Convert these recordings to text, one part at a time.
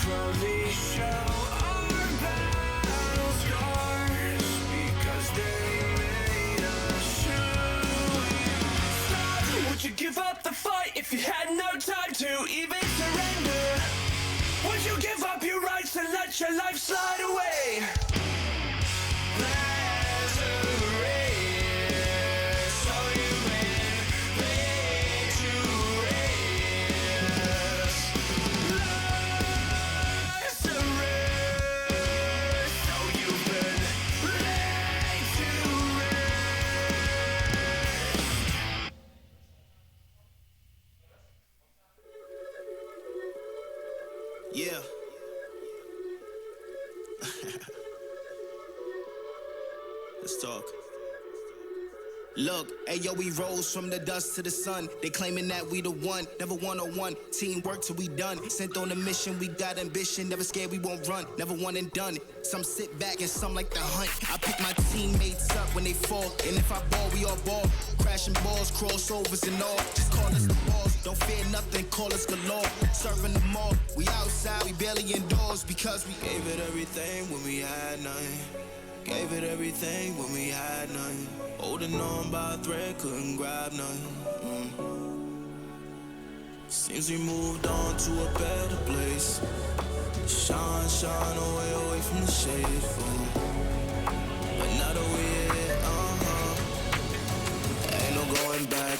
proudly show our battle scars, because they made us true. Stop, would you give up the fight if you had no time to even surrender? Would you give up your rights and let your life slide away? Yeah. Let's talk. Look, ayo, we rose from the dust to the sun. They claiming that we the one, never one-on-one. Teamwork till we done. Sent on a mission, we got ambition. Never scared, we won't run. Never one and done. Some sit back and some like to hunt. I pick my teammates up when they fall. And if I ball, we all ball. Crashing balls, crossovers and all. Just call us the balls. Don't fear nothing, call us galore. Serving them all. We outside, we barely indoors. Because we gave it everything when we had nothing. Gave it everything when we had nothing. Holding on by a thread, couldn't grab nothing. Seems we moved on to a better place. Shine away from the shade. But now that we're here, ain't no going back.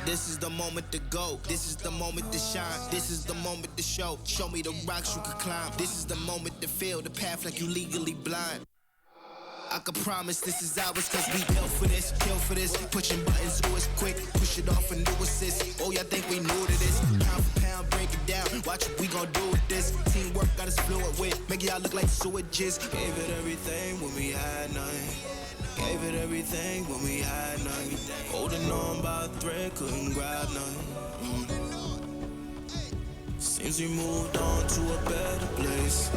This is the moment to go. This is the moment to shine. This is the moment to show. Show me the rocks you could climb. This is the moment to feel the path like you legally blind. I can promise this is ours cause we built for this, kill for this. Pushing buttons, do it quick, push it off and do assist. Oh, y'all think we new to this? Pound for pound, break it down. Watch what we gon' do with this. Teamwork got us fluid with. Make y'all look like sewages. Gave it everything when we had nothing. Gave it everything when we had nothing. Holding on by a thread, couldn't grab nothing. Seems we moved on to a better place.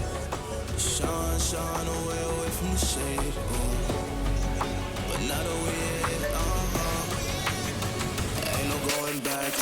Shine away from the shade. But now that we're here, ain't no going back.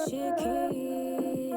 Chiqui,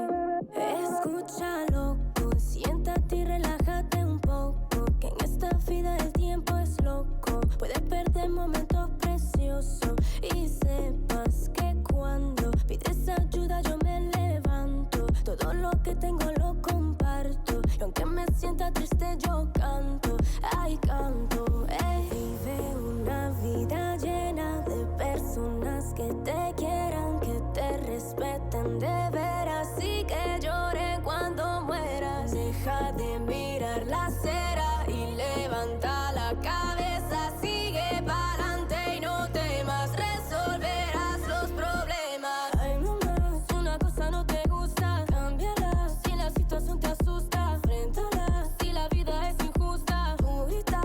escucha loco, siéntate y relájate un poco, que en esta vida el tiempo es loco, puedes perder momentos preciosos y sepas que cuando pides ayuda yo me levanto, todo lo que tengo lo comparto, y aunque me sienta triste yo canto, ay canto, vive una vida llena de personas que te quieran, que te respeten de veras y que lloren cuando mueras. Deja de mirar la acera y levanta la cabeza, sigue pa'lante y no temas, resolverás los problemas. Ay mamá, si una cosa no te gusta, cámbiala, si la situación te asusta, enfréntala, si la vida es injusta, tú grita,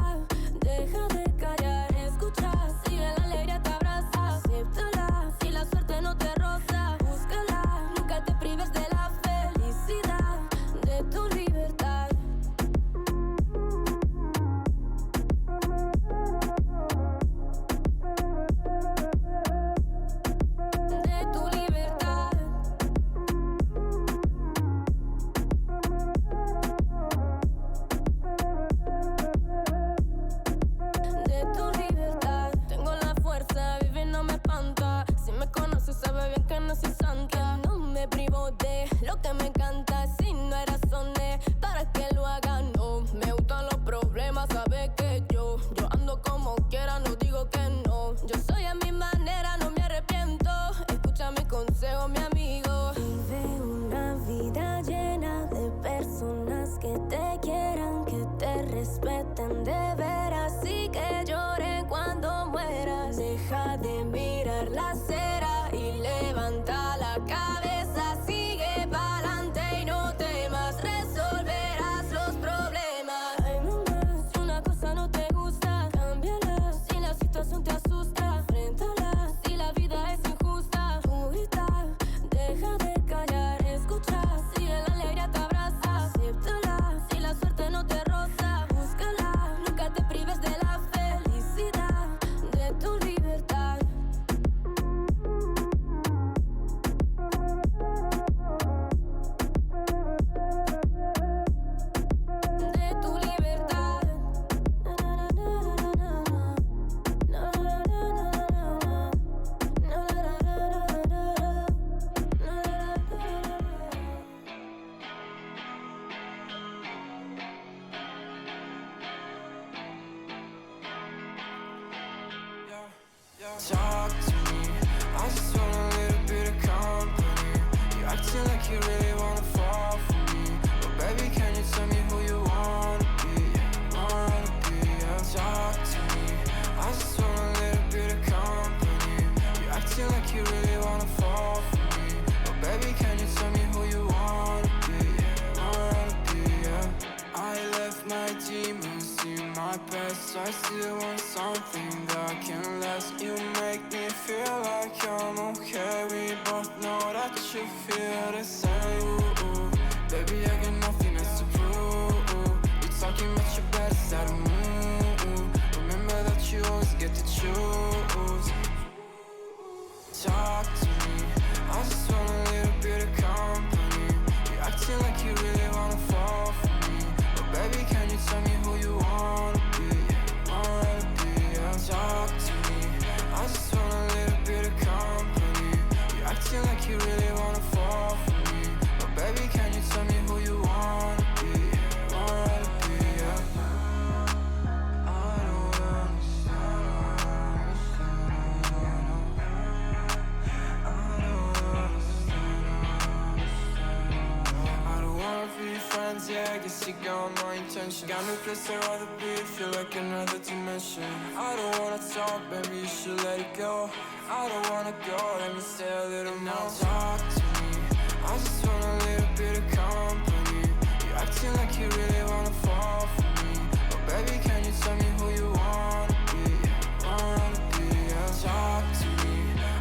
deja de callar, escucha, si la alegría te abraza, acéptala, si la suerte no te roza, búscala, nunca talk to me. I just want a little bit of company. You acting like you really wanna fall for me, but baby, can you tell me who you wanna be? Wanna be, yeah. Talk to me. I just want a little bit of company. You acting like you really wanna fall for me, but baby, can you tell me who you wanna be? Wanna be, yeah. I left my demons in my past. I still want something that can last. You make me feel like I'm okay. We both know that you feel the same. Ooh, baby, I got nothing else to prove. You're talking about your bad side of me. Remember that you always get to choose. Talk to me. I just want a little bit of company. You acting like you really wanna fall for me, but baby, can you tell me who you wanna be? Wanna be, yeah. Talk to me. I just want a little bit of company. You acting like you really wanna fall for me, but baby, can you tell me who you wanna be? Wanna be, yeah. I don't understand. I don't wanna be friends, yeah, I guess you got my intention. Got no place I'd rather be, feel like another dimension. I don't wanna talk, baby, you should let it go. I don't wanna go, let me stay a little more. Talk to me. I just want a little bit of company. You acting like you really wanna fall for me, but baby, can you tell me who you wanna be? Wanna be, yeah. Talk to me.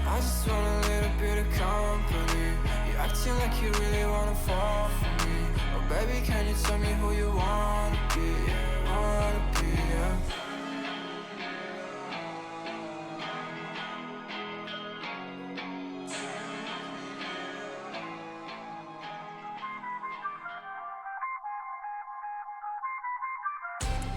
I just want a little bit of company. You acting like you really wanna fall for me, but baby, can you tell me who you wanna be? Wanna be, yeah.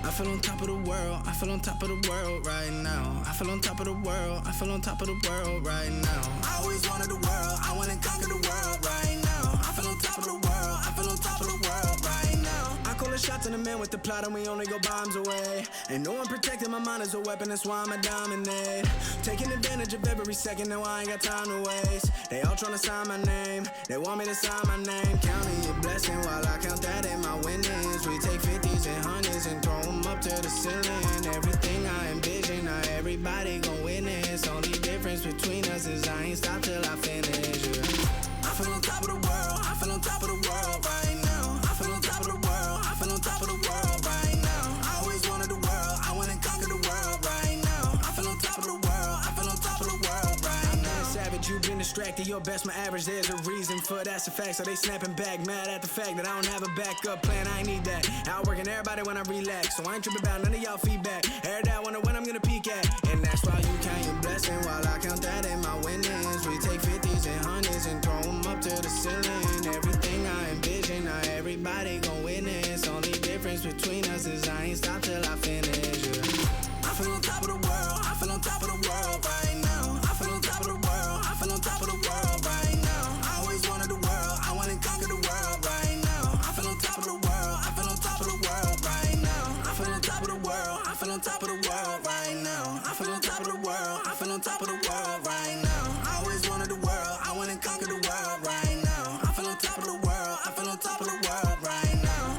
I feel on top of the world, I feel on top of the world right now. I feel on top of the world, I feel on top of the world right now. I always wanted the world, I wanna conquer the world right now. I feel on top of the world, I feel on top of the world right now. I call the shots in the man with the plot and we only go bombs away. Ain't no one protecting my mind as a weapon, that's why I'ma dominate. Taking advantage of every second, now I ain't got time to waste. They all tryna sign my name, they want me to sign my name. Counting your blessing while I count that in my winnings. We take 50s and 100s and throw them up to the ceiling. Everything I envision, now everybody gon' witness. Only difference between us is I ain't stop till I finish, yeah. I feel on top of the world, I feel on top of the world right now. I feel on top of the world, I feel on top of the world right now. I always wanted the world, I wanna conquer the world right now. I feel on top of the world, I feel on top of the world right now. Savage, you've been distracted, your best my average, there's a reason for that's a fact. So they snapping back, mad at the fact that I don't have a backup plan, I ain't need that. Outworking everybody when I relax, so I ain't tripping about none of y'all feedback. Heard that, wonder when I'm gonna peak at. And that's why you count your blessing while I count that in my winnings. We take 50s and 100s and throw them up to the ceiling. Everything I envision, now everybody gon' witness. Only difference between us is I ain't stop till I finish, yeah. I feel on top of the world, I feel on top of the world right now. I feel on top of the world, I feel on top of the world right now. I always wanted the world, I wanna conquer the world right now. I feel on top of the world, I feel on top of the world right now. I feel on top of the world, I feel on top of the world right now. I feel on top of the world, I feel on top of the world right now. I always wanted the world, I wanna conquer the world right now. I feel on top of the world, I feel on top of the world right now.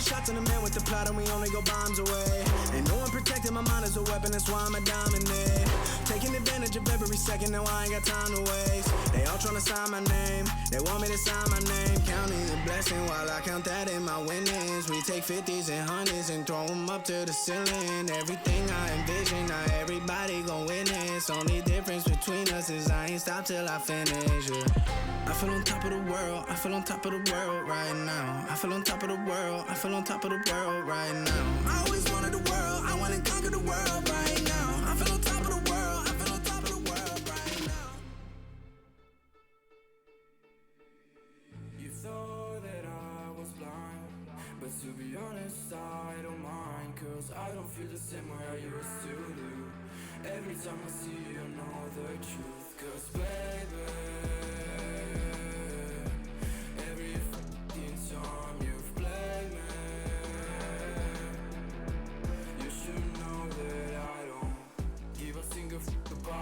Shots in the man with the plot and we only go bombs away. Ain't no one protecting my mind as a weapon, that's why I'ma dominate. Taking advantage of every second, now I ain't got time to waste. They all tryna sign my name, they want me to sign my name. Counting the blessing while I count that in my winnings. We take 50s and 100s and throw them up to the ceiling. Everything I envision, now everybody gon' witness. Only difference between us is I ain't stop till I finish, yeah. I feel on top of the world, I feel on top of the world right now. I feel on top of the world, I feel on top of the world right now. I always wanted the world, I wanna conquer the world right now. I feel on top of the world, I feel on top of the world right now. You thought that I was blind, but to be honest, I don't mind. Cause I don't feel the same way I used to do. Every time I see you, I know the truth. Cause baby,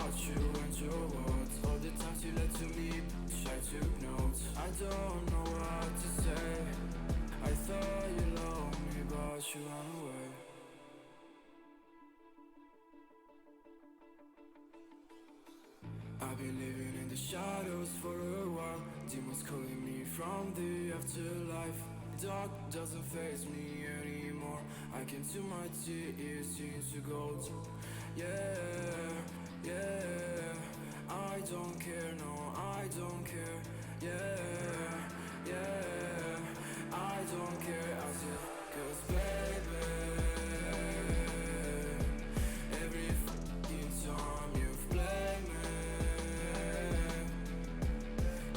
about you and your words. All the times you lied to me, I took notes. I don't know what to say. I thought you loved me, but you ran away. I've been living in the shadows for a while. Demons calling me from the afterlife. Dark doesn't faze me anymore. I can see my tears into gold. Yeah, yeah. I don't care, no, I don't care. Yeah, yeah. I don't care, I said, 'cause baby, every fucking time you've played me,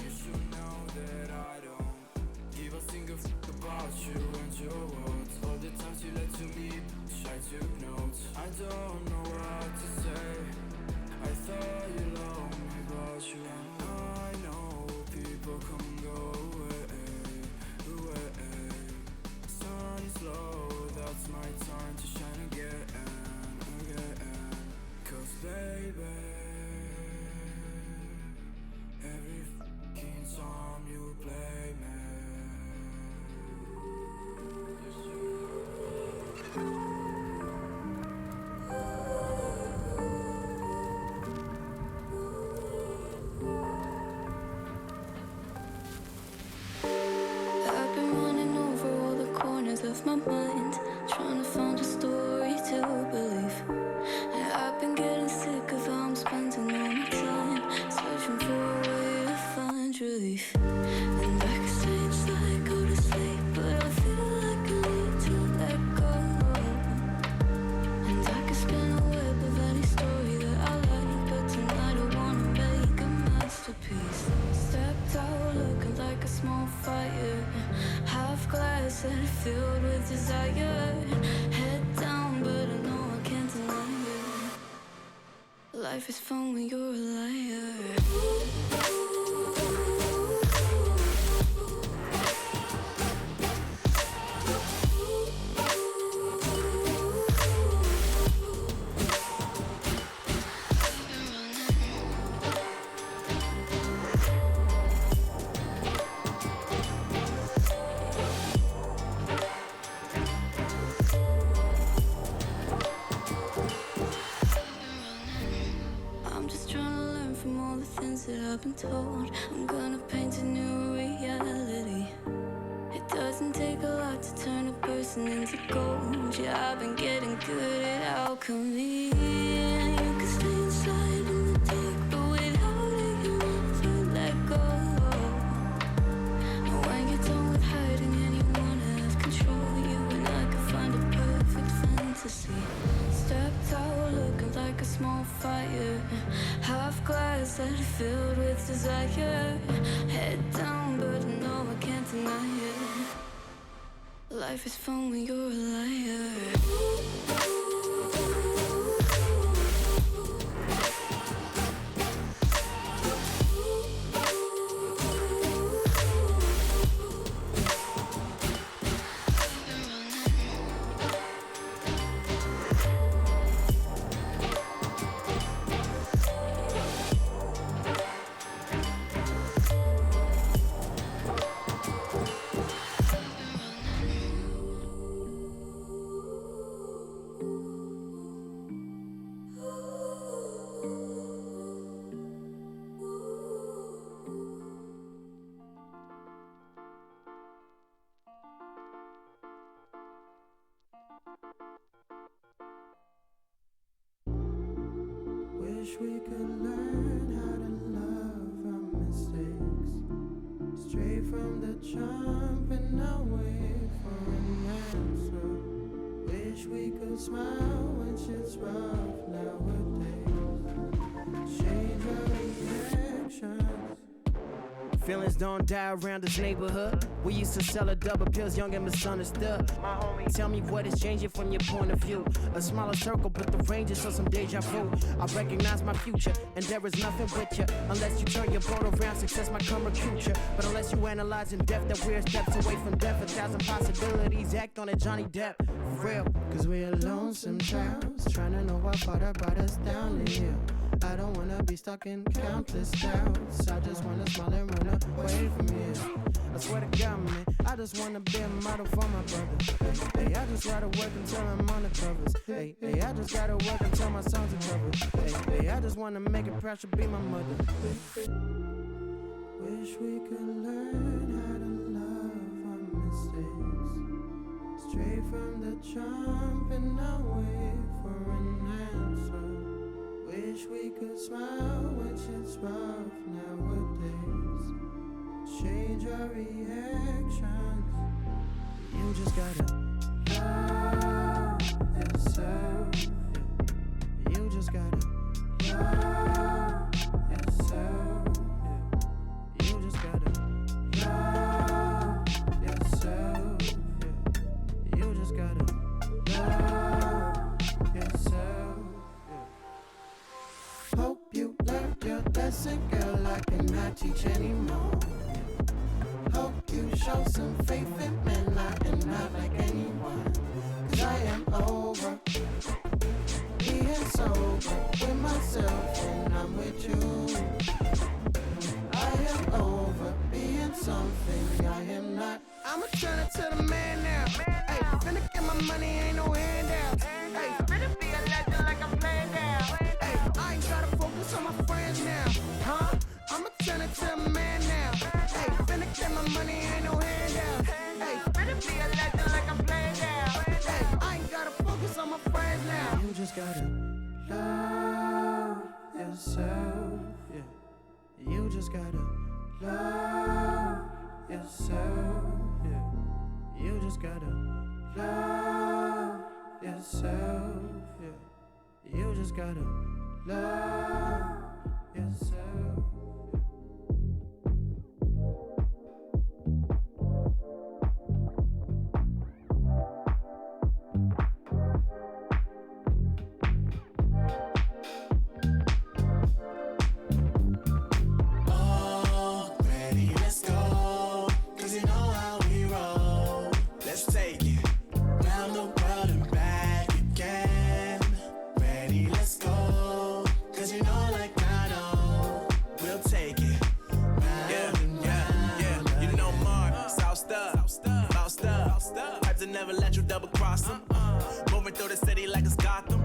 you should know that I don't give a single fuck about you and your words. All the times you lied to me, I took notes. I don't know what to say. I thought you loved me, but you don't. I know people come and go away. Sun is low, that's my time to shine again. 'Cause baby, every fucking time you play me, I've been running over all the corners of my mind, trying to find a story to believe. And I've been getting sick of how I'm spending all my time, searching for a way to find relief. And I can stay inside, go to sleep, but I feel like I need to let go. And I can spin a web of any story that I like, but tonight I wanna make a masterpiece. Stepped out looking like a small fire, half glass and filled with desire. Head down, but I know I can't deny it. Life is fun when you're a liar. I'm just trying to learn from all the things that I've been told. I'm gonna paint a new reality. It doesn't take a lot to turn a person into gold. Yeah, I've been getting good at alchemy. And you can stay inside in the dark, but without it you never let go. And when you're done with hiding and you wanna have control, you and I can find a perfect fantasy. Stepped out looking like a small fire, half glass that filled with desire. Head down, but I know I can't deny it. Life is fun when you're a liar. Wish we could learn how to love our mistakes, straight from the jump and not wait for an answer. Wish we could smile when shit's rough nowadays, change our reactions. Feelings don't die around this neighborhood. We used to sell a double pills, young and misunderstood. My homie, tell me what is changing from your point of view. A smaller circle, but the range is so some deja vu. I recognize my future, and there is nothing with you. Unless you turn your boat around, success might come recruit you. But unless you analyze in depth that we're steps away from death, 1,000 possibilities, act on it, Johnny Depp. For real. Cause we're lonesome travels, trying to know what part brought us down to here. I don't wanna be stuck in countless doubts. I just wanna smile and run away from here. I swear to God, man, I just wanna be a model for my brother. Hey, I just gotta work until I'm on the covers. Hey, I just gotta work until my songs are covered. Hey, I just wanna make it proud to be my mother. Wish we could learn how to love our mistakes. Straight from the jump and not wait for an answer. Wish we could smile when shit's rough nowadays. Change our reactions. You just gotta Love yourself. You just gotta Love yourself. You just gotta Love yourself. You just gotta Love yourself. Hope you learned your lesson, girl. I cannot teach anymore. Hope you show some faith in men. I am not like anyone. 'Cause I am over being sober with myself and I'm with you. I am over being something I am not. I'ma turn it to the man now. Hey, finna get my money, ain't no handout. Hey, finna be a legend like I'm playing now. Hey, I ain't gotta focus on my friends now. Huh? I'ma turn it to the man now. Hey, finna get my money, ain't no handout. Hey, finna be a legend like I'm playing now. Hey, I ain't gotta focus on my friends now. You just gotta love yourself. Yeah. You just gotta Love yourself. Yeah. You just gotta Love yourself. Yeah. You just gotta Love yourself. Ready, let's go. 'Cause you know how we roll. Let's take it round the world and back again. Ready, let's go. 'Cause you know, like I know, we'll take it round and round. You know Mark, South Stuff, about stuff. Types to never let you double cross them. Moving through the city like it's Gotham.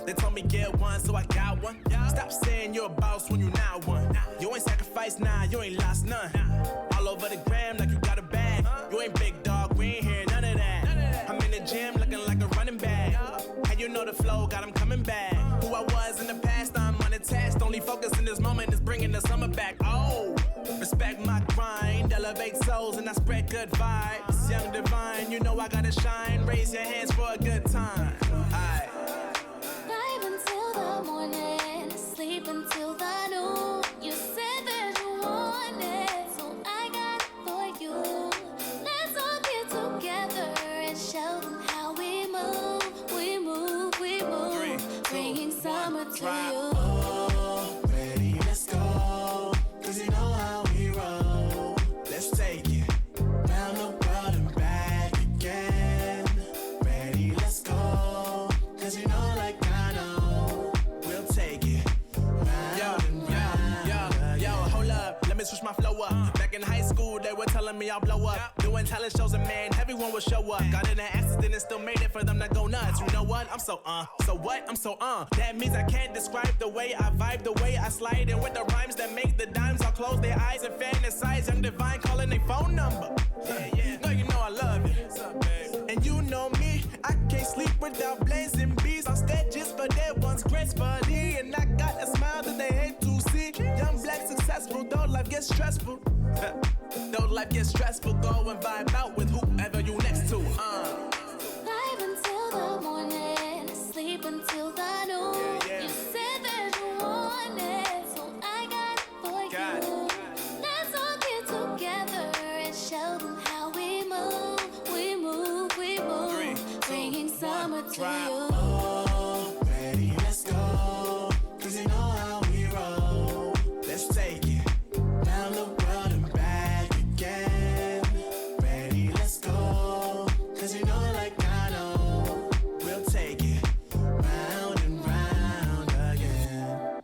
They told me get one, so I got one. Stop saying you're a boss when you not one. You ain't sacrificed, nah, you ain't lost none. All over the gram like you got a bag. You ain't big dog, we ain't hear none of that. I'm in the gym looking like a running back. And you know the flow, got him coming back. Who I was in the past, I'm unattached. Only focus in this moment is bringing the summer back. Oh, respect my grind, elevate souls and I spread good vibes. Young divine, you know I gotta shine. Raise your hands for a good time. Aight. Live until the morning, sleep until the noon. You said that you want it, so I got it for you. Let's all get together and show them how we move. We move, we move. 3, 2, Bringing summer 1, to drop. you. Ready, let's go. 'Cause you know how we roll. Let's take it round the world and back again. Ready, let's go. 'Cause you know, like I know, we'll take it round and round. Yo, hold up, let me switch my flow up. Back in high school, they were telling me I'll blow up. Doing talent shows and man, everyone would show up. Got in an accident and still made it for them to go nuts. You know what? I'm so what? I'm so That means I can't describe the way I vibe, the way I slide. And with the rhymes that make the dimes, I'll close their eyes and fantasize. Young divine calling their phone number. Yeah. No, you know I love it. What's up, babe? And you know me, I can't sleep without blazing beats on stages for their ones gracefully. And I got a smile that they hate to see. Young black successful, though life gets stressful. Though life gets stressful, go and vibe out with whoever you next to. Live until the morning, sleep until the noon. Yeah. You said that you want it, so I got it for Got you. Let's all get together and show them how we move. We move, we move. 3, 2, Bringing summer 1, to drop. you. Ready, let's go. 'Cause you know how we roll. Let's take it round the world and back again. Ready, let's go. 'Cause you know, like I know, we'll take it round and round again.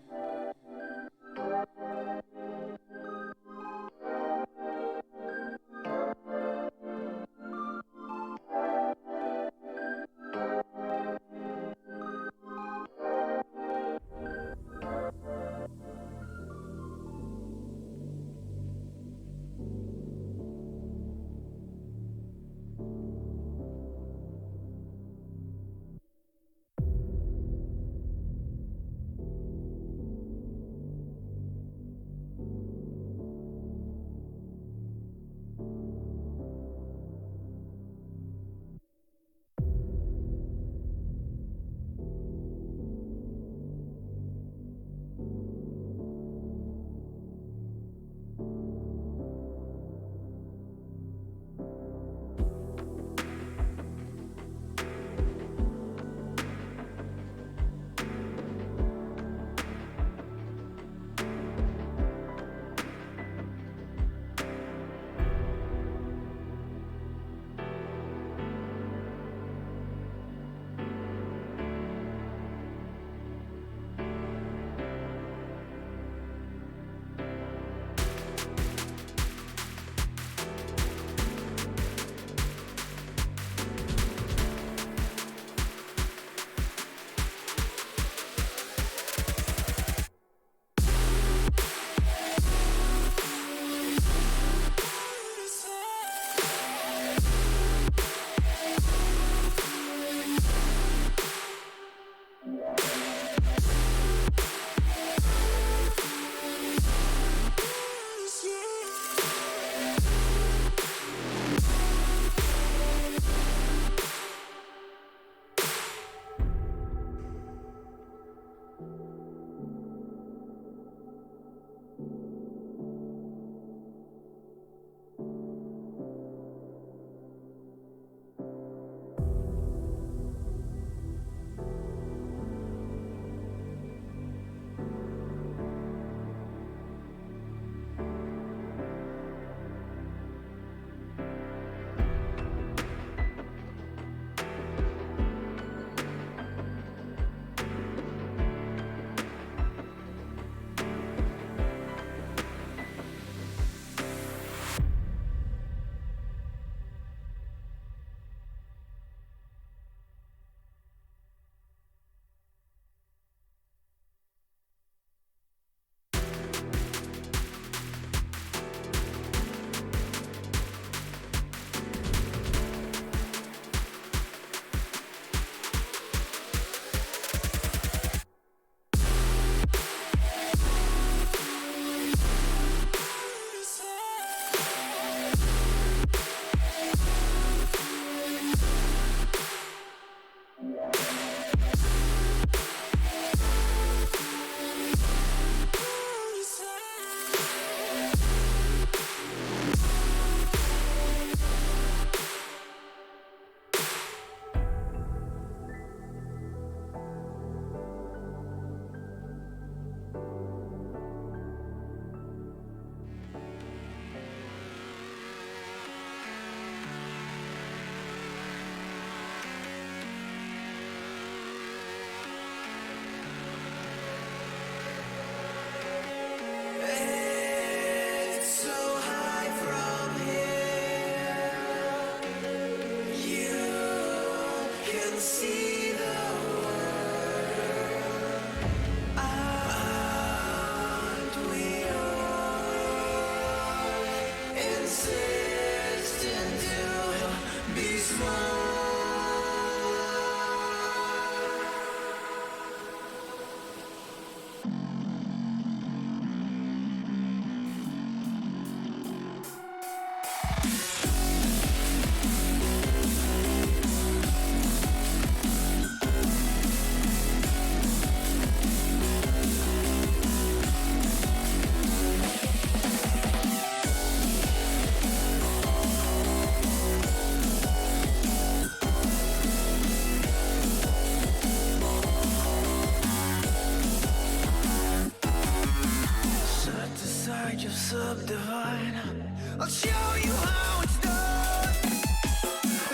I'll show you how it's done.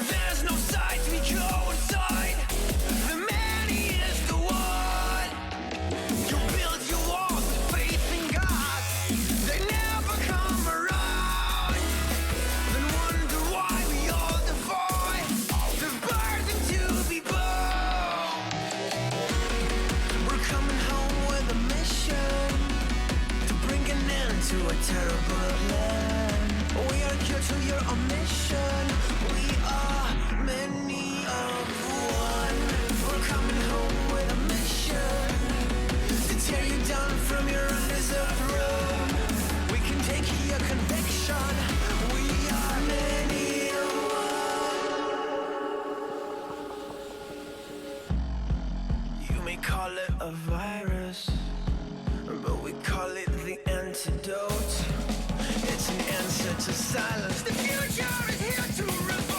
There's no sight we go inside. The man is the one. You build your walls with faith in God. They never come around. Then wonder why we all defy the burden to be born. We're coming home with a mission to bring an end to a terrible land. We are here to your mission. We are many of one. We're coming home with a mission to tear you down from your undeserved throne. We can take your conviction. We are many of one. You may call it a virus, but we call it the antidote. to silence. The future is here to revolt.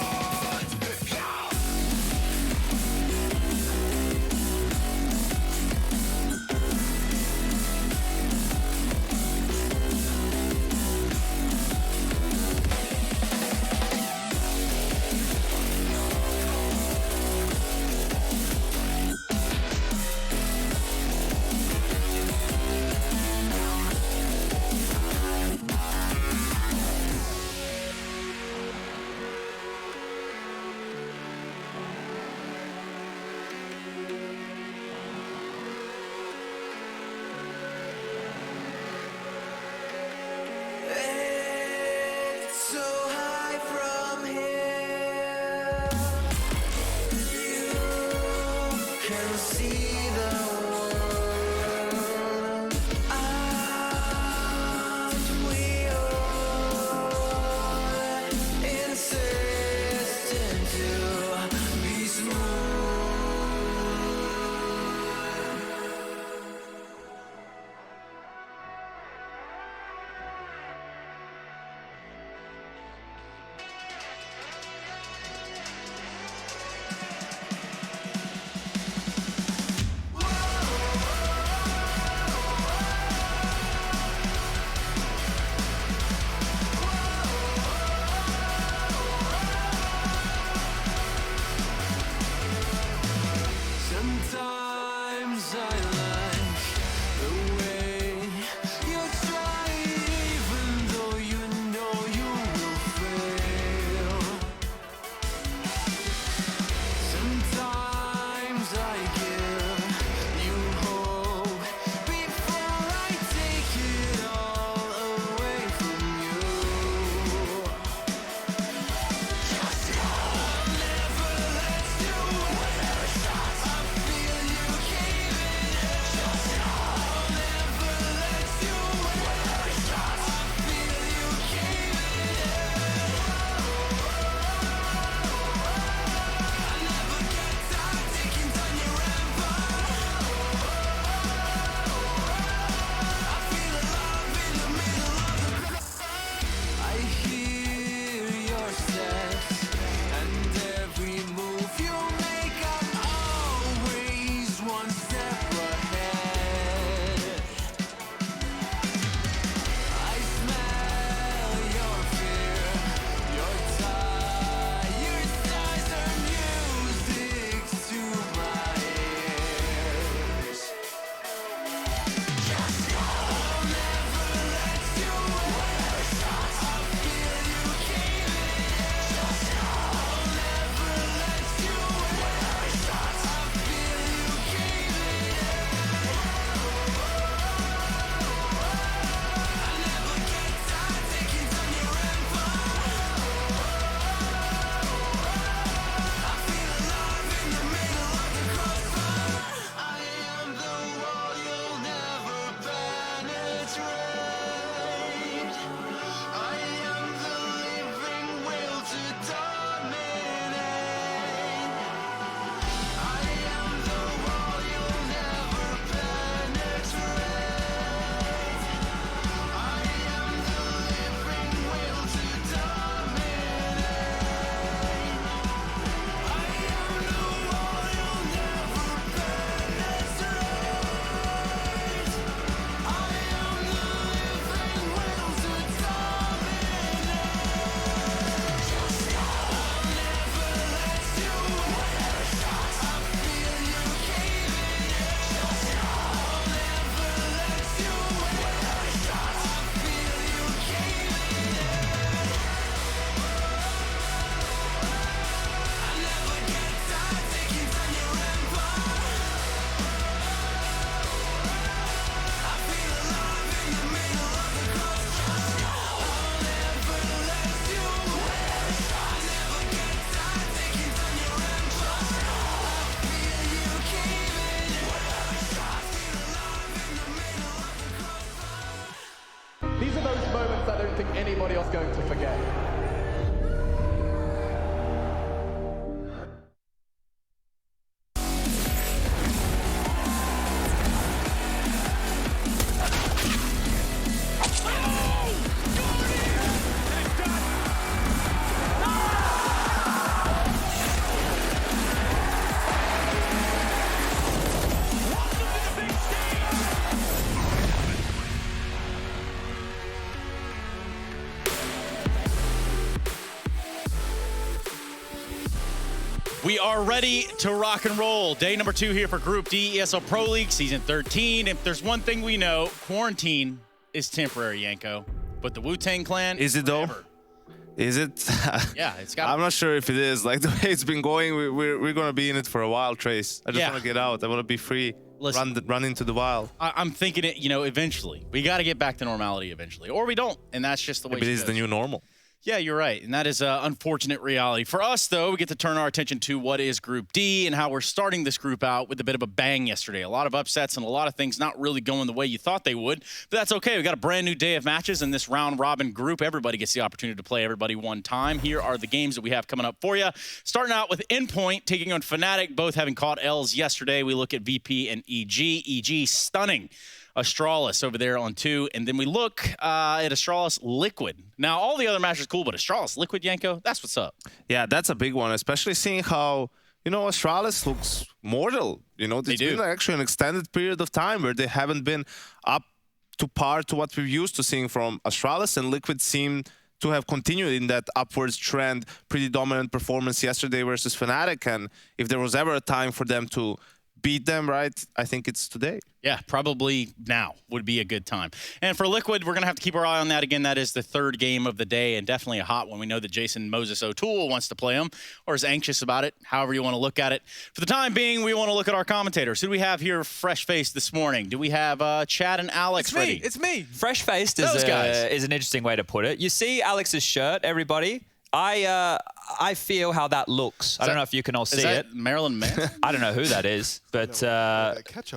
anybody else going to forget. We are ready to rock and roll. Day number 2 here for Group D, ESL Pro League, Season 13. If there's one thing we know, quarantine is temporary, Yanko. But the Wu-Tang Clan is it forever. though? Is it? Yeah, it's got. I'm not sure if it is. Like the way it's been going, we're gonna be in it for a while, Trace. I just Yeah. want to get out. I want to be free. Listen, run into the wild. I'm thinking it. Eventually we got to get back to normality eventually, or we don't, and that's just the way. Maybe it is the new normal. Yeah, you're right. And that is an unfortunate reality. For us, though, we get to turn our attention to what is Group D and how we're starting this group out with a bit of a bang yesterday. A lot of upsets and a lot of things not really going the way you thought they would. But that's okay. We got a brand new day of matches in this round-robin group. Everybody gets the opportunity to play everybody one time. Here are the games that we have coming up for you. Starting out with Endpoint taking on Fnatic, both having caught L's yesterday. We look at VP and EG. EG stunning Astralis over there on 2, and then we look at Astralis Liquid. Now, all the other matches are cool, but Astralis Liquid, Yanko, that's what's up. Yeah, that's a big one, especially seeing how, Astralis looks mortal. It's been actually an extended period of time where they haven't been up to par to what we're used to seeing from Astralis, and Liquid seem to have continued in that upwards trend. Pretty dominant performance yesterday versus Fnatic, and if there was ever a time for them to beat them, right, I think it's today. Yeah, probably now would be a good time. And for Liquid, we're going to have to keep our eye on that. Again, that is the 3rd game of the day and definitely a hot one. We know that Jason Moses O'Toole wants to play him or is anxious about it, however you want to look at it. For the time being, we want to look at our commentators. Who do we have here fresh-faced this morning? Do we have Chad and Alex ready? It's me. Fresh-faced is an interesting way to put it. You see Alex's shirt, everybody? I feel how that looks. I don't know if you can all see it. Marilyn Manson? I don't know who that is, but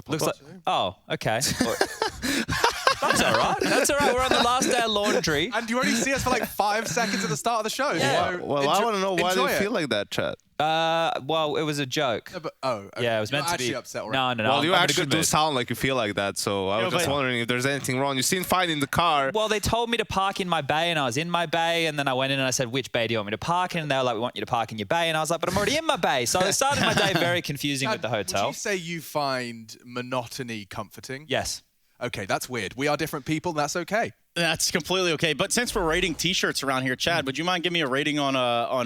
looks like. Oh, okay. That's all right. That's all right. We're on the last day of laundry. And you only see us for like 5 seconds at the start of the show. Yeah. So Well, I want to know why do you feel like that, Chad? Well, it was a joke. No, but, okay. Yeah, it was meant to be. Actually upset already. No. Well, you I'm in a actually good do mood. sound like you feel like that, so I was just wondering if there's anything wrong. You seem fine in the car. Well, they told me to park in my bay, and I was in my bay, and then I went in and I said, which bay do you want me to park in? And they were like, we want you to park in your bay. And I was like, but I'm already in my bay. So I started my day very confusing with the hotel. Would you say you find monotony comforting? Yes. Okay, that's weird. We are different people, and that's okay. That's completely okay. But since we're rating T-shirts around here, Chad, would you mind giving me a rating on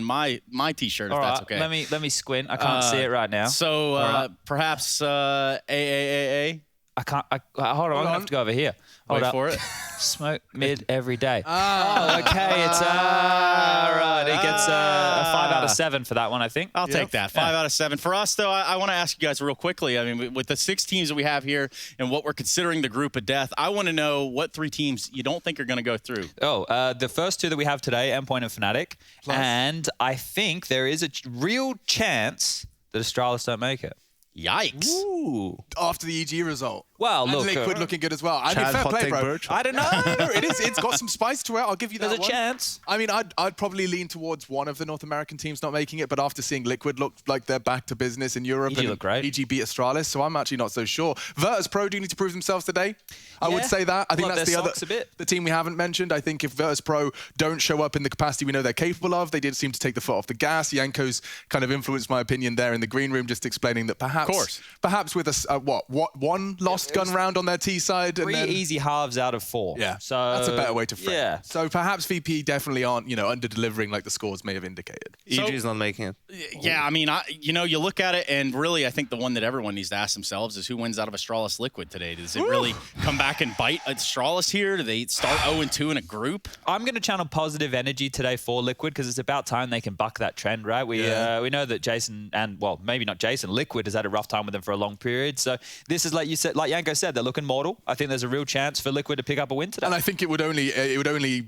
my T-shirt, if that's okay? Let me squint. I can't see it right now. So perhaps AAAA? I can't. Hold on. I'm gonna have to go over here. Wait for it. Smoke mid every day. Oh, okay. It's right. He gets a 5 out of 7 for that one, I think. I'll take that. 5 out of 7. For us, though, I want to ask you guys real quickly. I mean, with the 6 teams that we have here and what we're considering the group of death, I want to know what 3 teams you don't think are going to go through. The first 2 that we have today, Endpoint and Fnatic. And I think there is a real chance that Astralis don't make it. Yikes. Ooh. After the EG result. Well, and look. Liquid looking good as well. I mean, Chad, fair hot play, take bro. Birch. I don't know. No, it is. It's got some spice to it. I'll give you that There's a one. chance. I mean, I'd probably lean towards one of the North American teams not making it, but after seeing Liquid look like they're back to business in Europe, EG look great. EG beat Astralis, so I'm actually not so sure. Virtus Pro do need to prove themselves today. I would say that. I think Love that's their the socks a bit. the team we haven't mentioned. I think if Virtus Pro don't show up in the capacity we know they're capable of, they did seem to take the foot off the gas. Yanko's kind of influenced my opinion there in the green room, just explaining that perhaps with a one lost gun round on their T side, 3 and then, easy halves out of 4. yeah, So that's a better way to frame it. Yeah. So perhaps VP definitely aren't, under-delivering like the scores may have indicated. EG is not making it. Yeah, I mean, you look at it, and really, I think the one that everyone needs to ask themselves is who wins out of Astralis Liquid today. Does it really come back and bite Astralis here? Do they start 0-2 in a group? I'm going to channel positive energy today for Liquid because it's about time they can buck that trend, right? We know that Jason and, well, maybe not Jason, Liquid has had a rough time with them for a long period. So this is like you said, like Yanko said, they're looking mortal. I think there's a real chance for Liquid to pick up a win today. And I think it would only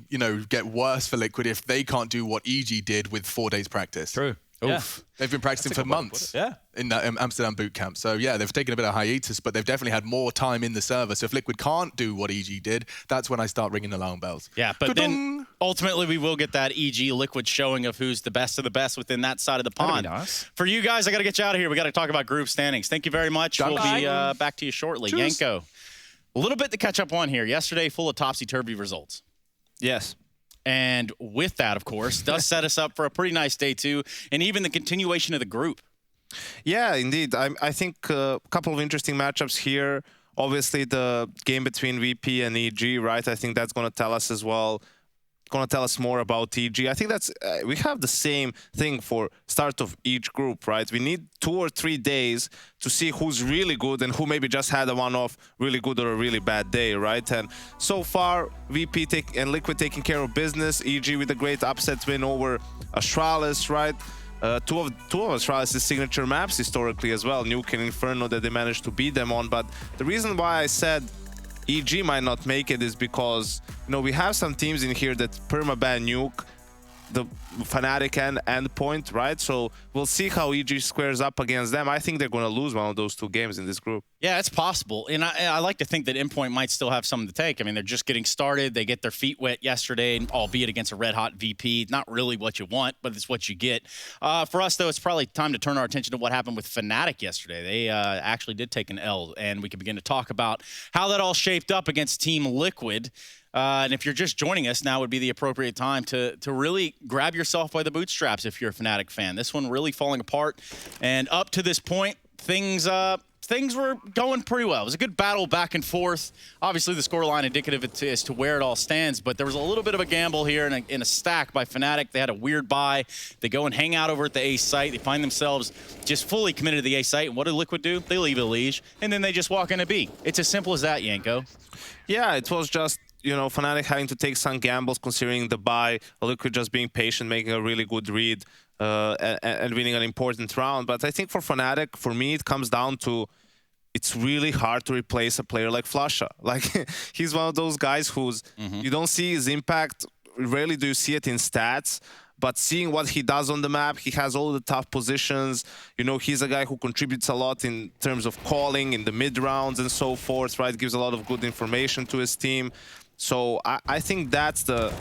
get worse for Liquid if they can't do what EG did with 4 days practice. True. Oof. Yeah. They've been practicing for months. Yeah. In that Amsterdam boot camp. So yeah, they've taken a bit of hiatus, but they've definitely had more time in the server. So if Liquid can't do what EG did, that's when I start ringing alarm bells. Yeah, but then ultimately we will get that EG Liquid showing of who's the best of the best within that side of the pond. Nice. For you guys, I got to get you out of here. We got to talk about group standings. Thank you very much. We'll be back to you shortly. Cheers. Yanko, a little bit to catch up on here. Yesterday, full of topsy-turvy results. Yes. And with that, of course, does set us up for a pretty nice day, too, and even the continuation of the group. Yeah, indeed. I think a couple of interesting matchups here. Obviously, the game between VP and EG, right? I think that's going to tell us as well gonna tell us more about EG. I think that's we have the same thing for start of each group, right? We need 2 or 3 days to see who's really good and who maybe just had a one-off really good or a really bad day, right? And so far, VP and Liquid taking care of business. EG with a great upset win over Astralis, right? Two of Astralis' signature maps historically as well, Nuke and Inferno, that they managed to beat them on. But the reason why I said EG might not make it is because, you know, we have some teams in here that permaban Nuke, the Fnatic and Endpoint, right? So we'll see how EG squares up against them. I think they're going to lose one of those 2 games in this group. Yeah, it's possible. And I like to think that Endpoint might still have something to take. I mean, they're just getting started. They get their feet wet yesterday, albeit against a red-hot VP. Not really what you want, but it's what you get. For us, though, it's probably time to turn our attention to what happened with Fnatic yesterday. They actually did take an L, and we can begin to talk about how that all shaped up against Team Liquid. And if you're just joining us, now would be the appropriate time to really grab yourself by the bootstraps if you're a Fnatic fan. This one really falling apart. And up to this point, things were going pretty well. It was a good battle back and forth. Obviously, the scoreline indicative as to where it all stands, but there was a little bit of a gamble here in a stack by Fnatic. They had a weird buy. They go and hang out over at the A site. They find themselves just fully committed to the A site. And what did Liquid do? They leave a leash, and then they just walk into B. It's as simple as that, Yanko. Yeah, it was just, you know, Fnatic having to take some gambles considering the buy, Liquid just being patient, making a really good read, and winning an important round. But I think for Fnatic, for me, it comes down to it's really hard to replace a player like Flusha. Like, he's one of those guys who's, you don't see his impact, rarely do you see it in stats, but seeing what he does on the map, he has all the tough positions. You know, he's a guy who contributes a lot in terms of calling in the mid rounds and so forth, right? Gives a lot of good information to his team. So I think that's the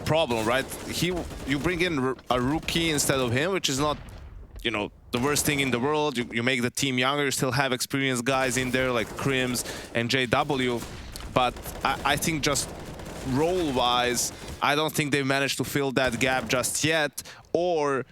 problem, right? You bring in a rookie instead of him, which is not, you know, the worst thing in the world. You make the team younger, you still have experienced guys in there like Crims and JW. But I think just role-wise, I don't think they've managed to fill that gap just yet, or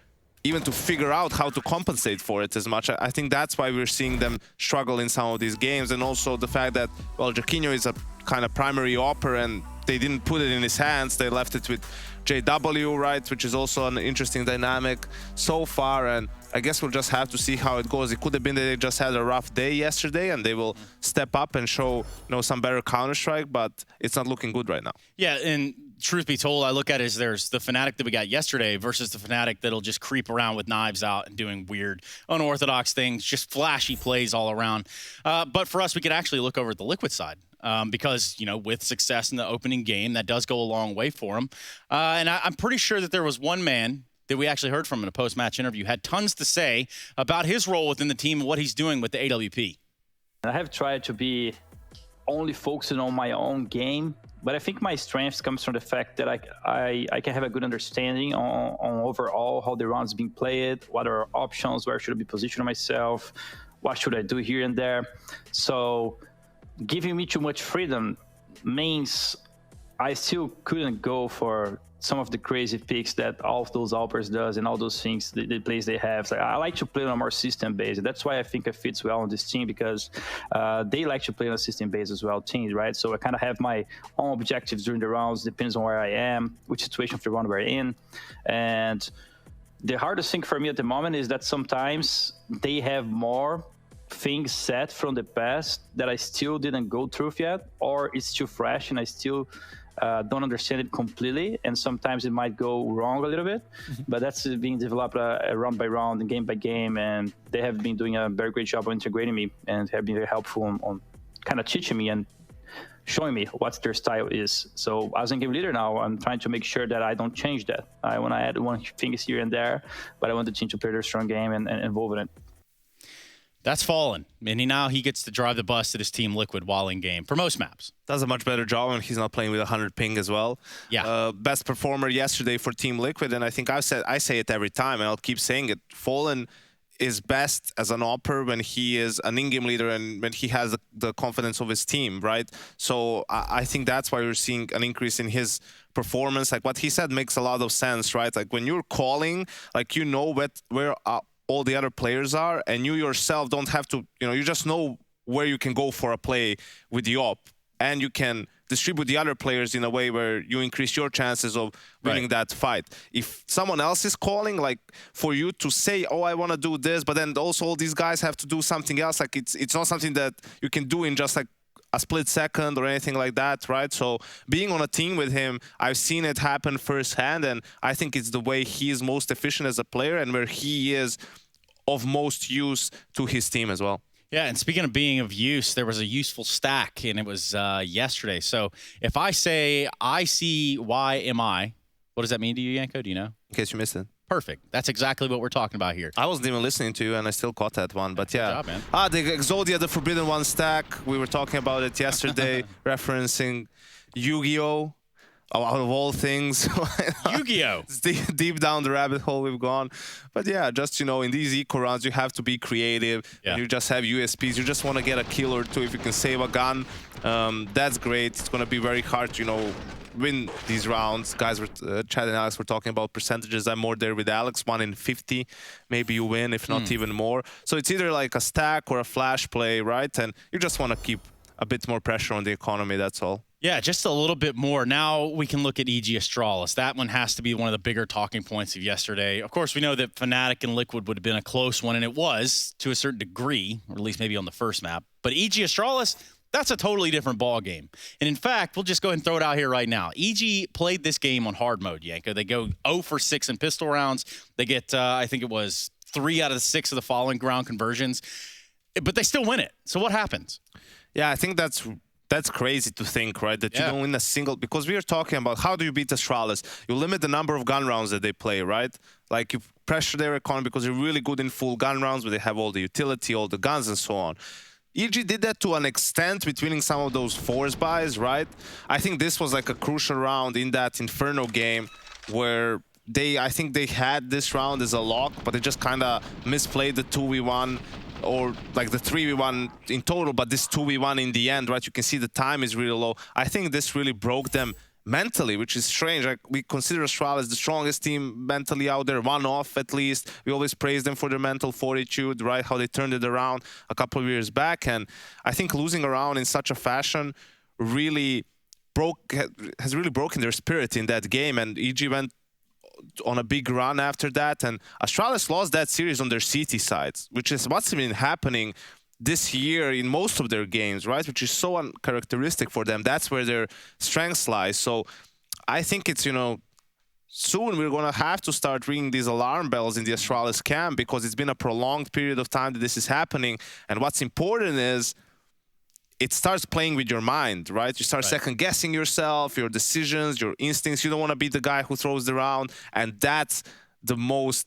even to figure out how to compensate for it as much. I think that's why we're seeing them struggle in some of these games. And also the fact that, well, Jaquinho is a kind of primary opper and they didn't put it in his hands. They left it with JW, right, which is also an interesting dynamic so far. And I guess we'll just have to see how it goes. It could have been that they just had a rough day yesterday and they will step up and show, you know, some better Counter-Strike, but it's not looking good right now. Yeah, and truth be told, I look at it as there's the Fnatic that we got yesterday versus the Fnatic that'll just creep around with knives out and doing weird, unorthodox things, just flashy plays all around. But for us, we could actually look over at the Liquid side. Because, you know, with success in the opening game, that does go a long way for him. And I'm pretty sure that there was one man that we actually heard from in a post-match interview, had tons to say about his role within the team and what he's doing with the AWP. I have tried to be only focusing on my own game, but I think my strength comes from the fact that I can have a good understanding on overall how the round's being played, what are options, where should I be positioning myself, what should I do here and there. So giving me too much freedom means I still couldn't go for some of the crazy picks that all of those Alpers does and all those things, the plays they have. So I like to play on a more system base. That's why I think it fits well on this team, because they like to play on a system base as well, teams, right? So I kind of have my own objectives during the rounds, depends on where I am, which situation of the round we're in. And the hardest thing for me at the moment is that sometimes they have more things set from the past that I still didn't go through yet, or it's too fresh and I still don't understand it completely, and sometimes it might go wrong a little bit, but that's being developed round by round and game by game, and they have been doing a very great job of integrating me and have been very helpful on kind of teaching me and showing me what their style is. So as a game leader now, I'm trying to make sure that I don't change that. I want to add one thing here and there, but I want the team to play their strong game and involve in it. That's Fallen, and now he gets to drive the bus at his team Liquid while in game for most maps. Does a much better job when he's not playing with 100 ping as well. Yeah. Best performer yesterday for Team Liquid, and I think I say it every time, and I'll keep saying it. Fallen is best as an opper when he is an in-game leader and when he has the confidence of his team, right? So I think that's why we're seeing an increase in his performance. Like what he said makes a lot of sense, right? Like when you're calling, like you know where all the other players are, and you yourself don't have to, you know, you just know where you can go for a play with the op, and you can distribute the other players in a way where you increase your chances of winning that fight. If someone else is calling, like for you to say, oh, I want to do this, but then also all these guys have to do something else, like it's not something that you can do in just like a split second or anything like that, right? So being on a team with him, I've seen it happen firsthand, and I think it's the way he is most efficient as a player and where he is of most use to his team as well. Yeah, and speaking of being of use, there was a useful stack, and it was yesterday. So if I say ICYMI, what does that mean to you, Yanko? Do you know? In case you missed it. Perfect. That's exactly what we're talking about here. I wasn't even listening to you, and I still caught that one. But yeah. Good job, man. The Exodia, the Forbidden One stack. We were talking about it yesterday, referencing Yu-Gi-Oh! Out of all things. Yu-Gi-Oh! It's deep down the rabbit hole we've gone. But yeah, just, you know, in these eco rounds, you have to be creative. Yeah. You just have USPs. You just want to get a kill or two if you can save a gun. That's great. It's going to be very hard to, you know, win these rounds. Guys, Chad and Alex were talking about percentages. I'm more there with Alex, 1 in 50. Maybe you win, if not even more. So it's either like a stack or a flash play, right? And you just want to keep a bit more pressure on the economy, that's all. Yeah, just a little bit more. Now we can look at EG Astralis. That one has to be one of the bigger talking points of yesterday. Of course, we know that Fnatic and Liquid would have been a close one, and it was to a certain degree, or at least maybe on the first map. But EG Astralis, that's a totally different ball game. And in fact, we'll just go ahead and throw it out here right now. EG played this game on hard mode, Yanko. They go 0 for 6 in pistol rounds. They get, I think it was 3 out of the 6 of the following ground conversions. But they still win it. So what happens? Yeah, I think that's crazy to think, right? That you don't win a single... Because we are talking about how do you beat Astralis? You limit the number of gun rounds that they play, right? Like you pressure their economy because they're really good in full gun rounds where they have all the utility, all the guns and so on. EG did that to an extent with winning some of those force buys, right? I think this was like a crucial round in that Inferno game where I think they had this round as a lock, but they just kind of misplayed the 2v1 or like the 3v1 in total, but this 2v1 in the end, right? You can see the time is really low. I think this really broke them mentally, which is strange. Like we consider Astralis the strongest team mentally out there, one off at least. We always praise them for their mental fortitude, right? How they turned it around a couple of years back. And I think losing around in such a fashion really has really broken their spirit in that game. And EG went on a big run after that, and Astralis lost that series on their CT sides, which is what's been happening this year in most of their games, right? Which is so uncharacteristic for them. That's where their strengths lie. So I think it's, you know, soon we're going to have to start ringing these alarm bells in the Astralis camp because it's been a prolonged period of time that this is happening. And what's important is it starts playing with your mind, right? You start second-guessing yourself, your decisions, your instincts. You don't want to be the guy who throws the round, and that's the most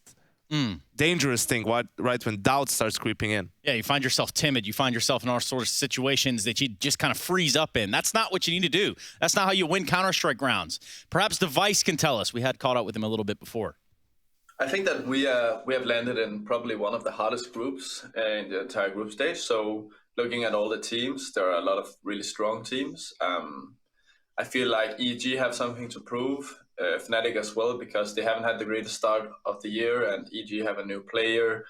dangerous thing, right? When doubt starts creeping in. Yeah, you find yourself timid. You find yourself in all sorts of situations that you just kind of freeze up in. That's not what you need to do. That's not how you win Counter-Strike rounds. Perhaps Device can tell us. We had caught up with him a little bit before. I think that we have landed in probably one of the hardest groups in the entire group stage. So looking at all the teams, there are a lot of really strong teams. I feel like EG have something to prove, Fnatic as well, because they haven't had the greatest start of the year, and EG have a new player.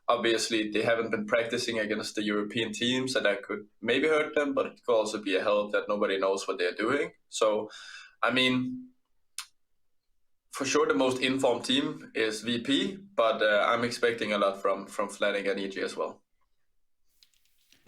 Obviously, they haven't been practicing against the European teams, and that could maybe hurt them, but it could also be a help that nobody knows what they're doing. So, I mean, for sure the most informed team is VP, but I'm expecting a lot from Fnatic and EG as well.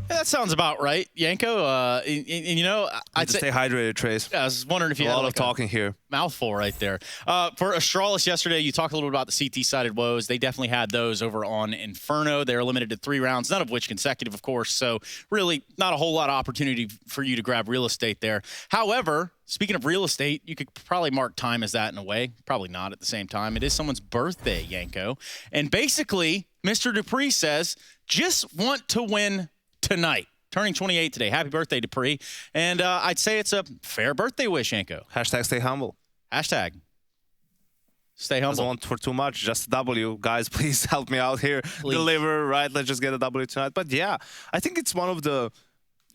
Yeah, that sounds about right, Yanko. And you know, I'd stay hydrated, Trace. Yeah, I was wondering if you had a lot of talking here. Mouthful right there. For Astralis yesterday, you talked a little bit about the CT-sided woes. They definitely had those over on Inferno. They were limited to 3 rounds, none of which consecutive, of course. So really not a whole lot of opportunity for you to grab real estate there. However, speaking of real estate, you could probably mark time as that in a way. Probably not at the same time. It is someone's birthday, Yanko. And basically, Mr. Dupree says, just want to win tonight. Turning 28 today. Happy birthday, Dupree. And I'd say it's a fair birthday wish, Yanko. Hashtag stay humble. Hashtag stay humble. Doesn't want for too much, just a W. Guys, please help me out here. Please. Deliver, right? Let's just get a W tonight. But yeah, I think it's one of the,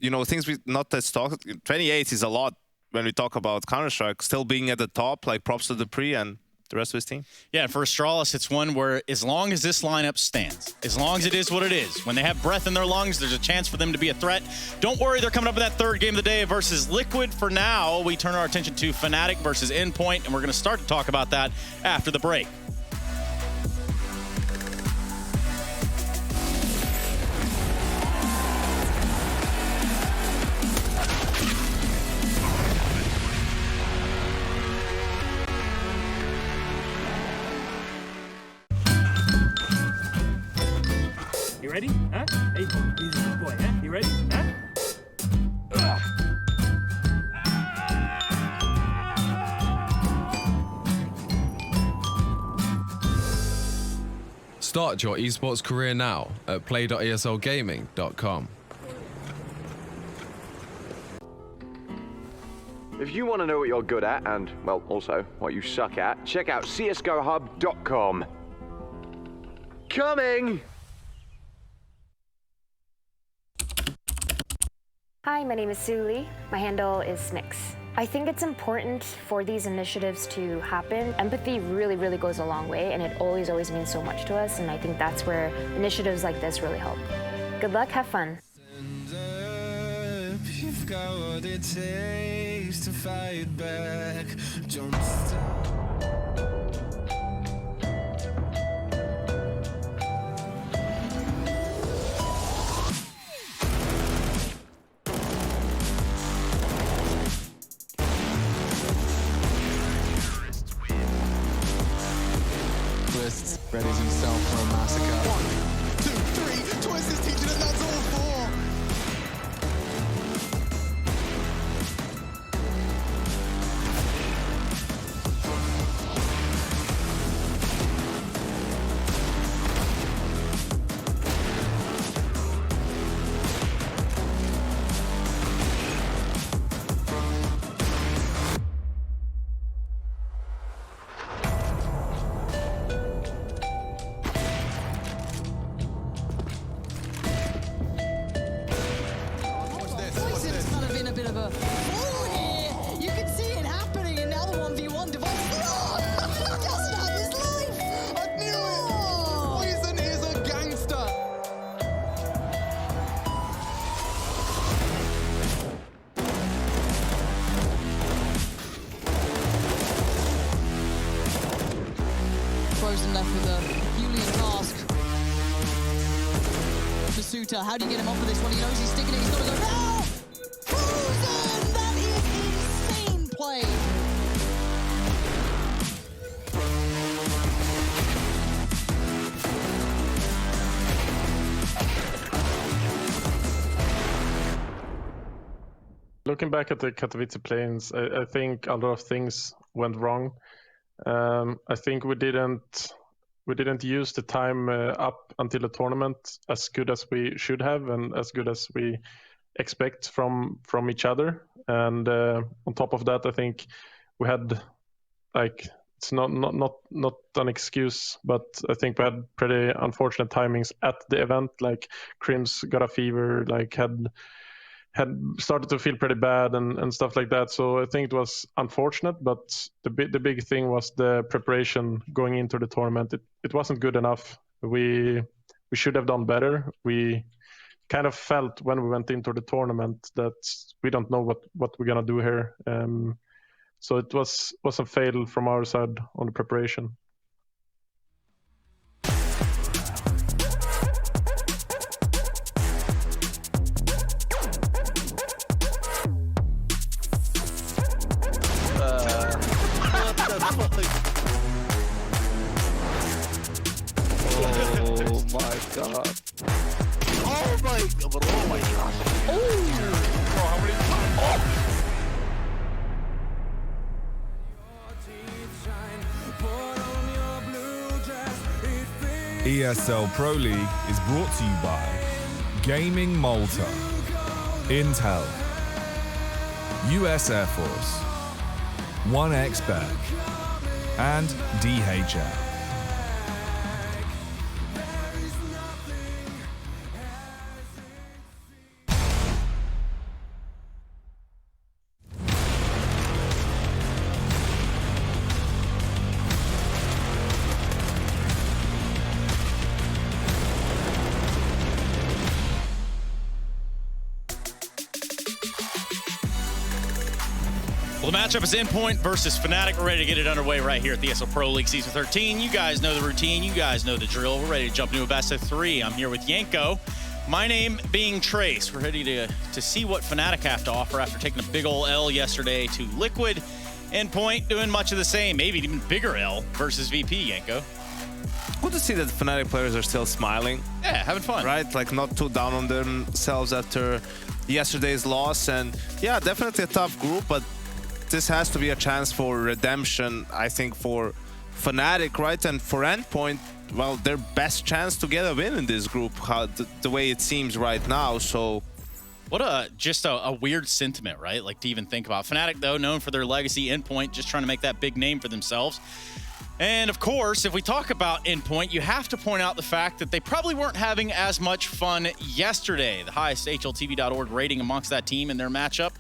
you know, things we not as talk. 28 is a lot when we talk about Counter-Strike. Still being at the top, like props to Dupree, and the rest of his team. Yeah, for Astralis, it's one where as long as this lineup stands, as long as it is what it is, when they have breath in their lungs, there's a chance for them to be a threat. Don't worry, they're coming up in that third game of the day versus Liquid. For now, we turn our attention to Fnatic versus Endpoint, and we're going to start to talk about that after the break. You ready? Huh? Hey, he's a good boy, huh? You ready? Huh? Start your esports career now at play.eslgaming.com. If you want to know what you're good at and, well, also what you suck at, check out csgohub.com. Coming! Hi, my name is Suli. My handle is Snix. I think it's important for these initiatives to happen. Empathy really, really goes a long way, and it always means so much to us, and I think that's where initiatives like this really help. Good luck, have fun. You've got what it takes to fight back. Don't stop. Readies himself for a massacre. 1, 2, 3, Twist is teaching it, that's all 4. Frozen left with a Julian task. Masuta, how do you get him off of this one? He knows he's sticking it, he's got to go now! Frozen! That is insane play! Looking back at the Katowice plains, I think a lot of things went wrong. I think we didn't use the time up until the tournament as good as we should have and as good as we expect from each other. And on top of that, I think we had it's not an excuse, but I think we had pretty unfortunate timings at the event. Like Crims got a fever, had started to feel pretty bad and stuff like that. So I think it was unfortunate, but the big thing was the preparation going into the tournament. It wasn't good enough. We should have done better. We kind of felt when we went into the tournament that we don't know what we're gonna do here. So it was a fail from our side on the preparation. ESL Pro League is brought to you by Gaming Malta, Intel, US Air Force, 1xBet, and DHL. matchup is Endpoint versus Fnatic. We're ready to get it underway right here at the ESL Pro League Season 13. You guys know the routine. You guys know the drill. We're ready to jump into a best of 3. I'm here with Yanko. My name being Trace. We're ready to see what Fnatic have to offer after taking a big ol' L yesterday to Liquid. Endpoint doing much of the same, maybe even bigger L versus VP, Yanko. Good to see that Fnatic players are still smiling. Yeah, having fun. Right? Like not too down on themselves after yesterday's loss. And yeah, definitely a tough group, but this has to be a chance for redemption, I think, for Fnatic, right? And for Endpoint, well, their best chance to get a win in this group, the way it seems right now. So what just a weird sentiment, right? Like to even think about. Fnatic, though, known for their legacy. Endpoint just trying to make that big name for themselves. And of course, if we talk about Endpoint, you have to point out the fact that they probably weren't having as much fun yesterday. The highest HLTV.org rating amongst that team in their matchup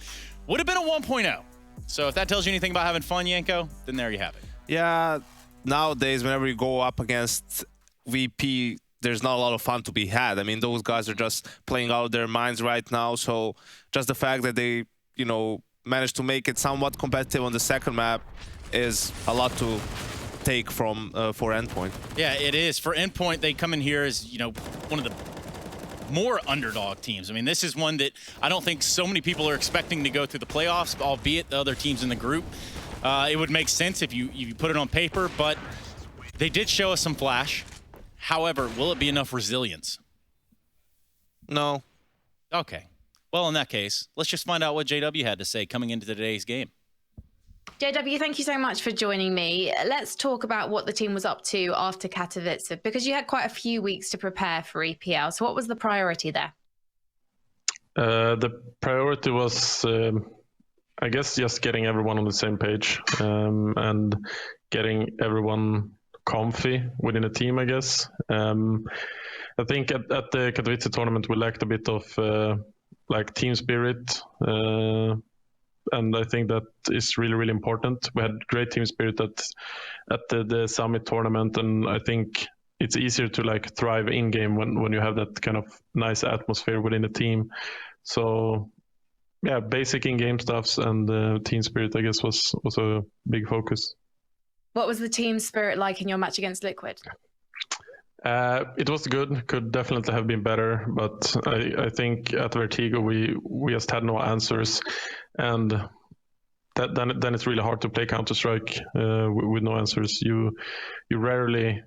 would have been a 1.0. So if that tells you anything about having fun, Yanko, then there you have it. Yeah, nowadays, whenever you go up against VP, there's not a lot of fun to be had. I mean, those guys are just playing out of their minds right now. So just the fact that they, you know, managed to make it somewhat competitive on the second map is a lot to take from for Endpoint. Yeah, it is. For Endpoint, they come in here as, you know, one of the more underdog teams. I mean, this is one that I don't think so many people are expecting to go through the playoffs, albeit the other teams in the group. It would make sense if you put it on paper, but they did show us some flash. However, will it be enough resilience? No. Okay. Well, in that case, let's just find out what JW had to say coming into today's game. JW, thank you so much for joining me. Let's talk about what the team was up to after Katowice, because you had quite a few weeks to prepare for EPL. So what was the priority there? The priority was, I guess, just getting everyone on the same page and getting everyone comfy within a team, I guess. I think at the Katowice tournament, we lacked a bit of like team spirit. And I think that is really, really important. We had great team spirit at the Summit tournament, and I think it's easier to like thrive in game when you have that kind of nice atmosphere within a team. So yeah, basic in-game stuffs and team spirit, I guess, was a big focus. What was the team spirit like in your match against Liquid? It was good. Could definitely have been better, but I think at Vertigo we just had no answers, and then it's really hard to play Counter-Strike with no answers. You rarely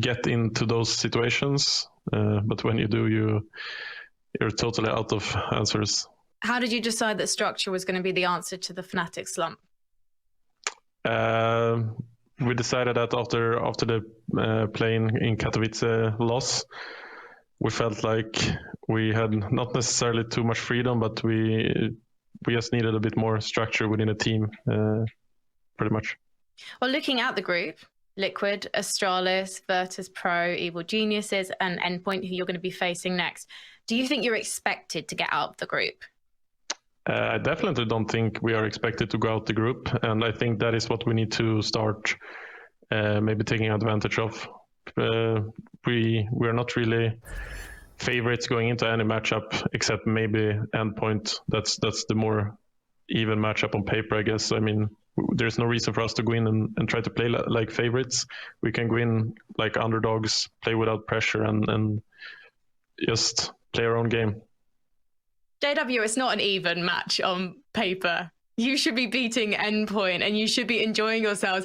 get into those situations, but when you do, you're totally out of answers. How did you decide that structure was going to be the answer to the Fnatic slump? We decided that after the playing in Katowice loss, we felt like we had not necessarily too much freedom, but we just needed a bit more structure within a team, pretty much. Well, looking at the group, Liquid, Astralis, Virtus Pro, Evil Geniuses, and Endpoint, who you're going to be facing next, do you think you're expected to get out of the group? I definitely don't think we are expected to go out the group, and I think that is what we need to start maybe taking advantage of. We are not really favorites going into any matchup except maybe Endpoint. That's the more even matchup on paper, I guess. I mean, there's no reason for us to go in and try to play like favorites. We can go in like underdogs, play without pressure, and just play our own game. JW, it's not an even match on paper. You should be beating Endpoint and you should be enjoying yourselves.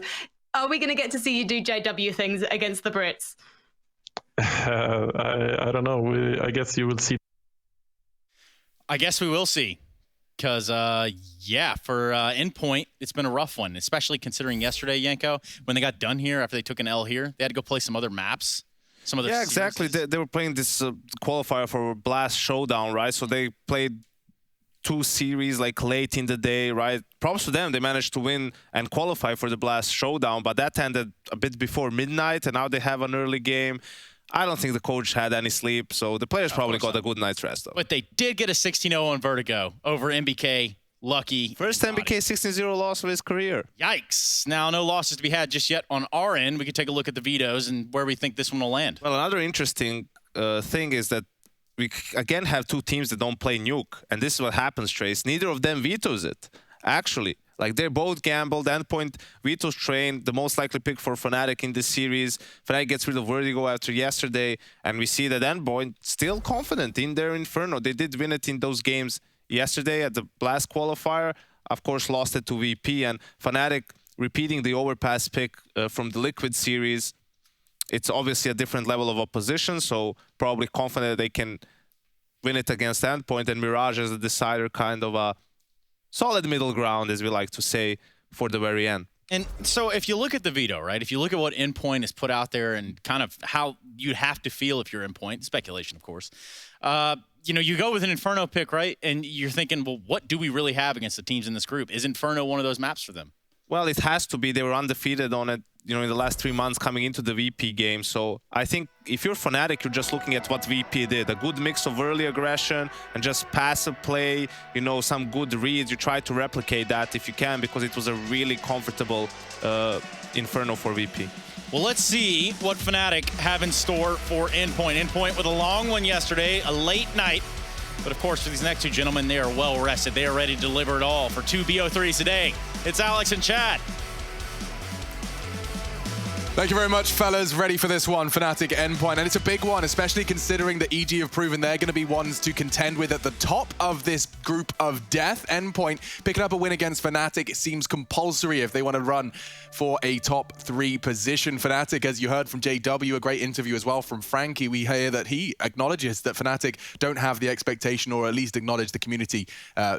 Are we going to get to see you do JW things against the Brits? I don't know. I guess you will see. I guess we will see. Because, yeah, for Endpoint, it's been a rough one, especially considering yesterday, Yanko, when they got done here after they took an L here, they had to go play some other maps. Yeah, exactly. They were playing this qualifier for Blast Showdown, right? So they played 2 series like late in the day, right? Props to them. They managed to win and qualify for the Blast Showdown, but that ended a bit before midnight, and now they have an early game. I don't think the coach had any sleep, so the players probably got a good night's rest, though. But they did get a 16-0 on Vertigo over MBK. Lucky. First MBK 16-0 loss of his career. Yikes. Now, no losses to be had just yet on our end. We could take a look at the vetoes and where we think this one will land. Well, another interesting thing is that we again have 2 teams that don't play Nuke. And this is what happens, Trace. Neither of them vetoes it, actually. Like, they're both gambled. Endpoint, Vito's trained, the most likely pick for Fnatic in this series. Fnatic gets rid of Vertigo after yesterday, and we see that Endpoint still confident in their Inferno. They did win it in those games yesterday at the last qualifier. Of course, lost it to VP, and Fnatic repeating the overpass pick from the Liquid series. It's obviously a different level of opposition, so probably confident they can win it against Endpoint, and Mirage as a decider, kind of a solid middle ground, as we like to say, for the very end. And so if you look at the veto, right, if you look at what Endpoint has put out there and kind of how you have to feel if you're Endpoint, speculation, of course, you know, you go with an Inferno pick, right? And you're thinking, well, what do we really have against the teams in this group? Is Inferno one of those maps for them? Well, it has to be. They were undefeated on it, you know, in the last 3 months coming into the VP game. So I think if you're Fnatic, you're just looking at what VP did. A good mix of early aggression and just passive play, you know, some good reads. You try to replicate that if you can, because it was a really comfortable Inferno for VP. Well, let's see what Fnatic have in store for Endpoint. Endpoint with a long one yesterday, a late night. But of course, for these next two gentlemen, they are well rested. They are ready to deliver it all for 2 BO3s today. It's Alex and Chad. Thank you very much, fellas. Ready for this one, Fnatic Endpoint. And it's a big one, especially considering that EG have proven they're going to be ones to contend with at the top of this group of death. Endpoint picking up a win against Fnatic. It seems compulsory if they want to run for a top 3 position. Fnatic, as you heard from JW, a great interview as well from Frankie, we hear that he acknowledges that Fnatic don't have the expectation, or at least acknowledge the community,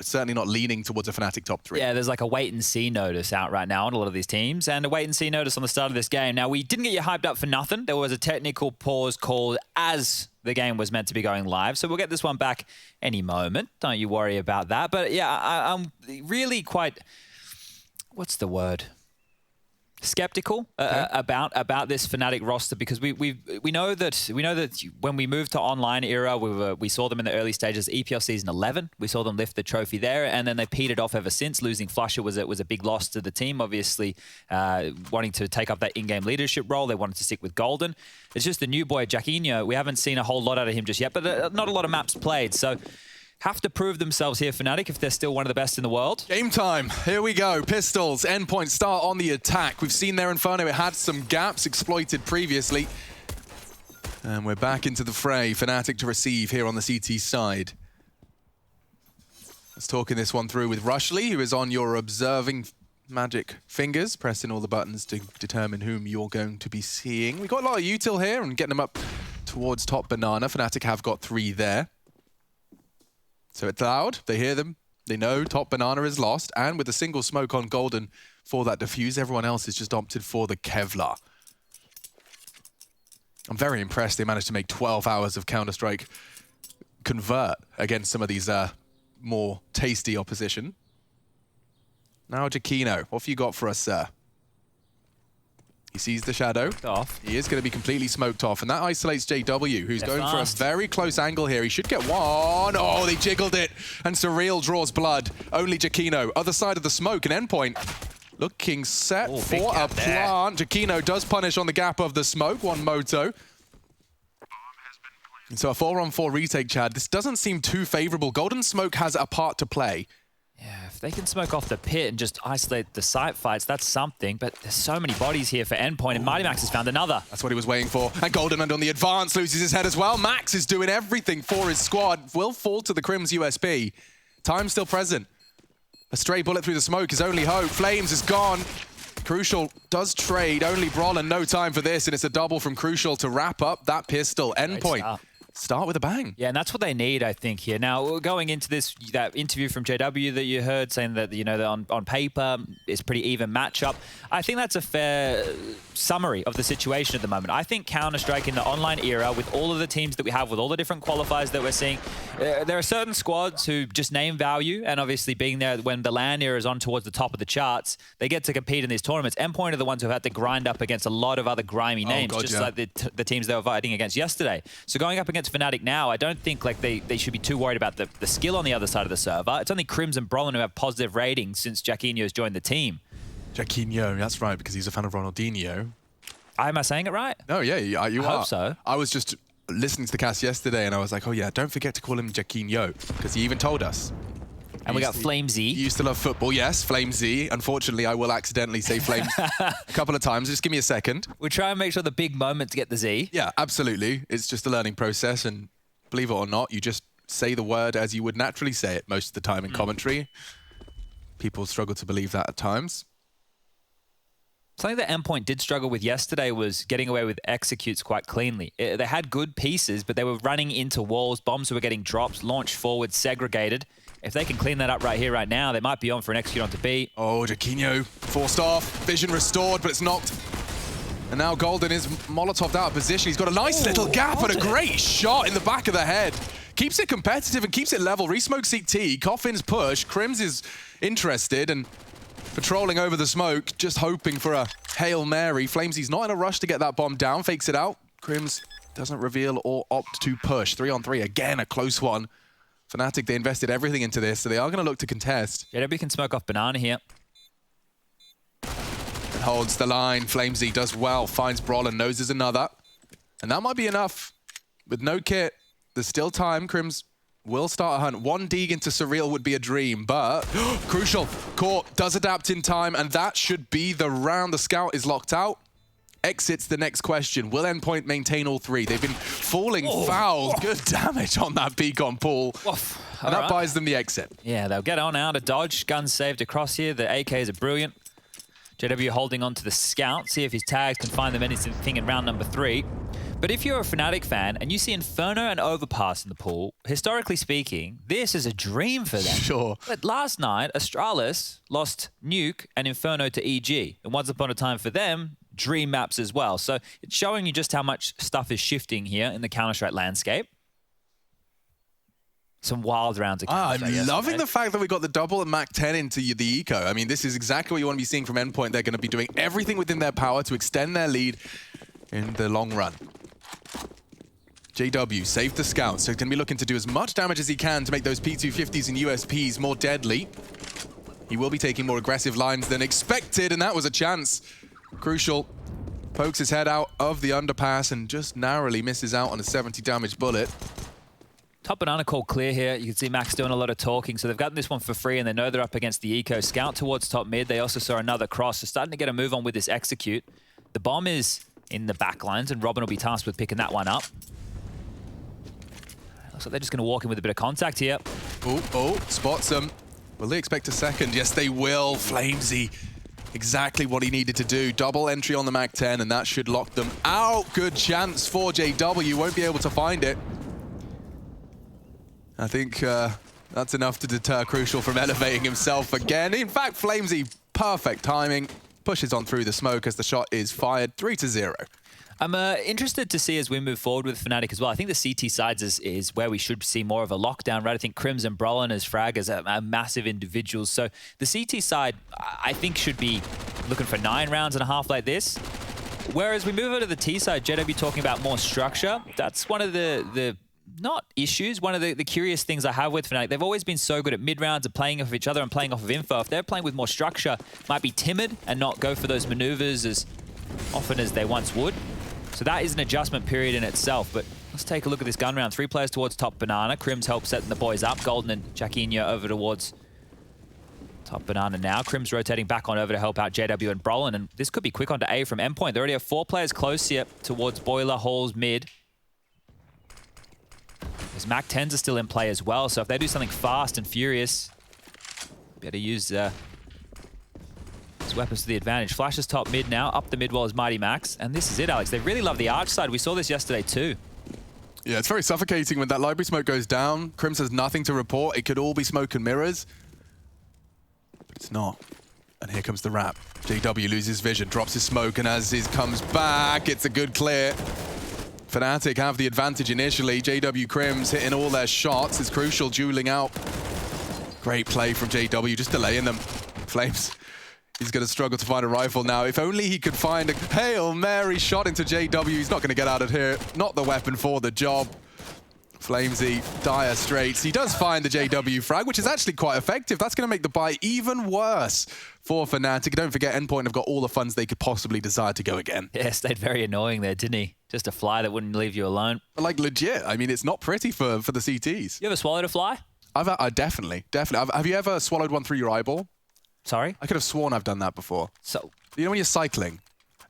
certainly not leaning towards a Fnatic top 3. Yeah, there's like a wait-and-see notice out right now on a lot of these teams, and a wait-and-see notice on the start of this game. Now, we didn't get you hyped up for nothing. There was a technical pause called as the game was meant to be going live, so we'll get this one back any moment. Don't you worry about that. But yeah, I'm really quite, what's the word? Skeptical about this Fnatic roster, because we know that when we moved to online era, we saw them in the early stages. EPL season 11, we saw them lift the trophy there, and then they petered off ever since. Losing Flusher was a big loss to the team. Obviously, wanting to take up that in-game leadership role, they wanted to stick with Golden. It's just the new boy Jacquinho. We haven't seen a whole lot out of him just yet, but not a lot of maps played. So, have to prove themselves here, Fnatic, if they're still one of the best in the world. Game time. Here we go. Pistols, Endpoint start on the attack. We've seen their Inferno. It had some gaps exploited previously. And we're back into the fray. Fnatic to receive here on the CT side. Let's talk in this one through with Rushley, who is on your observing magic fingers, pressing all the buttons to determine whom you're going to be seeing. We've got a lot of util here and getting them up towards top banana. Fnatic have got 3 there. So it's loud, they hear them, they know top banana is lost, and with a single smoke on Golden for that defuse, everyone else has just opted for the Kevlar. I'm very impressed they managed to make 12 hours of Counter-Strike convert against some of these more tasty opposition. Now Jacquinho, what have you got for us, sir? He sees the shadow. He is going to be completely smoked off, and that isolates JW, who's going for a very close angle here. He should get one. Oh, they jiggled it, and Surreal draws blood. Only Jacquinho. Other side of the smoke, and Endpoint looking set for a plant. Jacquinho does punish on the gap of the smoke. One moto. And so a 4-on-4 retake, Chad. This doesn't seem too favorable. Golden Smoke has a part to play. Yeah, if they can smoke off the pit and just isolate the site fights, that's something. But there's so many bodies here for Endpoint, and Mighty Max has found another. That's what he was waiting for. And Golden on the advance loses his head as well. Max is doing everything for his squad. Will fall to the Crim's USP. Time still present. A stray bullet through the smoke is only hope. Flames is gone. Crucial does trade. Only Brawl and no time for this, and it's a double from Crucial to wrap up that pistol. Endpoint. Start with a bang. Yeah, and that's what they need, I think, here. Now, going into this, that interview from JW that you heard, saying that, you know, that on paper, it's pretty even matchup. I think that's a fair summary of the situation at the moment. I think Counter-Strike in the online era, with all of the teams that we have, with all the different qualifiers that we're seeing, there are certain squads who just name value, and obviously being there when the LAN era is on towards the top of the charts, they get to compete in these tournaments. Endpoint are the ones who have had to grind up against a lot of other grimy names, like the teams they were fighting against yesterday. So going up against Fnatic now, I don't think like they should be too worried about the skill on the other side of the server. It's only Crims and Brolin who have positive ratings since Jacquinho's joined the team. Jacquinho, that's right, because he's a fan of Ronaldinho. Am I saying it right? No, yeah, you are. I hope so. I was just listening to the cast yesterday, and I was like, oh yeah, don't forget to call him Jacquinho, because he even told us. And we got Flamesy. You used to love football, yes, Flamesy. Unfortunately, I will accidentally say Flames a couple of times. Just give me a second. We try and make sure the big moments get the Z. Yeah, absolutely. It's just a learning process, and believe it or not, you just say the word as you would naturally say it most of the time in commentary. People struggle to believe that at times. Something that Endpoint did struggle with yesterday was getting away with executes quite cleanly. They had good pieces, but they were running into walls. Bombs were getting dropped, launched forward, segregated. If they can clean that up right here, right now, they might be on for an execute onto B. Oh, Jaquinho forced off. Vision restored, but it's knocked. And now Golden is Molotov'd out of position. He's got a nice little gap and a great shot in the back of the head. Keeps it competitive and keeps it level. Resmoke CT, Coffin's push. Crims is interested and patrolling over the smoke, just hoping for a Hail Mary. Flamesy's not in a rush to get that bomb down, fakes it out. Crims doesn't reveal or opt to push. 3-on-3, again, a close one. Fnatic, they invested everything into this, so they are going to look to contest. JW can smoke off Banana here. And holds the line. Flamesy does well, finds Brawl and knows there's another. And that might be enough. With no kit, there's still time. Crims will start a hunt. 1 dig into Surreal would be a dream, but crucial. Court does adapt in time, and that should be the round. The scout is locked out. Exits the next question. Will Endpoint maintain all 3? They've been falling foul. Good damage on that beacon pool. And that buys them the exit. Yeah, they'll get on out of dodge. Guns saved across here. The AKs are brilliant. JW holding on to the scout. See if his tags can find them anything in round number 3. But if you're a Fnatic fan and you see Inferno and Overpass in the pool, historically speaking, this is a dream for them. Sure. But last night, Astralis lost Nuke and Inferno to EG. And once upon a time for them, dream maps as well. So it's showing you just how much stuff is shifting here in the Counter-Strike landscape. Some wild rounds of Counter-Strike. I'm loving the fact that we got the double and Mach 10 into the eco. I mean, this is exactly what you want to be seeing from Endpoint. They're going to be doing everything within their power to extend their lead in the long run. JW saved the scout, so he's going to be looking to do as much damage as he can to make those P250s and USPs more deadly. He will be taking more aggressive lines than expected, and that was a chance. Crucial. Pokes his head out of the underpass and just narrowly misses out on a 70 damage bullet. Top Banana call clear here. You can see Max doing a lot of talking, so they've gotten this one for free, and they know they're up against the eco. Scout towards top mid. They also saw another cross, so starting to get a move on with this execute. The bomb is in the back lines, and Robin will be tasked with picking that one up. Looks like they're just going to walk in with a bit of contact here. Oh, spots them. Will they expect a second? Yes, they will. Flamesy, exactly what he needed to do. Double entry on the Mach 10, and that should lock them out. Good chance for JW. Won't be able to find it. I think that's enough to deter Crucial from elevating himself again. In fact, Flamesy, perfect timing. Pushes on through the smoke as the shot is fired. 3-0. I'm interested to see as we move forward with Fnatic as well. I think the CT sides is where we should see more of a lockdown, right? I think Crims and Brolin as fraggers are massive individuals. So the CT side, I think, should be looking for 9 rounds and a half like this. Whereas we move over to the T side, JW talking about more structure. That's one of the not issues, one of the curious things I have with Fnatic. They've always been so good at mid-rounds and playing off of each other and playing off of info. If they're playing with more structure, might be timid and not go for those maneuvers as often as they once would. So that is an adjustment period in itself. But let's take a look at this gun round. 3 players towards top Banana. Crims help setting the boys up. Golden and Jaquinho over towards top Banana now. Crims rotating back on over to help out JW and Brolin. And this could be quick onto A from Endpoint. They already have 4 players close here towards Boiler, Halls, mid. His Mach 10s are still in play as well. So if they do something fast and furious, better use weapons to the advantage. Flashes top mid now, up the mid wall is Mighty Max. And this is it, Alex. They really love the arch side. We saw this yesterday too. Yeah, it's very suffocating when that library smoke goes down. Crims has nothing to report. It could all be smoke and mirrors. But it's not. And here comes the wrap. JW loses vision, drops his smoke, and as he comes back, it's a good clear. Fnatic have the advantage initially. JW Crims hitting all their shots. It's Crucial dueling out. Great play from JW, just delaying them. Flames. He's going to struggle to find a rifle now. If only he could find a Hail Mary shot into JW. He's not going to get out of here. Not the weapon for the job. Flamesy, dire straits. He does find the JW frag, which is actually quite effective. That's going to make the buy even worse for Fnatic. Don't forget, Endpoint have got all the funds they could possibly desire to go again. Yeah, stayed very annoying there, didn't he? Just a fly that wouldn't leave you alone. Like, legit. I mean, it's not pretty for the CTs. You ever swallowed a fly? Definitely. Have you ever swallowed one through your eyeball? Sorry? I could have sworn I've done that before. So, you know when you're cycling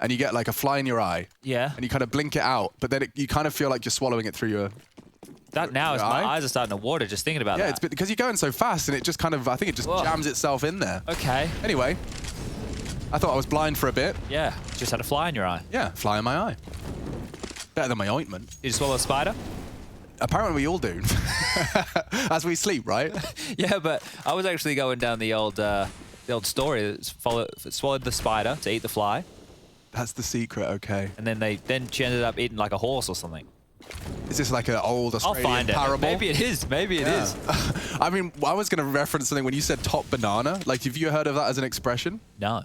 and you get like a fly in your eye? Yeah. And you kind of blink it out, but then you kind of feel like you're swallowing it through your my eyes are starting to water just thinking about that. Yeah, it's because you're going so fast and it just kind of, I think it just jams itself in there. Okay. Anyway, I thought I was blind for a bit. Yeah, just had a fly in your eye. Yeah, fly in my eye. Better than my ointment. Did you swallow a spider? Apparently we all do. As we sleep, right? Yeah, but I was actually going down the old story that swallowed the spider to eat the fly. That's the secret, okay. And then she ended up eating like a horse or something. Is this like an old Australian parable? Maybe it is. Maybe it is. I mean, I was going to reference something when you said top banana. Like, have you heard of that as an expression? No.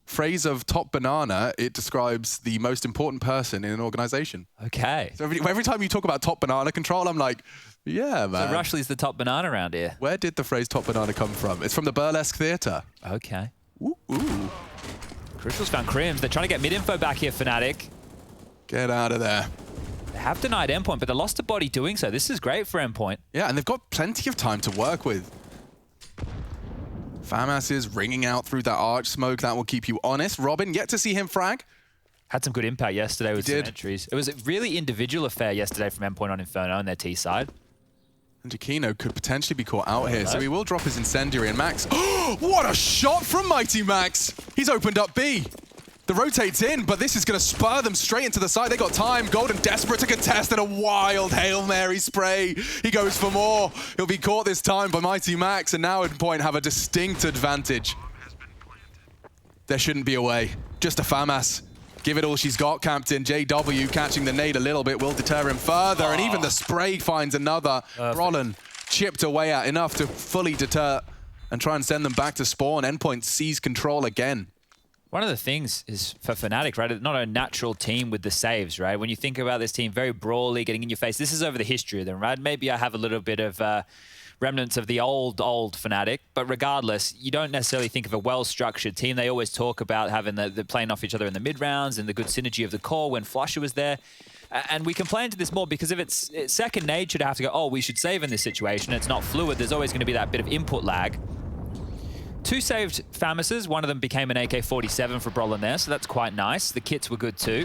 Phrase of top banana, it describes the most important person in an organization. Okay. So every time you talk about top banana control, I'm like, yeah, man. So Rushley's the top banana around here. Where did the phrase top banana come from? It's from the burlesque theatre. Okay. Ooh. Crucial's found Crims. They're trying to get mid-info back here, Fnatic. Get out of there. They have denied Endpoint, but they lost a body doing so. This is great for Endpoint. Yeah, and they've got plenty of time to work with. FAMAS is ringing out through that arch smoke. That will keep you honest. Robin, yet to see him frag. Had some good impact yesterday with some entries. It was a really individual affair yesterday from Endpoint on Inferno on their T side. And Giacchino could potentially be caught out here, so he will drop his Incendiary. And Max, what a shot from Mighty Max! He's opened up B. The rotate's in, but this is going to spur them straight into the side. They got time. Golden desperate to contest, and a wild Hail Mary spray. He goes for more. He'll be caught this time by Mighty Max, and now Endpoint have a distinct advantage. There shouldn't be a way. Just a FAMAS. Give it all she's got, Captain. JW catching the nade a little bit will deter him further, and even the spray finds another. Brollan chipped away at enough to fully deter and try and send them back to spawn. Endpoint sees control again. One of the things is for Fnatic, right? Not a natural team with the saves, right? When you think about this team, very brawly, getting in your face. This is over the history of them, right? Maybe I have a little bit of remnants of the old Fnatic, but regardless, you don't necessarily think of a well-structured team. They always talk about having the playing off each other in the mid-rounds and the good synergy of the core when Flusher was there. And we complain to this more because if it's second nature to have to go, oh, we should save in this situation, it's not fluid, there's always going to be that bit of input lag. 2 saved FAMASes, one of them became an AK-47 for Brollan there, so that's quite nice. The kits were good too.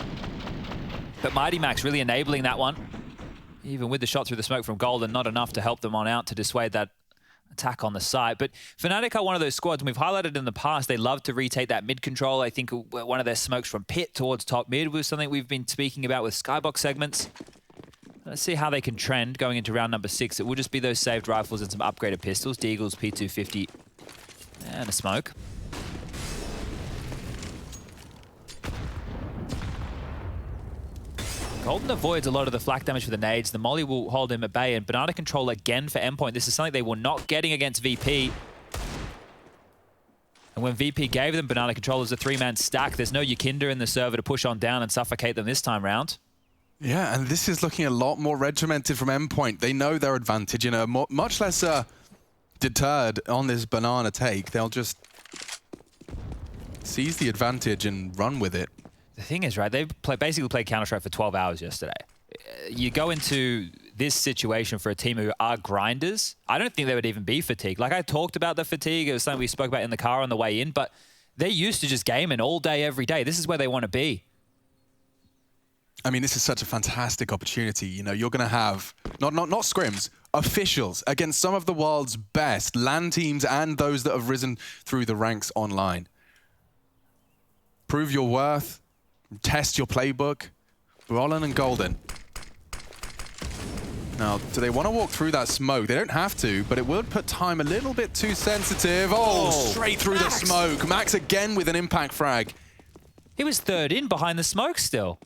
But Mighty Max really enabling that one. Even with the shot through the smoke from Golden, not enough to help them on out to dissuade that attack on the site. But Fnatic are one of those squads, and we've highlighted in the past, they love to retake that mid control. I think one of their smokes from pit towards top mid was something we've been speaking about with skybox segments. Let's see how they can trend going into round number 6. It will just be those saved rifles and some upgraded pistols. Deagle's P250 and a smoke. Golden avoids a lot of the flak damage for the nades. The molly will hold him at bay, and banana control again for Endpoint. This is something they were not getting against VP. And when VP gave them banana control as a 3-man stack, there's no Yakinda in the server to push on down and suffocate them this time round. Yeah, and this is looking a lot more regimented from Endpoint. They know their advantage, you know, much less deterred on this banana take. They'll just seize the advantage and run with it. The thing is, right, they basically played Counter-Strike for 12 hours yesterday. You go into this situation for a team who are grinders, I don't think they would even be fatigued. Like, I talked about the fatigue. It was something we spoke about in the car on the way in, but they're used to just gaming all day, every day. This is where they want to be. I mean, this is such a fantastic opportunity. You know, you're going to have, not scrims, officials against some of the world's best LAN teams and those that have risen through the ranks online. Prove your worth. Test your playbook. Brollan and Golden. Now, do they want to walk through that smoke? They don't have to, but it would put time a little bit too sensitive. Oh, straight through the smoke. Max again with an impact frag. He was third in behind the smoke still.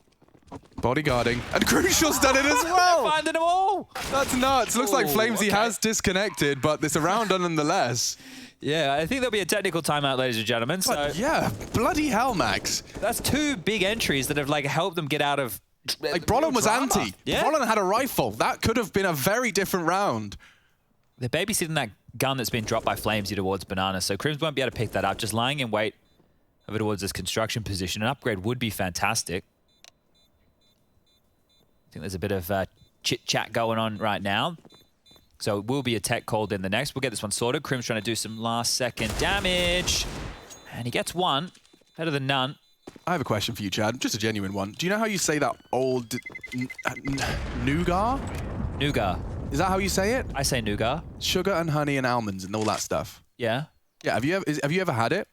Bodyguarding. And Crucial's done it as well. Finding them all. That's nuts. Looks like Flamesy has disconnected, but it's a round nonetheless. Yeah, I think there'll be a technical timeout, ladies and gentlemen. But yeah, bloody hell, Max. That's 2 big entries that have like helped them get out of like Brollan was anti. Yeah. Brollan had a rifle. That could have been a very different round. They're babysitting that gun that's been dropped by Flamesy towards Banana, so Crims won't be able to pick that up. Just lying in wait over towards this construction position. An upgrade would be fantastic. I think there's a bit of chit-chat going on right now. So it will be a tech called in the next. We'll get this one sorted. Crim's trying to do some last-second damage. And he gets one. Better than none. I have a question for you, Chad. Just a genuine one. Do you know how you say that old nougat? Nougat. Is that how you say it? I say nougat. Sugar and honey and almonds and all that stuff. Yeah. Yeah. Have you ever had it?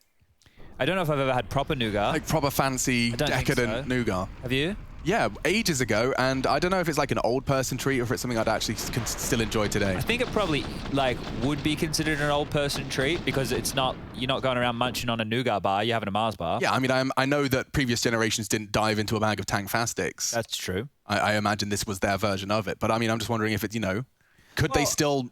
I don't know if I've ever had proper nougat. Like proper fancy, decadent nougat. Have you? Yeah, ages ago, and I don't know if it's like an old person treat or if it's something I'd actually can still enjoy today. I think it probably would be considered an old person treat because it's not, you're not going around munching on a nougat bar, you're having a Mars bar. Yeah, I mean, I know that previous generations didn't dive into a bag of Tang Fastics. That's true. I imagine this was their version of it, but I mean, I'm just wondering if it, could they still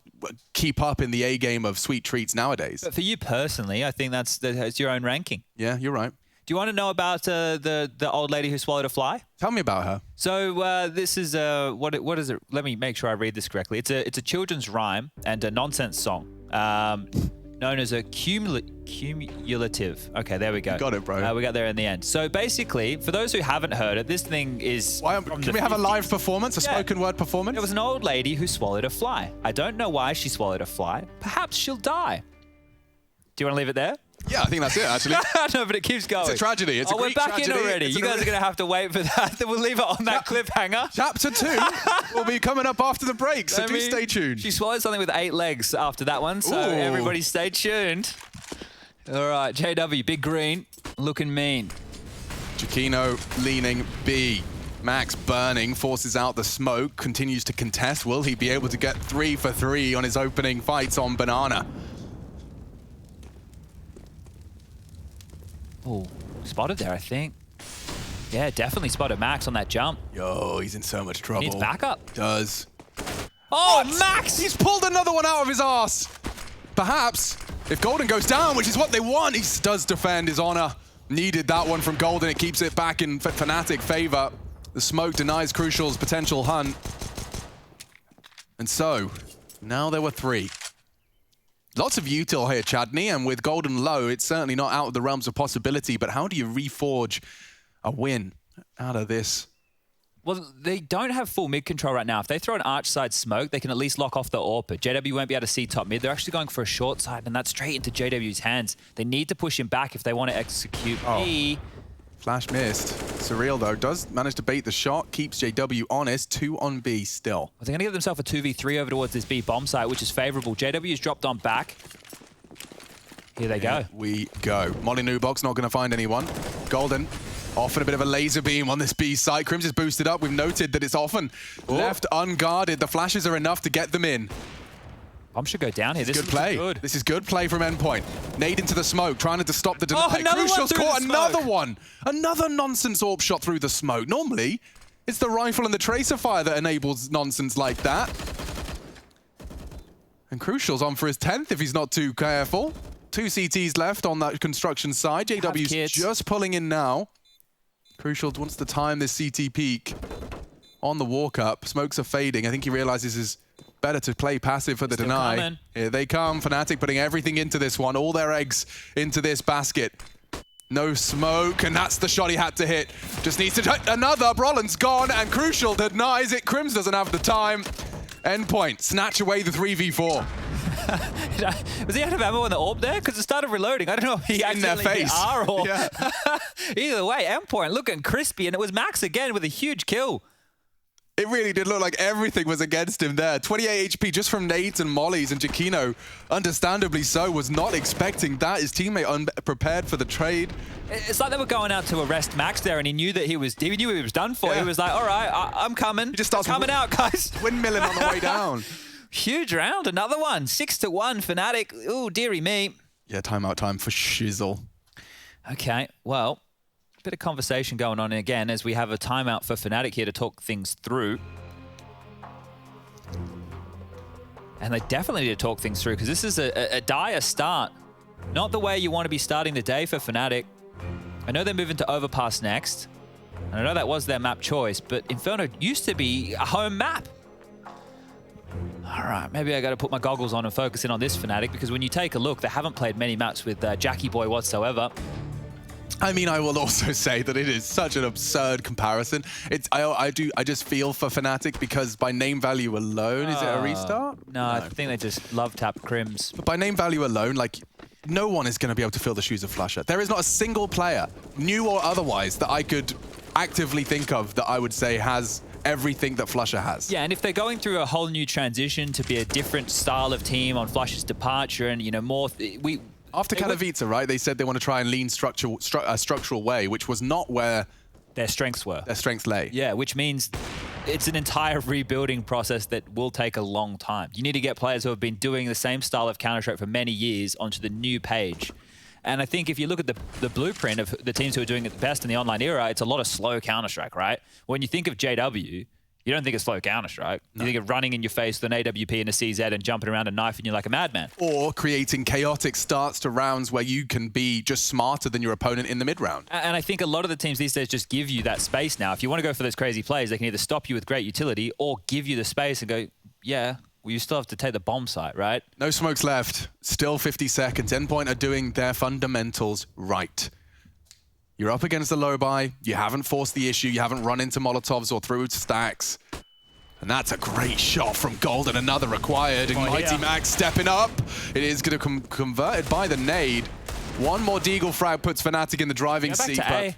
keep up in the A game of sweet treats nowadays? But for you personally, I think that's your own ranking. Yeah, you're right. Do you want to know about the old lady who swallowed a fly? Tell me about her. So this is what is it? Let me make sure I read this correctly. It's a children's rhyme and a nonsense song known as a cumulative. Okay, there we go. You got it, bro. We got there in the end. So basically, for those who haven't heard it, this thing is. Can we have a live performance, a spoken word performance? It was an old lady who swallowed a fly. I don't know why she swallowed a fly. Perhaps she'll die. Do you want to leave it there? Yeah, I think that's it, actually. No, but it keeps going. It's a tragedy. It's a Greek we're back tragedy. in already. You guys are going to have to wait for that. Then we'll leave it on that cliffhanger. Chapter 2 will be coming up after the break, so do stay tuned. She swallowed something with 8 legs after that one, so everybody stay tuned. All right, JW, big green, looking mean. Giacchino leaning B. Max burning, forces out the smoke, continues to contest. Will he be able to get 3 for 3 on his opening fights on Banana? Oh, spotted there, I think. Yeah, definitely spotted Max on that jump. Yo, he's in so much trouble. Needs backup. Does. Oh, Max! He's pulled another one out of his arse. Perhaps, if Golden goes down, which is what they want, he does defend his honor. Needed that one from Golden. It keeps it back in Fnatic favor. The smoke denies Crucial's potential hunt. And so, now there were 3. Lots of util here, Chadney, and with Golden low, it's certainly not out of the realms of possibility, but how do you reforge a win out of this? Well, they don't have full mid control right now. If they throw an arch side smoke, they can at least lock off the AWP. But JW won't be able to see top mid. They're actually going for a short side, and that's straight into JW's hands. They need to push him back if they want to execute B. Flash missed. Surreal, though, does manage to bait the shot, keeps JW honest, 2 on B still. Well, they're going to get themselves a 2v3 over towards this B bomb site, which is favorable. JW's dropped on back. Here they go. We go. Molly Nubox not going to find anyone. Golden often a bit of a laser beam on this B site. Crims is boosted up. We've noted that it's often left unguarded. The flashes are enough to get them in. Bomb should go down here. This is good play. This is good play from Endpoint. Nade into the smoke, trying to stop the deny. Crucial's caught another one. Another nonsense AWP shot through the smoke. Normally, it's the rifle and the tracer fire that enables nonsense like that. And Crucial's on for his 10th if he's not too careful. 2 CTs left on that construction side. JW's just pulling in now. Crucial wants to time this CT peak on the walk up. Smokes are fading. I think he realizes it's better to play passive for the deny. Coming. Here they come. Fnatic putting everything into this one. All their eggs into this basket. No smoke, and that's the shot he had to hit. Just needs to another. Brolin's gone, and Crucial denies it. Crims doesn't have the time. Endpoint, snatch away the 3v4. Was he out of ammo on the AWP there? Because it started reloading. I don't know if he accidentally hit R or... Yeah. Either way, Endpoint looking crispy, and it was Max again with a huge kill. It really did look like everything was against him there. 28 HP just from nades and mollies, and Giacchino, understandably so, was not expecting that. His teammate unprepared for the trade. It's like they were going out to arrest Max there, and he knew that he knew he was done for. Yeah. He was like, all right, I'm coming. He just starts coming out, guys. Windmilling on the way down. Huge round, another one. 6-1 Fnatic. Ooh, dearie me. Yeah, timeout time for Shizzle. Okay, well, bit of conversation going on again as we have a timeout for Fnatic here to talk things through. And they definitely need to talk things through because this is a dire start. Not the way you want to be starting the day for Fnatic. I know they're moving to Overpass next. And I know that was their map choice, but Inferno used to be a home map. All right, maybe I got to put my goggles on and focus in on this Fnatic because when you take a look, they haven't played many maps with Jackie Boy whatsoever. I mean, I will also say that it is such an absurd comparison. I just feel for Fnatic because by name value alone, is it a restart? No, I think they just love tap Crims. But by name value alone, like, no one is going to be able to fill the shoes of flusha. There is not a single player, new or otherwise, that I could actively think of that I would say has everything that flusha has. Yeah, and if they're going through a whole new transition to be a different style of team on flusha's departure and, you know, more... After Katowice, right, they said they want to try and lean structural way, which was not where their strengths were. Their strengths lay. Yeah, which means it's an entire rebuilding process that will take a long time. You need to get players who have been doing the same style of Counter-Strike for many years onto the new page. And I think if you look at the blueprint of the teams who are doing it the best in the online era, it's a lot of slow Counter-Strike, right? When you think of JW, you don't think of slow Counter-Strike. No. You think of running in your face with an AWP and a CZ and jumping around and knifing you like a madman. Or creating chaotic starts to rounds where you can be just smarter than your opponent in the mid-round. And I think a lot of the teams these days just give you that space now. If you want to go for those crazy plays, they can either stop you with great utility or give you the space and go, yeah, well, you still have to take the bomb site, right? No smokes left. Still 50 seconds. Endpoint are doing their fundamentals right. You're up against the low buy. You haven't forced the issue. You haven't run into Molotovs or through stacks. And that's a great shot from Golden. Another required. And Mighty Max stepping up. It is going to converted by the nade. One more Deagle frag puts Fnatic in the driving seat. But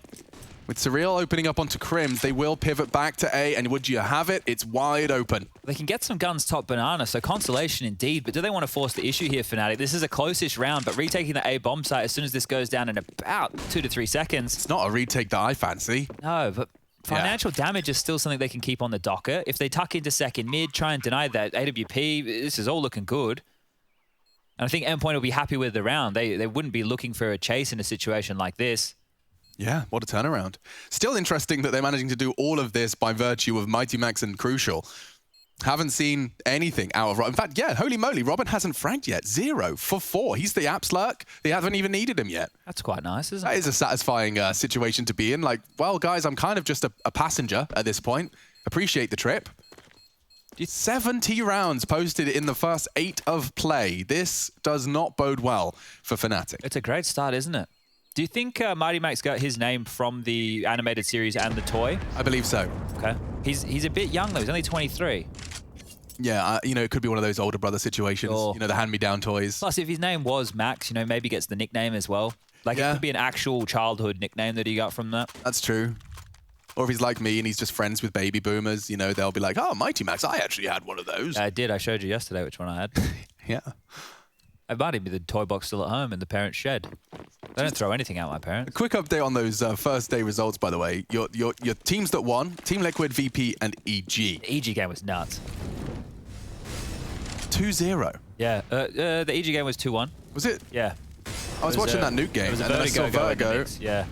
with Surreal opening up onto Crims, they will pivot back to A. And would you have it? It's wide open. They can get some guns top banana, so consolation indeed. But do they want to force the issue here, Fnatic? This is a close-ish round, but retaking the A bomb site as soon as this goes down in about 2 to 3 seconds. It's not a retake that I fancy. No, but financial damage is still something they can keep on the docket. If they tuck into second mid, try and deny that AWP, this is all looking good. And I think Endpoint will be happy with the round. They wouldn't be looking for a chase in a situation like this. Yeah, what a turnaround. Still interesting that they're managing to do all of this by virtue of Mighty Max and Crucial. Haven't seen anything out of Robin. In fact, yeah, holy moly, Robin hasn't fragged yet. 0 for 4. He's the apps lurk. They haven't even needed him yet. That's quite nice, isn't it? That is a satisfying situation to be in. Like, well, guys, I'm kind of just a passenger at this point. Appreciate the trip. 70 rounds posted in the first 8 of play. This does not bode well for Fnatic. It's a great start, isn't it? Do you think Mighty Max got his name from the animated series and the toy? I believe so. Okay. He's a bit young, though. He's only 23. Yeah, you know, it could be one of those older brother situations. Sure. You know, the hand-me-down toys. Plus, if his name was Max, you know, maybe gets the nickname as well. Like, it could be an actual childhood nickname that he got from that. That's true. Or if he's like me and he's just friends with baby boomers, you know, they'll be like, oh, Mighty Max, I actually had one of those. I did. I showed you yesterday which one I had. Yeah. It might even be the toy box still at home in the parents' shed. They don't throw anything out, my parents. A quick update on those first day results, by the way. Your teams that won, Team Liquid, VP, and EG. The EG game was nuts. 2-0. Yeah, the EG game was 2-1. Was it? Yeah. I was watching that Nuke game, and then I saw Vertigo. Yeah.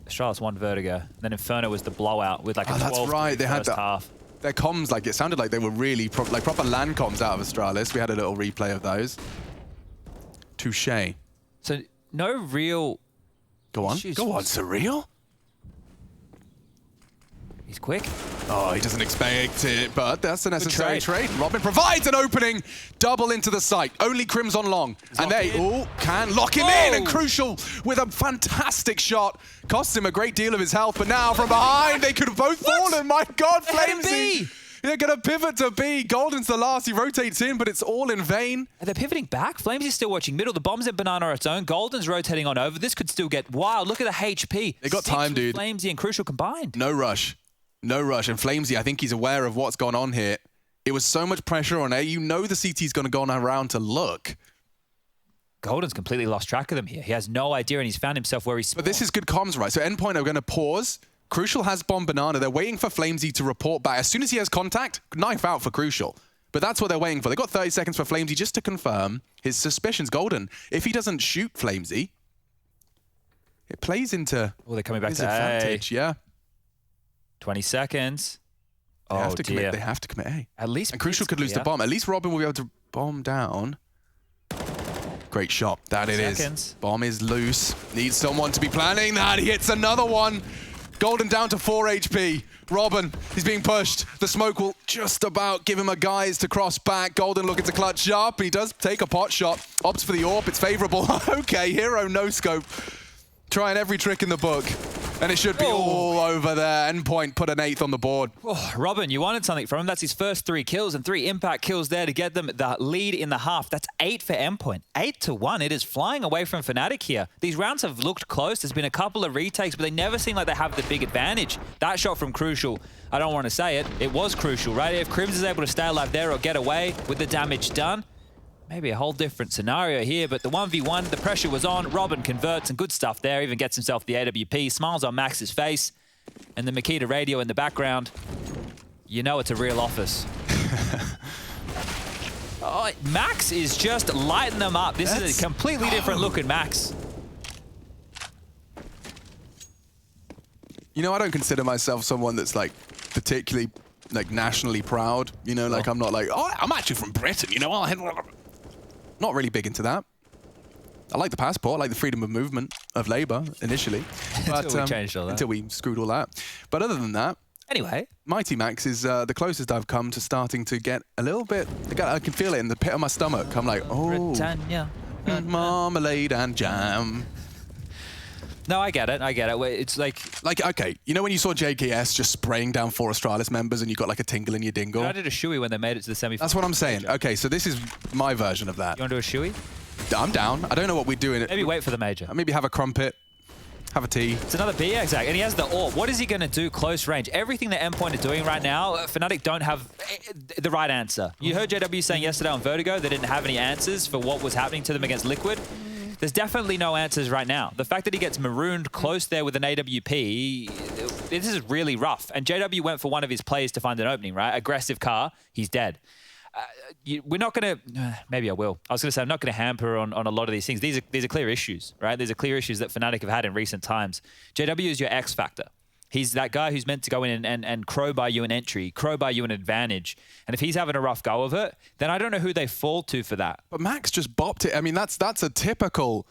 Astralis won Vertigo. And then Inferno was the blowout with like a 12 that's right. They had half. Their comms, like, it sounded like they were really like proper LAN comms out of Astralis. We had a little replay of those. Touche. So no real. Go on. Go on, Surreal. He's quick. Oh, he doesn't expect it, but that's a necessary trade. Robin provides an opening. Double into the site. Only Crims on long. And they can lock him in. And Crucial with a fantastic shot. Costs him a great deal of his health, but now from behind, they could have both fallen. My God, Flamesy. They're going to pivot to B. Golden's the last. He rotates in, but it's all in vain. And they're pivoting back. Flamesy's still watching middle. The bomb's at Banana on its own. Golden's rotating on over. This could still get wild. Look at the HP. They got time, dude. Flamesy and Crucial combined. No rush. No rush. And Flamesy, I think he's aware of what's gone on here. It was so much pressure on A. You know the CT's going to go on around to look. Golden's completely lost track of them here. He has no idea, and he's found himself where he's. But this is good comms, right? So Endpoint are going to pause. Crucial has bomb Banana. They're waiting for Flamesy to report back. As soon as he has contact, knife out for Crucial. But that's what they're waiting for. They got 30 seconds for Flamesy just to confirm his suspicions. Golden, if he doesn't shoot Flamesy, it plays into they're coming back his to advantage. A. Yeah. 20 seconds. They have to commit. They have to commit A. At least. And Crucial could lose the bomb. At least Robin will be able to bomb down. Great shot. That it is. Bomb is loose. Needs someone to be planning that. He hits another one. Golden down to 4 HP. Robin, he's being pushed. The smoke will just about give him a guise to cross back. Golden looking to clutch up. He does take a pot shot. Opts for the AWP. It's favorable. Okay, Hero no scope. trying every trick in the book. And it should be all over there. Endpoint put an 8th on the board. Oh, Robin, you wanted something from him. That's his first 3 kills and 3 impact kills there to get them the lead in the half. That's 8 for Endpoint. 8-1. It is flying away from Fnatic here. These rounds have looked close. There's been a couple of retakes, but they never seem like they have the big advantage. That shot from Crucial, I don't want to say it. It was crucial, right? If Crims is able to stay alive there or get away with the damage done, maybe a whole different scenario here, but the 1v1, the pressure was on. Robin converts and good stuff there, even gets himself the AWP, smiles on Max's face, and the Makita radio in the background. You know it's a real office. Oh, Max is just lighting them up. This is a completely different look at Max. You know, I don't consider myself someone that's like particularly like nationally proud. You know, like I'm not like, oh, I'm actually from Britain, you know. Not really big into that. I like the passport, I like the freedom of movement of labour initially. But, until we changed all that. Until we screwed all that. But other than that, anyway, Mighty Max is the closest I've come to starting to get a little bit, I can feel it in the pit of my stomach. I'm like, oh, Britannia. Marmalade and jam. No, I get it. I get it. It's like, okay, you know when you saw JKS just spraying down 4 Astralis members and you got like a tingle in your dingle? I did a shoey when they made it to the semi-final. That's what I'm saying. Okay, so this is my version of that. You want to do a shoey? I'm down. I don't know what we're doing. Maybe wait for the major. Maybe have a crumpet, have a tea. It's another B, exact. And he has the AWP. What is he going to do close range? Everything that Endpoint are doing right now, Fnatic don't have the right answer. You heard JW saying yesterday on Vertigo they didn't have any answers for what was happening to them against Liquid. There's definitely no answers right now. The fact that he gets marooned close there with an AWP, this is really rough. And JW went for one of his plays to find an opening, right? Aggressive car, he's dead. We're not going to, maybe I will. I was going to say I'm not going to hamper on a lot of these things. These are clear issues, right? These are clear issues that Fnatic have had in recent times. JW is your X factor. He's that guy who's meant to go in and crowbar you an entry, crowbar you an advantage. And if he's having a rough go of it, then I don't know who they fall to for that. But Max just bopped it. I mean, that's a typical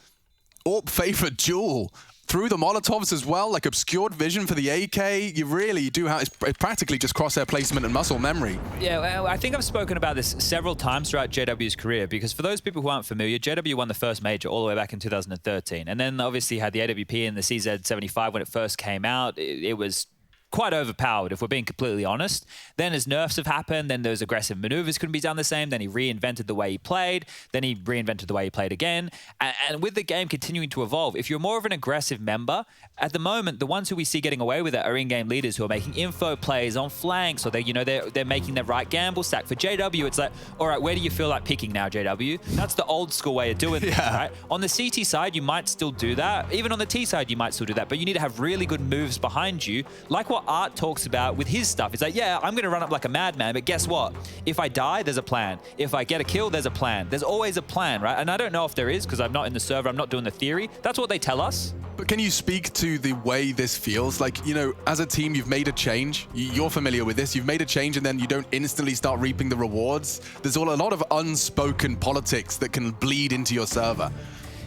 AWP favored duel. Through the Molotovs as well, like obscured vision for the AK. You really do have, it's practically just crosshair placement and muscle memory. Yeah, I think I've spoken about this several times throughout JW's career, because for those people who aren't familiar, JW won the first major all the way back in 2013. And then obviously had the AWP and the CZ75 when it first came out. It was quite overpowered, if we're being completely honest. Then as nerfs have happened, then those aggressive maneuvers couldn't be done the same. Then he reinvented the way he played. Then he reinvented the way he played again. And with the game continuing to evolve, if you're more of an aggressive member, at the moment, the ones who we see getting away with it are in-game leaders who are making info plays on flanks, or they're making the right gamble stack. For JW, it's like, all right, where do you feel like picking now, JW? That's the old school way of doing things, right? On the CT side, you might still do that. Even on the T side, you might still do that. But you need to have really good moves behind you, like what Art talks about with his stuff. It's like, yeah, I'm going to run up like a madman, but guess what? If I die, there's a plan. If I get a kill, there's a plan. There's always a plan, right? And I don't know if there is, because I'm not in the server, I'm not doing the theory. That's what they tell us. But can you speak to the way this feels? Like, you know, as a team, you've made a change. You're familiar with this. You've made a change and then you don't instantly start reaping the rewards. There's a lot of unspoken politics that can bleed into your server.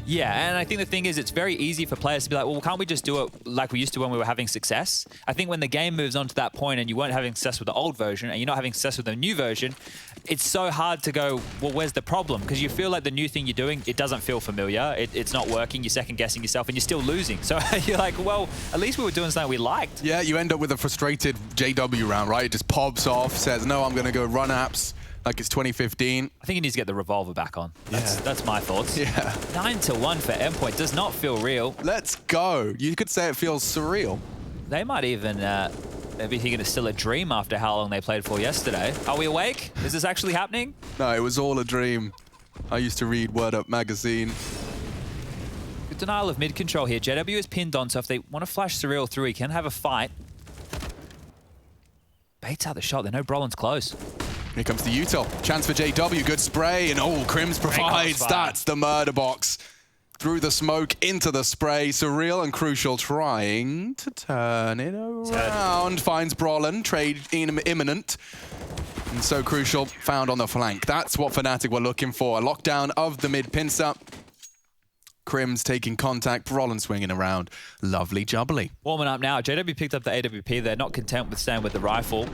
Yeah, and I think the thing is, it's very easy for players to be like, well, can't we just do it like we used to when we were having success? I think when the game moves on to that point and you weren't having success with the old version and you're not having success with the new version, it's so hard to go, well, where's the problem? Because you feel like the new thing you're doing, it doesn't feel familiar. It's not working. You're second-guessing yourself and you're still losing. So you're like, well, at least we were doing something we liked. Yeah, you end up with a frustrated JW round, right? It just pops off, says, no, I'm going to go run apps. Like it's 2015. I think he needs to get the revolver back on. That's my thoughts. Yeah. 9-1 for Endpoint does not feel real. Let's go. You could say it feels surreal. They might even be thinking it's still a dream after how long they played for yesterday. Are we awake? Is this actually happening? No, it was all a dream. I used to read Word Up magazine. Good denial of mid control here. JW is pinned on, so if they want to flash Surreal through, he can have a fight. Baits out the shot. They know Brolin's close. Here comes the util. Chance for JW. Good spray. And Crims provides. That's the murder box. Through the smoke, into the spray. Surreal and Crucial trying to turn it around. Finds Brolin. Trade imminent. And so Crucial found on the flank. That's what Fnatic were looking for. A lockdown of the mid pincer. Crims taking contact, Brolin swinging around. Lovely jubbly. Warming up now. JW picked up the AWP. They're not content with staying with the rifle.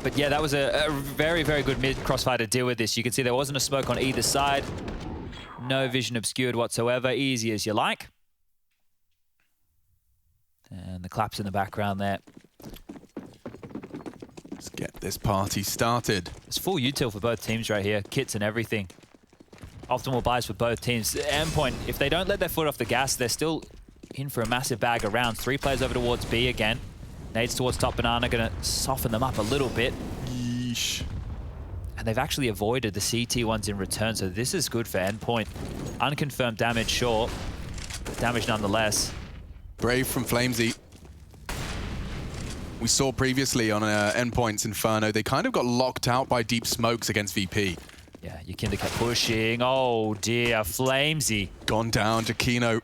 But yeah, that was a very, very good mid-crossfire to deal with this. You can see there wasn't a smoke on either side. No vision obscured whatsoever. Easy as you like. And the claps in the background there. Let's get this party started. It's full util for both teams right here. Kits and everything. Optimal buys for both teams. Endpoint, if they don't let their foot off the gas, they're still in for a massive bag of rounds. 3 players over towards B again. Nades towards top banana, gonna soften them up a little bit. Yeesh. And they've actually avoided the CT ones in return, so this is good for Endpoint. Unconfirmed damage, sure. But damage nonetheless. Brave from Flamesy. We saw previously on Endpoint's Inferno, they kind of got locked out by deep smokes against VP. Yeah, Yakinda kept pushing. Oh dear, Flamesy. Gone down, Jakino.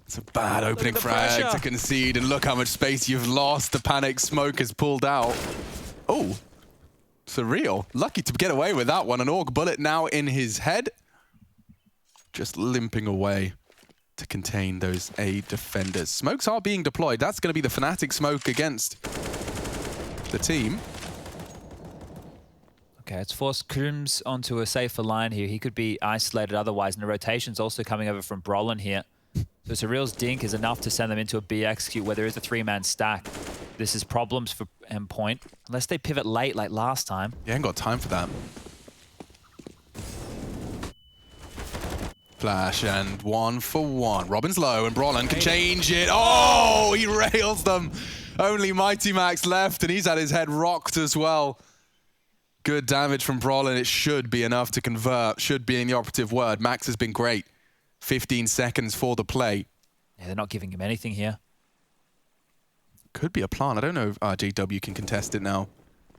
It's a bad opening frag pressure. to concede, and look how much space you've lost. The panic smoke has pulled out. Oh, Surreal. Lucky to get away with that one. An Orc bullet now in his head. Just limping away to contain those A defenders. Smokes are being deployed. That's going to be the Fnatic smoke against the team. Okay, it's forced Krims onto a safer line here. He could be isolated otherwise, and the rotation's also coming over from Brolin here. So Surreal's dink is enough to send them into a B execute where there is a 3-man stack. This is problems for Endpoint, unless they pivot late like last time. Yeah, ain't got time for that. Flash and 1 for 1. Robin's low and Brolin can change it. Oh, he rails them. Only Mighty Max left and he's had his head rocked as well. Good damage from Brolin. It should be enough to convert. Should be in the operative word. Max has been great. 15 seconds for the play. Yeah, they're not giving him anything here. Could be a plan. I don't know if JW can contest it now.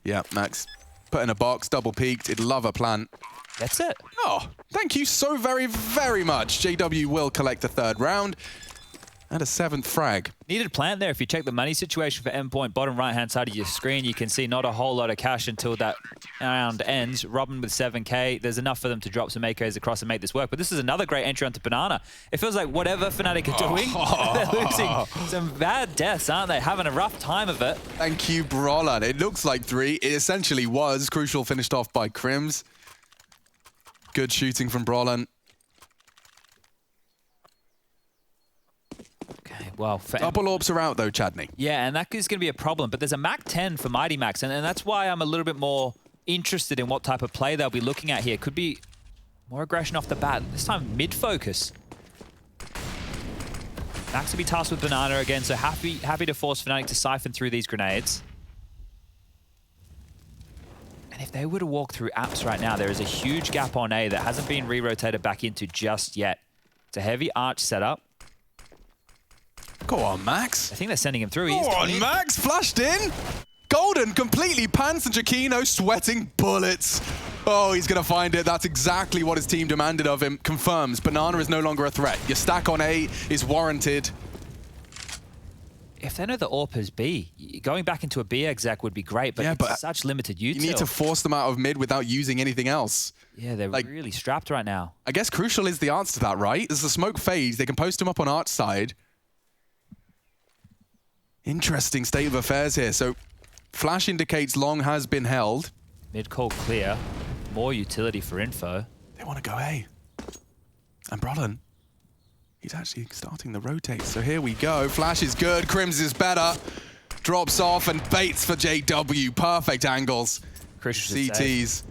Yeah, Max put in a box, double peeked. He'd love a plant. That's it. Oh, thank you so very, very much. JW will collect a 3rd round and a 7th frag. Needed plant there. If you check the money situation for Endpoint, bottom right-hand side of your screen, you can see not a whole lot of cash until that round ends. Robin with 7k. There's enough for them to drop some AKs across and make this work. But this is another great entry onto Banana. It feels like whatever Fnatic are doing, they're losing some bad deaths, aren't they? Having a rough time of it. Thank you, Brolin. It looks like 3. It essentially was. Crucial finished off by Krims. Good shooting from Brolin. Okay, well, double AWPs are out though, Chadney. Yeah, and that is going to be a problem. But there's a Mac 10 for Mighty Max, and that's why I'm a little bit more interested in what type of play they'll be looking at here. Could be more aggression off the bat. This time, mid-focus. Max will be tasked with Banana again, so happy to force Fnatic to siphon through these grenades. And if they were to walk through apps right now, there is a huge gap on A that hasn't been re-rotated back into just yet. It's a heavy arch setup. Go on, Max. I think they're sending him through. Go on, Max. Flashed in. Golden completely pants and Jakino sweating bullets. Oh, he's going to find it. That's exactly what his team demanded of him. Confirms Banana is no longer a threat. Your stack on A is warranted. If they know the AWP is B, going back into a B exec would be great, but, it's such limited util. You need to force them out of mid without using anything else. Yeah, they're really strapped right now. I guess Crucial is the answer to that, right? As the smoke fades, they can post him up on arch side. Interesting state of affairs here. So flash indicates long has been held. Mid call clear. More utility for info. They want to go A. And Brolin, he's actually starting the rotate. So here we go. Flash is good. Krims is better. Drops off and baits for JW. Perfect angles. CTs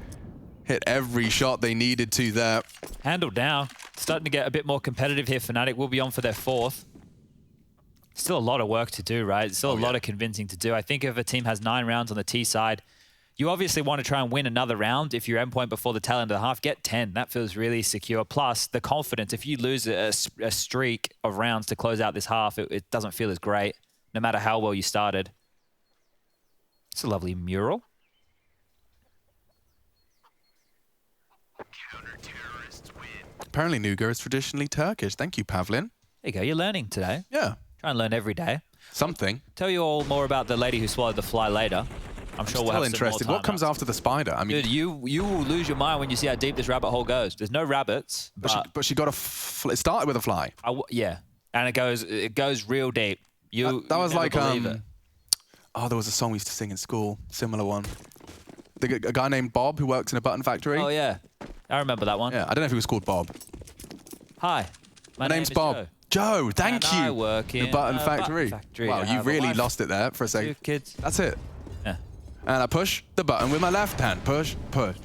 hit every shot they needed to there. Handled now. Starting to get a bit more competitive here. Fnatic will be on for their 4th. Still a lot of work to do, right? Still a lot of convincing to do. I think if a team has 9 rounds on the T side, you obviously want to try and win another round. If you're Endpoint before the tail end of the half, get 10. That feels really secure. Plus, the confidence. If you lose a streak of rounds to close out this half, it doesn't feel as great, no matter how well you started. It's a lovely mural. Apparently Nuga is traditionally Turkish. Thank you, Pavlin. There you go. You're learning today. Yeah. Try and learn every day. Something. Tell you all more about the lady who swallowed the fly later. I'm sure we'll have some more interested. What comes after the spider? I mean, dude, you will lose your mind when you see how deep this rabbit hole goes. There's no rabbits, but she got it started with a fly. Yeah, and it goes real deep. That was like oh, there was a song we used to sing in school, similar one. A guy named Bob who works in a button factory. Oh yeah, I remember that one. Yeah, I don't know if he was called Bob. Hi, my name's Bob. Joe, thank you. Working. The button factory. Wow, you really lost it there for a second. Kids. That's it. Yeah. And I push the button with my left hand. Push, push.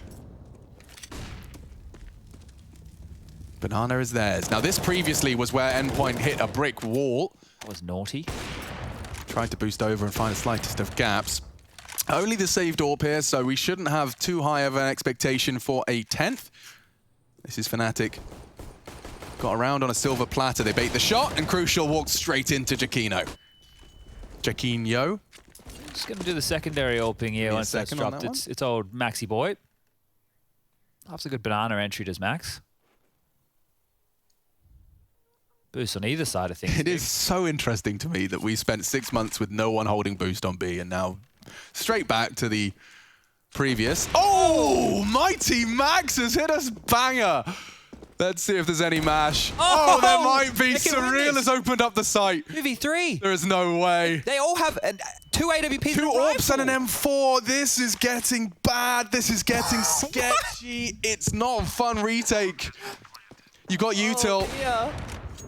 Banana is theirs. Now, this previously was where Endpoint hit a brick wall. That was naughty. Tried to boost over and find the slightest of gaps. Only the saved AWP here, so we shouldn't have too high of an expectation for a 10th. This is Fnatic. Got around on a silver platter. They bait the shot, and Crucial walked straight into Jaquino. Jaquino. Just going to do the secondary AWPing here once that's dropped. It's old Maxi Boy. That's a good banana entry, does Max. Boost on either side of things. It is so interesting to me that we spent 6 months with no one holding boost on B, and now straight back to the previous. Oh, Mighty Max has hit us banger. Let's see if there's any mash. Oh, there might be. Surreal has opened up the site. 2v3. There is no way. They all have 2 AWPs. 2 AWPs and an M4. This is getting bad. This is getting sketchy. It's not a fun retake. You got util. Yeah.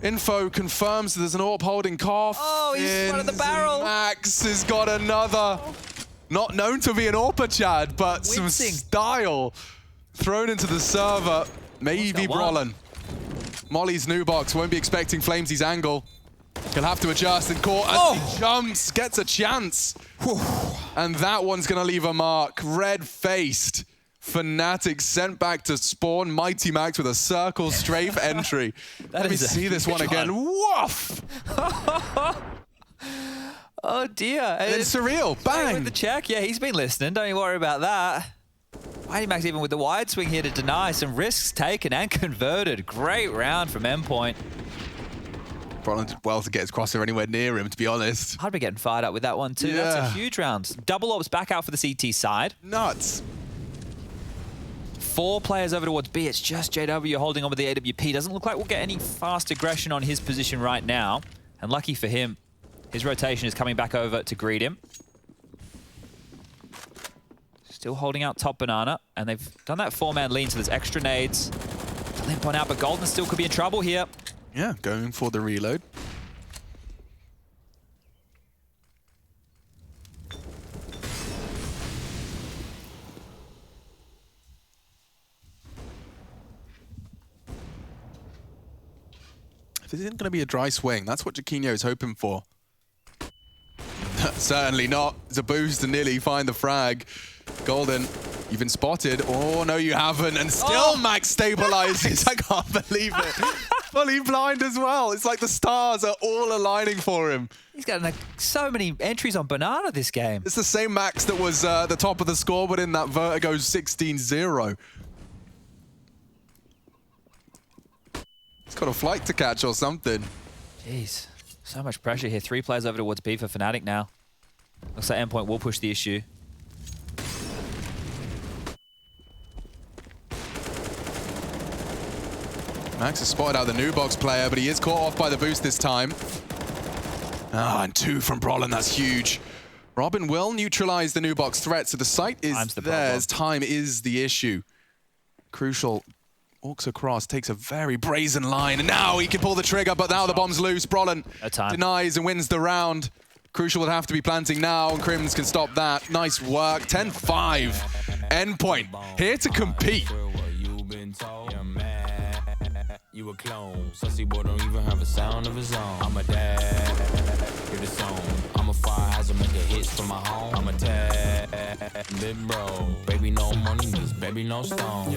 Info confirms there's an AWP holding cough. Oh, he's front of the barrel. Max has got another. Not known to be an AWPer, Chad, but some style thrown into the server. Maybe Brolin. Molly's new box won't be expecting Flamesy's angle. He'll have to adjust and caught as he jumps, gets a chance. And that one's going to leave a mark. Red-faced. Fnatic sent back to spawn. Mighty Max with a circle strafe entry. Let me see this one again. Woof! Oh dear. And then Surreal, bang! With the check, yeah, he's been listening. Don't you worry about that. Mighty Max even with the wide swing here to deny. Some risks taken and converted. Great round from Endpoint. Brolin did well to get his crosser anywhere near him, to be honest. I'd be getting fired up with that one too. Yeah. That's a huge round. Double ops back out for the CT side. Nuts. 4 players over towards B. It's just JW holding on with the AWP. Doesn't look like we'll get any fast aggression on his position right now. And lucky for him, his rotation is coming back over to greet him. Still holding out top banana. And they've done that 4-man lean, so there's extra nades to limp on out. But Golden still could be in trouble here. Yeah, going for the reload. This isn't going to be a dry swing. That's what Jaquino is hoping for. Certainly not. It's a boost to nearly find the frag. Golden, you've been spotted. Oh, no, you haven't. And still Max stabilizes. I can't believe it. Fully blind as well. It's like the stars are all aligning for him. He's got like, so many entries on banana this game. It's the same Max that was the top of the scoreboard in that Vertigo 16-0. He's got a flight to catch or something. Jeez, so much pressure here. 3 players over towards B for Fnatic now. Looks like Endpoint will push the issue. Max has spotted out the new box player, but he is caught off by the boost this time. Ah, and 2 from Brolin, that's huge. Robin will neutralize the new box threat, so the site is theirs. Time is the issue. Crucial walks across, takes a very brazen line, and now he can pull the trigger, but now the bomb's loose. Brolin denies and wins the round. Crucial would have to be planting now, and Crims can stop that. Nice work, 10-5. Endpoint, here to compete. You a clone, sussy boy don't even have a sound of his own. I'm a dad, hear the song. I'm a fire hazard, make the hits for my home. I'm a dad, big bro. Baby no money, means baby no stone.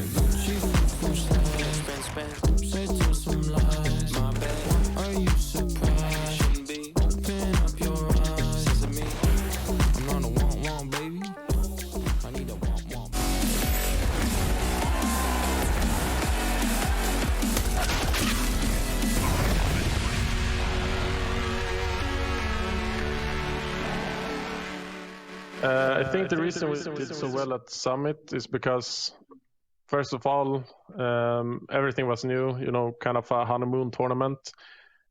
Say to some lies, my bad. Are you surprised? Shouldn't be. Open up your eyes. Is it me? I'm not a want, baby. I need a want. I think the reason we did so well at Summit is because, first of all, everything was new, you know, kind of a honeymoon tournament.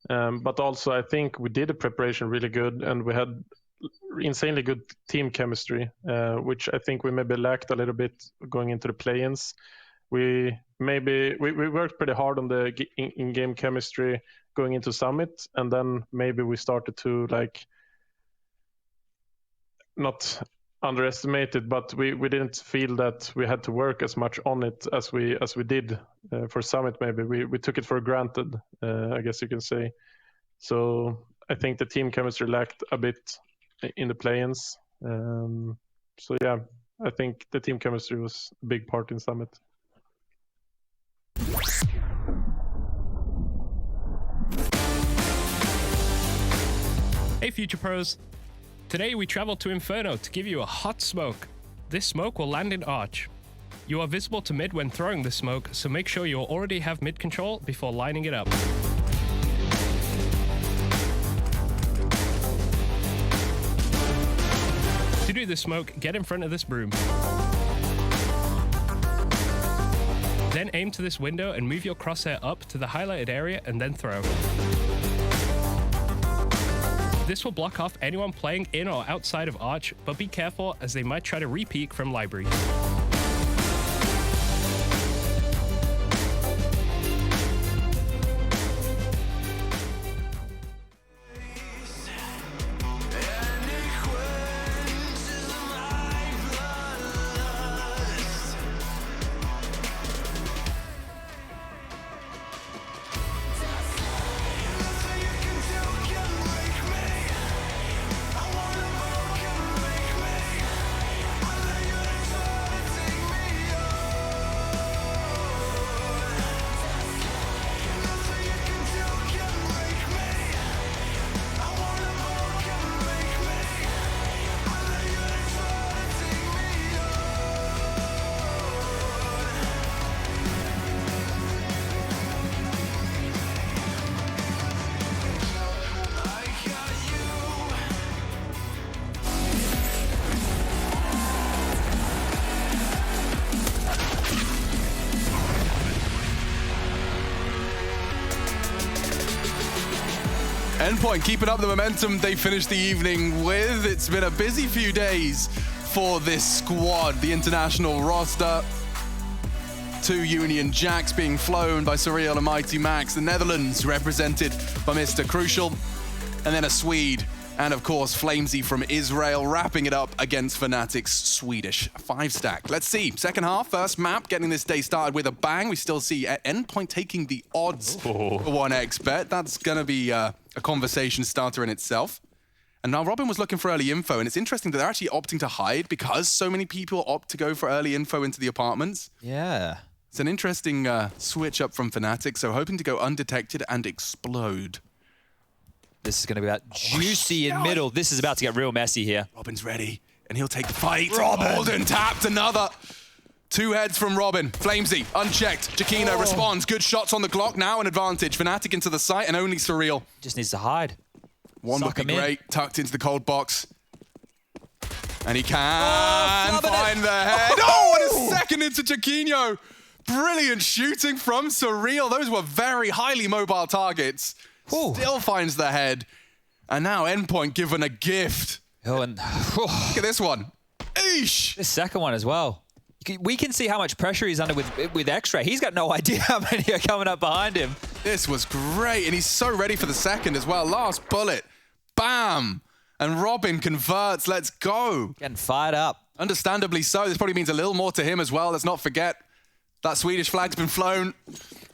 But also, I think we did the preparation really good, and we had insanely good team chemistry, which I think we maybe lacked a little bit going into the play-ins. We worked pretty hard on the in-game chemistry, going into Summit, and then maybe we started to like not underestimate it, but we didn't feel that we had to work as much on it as we did for Summit. Maybe we took it for granted, I guess you can say. So I think the team chemistry lacked a bit in the play-ins. So yeah, I think the team chemistry was a big part in Summit. Hey Future Pros! Today we travel to Inferno to give you a hot smoke. This smoke will land in Arch. You are visible to mid when throwing this smoke, so make sure you already have mid control before lining it up. To do this smoke, get in front of this broom. Then aim to this window and move your crosshair up to the highlighted area and then throw. This will block off anyone playing in or outside of Arch, but be careful as they might try to re-peek from Library. Endpoint keeping up the momentum they finished the evening with. It's been a busy few days for this squad. The international roster, 2 Union Jacks being flown by Surreal and Mighty Max. The Netherlands represented by Mr. Crucial. And then a Swede. And of course, Flamesy from Israel wrapping it up against Fnatic's Swedish 5-stack. Let's see, second half, first map, getting this day started with a bang. We still see Endpoint taking the odds for 1xBet. That's gonna be a conversation starter in itself. And now Robin was looking for early info, and it's interesting that they're actually opting to hide because so many people opt to go for early info into the apartments. Yeah. It's an interesting switch up from Fnatic, so hoping to go undetected and explode. This is going to be about juicy in middle. This is about to get real messy here. Robin's ready, and he'll take the fight. Robin! Holden tapped another. 2 heads from Robin. Flamesy, unchecked. Jakino responds. Good shots on the clock. Now an advantage. Fnatic into the site, and only Surreal. Just needs to hide. One would be great. Tucked into the cold box. And he can find the head. Oh, what a second into Jakino. Brilliant shooting from Surreal. Those were very highly mobile targets. Still finds the head. And now Endpoint given a gift. Oh, and look at this one. Eesh. This second one as well. We can see how much pressure he's under with X-Ray. He's got no idea how many are coming up behind him. This was great, and he's so ready for the second as well. Last bullet. Bam. And Robin converts. Let's go. Getting fired up. Understandably so. This probably means a little more to him as well. Let's not forget that Swedish flag's been flown.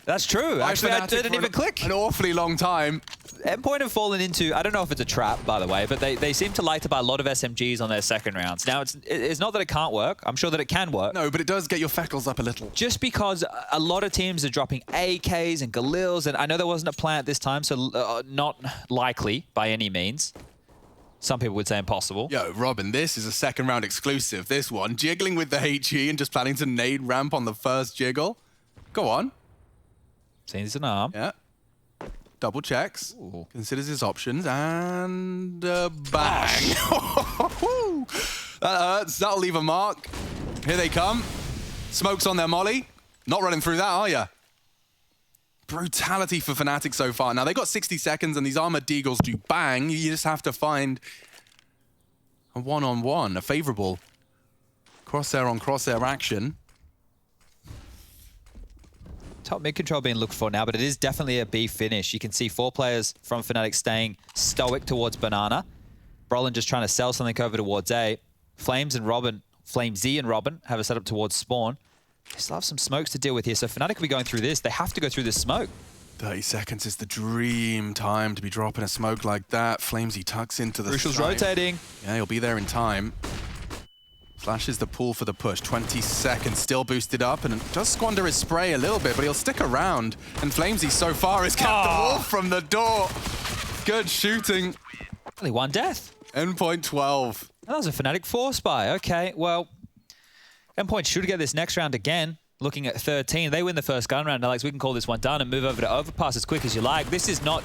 That's true. Actually, I didn't even click. An awfully long time. Endpoint have fallen into, I don't know if it's a trap, by the way, but they seem to like to buy a lot of SMGs on their second rounds. Now, it's not that it can't work. I'm sure that it can work. No, but it does get your feckles up a little. Just because a lot of teams are dropping AKs and Galils, and I know there wasn't a plan at this time, so not likely by any means. Some people would say impossible. Yo, Robin, this is a second round exclusive. This one, jiggling with the HE and just planning to nade ramp on the first jiggle. Go on. Seems an arm. Yeah. Double checks. Ooh. Considers his options and bang. That hurts. That'll leave a mark. Here they come. Smokes on their molly. Not running through that, are ya? Brutality for Fnatic so far. Now, they got 60 seconds, and these Armored Deagles do bang. You just have to find a one-on-one, a favorable crosshair-on-crosshair action. Top mid control being looked for now, but it is definitely a B finish. You can see 4 players from Fnatic staying stoic towards Banana. Brolin just trying to sell something over towards A. Flamesy and Robin have a setup towards spawn. They still have some smokes to deal with here, so Fnatic will be going through this. They have to go through this smoke. 30 seconds is the dream time to be dropping a smoke like that. Flamesy tucks into the Crucial's side. rotating. Yeah, he'll be there in time. Flashes the pull for the push. 20 seconds, still boosted up, and does squander his spray a little bit, but he'll stick around. And Flamesy so far has kept the wolf from the door. Good shooting. Only one death. Endpoint 12. That was a Fnatic 4 spy. Okay, well, Endpoint should get this next round again. Looking at 13, they win the first gun round, Alex. We can call this one done and move over to Overpass as quick as you like. This is not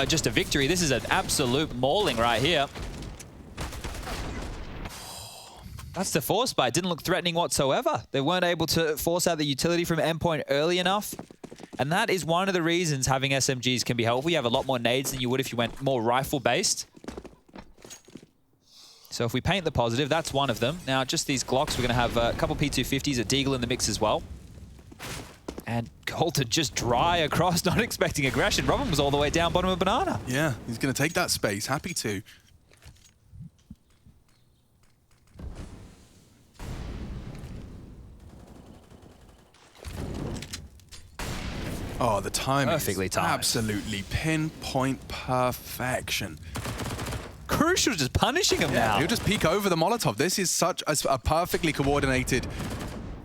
just a victory. This is an absolute mauling right here. That's the 4 spy. Didn't look threatening whatsoever. They weren't able to force out the utility from Endpoint early enough. And that is one of the reasons having SMGs can be helpful. You have a lot more nades than you would if you went more rifle-based. So if we paint the positive, that's one of them. Now, just these Glocks, we're going to have a couple P250s, a Deagle in the mix as well. And Golden just dry across, not expecting aggression. Robin was all the way down bottom of Banana. Yeah, he's going to take that space. Happy to. Oh, the timing Perfectly timed. Absolutely pinpoint perfection. Crucial just punishing him now. He'll just peek over the Molotov. This is such a perfectly coordinated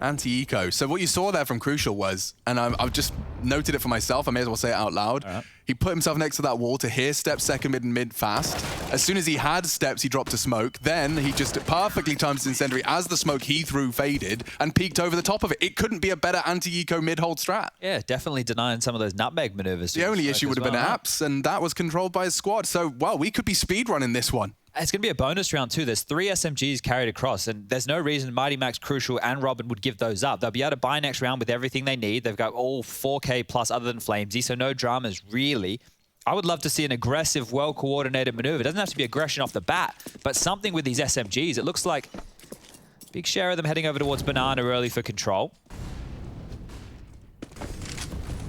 anti-eco. So what you saw there from Crucial was, and I've just noted it for myself, I may as well say it out loud. He put himself next to that wall to hear steps second mid and mid fast. As soon as he had steps, he dropped a smoke. Then he just perfectly timed his incendiary as the smoke he threw faded and peeked over the top of it. It couldn't be a better anti-eco mid-hold strat. Yeah, definitely denying some of those nutmeg maneuvers. The only issue would have been apps, and that was controlled by his squad. So, well, we could be speedrunning this one. It's going to be a bonus round too. There's 3 SMGs carried across, and there's no reason Mighty Max, Crucial, and Robin would give those up. They'll be able to buy next round with everything they need. They've got all 4K plus other than Flamesy, so no dramas really. I would love to see an aggressive, well-coordinated maneuver. It doesn't have to be aggression off the bat, but something with these SMGs. It looks like a big share of them heading over towards Banana early for control.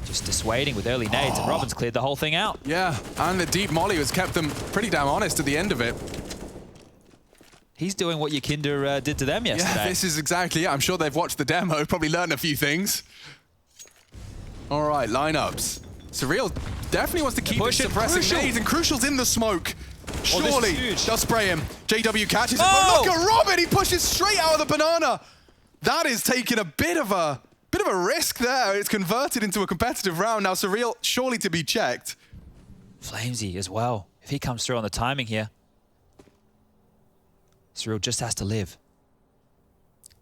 Just dissuading with early nades, and Robin's cleared the whole thing out. Yeah, and the deep molly has kept them pretty damn honest at the end of it. He's doing what Yakinder did to them yesterday. Yeah, this is exactly it. I'm sure they've watched the demo, probably learned a few things. All right, lineups. Surreal definitely wants to keep it suppressing nades, and Crucial's in the smoke. Surely, they'll spray him. JW catches it, but look at Robin, he pushes straight out of the Banana. That is taking a bit of a risk there. It's converted into a competitive round. Now, Surreal surely to be checked. Flamesy as well. If he comes through on the timing here, Surreal just has to live.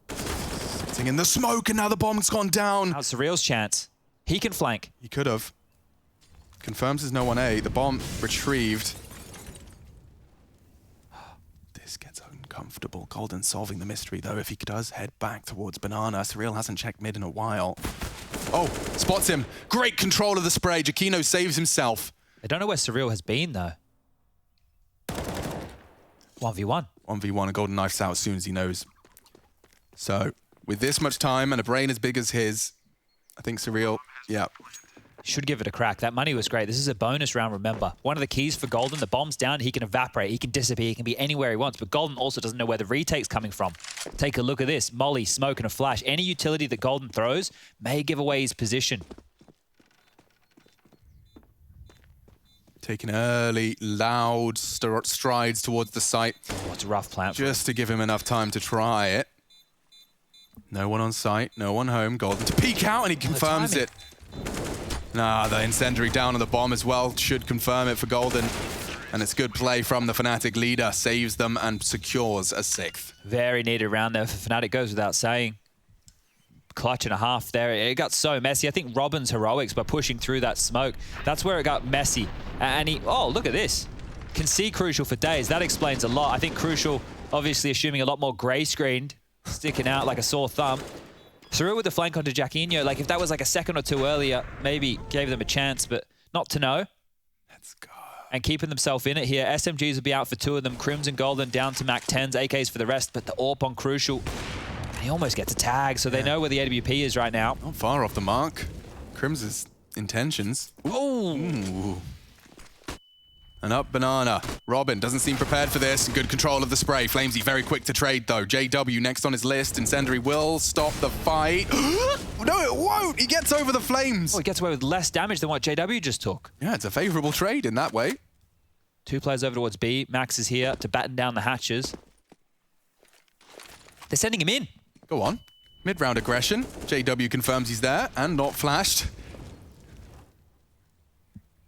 Sitting in the smoke, and now the bomb's gone down. Now's Surreal's chance. He can flank. He could have. Confirms there's no 1A. The bomb retrieved. This gets uncomfortable. Golden solving the mystery, though. If he does head back towards Banana, Surreal hasn't checked mid in a while. Oh, spots him. Great control of the spray. Giacchino saves himself. I don't know where Surreal has been, though. 1v1. 1v1, and Golden knifes out as soon as he knows. So, with this much time and a brain as big as his, I think Surreal, yeah. Should give it a crack. That money was great. This is a bonus round, remember. One of the keys for Golden, the bomb's down, he can evaporate, he can disappear, he can be anywhere he wants, but Golden also doesn't know where the retake's coming from. Take a look at this. Molly, smoke, and a flash. Any utility that Golden throws may give away his position. Taking early, loud strides towards the site. Oh, it's a rough plant. Just to give him enough time to try it. No one on site, no one home. Golden to peek out, and he confirms it. Nah, the incendiary down on the bomb as well should confirm it for Golden. And it's good play from the Fnatic leader. Saves them and secures a 6th. Very needed round there for Fnatic, goes without saying. Clutch and a half there. It got so messy. I think Robin's heroics by pushing through that smoke, that's where it got messy. And he, oh, look at this. Can see Crucial for days. That explains a lot. I think Crucial, obviously assuming a lot more gray screened, sticking out like a sore thumb. Threw it with the flank onto Giacchino. Like, if that was like a second or two earlier, maybe gave them a chance, but not to know. Let's go. And keeping themselves in it here. SMGs will be out for 2 of them. Crimson Golden down to Mac 10s, AKs for the rest, but the AWP on Crucial. And he almost gets a tag, so they know where the AWP is right now. Not far off the mark. Crim's intentions. Ooh. And up banana. Robin doesn't seem prepared for this. Good control of the spray. Flamesy very quick to trade though. JW next on his list. Incendiary will stop the fight. No, it won't. He gets over the flames. Oh, he gets away with less damage than what JW just took. Yeah, it's a favorable trade in that way. 2 players over towards B. Max is here to batten down the hatches. They're sending him in. Go on. Mid-round aggression. JW confirms he's there and not flashed.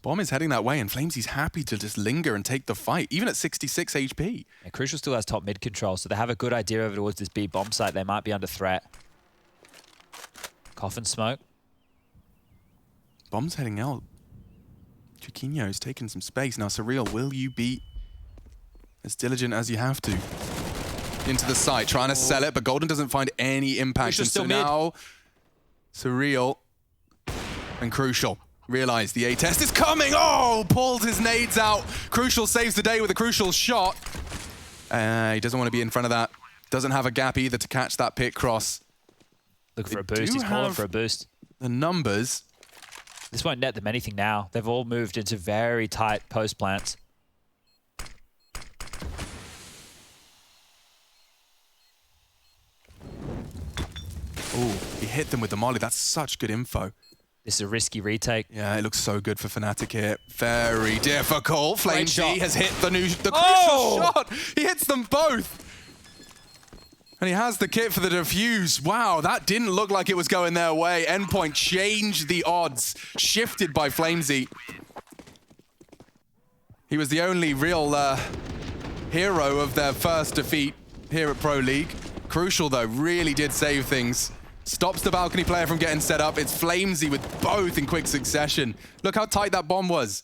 Bomb is heading that way, and Flamesy's happy to just linger and take the fight, even at 66 HP. And Crucial still has top mid control, so they have a good idea over towards this B bomb site. They might be under threat. Coffin smoke. Bomb's heading out. Chiquinho's taking some space. Now, Surreal, will you be as diligent as you have to? Into the site, trying to sell it, but Golden doesn't find any impact. And so now, Surreal and Crucial realize the A-test is coming. Oh, pulls his nades out. Crucial saves the day with a crucial shot. He doesn't want to be in front of that. Doesn't have a gap either to catch that pit cross. Looking for a boost. He's calling for a boost. The numbers. This won't net them anything now. They've all moved into very tight post plants. Ooh, he hit them with the molly. That's such good info. This is a risky retake. Yeah, it looks so good for Fnatic here. Very difficult. Flamesy has hit the crucial shot. He hits them both. And he has the kit for the defuse. Wow, that didn't look like it was going their way. Endpoint changed the odds. Shifted by Flamesy. He was the only real hero of their first defeat here at Pro League. Crucial, though, really did save things. Stops the balcony player from getting set up. It's Flamesy with both in quick succession. Look how tight that bomb was.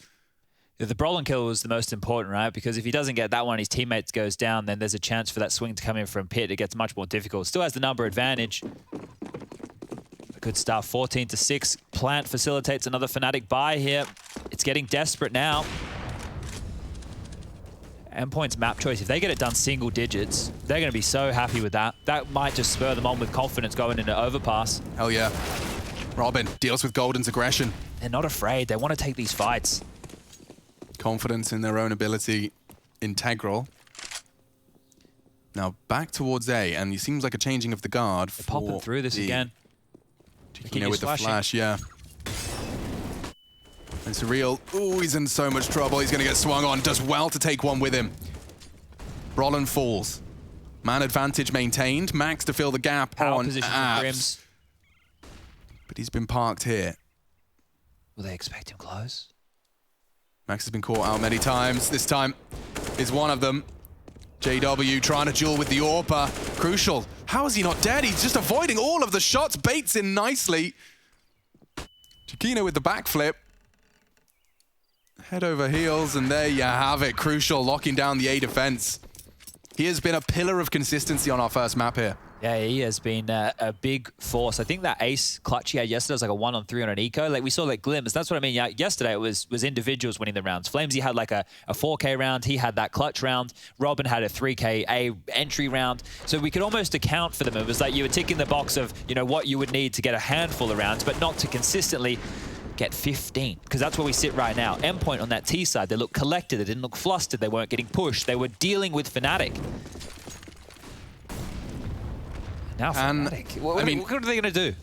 Yeah, the Brolin kill was the most important, right? Because if he doesn't get that one, his teammate goes down, then there's a chance for that swing to come in from pit. It gets much more difficult. Still has the number advantage. A good start, 14-6. Plant facilitates another Fnatic buy here. It's getting desperate now. Endpoint's map choice, if they get it done single digits, they're going to be so happy with that. That might just spur them on with confidence going into overpass. Hell yeah. Robin deals with Golden's aggression. They're not afraid. They want to take these fights. Confidence in their own ability, integral. Now back towards A, and it seems like a changing of the guard. They're popping through this again. Chiquinho with the flash, yeah. And Surreal, ooh, he's in so much trouble. He's going to get swung on. Does well to take one with him. Brolin falls. Man advantage maintained. Max to fill the gap Power on position from Abs. But he's been parked here. Will they expect him close? Max has been caught out many times. This time is one of them. JW trying to duel with the AWPer. Crucial. How is he not dead? He's just avoiding all of the shots. Baits in nicely. Chiquinho with the backflip. Head over heels, and there you have it. Crucial locking down the A defense. He has been a pillar of consistency on our first map here. Yeah, he has been a big force. I think that ace clutch he had yesterday was like a 1-on-3 on an eco. Like we saw like glimpse. That's what I mean. Yeah, yesterday it was individuals winning the rounds. Flamesy had like a 4K round. He had that clutch round. Robin had a 3K A entry round. So we could almost account for them. It was like you were ticking the box of, you know, what you would need to get a handful of rounds, but not to consistently get 15, because that's where we sit right now. Endpoint on that T side, they look collected, they didn't look flustered, they weren't getting pushed, they were dealing with Fnatic. Now Fnatic, what are they going to do?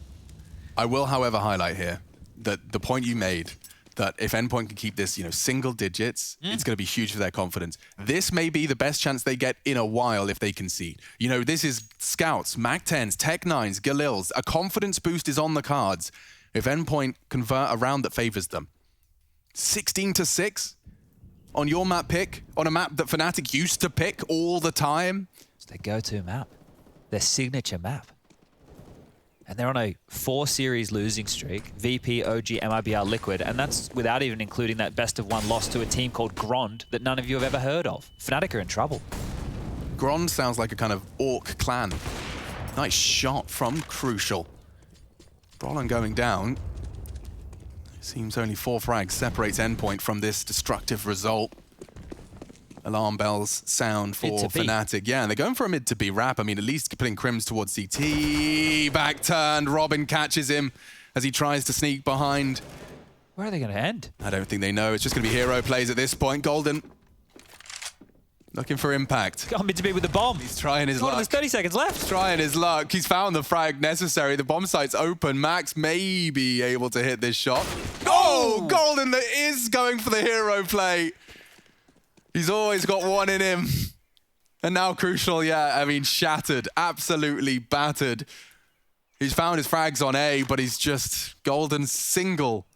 I will, however, highlight here that the point you made, that if Endpoint can keep this, you know, single digits, it's going to be huge for their confidence. This may be the best chance they get in a while if they concede. You know, this is Scouts, MAC-10s, Tech-9s, Galils. A confidence boost is on the cards if Endpoint convert a round that favors them. 16-6 on your map pick, on a map that Fnatic used to pick all the time. It's their go-to map, their signature map. And they're on a 4-series losing streak, VP, OG, MIBR, Liquid, and that's without even including that best-of-1 loss to a team called Grond that none of you have ever heard of. Fnatic are in trouble. Grond sounds like a kind of orc clan. Nice shot from Crucial. Brolin going down. Seems only 4 frags separates Endpoint from this destructive result. Alarm bells sound for Fnatic. Yeah, and they're going for a mid to B wrap. I mean, at least putting Crims towards CT. Back turned. Robin catches him. as he tries to sneak behind. Where are they going to end? I don't think they know. It's just going to be hero plays at this point. Golden looking for impact. Got mid to be with the bomb. He's trying his luck. There's 30 seconds left. He's trying his luck. He's found the frag necessary. The bomb site's open. Max may be able to hit this shot. Oh, Golden that is going for the hero play. He's always got one in him. And now Crucial, yeah, I mean, shattered, absolutely battered. He's found his frags on A, but he's just Golden single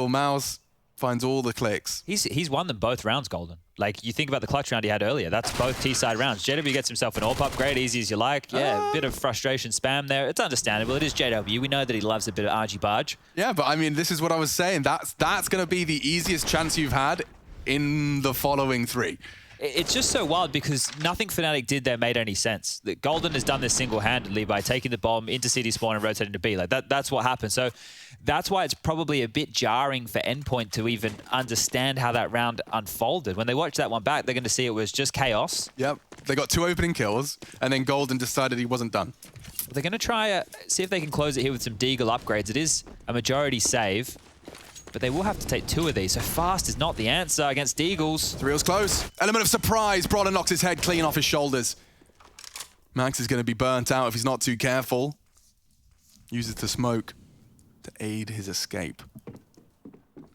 mouse finds all the clicks. He's won them both rounds, Golden. Like, you think about the clutch round he had earlier. That's both T-side rounds. JW gets himself an AWP upgrade, easy as you like. Yeah, a bit of frustration spam there. It's understandable. It is JW. We know that he loves a bit of argy-barge. Yeah, but I mean, this is what I was saying. That's going to be the easiest chance you've had in the following 3. It's just so wild because nothing Fnatic did there made any sense. That Golden has done this single-handedly by taking the bomb into CD spawn and rotating to B. Like that's what happened. So that's why it's probably a bit jarring for Endpoint to even understand how that round unfolded. When they watch that one back, they're going to see it was just chaos. Yep. They got 2 opening kills, and then Golden decided he wasn't done. They're going to try see if they can close it here with some Deagle upgrades. It is a majority save. But they will have to take 2 of these, so fast is not the answer against Deagles. 3's close. Element of surprise. Brawler knocks his head clean off his shoulders. Max is going to be burnt out if he's not too careful. Uses the smoke to aid his escape.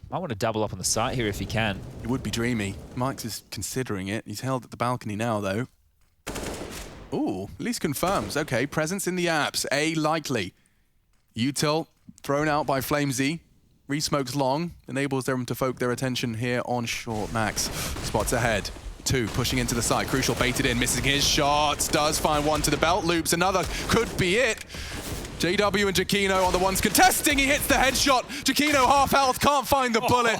Might want to double up on the site here if he can. It would be dreamy. Max is considering it. He's held at the balcony now, though. Ooh, at least confirms. Okay, presence in the apps. A likely. Util thrown out by FlameZ. Resmokes long, enables them to focus their attention here on short. Max spots ahead. 2 pushing into the side. Crucial baited in, missing his shots. Does find one to the belt loops. Another could be it. JW and Jakino on the ones contesting. He hits the headshot. Jakino half health, can't find the bullet.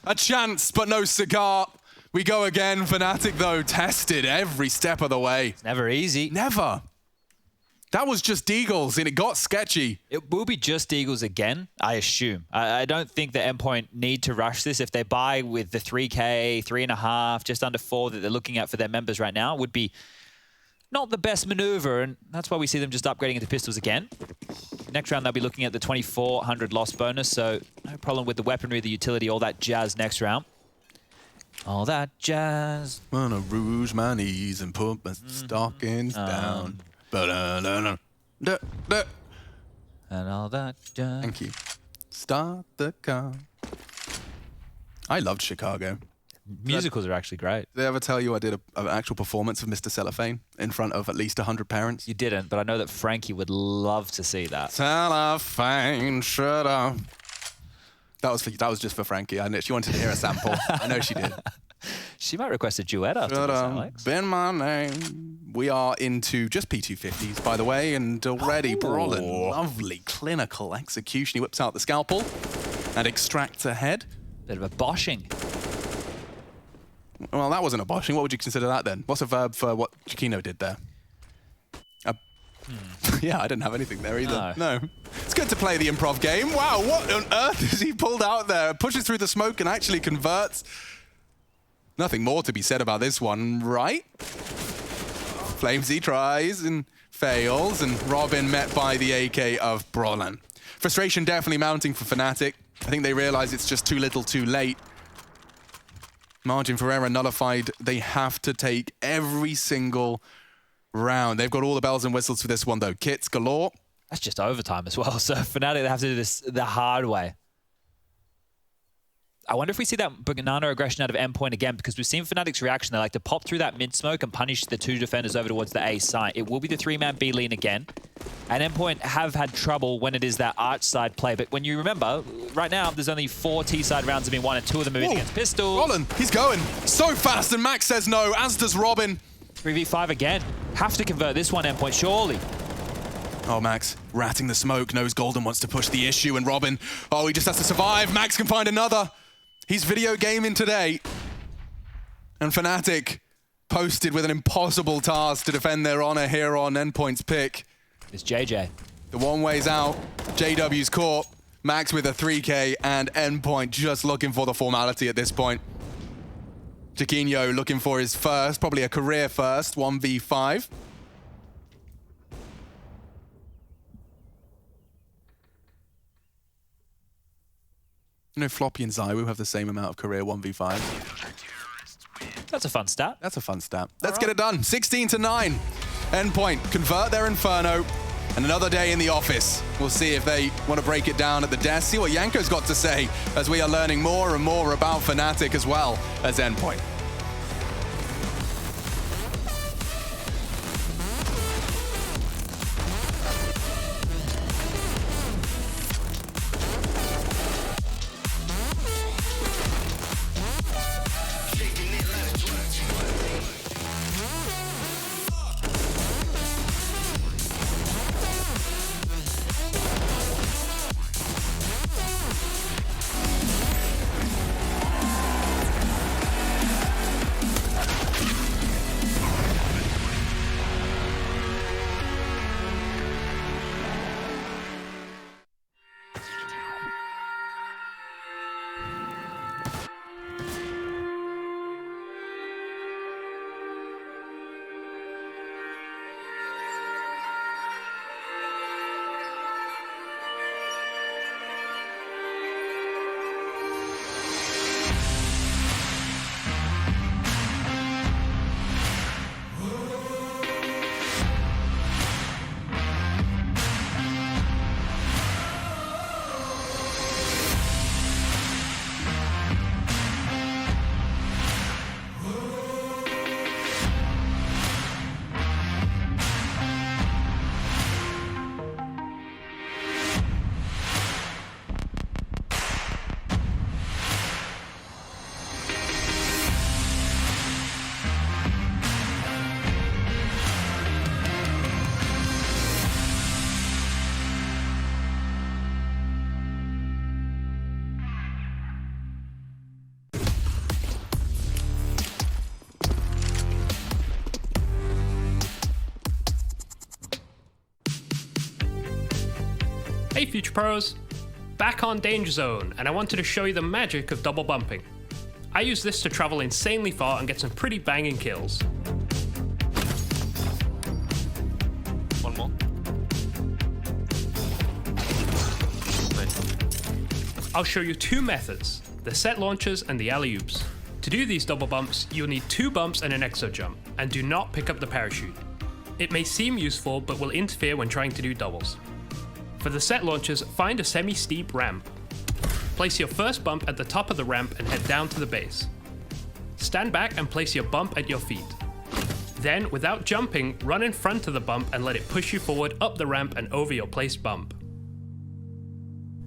A chance, but no cigar. We go again. Fnatic, though, tested every step of the way. It's never easy. Never. That was just Deagles, and it got sketchy. It will be just Deagles again, I assume. I don't think the Endpoint need to rush this. If they buy with the 3K, 3.5, just under 4 that they're looking at for their members right now, would be not the best maneuver, and that's why we see them just upgrading into pistols again. Next round, they'll be looking at the 2,400 loss bonus, so no problem with the weaponry, the utility, all that jazz next round. All that jazz. Wanna rouge my knees and put my stockings down. And all that jazz. Thank you. Start the car. I loved Chicago. Musicals are actually great. Did they ever tell you I did an actual performance of Mr. Cellophane in front of at least 100 parents? You didn't, but I know that Frankie would love to see that. Cellophane, shut up. That was just for Frankie. I know she wanted to hear a sample. I know she did. She might request a duet after this, Alex. Been my name. We are into just P250s, by the way, and already Brolin. Lovely clinical execution. He whips out the scalpel and extracts ahead. Bit of a boshing. Well, that wasn't a boshing. What would you consider that then? What's a verb for what Jakino did there? Yeah, I didn't have anything there either. No. It's good to play the improv game. Wow, what on earth has he pulled out there? Pushes through the smoke and actually converts. Nothing more to be said about this one, right? FlameZ tries and fails, and Robin met by the AK of Brolin. Frustration definitely mounting for Fnatic. I think they realize it's just too little too late. Margin for error nullified. They have to take every single round. They've got all the bells and whistles for this one, though. Kits galore. That's just overtime as well. So Fnatic, they have to do this the hard way. I wonder if we see that banana aggression out of Endpoint again, because we've seen Fnatic's reaction. They like to pop through that mid-smoke and punish the 2 defenders over towards the A site. It will be the 3-man B lean again. And Endpoint have had trouble when it is that arch side play. But when you remember, right now, there's only 4 T-side rounds have been won, and 2 of them have been against pistols. Rollin, he's going so fast, and Max says no, as does Robin. 3v5 again. Have to convert this one, Endpoint, surely. Oh, Max, ratting the smoke, knows Golden wants to push the issue, and Robin, oh, he just has to survive. Max can find another. He's video gaming today. And Fnatic posted with an impossible task to defend their honor here on Endpoint's pick. It's JJ. The one way's out. JW's caught. Max with a 3K, and Endpoint just looking for the formality at this point. Jakino looking for his first, probably a career first, 1v5. you know Floppy and Zywoo have the same amount of career 1v5? That's a fun stat. That's a fun stat. Let's get it done. 16-9. Endpoint, convert their Inferno, and another day in the office. We'll see if they want to break it down at the desk, see what Yanko's got to say as we are learning more and more about Fnatic as well as Endpoint. Hey Future Pros! Back on Danger Zone, and I wanted to show you the magic of double bumping. I use this to travel insanely far and get some pretty banging kills. One more. I'll show you two methods, the set launchers and the alley-oops. To do these double bumps, you'll need 2 bumps and an exo jump, and do not pick up the parachute. It may seem useful, but will interfere when trying to do doubles. For the set launchers, find a semi-steep ramp. Place your first bump at the top of the ramp and head down to the base. Stand back and place your bump at your feet. Then, without jumping, run in front of the bump and let it push you forward up the ramp and over your placed bump.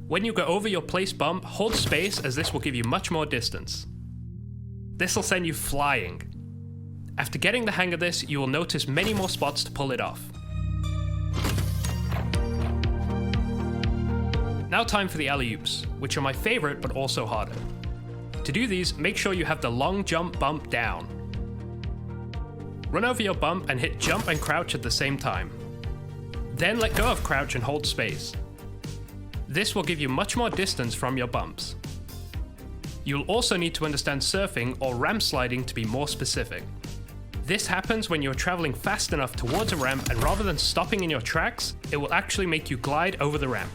When you go over your placed bump, hold space as this will give you much more distance. This will send you flying. After getting the hang of this, you will notice many more spots to pull it off. Now time for the alley-oops, which are my favorite but also harder. To do these, make sure you have the long jump bump down. Run over your bump and hit jump and crouch at the same time. Then let go of crouch and hold space. This will give you much more distance from your bumps. You'll also need to understand surfing or ramp sliding to be more specific. This happens when you're traveling fast enough towards a ramp, and rather than stopping in your tracks, it will actually make you glide over the ramp.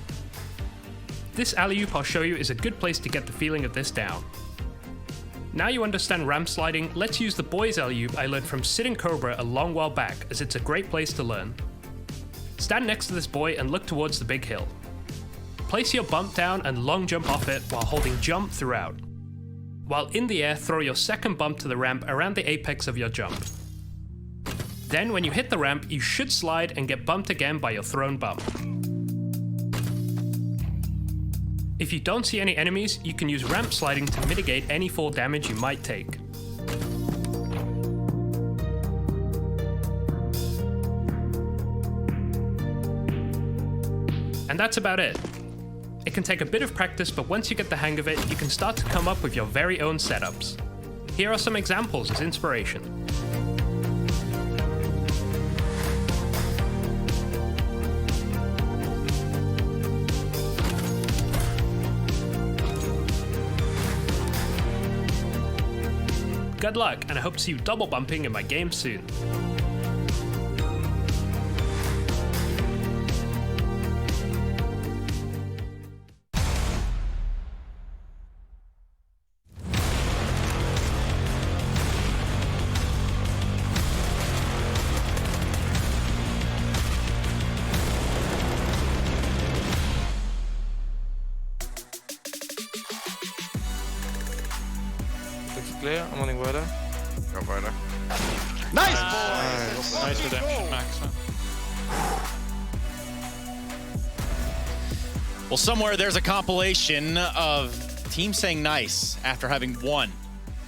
This alley-oop I'll show you is a good place to get the feeling of this down. Now you understand ramp sliding, let's use the boys alley-oop I learned from Sid and Cobra a long while back, as it's a great place to learn. Stand next to this boy and look towards the big hill. Place your bump down and long jump off it while holding jump throughout. While in the air, throw your second bump to the ramp around the apex of your jump. Then when you hit the ramp, you should slide and get bumped again by your thrown bump. If you don't see any enemies, you can use ramp sliding to mitigate any fall damage you might take. And that's about it. It can take a bit of practice, but once you get the hang of it, you can start to come up with your very own setups. Here are some examples as inspiration. Good luck, and I hope to see you double bumping in my game soon. Go further. Nice! Nice redemption, Max. Well, somewhere there's a compilation of teams saying nice after having won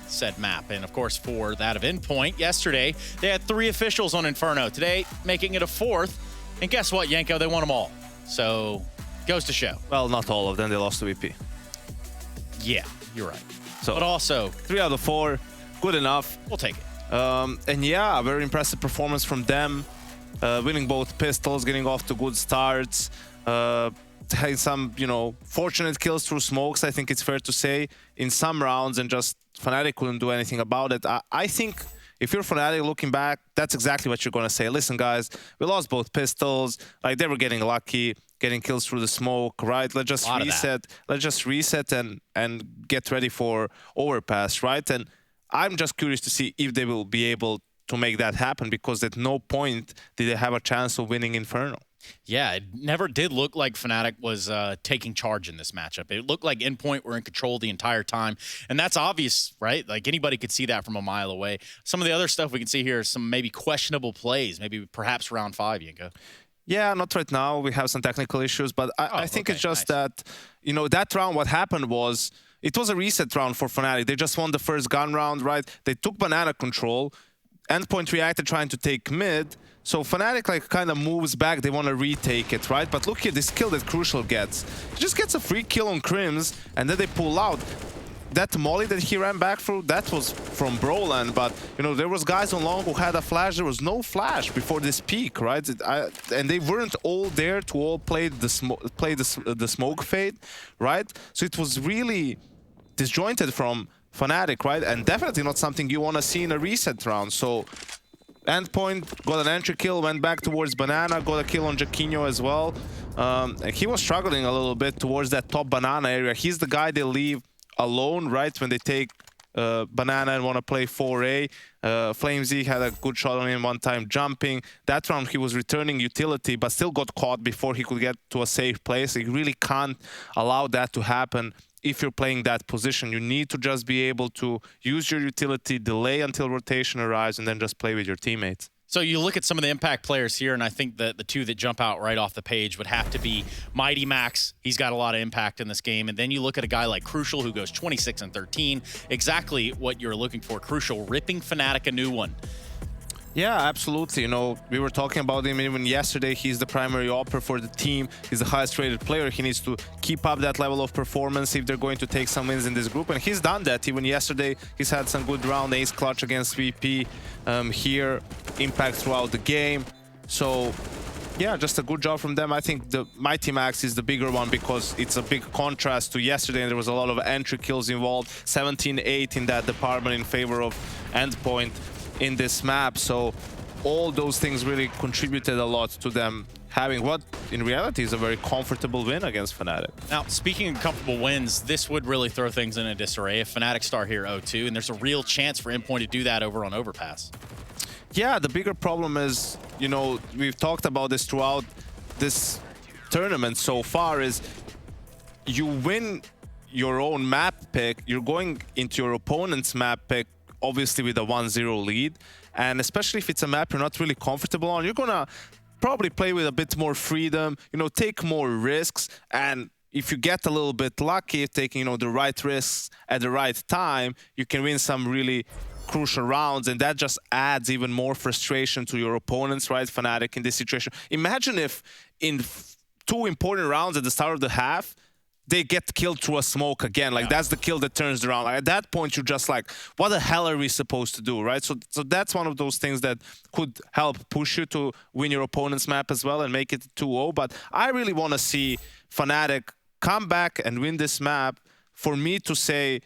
said map. And of course, for that of Endpoint, yesterday, they had 3 officials on Inferno. Today, making it a 4th. And guess what, Yanko? They won them all. So, goes to show. Well, not all of them. They lost to VP. Yeah, you're right. So, but also, 3 out of 4, good enough. We'll take it. And yeah, a very impressive performance from them. Winning both pistols, getting off to good starts. Had some, you know, fortunate kills through smokes, I think it's fair to say, in some rounds, and just Fnatic couldn't do anything about it. I think if you're Fnatic looking back, that's exactly what you're going to say. Listen, guys, we lost both pistols. Like, they were getting lucky, getting kills through the smoke, right? Let's just reset. Let's just reset and get ready for overpass, right? And I'm just curious to see if they will be able to make that happen, because at no point did they have a chance of winning Inferno. Yeah, it never did look like Fnatic was taking charge in this matchup. It looked like Endpoint were in control the entire time, and that's obvious, right? Like, anybody could see that from a mile away. Some of the other stuff we can see here is some maybe questionable plays, maybe perhaps round 5, Yanko. Yeah, not right now. We have some technical issues, but I think it's just that, you know, that round, what happened was, it was a reset round for Fnatic. They just won the first gun round, right? They took banana control. Endpoint reacted trying to take mid. So Fnatic like kind of moves back. They want to retake it, right? But look at this kill that Crucial gets. He just gets a free kill on Crims, and then they pull out. That molly that he ran back through, that was from Broland. But, you know, there was guys on long who had a flash. There was no flash before this peak, right? And they weren't all there to all play the smoke fade, right? So it was really disjointed from Fnatic, right? And definitely not something you want to see in a reset round. So Endpoint got an entry kill, went back towards Banana, got a kill on Jaquinho as well. He was struggling a little bit towards that top Banana area. He's the guy they leave alone, right, when they take Banana and want to play 4A. Flamesy had a good shot on him one time jumping. That round he was returning utility, but still got caught before he could get to a safe place. You really can't allow that to happen. If you're playing that position, you need to just be able to use your utility, delay until rotation arrives, and then just play with your teammates. So you look at some of the impact players here, and I think that the 2 that jump out right off the page would have to be Mighty Max. He's got a lot of impact in this game. And then you look at a guy like Crucial, who goes 26 and 13. Exactly what you're looking for. Crucial ripping Fnatic a new one. Yeah, absolutely. You know, we were talking about him even yesterday. He's the primary opper for the team. He's the highest rated player. He needs to keep up that level of performance if they're going to take some wins in this group. And he's done that. Even yesterday, he's had some good round ace clutch against VP here. Impact throughout the game. So, yeah, just a good job from them. I think the Mighty Max is the bigger one because it's a big contrast to yesterday. And there was a lot of entry kills involved. 17-8 in that department in favor of Endpoint in this map. So all those things really contributed a lot to them having what in reality is a very comfortable win against Fnatic. Now, speaking of comfortable wins, this would really throw things in a disarray if Fnatic start here 0-2, and there's a real chance for Endpoint to do that over on Overpass. Yeah, the bigger problem is, you know, we've talked about this throughout this tournament so far, is you win your own map pick, you're going into your opponent's map pick obviously with a 1-0 lead, and especially if it's a map you're not really comfortable on, you're gonna probably play with a bit more freedom, you know, take more risks, and if you get a little bit lucky taking, you know, the right risks at the right time, you can win some really crucial rounds, and that just adds even more frustration to your opponents, right? Fnatic in this situation. Imagine if in 2 important rounds at the start of the half, they get killed through a smoke again. Like, that's the kill that turns around. Like, at that point, you're just like, what the hell are we supposed to do, right? So that's one of those things that could help push you to win your opponent's map as well and make it 2-0. But I really want to see Fnatic come back and win this map for me to say,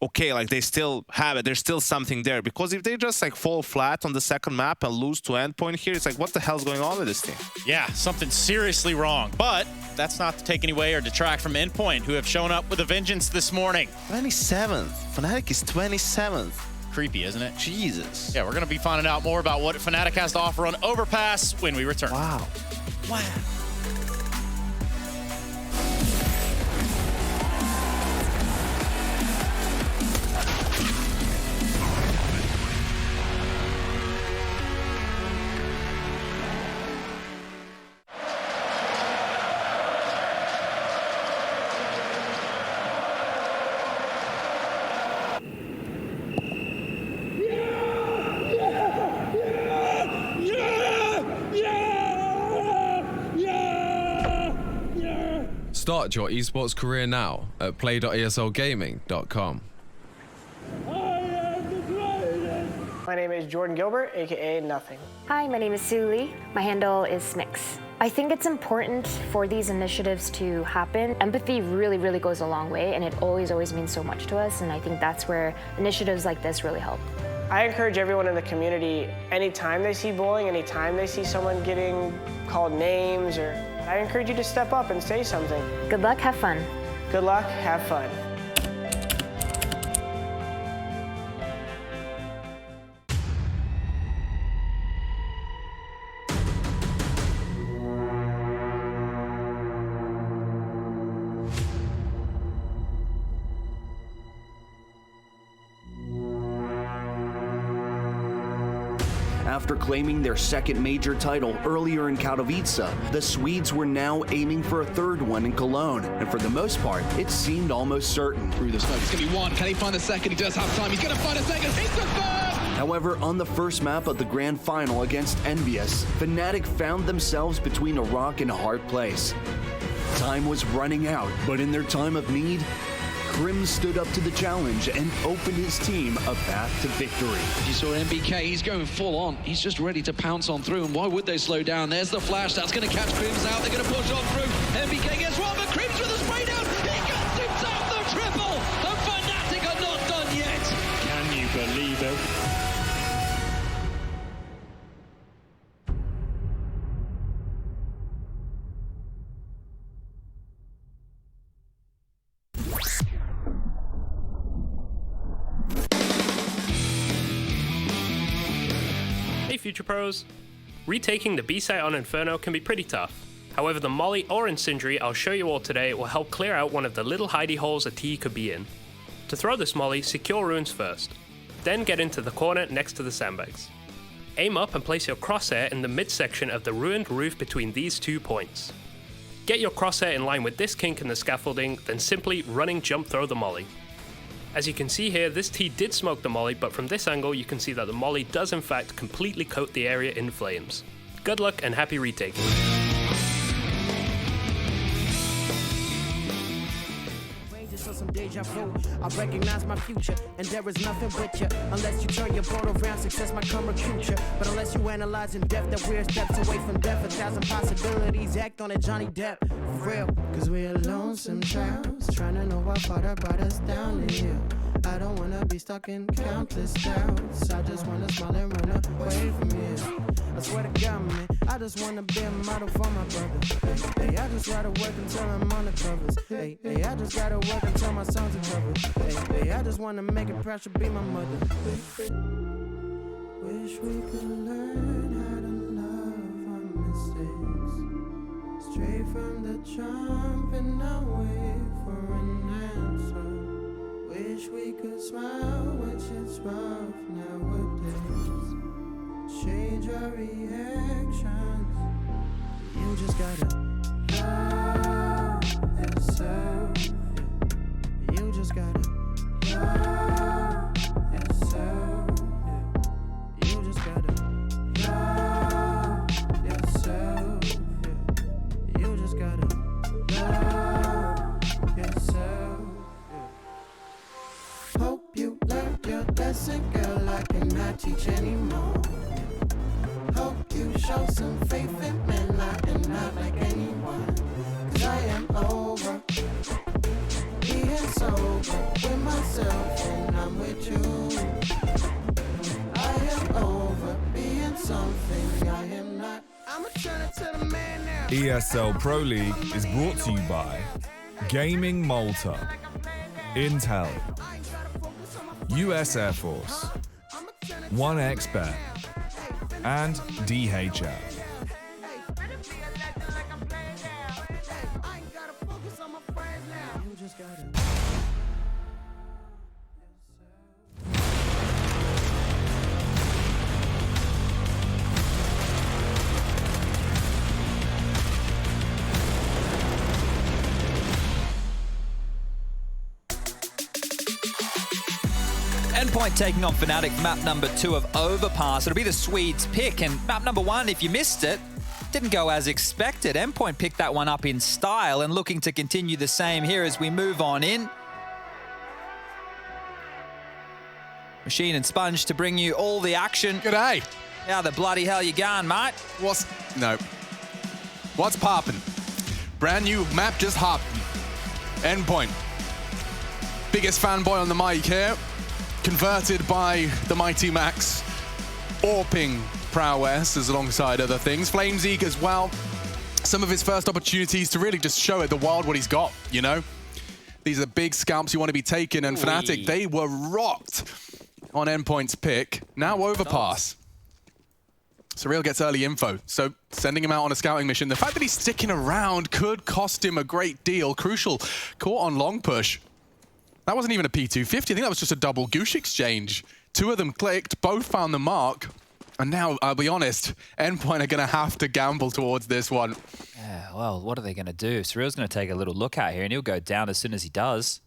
okay, like, they still have it. There's still something there. Because if they just, like, fall flat on the second map and lose to Endpoint here, it's like, what the hell's going on with this team? Yeah, something seriously wrong. But that's not to take any away or detract from Endpoint, who have shown up with a vengeance this morning. 27th. Fnatic is 27th. Creepy, isn't it? Jesus. Yeah, we're going to be finding out more about what Fnatic has to offer on Overpass when we return. Wow. Wow. Start your esports career now at play.eslgaming.com. My name is Jordan Gilbert, aka Nothing. Hi, my name is Suli. My handle is Smix. I think it's important for these initiatives to happen. Empathy really, really goes a long way, and it always means so much to us, and I think that's where initiatives like this really help. I encourage everyone in the community, anytime they see bullying, anytime they see someone getting called names, I encourage you to step up and say something. Good luck, have fun. Good luck, have fun. After claiming their second major title earlier in Katowice, the Swedes were now aiming for a third one in Cologne, and for the most part, it seemed almost certain. Through the smoke, it's going to be one. Can he find the second? He does have time. He's going to find a second. It's the third! However, on the first map of the grand final against Envious, Fnatic found themselves between a rock and a hard place. Time was running out, but in their time of need, Krim stood up to the challenge and opened his team a path to victory. You saw MBK, he's going full on. He's just ready to pounce on through, and why would they slow down? There's the flash, that's going to catch Krims out. They're going to push on through. MBK gets one, but Krims with a spray down. He gets himself the triple, and Fnatic are not done yet. Can you believe it? Hey Future Pros! Retaking the B site on Inferno can be pretty tough. However, the Molly or Incendiary I'll show you all today will help clear out one of the little hidey holes a T could be in. To throw this Molly, secure runes first. Then get into the corner next to the sandbags. Aim up and place your crosshair in the midsection of the ruined roof between these 2 points. Get your crosshair in line with this kink in the scaffolding, then simply running jump throw the Molly. As you can see here, this T did smoke the Molly, but from this angle you can see that the Molly does in fact completely coat the area in flames. Good luck and happy retaking. I recognize my future, and there is nothing with you. Unless you turn your boat around, success might come recruit you. But unless you analyze in depth that we're steps away from death, 1,000 possibilities, act on it, Johnny Depp. For real, cause we're lonesome childs, trying to know what father brought us down to here. I don't wanna be stuck in countless doubts. I just wanna smile and run away from here. I swear to God, man, I just wanna be a model for my brother. Hey, I just gotta work until I'm on the covers. Hey, I just gotta work until my songs are covered. Hey, I just wanna make it proud to be my mother. Wish we could learn how to love our mistakes. Straight from the jump and not wait for an answer. Wish we could smile when shit's rough nowadays. Change our reactions. You just gotta love yourself. You just gotta love yourself. You just gotta love yourself. You just gotta love yourself. Hope you learned your lesson, girl. I cannot teach anymore. Hope you show some faith in men. I am not like anyone. Cause I am over being sober with myself and I'm with you. I am over being something I am not. I'ma turn it to the man now. ESL Pro League is brought to you by Gaming Malta, Intel, US Air Force, 1xBet, and DHL. Endpoint taking on Fnatic, map number 2 of Overpass. It'll be the Swedes' pick, and map number 1, if you missed it, didn't go as expected. Endpoint picked that one up in style and looking to continue the same here as we move on in. Machine and Sponge to bring you all the action. G'day. How the bloody hell you going, mate? No. What's poppin'? Brand new map just hopped. Endpoint. Biggest fanboy on the mic here. Converted by the Mighty Max. Orping prowess as alongside other things. Flamezeek as well. Some of his first opportunities to really just show the world what he's got, you know? These are big scalps you want to be taking, and Fnatic, they were rocked on Endpoint's pick. Now overpass. Surreal gets early info, so sending him out on a scouting mission. The fact that he's sticking around could cost him a great deal. Crucial, caught on long push. That wasn't even a P250. I think that was just a double goosh exchange. Two of them clicked, both found the mark. And now, I'll be honest, Endpoint are going to have to gamble towards this one. Yeah, well, what are they going to do? Surreal's going to take a little look out here, and he'll go down as soon as he does.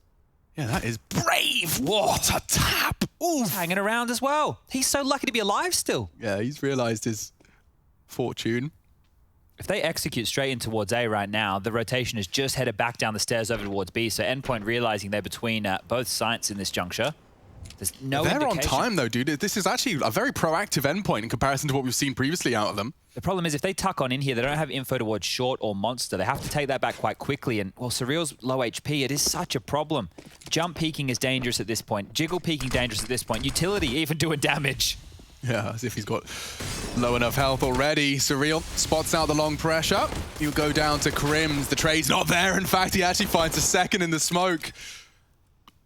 Yeah, that is brave. What a tap. He's hanging around as well. He's so lucky to be alive still. Yeah, he's realized his fortune. If they execute straight in towards A right now, the rotation is just headed back down the stairs over towards B. So Endpoint realizing they're between both sites in this juncture. There's no They're indication. on time though, dude. This is actually a very proactive Endpoint in comparison to what we've seen previously out of them. The problem is if they tuck on in here, they don't have info towards short or monster. They have to take that back quite quickly. And, well, Surreal's low HP, it is such a problem. Jump peeking is dangerous at this point. Jiggle peeking dangerous at this point. Utility even doing damage. Yeah, as if he's got low enough health already. Surreal spots out the long pressure. He'll go down to Crims. The trade's not there. In fact, he actually finds a second in the smoke.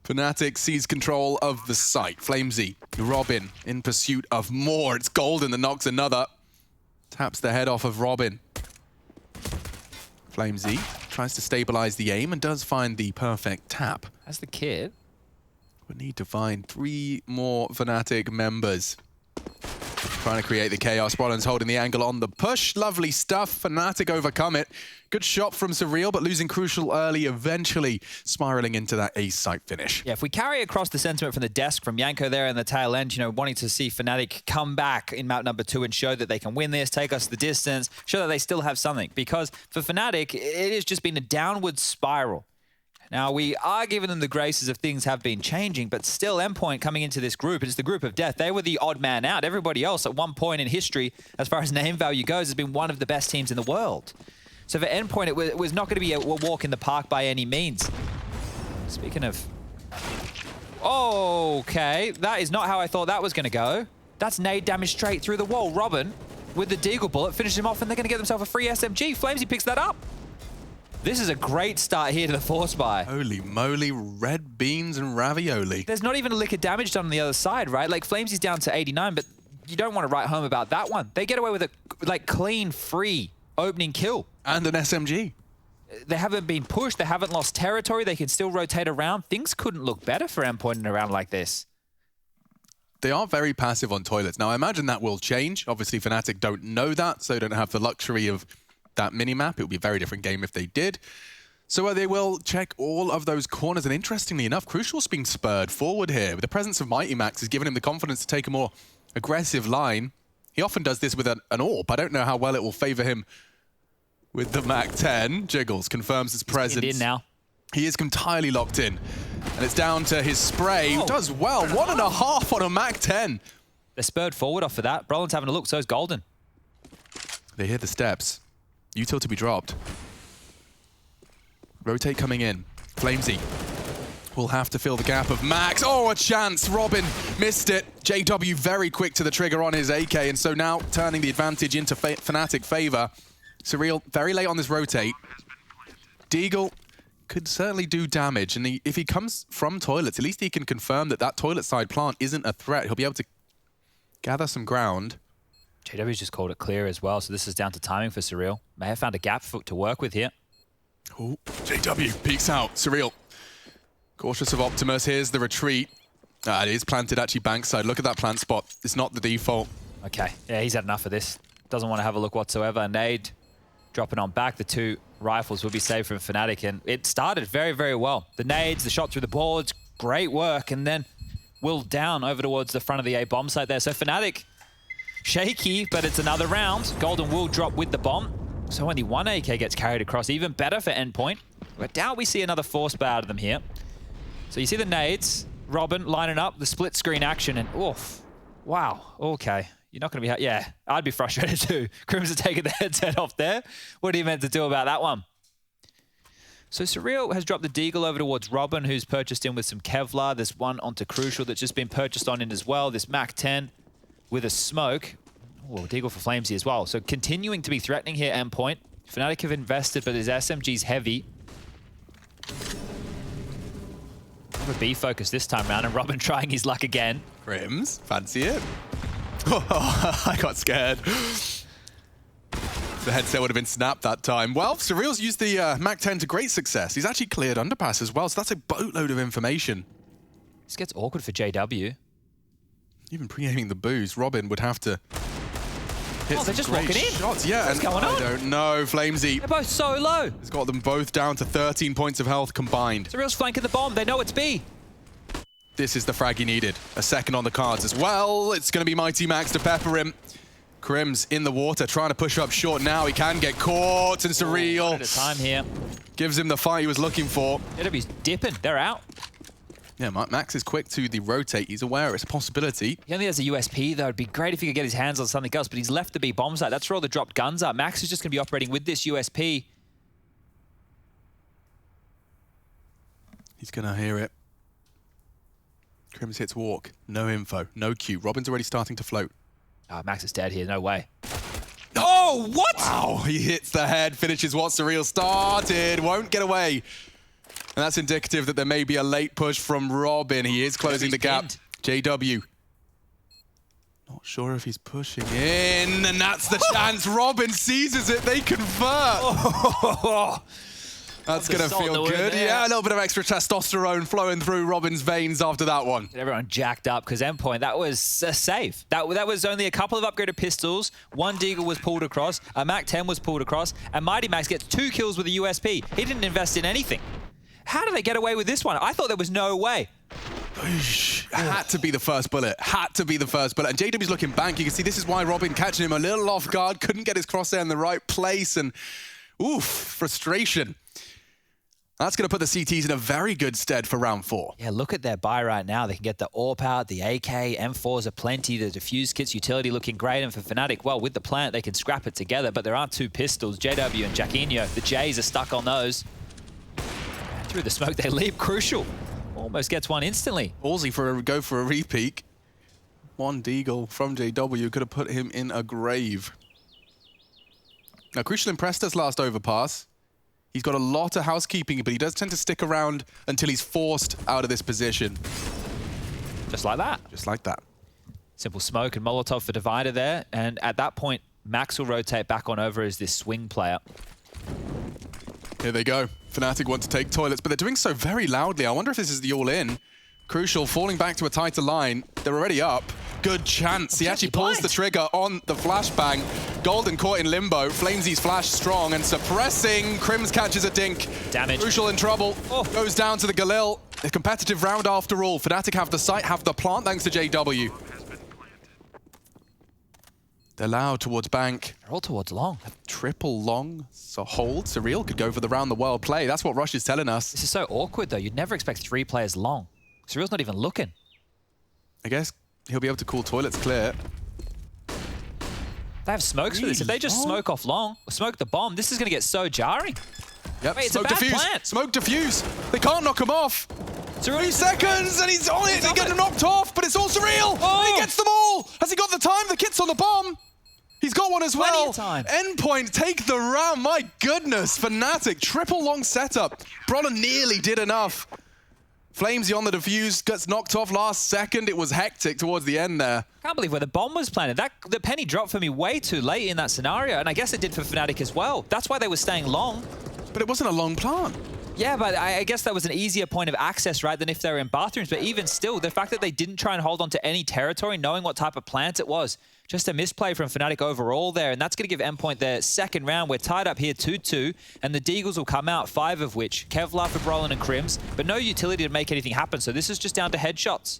Fnatic sees control of the site. Flamesy, Robin in pursuit of more. It's Golden that knocks another. Taps the head off of Robin. Flamesy tries to stabilize the aim and does find the perfect tap. That's the kid. We need to find 3 more Fnatic members. Trying to create the chaos. Brollan's holding the angle on the push. Lovely stuff. Fnatic overcome it. Good shot from Surreal, but losing Crucial early, eventually spiraling into that ace site finish. Yeah, if we carry across the sentiment from the desk from Yanko there in the tail end, you know, wanting to see Fnatic come back in map number 2 and show that they can win this, take us the distance, show that they still have something. Because for Fnatic, it has just been a downward spiral. Now, we are giving them the graces of things have been changing, but still Endpoint coming into this group, it's the group of death. They were the odd man out. Everybody else at one point in history, as far as name value goes, has been one of the best teams in the world. So for Endpoint, it was not going to be a walk in the park by any means. Speaking of... Okay, that is not how I thought that was going to go. That's nade damage straight through the wall. Robin, with the Deagle bullet, finishes him off, and they're going to get themselves a free SMG. Flamesy picks that up. This is a great start here to the force buy. Holy moly, red beans and ravioli. There's not even a lick of damage done on the other side, right? Like, Flamesy's down to 89, but you don't want to write home about that one. They get away with a, like, clean, free opening kill. And an SMG. They haven't been pushed. They haven't lost territory. They can still rotate around. Things couldn't look better for Endpoint in a round like this. They are very passive on toilets. Now, I imagine that will change. Obviously, Fnatic don't know that, so don't have the luxury of that minimap. It would be a very different game if they did. So they will check all of those corners, and interestingly enough, Crucial's being spurred forward here. With the presence of Mighty Max has given him the confidence to take a more aggressive line. He often does this with an AWP. I don't know how well it will favor him with the Mac 10. Jiggles confirms his presence. He's in now. He is entirely locked in. And it's down to his spray, who does well. 1.5 on a Mac 10. They're spurred forward off of that. Brollan's having a look, so is Golden. They hear the steps. Util to be dropped. Rotate coming in. Flamesy will have to fill the gap of Max. Oh, a chance. Robin missed it. JW very quick to the trigger on his AK, and so now turning the advantage into Fnatic favor. Surreal very late on this rotate. Deagle could certainly do damage, and if he comes from toilets, at least he can confirm that that toilet side plant isn't a threat. He'll be able to gather some ground. JW's just called it clear as well, so this is down to timing for Surreal. May have found a gap to work with here. Oh, JW peeks out. Surreal. Cautious of Optimus. Here's the retreat. It is planted actually bankside. Look at that plant spot. It's not the default. Okay, yeah, he's had enough of this. Doesn't want to have a look whatsoever. Nade dropping on back. The 2 rifles will be saved from Fnatic, and it started very, very well. The nades, the shot through the boards, great work, and then Will down over towards the front of the A bomb site there. So Fnatic Shaky, but it's another round. Golden will drop with the bomb. So only one AK gets carried across. Even better for Endpoint. I doubt we see another force bow out of them here. So you see the nades. Robin lining up, the split screen action, and oof. Wow, okay. You're not going to be... Yeah, I'd be frustrated too. Crims are taking the headset off there. What are you meant to do about that one? So Surreal has dropped the Deagle over towards Robin, who's purchased in with some Kevlar. There's one onto Crucial that's just been purchased on in as well. This Mac-10 with a smoke. Oh, Deagle for Flamesy as well. So continuing to be threatening here, Endpoint. Fnatic have invested, but his SMG's heavy. A B focus this time around, and Robin trying his luck again. Crims, fancy it. Oh, I got scared. The headset would have been snapped that time. Well, Surreal's used the Mac-10 to great success. He's actually cleared underpass as well, so that's a boatload of information. This gets awkward for JW. Even pre-aiming the booze, Robin would have to hit they're just walking in. Shots. Yeah, what's going on? I don't know. Flamesy. They're both so low. He's got them both down to 13 points of health combined. Surreal's flanking the bomb. They know it's B. This is the frag he needed. A second on the cards as well. It's going to be Mighty Max to pepper him. Crims in the water, trying to push up short now. He can get caught, and Surreal at a time here gives him the fight he was looking for. JW's dipping. They're out. Yeah, Max is quick to the rotate. He's aware it's a possibility. He only has a USP, though. It'd be great if he could get his hands on something else, but he's left the B bomb site. That's where all the dropped guns are. Max is just going to be operating with this USP. He's going to hear it. Crims hits walk. No info. No Q. Robin's already starting to float. Oh, Max is dead here. No way. Oh, what? Wow, he hits the head, finishes what Surreal started. Won't get away. And that's indicative that there may be a late push from Robin. He is closing the gap. JW. Not sure if he's pushing in, and that's the chance. Robin seizes it. They convert. That's going to feel good. Yeah, a little bit of extra testosterone flowing through Robin's veins after that one. Everyone jacked up because Endpoint, that was a save. That was only a couple of upgraded pistols. One Deagle was pulled across. A Mac-10 was pulled across. And Mighty Max gets 2 kills with a USP. He didn't invest in anything. How did they get away with this one? I thought there was no way. Had to be the first bullet. Had to be the first bullet. And JW's looking back. You can see this is why Robin catching him a little off guard. Couldn't get his crosshair in the right place. And oof, frustration. That's going to put the CTs in a very good stead for round 4. Yeah, look at their buy right now. They can get the AWP out, the AK, M4s are plenty, the defuse kits, utility looking great. And for Fnatic, well, with the plant, they can scrap it together. But there aren't 2 pistols. JW and Jacquinho, the Jays are stuck on those. Through the smoke, they leap. Crucial. Almost gets one instantly. Ballsy for a go for a repeat. One Deagle from JW could have put him in a grave. Now, Crucial impressed us last overpass. He's got a lot of housekeeping, but he does tend to stick around until he's forced out of this position. Just like that. Just like that. Simple smoke and Molotov for Divider there. And at that point, Max will rotate back on over as this swing player. Here they go. Fnatic want to take toilets, but they're doing so very loudly. I wonder if this is the all-in. Crucial falling back to a tighter line. They're already up. Good chance. He actually pulls the trigger on the flashbang. Golden caught in limbo. Flamesy's flash strong and suppressing. Crims catches a dink. Damage. Crucial in trouble. Goes down to the Galil. A competitive round after all. Fnatic have the site, have the plant thanks to JW. They're loud towards bank. They're all towards long. Triple long. So hold. Surreal could go for the round the world play. That's what Rush is telling us. This is so awkward though. You'd never expect 3 players long. Surreal's not even looking. I guess he'll be able to call toilets clear. They have smokes for this. If they just smoke off long, or smoke the bomb, this is going to get so jarring. Yep, Wait, smoke it's a bad defuse. plant. Smoke defuse. They can't knock him off. 3 seconds and he's on it. He's getting knocked off, but it's all Surreal. Oh. He gets them all. Has he got the time? The kit's on the bomb. He's got one as well. Time. Endpoint take the round. My goodness. Fnatic. Triple long setup. Brawler nearly did enough. Flamesy on the defuse, gets knocked off last second. It was hectic towards the end there. Can't believe where the bomb was planted. The penny dropped for me way too late in that scenario, and I guess it did for Fnatic as well. That's why they were staying long. But it wasn't a long plant. Yeah, but I guess that was an easier point of access, right, than if they were in bathrooms. But even still, the fact that they didn't try and hold on to any territory, knowing what type of plant it was, just a misplay from Fnatic overall there. And that's going to give Endpoint their second round. We're tied up here 2-2, and the Deagles will come out, 5 of which. Kevlar for Brolin and Crims, but no utility to make anything happen. So this is just down to headshots.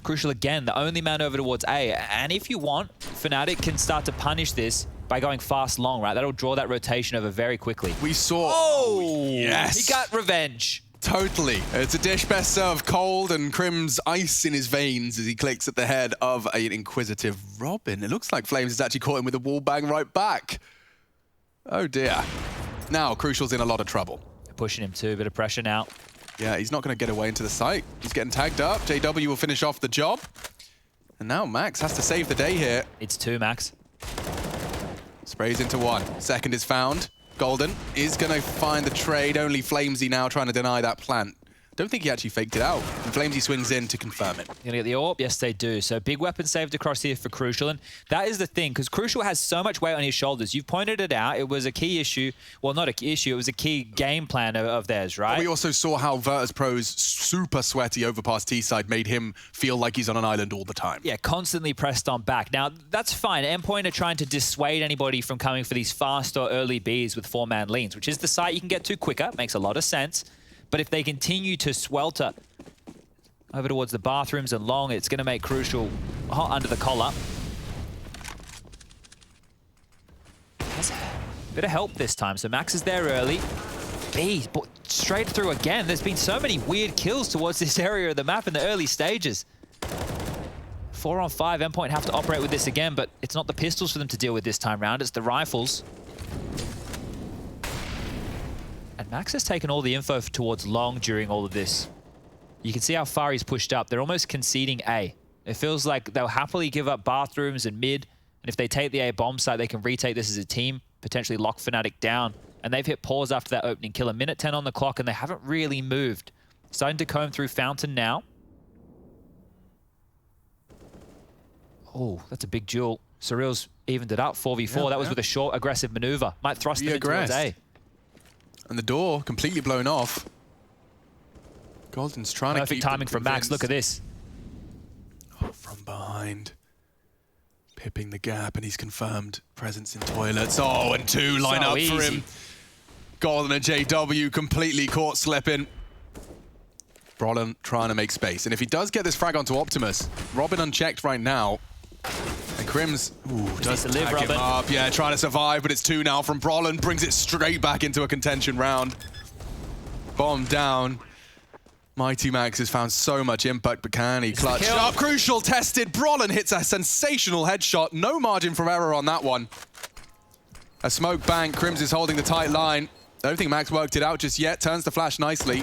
Crucial again, the only man over towards A. And if you want, Fnatic can start to punish this by going fast long, right? That'll draw that rotation over very quickly. We saw... Oh! Yes! He got revenge. Totally. It's a dish best served cold, and Crim's ice in his veins as he clicks at the head of an inquisitive Robin. It looks like Flames has actually caught him with a wall bang right back. Oh dear. Now, Crucial's in a lot of trouble. They're pushing him too, a bit of pressure now. Yeah, he's not going to get away into the site. He's getting tagged up. JW will finish off the job. And now Max has to save the day here. It's 2, Max. Sprays into 1. Second is found. Golden is going to find the trade. Only Flamesy now trying to deny that plant. Don't think he actually faked it out. And Flamesy swings in to confirm it. Gonna get the AWP? Yes, they do. So big weapon saved across here for Crucial. And that is the thing, because Crucial has so much weight on his shoulders. You've pointed it out. It was a key issue. Well, not a key issue. It was a key game plan of theirs, right? But we also saw how Virtus.pro's super sweaty overpass T-side made him feel like he's on an island all the time. Yeah, constantly pressed on back. Now, that's fine. Endpoint are trying to dissuade anybody from coming for these fast or early Bs with 4-man leans, which is the site you can get to quicker. Makes a lot of sense. But if they continue to swelter over towards the bathrooms and long, it's going to make Crucial hot under the collar. Has a bit of help this time. So Max is there early. B, straight through again. There's been so many weird kills towards this area of the map in the early stages. 4-on-5, Endpoint have to operate with this again, but it's not the pistols for them to deal with this time round. It's the rifles. And Max has taken all the info towards long during all of this. You can see how far he's pushed up. They're almost conceding A. It feels like they'll happily give up bathrooms and mid, and if they take the A bomb site, they can retake this as a team, potentially lock Fnatic down. And they've hit pause after that opening kill. 1:10 on the clock, and they haven't really moved. Starting to comb through Fountain now. Oh, that's a big duel. Surreal's evened it up, 4v4. That was with a short, aggressive maneuver. Might thrust them in towards A. And the door completely blown off. Golden's trying to keep perfect timing from Max. Look at this. Oh, from behind. Pipping the gap, and he's confirmed presence in toilets. Oh, and 2 line up for him. Golden and JW completely caught slipping. Brolin trying to make space. And if he does get this frag onto Optimus, Robin unchecked right now. And Crims does tag him up. Yeah, trying to survive, but it's 2 now from Brolin. Brings it straight back into a contention round. Bomb down. Mighty Max has found so much impact, but can he clutch up? Crucial tested. Brolin hits a sensational headshot. No margin for error on that one. A smoke bank. Crims is holding the tight line. I don't think Max worked it out just yet. Turns the flash nicely.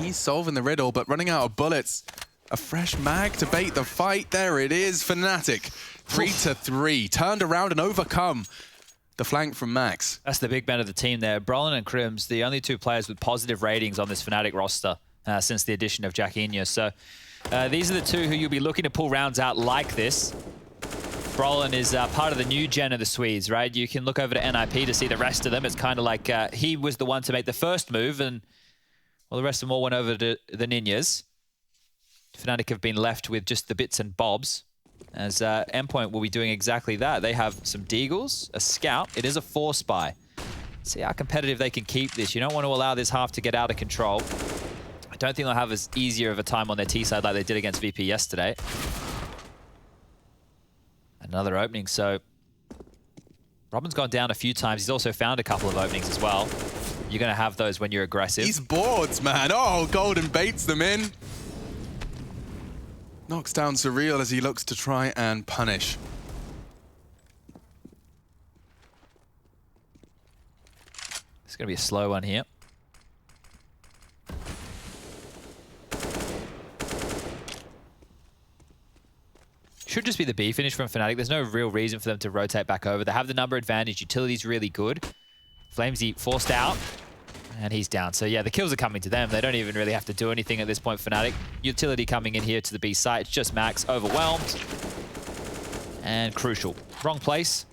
He's solving the riddle, but running out of bullets. A fresh mag to bait the fight. There it is. Fnatic 3-3. Turned around and overcome the flank from Max. That's the big man of the team there. Brolin and Crims, the only 2 players with positive ratings on this Fnatic roster since the addition of Jack Inya. So these are the 2 who you'll be looking to pull rounds out like this. Brolin is part of the new gen of the Swedes, right? You can look over to NIP to see the rest of them. It's kind of like he was the one to make the first move, and well, the rest of them all went over to the Ninjas. Fnatic have been left with just the bits and bobs, as Endpoint will be doing exactly that. They have some Deagles, a Scout. It is a 4-spy. See how competitive they can keep this. You don't want to allow this half to get out of control. I don't think they'll have as easier of a time on their T side like they did against VP yesterday. Another opening, so Robin's gone down a few times. He's also found a couple of openings as well. You're going to have those when you're aggressive. These boards, man. Oh, Golden baits them in. Knocks down Surreal as he looks to try and punish. It's going to be a slow one here. Should just be the B finish from Fnatic. There's no real reason for them to rotate back over. They have the number advantage. Utility's really good. Flamesy forced out. And he's down. So yeah, the kills are coming to them. They don't even really have to do anything at this point, Fnatic. Utility coming in here to the B site. It's just Max, overwhelmed. And Crucial. Wrong place.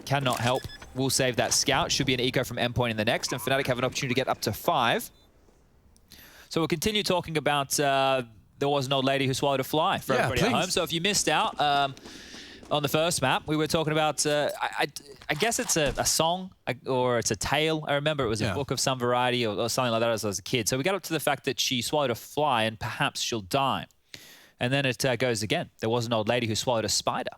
Cannot help. We'll save that Scout. Should be an eco from Endpoint in the next. And Fnatic have an opportunity to get up to 5. So we'll continue talking about there was an old lady who swallowed a fly for everybody at home. So if you missed out on the first map, we were talking about, I guess it's a song or it's a tale. I remember it was a book of some variety or something like that as I was a kid. So we got up to the fact that she swallowed a fly and perhaps she'll die. And then it goes again. There was an old lady who swallowed a spider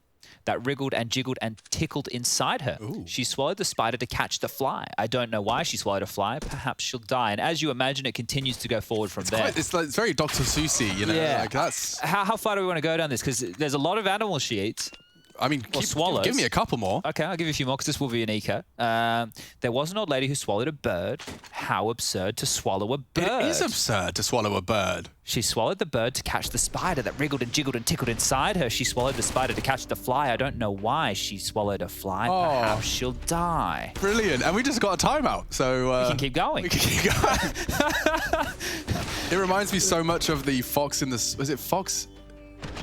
that wriggled and jiggled and tickled inside her. Ooh. She swallowed the spider to catch the fly. I don't know why she swallowed a fly. Perhaps she'll die. And as you imagine, it continues to go forward from there. It's very Dr. Seussy, you know? Yeah. Like that's... How far do we want to go down this? Because there's a lot of animals she eats. I mean, swallows. Give me a couple more. Okay, I'll give you a few more because this will be an eco. There was an old lady who swallowed a bird. How absurd to swallow a bird. It is absurd to swallow a bird. She swallowed the bird to catch the spider that wriggled and jiggled and tickled inside her. She swallowed the spider to catch the fly. I don't know why she swallowed a fly. Perhaps she'll die. Brilliant. And we just got a timeout, so... we can keep going. We can keep going. It reminds me so much of the Fox in the... Was it Fox?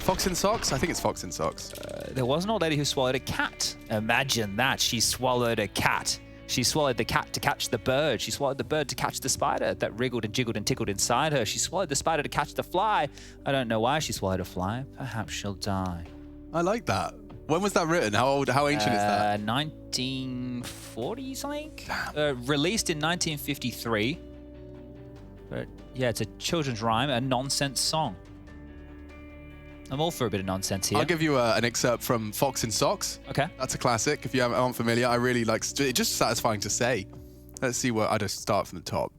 Fox in Socks? I think it's Fox in Socks. There was an old lady who swallowed a cat. Imagine that. She swallowed a cat. She swallowed the cat to catch the bird. She swallowed the bird to catch the spider that wriggled and jiggled and tickled inside her. She swallowed the spider to catch the fly. I don't know why she swallowed a fly. Perhaps she'll die. I like that. When was that written? How ancient is that? 1940s, I think. Released in 1953. But yeah, it's a children's rhyme, a nonsense song. I'm all for a bit of nonsense here. I'll give you an excerpt from Fox in Socks. Okay. That's a classic. If you aren't familiar, I really like... It's just satisfying to say. Let's see where... I just start from the top.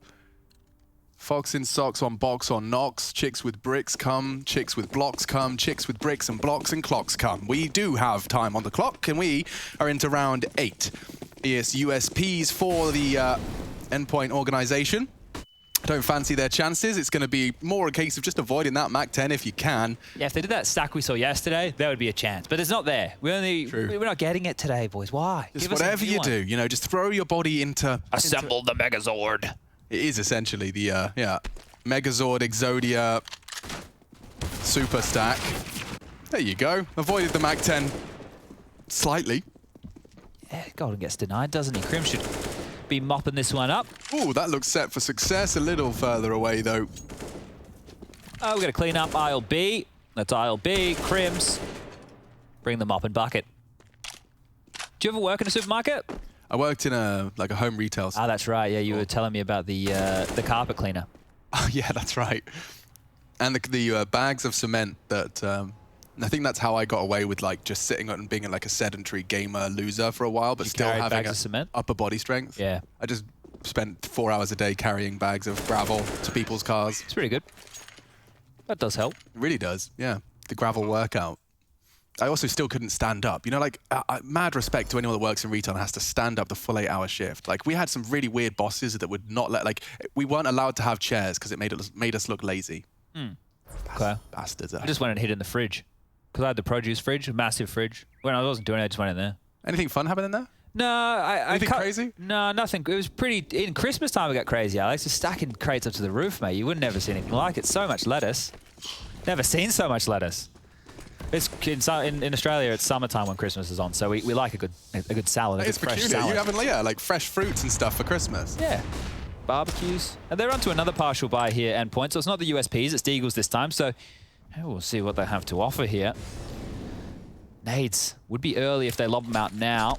Fox in Socks on box on knocks. Chicks with bricks come. Chicks with blocks come. Chicks with bricks and blocks and clocks come. We do have time on the clock, and we are into round 8. ES USPs for the endpoint organization. Don't fancy their chances. It's going to be more a case of just avoiding that Mac 10 if you can. Yeah, if they did that stack we saw yesterday, there would be a chance. But it's not there. We're not getting it today, boys. Why? Just whatever you do, you know, just throw your body into... Assemble the Megazord. It is essentially the, Megazord Exodia super stack. There you go. Avoided the Mac 10 slightly. Yeah, Golden gets denied, doesn't he? Crim should be mopping this one up. Ooh, that looks set for success. A little further away, though. Oh, we're going to clean up aisle B. That's aisle B. Crims. Bring the mop and bucket. Do you ever work in a supermarket? I worked in a home retail store. Ah, that's right. Yeah, you were telling me about the carpet cleaner. Oh, yeah, that's right. And the bags of cement that... I think that's how I got away with like just sitting and being like a sedentary gamer loser for a while, but still having bags of cement? upper body strength. Yeah. I just spent 4 hours a day carrying bags of gravel to people's cars. It's pretty good. That does help. It really does, yeah. The gravel workout. I also still couldn't stand up. You know, like, mad respect to anyone that works in retail and has to stand up the full 8-hour shift. Like, we had some really weird bosses that would not let, like, we weren't allowed to have chairs because it made us look lazy. Okay. Bastards. I just went and hid in the fridge. Because I had the produce fridge, a massive fridge. When I wasn't doing it, I just went in there. Anything fun happen in there? No, Anything crazy? No, nothing. It was pretty... In Christmas time, it got crazy, Alex. Just stacking crates up to the roof, mate. You would never see anything like it. So much lettuce. Never seen so much lettuce. It's in Australia, it's summertime when Christmas is on, so we like a good salad, It's fresh peculiar. salad. You haven't, like fresh fruits and stuff for Christmas. Yeah. Barbecues. And they're onto another partial buy here, endpoint. So it's not the USPs, it's Deagles this time. So we'll see what they have to offer here. Nades would be early if they lob them out now.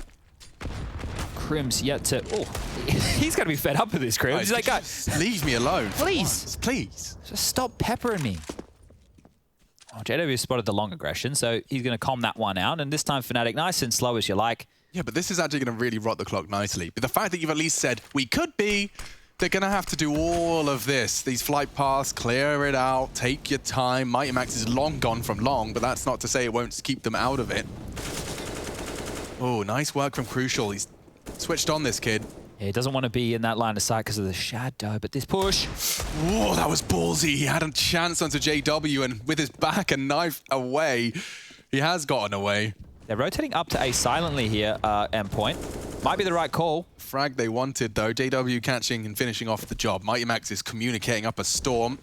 Crim's yet to... Oh, he's going to be fed up with this, Crim. He's like, guys, leave me alone. Please. Please. Just stop peppering me. Oh, JW spotted the long aggression, so he's going to calm that one out. And this time, Fnatic, nice and slow as you like. Yeah, but this is actually going to really rot the clock nicely. But the fact that you've at least said, we could be... They're going to have to do all of this. These flight paths, clear it out, take your time. Mighty Max is long gone from long, but that's not to say it won't keep them out of it. Oh, nice work from Crucial. He's switched on this kid. Yeah, he doesn't want to be in that line of sight because of the shadow, but this push... Whoa, that was ballsy. He had a chance onto JW, and with his back and knife away, he has gotten away. They're rotating up to A silently here, endpoint. Might be the right call. Frag they wanted, though. JW catching and finishing off the job. Mighty Max is communicating up a storm.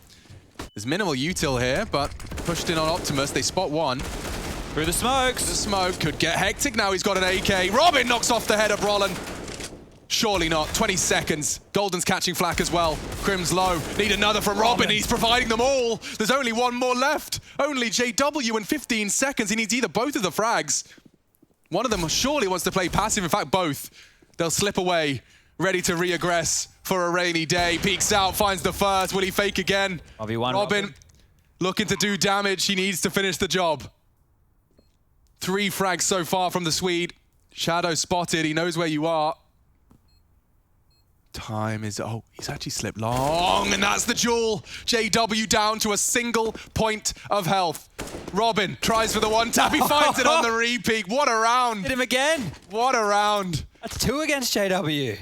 There's minimal util here, but pushed in on Optimus. They spot one. Through the smokes. The smoke could get hectic now. He's got an AK. Robin knocks off the head of Roland. Surely not. 20 seconds. Golden's catching flak as well. Crim's low. Need another from Robin. He's providing them all. There's only one more left. Only JW in 15 seconds. He needs either both of the frags. One of them surely wants to play passive. In fact, both. They'll slip away, ready to re-aggress for a rainy day. Peeks out, finds the first. Will he fake again? RV1, Robin looking to do damage. He needs to finish the job. 3 frags so far from the Swede. Shadow spotted. He knows where you are. Time is... Oh, he's actually slipped long, and that's the duel. JW down to a single point of health. Robin tries for the one tap. He finds it on the repeat. What a round. Hit him again. What a round. That's 2 against JW.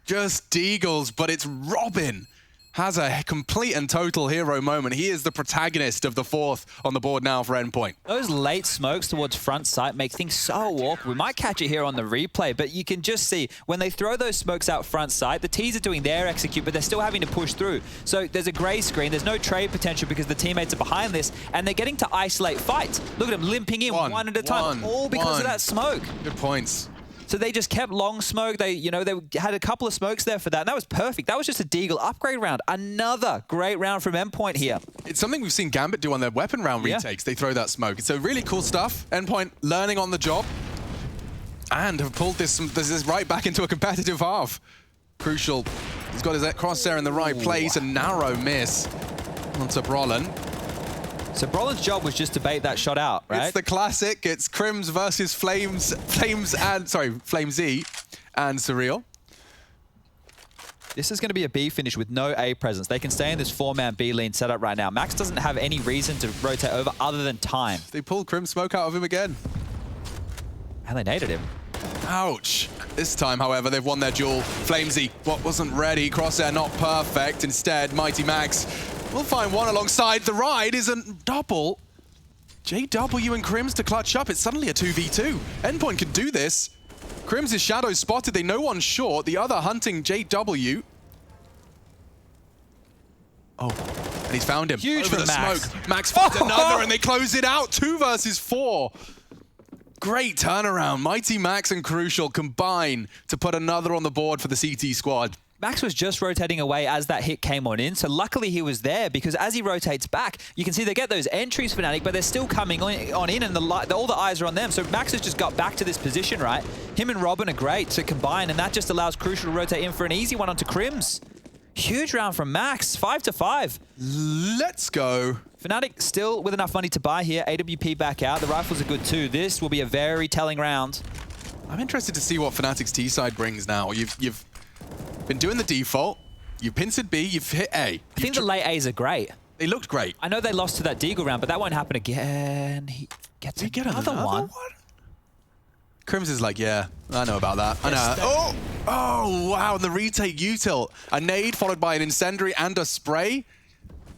Just Deagles, but it's Robin. Has a complete and total hero moment. He is the protagonist of the 4th on the board now for Endpoint. Those late smokes towards front sight make things so awkward. We might catch it here on the replay, but you can just see when they throw those smokes out front sight, the T's are doing their execute, but they're still having to push through. So there's a gray screen. There's no trade potential because the teammates are behiund this, and they're getting to isolate fights. Look at them limping in one at a time, all because of that smoke. Good points. So they just kept long smoke. They had a couple of smokes there for that. And that was perfect. That was just a Deagle upgrade round. Another great round from Endpoint here. It's something we've seen Gambit do on their weapon round retakes. They throw that smoke. It's really cool stuff. Endpoint learning on the job and have pulled this right back into a competitive half. Crucial. He's got his crosshair in the right place. A narrow miss onto Brolin. So Brolin's job was just to bait that shot out, right? It's the classic. It's Crims versus Flames E and Surreal. This is going to be a B finish with no A presence. They can stay in this 4-man B lane setup right now. Max doesn't have any reason to rotate over other than time. They pulled Crim smoke out of him again. And they naded him. Ouch. This time, however, they've won their duel. Flamesy, what wasn't ready. Crosshair not perfect. Instead, Mighty Max will find one alongside. The ride is a double. JW and Crims to clutch up. It's suddenly a 2v2. Endpoint can do this. Crims is shadow spotted. They know one's short. The other hunting JW. Oh, and he's found him. Huge over for the Max. smoke. Max finds another, and they close it out. 2 versus 4. Great turnaround. Mighty Max and Crucial combine to put another on the board for the CT squad. Max was just rotating away as that hit came on in, so luckily he was there because as he rotates back, you can see they get those entries, Fnatic, but they're still coming on in and all the eyes are on them. So Max has just got back to this position, right? Him and Robin are great to combine, and that just allows Crucial to rotate in for an easy one onto Crims. Huge round from Max, 5-5. Let's go. Fnatic still with enough money to buy here. AWP back out. The rifles are good too. This will be a very telling round. I'm interested to see what Fnatic's T side brings now. You've been doing the default. You've pincered B. You've hit A. I think the late A's are great. They looked great. I know they lost to that Deagle round, but that won't happen again. He gets another one. Crims is like, yeah, I know about that. I know. Oh, wow, and the retake util. A nade followed by an incendiary and a spray.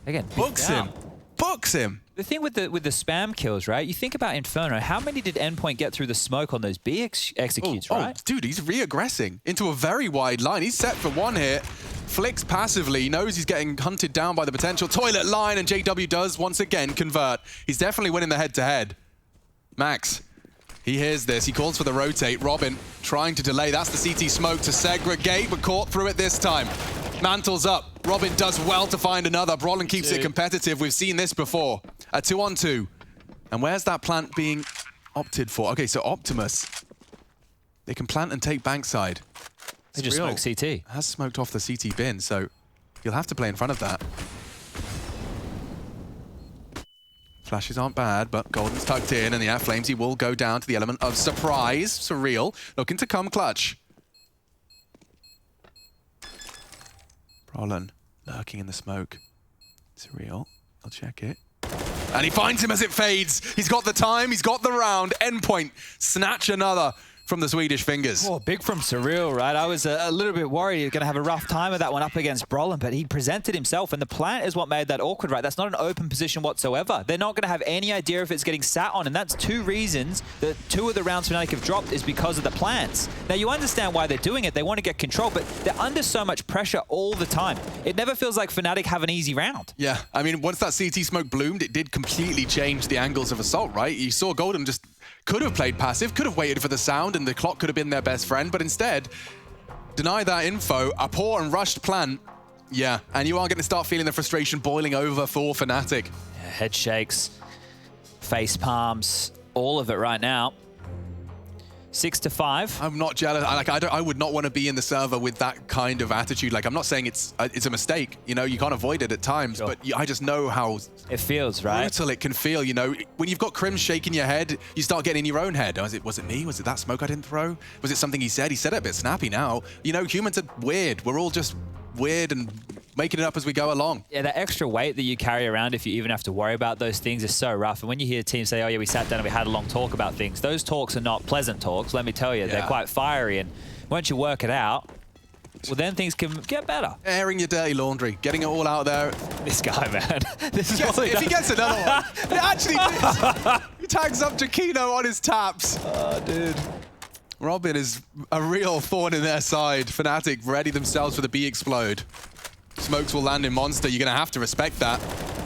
Again, books him. Books him. The thing with the spam kills, right? You think about Inferno. How many did Endpoint get through the smoke on those B executes, right? Oh, dude, he's re-aggressing into a very wide line. He's set for one hit. Flicks passively, knows he's getting hunted down by the potential toilet line, and JW does once again convert. He's definitely winning the head-to-head. Max, he hears this. He calls for the rotate. Robin trying to delay. That's the CT smoke to segregate, but caught through it this time. Mantles up. Robin does well to find another. Brolin keeps it competitive. We've seen this before. A 2-on-2. And where's that plant being opted for? Okay, so Optimus. They can plant and take bankside. They just smoked CT. Has smoked off the CT bin, so you'll have to play in front of that. Flashes aren't bad, but Golden's tucked in, and the Flamesy will go down to the element of surprise. Surreal, looking to come clutch. Brolin lurking in the smoke. Surreal, I'll check it. And he finds him as it fades. He's got the time, he's got the round. Endpoint, snatch another from the Swedish fingers. Oh, big from Surreal, right? I was a little bit worried he was going to have a rough time of that one up against Brolin, but he presented himself, and the plant is what made that awkward, right? That's not an open position whatsoever. They're not going to have any idea if it's getting sat on, and that's 2 reasons that 2 of the rounds Fnatic have dropped is because of the plants. Now, you understand why they're doing it. They want to get control, but they're under so much pressure all the time. It never feels like Fnatic have an easy round. Yeah, I mean, once that CT smoke bloomed, it did completely change the angles of assault, right? You saw Golden just could have played passive, could have waited for the sound, and the clock could have been their best friend, but instead, deny that info, a poor and rushed plan. Yeah, and you are going to start feeling the frustration boiling over for Fnatic. Yeah, head shakes, face palms, all of it right now. 6-5. I'm not jealous. I would not want to be in the server with that kind of attitude. Like, I'm not saying it's a mistake. You know, you can't avoid it at times, but I just know how it feels, right? Brutal it can feel. You know, when you've got Crim shaking your head, you start getting in your own head. Was it me? Was it that smoke I didn't throw? Was it something he said? He said it a bit snappy now. You know, humans are weird. We're all just weird and making it up as we go along. Yeah, that extra weight that you carry around if you even have to worry about those things is so rough. And when you hear teams say, oh yeah, we sat down and we had a long talk about things, those talks are not pleasant talks, let me tell you. They're quite fiery. And once you work it out, well, then things can get better. Airing your dirty laundry, getting it all out there. This guy, man. This is if he gets another one. It actually did. He tags up Jaquino on his taps. Oh, dude. Robin is a real thorn in their side. Fnatic ready themselves for the B explode. Smokes will land in Monster. You're going to have to respect that.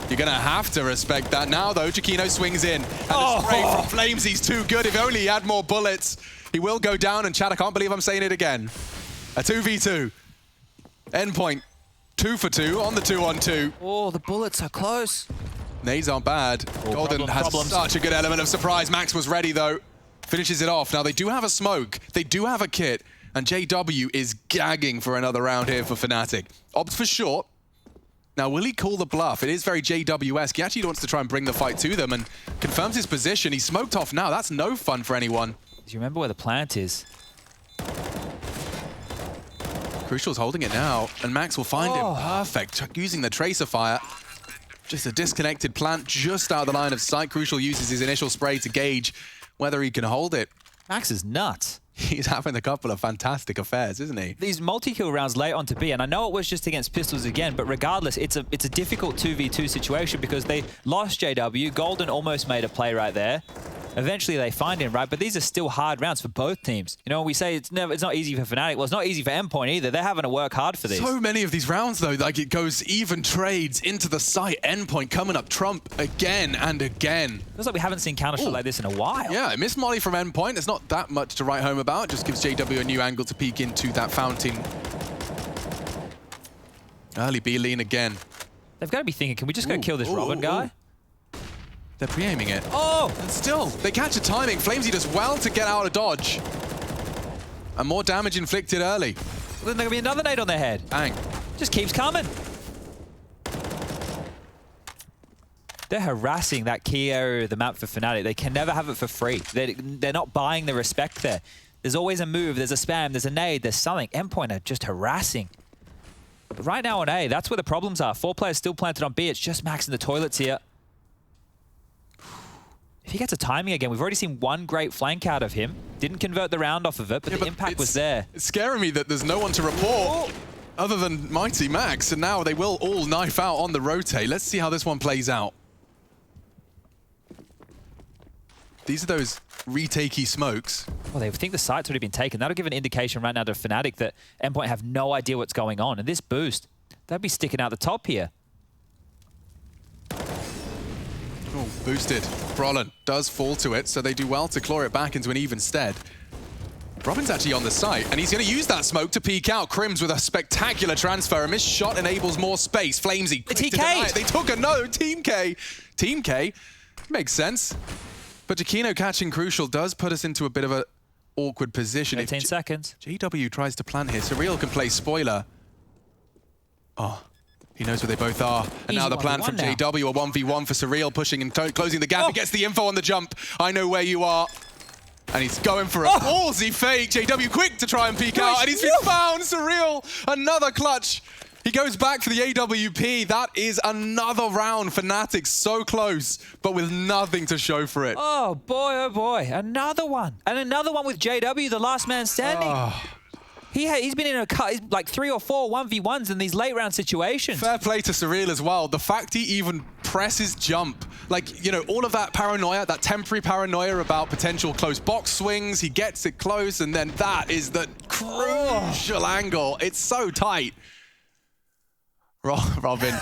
You're going to have to respect that. Now, though, Jaquino swings in. And the spray from Flames, he's too good. If only he had more bullets. He will go down. And Chad, I can't believe I'm saying it again. A 2v2. Endpoint. 2 for 2 on the 2-on-2. Oh, the bullets are close. Nades aren't bad. Golden has such a good element of surprise. Max was ready, though. Finishes it off. Now, they do have a smoke. They do have a kit. And JW is gagging for another round here for Fnatic. Opts for short. Now, will he call the bluff? It is very JW-esque. He actually wants to try and bring the fight to them and confirms his position. He's smoked off now. That's no fun for anyone. Do you remember where the plant is? Crucial's holding it now, and Max will find him. Perfect. Using the Tracer Fire. Just a disconnected plant just out of the line of sight. Crucial uses his initial spray to gauge whether he can hold it. Max is nuts. He's having a couple of fantastic affairs, isn't he? These multi-kill rounds late on to B, and I know it was just against pistols again, but regardless, it's a difficult 2v2 situation because they lost JW. Golden almost made a play right there. Eventually they find him, right? But these are still hard rounds for both teams. You know, we say it's not easy for Fnatic. Well, it's not easy for Endpoint either. They're having to work hard for these. So many of these rounds, though, like it goes even trades into the site. Endpoint coming up trump again and again. Feels like we haven't seen Counter-Strike like this in a while. Yeah, I miss Molly from Endpoint. It's not that much to write home about. Just gives JW a new angle to peek into that fountain. Early B lean again. They've got to be thinking, can we just go kill this Robin guy? They're pre-aiming it. Oh! And still, they catch a timing. Flamesy does well to get out of dodge. And more damage inflicted early. Well, then there'll be another nade on their head. Bang. Just keeps coming. They're harassing that key area of the map for Fnatic. They can never have it for free. They're not buying the respect there. There's always a move, there's a spam, there's a nade, there's something. Endpoint are just harassing. But right now on A, that's where the problems are. 4 players still planted on B. It's just Max in the toilets here. If he gets a timing again, we've already seen one great flank out of him. Didn't convert the round off of it, but the impact was there. It's scaring me that there's no one to report other than Mighty Max, and now they will all knife out on the rotate. Let's see how this one plays out. These are those retakey smokes. Well, they think the site's already been taken. That'll give an indication right now to Fnatic that Endpoint have no idea what's going on. And this boost, they'll be sticking out the top here. Oh, boosted. Brolin does fall to it, so they do well to claw it back into an even stead. Robin's actually on the site, and he's going to use that smoke to peek out. Crims with a spectacular transfer. A missed shot enables more space. Flamesy. The TK! They took a no. Team K. Team K. Makes sense. But Jaquino catching Crucial does put us into a bit of an awkward position. 18 seconds. JW tries to plant here. Surreal can play spoiler. Oh. He knows where they both are. And now the plan from JW, a 1v1 for Surreal, pushing and closing the gap. He gets the info on the jump. I know where you are. And he's going for a ballsy fake. JW quick to try and peek out. And he's been found. Surreal, another clutch. He goes back for the AWP. That is another round. Fnatic so close, but with nothing to show for it. Oh boy, another one. And another one with JW, the last man standing. He's been in like 3 or 4 1v1s in these late round situations. Fair play to Surreal as well. The fact he even presses jump, like, you know, all of that paranoia, that temporary paranoia about potential close box swings, he gets it close, and then that is the crucial angle. It's so tight. Robin.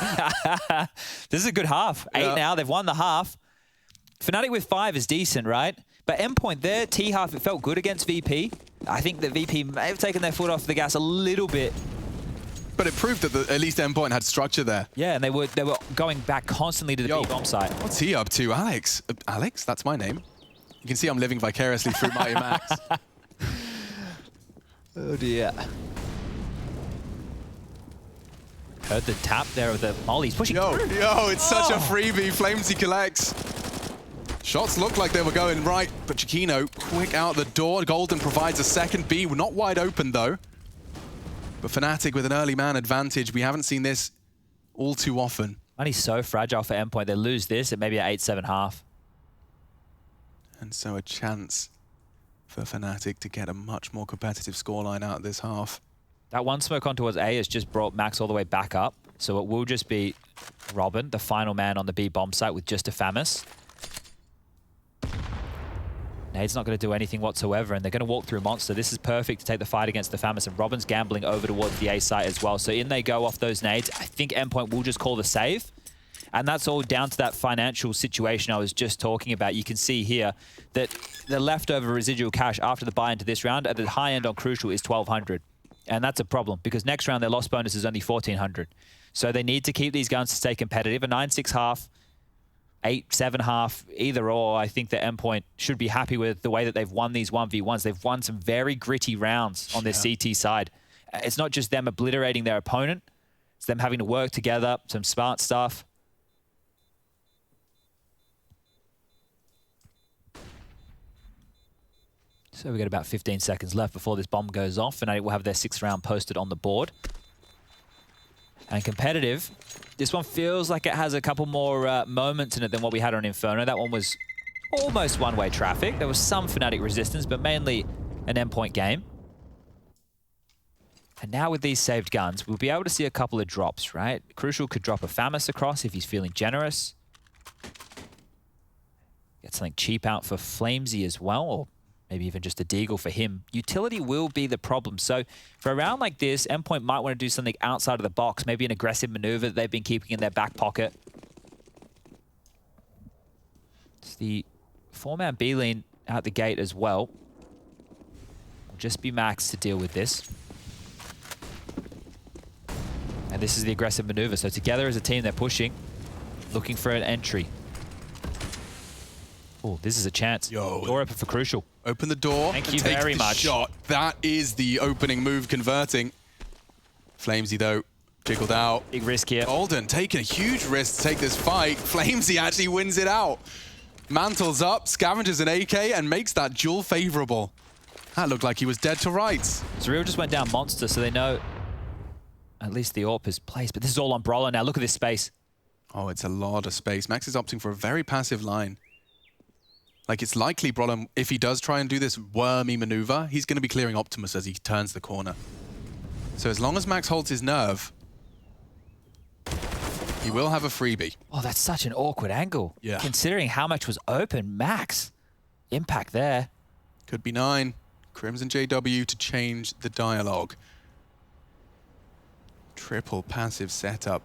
This is a good half. 8 now, they've won the half. Fnatic with 5 is decent, right? But Endpoint, their T half, it felt good against VP. I think that VP may have taken their foot off the gas a little bit. But it proved that at least Endpoint had structure there. Yeah, and they were going back constantly to the B bomb site. What's he up to? Alex? Alex? That's my name. You can see I'm living vicariously through Mighty Max. Oh dear. Heard the tap there of the molly. He's pushing through. Yo, it's such a freebie. Flamesy collects. Shots looked like they were going right, but Chiquino quick out the door. Golden provides a second B. We're not wide open though. But Fnatic with an early man advantage. We haven't seen this all too often. Money's so fragile for Endpoint. They lose this at maybe at 8-7.5. And so a chance for Fnatic to get a much more competitive scoreline out this half. That one smoke on towards A has just brought Max all the way back up. So it will just be Robin, the final man on the B bomb site with just a Famus. Nade's not going to do anything whatsoever, and they're going to walk through Monster. This is perfect to take the fight against the Famus, and Robin's gambling over towards the A site as well. So in they go off those nades. I think Endpoint will just call the save. And that's all down to that financial situation I was just talking about. You can see here that the leftover residual cash after the buy into this round at the high end on Crucial is 1,200. And that's a problem because next round their loss bonus is only 1,400. So they need to keep these guns to stay competitive. A 9-6.5, 8-7.5, either or. I think that Endpoint should be happy with the way that they've won these 1v1s. They've won some very gritty rounds on their CT side. It's not just them obliterating their opponent. It's them having to work together, some smart stuff. So we've got about 15 seconds left before this bomb goes off, and we'll have their 6th round posted on the board. And competitive, this one feels like it has a couple more moments in it than what we had on Inferno. That one was almost one-way traffic. There was some Fnatic resistance, but mainly an Endpoint game. And now with these saved guns, we'll be able to see a couple of drops, right? Crucial could drop a Famus across if he's feeling generous. Get something cheap out for Flamesy as well, or maybe even just a Deagle for him. Utility will be the problem. So for a round like this, Endpoint might want to do something outside of the box, maybe an aggressive maneuver that they've been keeping in their back pocket. It's the 4-man B lane out the gate as well. Will just be Max to deal with this. And this is the aggressive maneuver. So together as a team, they're pushing, looking for an entry. Oh, this is a chance. Yo. Door open for Crucial. Open the door. Thank you very much. Shot. That is the opening move converting. Flamesy, though, jiggled out. Big risk here. Golden taking a huge risk to take this fight. Flamesy actually wins it out. Mantles up, scavengers an AK, and makes that duel favorable. That looked like he was dead to rights. Surreal just went down Monster, so they know at least the AWP is placed. But this is all on Brawler now. Look at this space. Oh, it's a lot of space. Max is opting for a very passive line. Like, it's likely Brawler, if he does try and do this wormy maneuver, he's going to be clearing Optimus as he turns the corner. So as long as Max holds his nerve, he will have a freebie. Oh, that's such an awkward angle. Yeah. Considering how much was open, Max. Impact there. Could be 9. Crimson JW to change the dialogue. Triple passive setup.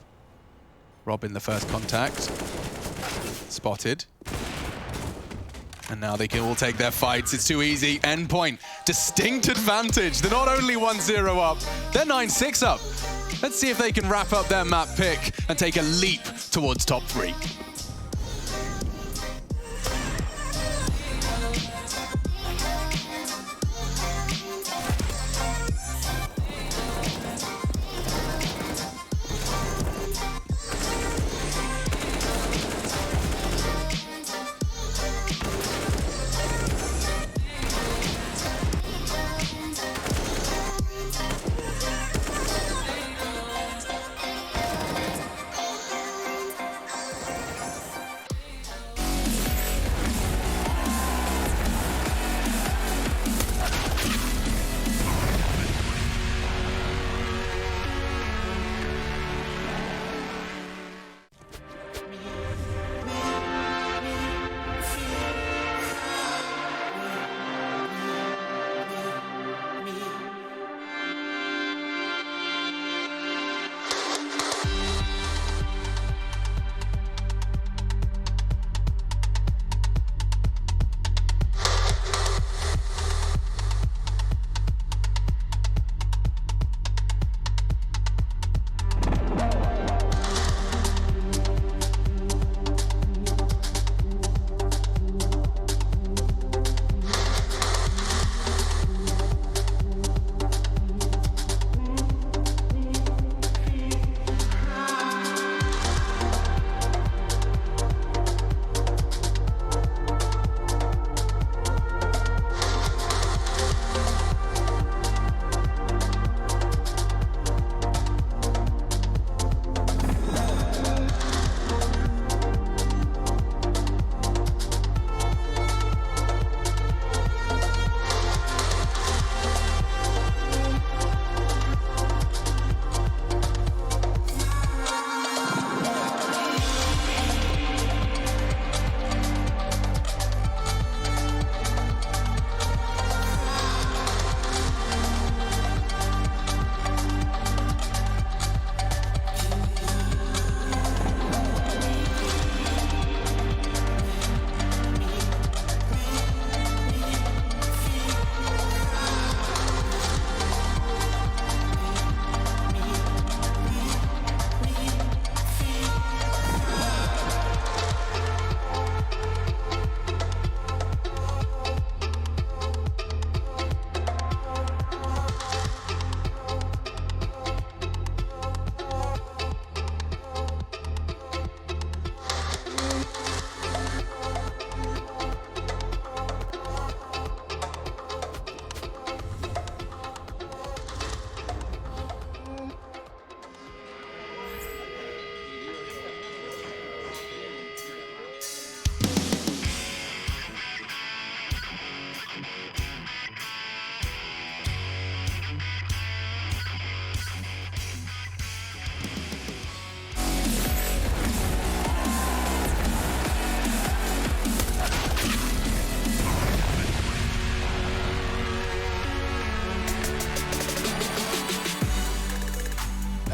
Robin the first contact. Spotted. And now they can all take their fights. It's too easy. Endpoint, distinct advantage. They're not only 1-0 up, they're 9-6 up. Let's see if they can wrap up their map pick and take a leap towards top 3.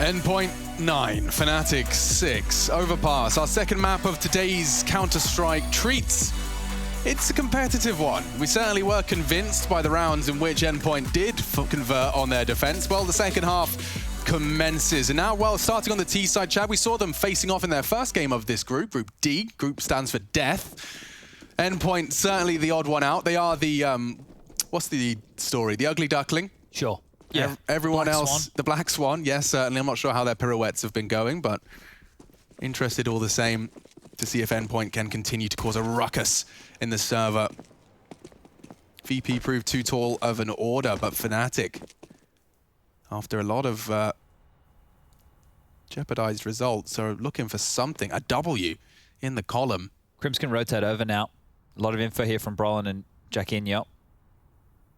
Endpoint 9, Fnatic 6, Overpass, our second map of today's Counter-Strike treats. It's a competitive one. We certainly were convinced by the rounds in which Endpoint did convert on their defense. Well, the second half commences. And now, well, starting on the T side, Chad, we saw them facing off in their first game of this group, Group D. Group stands for death. Endpoint, certainly the odd one out. They are the, what's the story? The ugly duckling? Sure. Yeah. Everyone Black else, Swan. the Black Swan, yes, certainly. I'm not sure how their pirouettes have been going, but interested all the same to see if Endpoint can continue to cause a ruckus in the server. VP proved too tall of an order, but Fnatic, after a lot of jeopardized results, are looking for something, a W in the column. Crims can rotate over now. A lot of info here from Brolin and Jacquinho.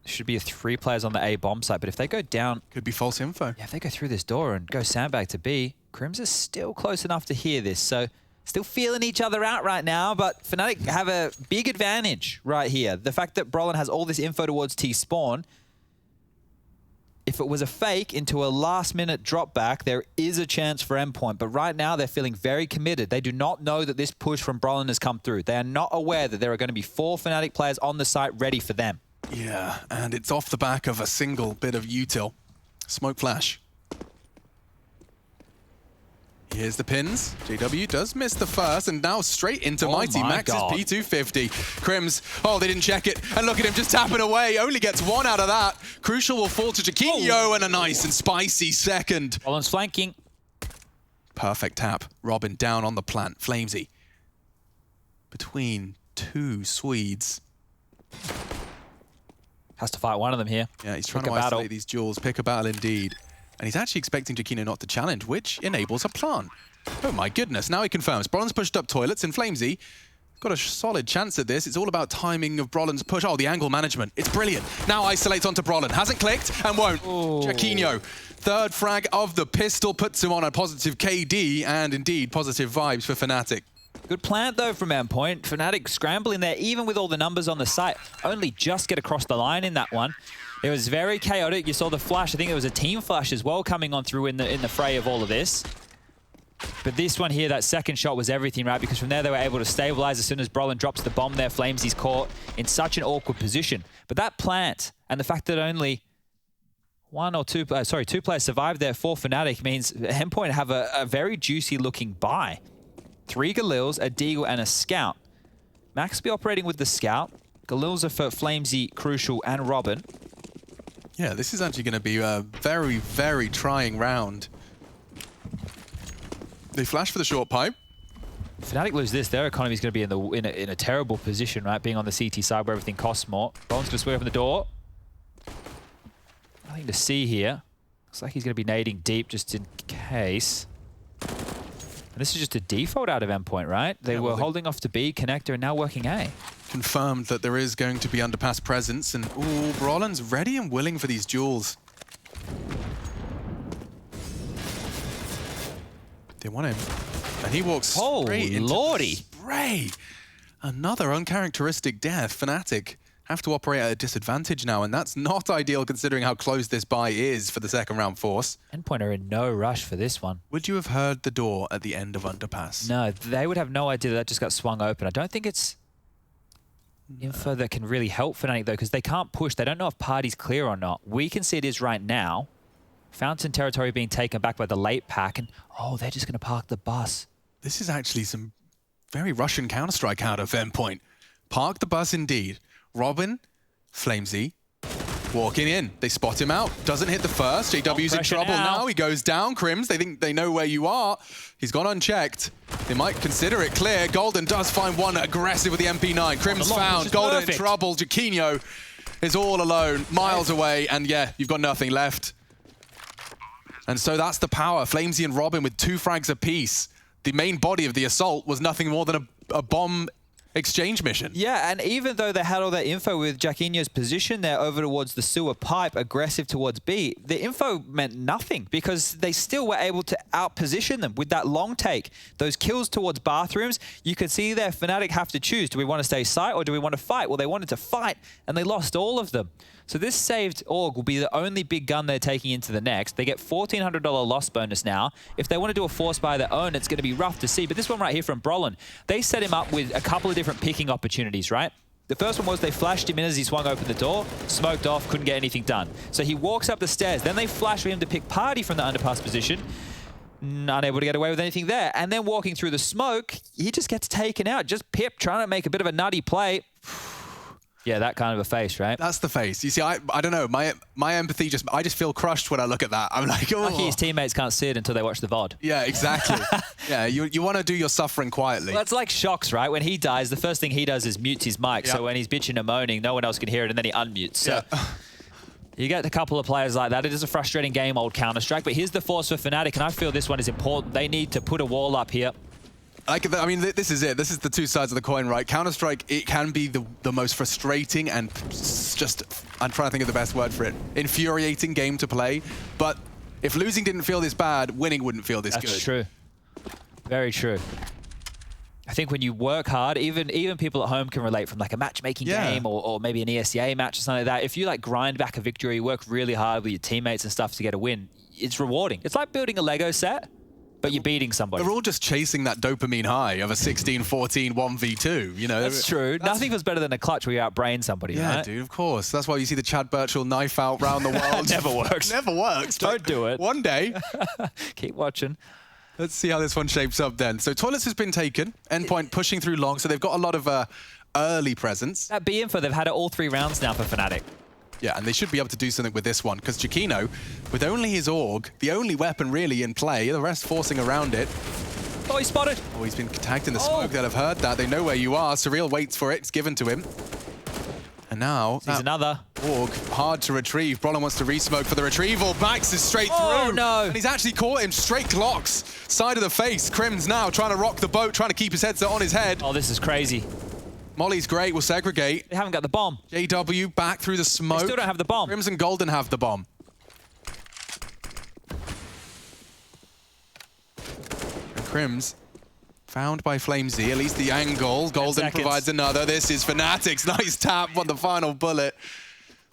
Should be 3 players on the A bomb site, but if they go down... Could be false info. Yeah, if they go through this door and go sandbag to B, Crims is still close enough to hear this, so still feeling each other out right now, but Fnatic have a big advantage right here. The fact that Brolin has all this info towards T-spawn, if it was a fake into a last-minute drop back, there is a chance for Endpoint, but right now they're feeling very committed. They do not know that this push from Brolin has come through. They are not aware that there are going to be 4 Fnatic players on the site ready for them. Yeah, and it's off the back of a single bit of util. Smoke flash. Here's the pins. JW does miss the first, and now straight into Mighty. Max's P250. Crims, oh, they didn't check it. And look at him just tapping away. Only gets 1 out of that. Crucial will fall to Jacquinho, and a nice and spicy second. Brolin's flanking. Perfect tap. Robin down on the plant. Flamesy. Between 2 Swedes. Has to fight one of them here. Yeah, he's trying to isolate these duels. Pick a battle indeed. And he's actually expecting Jacquinho not to challenge, which enables a plant. Oh my goodness, now he confirms. Brolin's pushed up toilets, and Flamesy got a solid chance at this. It's all about timing of Brolin's push. Oh, the angle management. It's brilliant. Now isolates onto Brolin. Hasn't clicked and won't. Jacquinho, 3rd frag of the pistol, puts him on a positive KD, and indeed positive vibes for Fnatic. Good plant, though, from Endpoint. Fnatic scrambling there, even with all the numbers on the site. Only just get across the line in that one. It was very chaotic. You saw the flash. I think there was a team flash as well coming on through in the fray of all of this. But this one here, that second shot was everything, right? Because from there, they were able to stabilize as soon as Brolin drops the bomb there. Flamesy's caught in such an awkward position. But that plant and the fact that only 2 players survived there for Fnatic means Endpoint have a very juicy-looking buy. 3 Galils, a Deagle, and a Scout. Max will be operating with the Scout. Galils are for Flamesy, Crucial, and Robin. Yeah, this is actually going to be a very, very trying round. They flash for the short pipe. Fnatic lose this, their economy is going to be in a terrible position, right? Being on the CT side where everything costs more. Brolin's going to swing open the door. Nothing to see here. Looks like he's going to be nading deep just in case. And this is just a default out of Endpoint, right? They were holding off to B, connector, and now working A. Confirmed that there is going to be underpass presence, and ooh, Brolin's ready and willing for these duels. They want him. And he walks straight into the spray. Another uncharacteristic death. Fnatic have to operate at a disadvantage now, and that's not ideal considering how close this buy is for the second round force. Endpoint are in no rush for this one. Would you have heard the door at the end of underpass? No, they would have no idea that just got swung open. I don't think it's info that can really help Fnatic though, because they can't push. They don't know if party's clear or not. We can see it is right now. Fountain territory being taken back by the late pack, and oh, they're just going to park the bus. This is actually some very Russian Counter-Strike out of Endpoint. Park the bus indeed. Robin, Flamesy, walking in. They spot him out. Doesn't hit the first. JW's in trouble now. He goes down. Crims, they think they know where you are. He's gone unchecked. They might consider it clear. Golden does find one aggressive with the MP9. Crims found. Golden in trouble. Jacquinho is all alone, miles away. And yeah, you've got nothing left. And so that's the power. Flamesy and Robin with 2 frags apiece. The main body of the assault was nothing more than a bomb exchange mission. Yeah, and even though they had all that info with Jaquinho's position there over towards the sewer pipe, aggressive towards B, the info meant nothing because they still were able to outposition them with that long take. Those kills towards bathrooms, you could see there Fnatic have to choose. Do we want to stay site or do we want to fight? Well, they wanted to fight and they lost all of them. So this saved AUG will be the only big gun they're taking into the next. They get $1,400 loss bonus now. If they want to do a force by their own, it's going to be rough to see. But this one right here from Brolin, they set him up with a couple of different picking opportunities, right? The first one was they flashed him in as he swung open the door, smoked off, couldn't get anything done. So he walks up the stairs. Then they flash for him to pick Party from the underpass position. Unable to get away with anything there. And then walking through the smoke, he just gets taken out. Just Pip trying to make a bit of a nutty play. Yeah, that kind of a face, right? That's the face. You see, I don't know. My empathy I just feel crushed when I look at that. I'm like, oh. Lucky his teammates can't see it until they watch the VOD. Yeah, exactly. Yeah, you want to do your suffering quietly. Well, it's like Shox, right? When he dies, the first thing he does is mutes his mic. Yep. So when he's bitching and moaning, no one else can hear it, and then he unmutes. So you get a couple of players like that. It is a frustrating game, old Counter-Strike. But here's the force for Fnatic, and I feel this one is important. They need to put a wall up here. I mean, this is it. This is the two sides of the coin, right? Counter-Strike, it can be the most frustrating and just, I'm trying to think of the best word for it, infuriating game to play. But if losing didn't feel this bad, winning wouldn't feel this good. That's true. Very true. I think when you work hard, even people at home can relate from like a matchmaking game or maybe an ESEA match or something like that. If you like grind back a victory, you work really hard with your teammates and stuff to get a win, it's rewarding. It's like building a Lego set, but you're beating somebody. They're all just chasing that dopamine high of a 16-14 1v2, you know? That's true. Nothing was better than a clutch where you outbrain somebody, yeah, right? dude, of course. That's why you see the Chad Birchall knife out round the world. Never works. Never works. Don't do it. One day. Keep watching. Let's see how this one shapes up then. So Toilets has been taken. Endpoint pushing through long, so they've got a lot of early presence. That B info, they've had it all 3 rounds now for Fnatic. Yeah, and they should be able to do something with this one, because Jaquino, with only his AUG, the only weapon really in play, the rest forcing around it. Oh, he's spotted. Oh, he's been tagged in the smoke. They'll have heard that. They know where you are. Surreal waits for it. It's given to him. And now... He's another. AUG, hard to retrieve. Brolin wants to re-smoke for the retrieval. Max is straight through. Oh, no. And he's actually caught him straight Glocks. Side of the face. Crim's now trying to rock the boat, trying to keep his headset on his head. Oh, this is crazy. Molly's great, we'll segregate. They haven't got the bomb. JW back through the smoke. They still don't have the bomb. Crims and Golden have the bomb. And Crims found by Flamesy, at least the angle. Golden provides another. This is Fnatic's nice tap on the final bullet.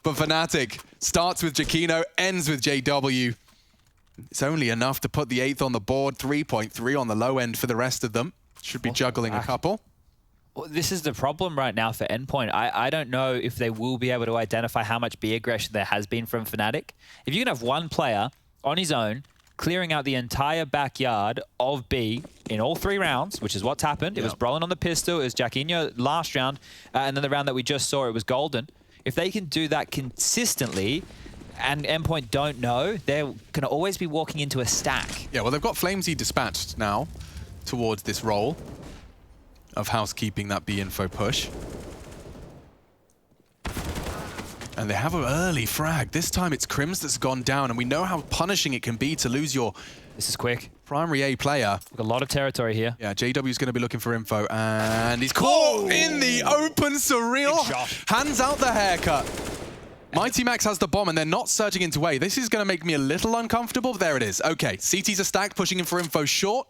But Fnatic starts with Jaquino, ends with JW. It's only enough to put the 8th on the board, 3.3 on the low end for the rest of them. Should be juggling a couple. Well, this is the problem right now for Endpoint. I don't know if they will be able to identify how much B aggression there has been from Fnatic. If you can have one player on his own clearing out the entire backyard of B in all 3 rounds, which is what's happened. Yep. It was Brolin on the pistol, it was Jaquino last round, and then the round that we just saw, it was Golden. If they can do that consistently, and Endpoint don't know, they're going to always be walking into a stack. Yeah, well, they've got Flamesy dispatched now towards this role of housekeeping that B info push. And they have an early frag. This time it's Crims that's gone down, and we know how punishing it can be to lose your... This is quick. Primary A player. We've got a lot of territory here. Yeah, JW's going to be looking for info, and he's caught in the open. Surreal. Hands out the haircut. Mighty Max has the bomb, and they're not surging into A. This is going to make me a little uncomfortable. There it is. Okay, CT's a stack, pushing in for info short.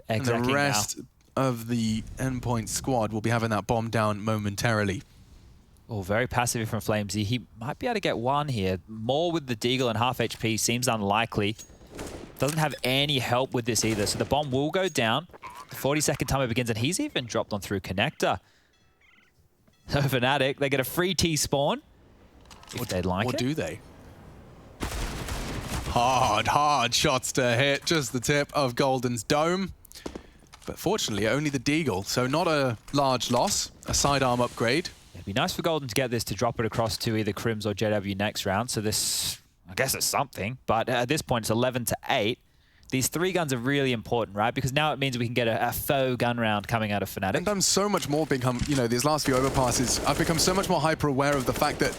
And the rest of the Endpoint squad will be having that bomb down momentarily. Oh, very passive from Flamesy. He might be able to get one here. More with the Deagle and half HP seems unlikely. Doesn't have any help with this either. So the bomb will go down. The 40-second timer begins, and he's even dropped on through connector. So Fnatic, they get a free T spawn. If they'd like it. Or do they? Hard shots to hit. Just the tip of Golden's dome. But fortunately, only the Deagle, so not a large loss. A sidearm upgrade. It'd be nice for Golden to get this to drop it across to either Crims or JW next round. So this, I guess it's something. But at this point, it's 11-8. These 3 guns are really important, right? Because now it means we can get a faux gun round coming out of Fnatic. And I'm so much more become, you know, these last few overpasses, I've become so much more hyper aware of the fact that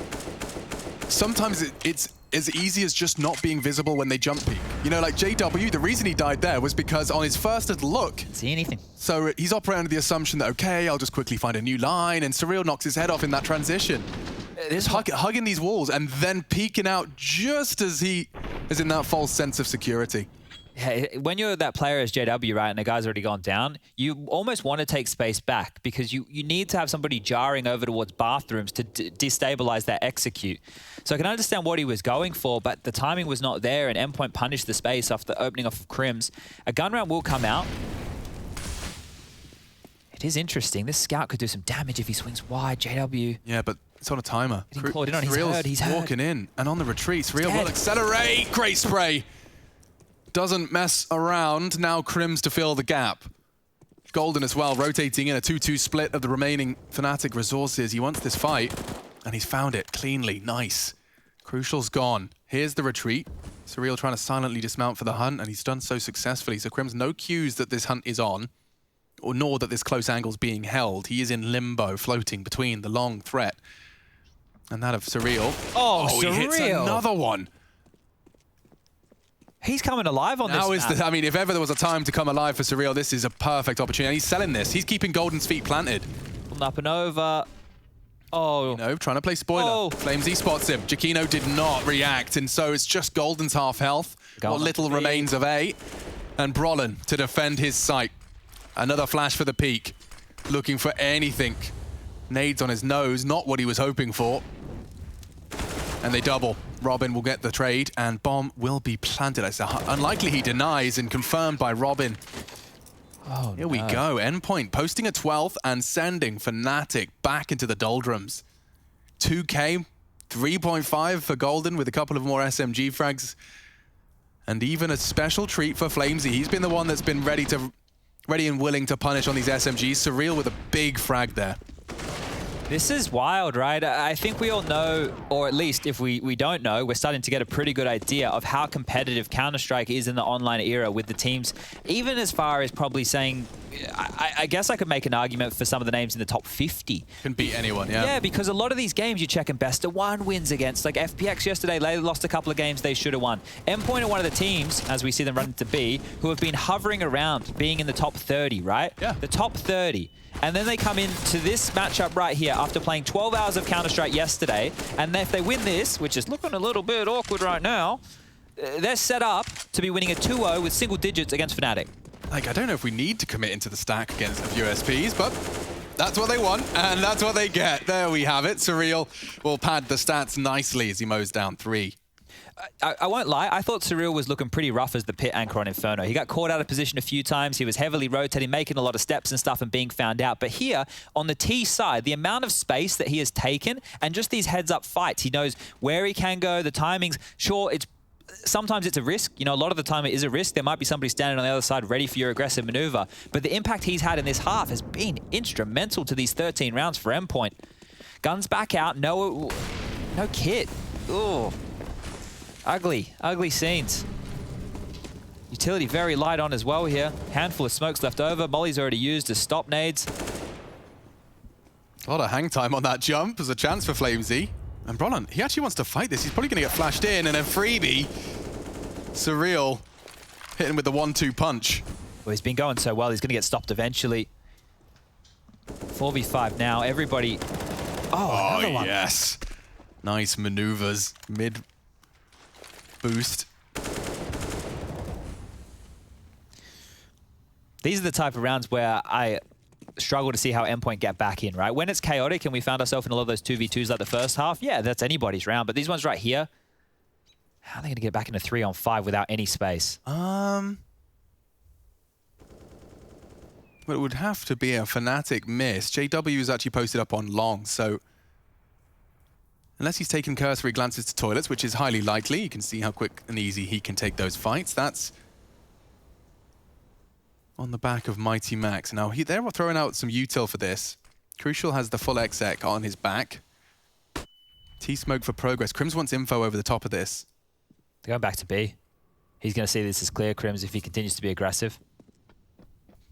sometimes it's as easy as just not being visible when they jump peek. You know, like JW, the reason he died there was because on his first look... Didn't see anything. So he's operating under the assumption that, okay, I'll just quickly find a new line, and Surreal knocks his head off in that transition. Just hugging these walls and then peeking out just as he is in that false sense of security. Yeah, when you're that player as JW, right, and the guy's already gone down, you almost want to take space back because you need to have somebody jarring over towards bathrooms to destabilize that execute. So I can understand what he was going for, but the timing was not there, and Endpoint punished the space after opening off of Crims. A gun round will come out. It is interesting. This scout could do some damage if he swings wide, JW. Yeah, but it's on a timer. He's hurt. He's hurt. Walking in, and on the retreat, Surreal will accelerate. Great spray. Doesn't mess around. Now Crims to fill the gap. Golden as well, rotating in a 2-2 split of the remaining Fnatic resources. He wants this fight, and he's found it cleanly. Nice. Crucial's gone. Here's the retreat. Surreal trying to silently dismount for the hunt, and he's done so successfully. So Crims, no cues that this hunt is on, or nor that this close angle's being held. He is in limbo, floating between the long threat and that of Surreal. Oh, Surreal! He hits another one. He's coming alive on now this map. I mean, if ever there was a time to come alive for Surreal, this is a perfect opportunity. And he's selling this. He's keeping Golden's feet planted. Up and over. Oh. You know, trying to play spoiler. Oh. Flamesy spots him. Giacchino did not react, and so it's just Golden's half health. What little remains of A. And Brolin to defend his site. Another flash for the peak. Looking for anything. Nades on his nose, not what he was hoping for. And they double. Robin will get the trade, and bomb will be planted. It's unlikely he denies, and confirmed by Robin. Oh, Here we go. Endpoint posting a 12th and sending Fnatic back into the doldrums. 2K, 3.5 for Golden with a couple of more SMG frags. And even a special treat for Flamesy. He's been the one that's been ready and willing to punish on these SMGs. Surreal with a big frag there. This is wild, right? I think we all know, or at least if we don't know, we're starting to get a pretty good idea of how competitive Counter-Strike is in the online era with the teams, even as far as probably saying, I guess I could make an argument for some of the names in the top 50. Can beat anyone, yeah. Yeah, because a lot of these games you're checking best of one wins against. Like FPX yesterday, they lost a couple of games they should have won. Endpoint are one of the teams, as we see them run into B, who have been hovering around being in the top 30, right? Yeah. The top 30. And then they come into this matchup right here after playing 12 hours of Counter-Strike yesterday. And if they win this, which is looking a little bit awkward right now, they're set up to be winning a 2-0 with single digits against Fnatic. Like, I don't know if we need to commit into the stack against the USPs, but that's what they want, and that's what they get. There we have it. Surreal will pad the stats nicely as he mows down 3. I won't lie, I thought Surreal was looking pretty rough as the pit anchor on Inferno. He got caught out of position a few times. He was heavily rotating, making a lot of steps and stuff and being found out. But here, on the T side, the amount of space that he has taken and just these heads-up fights, he knows where he can go, the timings. Sure, sometimes it's a risk. You know, a lot of the time it is a risk. There might be somebody standing on the other side ready for your aggressive maneuver. But the impact he's had in this half has been instrumental to these 13 rounds for Endpoint. Guns back out, no kit. Ooh. Ugly scenes. Utility very light on as well here. Handful of smokes left over. Molly's already used as stop nades. A lot of hang time on that jump. There's a chance for Flamesy. And Brolin, he actually wants to fight this. He's probably going to get flashed in, and a freebie. Surreal hitting with the 1-2 punch. Well, he's been going so well, he's going to get stopped eventually. 4v5 now. Everybody... Oh, another one. Yes. Nice maneuvers. Mid boost. These are the type of rounds where I struggle to see how Endpoint get back in, right? When it's chaotic and we found ourselves in a lot of those 2v2s like the first half, yeah, that's anybody's round. But these ones right here, how are they going to get back into 3-on-5 without any space? Well, it would have to be a Fnatic miss. JW is actually posted up on long, so unless he's taken cursory glances to toilets, which is highly likely, you can see how quick and easy he can take those fights. That's on the back of Mighty Max. Now, they're throwing out some util for this. Crucial has the full exec on his back. T-Smoke for progress. Crims wants info over the top of this. They're going back to B. He's going to see this as clear, Crims, if he continues to be aggressive.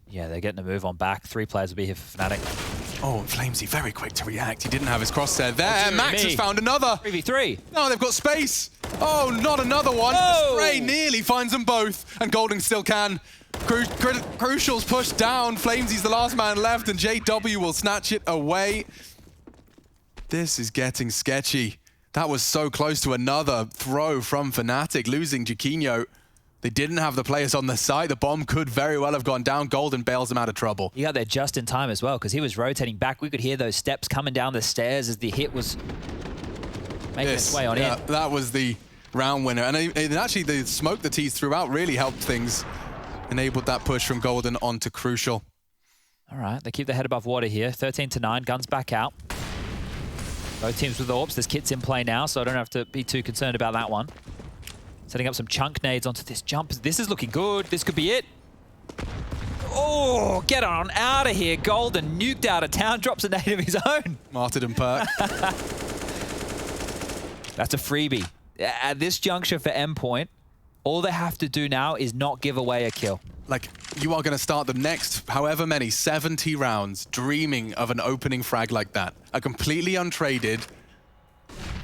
Yeah, they're getting a move on back. 3 players will be here for Fnatic. Oh, Flamesy very quick to react. He didn't have his crosshair there. Max has found another. 3v3. No, they've got space. Oh, not another one. The spray nearly finds them both, and Golden still can. Crucial's pushed down. Flamesy's the last man left, and JW will snatch it away. This is getting sketchy. That was so close to another throw from Fnatic, losing Jaquinho. They didn't have the players on the site. The bomb could very well have gone down. Golden bails them out of trouble. He got there just in time as well, because he was rotating back. We could hear those steps coming down the stairs as the hit was making its way on in. That was the round winner. And actually, the smoke that he threw out really helped things. Enabled that push from Golden onto Crucial. All right, they keep their head above water here. 13-9, guns back out. Both teams with AWPs. There's kits in play now, so I don't have to be too concerned about that one. Setting up some chunk nades onto this jump. This is looking good. This could be it. Oh, get on out of here. Golden nuked out of town, drops a nade of his own. Martyrdom perk. That's a freebie. At this juncture for Endpoint, all they have to do now is not give away a kill. Like, you are going to start the next, however many, 70 rounds dreaming of an opening frag like that. A completely untraded,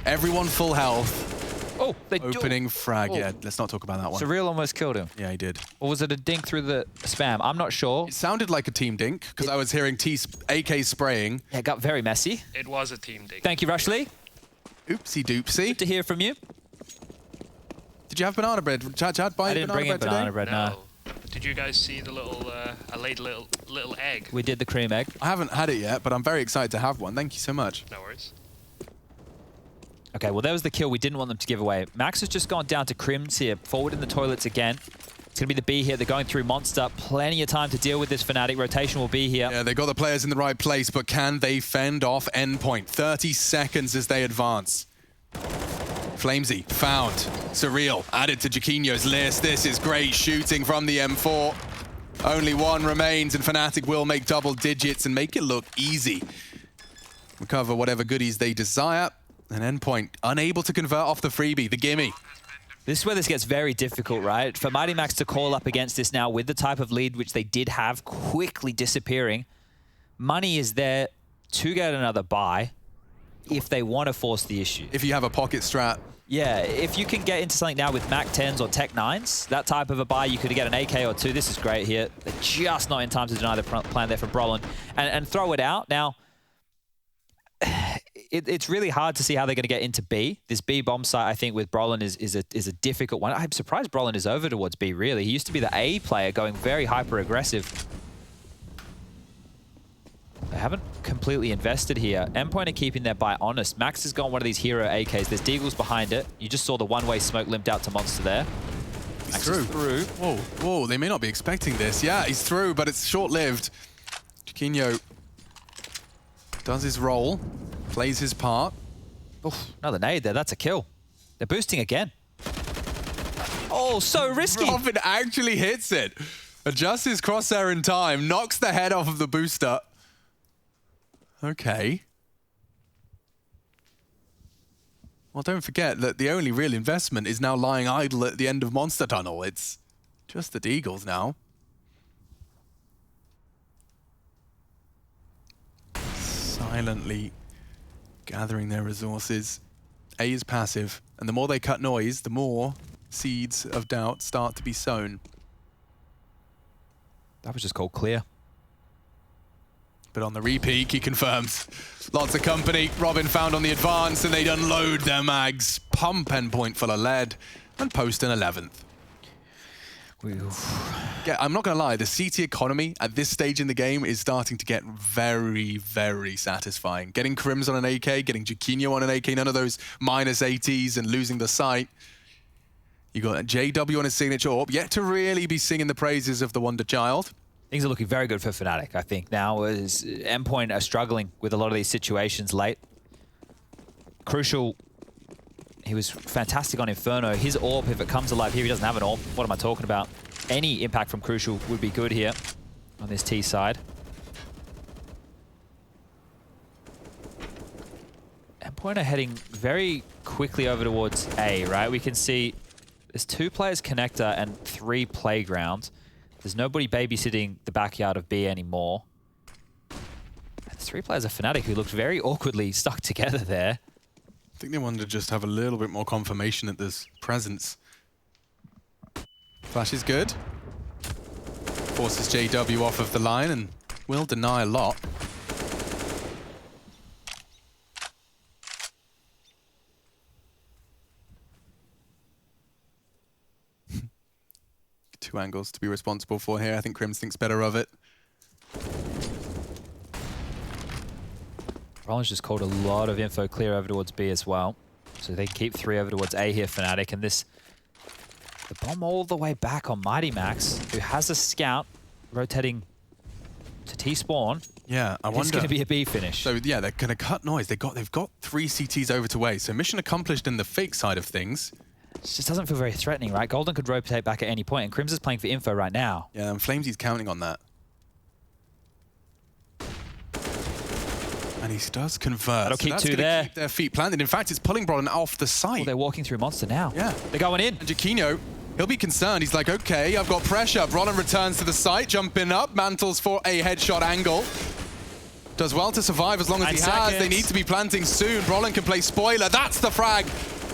everyone full health. Oh, they opening frag. Oh. Yeah, let's not talk about that one. Surreal almost killed him. Yeah, he did. Or was it a dink through the spam? I'm not sure. It sounded like a team dink, because I was hearing AK spraying. Yeah, it got very messy. It was a team dink. Thank you, Rushley. Oopsie doopsie. Good to hear from you. Did you have banana bread? Chad, buy I didn't bring in banana bread, no. Did you guys see the little, I laid a little egg? We did the cream egg. I haven't had it yet, but I'm very excited to have one. Thank you so much. No worries. Okay, well, there was the kill we didn't want them to give away. Max has just gone down to Crims here, forward in the toilets again. It's going to be the B here. They're going through Monster. Plenty of time to deal with this Fnatic. Rotation will be here. Yeah, they got the players in the right place, but can they fend off Endpoint? 30 seconds as they advance. Flamesy found. Surreal added to Jaquinho's list. This is great shooting from the M4. Only one remains, and Fnatic will make double digits and make it look easy. Recover whatever goodies they desire. And Endpoint unable to convert off the freebie, the gimme. This is where this gets very difficult, right? For Mighty Max to call up against this now with the type of lead which they did have quickly disappearing. Money is there to get another buy if they want to force the issue. If you have a pocket strat. Yeah, if you can get into something now with Mac 10s or Tech 9s, that type of a buy, you could get an AK or two. This is great here. They're just not in time to deny the plan there from Brolin and throw it out. Now, it's really hard to see how they're going to get into B. This B bomb site, I think, with Brolin is a difficult one. I'm surprised Brolin is over towards B, really. He used to be the A player, going very hyper-aggressive. They haven't completely invested here. Endpoint are keeping their buy honest. Max has got one of these hero AKs. There's Deagles behind it. You just saw the one-way smoke limped out to Monster there. He's through. Whoa, they may not be expecting this. Yeah, he's through, but it's short-lived. Jaquinho does his role, plays his part. Oof, another nade there. That's a kill. They're boosting again. Oh, so risky. Robin actually hits it. Adjusts his crosshair in time, knocks the head off of the booster. Okay. Well, don't forget that the only real investment is now lying idle at the end of Monster Tunnel. It's just the Deagles now. Silently gathering their resources. A is passive, and the more they cut noise, the more seeds of doubt start to be sown. That was just called clear. But on the repeat, he confirms. Lots of company. Robin found on the advance, and they'd unload their mags. Pump Endpoint full of lead, and post an 11th. Yeah, I'm not going to lie. The CT economy at this stage in the game is starting to get very, very satisfying. Getting Crims on an AK, getting Jaquinho on an AK, none of those -80s and losing the sight. You got JW on his signature AWP, yet to really be singing the praises of the Wonder Child. Things are looking very good for Fnatic, I think, now as Endpoint are struggling with a lot of these situations late. Crucial, he was fantastic on Inferno. His AWP, if it comes alive here, he doesn't have an AWP. What am I talking about? Any impact from Crucial would be good here on this T side. Endpoint are heading very quickly over towards A, right? We can see there's 2 players connector and 3 playground. There's nobody babysitting the backyard of B anymore. Three players of Fnatic who looked very awkwardly stuck together there. I think they wanted to just have a little bit more confirmation that there's presence. Flash is good. Forces JW off of the line and will deny a lot. Two angles to be responsible for here. I think Crims thinks better of it. Rollins just called a lot of info clear over towards B as well. So they keep 3 over towards A here, Fnatic. And this, the bomb all the way back on Mighty Max, who has a scout rotating to T-spawn. Yeah, I wonder. It's going to be a B finish. So yeah, they're going to cut noise. They've got 3 CTs over to A. So mission accomplished in the fake side of things. It just doesn't feel very threatening, right? Golden could rotate back at any point, and Crims is playing for info right now. Yeah, and Flamesy's counting on that. And he does convert. That'll keep 2 there. Keep their feet planted. In fact, it's pulling Brolin off the site. Well, they're walking through Monster now. Yeah. They're going in. And Jaquinho, he'll be concerned. He's like, okay, I've got pressure. Brolin returns to the site, jumping up, mantles for a headshot angle. Does well to survive as long as he has. They need to be planting soon. Brolin can play spoiler. That's the frag.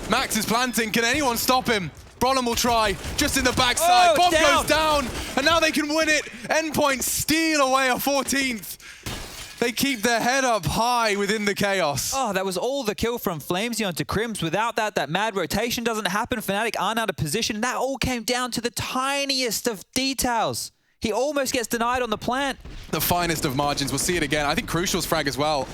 Max is planting. Can anyone stop him? Brolin will try, just in the backside. Bomb goes down, and now they can win it. Endpoint steal away a 14th. They keep their head up high within the chaos. Oh, that was all the kill from Flamesy onto Crims. Without that, that mad rotation doesn't happen. Fnatic aren't out of position. That all came down to the tiniest of details. He almost gets denied on the plant. The finest of margins. We'll see it again. I think Crucial's frag as well.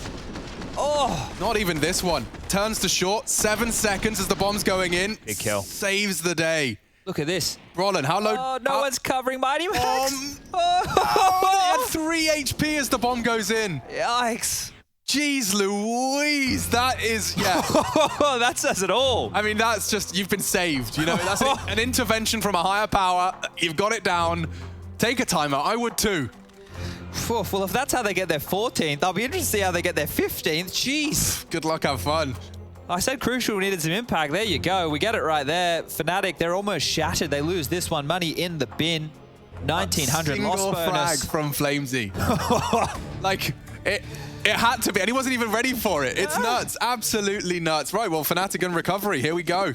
Oh! Not even this one. Turns to short. 7 seconds as the bomb's going in. Big kill. Saves the day. Look at this. Brolin, how low? Oh, no one's covering Mighty Max. They had 3 HP as the bomb goes in. Yikes. Jeez Louise, that is, yeah. That says it all. I mean, that's just, you've been saved, you know? That's an intervention from a higher power. You've got it down. Take a timeout. I would too. Well, if that's how they get their 14th, I'll be interested to see how they get their 15th. Jeez. Good luck, have fun. I said Crucial needed some impact. There you go. We get it right there. Fnatic, they're almost shattered. They lose this one. Money in the bin. 1,900 loss bonus. Frag from Flamesy. Like, it had to be, and he wasn't even ready for it. It's nuts. Absolutely nuts. Right, well, Fnatic and recovery. Here we go.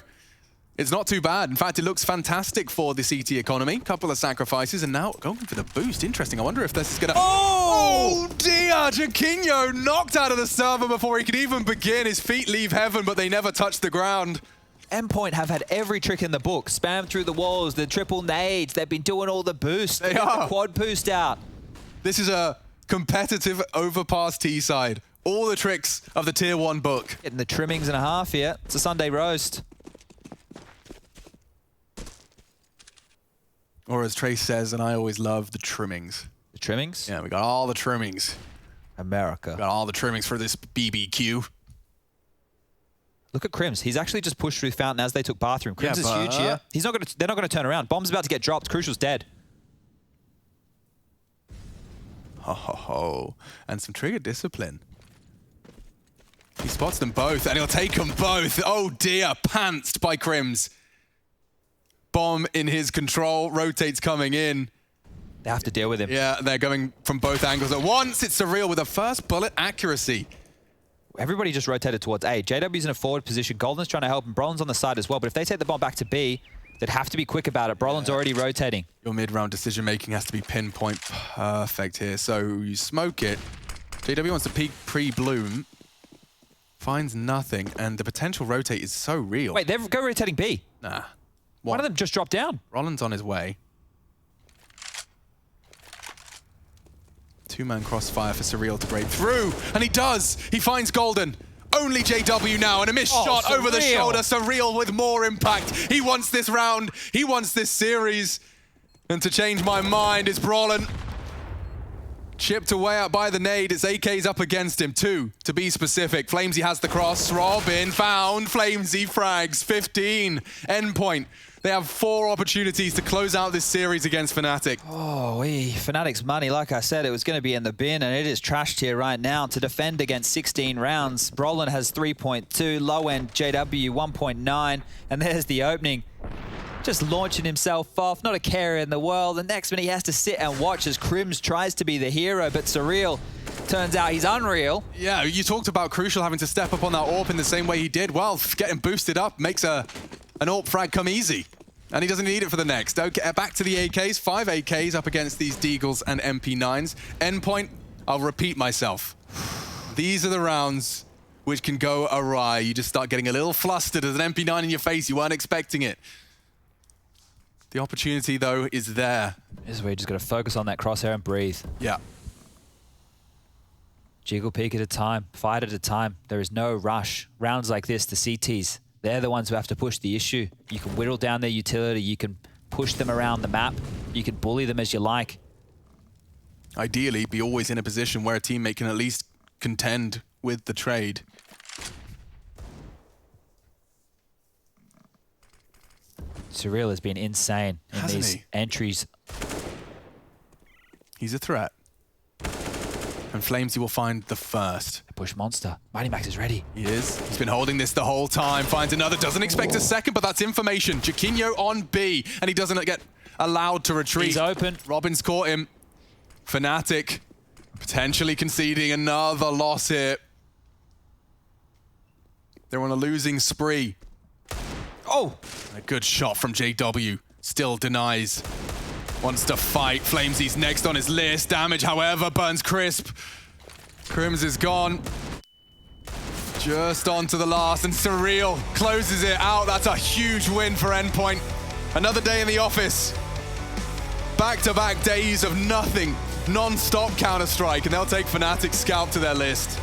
It's not too bad. In fact, it looks fantastic for the CT economy. Couple of sacrifices, and now going for the boost. Interesting. I wonder if this is going to... Oh, dear! Jaquinho knocked out of the server before he could even begin. His feet leave heaven, but they never touch the ground. Endpoint have had every trick in the book. Spam through the walls, the triple nades. They've been doing all the boosts. They are. The quad boost out. This is a competitive overpass T side. All the tricks of the tier 1 book. Getting the trimmings and a half here. It's a Sunday roast. Or as Trace says, and I always love, the trimmings. The trimmings? Yeah, we got all the trimmings. America. Got all the trimmings for this BBQ. Look at Crims. He's actually just pushed through Fountain as they took bathroom. Crims is huge here. He's not going to. They're not going to turn around. Bomb's about to get dropped. Crucial's dead. Ho ho ho! And some trigger discipline. He spots them both, and he'll take them both. Oh dear! Pantsed by Crims. Bomb in his control. Rotates coming in. They have to deal with him. Yeah, they're going from both angles at once. It's surreal with a first bullet accuracy. Everybody just rotated towards A. JW's in a forward position. Golden's trying to help him. Brolin's on the side as well. But if they take the bomb back to B, they'd have to be quick about it. Brolin's already rotating. Your mid-round decision-making has to be pinpoint perfect here. So you smoke it. JW wants to peek pre-bloom. Finds nothing. And the potential rotate is so real. Wait, they're go rotating B. Nah. One of them just dropped down. Rollins on his way. 2-man crossfire for Surreal to break through. And he does. He finds Golden. Only JW now, and a missed shot over the shoulder. Surreal with more impact. He wants this round. He wants this series. And to change my mind is Brolin. Chipped away out by the nade. It's AK's up against him. 2, to be specific. Flamesy has the cross. Robin found. Flamesy frags. 15. Endpoint. They have 4 opportunities to close out this series against Fnatic. Oh, Fnatic's money, like I said, it was going to be in the bin, and it is trashed here right now to defend against 16 rounds. Brolin has 3.2, low end JW 1.9, and there's the opening. Just launching himself off, not a care in the world. The next minute he has to sit and watch as Crims tries to be the hero, but Surreal Turns out he's unreal. Yeah, you talked about Crucial having to step up on that AWP in the same way he did. Well, getting boosted up makes an AWP frag come easy. And he doesn't need it for the next. Okay, back to the AKs. 5 AKs up against these Deagles and MP9s. Endpoint, I'll repeat myself. These are the rounds which can go awry. You just start getting a little flustered as an MP9 in your face. You weren't expecting it. The opportunity, though, is there. This is where you just got to focus on that crosshair and breathe. Yeah. Jiggle peek at a time, fight at a time. There is no rush. Rounds like this, the CTs, they're the ones who have to push the issue. You can whittle down their utility. You can push them around the map. You can bully them as you like. Ideally, be always in a position where a teammate can at least contend with the trade. Surreal has been insane in these entries. He's a threat. And Flamesy will find the first. Push monster. Mighty Max is ready. He is. He's been holding this the whole time. Finds another. Doesn't expect a second, but that's information. Jaquinho on B, and he doesn't get allowed to retreat. He's open. Robin's caught him. Fnatic potentially conceding another loss here. They're on a losing spree. Oh! A good shot from JW. Still denies. Wants to fight. Flamesy's next on his list. Damage, however, burns Crisp. Crims is gone. Just on to the last, and Surreal closes it out. That's a huge win for Endpoint. Another day in the office. Back-to-back days of nothing. Non-stop Counter-Strike, and they'll take Fnatic's scalp to their list.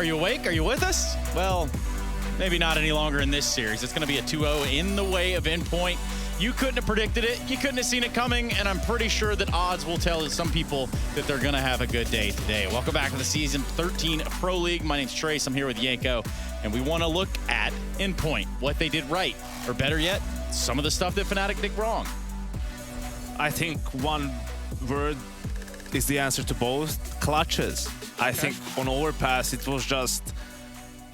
you awake? Are you with us? Well, maybe not any longer in this series. It's going to be a 2-0 in the way of Endpoint. You couldn't have predicted it. You couldn't have seen it coming, and I'm pretty sure that odds will tell some people that they're going to have a good day today. Welcome back to the Season 13 Pro League. My name's Trace. I'm here with Yanko, and we want to look at Endpoint, what they did right, or better yet, some of the stuff that Fnatic did wrong. I think one word is the answer to both. Clutches. I think on Overpass, it was just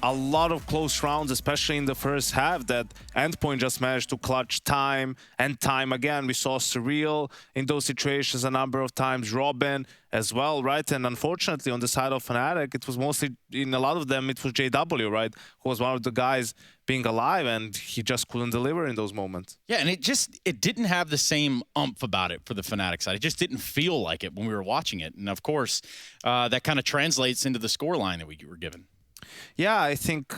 a lot of close rounds, especially in the first half, that Endpoint just managed to clutch time and time again. We saw Surreal in those situations a number of times, Robin as well, right? And unfortunately, on the side of Fnatic, it was mostly, in a lot of them, it was JW, right? Who was one of the guys being alive, and he just couldn't deliver in those moments. Yeah, and it didn't have the same oomph about it for the Fnatic side. It just didn't feel like it when we were watching it. And of course, that kind of translates into the scoreline that we were given. Yeah, I think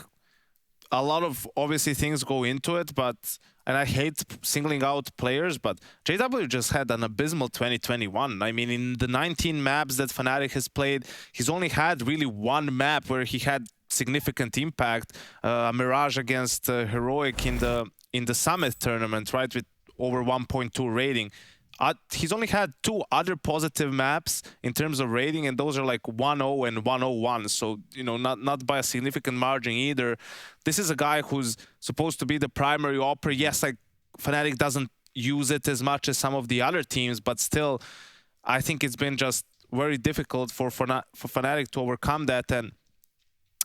a lot of obviously things go into it, and I hate singling out players, but JW just had an abysmal 2021. I mean, in the 19 maps that Fnatic has played, he's only had really one map where he had significant impact, a Mirage against Heroic in the Summit tournament, right, with over 1.2 rating. He's only had two other positive maps in terms of rating, and those are like 1-0 and 101. So, you know, not by a significant margin either. This is a guy who's supposed to be the primary opera. Yes, like Fnatic doesn't use it as much as some of the other teams, but still, I think it's been just very difficult for Fnatic to overcome that. And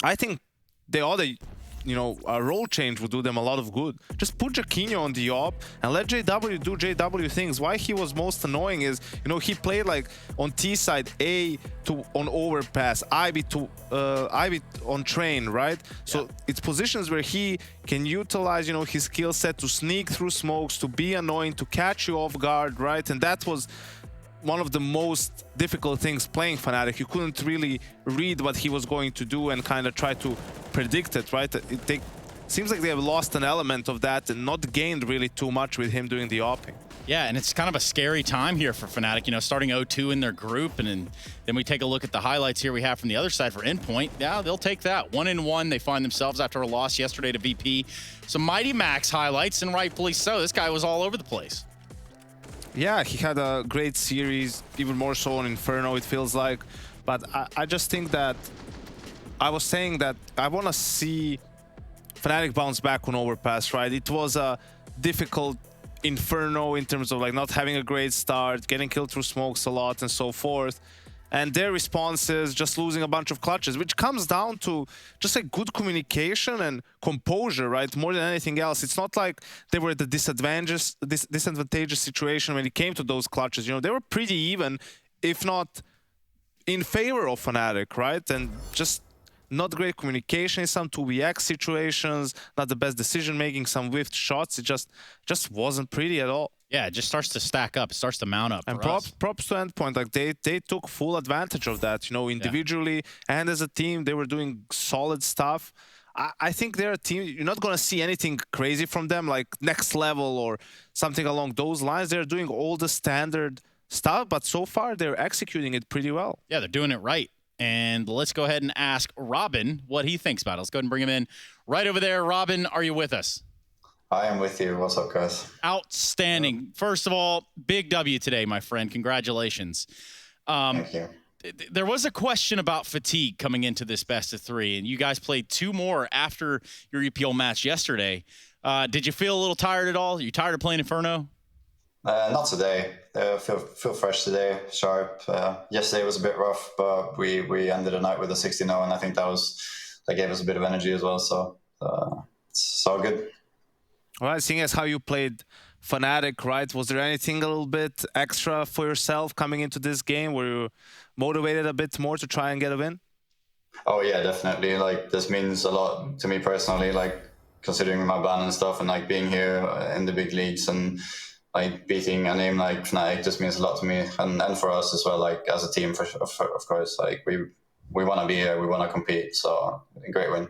I think they ought to, you know, a role change would do them a lot of good. Just put Jaquinho on the op and let JW do JW things. Why he was most annoying is, you know, he played like on T side, A to on Overpass, Ivy on Train, right? So it's positions where he can utilize, you know, his skill set to sneak through smokes, to be annoying, to catch you off guard, right? And that was one of the most difficult things playing Fnatic. You couldn't really read what he was going to do and kind of try to predict it, right? It seems like they have lost an element of that and not gained really too much with him doing the opping. Yeah, and it's kind of a scary time here for Fnatic, you know, starting 0-2 in their group, and then we take a look at the highlights here we have from the other side for Endpoint. Yeah, they'll take that. 1-1, they find themselves after a loss yesterday to VP. Some Mighty Max highlights, and rightfully so. This guy was all over the place. Yeah, he had a great series, even more so on Inferno, it feels like. But I just think that I was saying that I want to see Fnatic bounce back on Overpass, right? It was a difficult Inferno in terms of like not having a great start, getting killed through smokes a lot and so forth. And their responses, just losing a bunch of clutches, which comes down to just like good communication and composure, right? More than anything else. It's not like they were at the disadvantageous situation when it came to those clutches. You know, they were pretty even, if not in favor of Fnatic, right? And just not great communication in some 2vx situations, not the best decision making, some whiffed shots. It just wasn't pretty at all. Yeah, it just starts to stack up. It starts to mount up. And props to Endpoint. Like they took full advantage of that. You know, individually and as a team, they were doing solid stuff. I think they're a team. You're not gonna see anything crazy from them, like next level or something along those lines. They're doing all the standard stuff, but so far they're executing it pretty well. Yeah, they're doing it right. And let's go ahead and ask Robin what he thinks about it. Let's go ahead and bring him in right over there. Robin, are you with us? I am with you. What's up, guys? Outstanding. First of all, big W today, my friend. Congratulations. Thank you. There was a question about fatigue coming into this best of three, and you guys played two more after your EPL match yesterday. Did you feel a little tired at all? Are you tired of playing Inferno? Not today. Feel fresh today, sharp. Yesterday was a bit rough, but we ended the night with a 60-0, and I think that gave us a bit of energy as well. So it's all good. All right, seeing as how you played Fnatic, right? Was there anything a little bit extra for yourself coming into this game? Were you motivated a bit more to try and get a win? Oh yeah, definitely. Like this means a lot to me personally. Like considering my ban and stuff, and like being here in the big leagues and like beating a name like Fnatic just means a lot to me, and for us as well. Like as a team, of course. Like we want to be here, we want to compete. So a great win.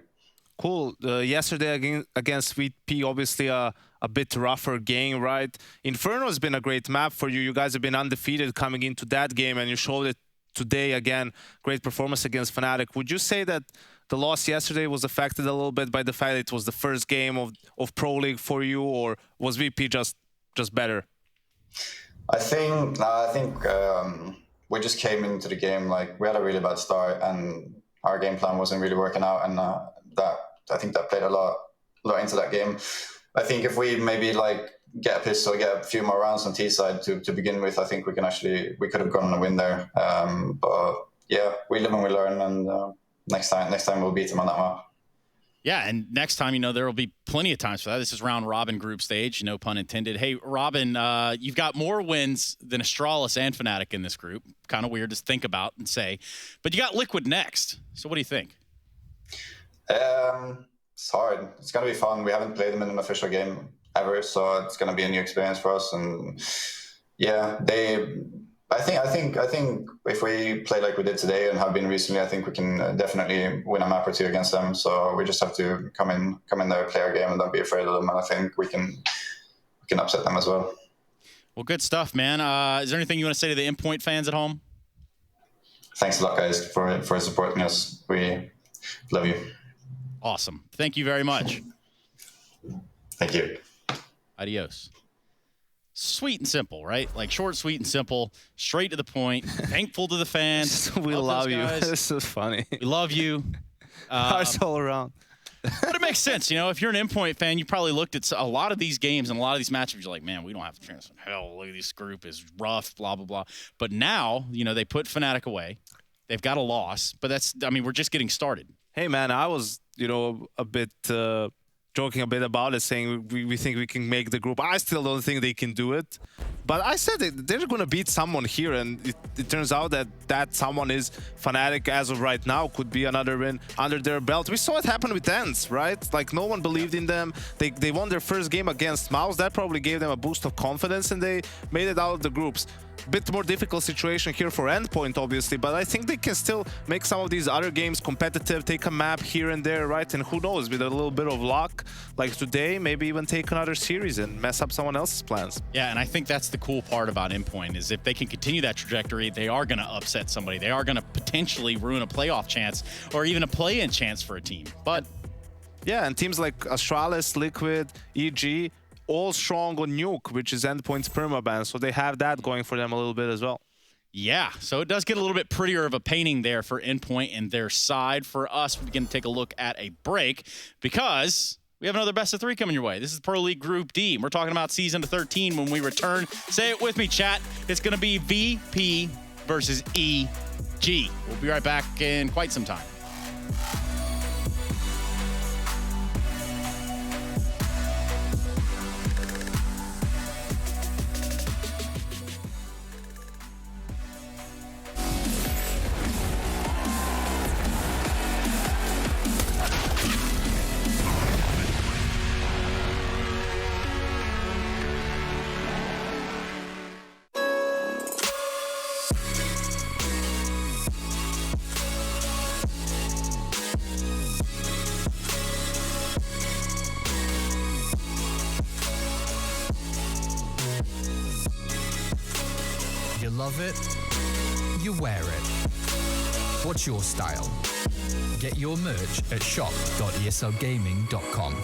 Cool. Yesterday against VP, obviously a bit rougher game, right? Inferno has been a great map for you. You guys have been undefeated coming into that game, and you showed it today again. Great performance against Fnatic. Would you say that the loss yesterday was affected a little bit by the fact that it was the first game of Pro League for you, or was VP just better? I think we just came into the game like we had a really bad start, and our game plan wasn't really working out, and I think that played a lot into that game. I think if we maybe like get a pistol, get a few more rounds on T side to begin with, I think we could have gone on a win there. But yeah, we live and we learn, and next time we'll beat them on that map. Yeah, and next time, there will be plenty of times for that. This is round robin group stage, no pun intended. Hey, Robin, you've got more wins than Astralis and Fnatic in this group. Kind of weird to think about and say, but you got Liquid next. So what do you think? It's hard. It's gonna be fun. We haven't played them in an official game ever, so it's gonna be a new experience for us. And yeah, I think if we play like we did today and have been recently, I think we can definitely win a map or two against them. So we just have to come in there, play our game, and don't be afraid of them. And I think we can upset them as well. Well, good stuff, man. Is there anything you want to say to the Endpoint fans at home? Thanks a lot, guys, for supporting us. We love you. Awesome. Thank you very much. Thank you. Adios. Sweet and simple, right? Like short, sweet, and simple, straight to the point. Thankful to the fans. We love you. This is funny. We love you. Hearts all around. But it makes sense, if you're an Endpoint fan, you probably looked at a lot of these games and a lot of these matchups. You're like, man, we don't have a chance in hell. Look at this group is rough, blah blah blah. But now, they put Fnatic away. They've got a loss, but we're just getting started. Hey man, I was a bit. Joking a bit about it, saying we think we can make the group. I still don't think they can do it. But I said they're going to beat someone here, and it turns out that someone is Fnatic as of right now. Could be another win under their belt. We saw it happen with Dance, right? Like, no one believed in them. They won their first game against Mouse. That probably gave them a boost of confidence, and they made it out of the groups. Bit more difficult situation here for Endpoint, obviously, but I think they can still make some of these other games competitive, take a map here and there, right? And who knows, with a little bit of luck, like today, maybe even take another series and mess up someone else's plans. Yeah, and I think that's the cool part about Endpoint, is if they can continue that trajectory, they are going to upset somebody. They are going to potentially ruin a playoff chance or even a play-in chance for a team. But yeah, and teams like Astralis, Liquid, EG, all strong on Nuke, which is Endpoint's permaban, so they have that going for them a little bit as well. Yeah, so it does get a little bit prettier of a painting there for Endpoint and their side. For us, we're going to take a look at a break because we have another best of 3 coming your way. This is Pro League Group D. We're talking about Season 13 when we return. Say it with me, chat. It's going to be VP versus EG. We'll be right back in quite some time. You love it, you wear it. What's your style? Get your merch at shop.eslgaming.com.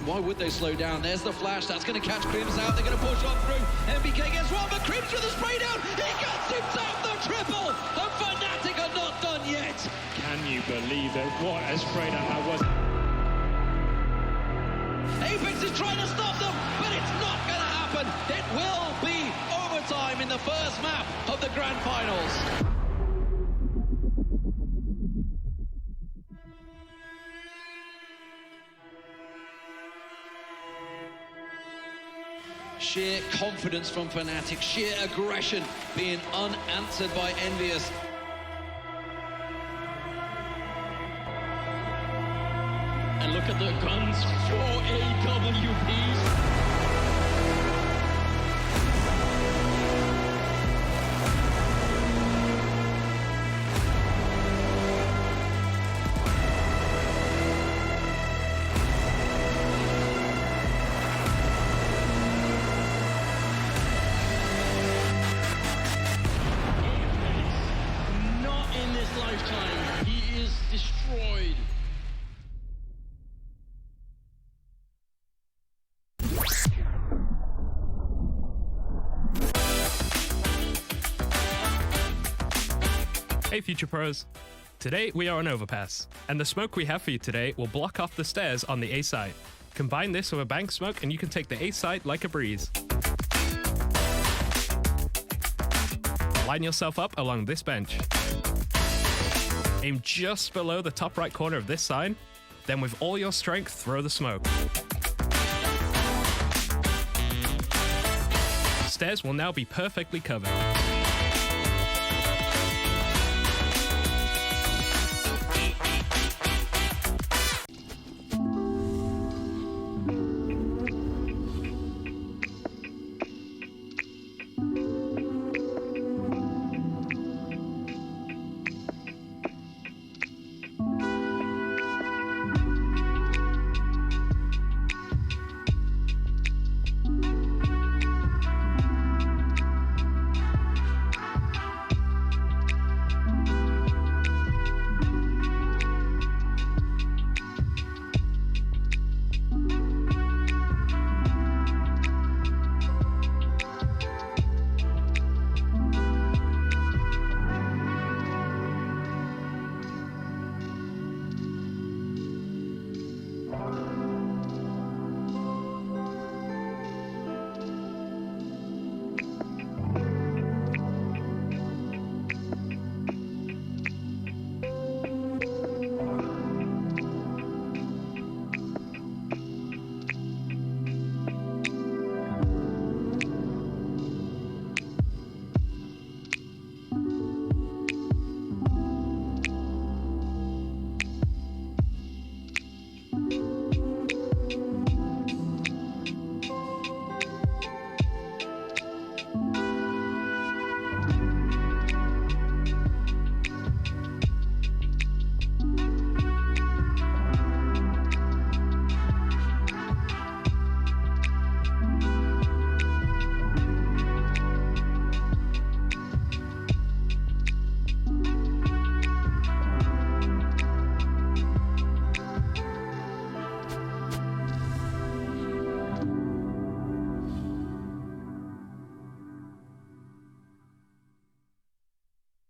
Why would they slow down? There's the flash. That's going to catch Crims out. They're going to push on through. MBK gets one, but Crims with a spray down. He gets himself the triple. And Fnatic are not done yet. Can you believe it? What a spray down that was. Apex is trying to stop them, but it's not going to happen. happen. It will be overtime in the first map of the Grand Finals. Sheer confidence from Fnatic, sheer aggression being unanswered by Envious. And look at the guns, 4 AWPs. Not in this lifetime. He is destroyed. Hey Future Pros! Today we are on Overpass, and the smoke we have for you today will block off the stairs on the A site. Combine this with a bank smoke and you can take the A site like a breeze. Line yourself up along this bench. Aim just below the top right corner of this sign, then with all your strength throw the smoke. Stairs will now be perfectly covered.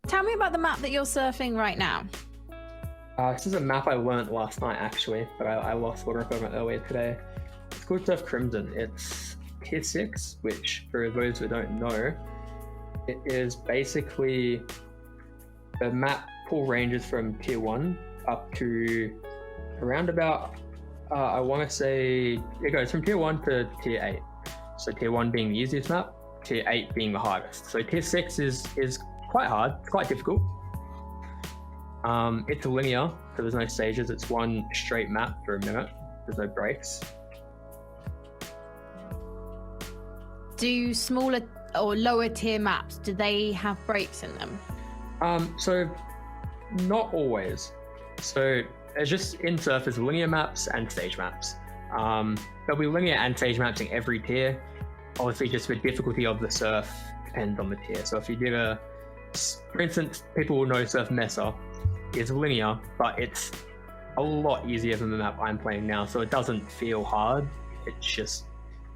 Tell me about the map that you're surfing right now. This is a map I learned last night, actually, but I lost water equipment earlier today. It's called Surf Crimson. It's tier 6, which, for those who don't know, it is basically the map pool ranges from tier 1 up to around about, I want to say, it goes from tier 1 to tier 8. So tier 1 being the easiest map, tier 8 being the hardest. So tier 6 is quite hard, it's quite difficult. It's linear, so there's no stages. It's one straight map for a minute. There's no breaks. Do smaller or lower tier maps, do they have breaks in them? So not always. So there's just in surf there's linear maps and stage maps. There'll be linear and stage maps in every tier. Obviously, just the difficulty of the surf depends on the tier. So if you did for instance, people will know Surf Mesa is linear, but it's a lot easier than the map I'm playing now. So it doesn't feel hard. It's just,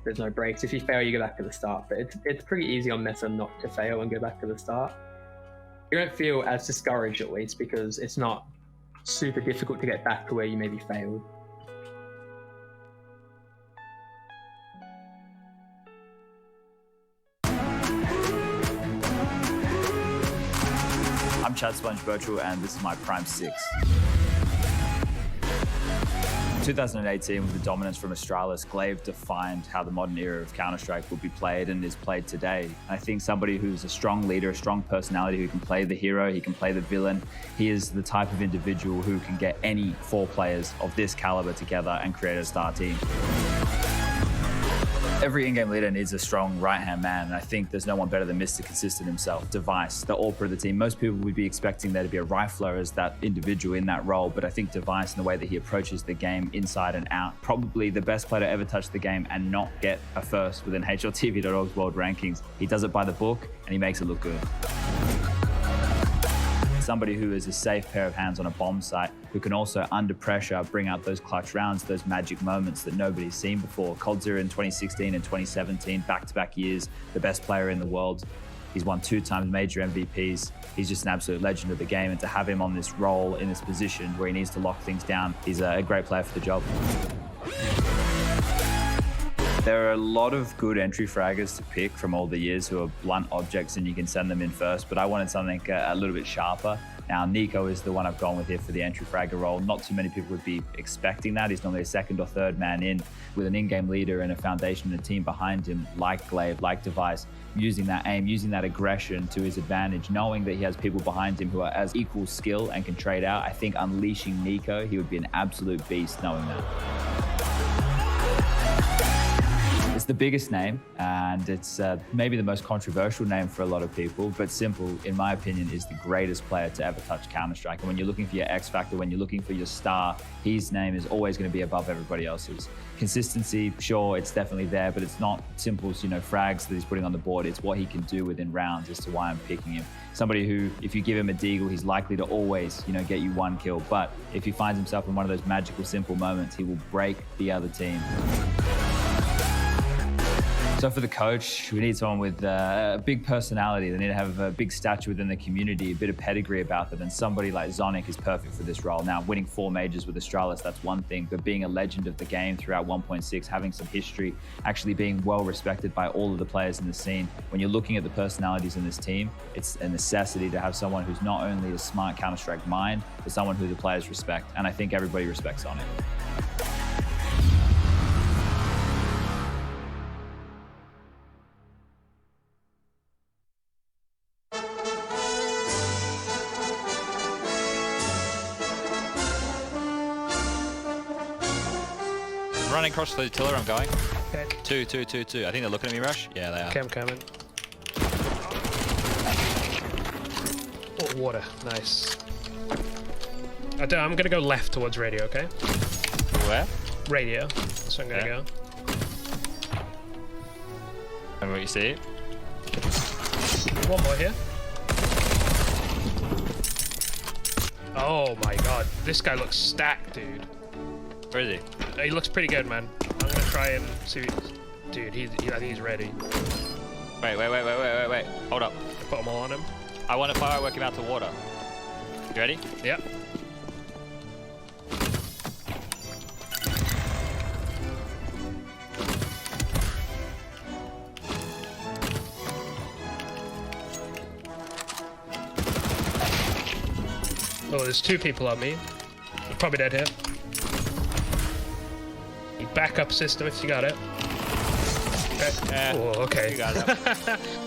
there's no breaks. If you fail, you go back to the start. But it's pretty easy on Mesa not to fail and go back to the start. You don't feel as discouraged, at least, because it's not super difficult to get back to where you maybe failed. I'm Chad Sponge Birchall, and this is my Prime 6. 2018, with the dominance from Astralis, Glaive defined how the modern era of Counter-Strike will be played and is played today. I think somebody who's a strong leader, a strong personality, who can play the hero, he can play the villain. He is the type of individual who can get any 4 players of this caliber together and create a star team. Every in-game leader needs a strong right-hand man, and I think there's no one better than Mr. Consistent himself, Device, the all-pro of the team. Most people would be expecting there to be a rifler as that individual in that role, but I think Device, in the way that he approaches the game inside and out, probably the best player to ever touch the game and not get a first within HLTV.org's world rankings. He does it by the book, and he makes it look good. Somebody who is a safe pair of hands on a bomb site, who can also, under pressure, bring out those clutch rounds, those magic moments that nobody's seen before. Coldzera in 2016 and 2017, back-to-back years, the best player in the world. He's won 2 times major MVPs. He's just an absolute legend of the game, and to have him on this role, in this position where he needs to lock things down, he's a great player for the job. There are a lot of good entry fraggers to pick from all the years who are blunt objects and you can send them in first, but I wanted something a little bit sharper. Now, Nico is the one I've gone with here for the entry fragger role. Not too many people would be expecting that. He's normally a 2nd or 3rd man in, with an in-game leader and a foundation and a team behind him, like Glaive, like Device, using that aim, using that aggression to his advantage, knowing that he has people behind him who are as equal skill and can trade out. I think unleashing Nico, he would be an absolute beast knowing that. It's the biggest name, and it's maybe the most controversial name for a lot of people, but Simple, in my opinion, is the greatest player to ever touch Counter-Strike. And when you're looking for your X factor, when you're looking for your star, his name is always going to be above everybody else's. Consistency, sure, it's definitely there, but it's not Simple's, frags that he's putting on the board. It's what he can do within rounds as to why I'm picking him. Somebody who, if you give him a deagle, he's likely to always, get you 1 kill. But if he finds himself in one of those magical Simple moments, he will break the other team. So for the coach, we need someone with a big personality. They need to have a big stature within the community, a bit of pedigree about them, and somebody like Zonic is perfect for this role. Now, winning 4 majors with Astralis, that's one thing, but being a legend of the game throughout 1.6, having some history, actually being well respected by all of the players in the scene. When you're looking at the personalities in this team, it's a necessity to have someone who's not only a smart Counter-Strike mind, but someone who the players respect, and I think everybody respects Zonic. Running across the tiller, I'm going. Okay. 2. I think they're looking at me, Rush. Yeah, they are. Okay, I'm coming. Oh, water. Nice. I'm gonna go left towards radio, okay? Where? Radio. That's where I'm gonna go. And what you see? One more here. Oh my god. This guy looks stacked, dude. Where is he? He looks pretty good, man. I'm gonna try and see. Dude, I think he's ready. Wait. Hold up. Put them all on him. I want to firework him out to water. You ready? Yep. Oh, there's 2 people on me. They're probably dead here. Backup system if you got it. Okay. Oh, okay. You got it.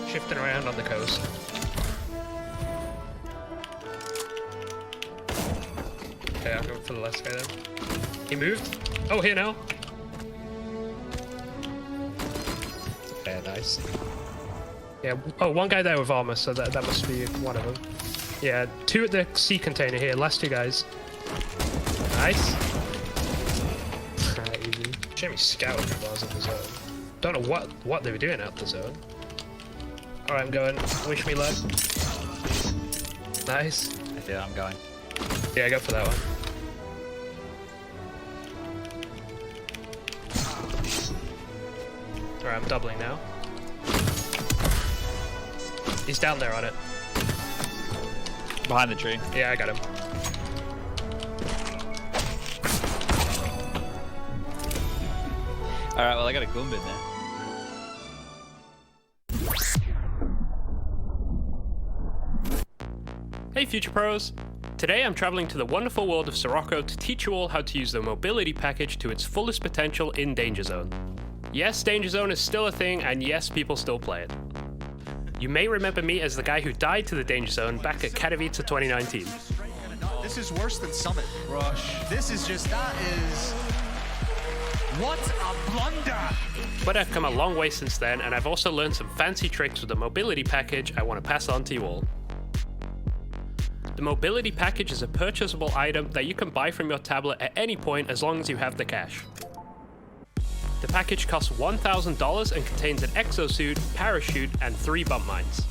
Shifting around on the coast. Okay, I'll go for the last guy then. He moved. Oh, here now. Yeah, nice. Yeah. Oh, 1 guy there with armor, so that must be one of them. Yeah, 2 at the sea container here. Last 2 guys. Nice. Jamie scouted while I was in the zone. Don't know what they were doing out the zone. Alright, I'm going. Wish me luck. Nice. Yeah, I'm going. Yeah, go for that one. Alright, I'm doubling now. He's down there on it. Behind the tree. Yeah, I got him. Alright, well I got a Goombin there. Hey Future Pros! Today I'm traveling to the wonderful world of Sirocco to teach you all how to use the mobility package to its fullest potential in Danger Zone. Yes, Danger Zone is still a thing, and yes, people still play it. You may remember me as the guy who died to the Danger Zone back at Katowice 2019. This is worse than Summit. Rush. This is just, that is... What a blunder! But I've come a long way since then, and I've also learned some fancy tricks with the mobility package I want to pass on to you all. The mobility package is a purchasable item that you can buy from your tablet at any point as long as you have the cash. The package costs $1,000 and contains an exosuit, parachute, and 3 bump mines.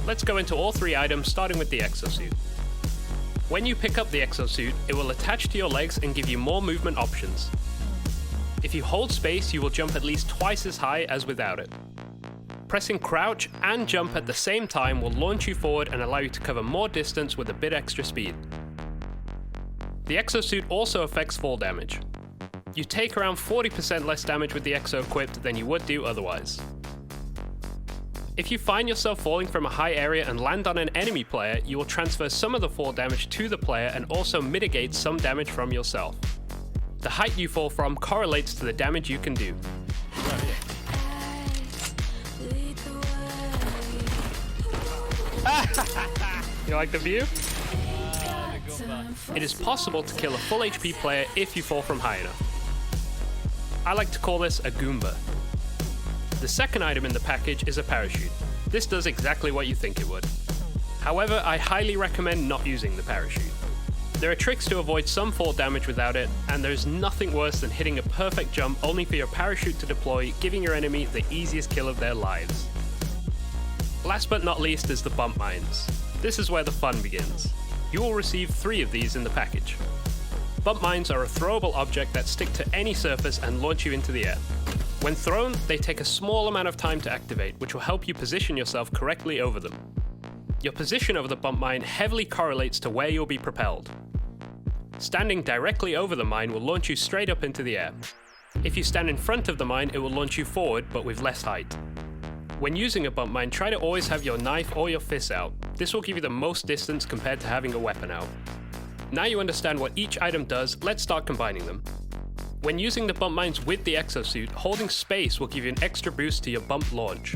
Let's go into all 3 items, starting with the exosuit. When you pick up the exosuit, it will attach to your legs and give you more movement options. If you hold space, you will jump at least twice as high as without it. Pressing crouch and jump at the same time will launch you forward and allow you to cover more distance with a bit extra speed. The exosuit also affects fall damage. You take around 40% less damage with the exo equipped than you would do otherwise. If you find yourself falling from a high area and land on an enemy player, you will transfer some of the fall damage to the player and also mitigate some damage from yourself. The height you fall from correlates to the damage you can do. You like the view? It is possible to kill a full HP player if you fall from high enough. I like to call this a Goomba. The second item in the package is a parachute. This does exactly what you think it would. However, I highly recommend not using the parachute. There are tricks to avoid some fall damage without it, and there's nothing worse than hitting a perfect jump only for your parachute to deploy, giving your enemy the easiest kill of their lives. Last but not least is the bump mines. This is where the fun begins. You will receive 3 of these in the package. Bump mines are a throwable object that stick to any surface and launch you into the air. When thrown, they take a small amount of time to activate, which will help you position yourself correctly over them. Your position over the bump mine heavily correlates to where you'll be propelled. Standing directly over the mine will launch you straight up into the air. If you stand in front of the mine, it will launch you forward, but with less height. When using a bump mine, try to always have your knife or your fist out. This will give you the most distance compared to having a weapon out. Now you understand what each item does, let's start combining them. When using the bump mines with the exosuit, holding space will give you an extra boost to your bump launch.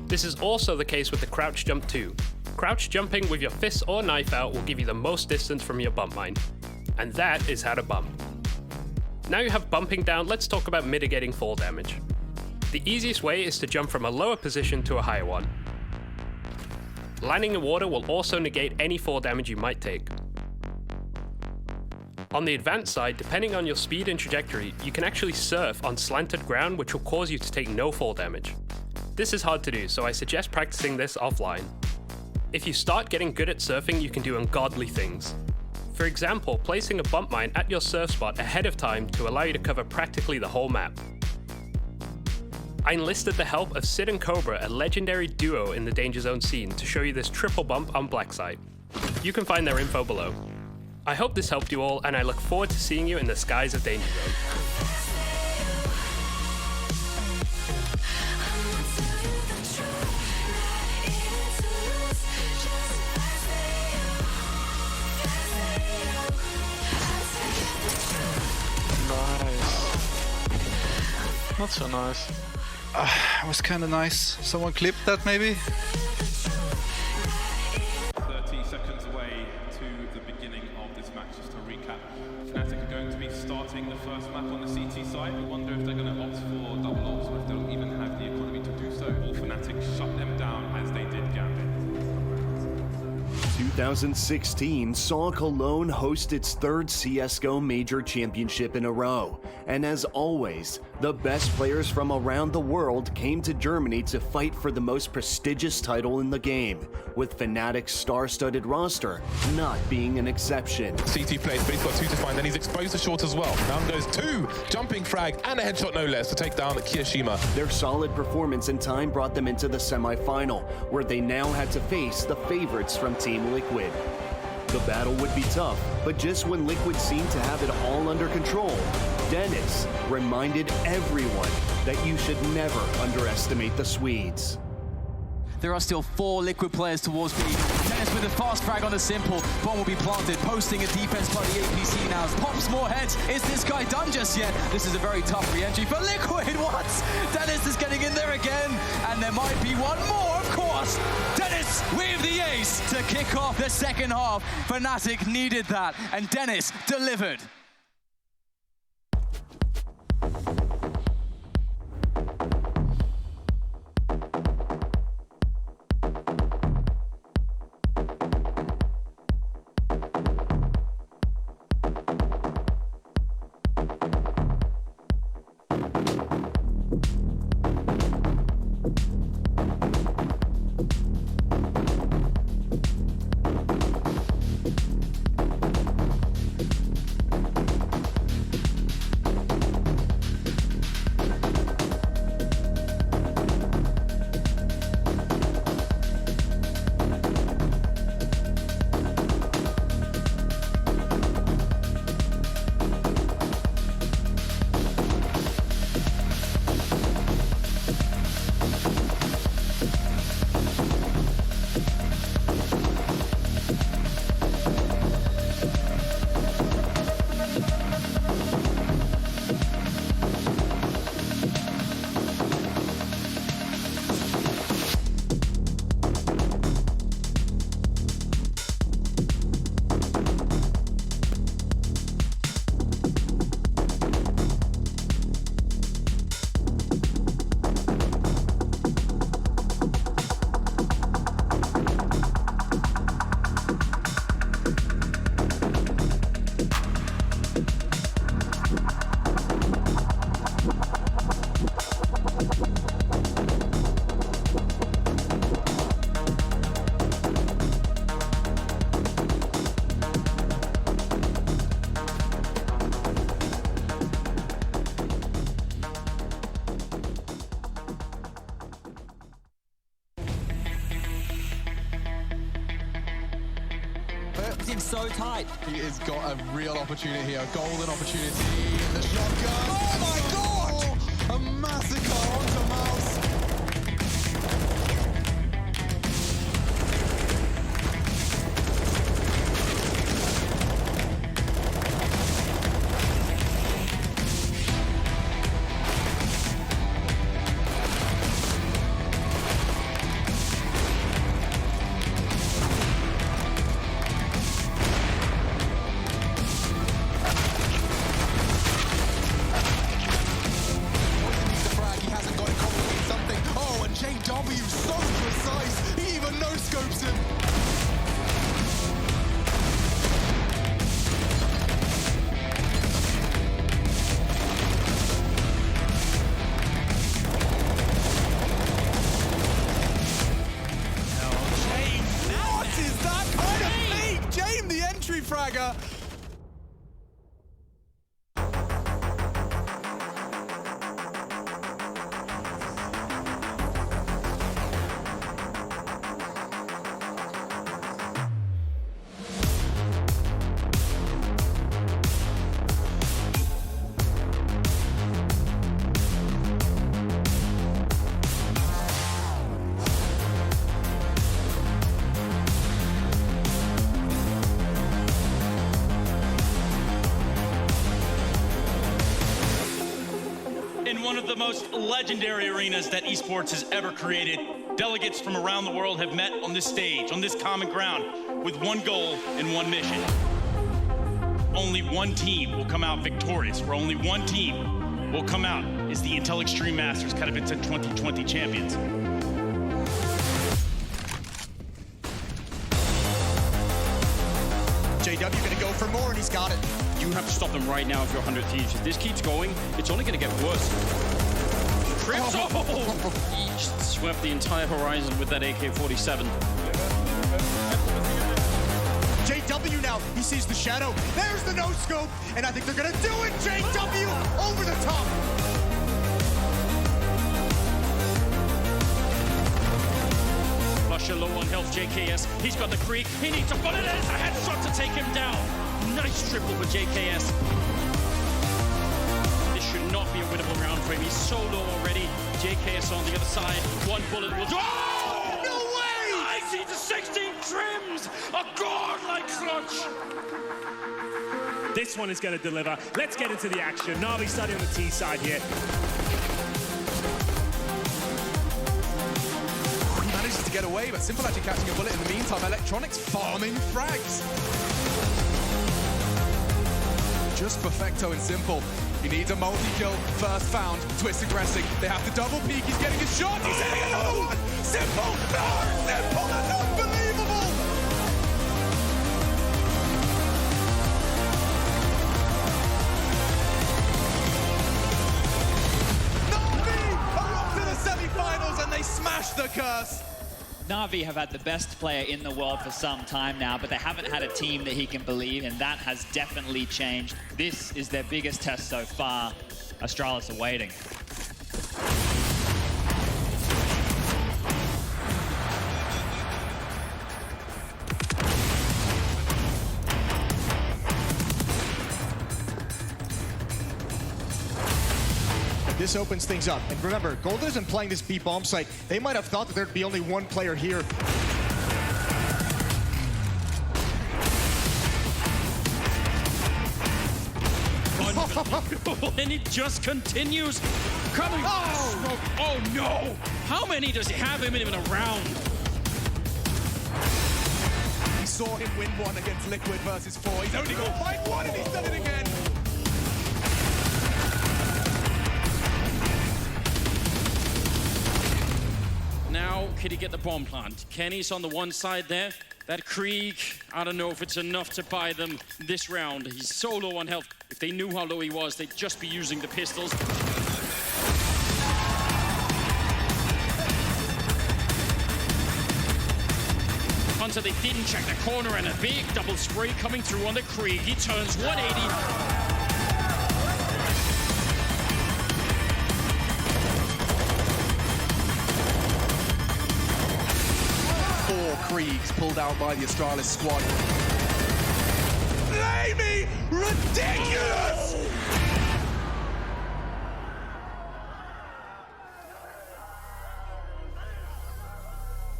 This is also the case with the crouch jump too. Crouch jumping with your fists or knife out will give you the most distance from your bump mine. And that is how to bump. Now you have bumping down, let's talk about mitigating fall damage. The easiest way is to jump from a lower position to a higher one. Landing in water will also negate any fall damage you might take. On the advanced side, depending on your speed and trajectory, you can actually surf on slanted ground, which will cause you to take no fall damage. This is hard to do, so I suggest practicing this offline. If you start getting good at surfing, you can do ungodly things. For example, placing a bump mine at your surf spot ahead of time to allow you to cover practically the whole map. I enlisted the help of Sid and Cobra, a legendary duo in the Danger Zone scene, to show you this triple bump on Black Site. You can find their info below. I hope this helped you all, and I look forward to seeing you in the skies of Danger Zone. Nice. Not so nice. It was kind of nice. Someone clipped that maybe? 30 seconds away to the beginning of this match. Just to recap, Fnatic are going to be starting the first map on the CT side. I wonder if they're going to opt for double ults or if they'll even have the economy to do so. Or Fnatic shut them down as they did Gambit. 2016 saw Cologne host its 3rd CSGO major championship in a row. And as always, the best players from around the world came to Germany to fight for the most prestigious title in the game, with Fnatic's star-studded roster not being an exception. CT plays, but he's got 2 to find, then he's exposed to short as well. Down goes 2, jumping frag, and a headshot no less to take down Kiyashima. Their solid performance in time brought them into the semi-final, where they now had to face the favorites from Team Liquid. The battle would be tough, but just when Liquid seemed to have it all under control, Dennis reminded everyone that you should never underestimate the Swedes. There are still 4 Liquid players towards B. Dennis with a fast frag on the simple. Bomb will be planted, posting a defense by the APC now. Pops more heads. Is this guy done just yet? This is a very tough re-entry for Liquid. What? Dennis is getting in there again. And there might be one more, of course. Dennis with the ace to kick off the second half. Fnatic needed that, and Dennis delivered. Seems so tight. He has got a real opportunity here, a golden opportunity. The shotgun. Oh my god! A massacre onto Mouse. Fragger. In one of the most legendary arenas that esports has ever created, delegates from around the world have met on this stage, on this common ground, with one goal and one mission. Only one team will come out victorious, where only one team will come out as the Intel Extreme Masters Katowice 2020 champions. JW gonna go for more, and he's got it. You have to stop them right now if you're 100 Thieves. If this keeps going, it's only going to get worse. Trips! Oh! He swept the entire horizon with that AK-47. JW now, he sees the shadow. There's the no-scope, and I think they're gonna do it! JW over the top! Lusher low on health, JKS. He's got the creek. He needs a bullet. There's a headshot to take him down. Nice triple for JKS. This should not be a winnable round for him. He's so low already. JKS on the other side. One bullet will... Oh! No delivers a godlike clutch. This one is going to deliver. Let's get into the action. Na'Vi starting on the T side here. He manages to get away, but Simple actually catching a bullet in the meantime. Electronics farming frags. Just perfecto and Simple. He needs a multi-kill. First found. Twist aggressing. They have to double peek. He's getting a shot. He's hitting another one. Simple. No, Simple. That's unbelievable. Na'Vi are up to the semi-finals and they smash the curse. Na'Vi have had the best player in the world for some time now, but they haven't had a team that he can believe, and that has definitely changed. This is their biggest test so far. Astralis are waiting. This opens things up. And remember, Golden isn't playing this B bomb site. They might have thought that there'd be only one player here. And it just continues. Coming. Oh no! How many does he have him in a round? He saw him win one against Liquid versus 4. He's only got to fight one and he's done it again. Now, can he get the bomb plant? Kenny's on the one side there. That Krieg, I don't know if it's enough to buy them this round. He's so low on health. If they knew how low he was, they'd just be using the pistols. Hunter, they didn't check the corner, and a big double spray coming through on the Krieg. He turns 180. Kriegs pulled out by the Astralis squad. Blamey! Ridiculous!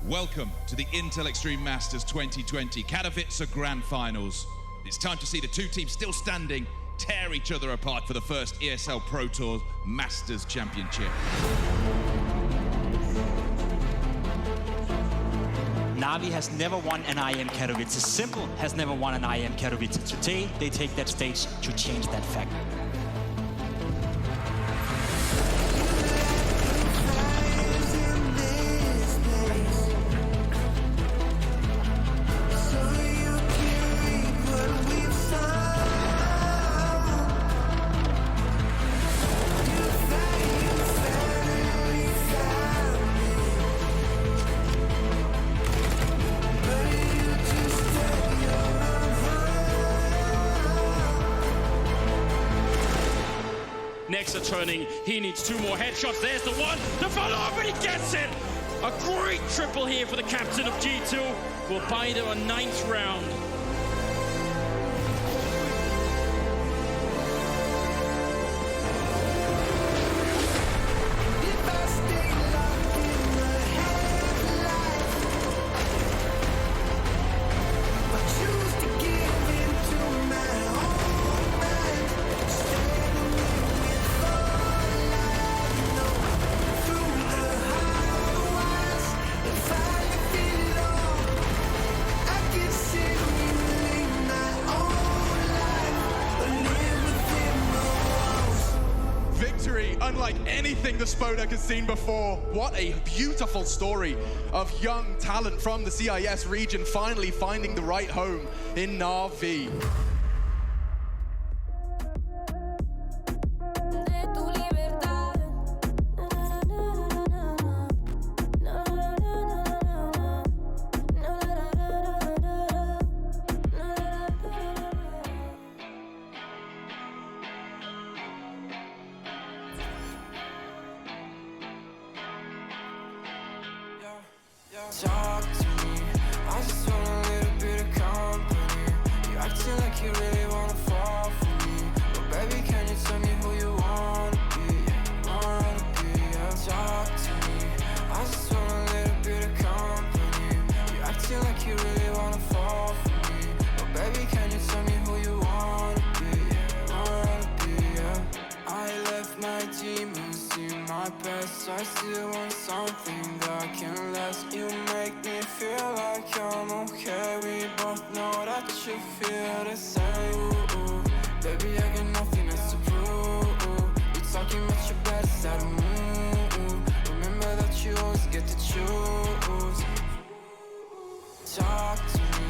Welcome to the Intel Extreme Masters 2020 Katowice Grand Finals. It's time to see the two teams still standing tear each other apart for the first ESL Pro Tour Masters Championship. Na'Vi has never won an IM Katowice. Simple has never won an IM Katowice. Today, they take that stage to change that fact. Nexa turning, he needs 2 more headshots. There's the one, the follow-up, and he gets it! A great triple here for the captain of G2. Will buy them a 9th round. Unlike anything the Spodek has seen before. What a beautiful story of young talent from the CIS region finally finding the right home in Na'Vi. Talk to me, I just want a little bit of company. You acting like you really wanna fall for me, but baby, can you tell me who you wanna be? Talk to me, I just want a little bit of company. You acting like you really wanna fall I still want something that can last. You make me feel like I'm okay. We both know that you feel the same. Ooh, baby, I got nothing else to prove. You're talking about your bad side of me. Remember that you always get to choose. Talk to me,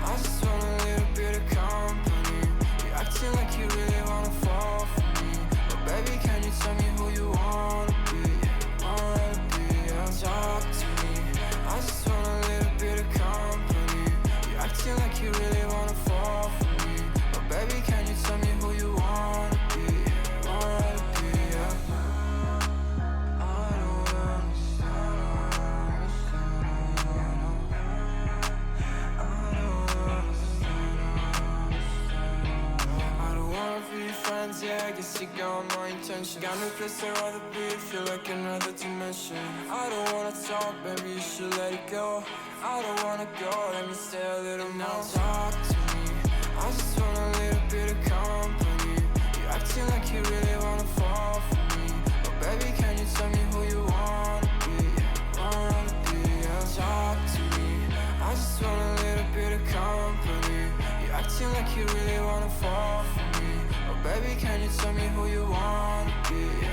I just want a little bit of company. You're acting like you really wanna fall for me, but baby, can you tell me who you wanna be? Talk to me, I just want a little bit of company. You're acting like you really wanna fall for me, but baby, can you tell me who you wanna be? Yeah. I don't friends, yeah, I guess you got my intention. Got no place I'd rather be, feel like another dimension. I don't wanna talk, baby, you should let it go. I don't wanna go, let me stay a little more. Talk to me, I just want a little bit of company. You're acting like you really wanna fall for me, but baby, can you tell me who you wanna be? Yeah. Talk to me, I just want a little bit of company. You're acting like you really wanna fall for me, but baby, can you tell me who you wanna be? Yeah.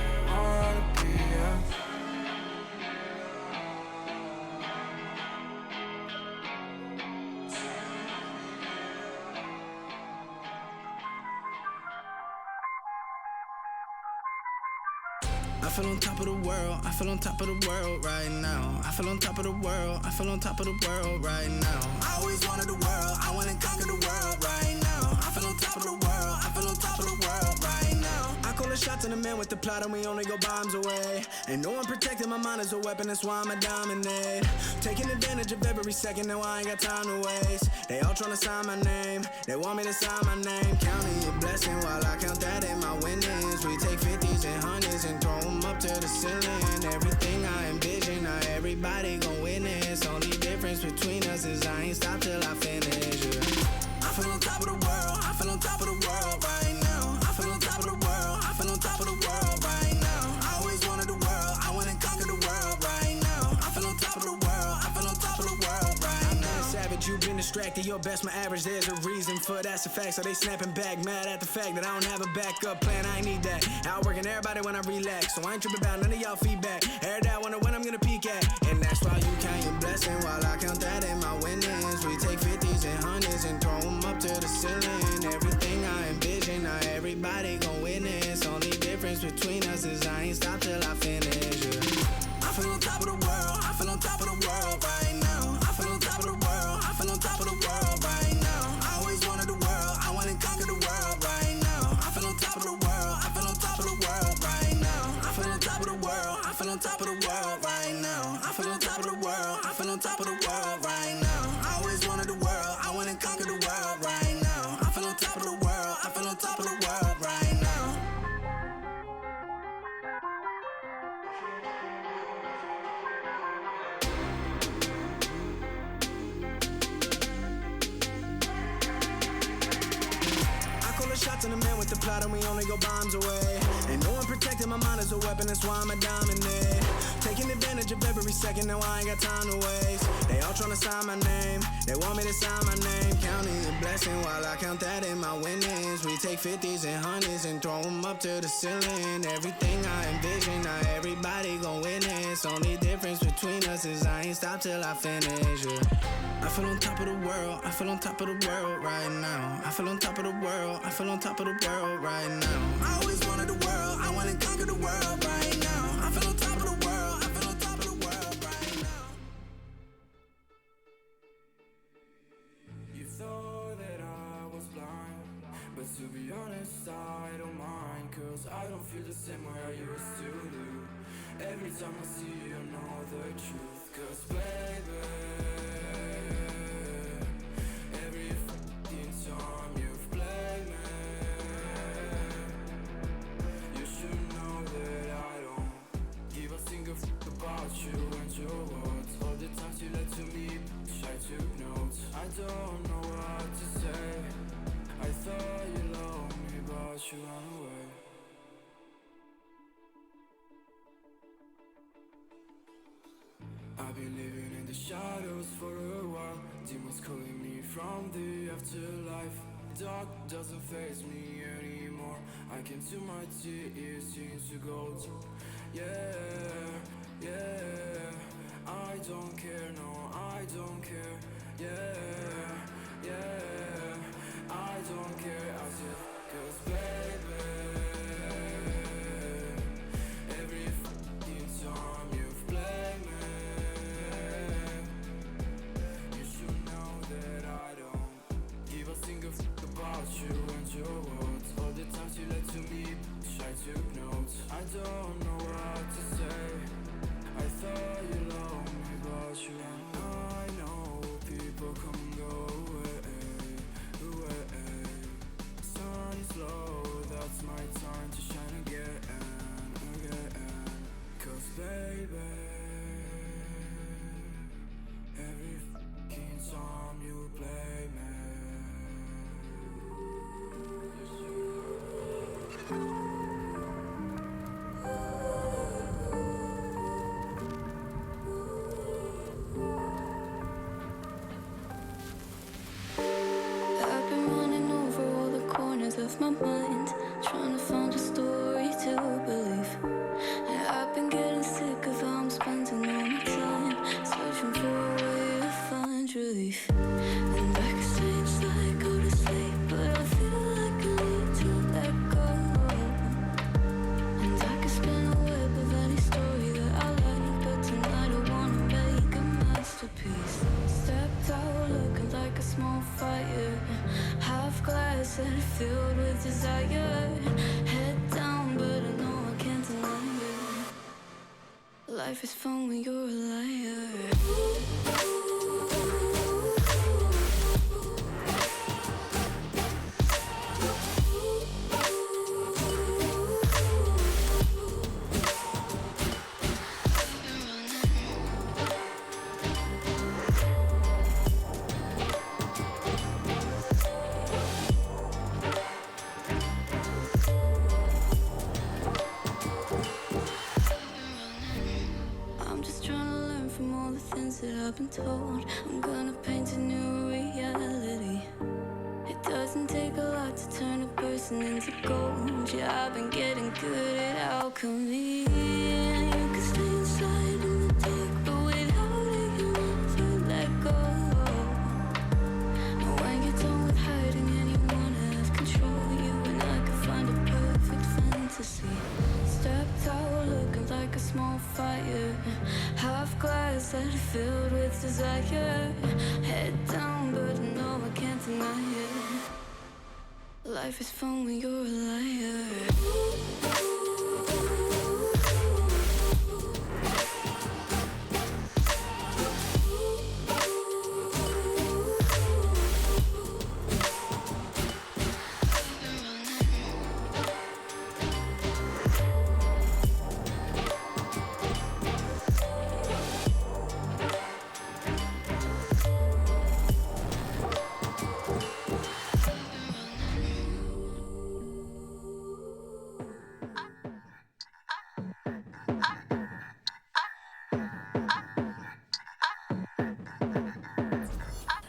I feel on top of the world, I feel on top of the world right now. I feel on top of the world, I feel on top of the world right now. I always wanted the world, I wanna conquer the world right now. I feel on top of the world, I feel on top of the world right now. I call the shots in the man with the plot and we only go bombs away. Ain't no one protecting my mind as a weapon, that's why I'ma dominate. Taking advantage of every second, now I ain't got time to waste. They all tryna sign my name, they want me to sign my name. Counting your blessing while I count that in my winnings. We take 50s and 100s and throw them up to the ceiling. Everything I envision, now everybody gon' witness. Only difference between us is I ain't stop till I finish. Yeah. I feel on top of the world, I feel on top of the world right now. I feel on top of the world, I feel on top of the world right now. I always wanted the world, I wanna conquer the world right now. I feel on top of the world, I feel on top of the world right now. Savage, you've been distracted, your best my average, there's a reason for that's a fact. So they snapping back, mad at the fact that I don't have a backup plan, I ain't need that. Outworking everybody when I relax, so I ain't tripping about none of y'all feedback. Heard that, wonder when I'm gonna peak at. And that's why you count your blessing while I count that in my winnings. We take 50s and 100s and throw them up to the ceiling. Everything I envision, now everybody gon' witness. Only difference between us is I ain't stop till I finish. Yeah. I feel on top of the world, I feel on top of the world right now. I feel on top of the world, I feel on top of the world right now. I always wanted the world, I wanna conquer the world right now. I feel on top of the world, I feel on top of the world right now. I feel on top of the world, I feel on top of the world right now. I feel on top of the world, I feel on top of the world right now. I always wanted the world, I wanna conquer the world right now. I feel on top of the world, I feel on top of the world right now. Shots in the man with the plot and we only go bombs away. Ain't no one protecting my mind as a weapon, that's why I'ma dominate. Taking advantage of every second, now I ain't got time to waste. They all tryna sign my name, they want me to sign my name. Counting your blessing while I count that in my winnings. We take 50s and 100s and throw them up to the ceiling. Everything I envision, now everybody gon' witness. Only difference between us is I ain't stop till I finish. Yeah. I feel on top of the world, I feel on top of the world right now. I feel on top of the world, I feel on top of the world right now. I always wanted the world, I wanna conquer the world right now. I feel on top of the world, I feel on top of the world right now. You thought that I was blind, but to be honest, I don't mind. Cause I don't feel the same way I used to do. Every time I see you, I know the truth. Cause baby, every fucking time you've played me, you should know that I don't give a single fuck about you and your words. All the times you lied to me, I took notes. I don't know what to say. I thought you loved me, but you ran away. from the afterlife. Dark doesn't faze me anymore. I can see my tears change to gold. Yeah, yeah. I don't care, no, I don't care. Yeah, yeah. I don't care as if, 'cause baby, every fucking time you've played me, you should know that I don't give a single fuck about you and your words. All the times you lied to me, I took notes. I don't know what to say. I thought you loved me, but you and I know people come and go away. Sun is low, that's my time to shine again. 'Cause baby, every fucking time you play me. I've been running over all the corners of my mind, trying to find a story to believe. And I've been getting sick of how I'm spending all my time, searching for a way to find relief. And I can stay inside, go to sleep, but I feel like I need to let go. And I can spin a web of any story that I like, but tonight I wanna make a masterpiece. Stepped out looking like a small fire, half glass and filled with desire. Head down, but I know I can't deny it. Life is fun when you're a liar. I'm just trying to learn from all the things that I've been told. I'm gonna paint a new reality. It doesn't take a lot to turn a person into gold. Yeah, I've been getting good at alchemy. And you can stay inside in the dark, but without it you never let go. And when you're done with hiding and you wanna have control, you and I can find a perfect fantasy. Stepped out looking like a small fire, half glass that filled with desire. Head down, but I know I can't deny it. Life is fun when you're a liar.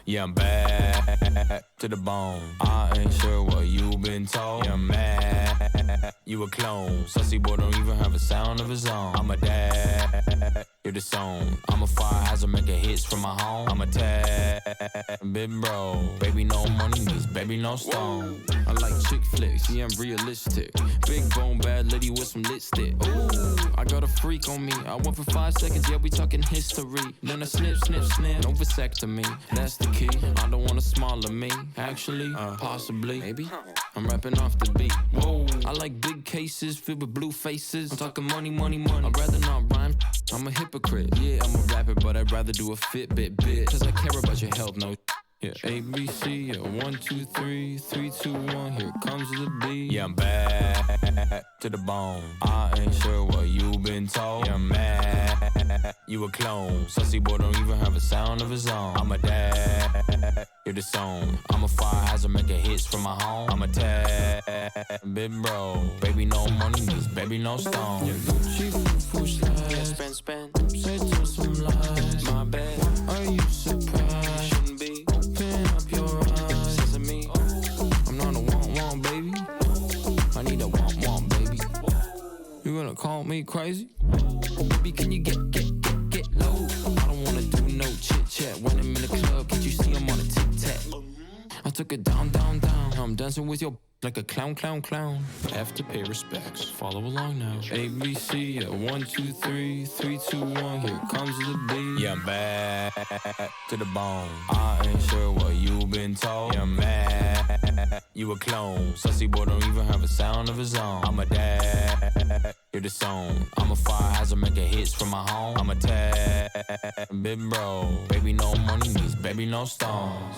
Yeah, I'm back to the bone. I ain't sure what you've been told. Yeah, I'm mad, you a clone. Sussy boy don't even have a sound of his own. I'm a dad, you're the song. I'm a fire hazard making hits from my home. I'm a tad, big bro. Baby, no money needs, baby, no stone. I like chick flicks, yeah, I'm realistic. Big bone, bad lady with some lipstick. Ooh, I got a freak on me. I went for 5 seconds, yeah, we talking history. Then I snip, snip, snip, no vasectomy. That's the key. I don't want a smaller me. Actually, possibly, maybe. I'm rapping off the beat. Whoa, I like big cases filled with blue faces. I'm talking money, money, money. I'd rather not rhyme. I'm a hypocrite. Yeah, I'm a rapper, but I'd rather do a Fitbit bit. Cause I care about your health, no. Yeah, ABC, yeah, 1, 2, 3, 3, 2, 1, here comes the beat. Yeah, I'm back to the bone. I ain't sure what you've been told. Yeah, I'm mad, you a clone. Sussy boy don't even have a sound of his own. I'm a dad, you're the song. I'm a fire hazard making hits from my home. I'm a tad, big bro. Baby, no money needs, baby, no stone. Yeah, Gucci, push slide. Yeah, spend. Say to some lies, my bad. Are you surprised? Shouldn't be. Open up your me crazy? Baby, can you get low? I don't wanna do no chit chat when I'm in the club. Can't you see I'm on a tic tac? I took it down. I'm dancing with your like a clown. Have to pay respects. Follow along now. ABC, yeah, 1, 2, 3, 3, 2, 1. Here comes the beat. Yeah, I'm back to the bone. I ain't sure what you been told. Yeah, I'm mad. You a clone. Sussy boy don't even have a sound of his own. I'm a dad. You're the song. I'm a fire hazard making hits from my home. I'm a tad big bro. Baby, no money needs baby, no stones.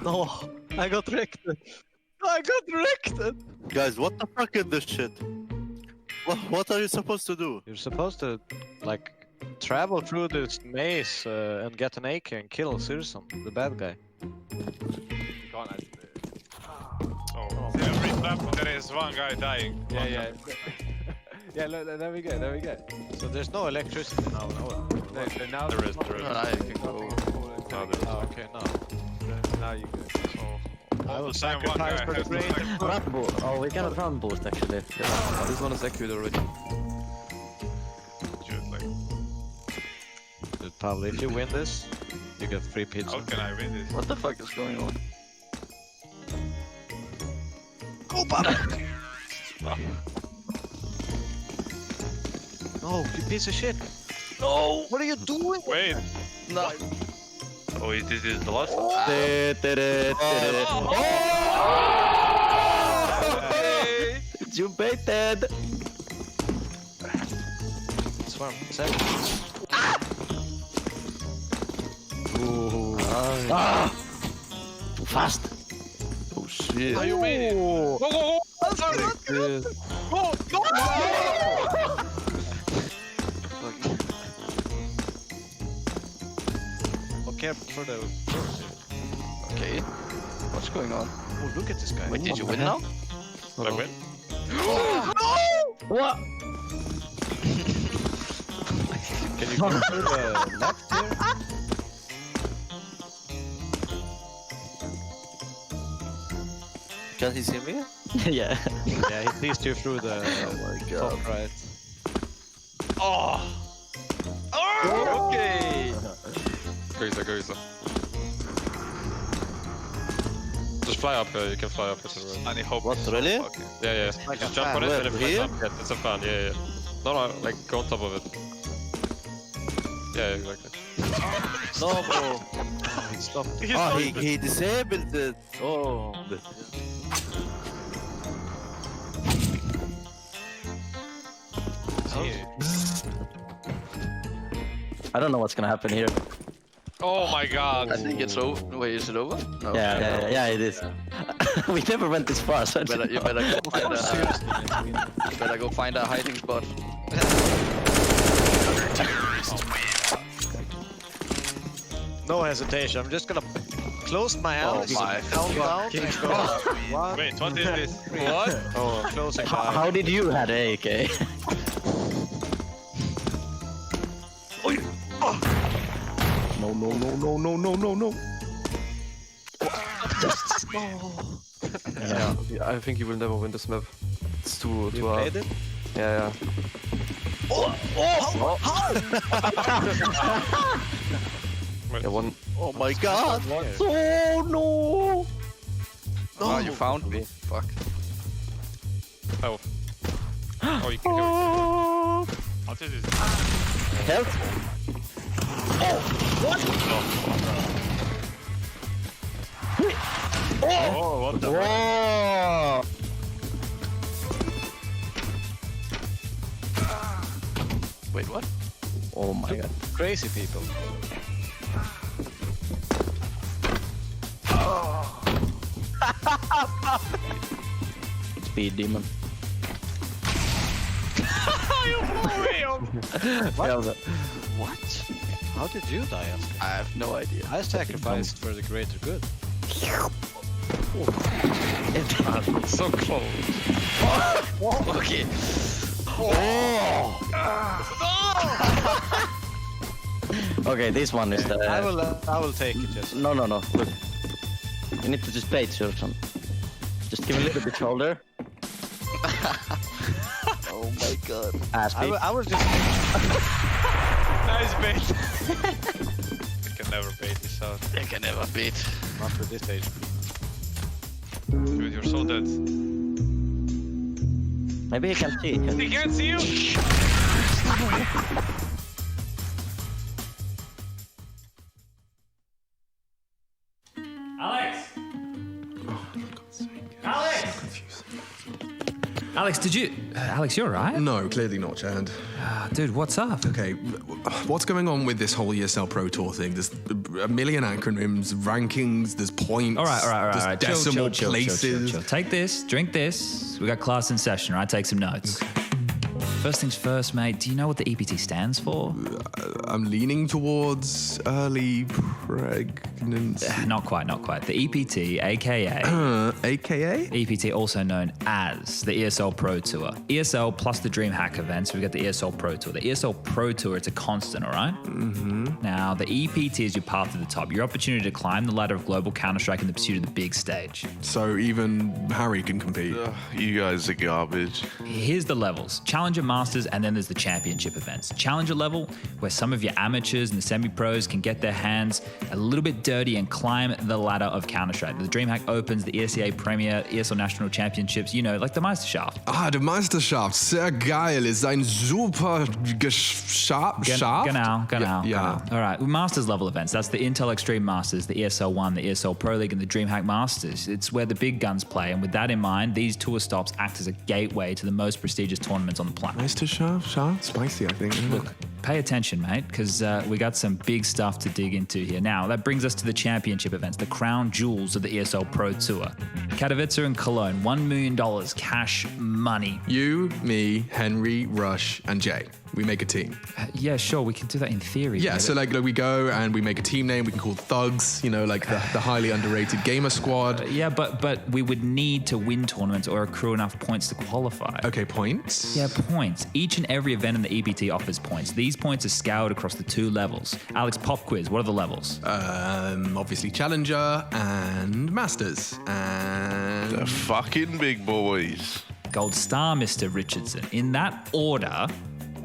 No, I got wrecked. Guys, what the fuck is this shit? What are you supposed to do? You're supposed to, like, travel through this maze and get an AK and kill Sirson, the bad guy. Every map there is one guy dying. Yeah. Yeah, there we go. So there's no electricity now. Now there is. I can go. Okay, now you go. So I will sacrifice for the great. Oh, we cannot run boost actually. This one is active already. Dude, Pablo, if you win this, you get free pizza. How can I win this? What the fuck is going on? Go, Pablo! No, you piece of shit! No! What are you doing? Wait! No! Oh, this is the last one? You baited! It's fun. Too fast! Oh shit! Oh, you made it! Go! I'm sorry! Go! Careful for the... Okay. What's going on? Oh, look at this guy. Wait, did you win now? Did I win? No! What? Can you go to the left here? Can he see me? Yeah. Yeah, he sees you through the top right. Oh! Okay! Go. Just fly up here, you can fly up it. And I hope. What, really? Okay. Yeah. Like just a jump fan. on it and it flies Here? up. Yeah, it's a fan, yeah. No, like go on top of it. Yeah, exactly. No, bro. He stopped. Oh, he disabled it. Oh. I don't know what's gonna happen here. Oh my god. I think it's over. Wait, is it over? No. Yeah, it is. We never went this far, so you better go find a hiding spot. No hesitation. I'm just gonna close my eyes. Countdown. One. Wait, what is this? What? Oh, closing my eyes. How did you have an AK? No. Yeah, I think you will never win this map. It's too hard. Played it? Yeah. Yeah, one. Oh my god! Oh no! Oh, you found me. Fuck. Oh. Oh, you can go. I'll do this. Help! Oh! What? Oh, what the Whoa! Wait, what? Oh my god. Crazy people. Speed demon. What? How did you die, Oscar? I have no idea. I sacrificed for the greater good. So close. Okay. Okay, this one is the... I will take it, just. No. Look. You need to just bait your son. Just give a little bit shoulder. Oh my god. I was just... Nice bait. You can never bait this out. You can never beat. Not with this HP. Dude, you're so dead. Maybe he can see. He can't see you! Alex, did you... Alex, you're right. No, clearly not, Chad. Dude, what's up? Okay, what's going on with this whole ESL Pro Tour thing? There's a million acronyms, rankings, there's points, All right. there's decimal places. Chill. Take this, drink this. We got class in session, right? Take some notes. First things first, mate. Do you know what the EPT stands for? I'm leaning towards early pregnancy. Not quite. The EPT, aka... AKA? EPT, also known as the ESL Pro Tour. ESL plus the DreamHack events, we've got the ESL Pro Tour. The ESL Pro Tour, it's a constant, all right? Mm-hmm. Now, the EPT is your path to the top, your opportunity to climb the ladder of global Counter-Strike in the pursuit of the big stage. So even Harry can compete? You guys are garbage. Here's the levels. Challenger, Masters, and then there's the championship events. Challenger level, where some of your amateurs and the semi-pros can get their hands a little bit dirty and climb the ladder of Counter-Strike. The DreamHack Opens, the ESEA Premier, ESL National Championships, you know, like the Meisterschaft. Die Meisterschaft, sehr geil, ist ein super Schaft. Genau. Yeah. All right, Masters level events, that's the Intel Extreme Masters, the ESL 1, the ESL Pro League, and the DreamHack Masters. It's where the big guns play, and with that in mind, these tour stops act as a gateway to the most prestigious tournaments on the planet. Meisterschaft? Spicy, I think. Look, pay attention, mate, because we got some big stuff to dig into here. Now, that brings us to the championship events, the crown jewels of the ESL Pro Tour. Katowice and Cologne, $1 million cash money. You, me, Henry, Rush, and Jay. We make a team. Yeah, sure, we can do that in theory. Yeah, so like we go and we make a team name we can call Thugs, you know, like the highly underrated gamer squad. Yeah, but we would need to win tournaments or accrue enough points to qualify. Okay, points? Yeah, points. Each and every event in the EPT offers points. These points are scoured across the 2 levels. Alex, pop quiz, what are the levels? Obviously Challenger and Masters and... The fucking big boys. Gold Star, Mr. Richardson. In that order,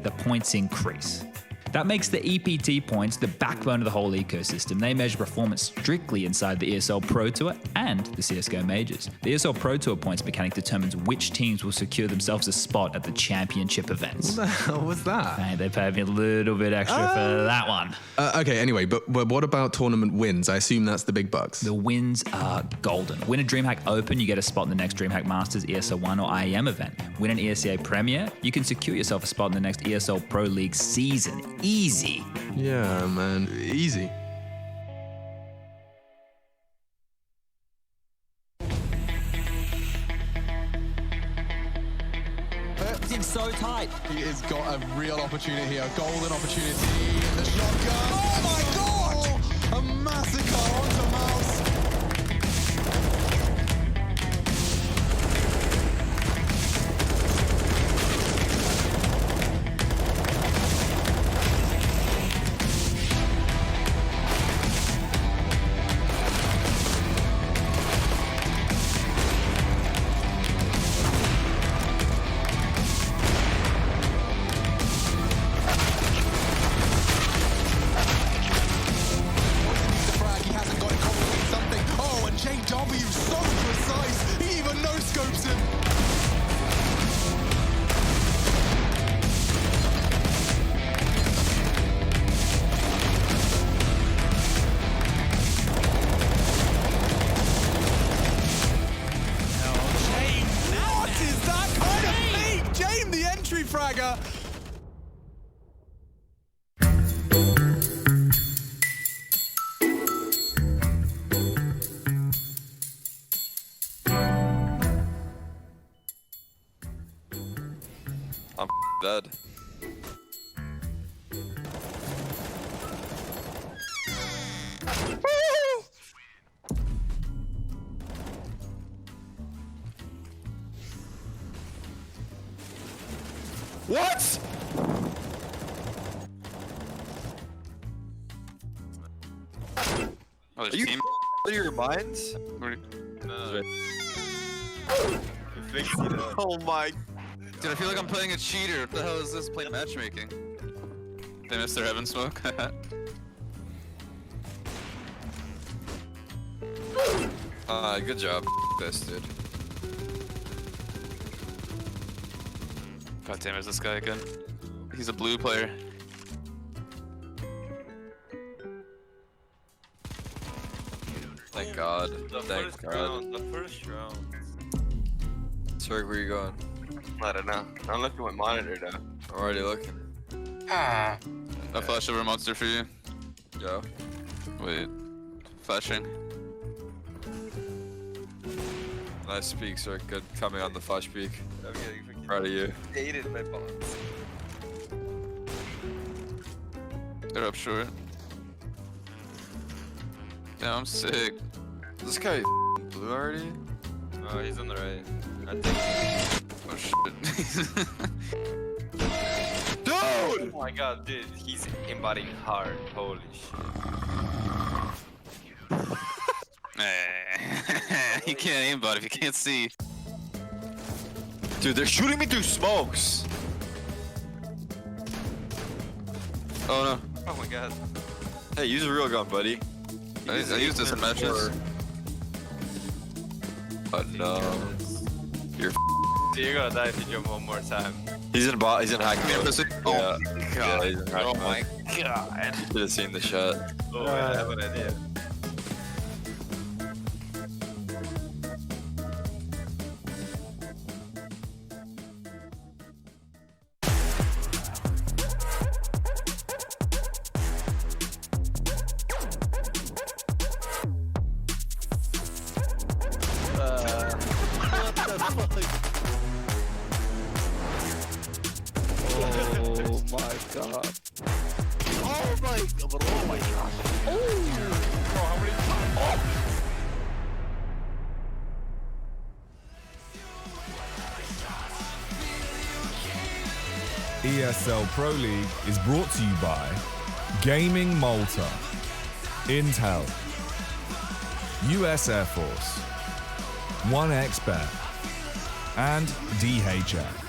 the points increase. That makes the EPT points the backbone of the whole ecosystem. They measure performance strictly inside the ESL Pro Tour and the CSGO majors. The ESL Pro Tour points mechanic determines which teams will secure themselves a spot at the championship events. What the hell was that? Hey, they paid me a little bit extra for that one. Okay, anyway, but what about tournament wins? I assume that's the big bucks. The wins are golden. Win a DreamHack Open, you get a spot in the next DreamHack Masters, ESL 1 or IEM event. Win an ESEA Premier, you can secure yourself a spot in the next ESL Pro League season. Easy. Yeah, man. Easy. He's in so tight. He has got a real opportunity here, a golden opportunity. The shotgun. Oh my god! A massacre onto Mouse. Fragger. I'm dead. What? Oh, Are you out of your minds? No. Oh my. Dude, I feel like I'm playing a cheater. What the hell is this? Playing matchmaking. They missed their heaven smoke. Good job, this dude. God damn, is this guy again? He's a blue player. Thank God. Thank God. The first round. Sorry, where you going? I don't know. I'm looking at my monitor now. I'm already looking. A flash over monster for you. Go. Wait. Flashing. Nice peek, sir. Good coming on the flash peek. I'm getting freaking Proud of you. dated by bots. They're up short. Damn, I'm sick. Is this guy blue already? Oh, he's on the right. I think. Oh shit. Dude! Oh my god, dude, he's embodying hard. Holy shit. You can't aim, bud, if you can't see. Dude, they're shooting me through smokes. Oh no. Oh my god. Hey, use a real gun, buddy. I used this in matches. Oh no. You're Dude, you're gonna die if you jump one more time. He's in bot. He's in hack mode. Oh my god. Yeah, he's in hack Oh mode. my god. Should have seen the shot. Oh, I have an idea. Oh my god. Oh my god. Oh my god. Oh, how many times? ESL Pro League is brought to you by Gaming Malta, Intel, US Air Force, 1xBet, and DHL.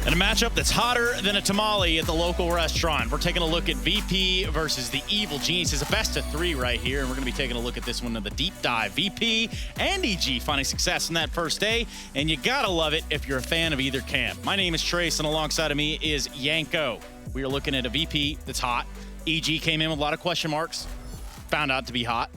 And a matchup that's hotter than a tamale at the local restaurant. We're taking a look at VP versus the Evil Geniuses, a best of 3 right here. And we're going to be taking a look at this one in the deep dive. VP and EG finding success in that first day. And you got to love it if you're a fan of either camp. My name is Trace, and alongside of me is Yanko. We are looking at a VP that's hot. EG came in with a lot of question marks. Found out to be hot.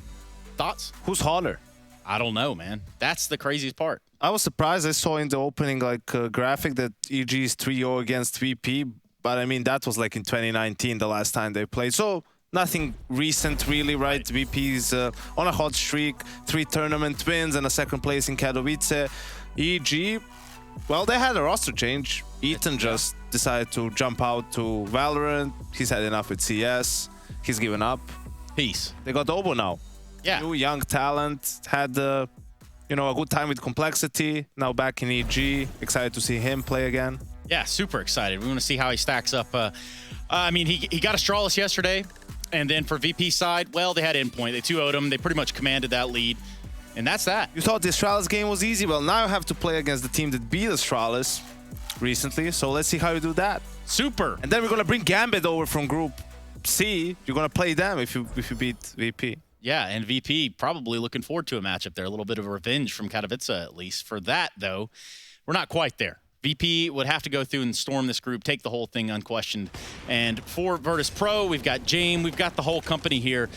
Thoughts? Who's hotter? I don't know, man. That's the craziest part. I was surprised. I saw in the opening graphic that EG is 3-0 against VP, but I mean that was like in 2019, the last time they played. So nothing recent really, right? VP's on a hot streak, 3 tournament wins and a second place in Katowice. EG, well, they had a roster change. Ethan just decided to jump out to Valorant. He's had enough with CS. He's given up. Peace. They got Obo now. Yeah. New young talent, had a good time with Complexity. Now back in EG. Excited to see him play again. Yeah, super excited. We want to see how he stacks up. I mean, he got Astralis yesterday. And then for VP side, well, they had Endpoint. They 2-0'd him. They pretty much commanded that lead. And that's that. You thought the Astralis game was easy. Well, now you have to play against the team that beat Astralis recently. So let's see how you do that. Super. And then we're going to bring Gambit over from Group C. You're going to play them if you beat VP. Yeah, and VP probably looking forward to a matchup there. A little bit of revenge from Katowice, at least. For that, though, we're not quite there. VP would have to go through and storm this group, take the whole thing unquestioned. And for Virtus Pro, we've got James, we've got the whole company here.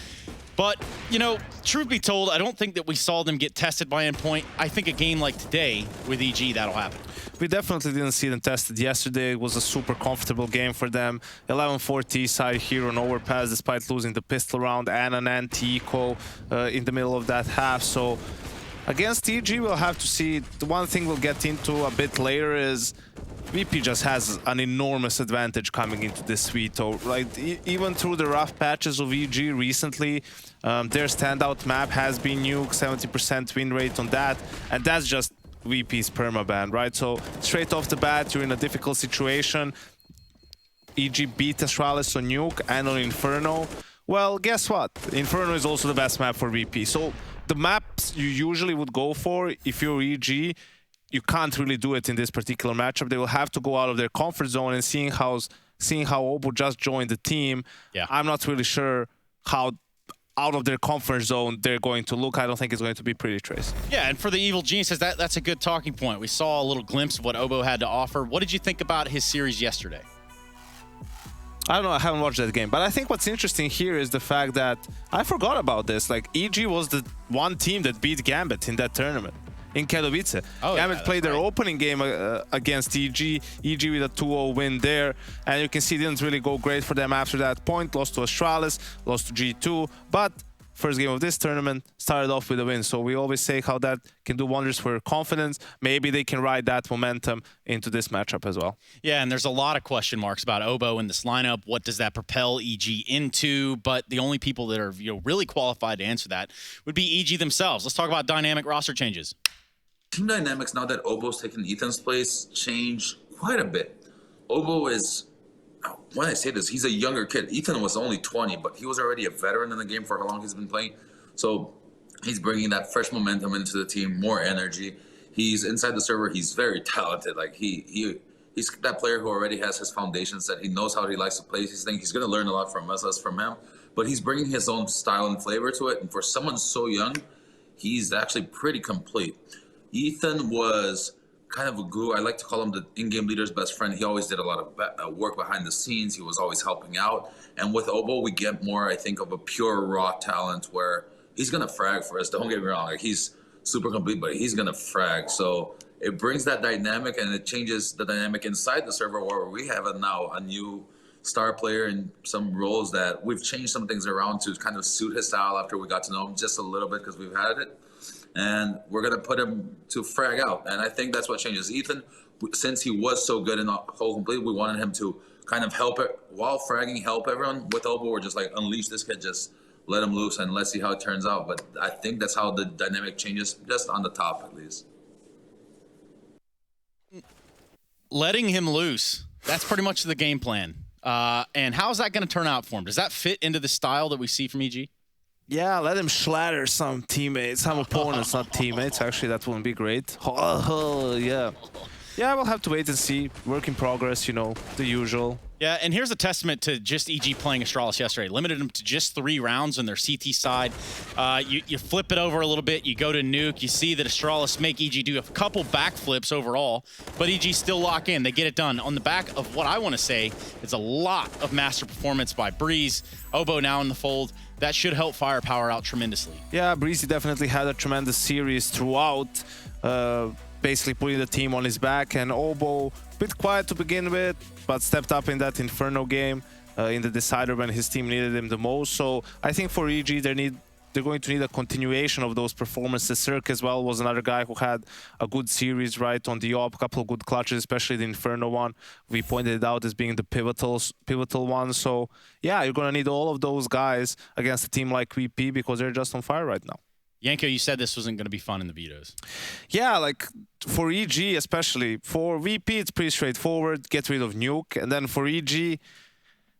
But, you know, truth be told, I don't think that we saw them get tested by Endpoint. I think a game like today with EG, that'll happen. We definitely didn't see them tested yesterday. It was a super comfortable game for them. 11-4 T-side here on overpass, despite losing the pistol round and an anti-eco in the middle of that half. So against EG, we'll have to see. The one thing we'll get into a bit later is VP just has an enormous advantage coming into this Vito, right? Even through the rough patches of EG recently, their standout map has been Nuke, 70% win rate on that, and that's just VP's permaban, right? So straight off the bat, you're in a difficult situation. EG beat Astralis on Nuke and on Inferno. Well, guess what? Inferno is also the best map for VP. So the maps you usually would go for if you're EG, you can't really do it in this particular matchup. They will have to go out of their comfort zone, and seeing how Obo just joined the team, I'm not really sure how out of their comfort zone they're going to look. I don't think it's going to be pretty, Trace. Yeah, and for the Evil Geniuses, that's a good talking point. We saw a little glimpse of what Obo had to offer. What did you think about his series yesterday? I don't know, I haven't watched that game, but I think what's interesting here is the fact that I forgot about this. Like, EG was the one team that beat Gambit in that tournament. In Katowice. Gambit played their opening game against EG. EG with a 2-0 win there. And you can see it didn't really go great for them after that point. Lost to Astralis, lost to G2. But first game of this tournament started off with a win. So we always say how that can do wonders for confidence. Maybe they can ride that momentum into this matchup as well. Yeah, and there's a lot of question marks about Obo in this lineup. What does that propel EG into? But the only people that are really qualified to answer that would be EG themselves. Let's talk about dynamic roster changes. Team dynamics, now that Obo's taken Ethan's place, change quite a bit. Obo is, when I say this, he's a younger kid. Ethan was only 20, but he was already a veteran in the game for how long he's been playing. So he's bringing that fresh momentum into the team, more energy. He's inside the server. He's very talented. Like he's that player who already has his foundation set. He knows how he likes to play his thing. He's going to learn a lot from us from him, but he's bringing his own style and flavor to it. And for someone so young, he's actually pretty complete. Ethan was kind of a glue. I like to call him the in-game leader's best friend. He always did a lot of work behind the scenes. He was always helping out. And with Obo, we get more, I think, of a pure raw talent where he's going to frag for us. Don't get me wrong. Like, he's super complete, but he's going to frag. So it brings that dynamic, and it changes the dynamic inside the server where we have now a new star player in some roles that we've changed some things around to kind of suit his style after we got to know him just a little bit because we've had it. And we're going to put him to frag out. And I think that's what changes. Ethan, since he was so good in the whole complete, we wanted him to kind of help it while fragging, help everyone. With Obo, we're just like, unleash this kid, just let him loose and let's see how it turns out. But I think that's how the dynamic changes, just on the top at least. Letting him loose, that's pretty much the game plan. And how's that going to turn out for him? Does that fit into the style that we see from EG? Yeah, let him slatter some teammates, some opponents, not teammates. Actually, that wouldn't be great. Oh, yeah. Yeah, we'll have to wait and see. Work in progress, you know, the usual. Yeah, and here's a testament to just EG playing Astralis yesterday. Limited them to just 3 rounds on their CT side. You flip it over a little bit, you go to Nuke, you see that Astralis make EG do a couple backflips overall, but EG still lock in. They get it done. On the back of what I want to say is a lot of master performance by Breeze. Obo now in the fold. That should help firepower out tremendously. Yeah, Breezy definitely had a tremendous series throughout, basically putting the team on his back. And Obo, a bit quiet to begin with, but stepped up in that Inferno game in the decider when his team needed him the most. So I think for EG, they're going to need a continuation of those performances. Cirque as well was another guy who had a good series, right, on the op, a couple of good clutches, especially the Inferno one. We pointed it out as being the pivotal one. So yeah, you're going to need all of those guys against a team like VP because they're just on fire right now. Yanko, you said this wasn't going to be fun in the vetoes. Yeah, like for EG especially. For VP, it's pretty straightforward. Get rid of Nuke. And then for EG,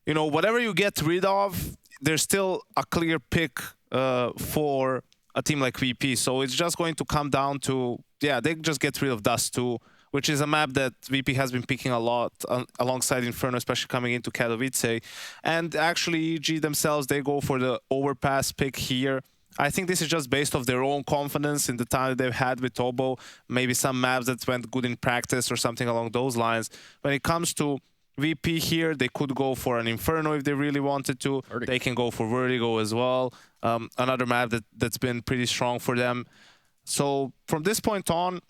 you know, whatever you get rid of, there's still a clear pick for a team like VP. So it's just going to come down to, yeah, they just get rid of Dust 2, which is a map that VP has been picking a lot alongside Inferno, especially coming into Katowice. And actually, EG themselves, they go for the overpass pick here. I think this is just based off their own confidence in the time that they've had with Obo, maybe some maps that went good in practice or something along those lines. When it comes to VP here. They could go for an Inferno if they really wanted to. They can go for Vertigo as well. Another map that's been pretty strong for them. So from this point on,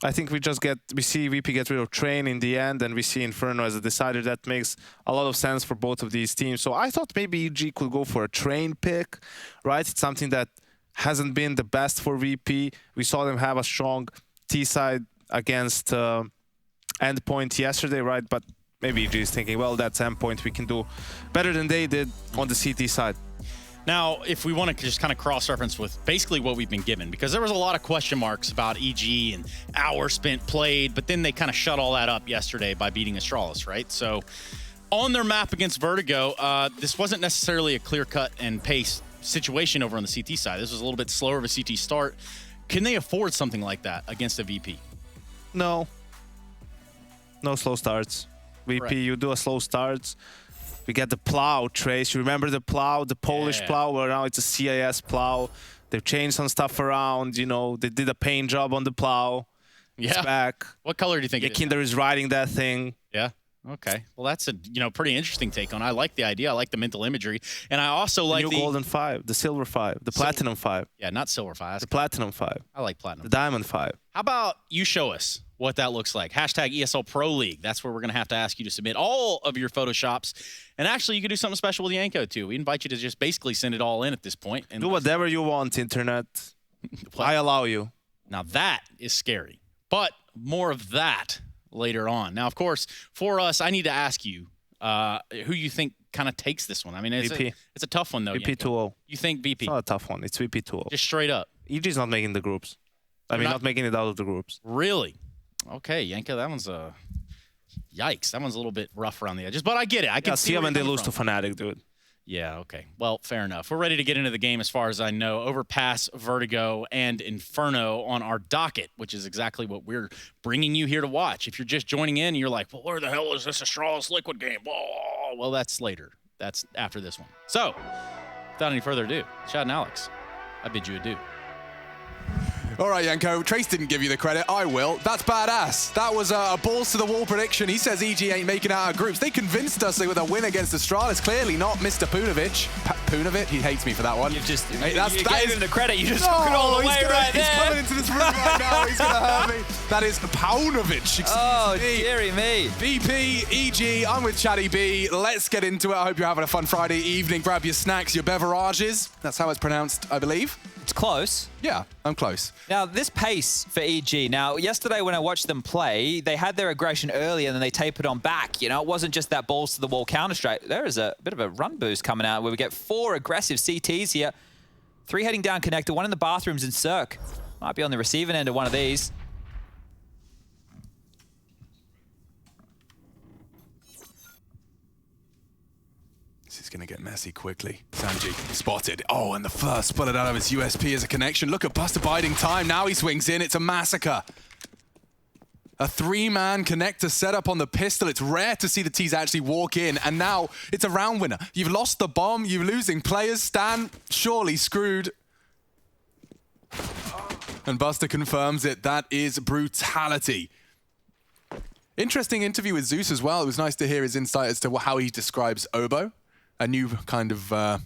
I think we see VP get rid of Train in the end, and we see Inferno as a decider. That makes a lot of sense for both of these teams. So I thought maybe EG could go for a Train pick, right? It's something that hasn't been the best for VP. We saw them have a strong T side against Endpoint yesterday, right? But maybe EG is thinking, well, that's Endpoint. We can do better than they did on the CT side. Now, if we want to just kind of cross-reference with basically what we've been given, because there was a lot of question marks about EG and hours spent played, but then they kind of shut all that up yesterday by beating Astralis, right? So on their map against Vertigo, this wasn't necessarily a clear-cut and pace situation over on the CT side. This was a little bit slower of a CT start. Can they afford something like that against a VP? No. No slow starts. VP, right. You do a slow start. We get the plow, Trace. You remember the plow, the Polish plow, where now it's a CIS plow. They've changed some stuff around, you know. They did a paint job on the plow. Yeah. It's back. What color do you think it is? Kinder is riding that thing. Yeah. Okay. Well, that's a pretty interesting take on it. I like the idea. I like the mental imagery. And I also like the new Golden 5, the Silver 5, the Platinum 5. Yeah, not Silver 5. The Platinum 5. I like Platinum. The Diamond 5. How about you show us what that looks like? Hashtag ESL Pro League. That's where we're going to have to ask you to submit all of your Photoshops. And actually, you can do something special with Yanko, too. We invite you to just basically send it all in at this point. And do whatever you want, Internet. I allow you. Now, that is scary. But more of that later on. Now, of course, for us, I need to ask you who you think kind of takes this one. I mean, it's a tough one, though. VP 2-0. You think VP? It's not a tough one. It's VP 2-0. Just straight up. EG's not making the groups. I mean, not making it out of the groups. Really? Okay, Yanko, that one's yikes. That one's a little bit rough around the edges, but I get it. I can see them and they lose to Fnatic, dude. Yeah, okay. Well, fair enough. We're ready to get into the game as far as I know. Overpass, Vertigo, and Inferno on our docket, which is exactly what we're bringing you here to watch. If you're just joining in and you're like, well, where the hell is this Astralis Liquid game? Oh, well, that's later. That's after this one. So, without any further ado, Chad and Alex, I bid you adieu. All right, Yanko, Trace didn't give you the credit. I will. That's badass. That was a balls-to-the-wall prediction. He says EG ain't making it out of groups. They convinced us with a win against Astralis. Clearly not Mr. Punovic. Punovic? He hates me for that one. You gave him the credit. You just took it all the way right there. He's coming into this room right now. He's going to hurt me. That is Paunovic. Oh, dearie me. VP, EG, I'm with Chatty B. Let's get into it. I hope you're having a fun Friday evening. Grab your snacks, your beverages. That's how it's pronounced, I believe. It's close. Yeah, I'm close. Now, this pace for EG. Now, yesterday when I watched them play, they had their aggression early and then they tapered on back. You know, it wasn't just that balls-to-the-wall counter-strike. There is a bit of a run boost coming out where we get 4 aggressive CTs here. 3 heading down connector, 1 in the bathrooms in Cirque. Might be on the receiving end of one of these. It's going to get messy quickly. Sanji spotted. Oh, and the first bullet out of his USP is a connection. Look at Buster biding time. Now he swings in. It's a massacre. A 3-man connector set up on the pistol. It's rare to see the T's actually walk in, and now it's a round winner. You've lost the bomb. You're losing players. Stan surely screwed. And Buster confirms it. That is brutality. Interesting interview with Zeus as well. It was nice to hear his insight as to how he describes Obo. A new kind of, a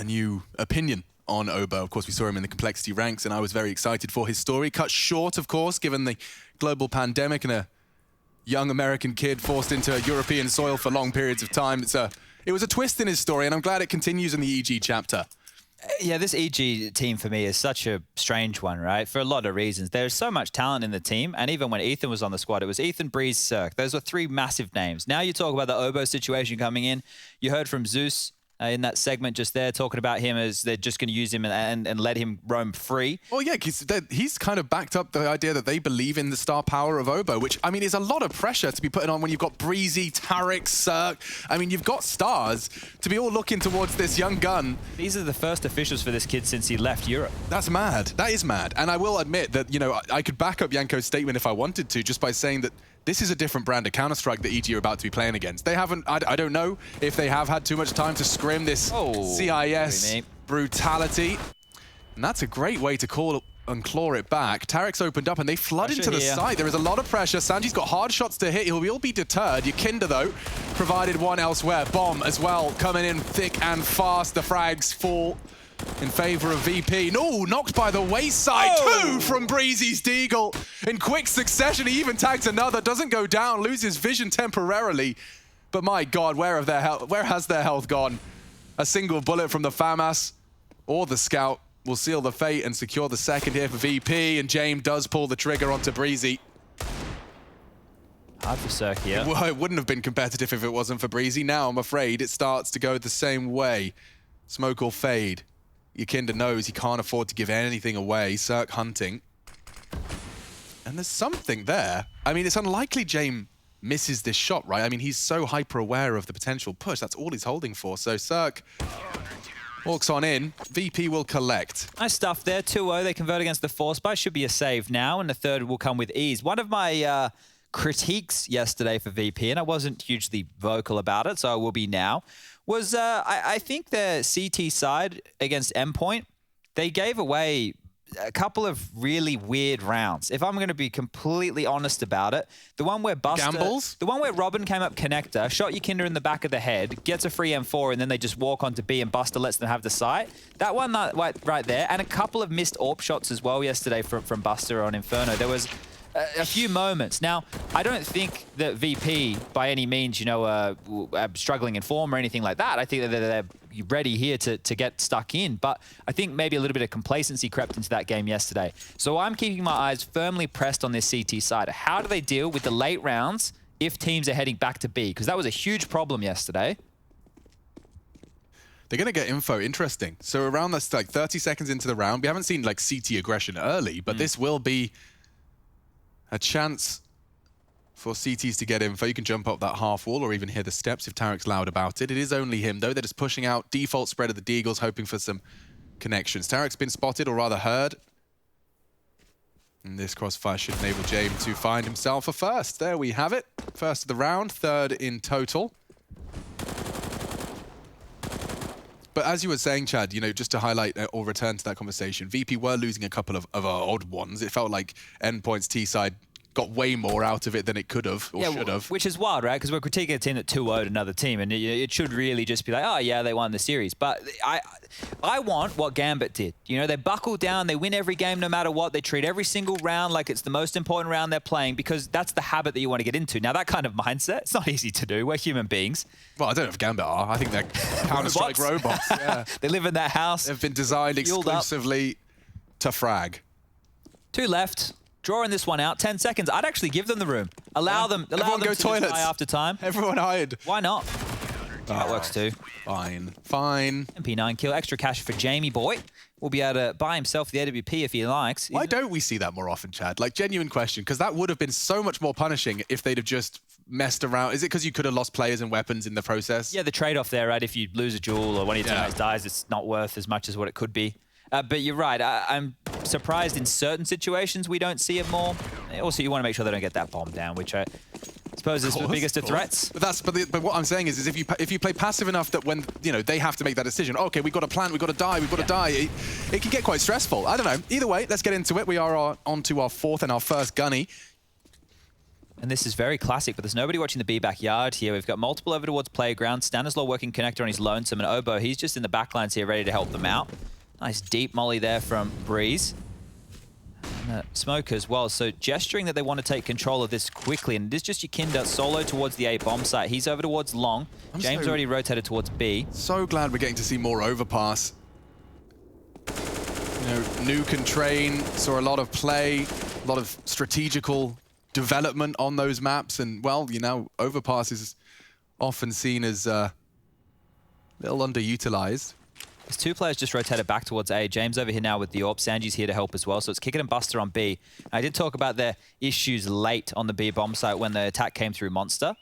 new opinion on Obo. Of course, we saw him in the complexity ranks, and I was very excited for his story. Cut short, of course, given the global pandemic and a young American kid forced into European soil for long periods of time. It was a twist in his story, and I'm glad it continues in the EG chapter. Yeah, this EG team for me is such a strange one, right? For a lot of reasons. There's so much talent in the team, and even when Ethan was on the squad, it was Ethan, Breeze, Cirque. Those were 3 massive names. Now you talk about the Obo situation coming in. You heard from Zeus in that segment just there, talking about him as they're just going to use him and let him roam free. Well, yeah, he's kind of backed up the idea that they believe in the star power of Obo, which, I mean, is a lot of pressure to be putting on when you've got Breezy, Tarek, Cirque. I mean, you've got stars to be all looking towards this young gun. These are the first officials for this kid since he left Europe. That's mad. That is mad. And I will admit that, you know, I could back up Yanko's statement if I wanted to, just by saying that this is a different brand of Counter-Strike that EG are about to be playing against. They haven't, I don't know if they have had too much time to scrim this CIS brutality. And that's a great way to call and claw it back. Tarek's opened up and they flood Pressure into the here. site. There is a lot of pressure. Sanji's got hard shots to hit. He'll be deterred. Yakinda, though, provided one elsewhere. Bomb as well, coming in thick and fast. The frags fall in favor of VP. No, knocked by the wayside. Two from Breezy's Deagle. In quick succession, he even tags another. Doesn't go down, loses vision temporarily. But my God, where has their health gone? A single bullet from the FAMAS or the Scout will seal the fate and secure the second here for VP, and James does pull the trigger onto Breezy. Hard for Cirque here. Well, it wouldn't have been competitive if it wasn't for Breezy. Now, I'm afraid it starts to go the same way. Smoke or fade. Yakinda knows he can't afford to give anything away. Cirque hunting. And there's something there. I mean, it's unlikely James misses this shot, right? I mean, he's so hyper-aware of the potential push. That's all he's holding for. So Cirque walks on in. VP will collect. Nice stuff there. 2-0. They convert against the Force Buy. Should be a save now, and the third will come with ease. One of my critiques yesterday for VP, and I wasn't hugely vocal about it, so I will be now, was I think the CT side against Endpoint, they gave away a couple of really weird rounds. If I'm going to be completely honest about it, the one where Buster... Gambles? The one where Robin came up connector, shot Yakinda in the back of the head, gets a free M4, and then they just walk onto B and Buster lets them have the site. That one right there, and a couple of missed AWP shots as well yesterday from Buster on Inferno. There was a few moments. Now, I don't think that VP, by any means, struggling in form or anything like that. I think that they're ready here to get stuck in. But I think maybe a little bit of complacency crept into that game yesterday. So I'm keeping my eyes firmly pressed on this CT side. How do they deal with the late rounds if teams are heading back to B? Because that was a huge problem yesterday. They're going to get info. Interesting. So around this, like 30 seconds into the round, we haven't seen like CT aggression early, but this will be a chance for CTs to get info. You can jump up that half wall or even hear the steps if Tarek's loud about it. It is only him, though. They're just pushing out default spread of the Deagles, hoping for some connections. Tarek's been spotted, or rather heard. And this crossfire should enable James to find himself a first. There we have it. First of the round, third in total. But as you were saying, Chad, just to highlight or return to that conversation, VP were losing a couple of odd ones. It felt like Endpoint's T-side got way more out of it than it could have or should have. Which is wild, right? Because we're critiquing a team that 2-0'd another team, and it should really just be like, oh, yeah, they won the series. But I want what Gambit did. They buckle down, they win every game no matter what. They treat every single round like it's the most important round they're playing because that's the habit that you want to get into. Now, that kind of mindset, it's not easy to do. We're human beings. Well, I don't know if Gambit are. I think they're Counter-Strike robots. Yeah. They live in that house. They've been designed exclusively to frag. 2 left. Drawing this one out, 10 seconds. I'd actually give them the room. Allow them go to toilets after time. Everyone hide. Why not? That works too. Fine. MP9 kill, extra cash for Jamie boy. Will be able to buy himself the AWP if he likes. Why don't we see that more often, Chad? Like, genuine question, because that would have been so much more punishing if they'd have just messed around. Is it because you could have lost players and weapons in the process? Yeah, the trade-off there, right? If you lose a duel or one of your teammates dies, it's not worth as much as what it could be. But you're right. I'm surprised in certain situations we don't see it more. Also, you want to make sure they don't get that bomb down, which I suppose is the biggest of threats. But what I'm saying is if you play passive enough that when they have to make that decision, okay, we've got to plan, we've got to die, we've got to die. It can get quite stressful. I don't know. Either way, let's get into it. We are on to our fourth and our first gunny. And this is very classic, but there's nobody watching the B backyard here. We've got multiple over towards playground. Stanislaw working connector on his lonesome, and Obo, he's just in the backlines here ready to help them out. Nice deep molly there from Breeze. And Smoke as well. So gesturing that they want to take control of this quickly. And it is just Yakinda solo towards the A bomb site. He's over towards long. James already rotated towards B. So glad we're getting to see more overpass. Nuke and Train saw a lot of play, a lot of strategical development on those maps. And, well, overpass is often seen as a little underutilized. There's 2 players just rotated back towards A. James over here now with the AWP. Sanji's here to help as well. So it's Kickit and Buster on B. I did talk about their issues late on the B bomb site when the attack came through Monster.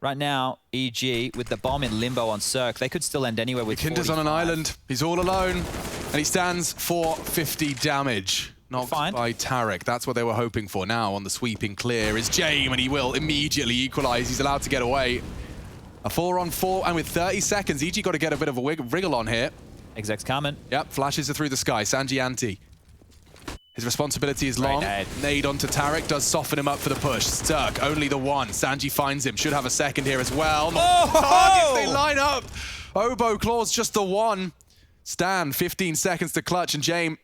Right now, EG with the bomb in limbo on Cirque. They could still end anywhere with Kinder's on an island. He's all alone. And he stands for 50 damage. Knocked by Tarek. That's what they were hoping for. Now on the sweeping clear is James, and he will immediately equalize. He's allowed to get away. A 4-on-4, and with 30 seconds, EG got to get a bit of a wriggle on here. Exec's coming. Yep, flashes are through the sky. Sanji anti. His responsibility is long. Nade onto Tarek does soften him up for the push. Sturk, only the one. Sanji finds him. Should have a second here as well. Targets, they line up. Obo claws just the one. Stan, 15 seconds to clutch, and James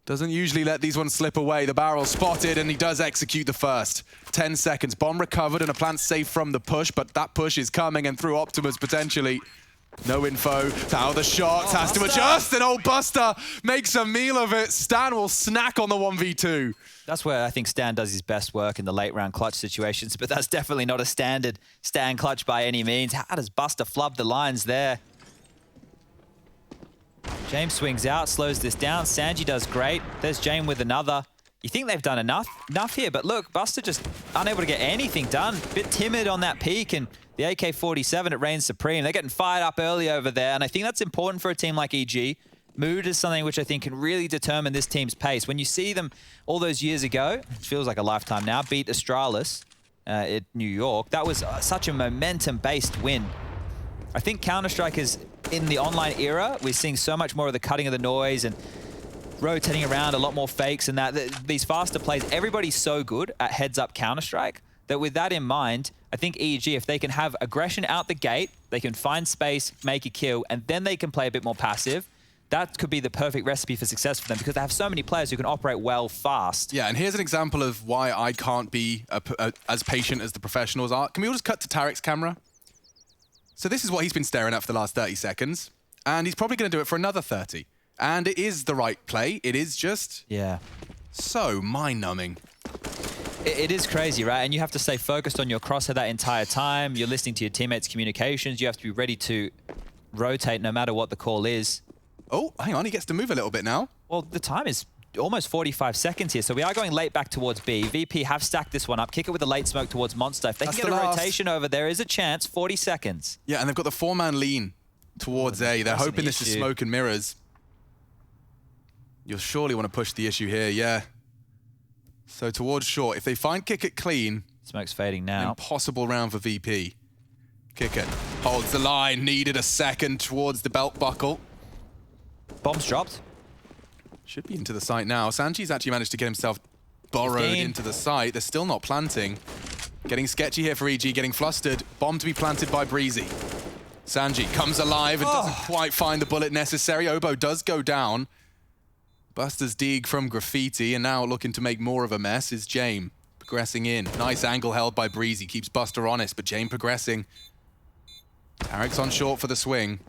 doesn't usually let these ones slip away. The barrel spotted, and he does execute the first. 10 seconds. Bomb recovered, and a plant safe from the push, but that push is coming, and through Optimus potentially. No info. How the shots has to adjust, and old Buster makes a meal of it. Stan will snack on the 1v2. That's where I think Stan does his best work in the late round clutch situations, but that's definitely not a standard Stan clutch by any means. How does Buster flub the lines there? James swings out, slows this down. Sanji does great. There's James with another. You think they've done enough here, but look, Buster just unable to get anything done. Bit timid on that peak, and the AK-47, it reigns supreme. They're getting fired up early over there, and I think that's important for a team like EG. Mood is something which I think can really determine this team's pace. When you see them all those years ago, it feels like a lifetime now, beat Astralis at New York, that was such a momentum-based win. I think Counter-Strike is, in the online era, we're seeing so much more of the cutting of the noise and rotating around, a lot more fakes and that. These faster plays, everybody's so good at heads-up Counter-Strike that with that in mind, I think EG, if they can have aggression out the gate, they can find space, make a kill, and then they can play a bit more passive, that could be the perfect recipe for success for them because they have so many players who can operate well fast. Yeah, and here's an example of why I can't be as patient as the professionals are. Can we all just cut to Tarek's camera? So this is what he's been staring at for the last 30 seconds, and he's probably going to do it for another 30. And it is the right play. It is just so mind-numbing. It is crazy, right? And you have to stay focused on your crosshair that entire time. You're listening to your teammates' communications. You have to be ready to rotate no matter what the call is. Oh, hang on. He gets to move a little bit now. Well, the time is almost 45 seconds here, so we are going late back towards B. VP have stacked this one up. Kick it with a late smoke towards Monster. If they can get a rotation over, there is a chance. 40 seconds. Yeah, and they've got the 4-man lean towards A. They're hoping this is smoke and mirrors. You'll surely want to push the issue here, yeah. So towards short, if they find Kick It clean... Smoke's fading now. Impossible round for VP. Kick It holds the line, needed a second towards the belt buckle. Bomb's dropped. Should be into the site now. Sanji's actually managed to get himself borrowed into the site. They're still not planting. Getting sketchy here for EG, getting flustered. Bomb to be planted by Breezy. Sanji comes alive and doesn't quite find the bullet necessary. Obo does go down. Buster's Deeg from Graffiti, and now looking to make more of a mess is James. Progressing in. Nice angle held by Breezy. Keeps Buster honest, but James progressing. Tarek's on short for the swing.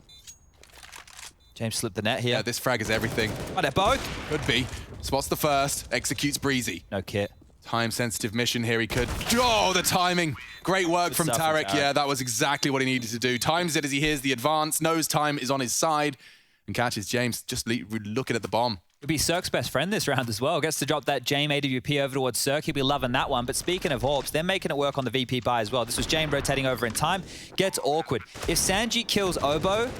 James slipped the net here. Yeah, this frag is everything. Oh, they're both. Could be. Spots the first, executes Breezy. No kit. Time-sensitive mission here. He could... Oh, the timing. Great work from Tarek. Yeah, that was exactly what he needed to do. Times it as he hears the advance, knows time is on his side, and catches James just looking at the bomb. It'll be Cirque's best friend this round as well. Gets to drop that James AWP over towards Cirque. He'll be loving that one. But speaking of Hawks, they're making it work on the VP buy as well. This was James rotating over in time. Gets awkward. If Sanji kills Obo,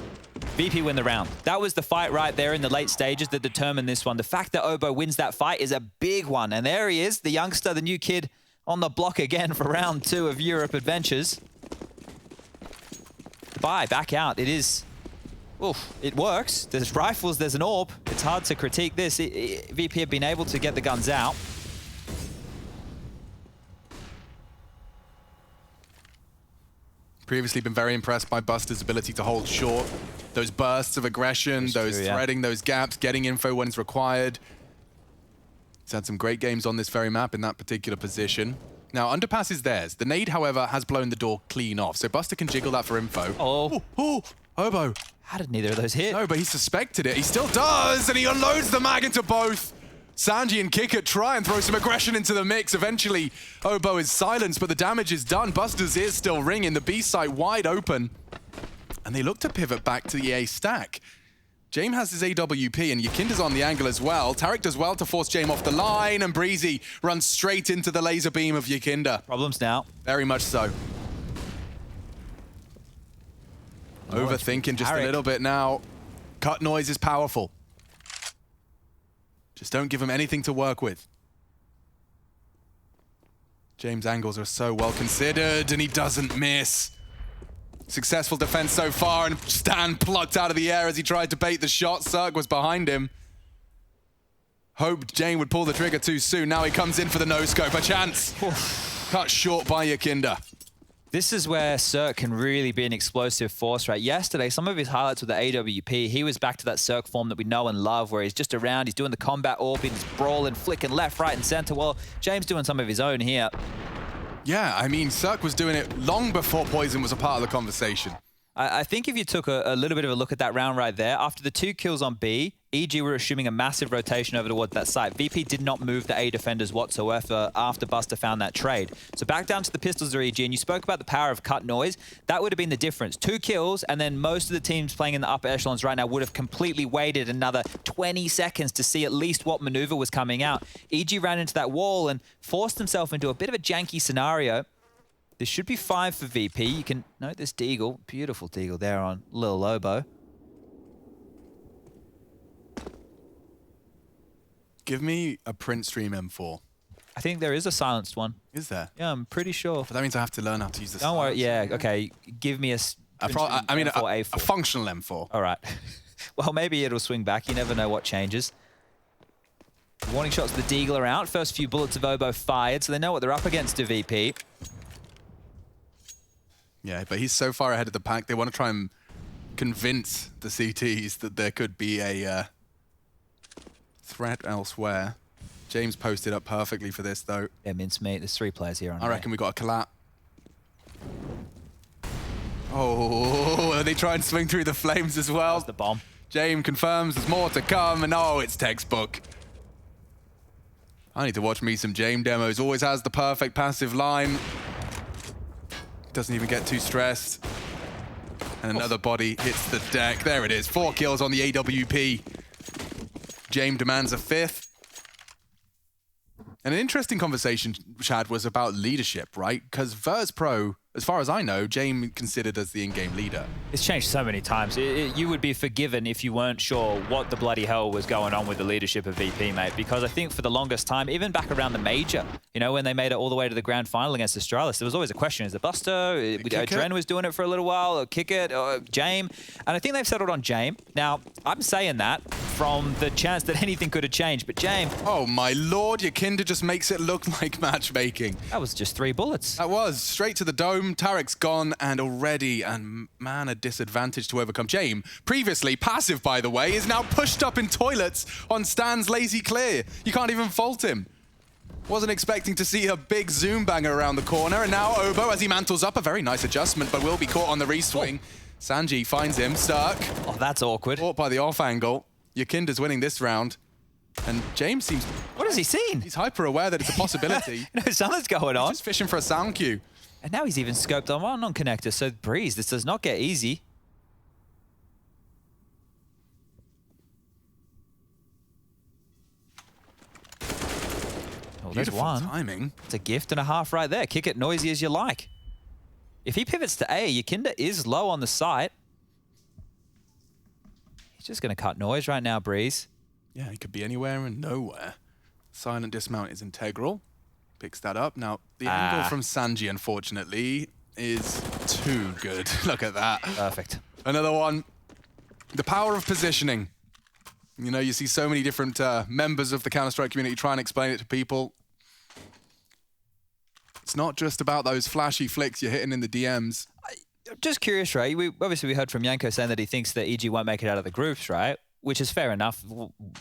VP win the round. That was the fight right there in the late stages that determined this one. The fact that Obo wins that fight is a big one. And there he is, the youngster, the new kid on the block again for round 2 of Europe Adventures. Buy, back out. It is... Oof, it works. There's rifles, there's an AWP. It's hard to critique this. VP have been able to get the guns out. Previously been very impressed by Buster's ability to hold short. Those bursts of aggression, threading those gaps, getting info when it's required. He's had some great games on this very map in that particular position. Now, underpass is theirs. The nade, however, has blown the door clean off, so Buster can jiggle that for info. Oh, Obo. How did neither of those hit? No, but he suspected it. He still does, and he unloads the mag into both. Sanji and Kicker try and throw some aggression into the mix. Eventually, Obo is silenced, but the damage is done. Buster's ears still ringing. The B site wide open. And they look to pivot back to the A stack. James has his AWP, and Yakinda's on the angle as well. Tarek does well to force James off the line, and Breezy runs straight into the laser beam of Yakinda. Problems now. Very much so. Overthinking just a little bit now. Cut noise is powerful. Just don't give him anything to work with. James' angles are so well considered, and he doesn't miss. Successful defense so far, and Stan plucked out of the air as he tried to bait the shot. Cirque was behind him. Hoped Jane would pull the trigger too soon. Now he comes in for the no-scope. A chance. Cut short by Yakinda. This is where Cirque can really be an explosive force, right? Yesterday, some of his highlights with the AWP, he was back to that Cirque form that we know and love, where he's just around, he's doing the combat orbing, he's brawling, flicking left, right, and center. Well, James doing some of his own here. Yeah, I mean, Cirque was doing it long before Poison was a part of the conversation. I think if you took a little bit of a look at that round right there, after the 2 kills on B, EG were assuming a massive rotation over towards that site. VP did not move the A defenders whatsoever after Buster found that trade. So back down to the pistols or EG, and you spoke about the power of cut noise. That would have been the difference. 2 kills, and then most of the teams playing in the upper echelons right now would have completely waited another 20 seconds to see at least what maneuver was coming out. EG ran into that wall and forced himself into a bit of a janky scenario. This should be 5 for VP. You can note this deagle, beautiful deagle there on Lil Lobo. Give me a print stream M4. I think there is a silenced one. Is there? Yeah, I'm pretty sure. But that means I have to learn how to use the Don't worry, yeah, okay. Give me a functional M4. All right. Well, maybe it'll swing back. You never know what changes. Warning shots to the deagle are out. First few bullets of Obo fired, so they know what they're up against to VP. Yeah, but he's so far ahead of the pack, they want to try and convince the CTs that there could be a threat elsewhere. James posted up perfectly for this, though. Yeah, mincemeat. There's 3 players here on I reckon we got a collapse. Oh, they try and swing through the flames as well. That's the bomb. James confirms there's more to come, and oh, it's textbook. I need to watch me some James demos. Always has the perfect passive line. Doesn't even get too stressed. And another body hits the deck. There it is. 4 kills on the AWP. James demands a 5th. And an interesting conversation, Chad, was about leadership, right? Because Virtus Pro, as far as I know, James considered as the in-game leader. It's changed so many times. You would be forgiven if you weren't sure what the bloody hell was going on with the leadership of VP, mate. Because I think for the longest time, even back around the major, you know, when they made it all the way to the grand final against Astralis, there was always a question, is it Buster? Dren was doing it for a little while, or Kick It, or James. And I think they've settled on James. Now, I'm saying that from the chance that anything could have changed, but James... Oh my lord, Yakinda just makes it look like matchmaking. That was just 3 bullets. That was. Straight to the dome, Tarek's gone, and already, and man, a disadvantage to overcome. James, previously passive by the way, is now pushed up in toilets on Stan's lazy clear. You can't even fault him. Wasn't expecting to see a big zoom banger around the corner, and now Obo, as he mantles up, a very nice adjustment, but will be caught on the reswing. Oh. Sanji finds him, stuck. Oh, that's awkward. Caught by the off angle. Yakinda's winning this round. And James seems... What has he seen? He's hyper aware that it's a possibility. No, something's going on. He's just fishing for a sound cue. And now he's even scoped on one non-connector. So Breeze, this does not get easy. Oh, there's one. Timing. It's a gift and a half right there. Kick it noisy as you like. If he pivots to A, Yakinda is low on the site. He's just going to cut noise right now, Breeze. Yeah, he could be anywhere and nowhere. Silent dismount is integral. Picks that up. Now, the angle from Sanji, unfortunately, is too good. Look at that. Perfect. Another one. The power of positioning. You know, you see so many different members of the Counter-Strike community try and explain it to people. It's not just about those flashy flicks you're hitting in the DMs. Just curious, right? Obviously, we heard from Yanko saying that he thinks that EG won't make it out of the groups, right? Which is fair enough.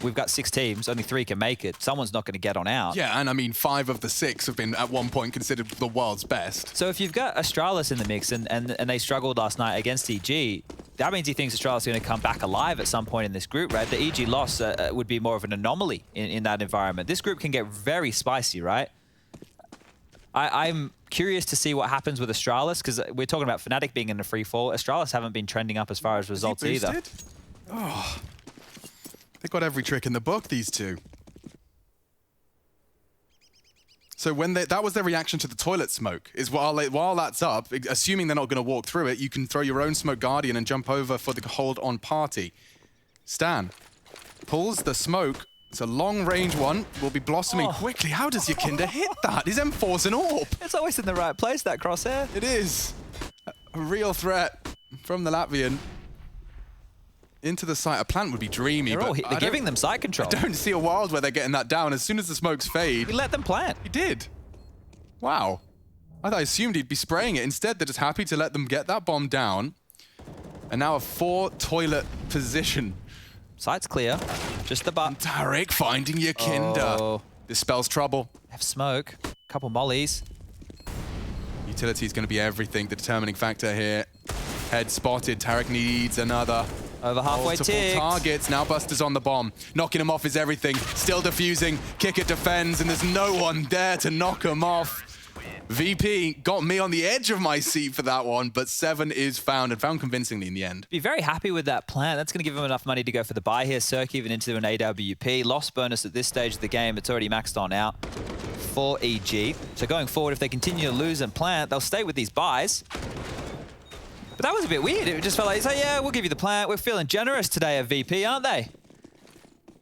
We've got 6 teams, only 3 can make it. Someone's not going to get on out. Yeah, and I mean, 5 of the 6 have been at one point considered the world's best. So if you've got Astralis in the mix and they struggled last night against EG, that means he thinks Astralis is going to come back alive at some point in this group, right? The EG loss would be more of an anomaly in that environment. This group can get very spicy, right? I'm curious to see what happens with Astralis, because we're talking about Fnatic being in a free fall. Astralis haven't been trending up as far as results either. Oh. They've got every trick in the book, these two. So when that was their reaction to the toilet smoke, is while that's up, assuming they're not going to walk through it, you can throw your own smoke guardian and jump over for the hold on party. Stan pulls the smoke. It's a long range one. Will be blossoming quickly. How does Yakinda hit that? His M4's an orb. It's always in the right place, that crosshair. It is. A real threat from the Latvian. into the site. A plant would be dreamy. They're giving them site control. I don't see a world where they're getting that down. As soon as the smokes fade. He let them plant. He did. Wow. I assumed he'd be spraying it. Instead, they're just happy to let them get that bomb down. And now a 4-toilet position. Site's clear. Just the butt. Tarek finding Yakinda. Oh. This spells trouble. Have smoke. Couple mollies. Utility is going to be everything. The determining factor here. Head spotted. Tarek needs another. Over halfway ticked. Targets. Now Buster's on the bomb. Knocking him off is everything. Still defusing. Kick it defends, and there's no one there to knock him off. VP got me on the edge of my seat for that one, but 7 is found, and found convincingly in the end. Be very happy with that plan. That's going to give him enough money to go for the buy here. Cirque even into an AWP. Loss bonus at this stage of the game. It's already maxed on out for EG. So going forward, if they continue to lose and plant, they'll stay with these buys. But that was a bit weird. It just felt like, yeah, we'll give you the plant. We're feeling generous today at VP, aren't they?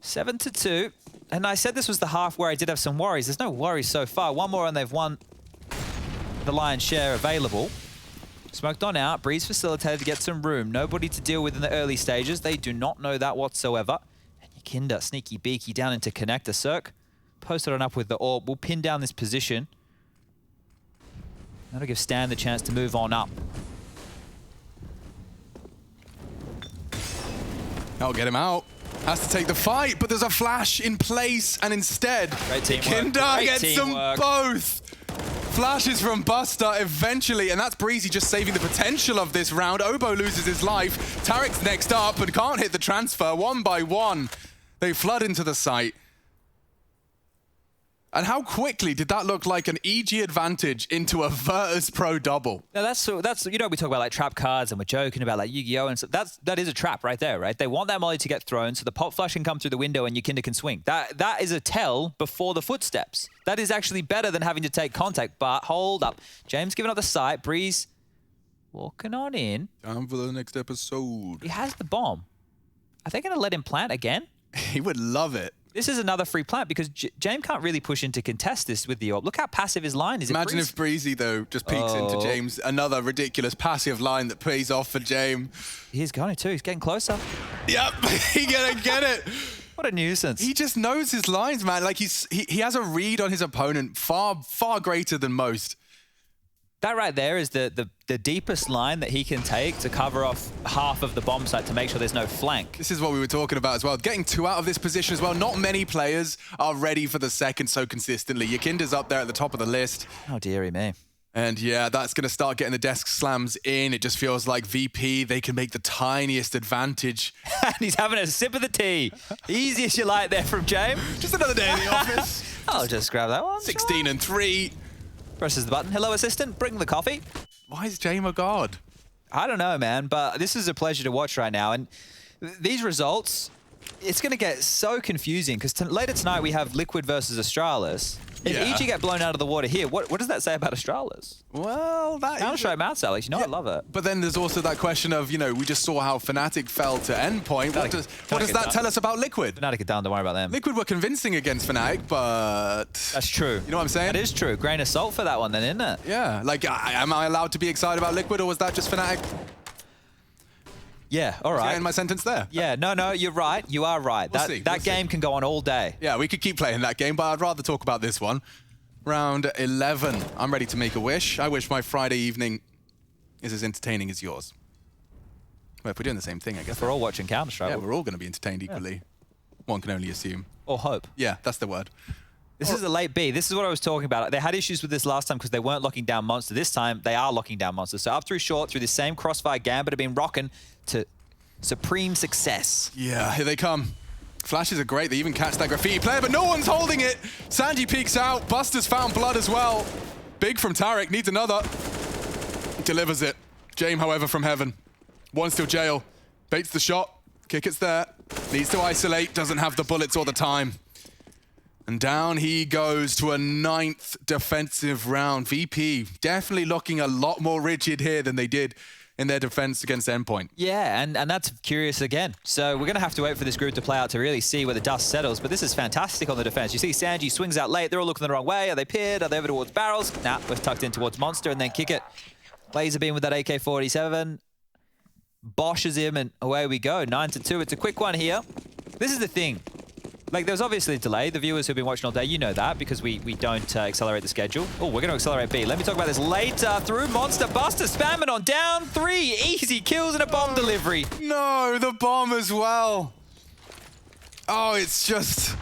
7-2. And I said this was the half where I did have some worries. There's no worries so far. One more and they've won the lion's share available. Smoked on out. Breeze facilitated to get some room. Nobody to deal with in the early stages. They do not know that whatsoever. And Yakinda, sneaky beaky down into connector. Cirque posted on up with the orb. We'll pin down this position. That'll give Stan the chance to move on up. I'll get him out. Has to take the fight, but there's a flash in place, and instead, Yakinda gets them both. Flashes from Buster eventually, and that's Breezy just saving the potential of this round. Obo loses his life. Tarek's next up and can't hit the transfer. 1 by 1. They flood into the site. And how quickly did that look like an EG advantage into a Virtus Pro double? Now that's you know, we talk about like trap cards and we're joking about like Yu-Gi-Oh and stuff. That is a trap right there, right? They want that molly to get thrown so the pop flash can come through the window and Yakinda can swing. That is a tell before the footsteps. That is actually better than having to take contact. But hold up, James giving up the sight. Breeze walking on in. Time for the next episode. He has the bomb. Are they going to let him plant again? He would love it. This is another free plant because James can't really push into contest this with the orb. Look how passive his line is. Imagine if Breezy, though, just peeks into James. Another ridiculous passive line that pays off for James. He's going to. He's getting closer. Yep, he gonna get it. What a nuisance. He just knows his lines, man. Like he has a read on his opponent far greater than most. That right there is the deepest line that he can take to cover off half of the bomb site to make sure there's no flank. This is what we were talking about as well. Getting 2 out of this position as well. Not many players are ready for the second so consistently. Yakinda's up there at the top of the list. Oh, dearie me. And yeah, that's going to start getting the desk slams in. It just feels like VP, they can make the tiniest advantage. And he's having a sip of the tea. Easy as you like there from James. Just another day in the office. I'll just grab that one. 16 and 3. Presses the button. Hello, assistant. Bring the coffee. Why is James a god? I don't know, man, but this is a pleasure to watch right now. And these results, it's going to get so confusing because later tonight we have Liquid versus Astralis. If EG get blown out of the water here, what does that say about Astralis? Well, that Counter-Strike Mouth, Alex. You know I love it. But then there's also that question of, you know, we just saw how Fnatic fell to endpoint. What does that tell us about Liquid? Fnatic are down, don't worry about them. Liquid were convincing against Fnatic, but... That's true. You know what I'm saying? That is true. Grain of salt for that one then, isn't it? Yeah. Like, am I allowed to be excited about Liquid, or was that just Fnatic? Yeah, all right. Getting my sentence there. Yeah, no, you're right. You are right. That game can go on all day. Yeah, we could keep playing that game, but I'd rather talk about this one. Round 11. I'm ready to make a wish. I wish my Friday evening is as entertaining as yours. Well, if we're doing the same thing, I guess. We're all watching Counter-Strike. Yeah, we're all going to be entertained equally. One can only assume. Or hope. Yeah, that's the word. This is a late B. This is what I was talking about. They had issues with this last time because they weren't locking down Monster. This time, they are locking down Monster. So up through short, through the same crossfire, Gambit have been rocking to supreme success. Yeah, here they come. Flashes are great. They even catch that graffiti player, but no one's holding it. Sanji peeks out. Buster's found blood as well. Big from Tarek. Needs another. Delivers it. James, however, from heaven. One still jail. Baits the shot. Kick it's there. Needs to isolate. Doesn't have the bullets or the time. And down he goes to a 9th defensive round. VP definitely looking a lot more rigid here than they did in their defense against Endpoint. Yeah, and that's curious again. So we're going to have to wait for this group to play out to really see where the dust settles, but this is fantastic on the defense. You see Sanji swings out late. They're all looking the wrong way. Are they paired? Are they over towards barrels? Nah, we're tucked in towards Monster and then kick it. Laser beam with that AK-47. boshes him, and away we go. 9-2. It's a quick one here. This is the thing. Like, there was obviously a delay. The viewers who've been watching all day, you know that, because we don't accelerate the schedule. Oh, we're going to accelerate B. Let me talk about this later. Through Monster. Buster spamming on down 3. Easy kills and a bomb delivery. No, the bomb as well. Oh, it's just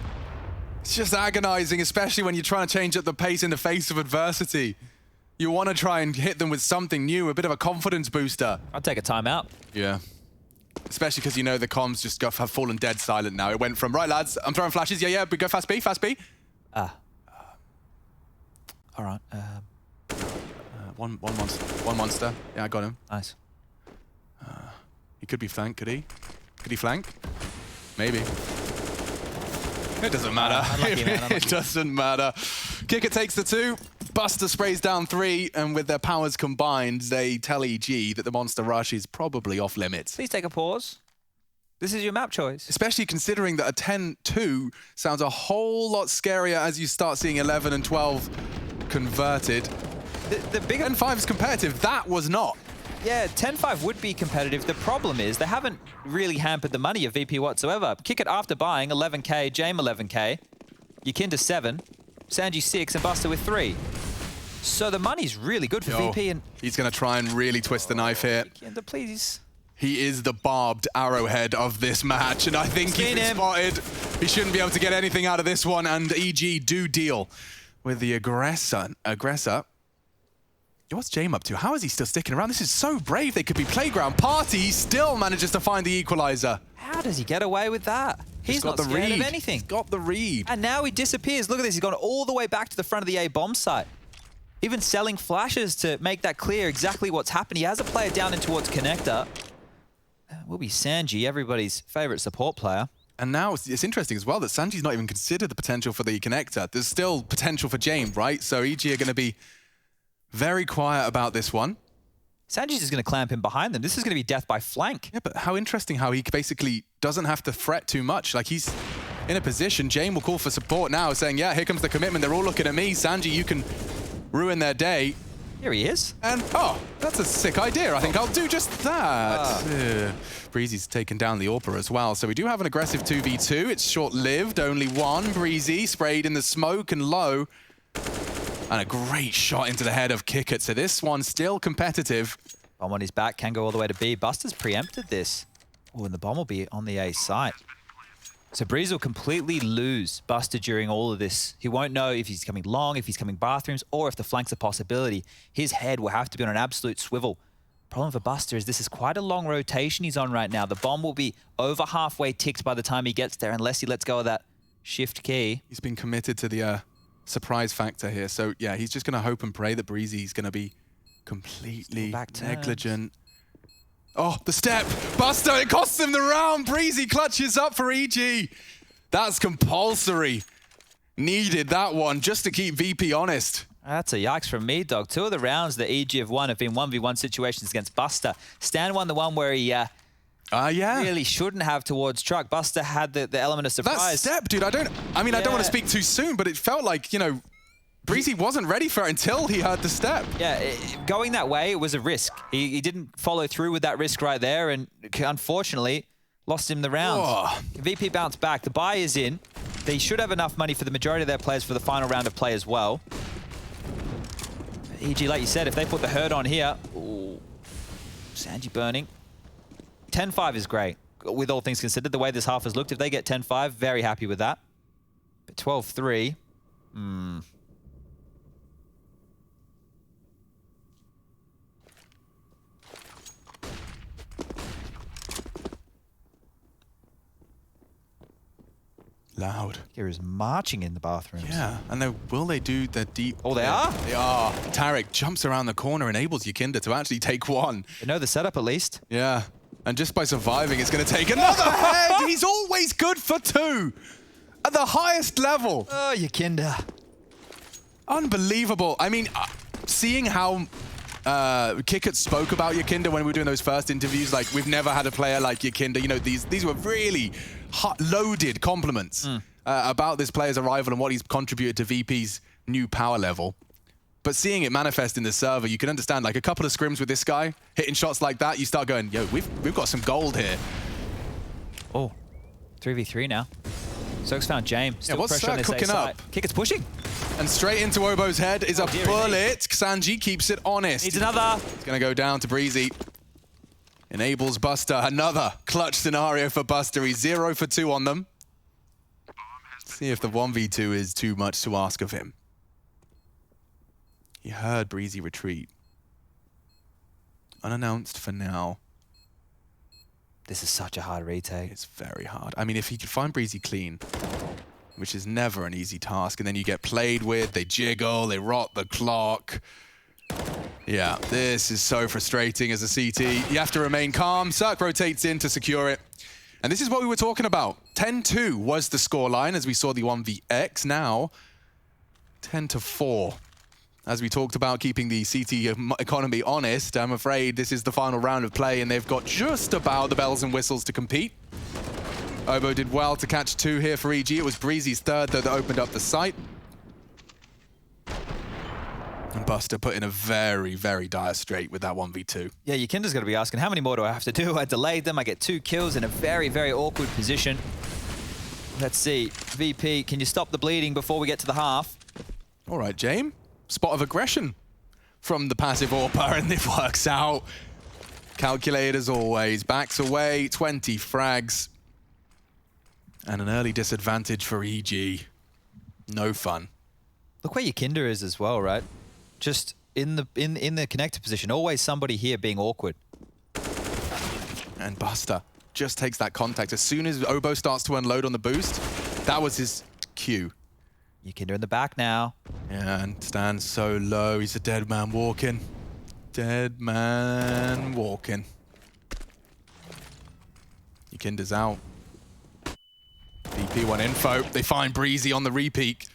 agonizing, especially when you're trying to change up the pace in the face of adversity. You want to try and hit them with something new, a bit of a confidence booster. I'll take a timeout. Yeah. Especially because you know the comms just have fallen dead silent now. It went from, right, lads, I'm throwing flashes. Yeah, we go fast B, fast B. All right. One monster. Yeah, I got him. Nice. He could be flanked, could he? Could he flank? Maybe. It doesn't matter. Unlucky, man, It doesn't matter. Kicker takes the 2. Buster sprays down 3, and with their powers combined, they tell EG that the Monster Rush is probably off limits. Please take a pause. This is your map choice. Especially considering that a 10-2 sounds a whole lot scarier as you start seeing 11 and 12 converted. The bigger... 10-5 is competitive. That was not. Yeah, 10-5 would be competitive. The problem is they haven't really hampered the money of VP whatsoever. Kick it after buying 11k, Jame 11k, Yakinda 7, Sanji 6, and Buster with 3. So the money's really good for VP. And he's going to try and really twist the knife here. Yakinda, please. He is the barbed arrowhead of this match, and I think he's been spotted. He shouldn't be able to get anything out of this one, and EG do deal with the aggressor. What's Jame up to? How is he still sticking around? This is so brave. They could be playground party. He still manages to find the equalizer. How does he get away with that? He's not scared of anything. He's got the read. And now he disappears. Look at this. He's gone all the way back to the front of the A bomb site. Even selling flashes to make that clear exactly what's happened. He has a player down in towards connector. Will be Sanji, everybody's favorite support player. And now it's interesting as well that Sanji's not even considered the potential for the connector. There's still potential for Jame, right? So EG are going to be very quiet about this one. Sanji's just going to clamp in behind them. This is going to be death by flank. Yeah, but how interesting how he basically doesn't have to fret too much. Like, he's in a position. Jame will call for support now, saying, yeah, here comes the commitment. They're all looking at me. Sanji, you can ruin their day. Here he is. And, oh, that's a sick idea. I think I'll do just that. Breezy's taken down the AWPer as well. So we do have an aggressive 2v2. It's short-lived. Only one. Breezy sprayed in the smoke and low. And a great shot into the head of Kickert. So this one's still competitive. Bomb on his back, can go all the way to B. Buster's preempted this. Oh, and the bomb will be on the A site. So Breeze will completely lose Buster during all of this. He won't know if he's coming long, if he's coming bathrooms, or if the flank's a possibility. His head will have to be on an absolute swivel. Problem for Buster is this is quite a long rotation he's on right now. The bomb will be over halfway ticked by the time he gets there, unless he lets go of that shift key. He's been committed to the surprise factor here. So yeah, he's just going to hope and pray that Breezy's going to be completely negligent. Oh, the step. Buster, it costs him the round. Breezy clutches up for EG. That's compulsory. Needed that one just to keep VP honest. That's a yikes from me, dog. 2 of the rounds that EG have won have been 1v1 situations against Buster. Stan won the one where he really shouldn't have towards Truck. Buster had the element of surprise. That step, dude, I don't want to speak too soon, but it felt like, you know, Breezy wasn't ready for it until he heard the step. Yeah, going that way, it was a risk. He didn't follow through with that risk right there, and unfortunately, lost him the round. Oh. VP bounced back. The buy is in. They should have enough money for the majority of their players for the final round of play as well. EG, like you said, if they put the hurt on here, ooh, Sanji burning. 10-5 is great, with all things considered. The way this half has looked, if they get 10-5, very happy with that. But 12-3, Loud. Here is marching in the bathrooms. Yeah, and will they do the deep... Oh, they are? They are. Tarek jumps around the corner, enables Yakinda to actually take one. They know the setup at least. Yeah, and just by surviving, it's going to take another head. He's always good for 2 at the highest level. Oh, Yakinda. Unbelievable. I mean, seeing how Kickert spoke about Yakinda when we were doing those first interviews, like, we've never had a player like Yakinda. You know, these were really loaded compliments about this player's arrival and what he's contributed to VP's new power level. But seeing it manifest in the server, you can understand, like a couple of scrims with this guy, hitting shots like that, you start going, yo, we've got some gold here. Oh, 3v3 now. Cirque's found James. Still what's pressure on Cirque this A cooking side. up? Kick, it's pushing. And straight into Obo's head is a dear, bullet. Sanji keeps it honest. Needs another. It's going to go down to Breezy. Enables Buster. Another clutch scenario for Buster. He's 0 for 2 on them. See if the 1v2 is too much to ask of him. He heard Breezy retreat. Unannounced for now. This is such a hard retake. It's very hard. I mean, if he could find Breezy clean, which is never an easy task, and then you get played with, they jiggle, they rot the clock. Yeah, this is so frustrating as a CT. You have to remain calm. Cirque rotates in to secure it. And this is what we were talking about. 10-2 was the scoreline as we saw the 1vX. Now, 10-4. As we talked about keeping the CT economy honest, I'm afraid this is the final round of play and they've got just about the bells and whistles to compete. Obo did well to catch 2 here for EG. It was Breezy's 3rd though that opened up the site. And Buster put in a very, very dire strait with that 1v2. Yeah, Yakinda's got to be asking, how many more do I have to do? I delayed them. I get 2 kills in a very, very awkward position. Let's see. VP, can you stop the bleeding before we get to the half? All right, James. Spot of aggression from the passive AWPer, and it works out. Calculated as always. Backs away, 20 frags. And an early disadvantage for EG. No fun. Look where Yakinda is as well, right? Just in the connector position. Always somebody here being awkward. And Buster just takes that contact. As soon as Obo starts to unload on the boost, that was his cue. Yakinda in the back now. Yeah, and stands so low. He's a dead man walking. Dead man walking. Yakinda's out. VP1 info. They find Breezy on the repeat.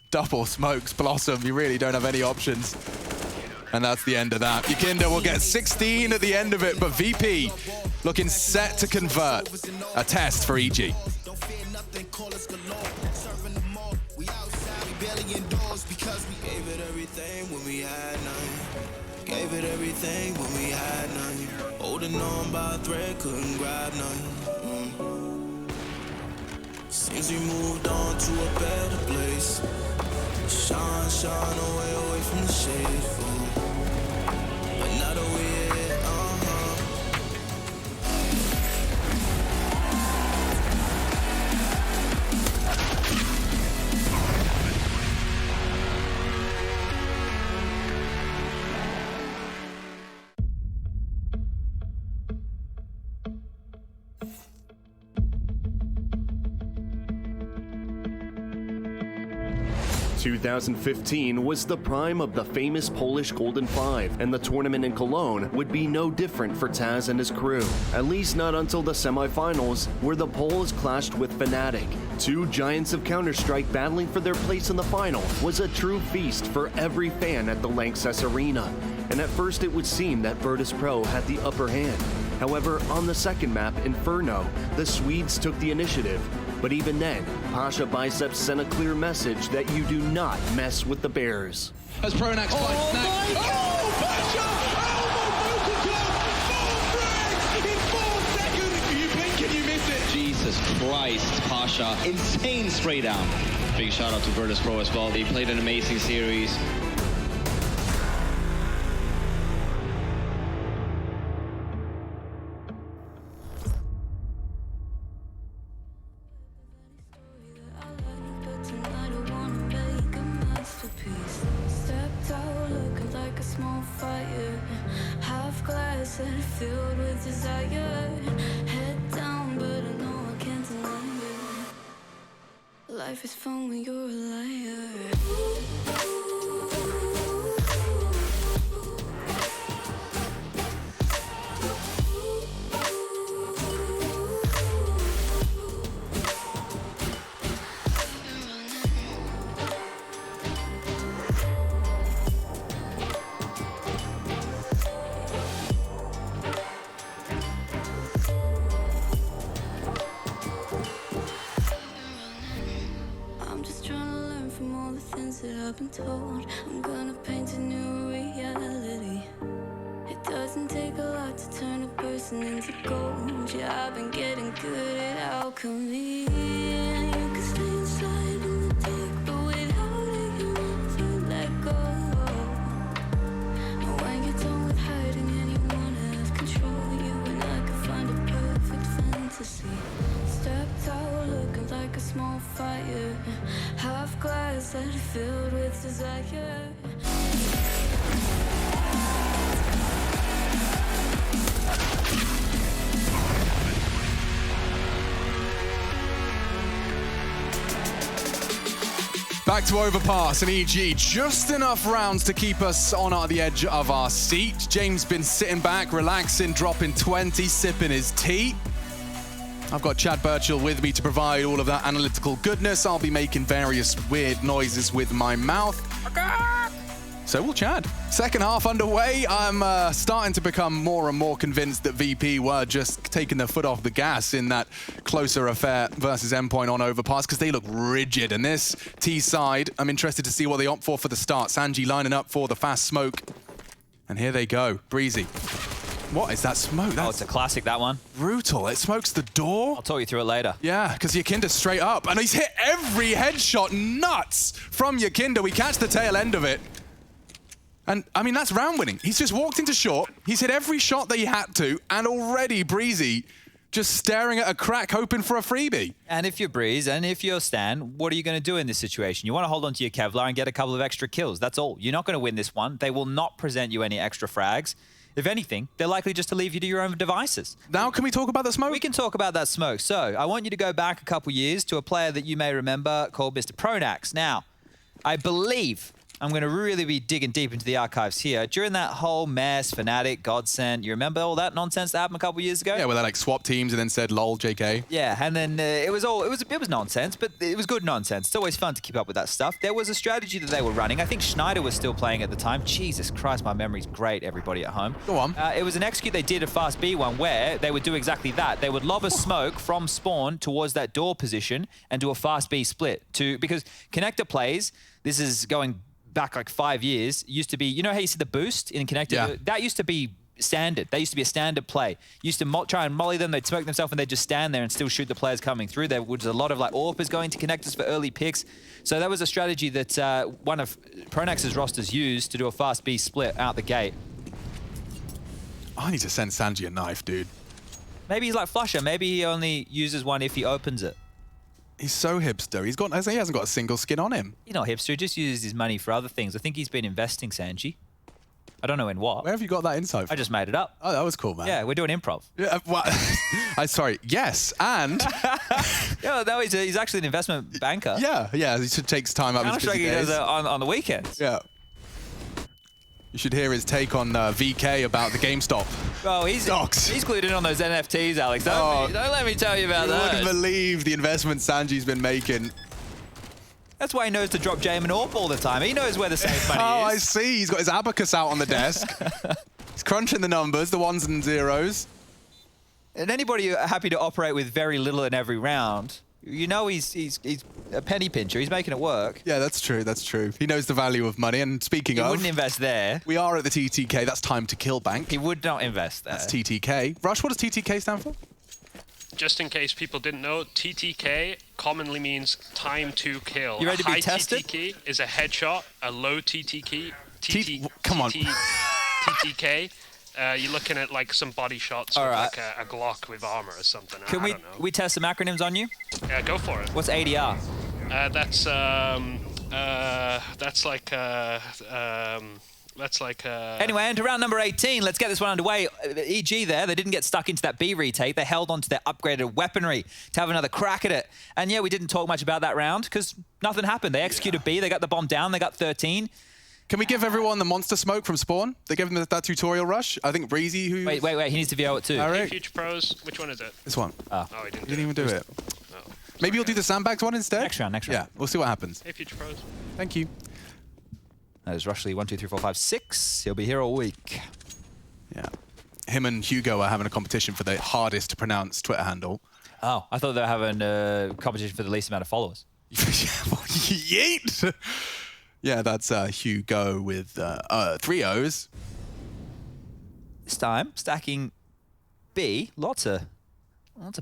Double smokes Blossom. You really don't have any options. And that's the end of that. Yakinda will get 16 at the end of it, but VP looking set to convert. A test for EG. Gave it everything when we had none. Holding on by a thread, couldn't grab none. Seems we moved on to a better place. Shine, shine away from the shade. But now that we're here, ...2015 was the prime of the famous Polish Golden Five, and the tournament in Cologne would be no different for Taz and his crew. At least not until the semifinals, where the Poles clashed with Fnatic. 2 giants of Counter-Strike battling for their place in the final was a true feast for every fan at the Lanxess Arena. And at first it would seem that Virtus Pro had the upper hand. However, on the second map, Inferno, the Swedes took the initiative. But even then, Pasha Biceps sent a clear message that you do not mess with the Bears. As Pronax finds Snack. Oh, Pasha! Oh, my God! 4 frags in 4 seconds! You blink and you miss it. Jesus Christ, Pasha. Insane spray down. Big shout out to Virtus Pro as well. They played an amazing series. Filled with desire, head down, but I know I can't deny it. Life is fun when you're a liar. that I've been told. I'm gonna paint a new reality. It doesn't take a lot to turn a person into gold. Yeah, I've been getting good at alchemy. And you can stay inside in the dark, but without it, you never let go. And when you're done with hiding and you wanna have control, you and I can find a perfect fantasy. Stepped out looking like a small fire, half glass that are filled with desire. Back to Overpass and EG, just enough rounds to keep us on the edge of our seat. James been sitting back, relaxing, dropping 20, sipping his tea. I've got Chad Birchall with me to provide all of that analytical goodness. I'll be making various weird noises with my mouth. So will Chad. Second half underway. I'm starting to become more and more convinced that VP were just taking their foot off the gas in that closer affair versus Endpoint on Overpass because they look rigid. And this T side, I'm interested to see what they opt for the start. Sanji lining up for the fast smoke. And here they go. Breezy. What is that smoke? That's it's a classic, that one. Brutal. It smokes the door. I'll talk you through it later. Yeah, because Yakinda's straight up. And he's hit every headshot nuts from Yakinda. We catch the tail end of it. And, I mean, that's round winning. He's just walked into short. He's hit every shot that he had to. And already Breezy just staring at a crack, hoping for a freebie. And if you're Breeze and if you're Stan, what are you going to do in this situation? You want to hold on to your Kevlar and get a couple of extra kills. That's all. You're not going to win this one. They will not present you any extra frags. If anything, they're likely just to leave you to your own devices. Now, can we talk about the smoke? We can talk about that smoke. So, I want you to go back a couple years to a player that you may remember called Mr. Pronax. Now, I believe I'm going to really be digging deep into the archives here. During that whole mess, Fnatic, Godsend, you remember all that nonsense that happened a couple years ago? Yeah, where they like swapped teams and then said, lol, JK. Yeah, and then it was nonsense, but it was good nonsense. It's always fun to keep up with that stuff. There was a strategy that they were running. I think Schneider was still playing at the time. Jesus Christ, my memory's great, everybody at home. Go on. It was an execute they did a fast B one where they would do exactly that. They would lob a smoke from spawn towards that door position and do a fast B split. Because Connector plays, this is going back like 5 years, used to be, you know how you see the boost in Connector? Yeah. That used to be standard. That used to be a standard play. Used to try and molly them, they'd smoke themselves and they'd just stand there and still shoot the players coming through. There was a lot of like AWPers going to Connectors for early picks. So that was a strategy that one of Pronax's rosters used to do a fast B split out the gate. I need to send Sanji a knife, dude. Maybe he's like Flusher. Maybe he only uses one if he opens it. He's so hipster. He hasn't got a single skin on him. He's not hipster. He just uses his money for other things. I think he's been investing, Sanji. I don't know in what. Where have you got that insight from? I just made it up. Oh, that was cool, man. Yeah, we're doing improv. Yeah, well, I'm sorry. Yes, and... Yeah, no, he's actually an investment banker. Yeah, he takes time out of his busy he days. does it on the weekends. Yeah. You should hear his take on VK about the GameStop. Oh, he's glued in on those NFTs, Alex. Don't let me tell you about that. You wouldn't believe the investment Sanji's been making. That's why he knows to drop Jam and AWP all the time. He knows where the safe money is. Oh, I see. He's got his abacus out on the desk. He's crunching the numbers, the ones and zeros. And anybody happy to operate with very little in every round, you know he's a penny pincher. He's making it work. Yeah, that's true. That's true. He knows the value of money. And speaking of... He wouldn't invest there. We are at the TTK. That's time to kill bank. He would not invest there. That's TTK. Rush, what does TTK stand for? Just in case people didn't know, TTK commonly means time to kill. You ready to be tested? TTK is a headshot. A low TTK. Come on. TTK. You're looking at like some body shots or like a Glock with armor or something. Can we test some acronyms on you? Yeah, go for it. What's ADR? That's like Anyway, into round number 18. Let's get this one underway. EG there, they didn't get stuck into that B retake. They held on to their upgraded weaponry to have another crack at it. And yeah, we didn't talk much about that round because nothing happened. They executed B, they got the bomb down, they got 13. Can we give everyone the monster smoke from spawn? They gave them that tutorial rush. I think Breezy who... Wait, he needs to VO it too. All right. Future Pros, which one is it? This one. Oh, he didn't even do it. Oh. Maybe you'll do the sandbags one instead? Next round. Yeah, we'll see what happens. Hey, Future Pros. Thank you. That is Rushley 1, 2, 3, 4, 5, 6. He'll be here all week. Yeah. Him and Hugo are having a competition for the hardest to pronounce Twitter handle. Oh, I thought they were having a competition for the least amount of followers. Yeet! Yeah, that's Hugo with 3 O's. This time, stacking B. Lots of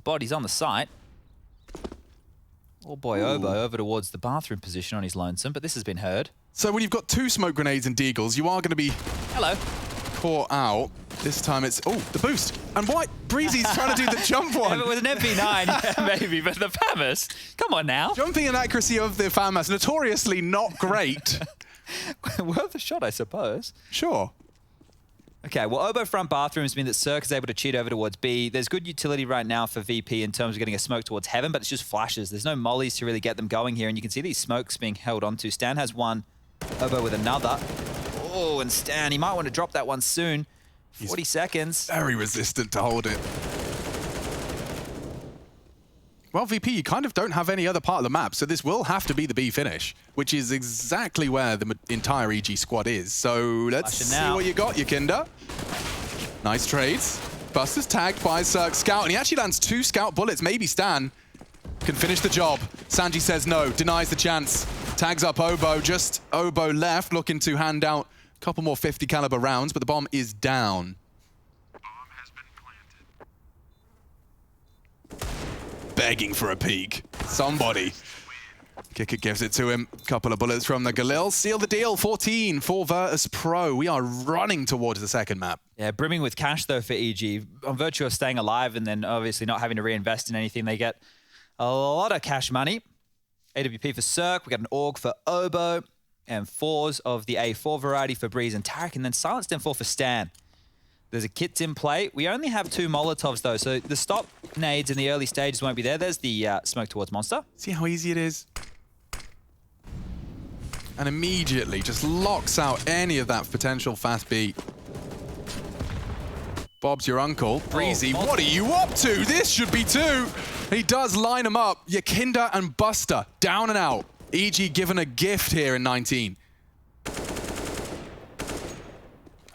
bodies on the site. Oh boy, Obo over towards the bathroom position on his lonesome, but this has been heard. So when you've got 2 smoke grenades and deagles, you are going to be caught out. This time it's, the boost. And White, Breezy's trying to do the jump one. With an MP9, yeah, maybe, but the FAMAS, come on now. Jumping and accuracy of the FAMAS, notoriously not great. Worth a shot, I suppose. Sure. Okay, well, Obo front bathrooms mean that Cirque is able to cheat over towards B. There's good utility right now for VP in terms of getting a smoke towards Heaven, but it's just flashes. There's no mollies to really get them going here, and you can see these smokes being held onto. Stan has one, Obo with another. Oh, and Stan, he might want to drop that one soon. 40 seconds. Very resistant to hold it. Well, VP, you kind of don't have any other part of the map, so this will have to be the B finish, which is exactly where the entire EG squad is. So let's see what you got, Yakinda. Nice trades. Buster's tagged by Cirque Scout, and he actually lands 2 Scout bullets. Maybe Stan can finish the job. Sanji says no, denies the chance. Tags up Obo, just Obo left, looking to hand out a couple more 50 caliber rounds, but the bomb is down. Begging for a peek. Somebody. Kicker gives it to him. Couple of bullets from the Galil. Seal the deal. 14 for Virtus Pro. We are running towards the second map. Yeah, brimming with cash, though, for EG. On virtue of staying alive and then obviously not having to reinvest in anything, they get a lot of cash money. AWP for Cirque. We got an AUG for Obo. And 4s of the A4 variety for Breeze and Tarek. And then Silenced M4 for Stan. There's a kit in play. We only have 2 Molotovs, though, so the stop nades in the early stages won't be there. There's the smoke towards Monster. See how easy it is? And immediately just locks out any of that potential fast beat. Bob's your uncle. Breezy, what are you up to? This should be 2. He does line them up. Yakinda and Buster, down and out. EG given a gift here in 19.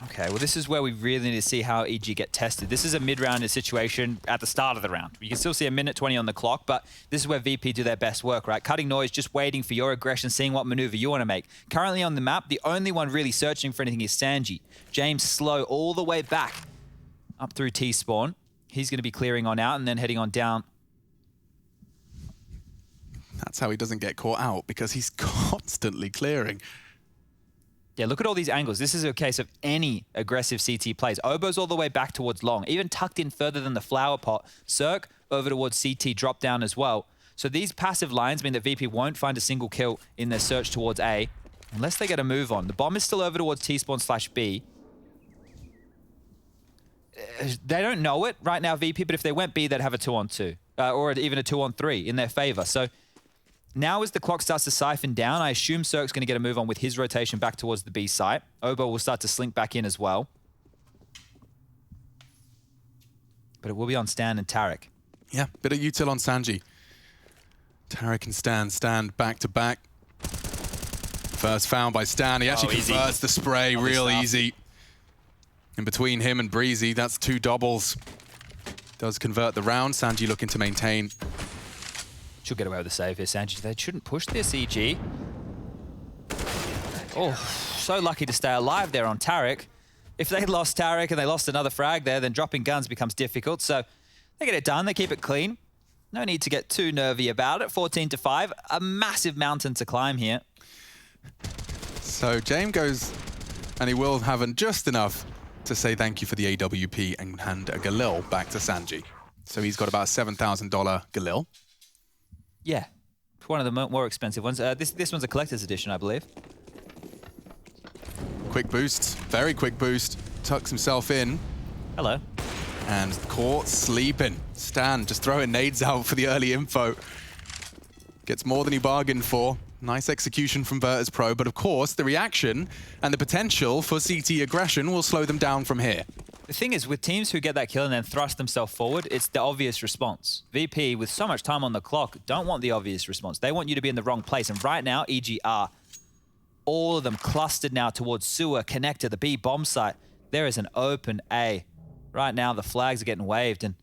Okay, well, this is where we really need to see how EG get tested. This is a mid-rounded situation at the start of the round. You can still see a minute 20 on the clock, but this is where VP do their best work, right? Cutting noise, just waiting for your aggression, seeing what maneuver you want to make. Currently on the map, the only one really searching for anything is Sanji. James slow all the way back up through T-spawn. He's going to be clearing on out and then heading on down. That's how he doesn't get caught out, because he's constantly clearing. Yeah, look at all these angles. This is a case of any aggressive CT plays. Obo's all the way back towards long, even tucked in further than the flower pot. Cirque over towards CT, drop down as well. So these passive lines mean that VP won't find a single kill in their search towards A, unless they get a move on. The bomb is still over towards T-spawn/B. They don't know it right now, VP, but if they went B, they'd have a 2-on-2, or even a 2-on-3 in their favor. So now as the clock starts to siphon down, I assume Cirque's going to get a move on with his rotation back towards the B site. Obo will start to slink back in as well. But it will be on Stan and Tarek. Yeah, bit of util on Sanji. Tarek and Stan stand back to back. First found by Stan. He actually converts the spray real easy. In between him and Breezy, that's 2 doubles. Does convert the round. Sanji looking to maintain. Should get away with the save here, Sanji. They shouldn't push this, EG. Oh, so lucky to stay alive there on Tarek. If they lost Tarek and they lost another frag there, then dropping guns becomes difficult. So they get it done. They keep it clean. No need to get too nervy about it. 14-5. A massive mountain to climb here. So James goes, and he will have just enough to say thank you for the AWP and hand a Galil back to Sanji. So he's got about a $7,000 Galil. Yeah, one of the more expensive ones. This one's a collector's edition, I believe. Quick boost, very quick boost. Tucks himself in. Hello. And caught sleeping. Stan just throwing nades out for the early info. Gets more than he bargained for. Nice execution from Virtus Pro, but of course the reaction and the potential for CT aggression will slow them down from here. The thing is, with teams who get that kill and then thrust themselves forward, it's the obvious response. VP, with so much time on the clock, don't want the obvious response. They want you to be in the wrong place. And right now, EG are all of them clustered now towards sewer, connector, the B bomb site. There is an open A. Right now, the flags are getting waved. And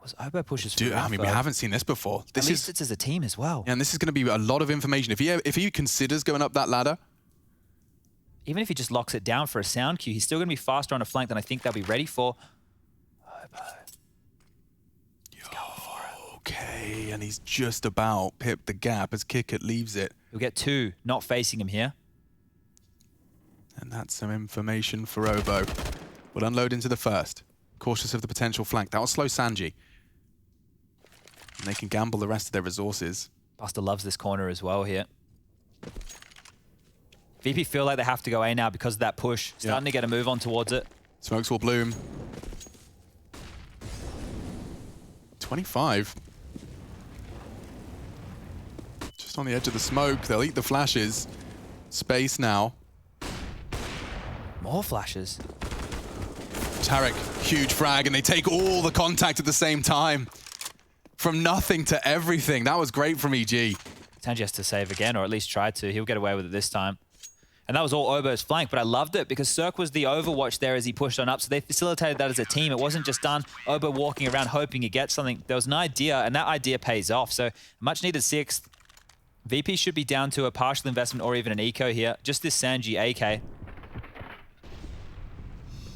was Obo pushes through. I mean, we haven't seen this before. At least it's as a team as well. Yeah, and this is going to be a lot of information. If he considers going up that ladder, even if he just locks it down for a sound cue, he's still going to be faster on a flank than I think they'll be ready for. Okay, and he's just about pipped the gap as Kickett leaves it. He'll get 2 not facing him here. And that's some information for Obo. We'll unload into the first. Cautious of the potential flank. That will slow Sanji. And they can gamble the rest of their resources. Buster loves this corner as well here. VP feel like they have to go A now because of that push. Starting to get a move on towards it. Smokes will bloom. 25. Just on the edge of the smoke. They'll eat the flashes. Space now. More flashes. Tarek, huge frag, and they take all the contact at the same time. From nothing to everything. That was great from EG. Sanji has to save again, or at least try to. He'll get away with it this time. And that was all Obo's flank, but I loved it because Cirque was the overwatch there as he pushed on up, so they facilitated that as a team. It wasn't just done Obo walking around hoping he gets something. There was an idea, and that idea pays off. So much needed 6th. VP should be down to a partial investment or even an eco here. Just this Sanji AK.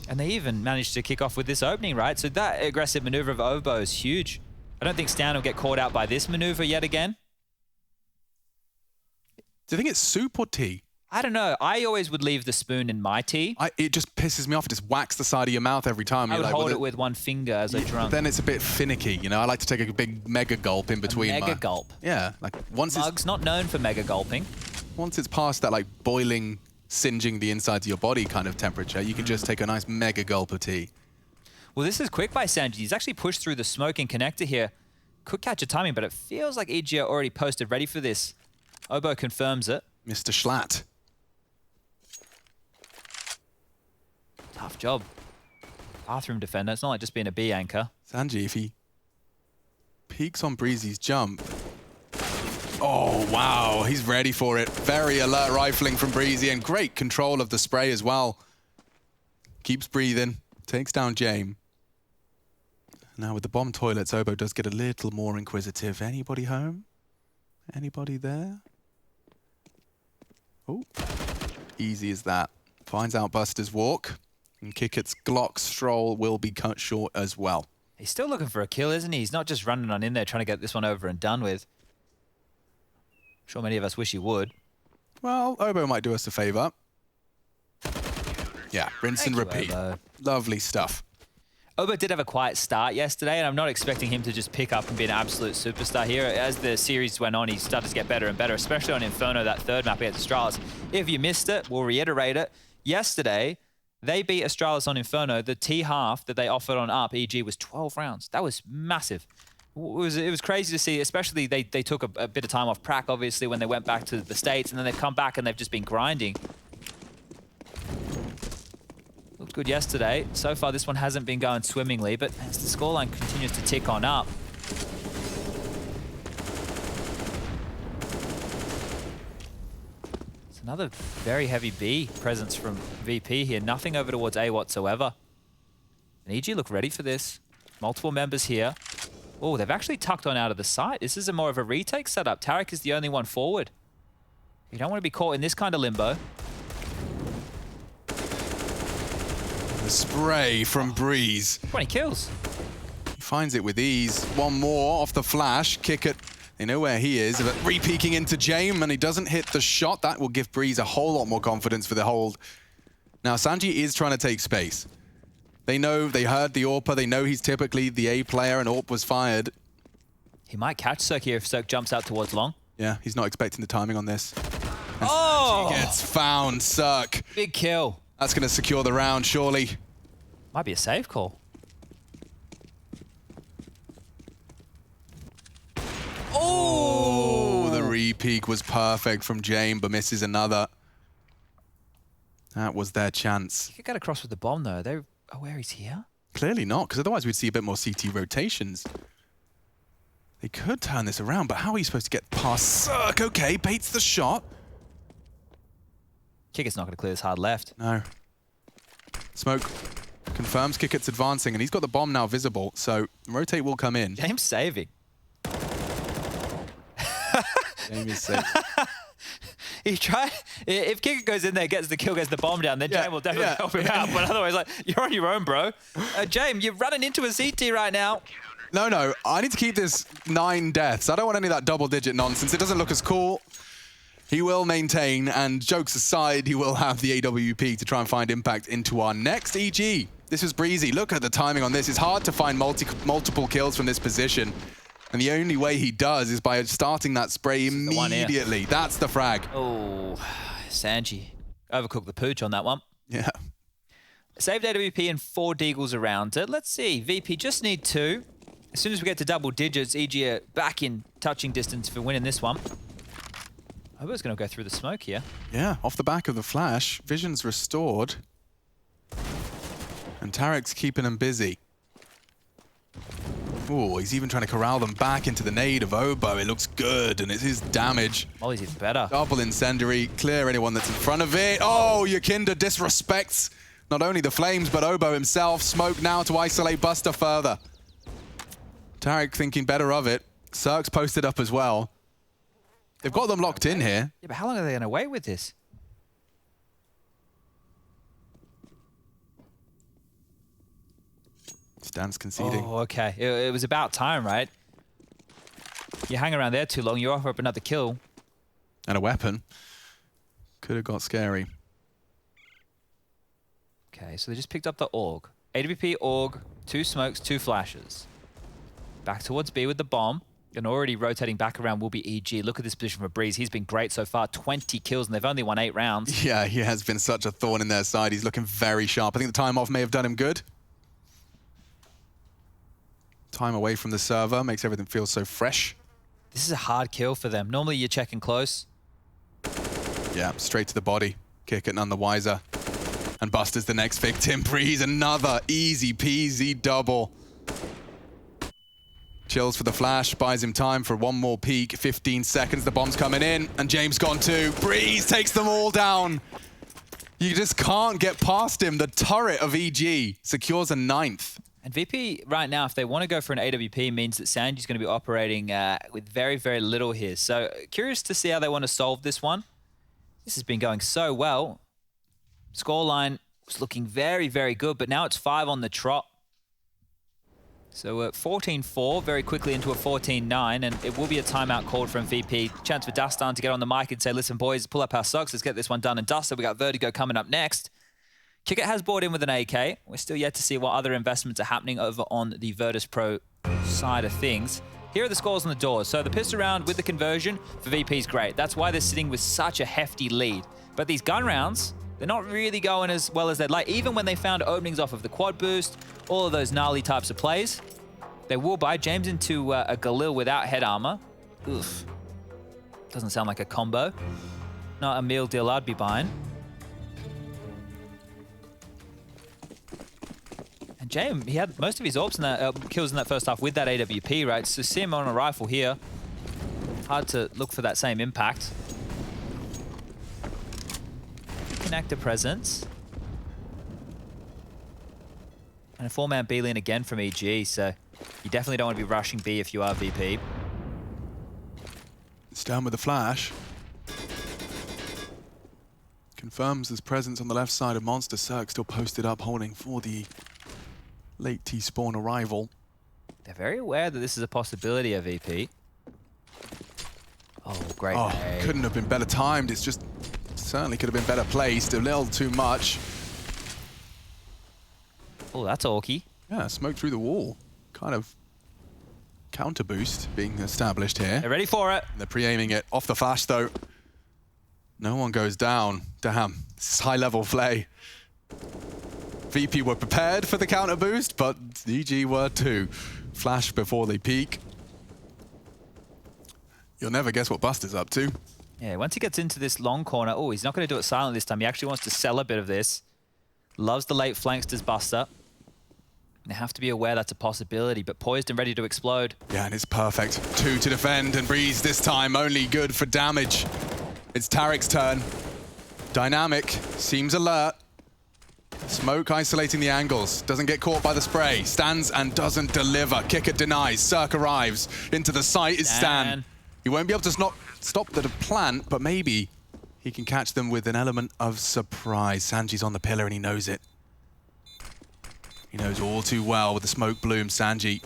And they even managed to kick off with this opening, right? So that aggressive maneuver of Obo is huge. I don't think Stan will get caught out by this maneuver yet again. Do you think it's soup or tea? I don't know. I always would leave the spoon in my tea. It just pisses me off. It just whacks the side of your mouth every time. I would hold it with one finger as I drunk. Then it's a bit finicky, you know? I like to take a big mega gulp in between. Mega gulp? Yeah. Like once Mug's not known for mega gulping. Once it's past that like boiling, singeing the insides of your body kind of temperature, you can just take a nice mega gulp of tea. Well, this is quick by Sanji. He's actually pushed through the smoking connector here. Could catch a timing, but it feels like EG are already posted, ready for this. Obo confirms it. Mr. Schlatt. Tough job. Bathroom defender. It's not like just being a B anchor. Sanji, if he peeks on Breezy's jump. Oh, wow. He's ready for it. Very alert rifling from Breezy and great control of the spray as well. Keeps breathing. Takes down Jame. Now with the bomb toilets, Obo does get a little more inquisitive. Anybody home? Anybody there? Oh, easy as that. Finds out Buster's walk. And Kickett's Glock stroll will be cut short as well. He's still looking for a kill, isn't he? He's not just running on in there trying to get this one over and done with. I'm sure many of us wish he would. Well, Obo might do us a favor. Yeah, rinse and repeat. Obo. Lovely stuff. Obo did have a quiet start yesterday, and I'm not expecting him to just pick up and be an absolute superstar here. As the series went on, he started to get better and better, especially on Inferno, that third map against Astralis. If you missed it, we'll reiterate it. Yesterday, they beat Astralis on Inferno. The T-half that they offered on UP, EG, was 12 rounds. That was massive. It was crazy to see, especially they took a bit of time off Prac, obviously, when they went back to the States, and then they've come back and they've just been grinding. Looked good yesterday. So far, this one hasn't been going swimmingly, but as the scoreline continues to tick on up. It's another very heavy B presence from VP here. Nothing over towards A whatsoever. And EG look ready for this. Multiple members here. Oh, they've actually tucked on out of the site. This is a more of a retake setup. Tarek is the only one forward. You don't want to be caught in this kind of limbo. The spray from Breeze. 20 kills. He finds it with ease. One more off the flash. Kickett, they know where he is. But re-peeking into Jame, and he doesn't hit the shot. That will give Breeze a whole lot more confidence for the hold. Now, Sanji is trying to take space. They know, they heard the AWPer. They know he's typically the A player, and AWP was fired. He might catch Cirque here if Cirque jumps out towards long. Yeah, he's not expecting the timing on this. And oh! Sanji gets found, Cirque. Big kill. That's going to secure the round, surely. Might be a save call. Oh, the re-peek was perfect from Jame, but misses another. That was their chance. He could get across with the bomb, though. They're aware he's here? Clearly not, because otherwise we'd see a bit more CT rotations. They could turn this around, but how are you supposed to get past Cirque? Okay, baits the shot. Kickett's not going to clear this hard left. No. Smoke confirms Kickett's advancing, and he's got the bomb now visible, so rotate will come in. James saving. James is saving. he tried. If Kicker goes in there, gets the kill, gets the bomb down, then James will definitely help him out. But otherwise, like, you're on your own, bro. James, you're running into a CT right now. No, I need to keep this 9 deaths. I don't want any of that double-digit nonsense. It doesn't look as cool. He will maintain, and jokes aside, he will have the AWP to try and find impact into our next EG. This was breezy. Look at the timing on this. It's hard to find multiple kills from this position. And the only way he does is by starting that spray immediately. That's the frag. Oh, Sanji. Overcooked the pooch on that one. Yeah. Saved AWP and 4 deagles around it. Let's see. VP just need 2. As soon as we get to double digits, EG are back in touching distance for winning this one. Obo's going to go through the smoke here. Yeah, off the back of the flash. Vision's restored. And Tarek's keeping him busy. Oh, he's even trying to corral them back into the nade of Obo. It looks good, and it's his damage. Molly's even better. Double incendiary. Clear anyone that's in front of it. Oh, Yakinda disrespects not only the flames, but Obo himself. Smoke now to isolate Buster further. Tarek thinking better of it. Cirque's posted up as well. They've got them locked in here. Yeah, but how long are they going to wait with this? Stan's conceding. Oh, okay. It was about time, right? You hang around there too long, you offer up another kill. And a weapon. Could have got scary. Okay, so they just picked up the AUG. AWP, AUG, 2 smokes, 2 flashes. Back towards B with the bomb. And already rotating back around will be EG. Look at this position for Breeze. He's been great so far. 20 kills, and they've only won 8 rounds. Yeah, he has been such a thorn in their side. He's looking very sharp. I think the time off may have done him good. Time away from the server makes everything feel so fresh. This is a hard kill for them. Normally you're checking close. Yeah, straight to the body. Kick it, none the wiser. And Buster's the next victim. Breeze, another easy peasy double. Chills for the flash, buys him time for one more peek. 15 seconds, the bomb's coming in, and James gone too. Breeze takes them all down. You just can't get past him. The turret of EG secures a 9th. And VP right now, if they want to go for an AWP, means that Sanji's going to be operating with very, very little here. So curious to see how they want to solve this one. This has been going so well. Scoreline was looking very, very good, but now it's 5 on the trot. So 14-4, very quickly into a 14-9, and it will be a timeout called from VP. Chance for Dustin to get on the mic and say, listen, boys, pull up our socks. Let's get this one done and dusted. We got Vertigo coming up next. Kickit has bought in with an AK. We're still yet to see what other investments are happening over on the Virtus Pro side of things. Here are the scores on the doors. So the pistol round with the conversion for VP is great. That's why they're sitting with such a hefty lead. But these gun rounds, they're not really going as well as they'd like. Even when they found openings off of the quad boost, all of those gnarly types of plays, they will buy James into a Galil without head armor. Oof. Doesn't sound like a combo. Not a meal deal I'd be buying. And James, he had most of his AWPs in that, kills in that first half with that AWP, right? So see him on a rifle here. Hard to look for that same impact. Connector presence. And a 4-man B lane again from EG, so you definitely don't want to be rushing B if you are VP. It's down with the flash. Confirms his presence on the left side of Monster. Cirque still posted up, holding for the late T-spawn arrival. They're very aware that this is a possibility of VP. Oh, great. Oh, couldn't have been better timed. It's just certainly could have been better placed. A little too much. Oh, that's orky. Yeah, smoke through the wall. Kind of counter boost being established here. They're ready for it. They're pre-aiming it off the flash though. No one goes down. Damn, this is high-level play. VP were prepared for the counter boost, but EG were too. Flash before they peek. You'll never guess what Buster's up to. Yeah, once he gets into this long corner, oh, he's not going to do it silently this time. He actually wants to sell a bit of this. Loves the late flanks, does Buster. They have to be aware that's a possibility, but poised and ready to explode. Yeah, and it's perfect. 2 to defend, and Breeze this time only good for damage. It's Tarek's turn. Dynamic, seems alert. Smoke isolating the angles. Doesn't get caught by the spray. Stands and doesn't deliver. Kicker denies. Cirque arrives. Into the site is Stan. He won't be able to stop the plant, but maybe he can catch them with an element of surprise. Sanji's on the pillar and he knows it. He knows all too well with the smoke bloom. Sanji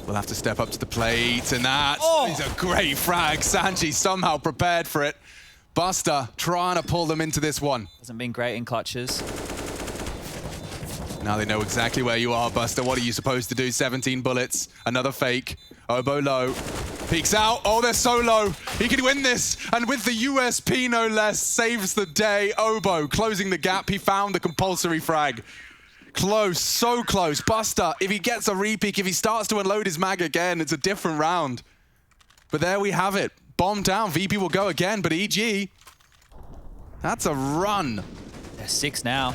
will have to step up to the plate, and that is a great frag. Sanji somehow prepared for it. Buster trying to pull them into this one. Hasn't been great in clutches. Now they know exactly where you are, Buster. What are you supposed to do? 17 bullets, another fake. Obo low, peeks out. Oh, they're so low. He can win this. And with the USP, no less, saves the day. Obo closing the gap. He found the compulsory frag. Close, so close. Buster, if he gets a repeat, if he starts to unload his mag again, it's a different round. But there we have it. Bomb down. VP will go again, but EG, that's a run. They're 6 now.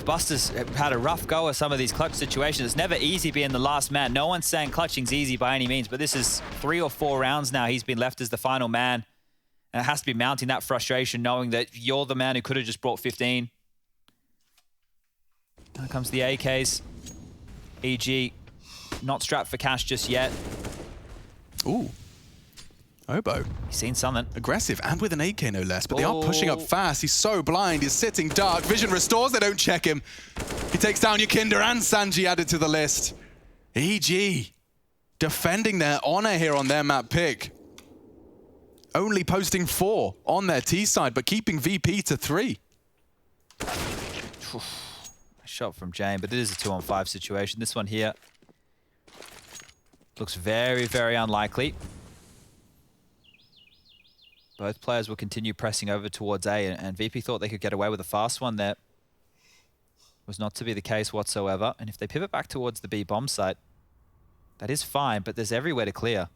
Buster's had a rough go of some of these clutch situations. It's never easy being the last man. No one's saying clutching's easy by any means, but this is 3 or 4 rounds now. He's been left as the final man. And it has to be mounting that frustration, knowing that you're the man who could have just brought 15. Now comes the AKs. EG, not strapped for cash just yet. Ooh. Obo. He's seen something. Aggressive, and with an AK no less, but they are pushing up fast. He's so blind, he's sitting dark. Vision restores, they don't check him. He takes down Yakinda and Sanji added to the list. EG defending their honor here on their map pick. Only posting 4 on their T side, but keeping VP to 3. Shot from Jane, but it is a 2-on-5 situation. This one here looks very, very unlikely. Both players will continue pressing over towards A, and VP thought they could get away with a fast one. That was not to be the case whatsoever. And if they pivot back towards the B bomb site, that is fine, but there's everywhere to clear.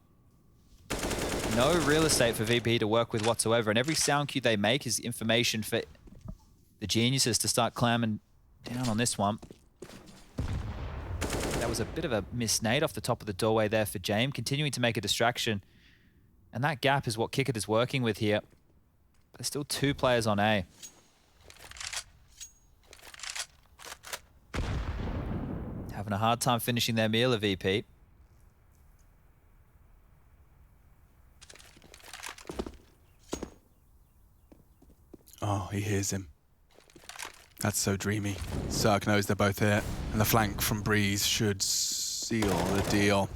No real estate for VP to work with whatsoever, and every sound cue they make is information for the geniuses to start clamming down on this one. That was a bit of a misnade off the top of the doorway there for James, continuing to make a distraction. And that gap is what Kickert is working with here. But there's still 2 players on A. Having a hard time finishing their meal of VP. Oh, he hears him. That's so dreamy. Cirque knows they're both here. And the flank from Breeze should seal the deal.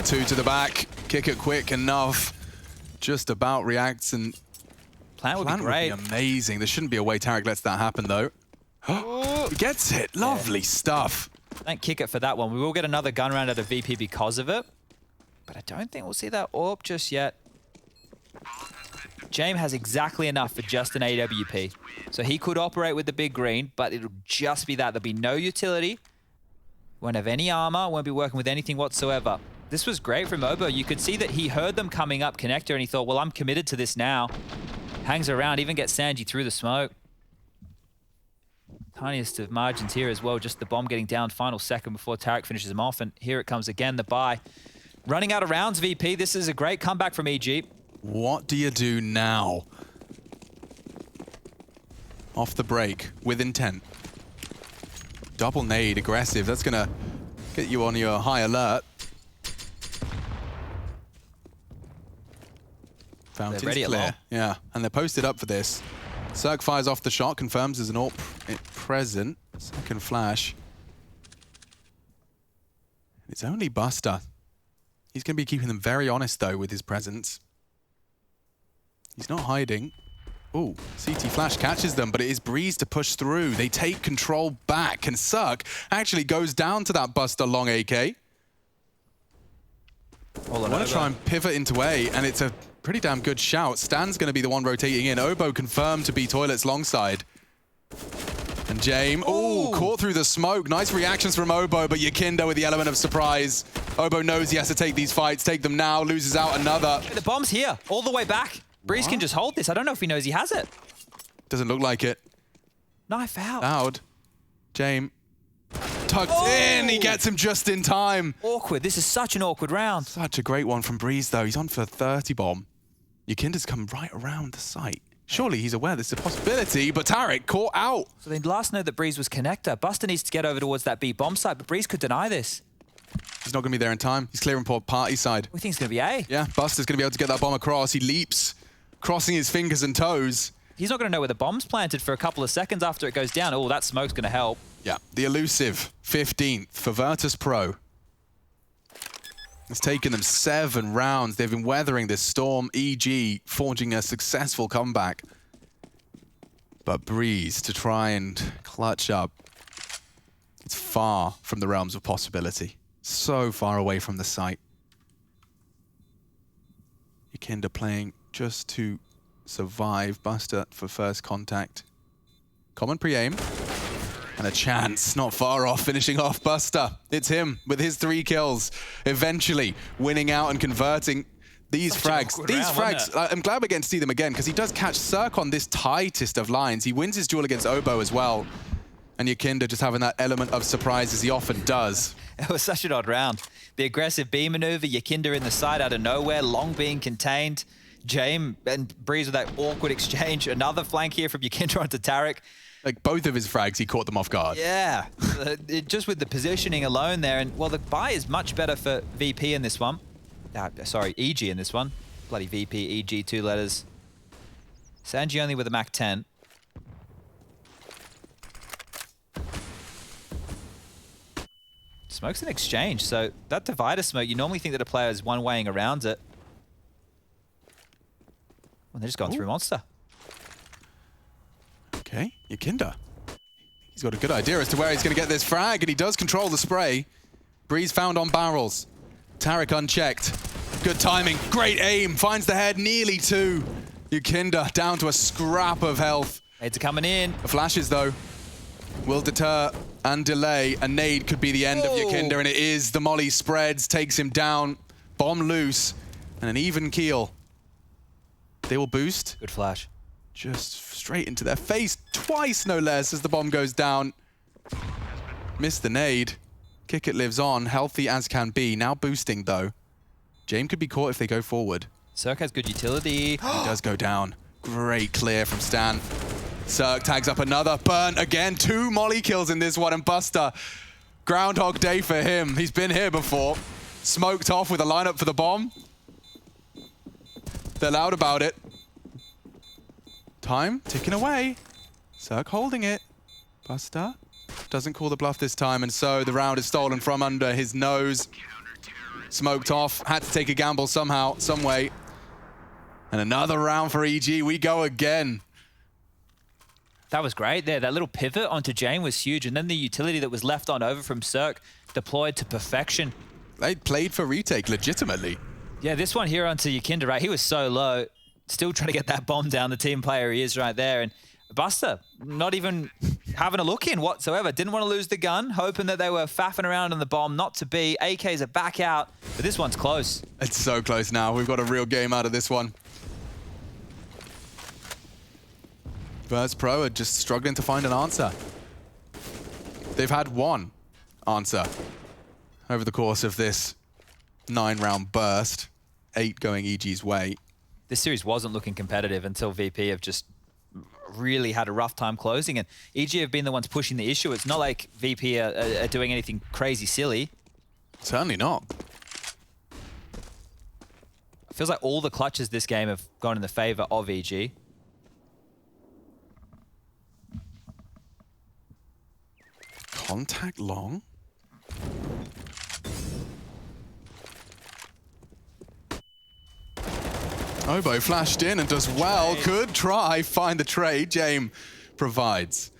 2 to the back. Kick it quick enough. Just about reacts, and Plant would be great. Would be amazing. There shouldn't be a way Tarek lets that happen, though. He gets it. Lovely stuff. Thank Kickert for that one. We will get another gun round out of VP because of it. But I don't think we'll see that AWP just yet. James has exactly enough for just an AWP. So he could operate with the big green, but it'll just be that. There'll be no utility. Won't have any armor. Won't be working with anything whatsoever. This was great from Obo. You could see that he heard them coming up connector and he thought, well, I'm committed to this now. Hangs around, even gets Sanji through the smoke. Tiniest of margins here as well. Just the bomb getting down final second before Tarek finishes him off. And here it comes again, the buy. Running out of rounds, VP. This is a great comeback from EG. What do you do now? Off the break with intent. Double nade, aggressive. That's going to get you on your high alert. Fountain's ready clear. Yeah, and they're posted up for this. Cirque fires off the shot, confirms there's an AWP present. Second flash. It's only Buster. He's going to be keeping them very honest, though, with his presence. He's not hiding. Ooh, CT flash catches them, but it is Breeze to push through. They take control back, and Cirque actually goes down to that Buster long AK. Want to try and pivot into A, and it's a pretty damn good shout. Stan's going to be the one rotating in. Obo confirmed to be Toilets long side. And James, ooh, caught through the smoke. Nice reactions from Obo, but Yakinda with the element of surprise. Obo knows he has to take these fights, take them now, loses out another. The bomb's here, all the way back. Breeze can just hold this. I don't know if he knows he has it. Doesn't look like it. Knife out. Loud. James. Tucked in, he gets him just in time. Awkward, this is such an awkward round. Such a great one from Breeze though. He's on for 30 bomb. Yakinda's come right around the site. Surely he's aware this is a possibility, but Tarek caught out. So they last know that Breeze was connector. Buster needs to get over towards that B bomb site, but Breeze could deny this. He's not going to be there in time. He's clearing party side. We think it's going to be A. Yeah, Buster's going to be able to get that bomb across. He leaps. crossing his fingers and toes. He's not going to know where the bomb's planted for a couple of seconds after it goes down. Oh, that smoke's going to help. Yeah, the elusive 15th for Virtus Pro. It's taken them 7 rounds. They've been weathering this storm. EG forging a successful comeback. But Breeze to try and clutch up. It's far from the realms of possibility. So far away from the site. Yikinda playing just to survive. Buster for first contact. Common pre-aim. And a chance, not far off, finishing off Buster. It's him with his 3 kills, eventually winning out and converting these frags. These frags, I'm glad we're getting to see them again, because he does catch Cirque on this tightest of lines. He wins his duel against Obo as well. And Yikinda just having that element of surprise, as he often does. It was such an odd round. The aggressive B maneuver, Yikinda in the side out of nowhere, long being contained. James and Breeze with that awkward exchange. Another flank here from Yikinda onto Tarek. Like, both of his frags, he caught them off guard. Yeah, just with the positioning alone there. And, well, the buy is much better for VP in this one. Sorry, EG in this one. Bloody VP, EG, 2 letters. Sanji only with a Mach 10. Smoke's an exchange, so that divider smoke, you normally think that a player is one-waying around it. Well, they're just going through Monster. Okay, Yikinda. He's got a good idea as to where he's going to get this frag, and he does control the spray. Breeze found on barrels. Tarek unchecked. Good timing, great aim, finds the head, nearly 2. Yikinda down to a scrap of health. Heads are coming in. The flashes, though, will deter and delay. A nade could be the end of Yikinda, and it is. The molly spreads, takes him down. Bomb loose, and an even keel. They will boost. Good flash. Just straight into their face, twice no less, as the bomb goes down. Missed the nade. Kick it lives on, healthy as can be. Now boosting, though. James could be caught if they go forward. Cirque has good utility. He does go down. Great clear from Stan. Cirque tags up another. Burnt again. 2 molly kills in this one, and Buster. Groundhog Day for him. He's been here before. Smoked off with a lineup for the bomb. They're loud about it. Time ticking away. Cirque holding it. Buster doesn't call the bluff this time, and so the round is stolen from under his nose. Smoked off. Had to take a gamble somehow, some way. And another round for EG. We go again. That was great there. That little pivot onto Jane was huge, and then the utility that was left on over from Cirque deployed to perfection. They played for retake legitimately. Yeah, this one here onto Yikinda, right? He was so low. Still trying to get that bomb down. The team player he is right there. And Buster, not even having a look in whatsoever. Didn't want to lose the gun, hoping that they were faffing around on the bomb. Not to be. AKs are back out, but this one's close. It's so close now. We've got a real game out of this one. Virtus Pro are just struggling to find an answer. They've had one answer over the course of this 9-round burst. 8 going EG's way. This series wasn't looking competitive until VP have just really had a rough time closing, and EG have been the ones pushing the issue. It's not like VP are doing anything crazy silly. Certainly not. It feels like all the clutches this game have gone in the favor of EG. Contact long. Obo flashed in and does well. Could try, find the trade. James provides.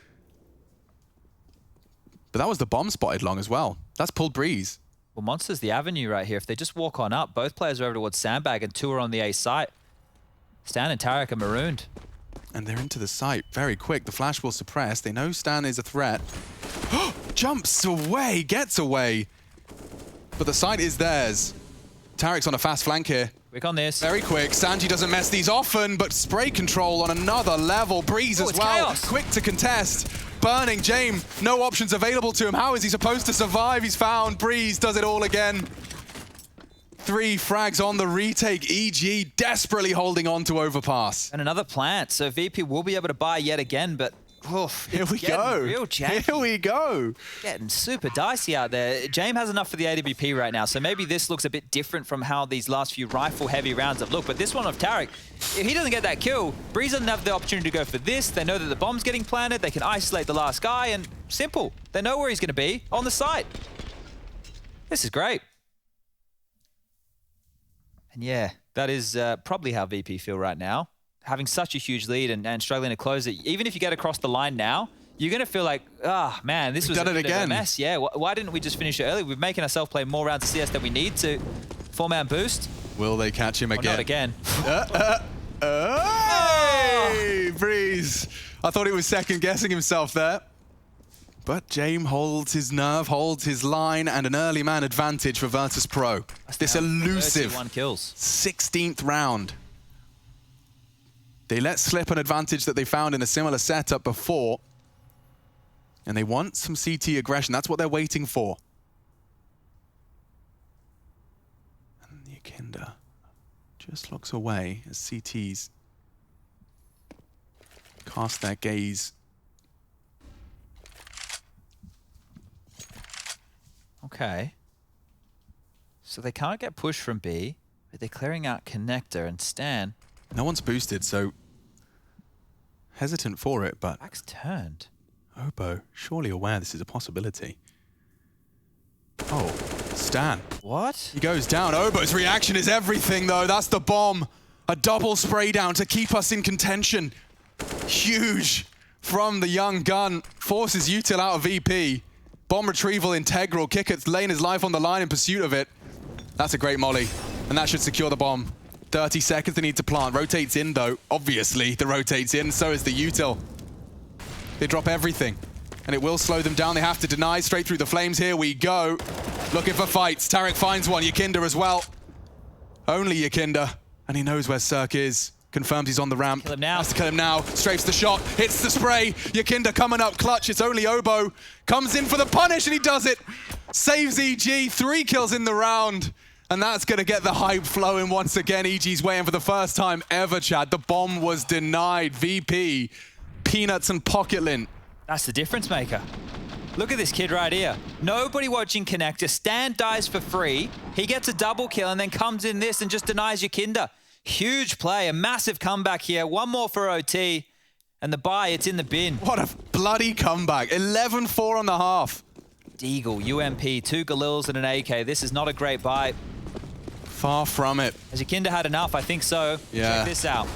But that was the bomb spotted long as well. That's pulled Breeze. Well, Monster's the avenue right here. If they just walk on up, both players are over towards Sandbag and 2 are on the A site. Stan and Tarek are marooned. And they're into the site very quick. The flash will suppress. They know Stan is a threat. Jumps away, gets away. But the site is theirs. Tarek's on a fast flank here. Quick on this. Very quick. Sanji doesn't mess these often, but spray control on another level. Breeze as well. Chaos. Quick to contest. Burning James. No options available to him. How is he supposed to survive? He's found. Breeze does it all again. 3 frags on the retake. EG desperately holding on to overpass. And another plant. So VP will be able to buy yet again, but Oof, Here we go. Real janky. Here we go. Getting super dicey out there. James has enough for the AWP right now, so maybe this looks a bit different from how these last few rifle-heavy rounds have looked. But this one of Tarek, if he doesn't get that kill, Breeze doesn't have the opportunity to go for this. They know that the bomb's getting planted. They can isolate the last guy, and simple. They know where he's going to be, on the site. This is great. And yeah, that is probably how VP feel right now. Having such a huge lead and struggling to close it. Even if you get across the line now, you're going to feel like, man, this was a bit of a mess. Yeah, why didn't we just finish it early? We're making ourselves play more rounds of CS than we need to. 4-man boost. Will they catch him again? Not again. Hey, Breeze. I thought he was second-guessing himself there. But James holds his nerve, holds his line, and an early man advantage for Virtus Pro. This elusive 31 kills. 16th round. They let slip an advantage that they found in a similar setup before. And they want some CT aggression. That's what they're waiting for. And Yakinda just looks away as CTs cast their gaze. Okay. So they can't get pushed from B, but they're clearing out Connector and Stan. No one's boosted, so hesitant for it, but... Back's turned. Obo, surely aware this is a possibility. Oh, Stan. What? He goes down. Obo's reaction is everything, though. That's the bomb. A double spray down to keep us in contention. Huge from the young gun. Forces Util out of VP. Bomb retrieval integral. Kickert's laying his life on the line in pursuit of it. That's a great molly, and that should secure the bomb. 30 seconds they need to plant. Rotates in, though. Obviously, the rotates in. So is the Util. They drop everything, and it will slow them down. They have to deny straight through the flames. Here we go. Looking for fights. Tarek finds one. Yakinda as well. Only Yakinda, and he knows where Cirque is. Confirms he's on the ramp. Kill him now. Has to kill him now. Strafes the shot. Hits the spray. Yakinda coming up clutch. It's only Obo. Comes in for the punish, and he does it. Saves EG. 3 kills in the round. And that's going to get the hype flowing once again. EG's weighing for the first time ever, Chad. The bomb was denied. VP, Peanuts and Pocket Lint. That's the difference maker. Look at this kid right here. Nobody watching Connector. Stan dies for free. He gets a double kill and then comes in this and just denies Yakinda. Huge play, a massive comeback here. One more for OT. And the buy, it's in the bin. What a bloody comeback. 11-4 on the half. Deagle, UMP, 2 Galils and an AK. This is not a great buy. Far from it. Has Yakinda had enough? I think so. Yeah. Check this out.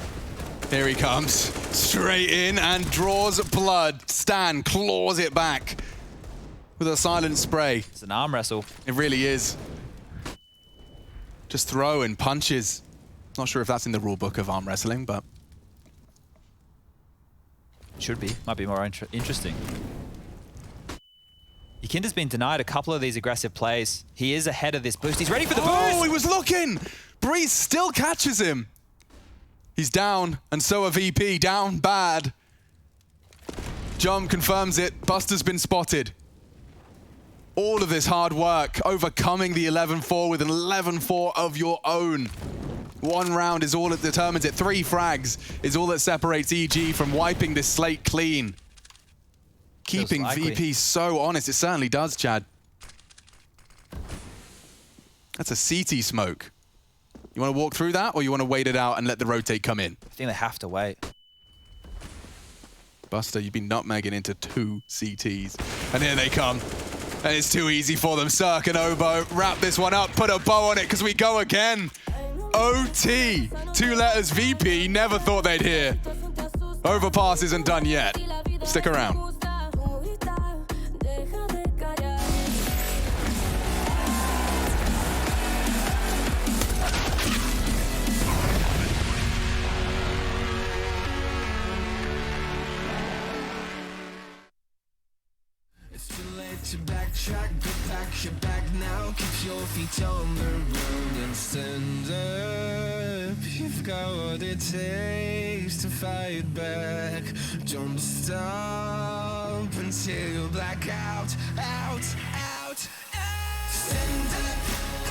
Here he comes. Straight in and draws blood. Stan claws it back with a silent spray. It's an arm wrestle. It really is. Just throwing punches. Not sure if that's in the rule book of arm wrestling, but... Should be. Might be more interesting. Yakinda's been denied a couple of these aggressive plays. He is ahead of this boost. He's ready for the boost! Oh, he was looking! Breeze still catches him. He's down, and so are VP. Down bad. Jump confirms it. Buster's been spotted. All of this hard work, overcoming the 11-4 with an 11-4 of your own. 1 round is all that determines it. 3 frags is all that separates EG from wiping this slate clean. Keeping VP so honest. It certainly does, Chad. That's a CT smoke. You want to walk through that, or you want to wait it out and let the rotate come in? I think they have to wait. Buster, you've been nutmegging into 2 CTs. And here they come. And it's too easy for them. Cirque and Obo, wrap this one up, put a bow on it, because we go again. OT, 2 letters VP, never thought they'd hear. Overpass isn't done yet. Stick around. To backtrack, but pack your bag now. Keep your feet on the road and stand up. You've got what it takes to fight back. Don't stop until you black out, out, out. Stand up,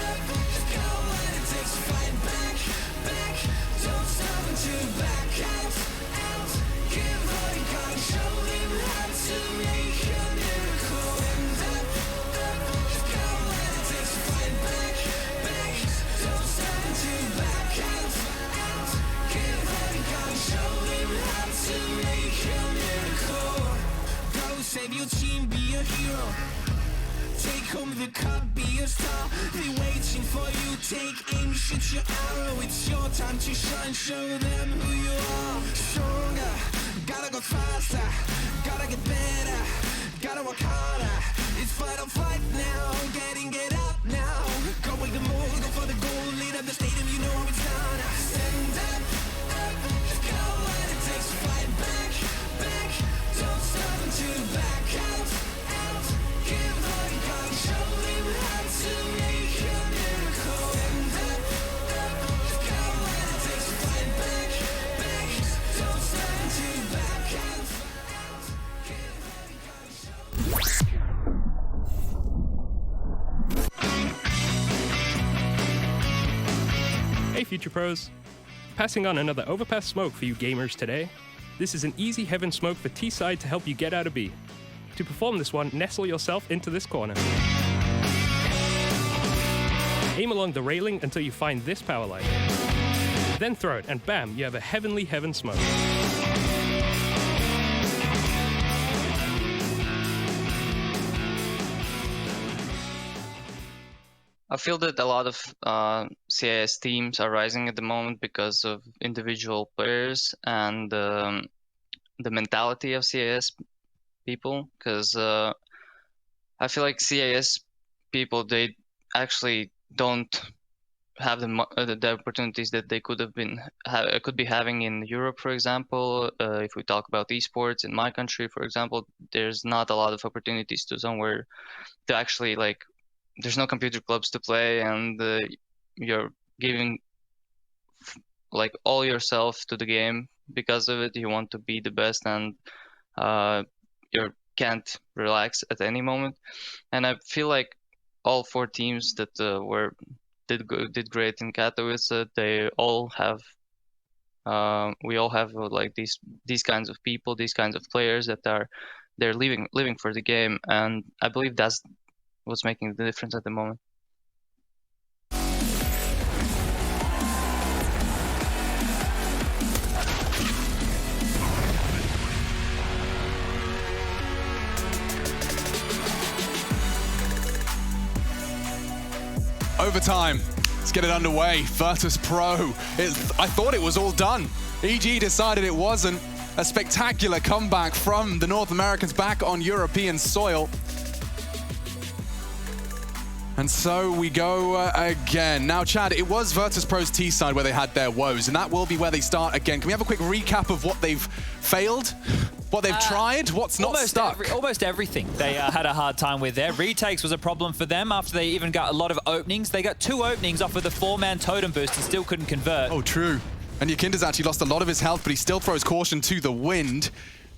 up. You've got what it takes to fight back, back. Don't stop until you black out, out. Give all you got, show them. hero. Take home the cup, be a star. They waiting for you. Take aim, shoot your arrow. It's your time to shine. Show them who you are. Stronger, gotta go faster. Gotta get better. Gotta work harder. It's fight or flight now. Get up now. Go with the move, go for the goal. Lead up the stadium, you know how it's done. Stand up, go when it takes to fight back. Don't stop until you back out. Give all you got, show him how to make a miracle. Stand up, go when it takes to fight back. Don't stop until you back out. Give all you got, show. Hey Future Pros! Passing on another Overpass smoke for you gamers today. This is an easy heaven smoke for T-side to help you get out of B. To perform this one, nestle yourself into this corner. Aim along the railing until you find this power line. Then throw it, and bam, you have a heavenly heaven smoke. I feel that a lot of CIS teams are rising at the moment because of individual players and the mentality of CIS people. Because I feel like CIS people, they actually don't have the opportunities that they could be having in Europe, for example. If we talk about esports in my country, for example, there's not a lot of opportunities to somewhere to actually like. There's no computer clubs to play, and you're giving like all yourself to the game because of it. You want to be the best, and you can't relax at any moment. And I feel like all 4 teams that did great in Katowice, they all have we all have like these kinds of people, these kinds of players that they're living for the game, and I believe that's what's making the difference at the moment. Overtime. Let's get it underway. Virtus Pro. I thought it was all done. EG decided it wasn't. A spectacular comeback from the North Americans back on European soil. And so we go again. Now, Chad, it was Virtus Pro's T-side where they had their woes, and that will be where they start again. Can we have a quick recap of what they've failed, what they've tried, what's not stuck? Almost everything they had a hard time with there. Retakes was a problem for them after they even got a lot of openings. They got 2 openings off of the 4-man totem boost and still couldn't convert. Oh, true. And Yakinda's actually lost a lot of his health, but he still throws caution to the wind.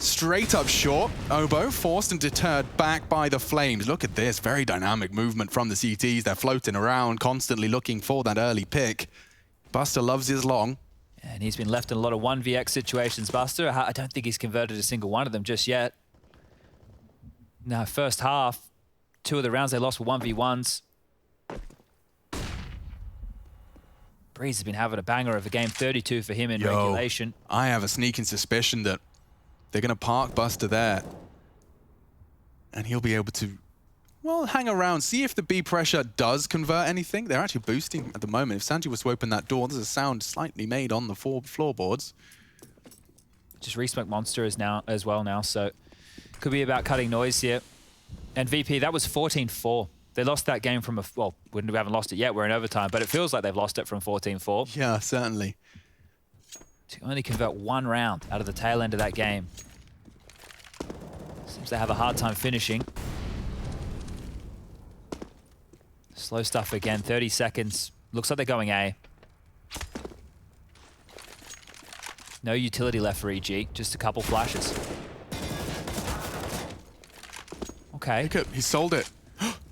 Straight up short. Obo forced and deterred back by the flames. Look at this, very dynamic movement from the CTs. They're floating around, constantly looking for that early pick. Buster loves his long. And he's been left in a lot of 1vx situations, Buster. I don't think he's converted a single one of them just yet. Now, first half, 2 of the rounds they lost were 1v1s. Breeze has been having a banger of a game, 32 for him in regulation. I have a sneaking suspicion that they're going to park Buster there. And he'll be able to, well, hang around, see if the B pressure does convert anything. They're actually boosting at the moment. If Sanji was to open that door, there's a sound slightly made on the floorboards. Just Resmoke Monster is now as well now, so could be about cutting noise here. And VP, that was 14-4. They lost that game from well, we haven't lost it yet, we're in overtime, but it feels like they've lost it from 14-4. Yeah, certainly. To only convert 1 round out of the tail end of that game. Seems they have a hard time finishing. Slow stuff again, 30 seconds. Looks like they're going A. No utility left for EG, just a couple flashes. Okay. He sold it.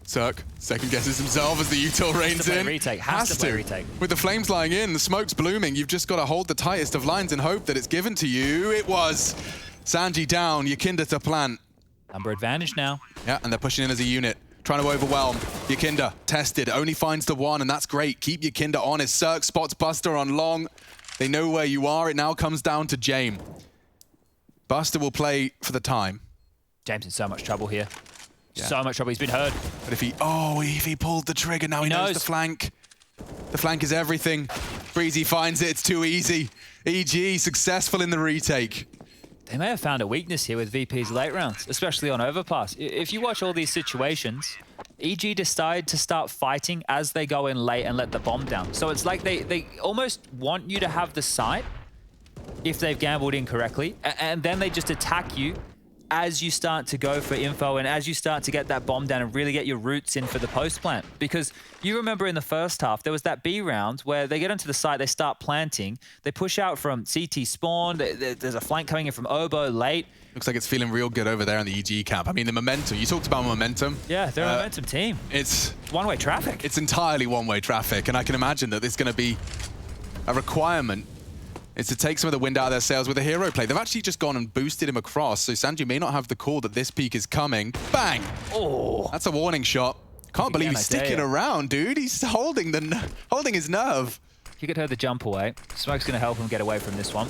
Zerk second guesses himself as the util reigns in. Retake. Has to play retake. With the flames lying in, the smoke's blooming. You've just got to hold the tightest of lines and hope that it's given to you. It was. Sanji down, Yakinda to plant. Number advantage now. Yeah, and they're pushing in as a unit. Trying to overwhelm. Yakinda tested, only finds the 1, and that's great. Keep Yakinda on as Zerk spots Buster on long. They know where you are. It now comes down to James. Buster will play for the time. James in so much trouble here. So much trouble. He's been hurt. But if he pulled the trigger, now he knows the flank. The flank is everything. Breezy finds it. It's too easy. EG successful in the retake. They may have found a weakness here with VP's late rounds, especially on overpass. If you watch all these situations, EG decide to start fighting as they go in late and let the bomb down. So it's like they almost want you to have the site if they've gambled incorrectly, and then they just attack you as you start to go for info and as you start to get that bomb down and really get your roots in for the post plant. Because you remember in the first half, there was that B round where they get onto the site, they start planting, they push out from CT spawn, there's a flank coming in from Obo late. Looks like it's feeling real good over there in the EG camp. I mean, the momentum, you talked about momentum. Yeah, they're a momentum team. It's one-way traffic. It's entirely one-way traffic, and I can imagine that it's going to be a requirement is to take some of the wind out of their sails with a hero play. They've actually just gone and boosted him across, so Sanji may not have the call that this peak is coming. Bang! Oh, that's a warning shot. Can't believe he's sticking around, dude. He's holding his nerve. You could hear the jump away. Smoke's going to help him get away from this one.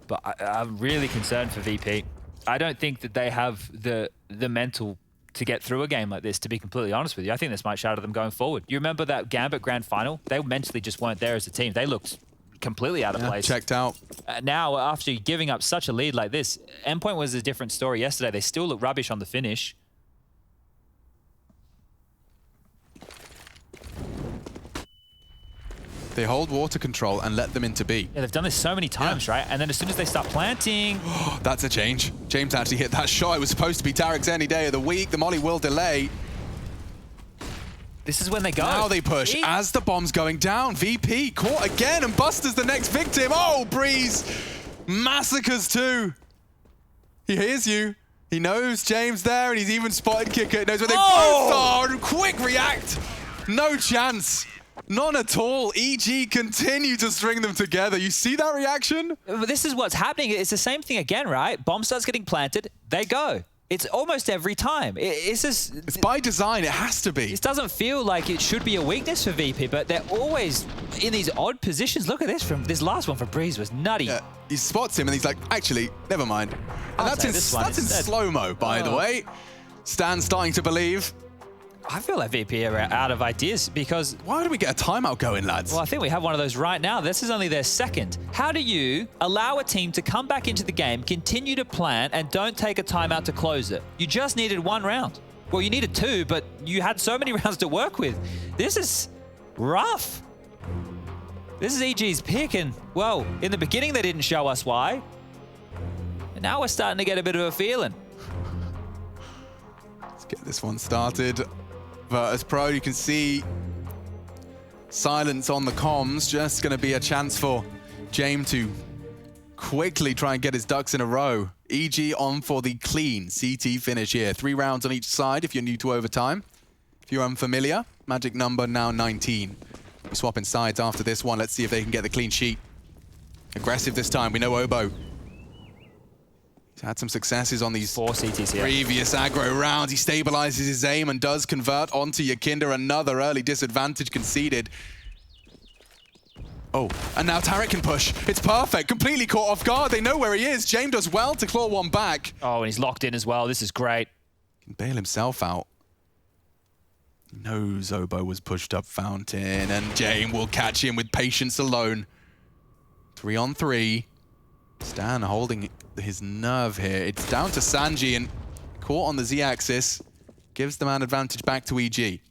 But I'm really concerned for VP. I don't think that they have the mental to get through a game like this, to be completely honest with you. I think this might shatter them going forward. You remember that Gambit Grand Final? They mentally just weren't there as a team. They looked completely out of place. Checked out. Now, after giving up such a lead like this, Endpoint was a different story yesterday. They still look rubbish on the finish. They hold water control and let them into B. Yeah, they've done this so many times, right? And then as soon as they start planting... That's a change. James actually hit that shot. It was supposed to be Tarek's any day of the week. The molly will delay. This is when they go. Now they push as the bomb's going down. VP caught again, and Buster's the next victim. Oh, Breeze massacres too. He hears you. He knows James there, and he's even spotted Kicker. He knows where they both are. Quick react. No chance. None at all. EG continue to string them together. You see that reaction? But this is what's happening. It's the same thing again, right? Bomb starts getting planted. They go. It's almost every time. It's by design. It has to be. This doesn't feel like it should be a weakness for VP, but they're always in these odd positions. Look at this. From this last one for Breeze was nutty. Yeah, he spots him and he's like, actually, never mind. And that's in slow-mo, by the way. Stan's starting to believe. I feel like VP are out of ideas because... Why don't we get a timeout going, lads? Well, I think we have one of those right now. This is only their second. How do you allow a team to come back into the game, continue to plan, and don't take a timeout to close it? You just needed one round. Well, you needed two, but you had so many rounds to work with. This is rough. This is EG's pick, and, well, in the beginning they didn't show us why. And now we're starting to get a bit of a feeling. Let's get this one started. Virtus Pro, you can see silence on the comms. Just going to be a chance for James to quickly try and get his ducks in a row. EG on for the clean CT finish here. 3 rounds on each side if you're new to overtime. If you're unfamiliar, magic number now 19. We're swapping sides after this one. Let's see if they can get the clean sheet. Aggressive this time. We know Obo. He's had some successes on these 4 CTs here. Previous aggro rounds. He stabilizes his aim and does convert onto Yakinda. Another early disadvantage conceded. Oh, and now Tarek can push. It's perfect. Completely caught off guard. They know where he is. James does well to claw one back. Oh, and he's locked in as well. This is great. Can bail himself out. He knows Obo was pushed up fountain, and James will catch him with patience alone. 3 on 3. Stan holding his nerve here. It's down to Sanji, and caught on the Z-axis. Gives the man advantage back to EG.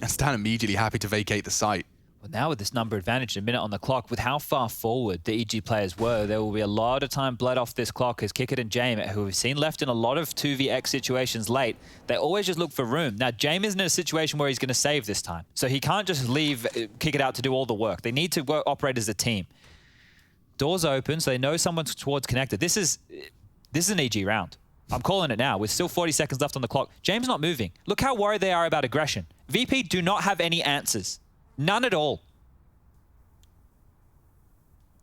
And Stan immediately happy to vacate the site. Well, now with this number advantage, a minute on the clock, with how far forward the EG players were, there will be a lot of time bled off this clock as Kickett and James, who we've seen left in a lot of 2vx situations late, they always just look for room. Now, James isn't in a situation where he's going to save this time. So he can't just leave Kickett out to do all the work. They need to operate as a team. Doors open, so they know someone's towards connected. This is an EG round. I'm calling it now. With still 40 seconds left on the clock. James not moving. Look how worried they are about aggression. VP do not have any answers. None at all.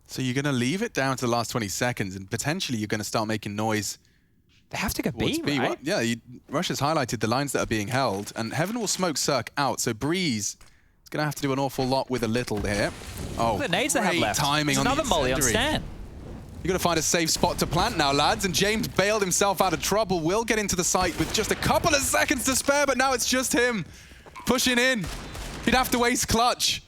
So you're going to leave it down to the last 20 seconds, and potentially you're going to start making noise. They have to go B, right? What? Yeah, Russia's highlighted the lines that are being held, and Heaven will smoke Cirque out, so Breeze is going to have to do an awful lot with a little there. Oh, the nades they have left. Timing on another molly on Stan. You got to find a safe spot to plant now, lads. And James bailed himself out of trouble. Will get into the site with just a couple of seconds to spare, but now it's just him pushing in. He'd have to waste clutch.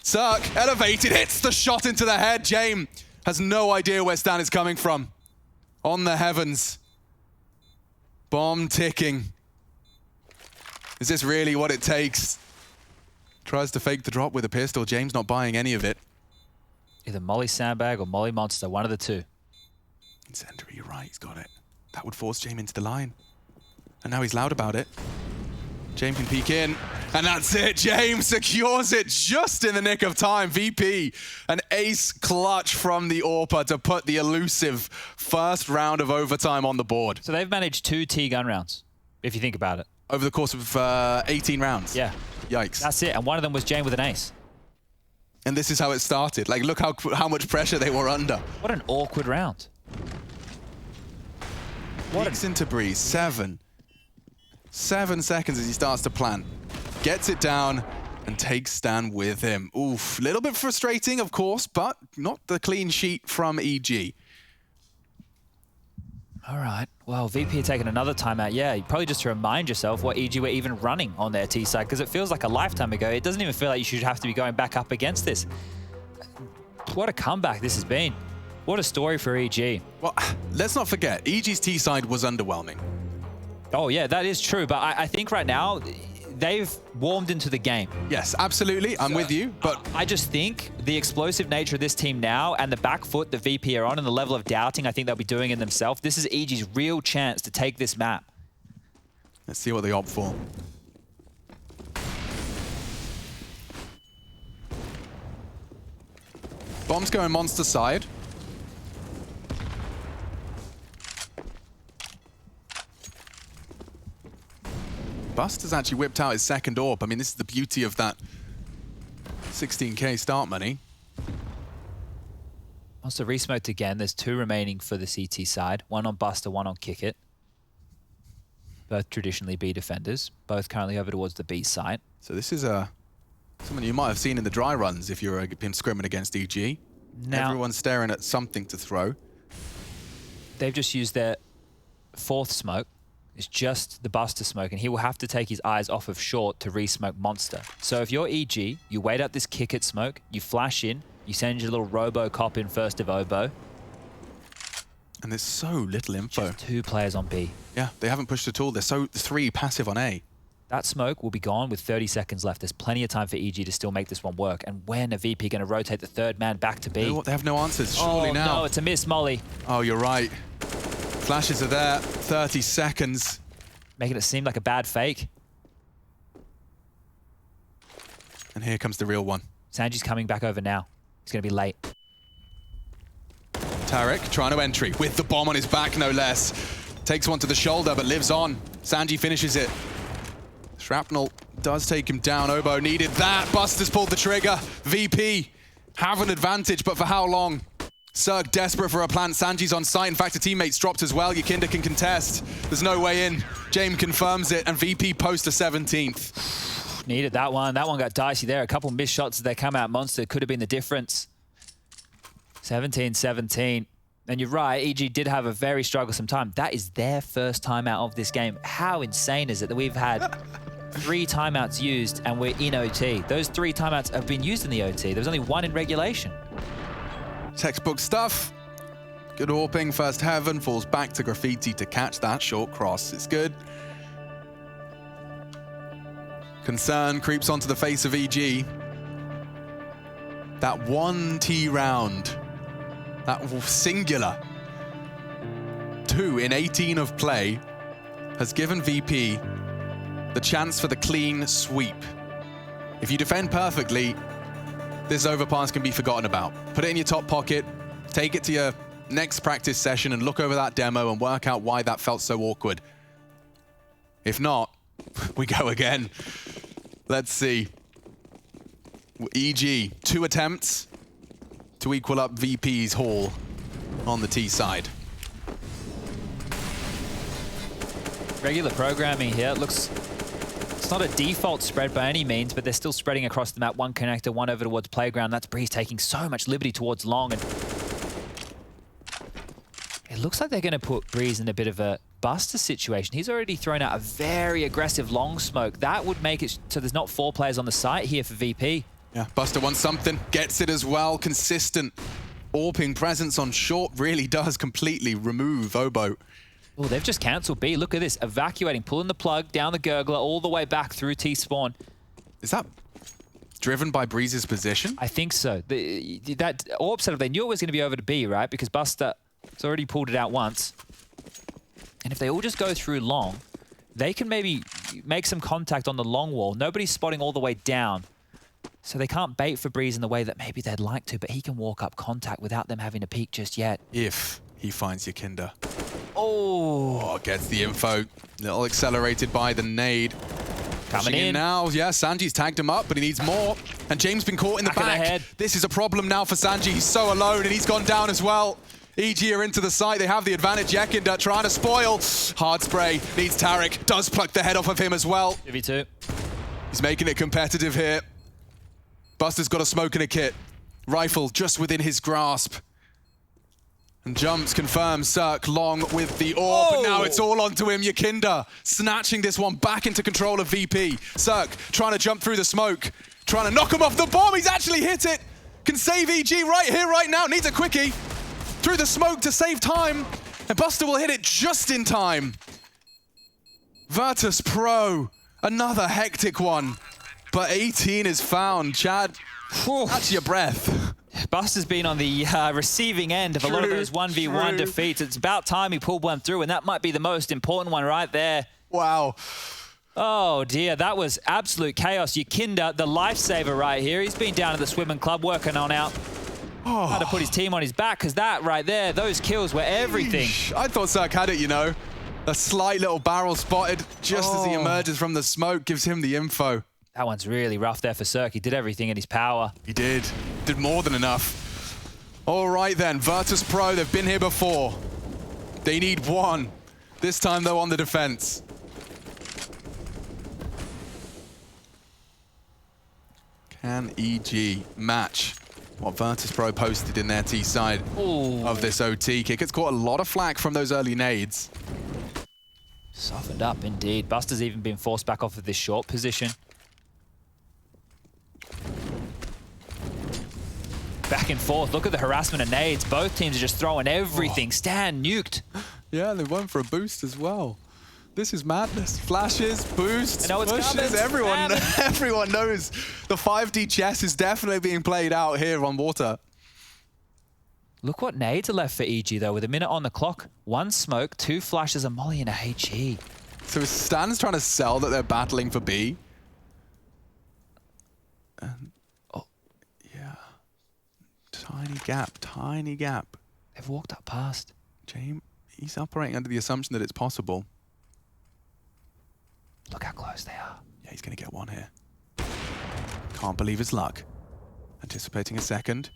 Cirque, elevated, hits the shot into the head. James has no idea where Stan is coming from. On the heavens. Bomb ticking. Is this really what it takes? Tries to fake the drop with a pistol. James not buying any of it. Either Molly Sandbag or Molly Monster, one of the two. Incendiary, you're right, he's got it. That would force James into the line. And now he's loud about it. James can peek in, and that's it. James secures it just in the nick of time. VP, an ace clutch from the AWPer to put the elusive first round of overtime on the board. So they've managed 2 T-gun rounds, if you think about it. Over the course of 18 rounds. Yeah. Yikes. That's it, and one of them was James with an ace. And this is how it started. Like, look how much pressure they were under. What an awkward round. Leaks into Breeze, 7 seconds as he starts to plant. Gets it down and takes Stan with him. Oof, little bit frustrating, of course, but not the clean sheet from EG. All right. Well, VP had taken another timeout. Yeah, probably just to remind yourself what EG were even running on their T side, because it feels like a lifetime ago. It doesn't even feel like you should have to be going back up against this. What a comeback this has been. What a story for EG. Well, let's not forget, EG's T side was underwhelming. Oh, yeah, that is true. But I think right now, they've warmed into the game. Yes, absolutely. I'm with you. But I just think the explosive nature of this team now and the back foot the VP are on and the level of doubting I think they'll be doing in themselves, this is EG's real chance to take this map. Let's see what they opt for. Bombs going Monster side. Bust has actually whipped out his second AWP. I mean, this is the beauty of that 16K start money. Also resmoked again. There's 2 remaining for the CT side. One on Buster, one on Kick It. Both traditionally B defenders. Both currently over towards the B side. So this is someone you might have seen in the dry runs if you're him scrimming against EG. Now, everyone's staring at something to throw. They've just used their 4th smoke. It's just the Buster smoke, and he will have to take his eyes off of short to re-smoke Monster. So if you're EG, you wait out this Kick It smoke, you flash in, you send your little Robo-Cop in first of Oboe. And there's so little info. Just 2 players on B. Yeah, they haven't pushed at all. There's 3 passive on A. That smoke will be gone with 30 seconds left. There's plenty of time for EG to still make this one work. And when are VP going to rotate the 3rd man back to B? You know what? They have no answers, surely now. No, it's a miss, Molly. Oh, you're right. Flashes are there, 30 seconds. Making it seem like a bad fake. And here comes the real one. Sanji's coming back over now. He's going to be late. Tarek trying to entry with the bomb on his back, no less. Takes one to the shoulder, but lives on. Sanji finishes it. Shrapnel does take him down. Oboe needed that. Buster's pulled the trigger. VP have an advantage, but for how long? Cirque desperate for a plant. Sanji's on site. In fact, a teammate's dropped as well. Yakinda can contest. There's no way in. James confirms it, and VP post a 17th. Needed that one. That one got dicey there. A couple missed shots as they come out. Monster could have been the difference. 17-17. And you're right, EG did have a very strugglesome time. That is their first timeout of this game. How insane is it that we've had 3 timeouts used and we're in OT? Those 3 timeouts have been used in the OT. There was only 1 in regulation. Textbook stuff. Good AWPing. First Heaven falls back to Graffiti to catch that short cross. It's good. Concern creeps onto the face of EG. That 1 T round. That singular 2 in 18 of play has given VP the chance for the clean sweep. If you defend perfectly, this overpass can be forgotten about. Put it in your top pocket, take it to your next practice session and look over that demo and work out why that felt so awkward. If not, we go again. Let's see. EG, 2 attempts to equal up VP's haul on the T side. Regular programming here. It looks, it's not a default spread by any means, but they're still spreading across the map. 1 connector, 1 over towards playground. That's Breeze taking so much liberty towards long. And It looks like they're going to put Breeze in a bit of a Buster situation. He's already thrown out a very aggressive long smoke. That would make it so there's not 4 players on the site here for VP. Yeah, Buster wants something, gets it as well. Consistent AWPing presence on short really does completely remove Obo. Oh, they've just cancelled B. Look at this, evacuating, pulling the plug down the gurgler all the way back through T-spawn. Is that driven by Breeze's position? I think so. That AWP setup, they knew it was going to be over to B, right? Because Buster has already pulled it out once. And if they all just go through long, they can maybe make some contact on the long wall. Nobody's spotting all the way down. So they can't bait for Breeze in the way that maybe they'd like to, but he can walk up contact without them having to peek just yet. If he finds Yakinda. Oh, gets the info. Little accelerated by the nade. Coming Pushing in now. Yeah, Sanji's tagged him up, but he needs more. And James been caught in the back. This is a problem now for Sanji. He's so alone, and he's gone down as well. EG are into the site. They have the advantage. Yakinda trying to spoil. Hard spray. Needs Tarek. Does pluck the head off of him as well. 2v2. He's making it competitive here. Buster's got a smoke and a kit. Rifle just within his grasp. And jumps, confirms, Cirque long with the AWP. But now it's all onto him. Yakinda snatching this one back into control of VP. Cirque trying to jump through the smoke. Trying to knock him off the bomb. He's actually hit it. Can save EG right here, right now. Needs a quickie. Through the smoke to save time. And Buster will hit it just in time. Virtus Pro. Another hectic one. But 18 is found. Chad, catch your breath. Buster's been on the receiving end of a lot of those 1v1 defeats. It's about time he pulled one through, and that might be the most important one right there. Wow. Oh, dear. That was absolute chaos. Yakinda, the lifesaver right here. He's been down at the swimming club working on out how to put his team on his back, because that right there, those kills were everything. I thought Cirque had it, you know. A slight little barrel spotted just as he emerges from the smoke, gives him the info. That one's really rough there for Cirque. He did everything in his power. He did. Did more than enough. All right then, Virtus Pro, they've been here before. They need one. This time, though, on the defense. Can EG match what Virtus Pro posted in their T side of this OT kick? It's caught a lot of flack from those early nades. Softened up, indeed. Buster's even been forced back off of this short position. Back and forth. Look at the harassment of nades. Both teams are just throwing everything. Stan nuked. Yeah, they went for a boost as well. This is madness. Flashes, boosts, pushes. Everyone knows the 5D chess is definitely being played out here on water. Look what nades are left for EG, though, with a minute on the clock. 1 smoke, 2 flashes, a molly, and a HE. So Stan's trying to sell that they're battling for B. And, yeah. Tiny gap, tiny gap. They've walked up past. James, he's operating under the assumption that it's possible. Look how close they are. Yeah, he's going to get one here. Can't believe his luck. Anticipating a second.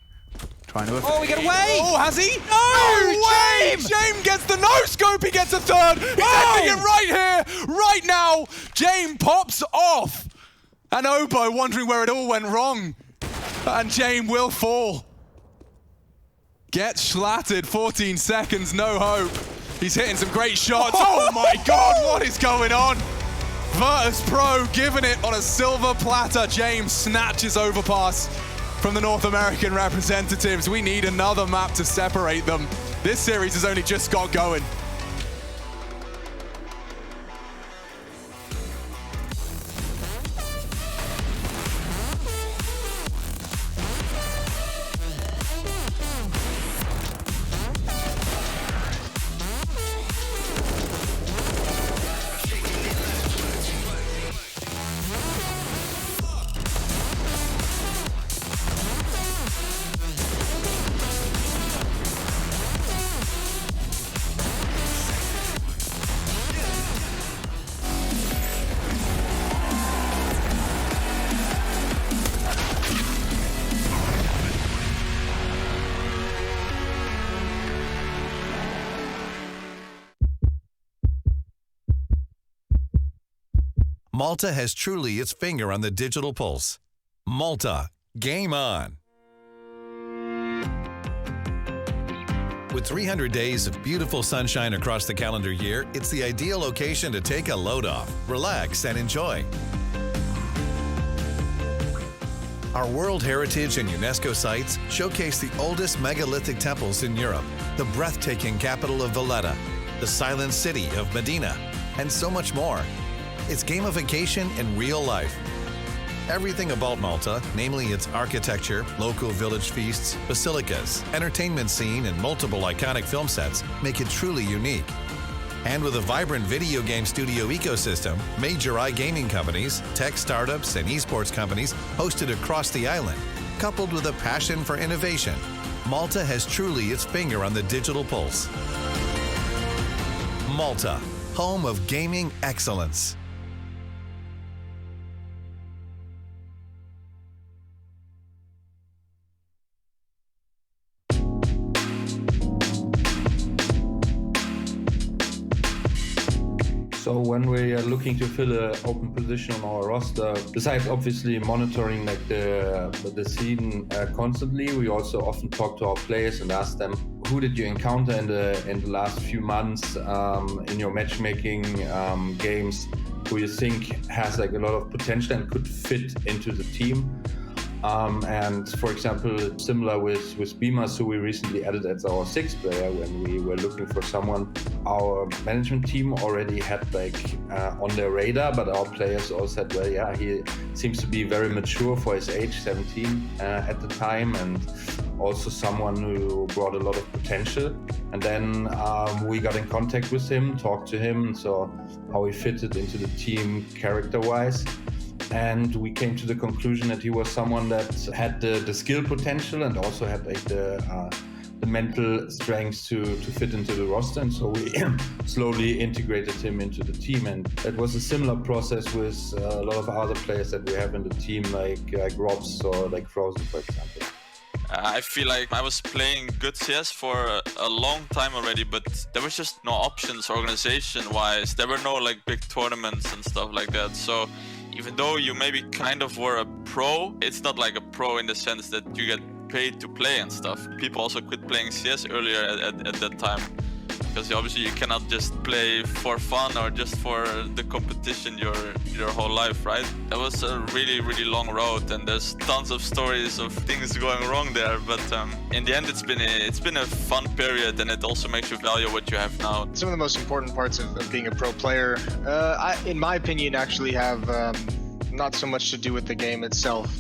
Trying to... Oh, we get away! Oh, has he? No way! James gets the no-scope, he gets a third! He's ending it right here, right now! James pops off! And Obo wondering where it all went wrong. And James will fall. Gets schlattered, 14 seconds, no hope. He's hitting some great shots. Oh my God, what is going on? Virtus Pro giving it on a silver platter. James snatches overpass from the North American representatives. We need another map to separate them. This series has only just got going. Malta has truly its finger on the digital pulse. Malta, game on. With 300 days of beautiful sunshine across the calendar year, it's the ideal location to take a load off, relax, and enjoy. Our World Heritage and UNESCO sites showcase the oldest megalithic temples in Europe, the breathtaking capital of Valletta, the silent city of Medina, and so much more. It's gamification in real life. Everything about Malta, namely its architecture, local village feasts, basilicas, entertainment scene, and multiple iconic film sets, make it truly unique. And with a vibrant video game studio ecosystem, major iGaming companies, tech startups, and esports companies hosted across the island, coupled with a passion for innovation, Malta has truly its finger on the digital pulse. Malta, home of gaming excellence. So when we are looking to fill an open position on our roster, besides obviously monitoring like the scene constantly, we also often talk to our players and ask them, who did you encounter in the last few months in your matchmaking games, who you think has like a lot of potential and could fit into the team. And for example, similar with Beamers, who we recently added as our 6th player when we were looking for someone, our management team already had like on their radar, but our players all said, well, yeah, he seems to be very mature for his age, 17 at the time, and also someone who brought a lot of potential. And then we got in contact with him, talked to him, and saw how he fitted into the team character-wise. And we came to the conclusion that he was someone that had the skill potential and also had like the mental strength to fit into the roster. And so we slowly integrated him into the team. And it was a similar process with a lot of other players that we have in the team, like Robs or like Frozen, for example. I feel like I was playing good CS for a long time already, but there was just no options organization-wise. There were no like big tournaments and stuff like that. So even though you maybe kind of were a pro, it's not like a pro in the sense that you get paid to play and stuff. People also quit playing CS earlier at that time, because obviously you cannot just play for fun or just for the competition your whole life, right? That was a really, really long road, and there's tons of stories of things going wrong there. But in the end, it's been a fun period, and it also makes you value what you have now. Some of the most important parts of being a pro player, in my opinion, actually have not so much to do with the game itself.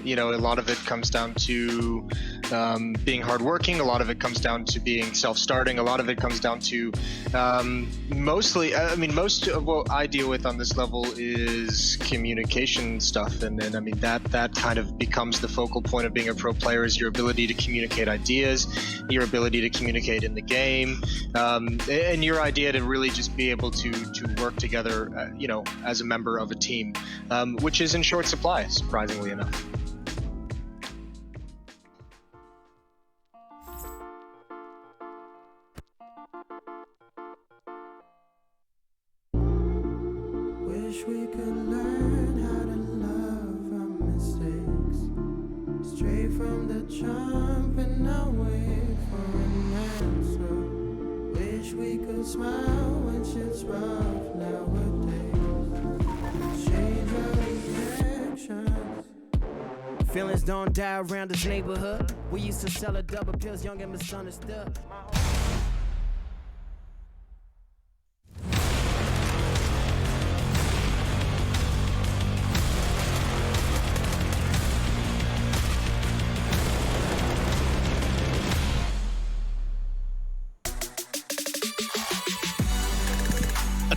You know, a lot of it comes down to being hardworking. A lot of it comes down to being self-starting. A lot of it comes down to mostly, I mean, most of what I deal with on this level is communication stuff. And I mean, that kind of becomes the focal point of being a pro player, is your ability to communicate ideas, your ability to communicate in the game, and your idea to really just be able to work together, you know, as a member of a team, which is in short supply, surprisingly enough. Wish we could learn how to love our mistakes, straight from the jump and not wait for an answer. Wish we could smile when shit's rough nowadays, change our reactions. Feelings don't die around this neighborhood. We used to sell a double pills, young and misunderstood.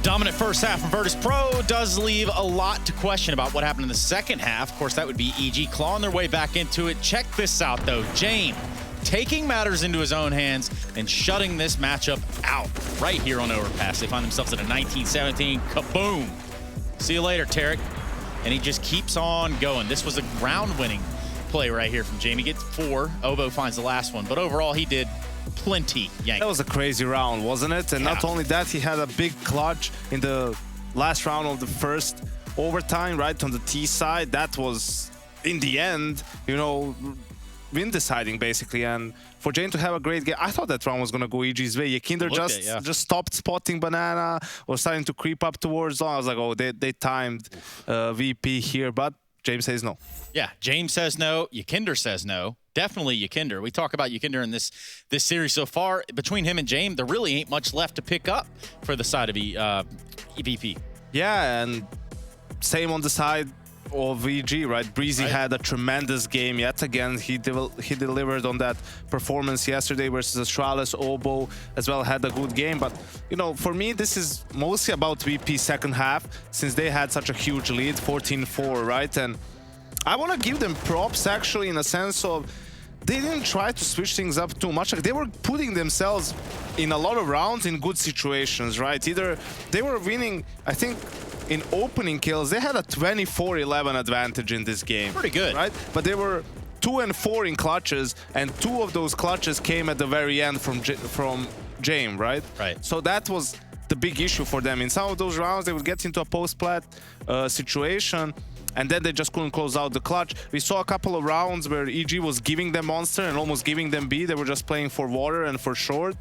Dominant first half from Virtus Pro does leave a lot to question about what happened in the second half. Of course, that would be EG clawing their way back into it. Check this out, though. Jame taking matters into his own hands and shutting this matchup out right here on Overpass. They find themselves at a 19-17. Kaboom. See you later, Tarek. And he just keeps on going. This was a round-winning play right here from Jamie. Gets 4. Obo finds the last one. But overall, he did plenty. Yank. That was a crazy round, wasn't it? And not only that, he had a big clutch in the last round of the first overtime, right on the T side. That was, in the end, you know, win deciding basically, and for Jane to have a great game. I thought that round was gonna go EG's way. Yekinder just stopped spotting Banana, or starting to creep up towards zone. I was like, oh, they timed VP here, but James says no. Yeah, James says no. Yekinder says no. Definitely Yekinder. We talk about Yekinder in this series so far. Between him and James, there really ain't much left to pick up for the side of EVP. Yeah, and same on the side of EG, right? Breezy had a tremendous game yet again. He delivered on that performance yesterday versus Astralis. Obo as well had a good game, but you know, for me this is mostly about VP's second half, since they had such a huge lead, 14-4, right? And I want to give them props actually, in a sense of they didn't try to switch things up too much. Like, they were putting themselves in a lot of rounds in good situations, right? Either they were winning, I think, in opening kills, they had a 24-11 advantage in this game. Pretty good. Right? But they were 2 and 4 in clutches, and 2 of those clutches came at the very end from Jame, right? Right. So that was the big issue for them. In some of those rounds, they would get into a post-plat situation, and then they just couldn't close out the clutch. We saw a couple of rounds where EG was giving them Monster and almost giving them B. They were just playing for water and for short.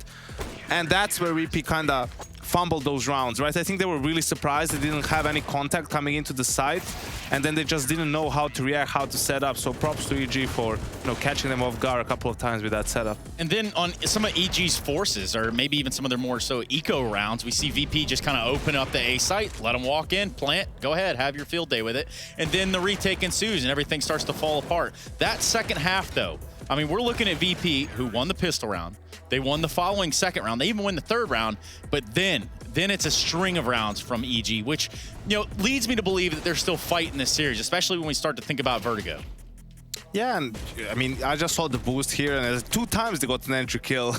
And that's where VP kind of fumbled those rounds, right? I think they were really surprised they didn't have any contact coming into the site, and then they just didn't know how to react, how to set up. So props to EG for, you know, catching them off guard a couple of times with that setup. And then on some of EG's forces, or maybe even some of their more so eco rounds, we see VP just kind of open up the A site, let them walk in, plant, go ahead, have your field day with it, and then the retake ensues and everything starts to fall apart. That second half though, I mean, we're looking at VP, who won the pistol round. They won the following second round. They even win the third round, but then it's a string of rounds from EG, which, you know, leads me to believe that they're still fighting this series, especially when we start to think about Vertigo. Yeah, and I mean, I just saw the boost here, and 2 times they got an entry kill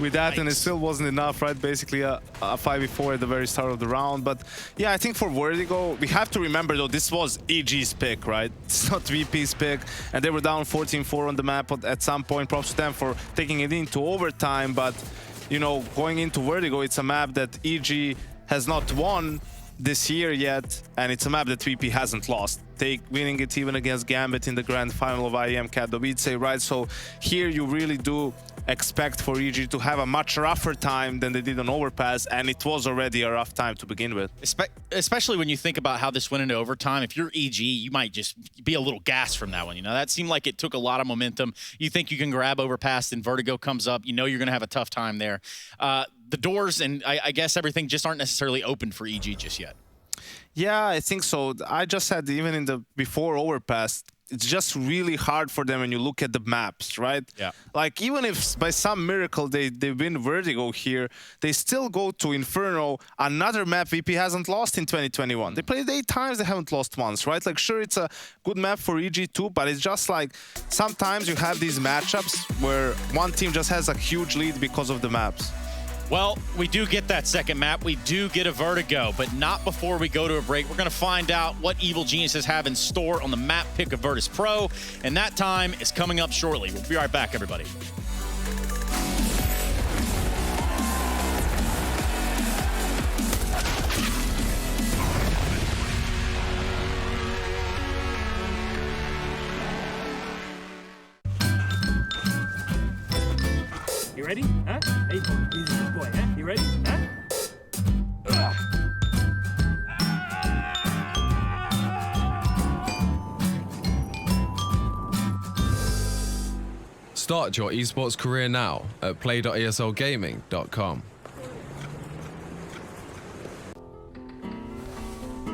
with that, nice. And it still wasn't enough, right? Basically a 5v4 at the very start of the round. But yeah, I think for Vertigo, we have to remember though, this was EG's pick, right? It's not VP's pick, and they were down 14-4 on the map at some point. Props to them for taking it into overtime, but you know, going into Vertigo, it's a map that EG has not won this year yet, and it's a map that VP hasn't lost. Winning it even against Gambit in the grand final of IEM Katowice, right? So here you really do expect for EG to have a much rougher time than they did on Overpass, and it was already a rough time to begin with. Especially when you think about how this went into overtime. If you're EG, you might just be a little gassed from that one. You know, that seemed like it took a lot of momentum. You think you can grab Overpass, and Vertigo comes up. You know you're going to have a tough time there. The doors and I guess everything just aren't necessarily open for EG just yet. Yeah, I think so. I just said even in the before Overpass, it's just really hard for them when you look at the maps, right? Yeah. Like, even if by some miracle they win Vertigo here, they still go to Inferno, another map VP hasn't lost in 2021. They played 8 times, they haven't lost once, right? Like, sure, it's a good map for EG too, but it's just like sometimes you have these matchups where one team just has a huge lead because of the maps. Well, we do get that second map. We do get a Vertigo, but not before we go to a break. We're going to find out what Evil Geniuses have in store on the map pick of Virtus Pro, and that time is coming up shortly. We'll be right back, everybody. You ready? Huh? Hey, he's a good boy, huh? You ready? Huh? Start your esports career now at play.eslgaming.com.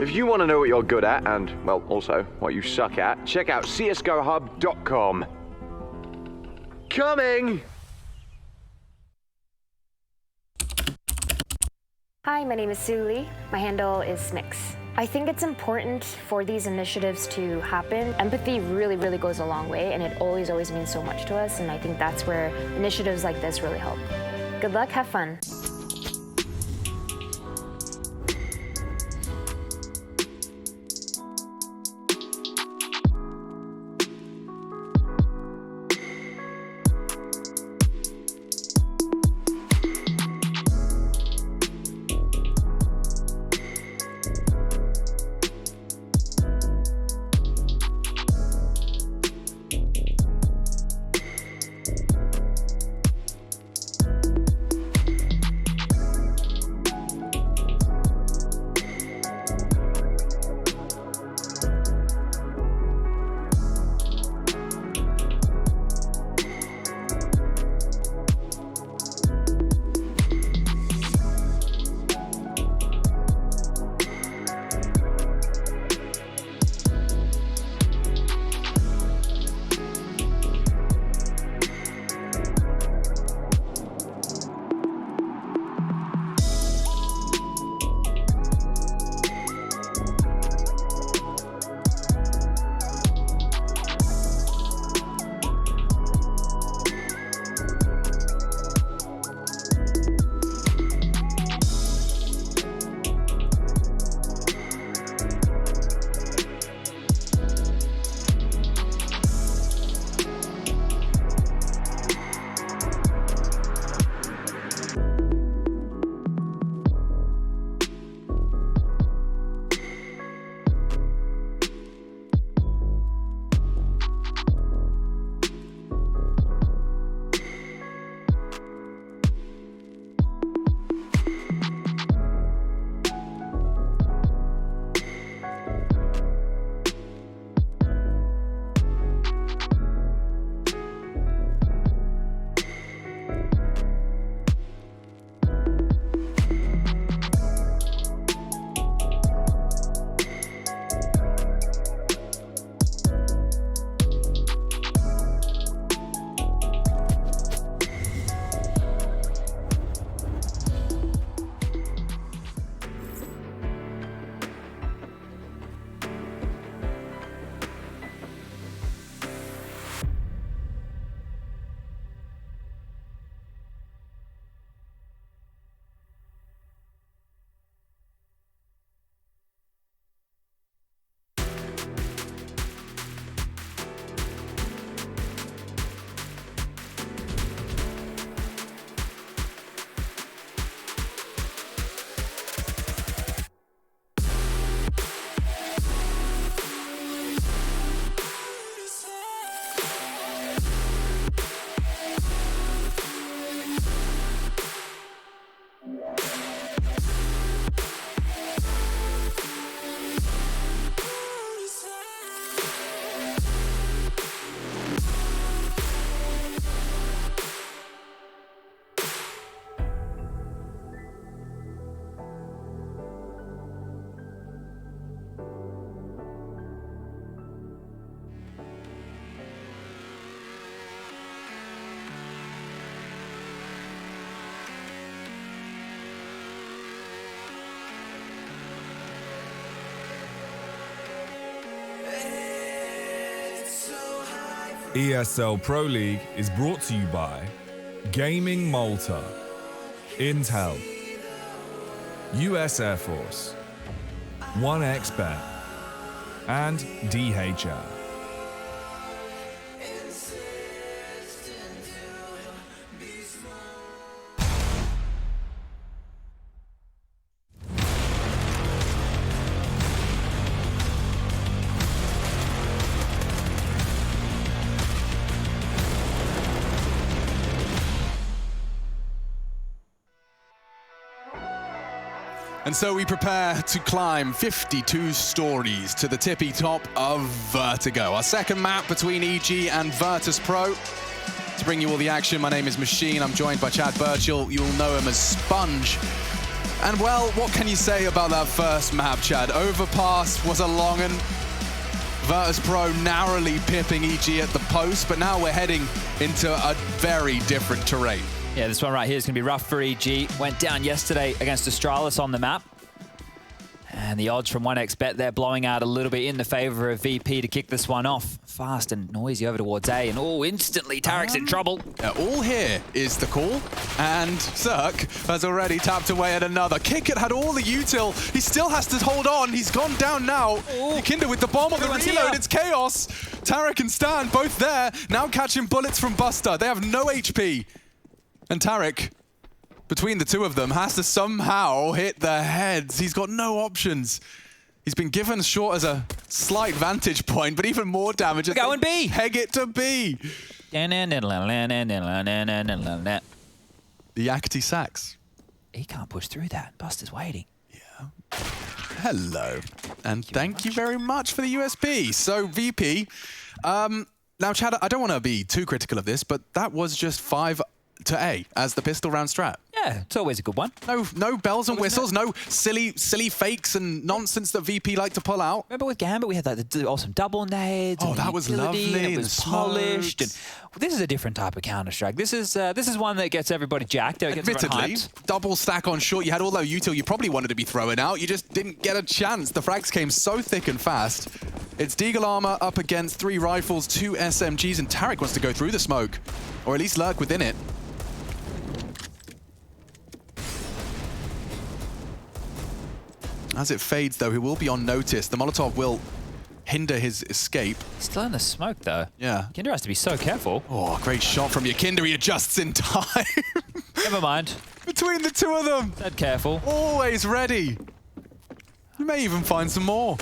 If you want to know what you're good at and, well, also what you suck at, check out csgohub.com. Coming! Hi, my name is Sue Lee. My handle is Smix. I think it's important for these initiatives to happen. Empathy really, really goes a long way, and it always means so much to us, and I think that's where initiatives like this really help. Good luck, have fun. ESL Pro League is brought to you by Gaming Malta, Intel, US Air Force, 1xBet, and DHL. And so we prepare to climb 52 stories to the tippy top of Vertigo, our second map between EG and Virtus Pro. To bring you all the action, my name is Machine. I'm joined by Chad Birchall. You'll know him as Sponge. And well, what can you say about that first map, Chad? Overpass was a long one. Virtus Pro narrowly pipping EG at the post, but now we're heading into a very different terrain. Yeah, this one right here is going to be rough for EG. Went down yesterday against Astralis on the map. And the odds from 1xBet there blowing out a little bit in the favor of VP to kick this one off. Fast and noisy over towards A, and instantly Tarek's in trouble. All here is the call, and Cirque has already tapped away at another. Kickit had all the util. He still has to hold on. He's gone down now. Kinder with the bomb on the reload. Here. It's chaos. Tarek and Stan both there, now catching bullets from Buster. They have no HP. And Tarek, between the two of them, has to somehow hit their heads. He's got no options. He's been given short as a slight vantage point, but even more damage. Go and B. Peg it to B. The Yakety Sax. He can't push through that. Buster's waiting. Yeah. Hello. And thank you very much for the USB. So, VP. Now, Chad, I don't want to be too critical of this, but that was just 5 to A as the pistol round strat. Yeah, it's always a good one. No bells and whistles, no silly fakes and nonsense that VP like to pull out. Remember with Gambit, we had like the awesome double nades. Oh, that was lovely. And it was polished. And this is a different type of Counter-Strike. This is one that gets everybody jacked. Admittedly, double stack on short. You had all that util you probably wanted to be throwing out. You just didn't get a chance. The frags came so thick and fast. It's Deagle Armor up against 3 rifles, 2 SMGs, and Tarek wants to go through the smoke, or at least lurk within it. As it fades, though, he will be on notice. The Molotov will hinder his escape. Still in the smoke, though. Yeah. Kinder has to be so careful. Oh, great shot from Yakinder. He adjusts in time. Never mind. Between the two of them. Dead careful. Always ready. You may even find some more.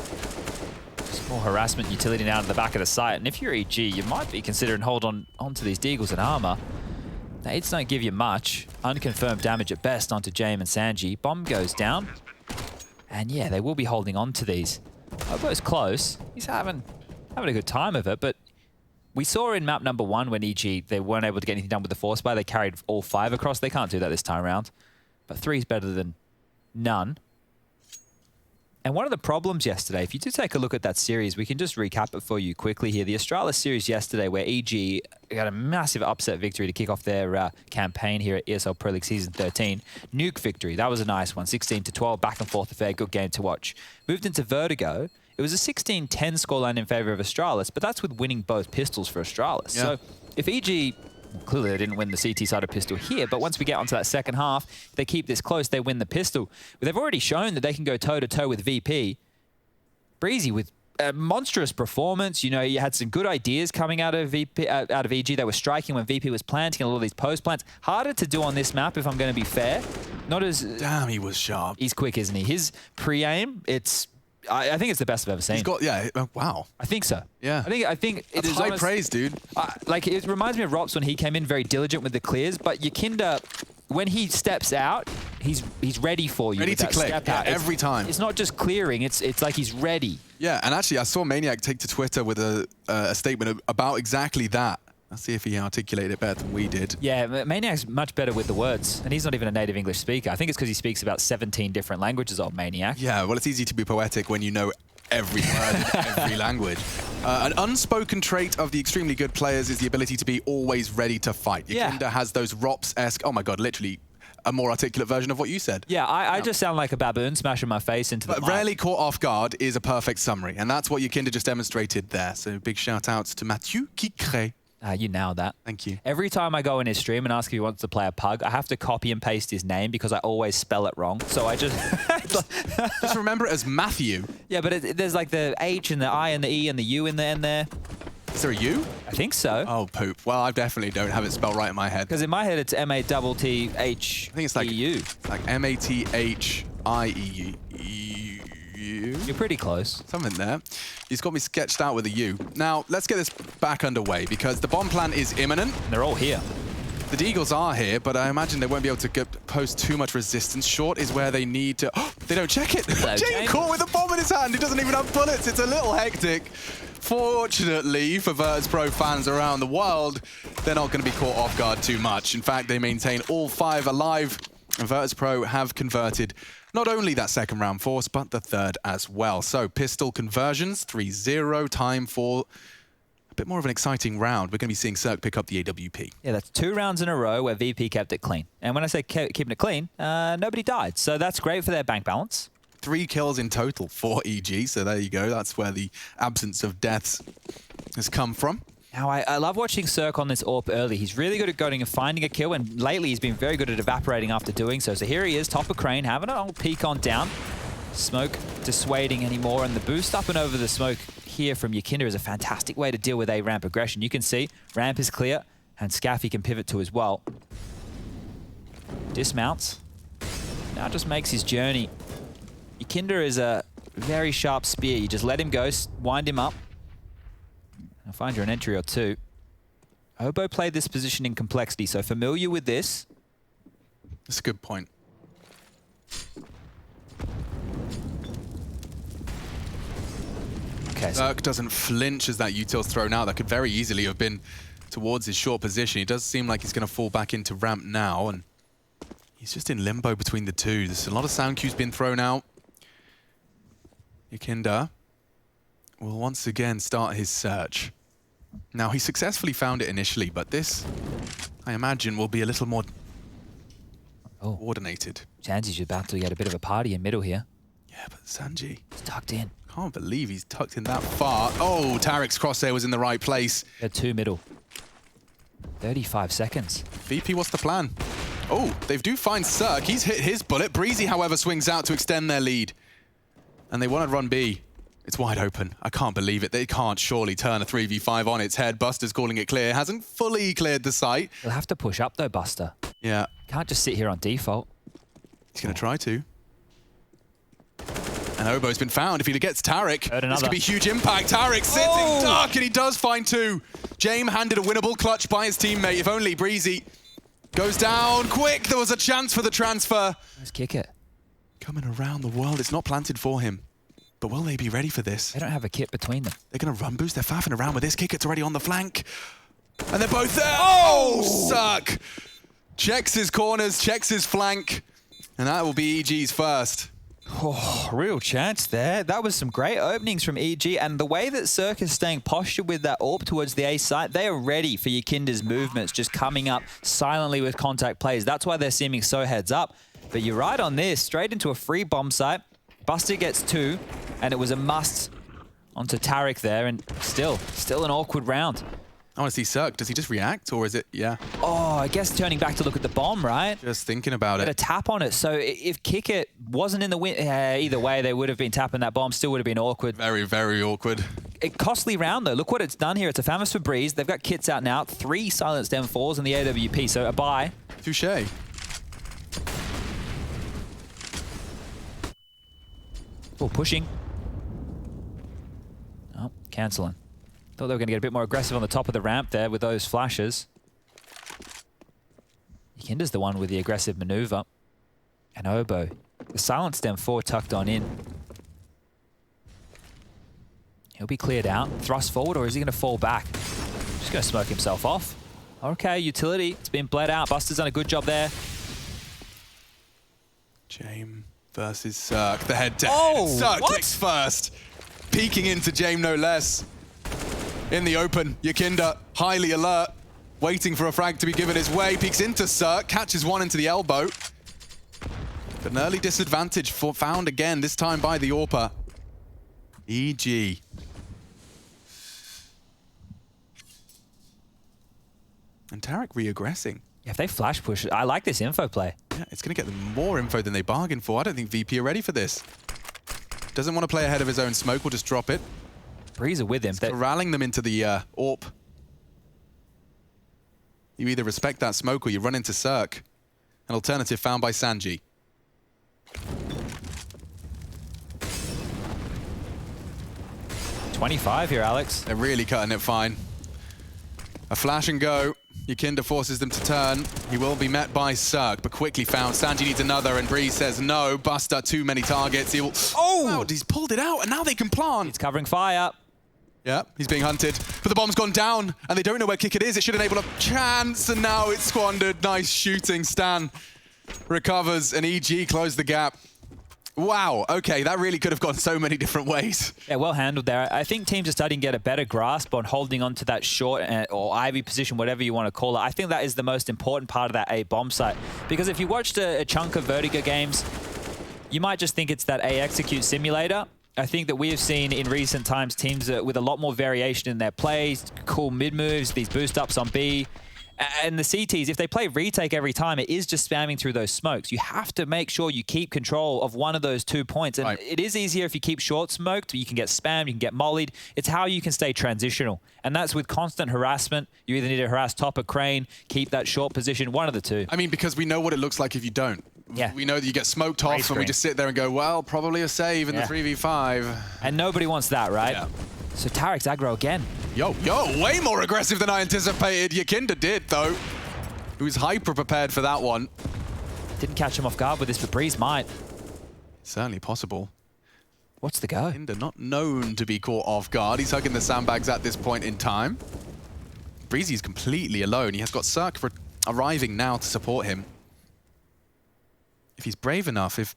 Just more harassment utility now in the back of the site. And if you're EG, you might be considering hold on onto these Deagles and armor. Nades don't give you much. Unconfirmed damage at best onto Jaime and Sanji. Bomb goes down. And yeah, they will be holding on to these. Obo's close. He's having a good time of it, but we saw in map number 1 when EG, they weren't able to get anything done with the force buy. They carried all 5 across. They can't do that this time around. But 3 is better than none. And one of the problems yesterday, if you do take a look at that series, we can just recap it for you quickly here. The Astralis series yesterday, where EG got a massive upset victory to kick off their campaign here at ESL Pro League Season 13. Nuke victory, that was a nice one. 16-12, back and forth affair, good game to watch. Moved into Vertigo. It was a 16-10 scoreline in favor of Astralis, but that's with winning both pistols for Astralis. Yeah. So if EG... Clearly, they didn't win the CT side of pistol here, but once we get onto that second half, if they keep this close, they win the pistol. They've already shown that they can go toe-to-toe with VP. Breezy with a monstrous performance. You know, you had some good ideas coming out of VP, out of EG. They were striking when VP was planting a lot of these post plants. Harder to do on this map, if I'm going to be fair. Not as... Damn, he was sharp. He's quick, isn't he? His pre-aim, it's... I think it's the best I've ever seen. He's got, yeah, wow. I think so. Yeah. I think it is high praise, dude. Like, it reminds me of Rops when he came in very diligent with the clears, but Yakinder, when he steps out, he's ready for you. Ready to click, every time. It's not just clearing, it's like he's ready. Yeah, and actually, I saw Maniac take to Twitter with a statement about exactly that. Let's see if he articulated it better than we did. Yeah, Maniac's much better with the words, and he's not even a native English speaker. I think it's because he speaks about 17 different languages, old Maniac. Yeah, well, it's easy to be poetic when you know every word in every language. An unspoken trait of the extremely good players is the ability to be always ready to fight. Yakinder has those Rops-esque, oh my god, literally a more articulate version of what you said. Yeah, I just sound like a baboon smashing my face into the mic. Rarely caught off guard is a perfect summary, and that's what Yakinder just demonstrated there. So big shout outs to Mathieu Kikre You nailed that. Thank you. Every time I go in his stream and ask if he wants to play a pug, I have to copy and paste his name because I always spell it wrong. So I just... Just remember it as Matthew. Yeah, but there's like the H and the I and the E and the U in the end there. Is there a U? I think so. Oh, poop. Well, I definitely don't have it spelled right in my head. Because in my head, it's M-A-T-T-H-E-U. I think it's like M-A-T-H-I-E-U. You're pretty close. Something there. He's got me sketched out with a U. Now, let's get this back underway because the bomb plant is imminent. They're all here. The Deagles are here, but I imagine they won't be able to post too much resistance. Short is where they need to... Oh, they don't check it. Jay caught with a bomb in his hand. He doesn't even have bullets. It's a little hectic. Fortunately for Virtus Pro fans around the world, they're not going to be caught off guard too much. In fact, they maintain all 5 alive. And Virtus Pro have converted not only that second round force, but the third as well. So pistol conversions, 3-0, time for a bit more of an exciting round. We're going to be seeing Cirque pick up the AWP. Yeah, that's 2 rounds in a row where VP kept it clean. And when I say keeping it clean, nobody died. So that's great for their bank balance. 3 kills in total for EG, so there you go. That's where the absence of deaths has come from. Now, I love watching Cirque on this AWP early. He's really good at going and finding a kill, and lately he's been very good at evaporating after doing so. So here he is, top of crane, having an old peek on down. Smoke dissuading anymore, and the boost up and over the smoke here from Yakinda is a fantastic way to deal with A ramp aggression. You can see ramp is clear, and Scaffy can pivot to as well. Dismounts. Now just makes his journey. Yakinda is a very sharp spear. You just let him go, wind him up. I'll find you an entry or two. Obo played this position in complexity, so familiar with this. That's a good point. Okay. Cirque doesn't flinch as that util's thrown out. That could very easily have been towards his short position. He does seem like he's going to fall back into ramp now, and he's just in limbo between the two. There's a lot of sound cues been thrown out. Yakinda will once again start his search. Now, he successfully found it initially, but this, I imagine, will be a little more coordinated. Sanji's about to get a bit of a party in middle here. Yeah, but Sanji... He's tucked in. Can't believe he's tucked in that far. Oh, Tarek's crosshair was in the right place. They're 2 middle. 35 seconds. VP, what's the plan? Oh, they do find Cirque. He's hit his bullet. Breezy, however, swings out to extend their lead. And they want to run B. It's wide open. I can't believe it. They can't surely turn a 3v5 on its head. Buster's calling it clear. Hasn't fully cleared the site. He'll have to push up though, Buster. Yeah. Can't just sit here on default. He's going to try to. And Obo's been found. If he gets Tarek, this could be huge impact. Tarek sitting dark, and he does find 2. Jame handed a winnable clutch by his teammate. If only Breezy goes down quick. There was a chance for the transfer. Let's kick it. Coming around the world. It's not planted for him. But will they be ready for this? They don't have a kit between them. They're going to run boost. They're faffing around with this. Kick it's already on the flank. And they're both there. Oh, Suck. Checks his corners, checks his flank. And that will be EG's first. Oh, real chance there. That was some great openings from EG. And the way that Cirque is staying postured with that AWP towards the A site, they are ready for Yakinda's movements, just coming up silently with contact plays. That's why they're seeming so heads up. But you're right on this. Straight into a free bomb site. Buster gets 2, and it was a must onto Tarek there, and still an awkward round. I want to see Cirque. Does he just react, or is it, yeah? Oh, I guess turning back to look at the bomb, right? Just thinking about it. A tap on it. So if Kick It wasn't in the win, either way, they would have been tapping that bomb. Still would have been awkward. Very, very awkward. A costly round, though. Look what it's done here. It's a Famous for Breeze. They've got kits out now. 3 silenced M4s in the AWP, so a buy. Touché. Oh, pushing. Oh, cancelling. Thought they were going to get a bit more aggressive on the top of the ramp there with those flashes. Yakinda's the one with the aggressive maneuver. And Obo. The silenced M4 tucked on in. He'll be cleared out. Thrust forward, or is he going to fall back? Just going to smoke himself off. Okay, utility. It's been bled out. Buster's done a good job there. Jame versus Cirque. The head-to-head. Oh, Cirque clicks first. Peeking into Jame, no less. In the open, Yakinda, highly alert. Waiting for a frag to be given his way. Peeks into Cirque. Catches one into the elbow. But an early disadvantage found again, this time by the AWPer. EG. And Tarek re-aggressing. Yeah, if they flash push, I like this info play. Yeah, it's going to get them more info than they bargained for. I don't think VP are ready for this. Doesn't want to play ahead of his own smoke. We'll just drop it. Breeze are with him. He's corralling them into the AWP. You either respect that smoke or you run into Cirque. An alternative found by Sanji. $25 here, Alex. They're really cutting it fine. A flash and go. Yakinda forces them to turn. He will be met by Cirque, but quickly found. Sanji needs another, and Breeze says no. Buster, too many targets. He will... Oh! Wow, he's pulled it out, and now they can plant. He's covering fire. Yeah, he's being hunted. But the bomb's gone down, and they don't know where Kickit is. It should enable a chance, and now it's squandered. Nice shooting. Stan recovers, and EG closed the gap. Wow, okay, that really could have gone so many different ways. Yeah, well handled there. I think teams are starting to get a better grasp on holding on to that short or Ivy position, whatever you want to call it. I think that is the most important part of that A bomb site. Because if you watched a chunk of Vertigo games, you might just think it's that A execute simulator. I think that we have seen in recent times teams with a lot more variation in their plays, cool mid moves, these boost ups on B. And the CTs, if they play retake every time, it is just spamming through those smokes. You have to make sure you keep control of one of those 2 points. And it is easier if you keep short smoked. You can get spammed, you can get mollied. It's how you can stay transitional. And that's with constant harassment. You either need to harass top or crane, keep that short position, one of the two. I mean, because we know what it looks like if you don't. Yeah. We know that you get smoked off and we just sit there and go, well, probably a save in the 3v5. And nobody wants that, right? Yeah. So Tarek's aggro again. Yo, way more aggressive than I anticipated. Yakinda did, though. He was hyper prepared for that one. Didn't catch him off guard with this, but Breeze might. Certainly possible. What's the go? Yakinda not known to be caught off guard. He's hugging the sandbags at this point in time. Breezy's completely alone. He has got Cirque arriving now to support him. If he's brave enough, if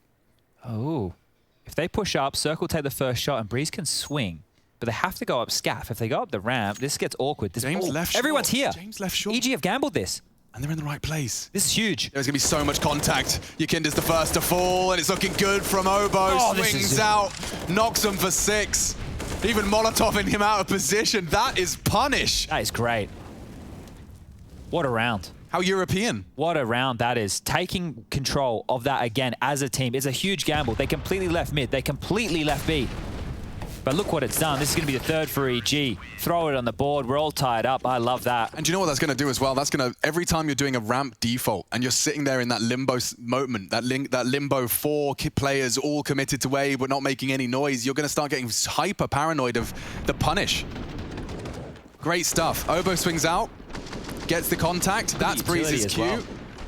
they push up, Cirque will take the first shot and Breeze can swing. But they have to go up Scaff. If they go up the ramp, this gets awkward. James left short. Everyone's here. James left short. EG have gambled this. And they're in the right place. This is huge. There's going to be so much contact. Yakinda's the first to fall, and it's looking good from Obo. Swings out, knocks him for 6. Even Molotoving him out of position. That is punish. That is great. What a round. How European. What a round that is. Taking control of that again as a team is a huge gamble. They completely left mid. They completely left B. But look what it's done. This is going to be the third for EG. Throw it on the board. We're all tied up. I love that. And do you know what that's going to do as well? That's going to, every time you're doing a ramp default and you're sitting there in that limbo moment, that limbo 4 players all committed to A but not making any noise, you're going to start getting hyper paranoid of the punish. Great stuff. Obo swings out, gets the contact. That's Breeze's cue. Well.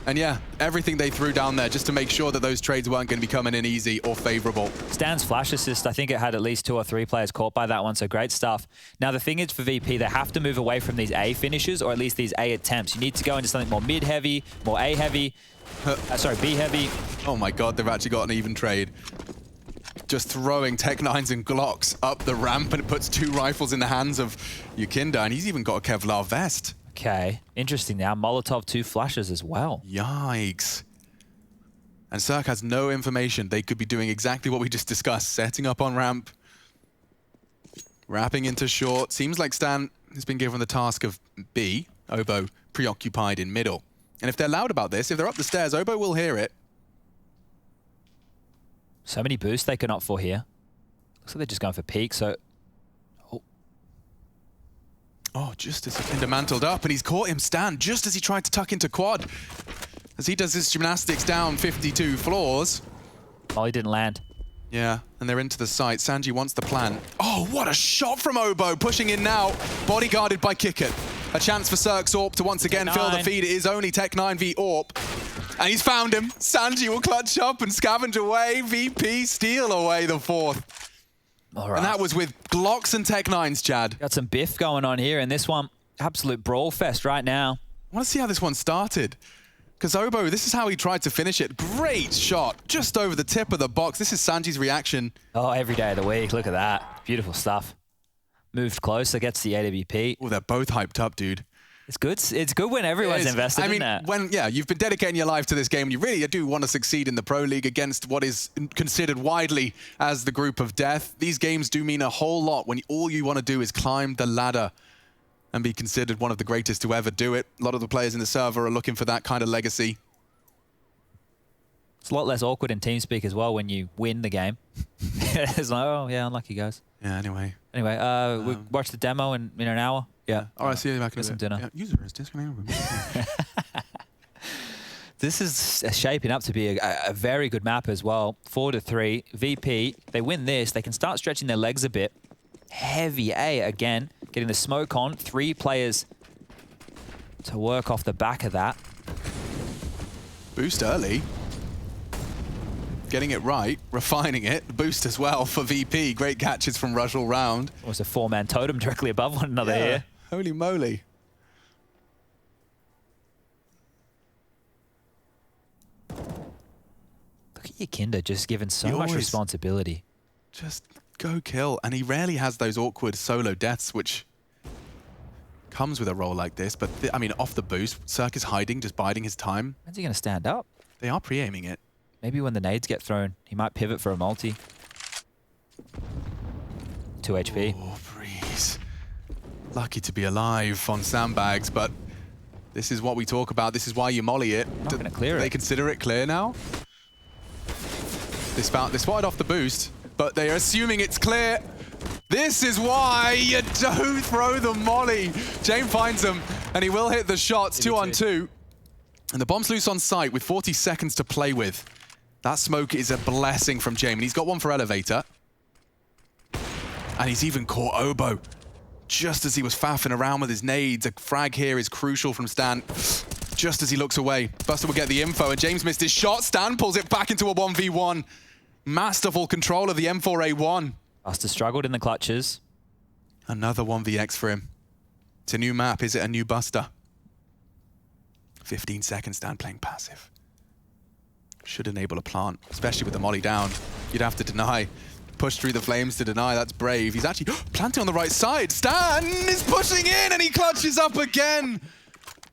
And yeah, everything they threw down there just to make sure that those trades weren't going to be coming in easy or favorable. Stan's flash assist, I think it had at least 2 or 3 players caught by that one, so great stuff. Now the thing is for VP, they have to move away from these A finishes, or at least these A attempts. You need to go into something more mid-heavy, more A-heavy, sorry, B-heavy. Oh my god, they've actually got an even trade. Just throwing Tech-9s and Glocks up the ramp, and it puts 2 rifles in the hands of Yakinda, and he's even got a Kevlar vest. Okay, interesting now. Molotov 2 flashes as well. Yikes. And Cirque has no information. They could be doing exactly what we just discussed. Setting up on ramp. Wrapping into short. Seems like Stan has been given the task of B. Obo preoccupied in middle. And if they're loud about this, if they're up the stairs, Obo will hear it. So many boosts they can opt for here. Looks like they're just going for peak, so... Oh, just as Yakinda mantled up, and he's caught him, Stan, just as he tried to tuck into quad. As he does his gymnastics down 52 floors. Oh, he didn't land. Yeah, and they're into the site. Sanji wants the plan. Oh, what a shot from Obo, pushing in now. Bodyguarded by Kickit. A chance for Cirque's AWP to once again fill the feed. It is only Tech-9 v AWP. And he's found him. Sanji will clutch up and scavenge away. VP steal away the 4th. All right. And that was with Glocks and Tech-9s, Chad. Got some biff going on here in this one. Absolute brawl fest right now. I want to see how this one started. Because Obo, this is how he tried to finish it. Great shot, just over the tip of the box. This is Sanji's reaction. Oh, every day of the week. Look at that. Beautiful stuff. Moved closer, gets the AWP. Oh, they're both hyped up, dude. It's good. It's good when everyone's invested in that. When you've been dedicating your life to this game, you really do want to succeed in the Pro League against what is considered widely as the group of death. These games do mean a whole lot when all you want to do is climb the ladder and be considered one of the greatest to ever do it. A lot of the players in the server are looking for that kind of legacy. It's a lot less awkward in TeamSpeak as well when you win the game. It's like, oh, yeah, unlucky, guys. Yeah, anyway. Anyway, we watch the demo in an hour. Yeah. All right, see you back in a Get some bit. dinner. Yeah, user is disconnected. This is shaping up to be a very good map as well. 4-3. VP, they win this, they can start stretching their legs a bit. Heavy A again, getting the smoke on. 3 players to work off the back of that. Boost early. Getting it right, refining it. Boost as well for VP. Great catches from Rush all round. It was a 4-man totem directly above one another here. Holy moly. Look at Yakinda just given so much responsibility. Just go kill. And he rarely has those awkward solo deaths, which comes with a role like this. But, I mean, off the boost, Cirque is hiding, just biding his time. When's he going to stand up? They are pre-aiming it. Maybe when the nades get thrown, he might pivot for a multi. 2 HP. Oh, Breeze. Lucky to be alive on sandbags, but this is what we talk about. This is why you molly it. Not going to clear it. They consider it clear now? They spotted off the boost, but they're assuming it's clear. This is why you don't throw the molly. James finds him, and he will hit the shots. 2 on 2. And the bomb's loose on site with 40 seconds to play with. That smoke is a blessing from James. And he's got one for Elevator. And he's even caught Obo. Just as he was faffing around with his nades. A frag here is crucial from Stan. Just as he looks away, Buster will get the info, and James missed his shot. Stan pulls it back into a 1v1. Masterful control of the M4A1. Buster struggled in the clutches. Another 1vx for him. It's a new map. Is it a new Buster? 15 seconds, Stan playing passive. Should enable a plant, especially with the molly down. You'd have to deny. Push through the flames to deny. That's brave. He's actually planting on the right side. Stan is pushing in, and he clutches up again.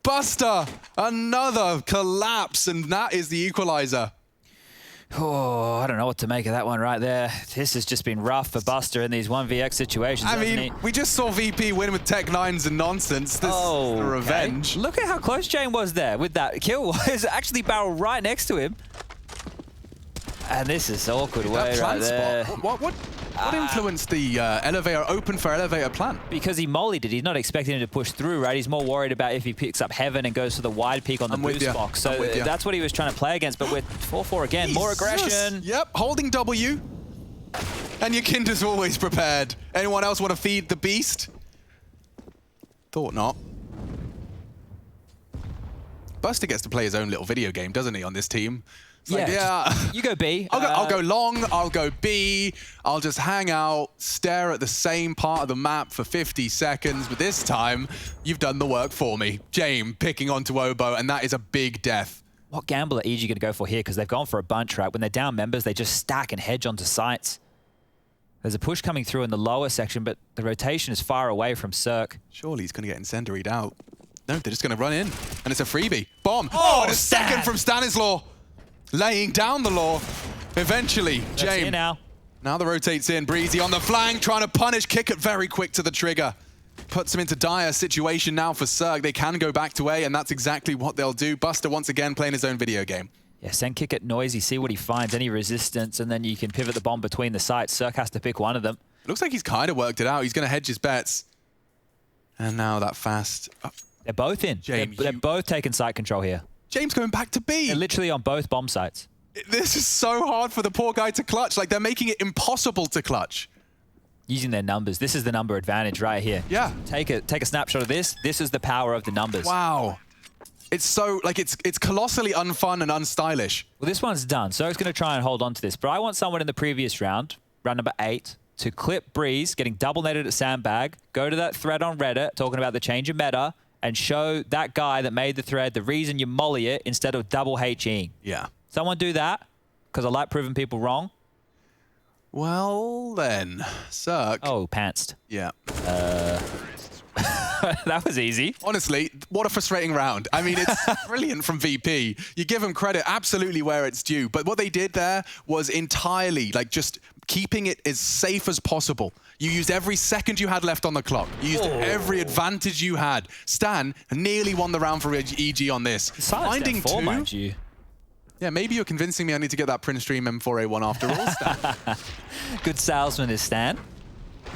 Buster, another collapse, and that is the equalizer. Oh, I don't know what to make of that one right there. This has just been rough for Buster in these 1vx situations. I mean, we just saw VP win with Tech 9s and nonsense. This is the revenge. Look at how close Jane was there with that kill. Was actually barrel right next to him. And this is awkward way right there. What influenced the elevator open for elevator plant? Because he mollied it. He's not expecting him to push through, right? He's more worried about if he picks up heaven and goes for the wide peak on the boost box. So that's what he was trying to play against. But with 4-4 again, more aggression. Yep, holding W. And Yakinda's always prepared. Anyone else want to feed the beast? Thought not. Buster gets to play his own little video game, doesn't he, on this team? It's You go B. I'll go long, I'll go B. I'll just hang out, stare at the same part of the map for 50 seconds. But this time, you've done the work for me. James picking onto Obo, and that is a big death. What gamble are EG going to go for here? Because they've gone for a bunch, right? When they're down members, they just stack and hedge onto sites. There's a push coming through in the lower section, but the rotation is far away from Cirque. Surely he's going to get incendiaried out. No, they're just going to run in, and it's a freebie. Bomb. Oh, and a second from Stanislaw. Laying down the law. Eventually, James. Now the rotates in. Breezy on the flank, trying to punish. Kick it very quick to the trigger. Puts him into dire situation now for Cirque. They can go back to A, and that's exactly what they'll do. Buster once again playing his own video game. Yeah, send kick it noisy, see what he finds, any resistance, and then you can pivot the bomb between the sites. Cirque has to pick one of them. Looks like he's kind of worked it out. He's going to hedge his bets. And now that fast. They're both in. James, they're both taking site control here. James going back to B. They're literally on both bomb sites. This is so hard for the poor guy to clutch. Like, they're making it impossible to clutch. Using their numbers. This is the number advantage right here. Yeah. Take a snapshot of this. This is the power of the numbers. Wow. It's so, like, it's colossally unfun and unstylish. Well, this one's done. So it's going to try and hold on to this. But I want someone in the previous round number 8, to clip Breeze, getting double netted at Sandbag, go to that thread on Reddit, talking about the change in meta, and show that guy that made the thread the reason you molly it instead of double HEing. Yeah. Someone do that, because I like proving people wrong. Well, then, Cirque. Oh, pantsed. Yeah. That was easy. Honestly, what a frustrating round. I mean, it's brilliant from VP. You give them credit absolutely where it's due. But what they did there was entirely, like, just keeping it as safe as possible. You used every second you had left on the clock. You used every advantage you had. Stan nearly won the round for EG on this. Finding two, mind you. Yeah, maybe you're convincing me I need to get that Prince Stream M4A1 after all, Stan. Good salesman is Stan.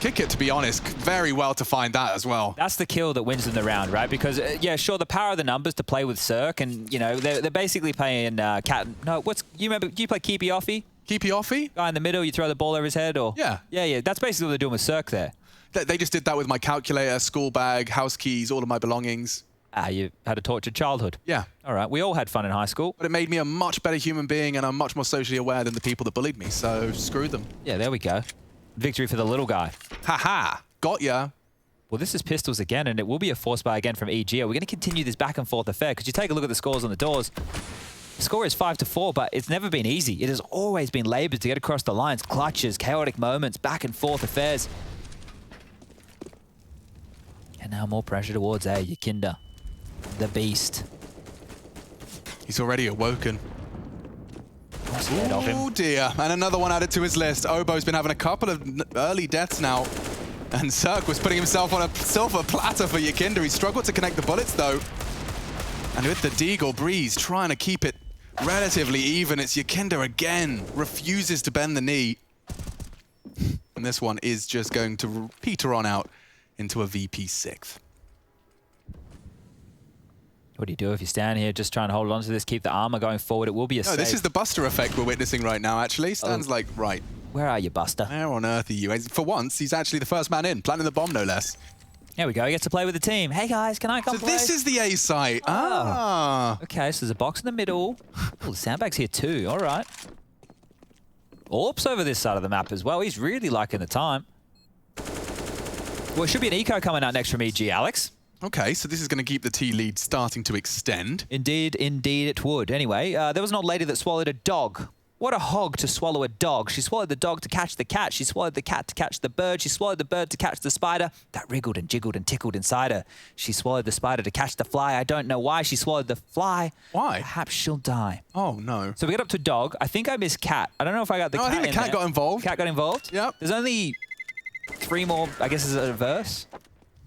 Kick it, to be honest, very well to find that as well. That's the kill that wins them the round, right? Because, yeah, sure, the power of the numbers to play with Cirque, and, you know, they're basically playing cat... No, you remember, do you play Keepy Offy? Keepy Offy? Guy in the middle, you throw the ball over his head, or... Yeah. Yeah, that's basically what they're doing with Cirque there. They just did that with my calculator, school bag, house keys, all of my belongings. Ah, you had a tortured childhood. Yeah. All right, we all had fun in high school. But it made me a much better human being, and I'm much more socially aware than the people that bullied me, so screw them. Yeah, there we go. Victory for the little guy. Ha-ha! Got ya. Well, this is Pistols again, and it will be a force buy again from EG. We're going to continue this back and forth affair, because you take a look at the scores on the doors. The score is 5-4, but it's never been easy. It has always been labored to get across the lines. Clutches, chaotic moments, back and forth affairs. And now more pressure towards Yakinda, the beast. He's already awoken. I'm scared of him. Oh dear, and another one added to his list. Obo's been having a couple of early deaths now. And Cirque was putting himself on a silver platter for Yakinda. He struggled to connect the bullets though. And with the Deagle, Breeze trying to keep it relatively even. It's Yakinda again, refuses to bend the knee. And this one is just going to peter on out into a VP 6th. What do you do if you stand here just trying to hold on to this, keep the armor going forward? It will be a save. This is the Buster effect we're witnessing right now, actually. Stan's like, right. Where are you, Buster? Where on earth are you? For once, he's actually the first man in, planting the bomb, no less. There we go. He gets to play with the team. Hey, guys, can I come play? So this is the A site. Ah. Okay, so there's a box in the middle. Oh, the sandbag's here too. All right. Orp's over this side of the map as well. He's really liking the time. Well, it should be an eco coming out next from EG, Alex. Okay, so this is going to keep the T lead starting to extend. Indeed it would. Anyway, there was an old lady that swallowed a dog. What a hog to swallow a dog. She swallowed the dog to catch the cat. She swallowed the cat to catch the bird. She swallowed the bird to catch the spider. That wriggled and jiggled and tickled inside her. She swallowed the spider to catch the fly. I don't know why she swallowed the fly. Why? Perhaps she'll die. Oh, no. So we get up to dog. I think I missed cat. I don't know if I got the cat I think the cat got involved. Cat got involved? Yep. There's only 3 more, I guess, is it a verse?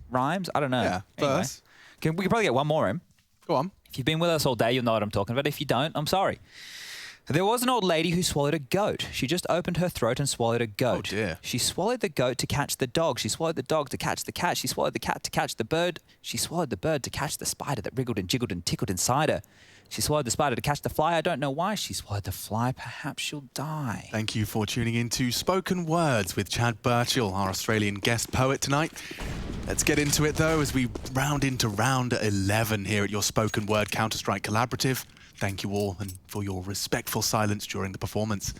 Rhymes? I don't know. Yeah, anyway. verse. We could probably get one more in. Go on. If you've been with us all day, you'll know what I'm talking about. If you don't, I'm sorry. There was an old lady who swallowed a goat. She just opened her throat and swallowed a goat. Oh, dear. She swallowed the goat to catch the dog. She swallowed the dog to catch the cat. She swallowed the cat to catch the bird. She swallowed the bird to catch the spider that wriggled and jiggled and tickled inside her. She swallowed the spider to catch the fly. I don't know why. She swallowed the fly. Perhaps she'll die. Thank you for tuning in to Spoken Words with Chad Birchall, our Australian guest poet tonight. Let's get into it, though, as we round into round 11 here at your Spoken Word Counter-Strike Collaborative. Thank you all and for your respectful silence during the performance.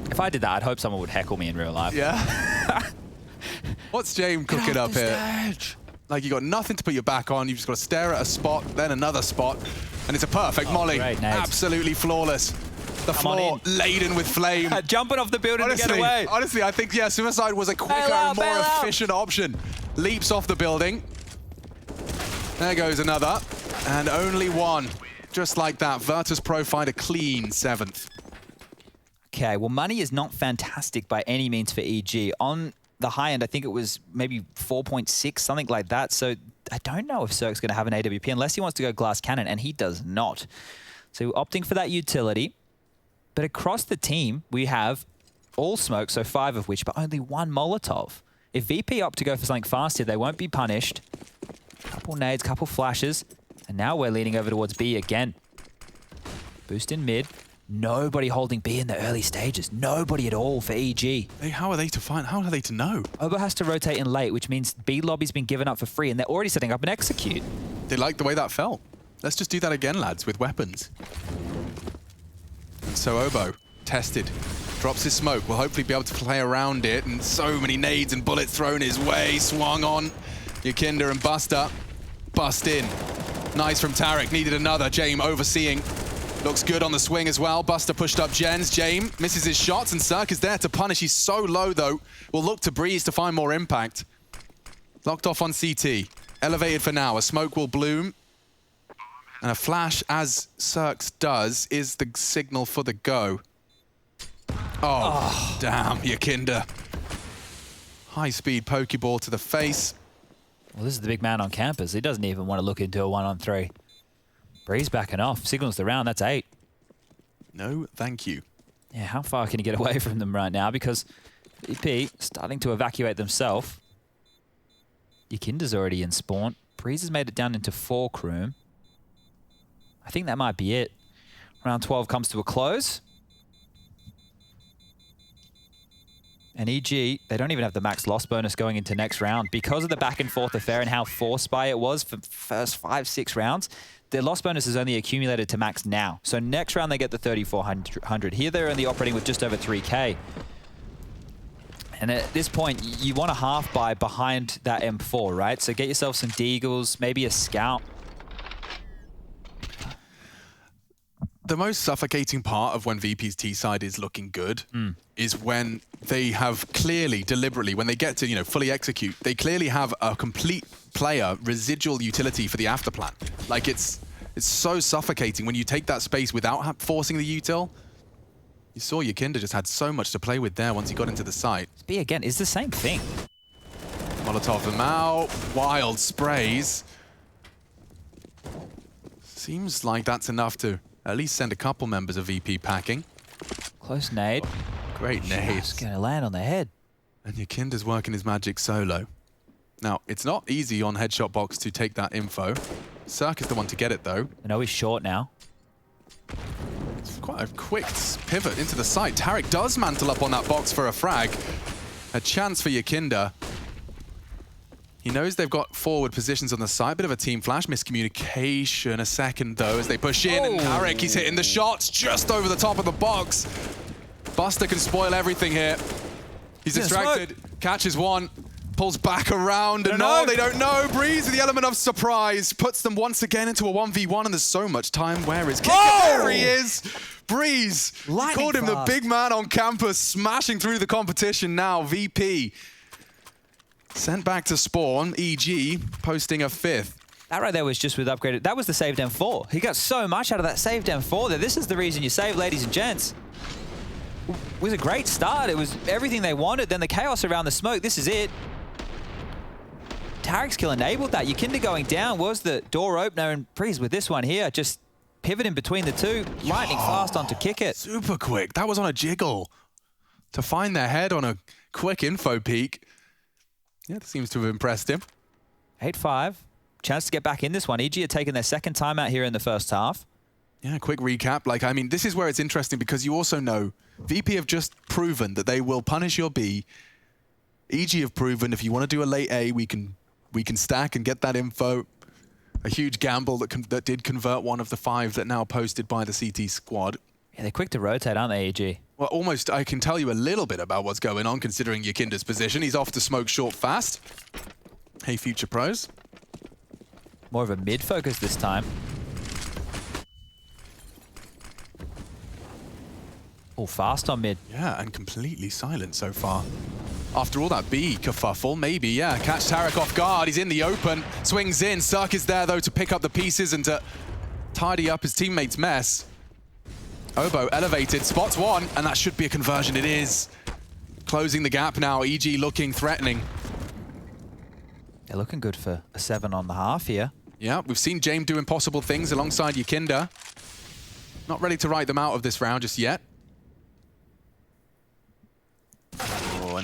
If I did that, I'd hope someone would heckle me in real life. Yeah? What's James cooking up here? Stage. Like, you got nothing to put your back on. You've just got to stare at a spot, then another spot, and it's a perfect molly. Great, Nate. Absolutely flawless. The floor laden with flame. Jumping off the building to get away. Honestly, I think, yeah, suicide was a quicker and more efficient option. Leaps off the building. There goes another. And only one. Just like that, Virtus Pro find a clean 7th. Okay, well, money is not fantastic by any means for EG. On the high end, I think it was maybe 4.6, something like that. So I don't know if Cirque's going to have an AWP unless he wants to go glass cannon, and he does not. So opting for that utility. But across the team, we have all smoke, so 5 of which, but only 1 Molotov. If VP opt to go for something fast here, they won't be punished. Couple nades, couple flashes. And now we're leaning over towards B again. Boost in mid. Nobody holding B in the early stages. Nobody at all for EG. How are they to find? How are they to know? Obo has to rotate in late, which means B lobby's been given up for free, and they're already setting up an execute. They like the way that felt. Let's just do that again, lads, with weapons. And so Obo, tested, drops his smoke. Will hopefully be able to play around it, and so many nades and bullets thrown his way. Swung on. Yakinda and Buster bust in. Nice from Tarek, needed another. Jame overseeing. Looks good on the swing as well. Buster pushed up Jens. Jame misses his shots, and Cirque is there to punish. He's so low, though. Will look to Breeze to find more impact. Locked off on CT. Elevated for now. A smoke will bloom. And a flash, as Cirque's does, is the signal for the go. Oh, damn, Yakinda. High-speed Pokeball to the face. Well, this is the big man on campus. He doesn't even want to look into a 1-on-3. Breeze backing off. Signals the round. That's 8. No, thank you. Yeah, how far can you get away from them right now? Because VP starting to evacuate themselves. Yakinda's already in spawn. Breeze has made it down into 4 Kroom. I think that might be it. Round 12 comes to a close. And EG, they don't even have the max loss bonus going into next round. Because of the back and forth affair and how forced by it was for the first 5-6 rounds, their loss bonus is only accumulated to max now. So next round they get the 3,400. Here they're only operating with just over 3K. And at this point, you want a half buy behind that M4, right? So get yourself some Deagles, maybe a Scout. The most suffocating part of when VP's T-side is looking good is when they have clearly, deliberately, when they get to, you know, fully execute, they clearly have a complete player residual utility for the after plan. Like, it's so suffocating when you take that space without forcing the util. You saw Yakinda just had so much to play with there once he got into the site. B again is the same thing. Molotov them out, wild sprays. Seems like that's enough to at least send a couple members of VP packing. Close nade. Great nade. Just gonna land on the head. And Yakinda's working his magic solo. Now, it's not easy on Headshot Box to take that info. Cirque is the one to get it, though. I know he's short now. It's quite a quick pivot into the site. Tarek does mantle up on that box for a frag. A chance for Yakinda. He knows they've got forward positions on the side. Bit of a team flash. Miscommunication a second, though, as they push in. And Tarek, he's hitting the shots just over the top of the box. Buster can spoil everything here. He's distracted. Catches one. Pulls back around. And no, they don't know. Breeze with the element of surprise. Puts them once again into a 1v1. And there's so much time. Where is Kicker? There he is. Breeze. Called him the big man on campus. Smashing through the competition now. VP. Sent back to spawn, EG posting a 5th. That right there was just with upgraded. That was the saved M4. He got so much out of that saved M4 there. This is the reason you save, ladies and gents. It was a great start. It was everything they wanted. Then the chaos around the smoke. This is it. Tarek's kill enabled that. Yakinda going down was the door opener, and Breeze with this one here, just pivoting between the two. Lightning fast on to kick it. Super quick. That was on a jiggle. To find their head on a quick info peek. Yeah, that seems to have impressed him. 8-5. Chance to get back in this one. EG had taken their second timeout here in the first half. Yeah, quick recap. Like, I mean, this is where it's interesting because you also know VP have just proven that they will punish your B. EG have proven if you want to do a late A, we can stack and get that info. A huge gamble that did convert one of the 5 that now posted by the CT squad. Yeah, they're quick to rotate, aren't they, EG? Well, almost, I can tell you a little bit about what's going on considering Yakinda's position. He's off to smoke short fast. Hey, future pros. More of a mid focus this time. Oh, fast on mid. Yeah, and completely silent so far. After all that B kerfuffle, maybe, yeah. Catch Tarek off guard. He's in the open. Swings in. Cirque is there, though, to pick up the pieces and to tidy up his teammates' mess. Obo elevated, spots one, and that should be a conversion. It is. Closing the gap now. EG looking threatening. They're looking good for a 7 on the half here. Yeah, we've seen James do impossible things alongside Yakinda. Not ready to write them out of this round just yet.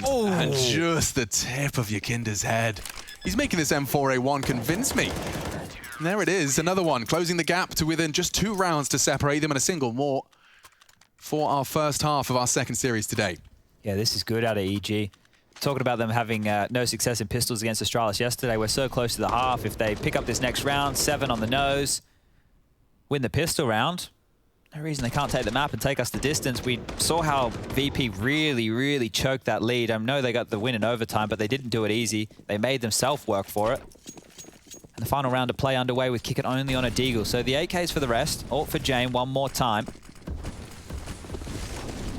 And just the tip of Yakinda's head. He's making this M4A1 convince me. And there it is, another one, closing the gap to within just 2 rounds to separate them and a single more for our first half of our second series today. Yeah, this is good out of EG. Talking about them having no success in pistols against Astralis yesterday. We're so close to the half. If they pick up this next round, 7 on the nose, win the pistol round, no reason they can't take the map and take us the distance. We saw how VP really choked that lead. I know they got the win in overtime, but they didn't do it easy. They made themselves work for it. And the final round of play underway with kick it only on a Deagle. So the AKs for the rest. Ult for Jane one more time.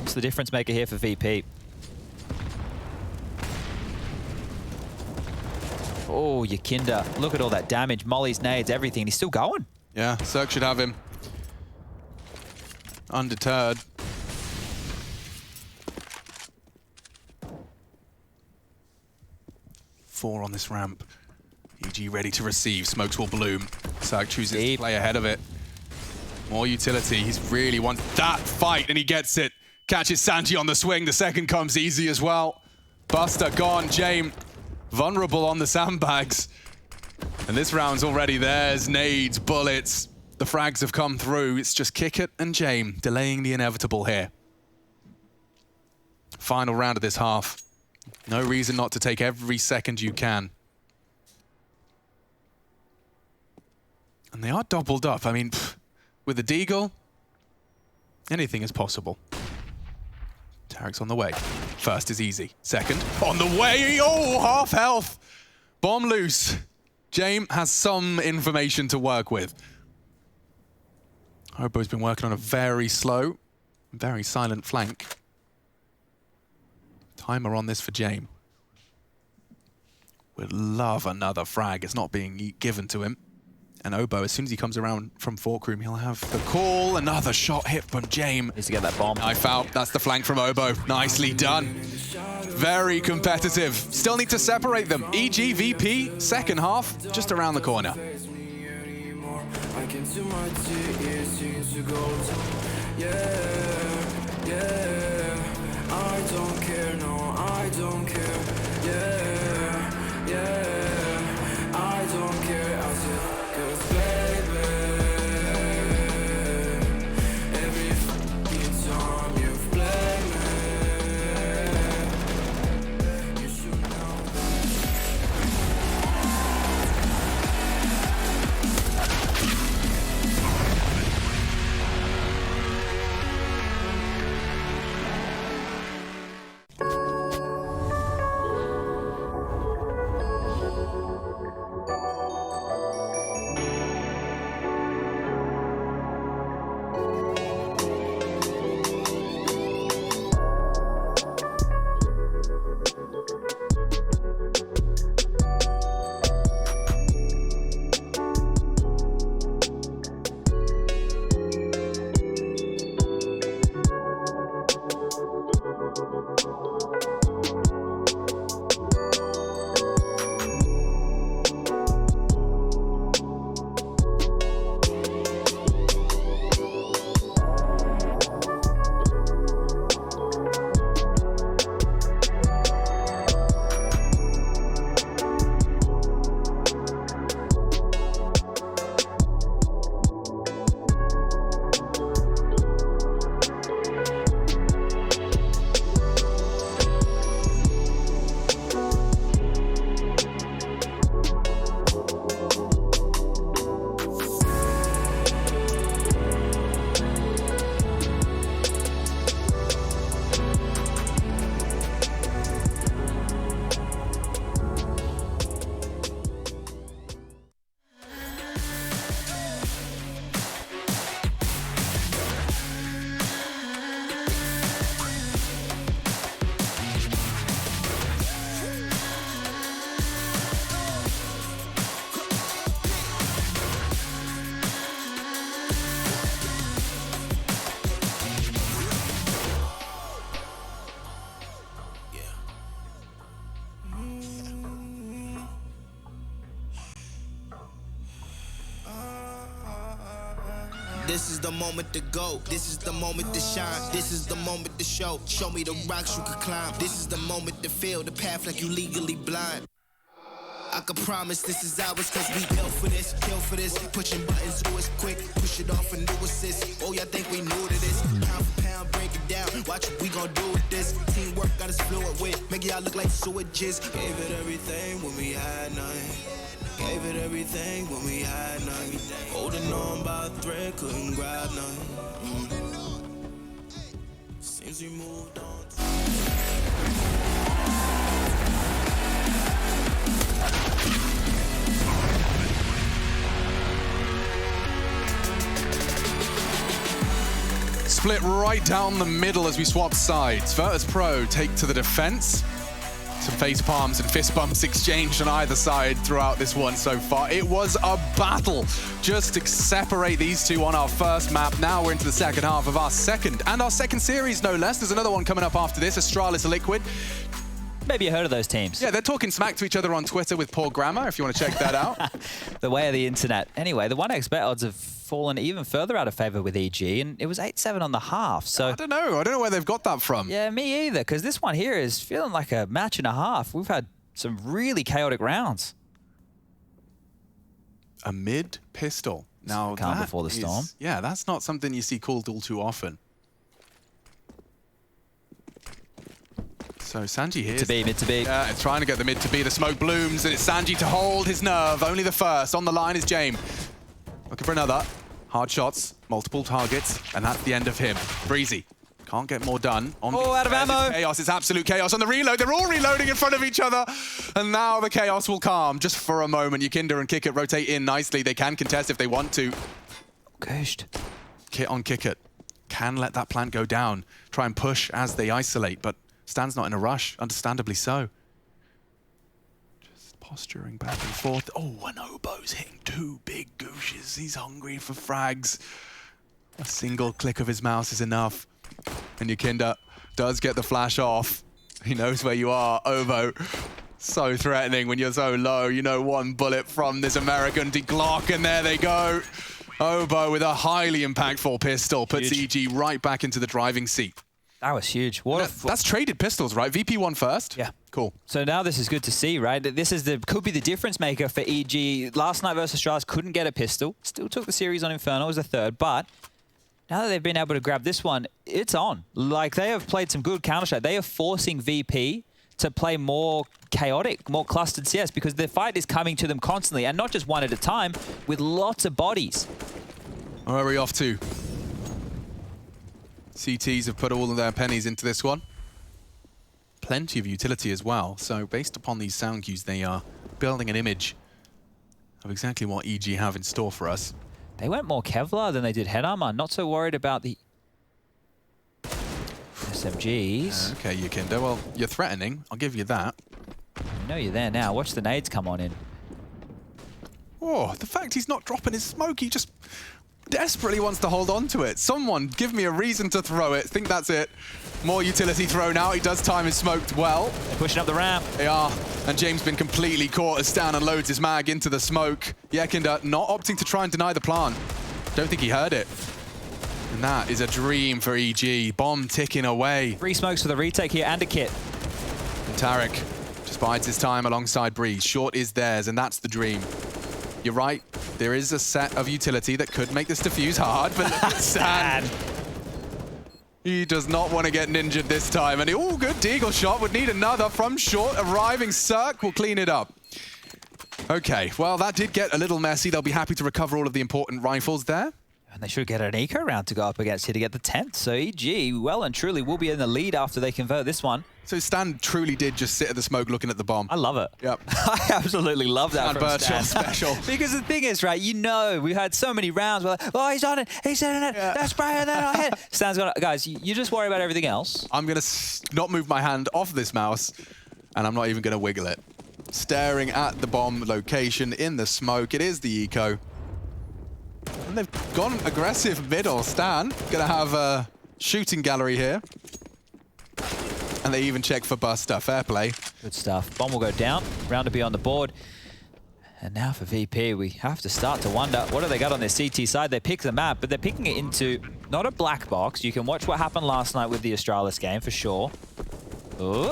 What's the difference maker here for VP? Oh, Yakinda. Look at all that damage. Molly's nades, everything. He's still going. Yeah, Cirque should have him. Undeterred. 4 on this ramp. EG ready to receive. Smokes will bloom. Zerg chooses to play ahead of it. More utility. He's really wants that fight, and he gets it. Catches Sanji on the swing. The second comes easy as well. Buster gone. Jame vulnerable on the sandbags. And this round's already theirs. Nades, bullets. The frags have come through. It's just Kick It and Jame delaying the inevitable here. Final round of this half. No reason not to take every second you can. And they are doubled up. I mean, with the Deagle, anything is possible. Tarek's on the way. First is easy. Second, on the way. Oh, half health. Bomb loose. Jame has some information to work with. Obo's been working on a very slow, very silent flank. Timer on this for Jame. Would love another frag. It's not being given to him. And Obo, as soon as he comes around from Fork Room, he'll have the call. Another shot hit from Jame. Needs to get that bomb. Knife out. That's the flank from Obo. Nicely done. Very competitive. Still need to separate them. EG VP, second half, just around the corner. I don't care, no, I don't care. I don't care. I said, 'cause baby, every fucking time you've played me, you should know. This is the moment to go. This is the moment to shine. This is the moment to show. Show me the rocks you could climb. This is the moment to feel the path like you legally blind. I can promise this is ours cause we built for this, kill for this. Pushing buttons, do it quick, push it off and do assist. Oh, y'all think we new to this? Pound for pound, break it down. Watch what we gon' do with this. Teamwork got us fluent with. Make y'all look like sewages. Gave it everything when we had nothing. Gave it everything when we had nothing. Holding on by a thread, couldn't grab nothing. Seems we moved on. Split right down the middle as we swap sides. Virtus Pro take to the defense. Some face palms and fist bumps exchanged on either side throughout this one so far. It was a battle just to separate these two on our first map. Now we're into the second half of our second series, no less. There's another one coming up after this, Astralis Liquid. maybe you heard of those teams. Yeah, they're talking smack to each other on Twitter with poor grammar, if you want to check that out. The way of the internet. Anyway, the 1x bet odds have fallen even further out of favor with EG, and it was 8-7 on the half. So I don't know where they've got that from. Yeah, me either, because this one here is feeling like a match and a half. We've had some really chaotic rounds. A mid pistol. Now calm that before the is- storm. Yeah, that's not something you see called all too often. So Sanji here. Mid to B. Yeah, it's trying to get the mid to B. The smoke blooms, and it's Sanji to hold his nerve. Only the first. On the line is James. Looking for another. Hard shots, multiple targets, and that's the end of him. Breezy. Can't get more done. Out of ammo. It's chaos. It's absolute chaos on the reload. They're all reloading in front of each other. And now the chaos will calm just for a moment. Yukinda and Kickit rotate in nicely. They can contest if they want to. Ghost. Kit on Kickit. Can let that plant go down. Try and push as they isolate, but Stan's not in a rush, understandably so. Just posturing back and forth. Oh, and Obo's hitting 2 big gooshes. He's hungry for frags. A single click of his mouse is enough. And Yukinda does get the flash off. He knows where you are, Obo. So threatening when you're so low. You know, 1 bullet from this American Glock, and there they go. Obo with a highly impactful pistol puts EG right back into the driving seat. That was huge. That's traded pistols, right? VP won first? Yeah. Cool. So now this is good to see, right? This is could be the difference maker for EG. Last night versus Australis couldn't get a pistol. Still took the series on Inferno as a third, but now that they've been able to grab this one, it's on. Like, they have played some good Counter-Strike. They are forcing VP to play more chaotic, more clustered CS because the fight is coming to them constantly, and not just one at a time, with lots of bodies. Where are we off to? CTs have put all of their pennies into this one. Plenty of utility as well. So based upon these sound cues, they are building an image of exactly what EG have in store for us. They went more Kevlar than they did head armor. Not so worried about the SMGs. Okay, Yukinda. Well, you're threatening. I'll give you that. I know you're there now. Watch the nades come on in. Oh, the fact he's not dropping his smoke, he just desperately wants to hold on to it. Someone give me a reason to throw it. I think that's it. More utility thrown out. He does time his smoked well. They're pushing up the ramp. They are. And James been completely caught as Stan unloads his mag into the smoke. Yukinda not opting to try and deny the plant. Don't think he heard it. And that is a dream for EG. Bomb ticking away. 3 smokes for the retake here and a kit. And Tarek just bides his time alongside Breeze. Short is theirs, and that's the dream. You're right. There is a set of utility that could make this defuse hard, but look at Stan. He does not want to get ninjaed this time. And oh, good deagle shot. Would need another from Short. Arriving Cirque will clean it up. Okay, well, that did get a little messy. They'll be happy to recover all of the important rifles there. And they should get an eco round to go up against here to get the 10th. So EG, well and truly, will be in the lead after they convert this one. So Stan truly did just sit at the smoke looking at the bomb. I love it. Yep. I absolutely love that from Stan. Special. Because the thing is, right, you know, we've had so many rounds where like, oh, he's on it, he's in it, that's Brian, then I hit. Stan's got it. Guys, you just worry about everything else. I'm going to not move my hand off this mouse, and I'm not even going to wiggle it. Staring at the bomb location in the smoke. It is the eco. And they've gone aggressive middle. Stan gonna have a shooting gallery here. And they even check for Buster. Fair play. Good stuff. Bomb will go down. Round to be on the board. And now for VP, we have to start to wonder, what do they got on their CT side? They pick the map, but they're picking it into not a black box. You can watch what happened last night with the Australis game for sure. Ooh.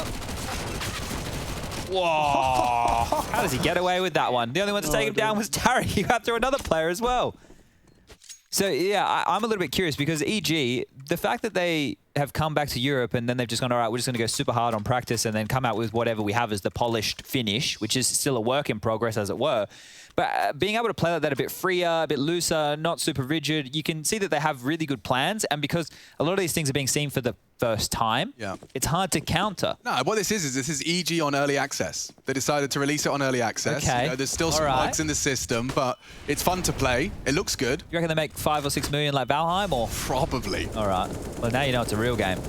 Whoa! How does he get away with that one? The only one to take him down was Tarek. He got through another player as well. So, yeah, I'm a little bit curious because EG, the fact that they have come back to Europe and then they've just gone, all right, we're just going to go super hard on practice and then come out with whatever we have as the polished finish, which is still a work in progress, as it were. But being able to play like that a bit freer, a bit looser, not super rigid, you can see that they have really good plans. And because a lot of these things are being seen for the first time, it's hard to counter. No, what this is EG on early access. They decided to release it on early access. Okay. You know, there's still some bugs in the system, but it's fun to play. It looks good. You reckon they make 5 or 6 million like Valheim, or? Probably. All right. Well, now you know it's a real game.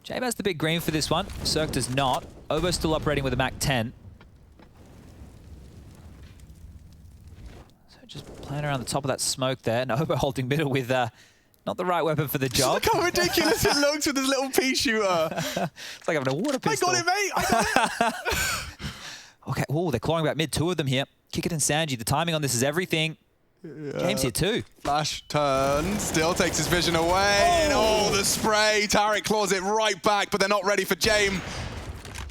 Jabe has the big green for this one. Cirque does not. Obo's still operating with a Mac 10. So just playing around the top of that smoke there. And Obo holding middle with not Not the right weapon for the job. Look how ridiculous it looks with his little pea shooter. It's like having a water pistol. I got it, mate. I got it. Okay, oh, they're clawing back mid. 2 of them here. Kick it and Sanji. The timing on this is everything. James here too. Flash turn, still takes his vision away. And the spray. Tarek claws it right back, but they're not ready for James.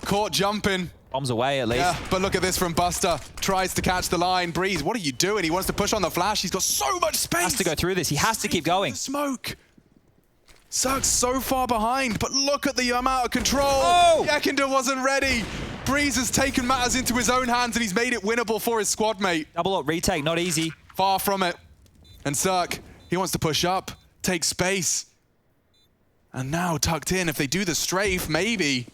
Caught jumping. Bombs away at least. Yeah, but look at this from Buster. Tries to catch the line. Breeze, what are you doing? He wants to push on the flash. He's got so much space. Has to go through this. He has to keep going. Smoke. Sucks so far behind, but look at the amount of control. Oh! Yakinder wasn't ready. Breeze has taken matters into his own hands and he's made it winnable for his squad mate. Double up retake, not easy. Far from it. And Cirque, he wants to push up, take space. And now tucked in, if they do the strafe, maybe.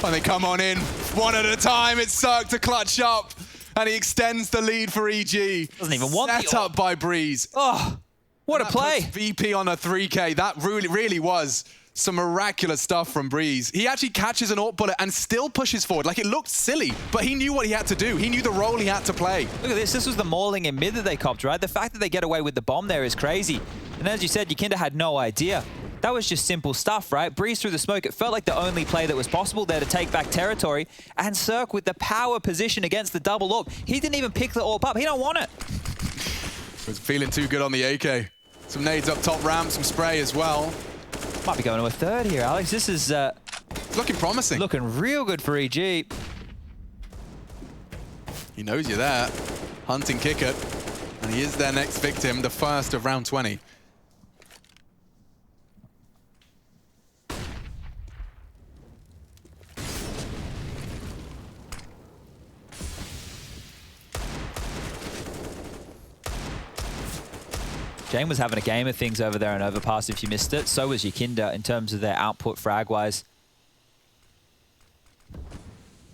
And they come on in, one at a time. It's Cirque to clutch up. And he extends the lead for EG. Doesn't even want Set up by Breeze. Oh, what a play. VP on a 3K. That really was some miraculous stuff from Breeze. He actually catches an AWP bullet and still pushes forward. Like, it looked silly, but he knew what he had to do. He knew the role he had to play. Look at this. This was the mauling in mid that they copped, right? The fact that they get away with the bomb there is crazy. And as you said, Yakinder had no idea. That was just simple stuff, right? Breeze through the smoke. It felt like the only play that was possible there to take back territory. And Cirque with the power position against the double AWP. He didn't even pick the AWP up. He don't want it. Was feeling too good on the AK. Some nades up top ramp, some spray as well. Might be going to a third here, Alex. This is it's looking promising. Looking real good for EG. He knows you're there. Hunting Kickert. And he is their next victim, the first of round 20. Jane was having a game of things over there on Overpass if you missed it. So was Yakinder in terms of their output frag-wise.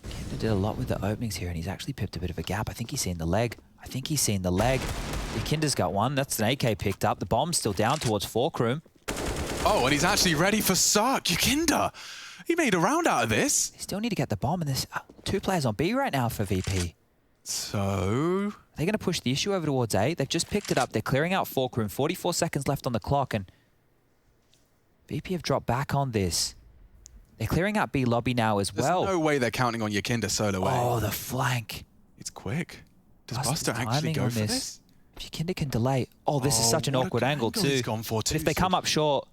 Yakinder did a lot with the openings here, and he's actually pipped a bit of a gap. I think he's seen the leg. Yakinder's got one. That's an AK picked up. The bomb's still down towards Forkroom. Oh, and he's actually ready for Sark. Yakinder, he made a round out of this. They still need to get the bomb, and there's 2 players on B right now for VP. So... They're going to push the issue over towards A. They've just picked it up. They're clearing out Forkroom. 44 seconds left on the clock, and VP have dropped back on this. They're clearing out B lobby now as well. There's no way they're counting on Yakinder solo A. Oh, the flank. It's quick. Does Buster actually go for this? If Yakinder can delay. Oh, this is such an awkward angle too. He's gone for too. If they come up short.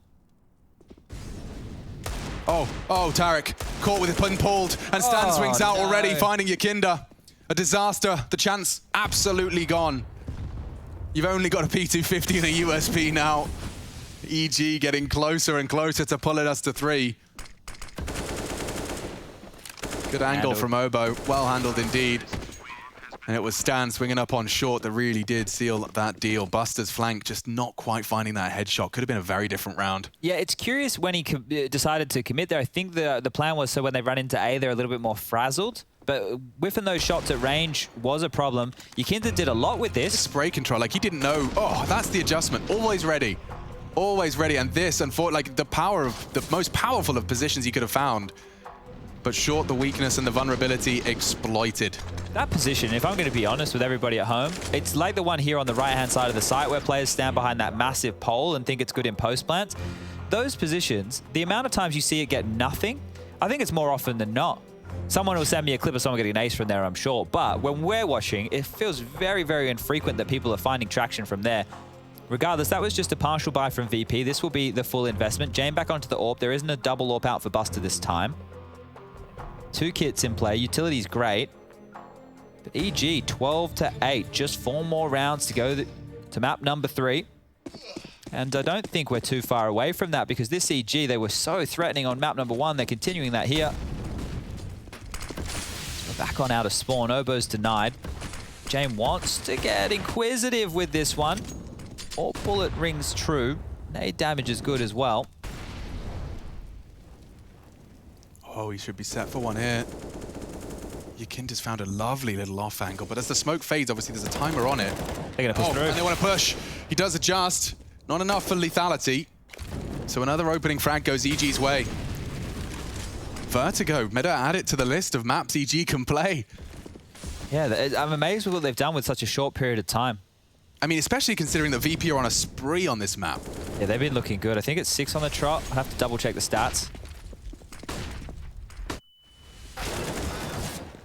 Oh, Tarek caught with a pin pulled, and Stan swings out already, finding Yakinder. A disaster. The chance absolutely gone. You've only got a P250 and a USP now. EG getting closer and closer to pulling us to 3. Good angle from Obo. Well handled indeed. And it was Stan swinging up on short that really did seal that deal. Buster's flank just not quite finding that headshot. Could have been a very different round. Yeah, it's curious when he decided to commit there. I think the plan was so when they run into A, they're a little bit more frazzled. But whiffing those shots at range was a problem. Yakinder did a lot with this. Spray control, like he didn't know. Oh, that's the adjustment. Always ready. Always ready. And this, and for like the most powerful of positions he could have found. But short, the weakness and the vulnerability exploited. That position, if I'm going to be honest with everybody at home, it's like the one here on the right-hand side of the site where players stand behind that massive pole and think it's good in post plants. Those positions, the amount of times you see it get nothing, I think it's more often than not. Someone will send me a clip of someone getting an ace from there, I'm sure. But when we're watching, it feels very, very infrequent that people are finding traction from there. Regardless, that was just a partial buy from VP. This will be the full investment. Jane back onto the AWP. There isn't a double AWP out for Buster this time. 2 kits in play. Utility's great. But EG, 12-8. Just 4 more rounds to go to map number 3. And I don't think we're too far away from that because this EG, they were so threatening on map number 1. They're continuing that here. Back on out of spawn. Obo's denied. Jane wants to get inquisitive with this one. All bullet rings true. Nade damage is good as well. Oh, he should be set for one here. Yakinder's found a lovely little off angle, but as the smoke fades, obviously there's a timer on it. They're going to push through. And they want to push. He does adjust. Not enough for lethality. So another opening frag goes EG's way. Vertigo, better add it to the list of maps EG can play. Yeah, I'm amazed with what they've done with such a short period of time. I mean, especially considering that VP are on a spree on this map. Yeah, they've been looking good. I think it's 6 on the trot. I have to double check the stats.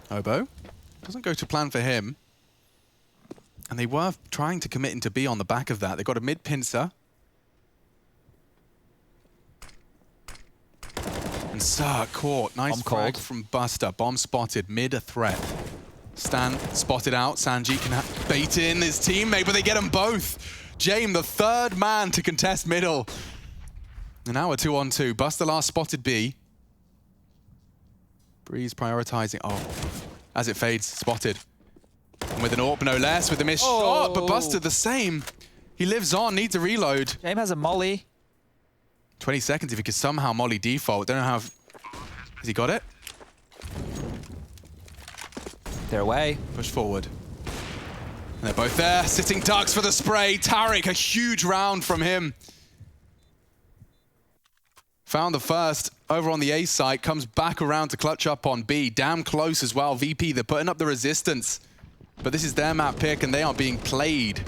Obo doesn't go to plan for him. And they were trying to commit into B on the back of that. They got a mid pincer. And Sir caught. Nice frag from Buster. Bomb spotted. Mid a threat. Stan spotted out. Sanji can bait in his teammate, but they get them both. James, the third man to contest middle. And now we're 2-on-2. Buster last spotted B. Breeze prioritizing. Oh, as it fades, spotted. And with an AWP, no less, with a missed shot, but Buster the same. He lives on, needs a reload. James has a molly. 20 seconds if he could somehow molly default. Don't know how... Has he got it? They're away. Push forward. And they're both there. Sitting ducks for the spray. Tariq, a huge round from him. Found the first over on the A site. Comes back around to clutch up on B. Damn close as well. VP, they're putting up the resistance. But this is their map pick and they are being played.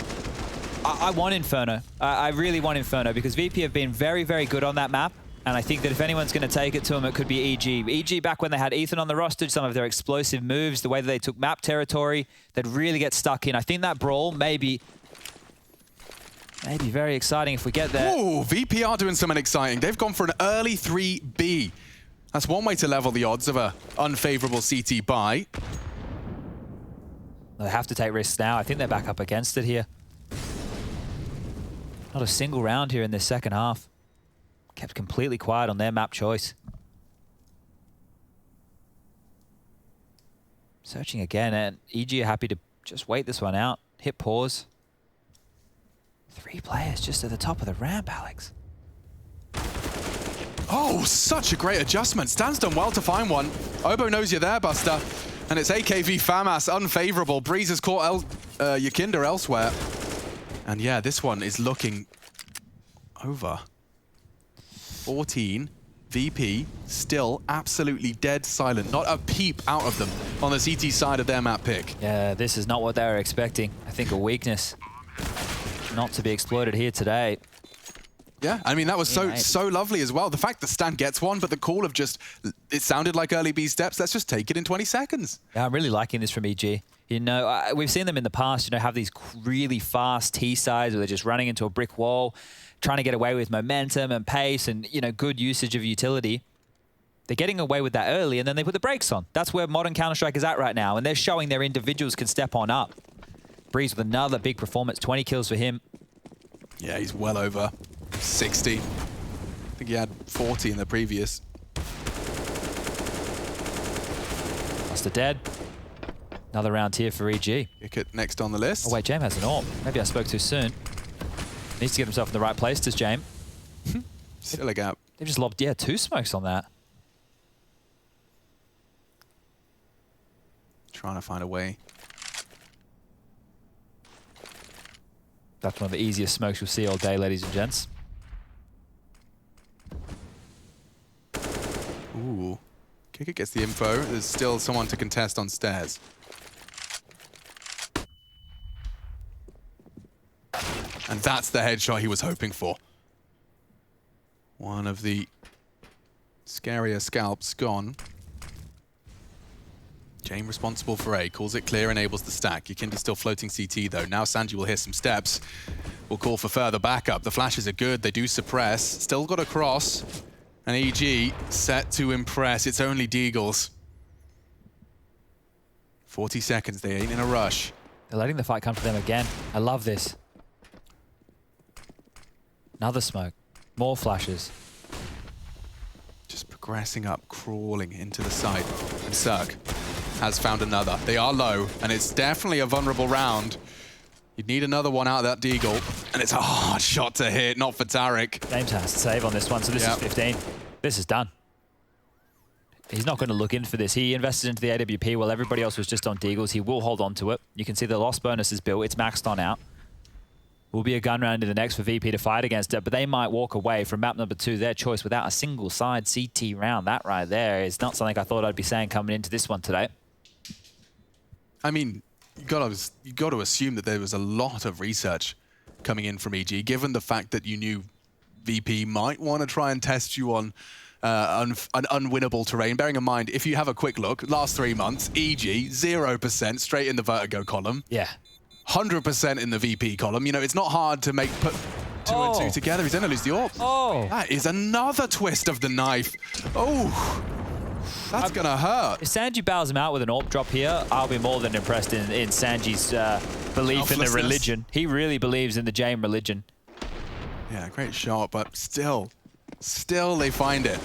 I want Inferno. I really want Inferno because VP have been very, very good on that map. And I think that if anyone's going to take it to them, it could be EG. EG, back when they had Ethan on the roster, some of their explosive moves, the way that they took map territory, they'd really get stuck in. I think that brawl may be very exciting if we get there. Ooh, VP are doing something exciting. They've gone for an early 3B. That's one way to level the odds of a unfavorable CT buy. They have to take risks now. I think they're back up against it here. Not a single round here in this second half. Kept completely quiet on their map choice. Searching again, and EG are happy to just wait this one out. Hit pause. 3 players just at the top of the ramp, Alex. Oh, such a great adjustment. Stan's done well to find one. Obo knows you're there, Buster. And it's AKV FAMAS, unfavorable. Breeze has caught Yakinda elsewhere. And yeah, this one is looking over. 14, VP, still absolutely dead silent. Not a peep out of them on the CT side of their map pick. Yeah, this is not what they were expecting. I think a weakness not to be exploited here today. Yeah, I mean, that was so lovely as well. The fact that Stan gets one, but the call of just, it sounded like early B steps. Let's just take it in 20 seconds. Yeah, I'm really liking this from EG. You know, we've seen them in the past, you know, have these really fast T-sides where they're just running into a brick wall, trying to get away with momentum and pace and, you know, good usage of utility. They're getting away with that early and then they put the brakes on. That's where modern Counter-Strike is at right now. And they're showing their individuals can step on up. Breeze with another big performance, 20 kills for him. Yeah, he's well over 60. I think he had 40 in the previous. Buster dead. Another round here for EG. Pick next on the list. Oh wait, James has an AWP. Maybe I spoke too soon. Needs to get himself in the right place, does James? Still a gap. They've just lobbed, yeah, 2 smokes on that. Trying to find a way. That's one of the easiest smokes you'll see all day, ladies and gents. Ooh. Kicker gets the info. There's still someone to contest on stairs. And that's the headshot he was hoping for. One of the scarier scalps gone. James responsible for A, calls it clear, enables the stack. Yakinda's still floating CT though. Now Sanji will hear some steps. Will call for further backup. The flashes are good, they do suppress. Still got a cross. And EG set to impress. It's only Deagles. 40 seconds, they ain't in a rush. They're letting the fight come for them again. I love this. Another smoke. More flashes. Just progressing up, crawling into the site. And Cirque has found another. They are low, and it's definitely a vulnerable round. You'd need another one out of that Deagle. And it's a hard shot to hit, not for Tariq. James has to save on this one, so this is 15. This is done. He's not going to look in for this. He invested into the AWP while everybody else was just on Deagles. He will hold on to it. You can see the loss bonus is built. It's maxed on out. Will be a gun round in the next for VP to fight against it, but they might walk away from map number 2, their choice, without a single side CT round. That right there is not something I thought I'd be saying coming into this one today. I mean, you got to assume that there was a lot of research coming in from EG, given the fact that you knew VP might want to try and test you on an unwinnable terrain. Bearing in mind, if you have a quick look, last 3 months, EG 0% straight in the Vertigo column. Yeah. 100% in the VP column. You know, it's not hard to put two and two together. He's going to lose the AWP. Oh. That is another twist of the knife. Oh. That's going to hurt. If Sanji bows him out with an AWP drop here, I'll be more than impressed in Sanji's belief in the religion. He really believes in the Jame religion. Yeah, great shot, but still they find it.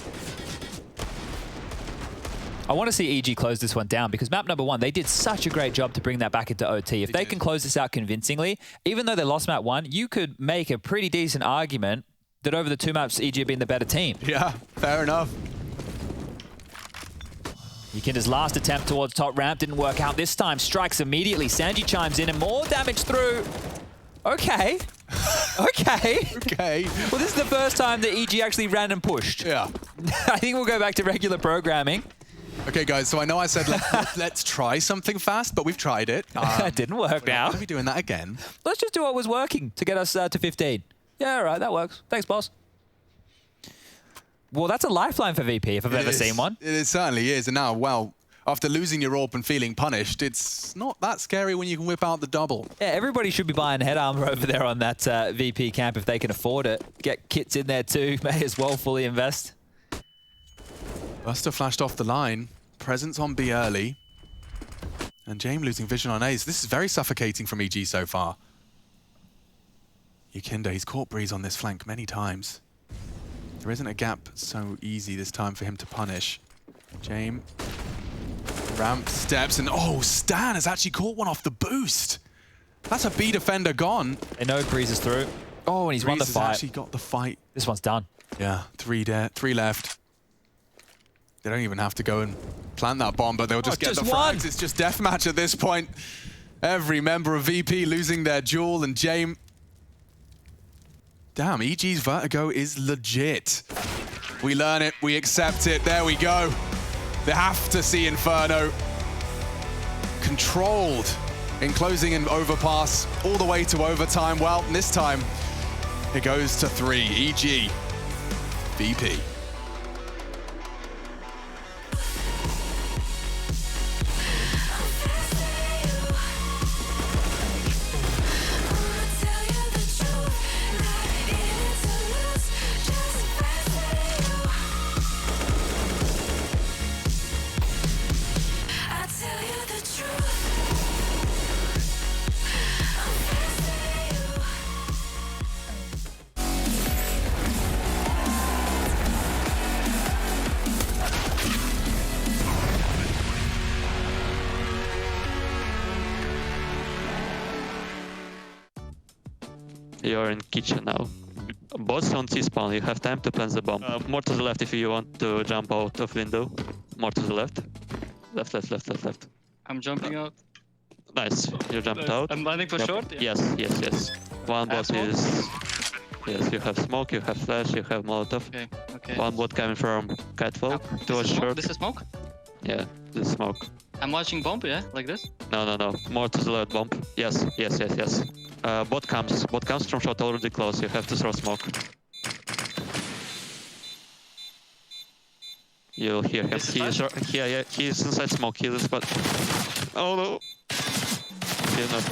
I want to see EG close this one down because map number 1, they did such a great job to bring that back into OT. If they can close this out convincingly, even though they lost map 1, you could make a pretty decent argument that over the 2 maps, EG have been the better team. Yeah, fair enough. Yukinda's last attempt towards top ramp didn't work out this time. Strikes immediately. Sanji chimes in and more damage through. Okay. Okay. Well, this is the first time that EG actually ran and pushed. Yeah. I think we'll go back to regular programming. Okay, guys, so I know I said let's try something fast, but we've tried it. It didn't work now. We're going to be doing that again. Let's just do what was working to get us to 15. Yeah, all right, that works. Thanks, boss. Well, that's a lifeline for VP if I've ever seen one. It certainly is. And now, well, after losing your AWP and feeling punished, it's not that scary when you can whip out the double. Yeah, everybody should be buying head armor over there on that VP camp if they can afford it. Get kits in there too. May as well fully invest. Buster flashed off the line. Presence on B early. And Jame losing vision on Ace. This is very suffocating from EG so far. Yukinda, he's caught Breeze on this flank many times. There isn't a gap so easy this time for him to punish. Jame. Ramp steps and Stan has actually caught one off the boost. That's a B defender gone. They know Breeze is through. Oh, and he's won the fight. Actually got the fight. This one's done. Yeah, 3 left. They don't even have to go and plant that bomb, but they'll just get the frags. It's just deathmatch at this point. Every member of VP losing their duel, and Jame. Damn, EG's Vertigo is legit. We learn it, we accept it, there we go. They have to see Inferno controlled in closing an overpass all the way to overtime. Well, this time it goes to 3, EG, VP. You're in kitchen now. Bots on T-spawn, you have time to plant the bomb. More to the left if you want to jump out of window. More to the left. Left. I'm jumping out. Nice, you jumped out. I'm landing for short? Yeah. Yes. One bot is... Yes, you have smoke, you have flash, you have molotov. Okay. One bot coming from Catwall towards short. This is smoke? Yeah, this is smoke. I'm watching bomb, yeah? Like this? No. More to the left bomb. Yes. Bot comes from shot already close. You have to throw smoke. You'll hear him. He's inside smoke. He is but. Oh no! He's not.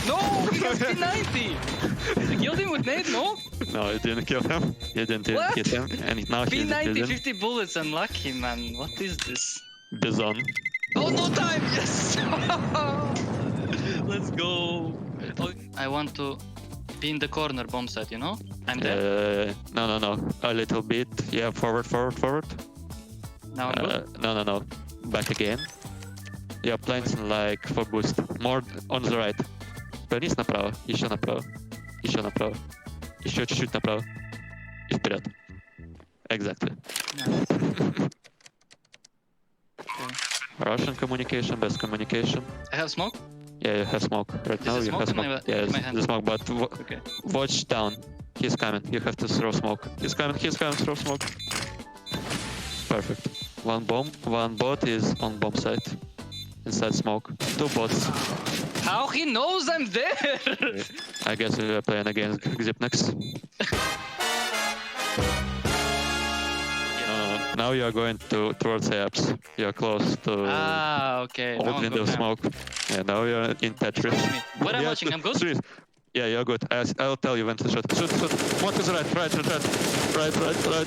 No! He has P90! You killed him with nade, no? No, you didn't kill him. You didn't hit him. And now he's P90, 50 bullets. Unlucky, man. What is this? Bison. Oh, no time! Yes! Let's go. I want to be in the corner bomb site, you know? I'm there. No. A little bit. Yeah, forward. Now I'm good? No. Back again. Yeah, planting like for boost. More on the right. Повернись направо. Еще направо. Еще чуть-чуть направо. И вперед. Exactly. Russian communication, best communication. I have smoke? Yeah, you have smoke. Right now you have smoke. Yeah, the smoke, but watch down. He's coming. You have to throw smoke. He's coming, throw smoke. Perfect. One bomb, one bot is on bomb site. inside smoke. 2 bots. How he knows I'm there? I guess we are playing against Xipnex. Now you are going towards apps. You are close to Okay. old window smoke. Yeah, now you are in Tetris. What I'm watching, I'm good? Yeah, you're good. I'll tell you when to shoot. Shoot. More to the right.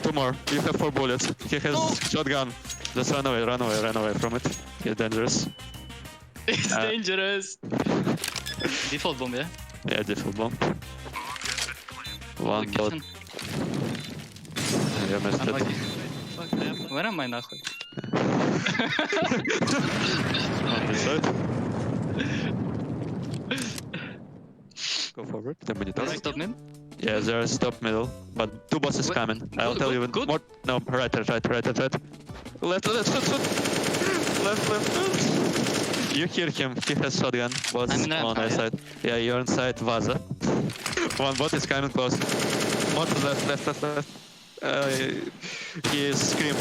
2 more. You have 4 bullets. He has shotgun. Just run away from it. He's dangerous. It's dangerous. Default bomb, yeah? Yeah, default bomb. 1 bot. Я missed it. Where am I нахуй? On this side. Go forward, the monitor. Stop mid? Yeah, there's top middle, but 2 bosses coming. I'll tell you when more. No, right. Left. You hear him, he has shotgun. Bots on our side. Yeah, you're inside Vaza. 1 bot is coming close. More to left. He is Scream.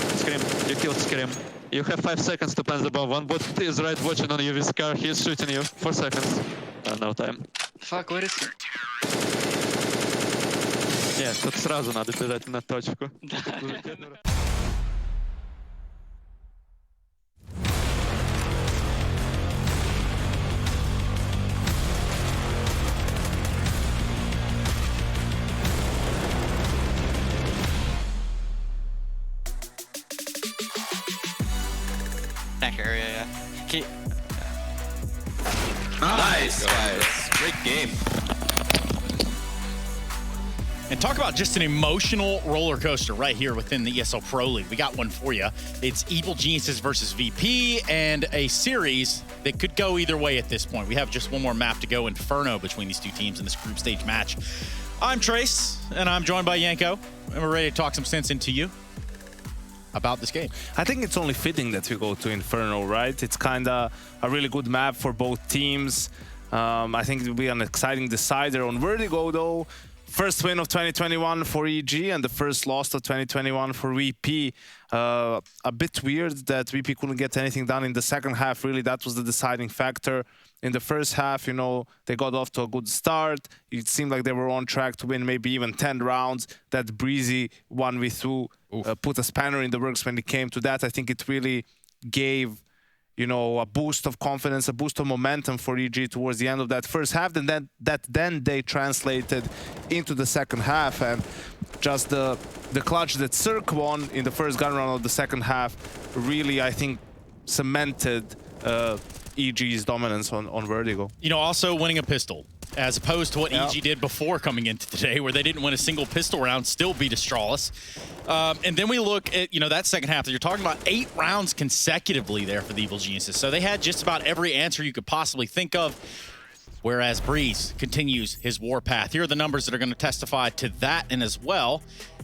You killed Scream. You have 5 seconds to plant the bomb. 1 bot is right watching on you with car. He is shooting you. 4 seconds. No time. Fuck, where is he? Нет, тут сразу надо бежать на точку. Tank area, yeah. Nice, guys. Great game. And talk about just an emotional roller coaster right here within the ESL Pro League. We got one for you. It's Evil Geniuses versus VP, and a series that could go either way at this point. We have just one more map to go, Inferno, between these 2 teams in this group stage match. I'm Trace, and I'm joined by Yanko, and we're ready to talk some sense into you about this game. I think it's only fitting that we go to Inferno, right? It's kind of a really good map for both teams. I think it will be an exciting decider on Vertigo, though. First win of 2021 for EG and the first loss of 2021 for VP. A bit weird that VP couldn't get anything done in the second half. Really, that was the deciding factor. In the first half, you know, they got off to a good start. It seemed like they were on track to win maybe even 10 rounds. That breezy 1v2 put a spanner in the works when it came to that. I think it really gave, you know, a boost of confidence, a boost of momentum for EG towards the end of that first half, and then they translated into the second half. And just the clutch that Cirque won in the first gun round of the second half really, I think, cemented EG's dominance on Vertigo. You know, also winning a pistol, as opposed to what EG did before coming into today, where they didn't win a single pistol round, still beat Astralis. And then we look at, you know, that second half that you're talking about, 8 rounds consecutively there for the Evil Geniuses. So they had just about every answer you could possibly think of, whereas Breeze continues his warpath. Here are the numbers that are going to testify to that, and as well,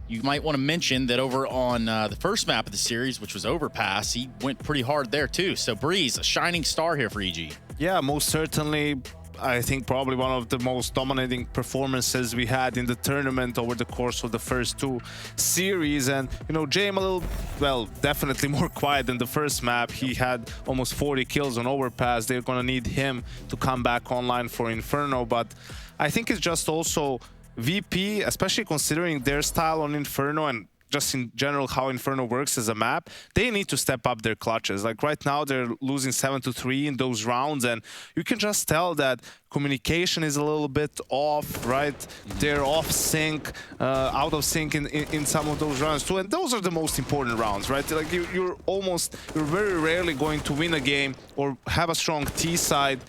you might want to mention that over on the first map of the series, which was Overpass, he went pretty hard there too. So Breeze, a shining star here for EG. Yeah, most certainly. I think probably one of the most dominating performances we had in the tournament over the course of the first 2 series. And, you know, Jame a little, well, definitely more quiet than the first map. He had almost 40 kills on Overpass. They're going to need him to come back online for Inferno. But I think it's just also VP, especially considering their style on Inferno and just in general how Inferno works as a map, they need to step up their clutches. Like right now, they're losing 7-3 in those rounds, and you can just tell that communication is a little bit off, right? They're off sync, out of sync in some of those rounds too, and those are the most important rounds, right? Like you're very rarely going to win a game or have a strong T side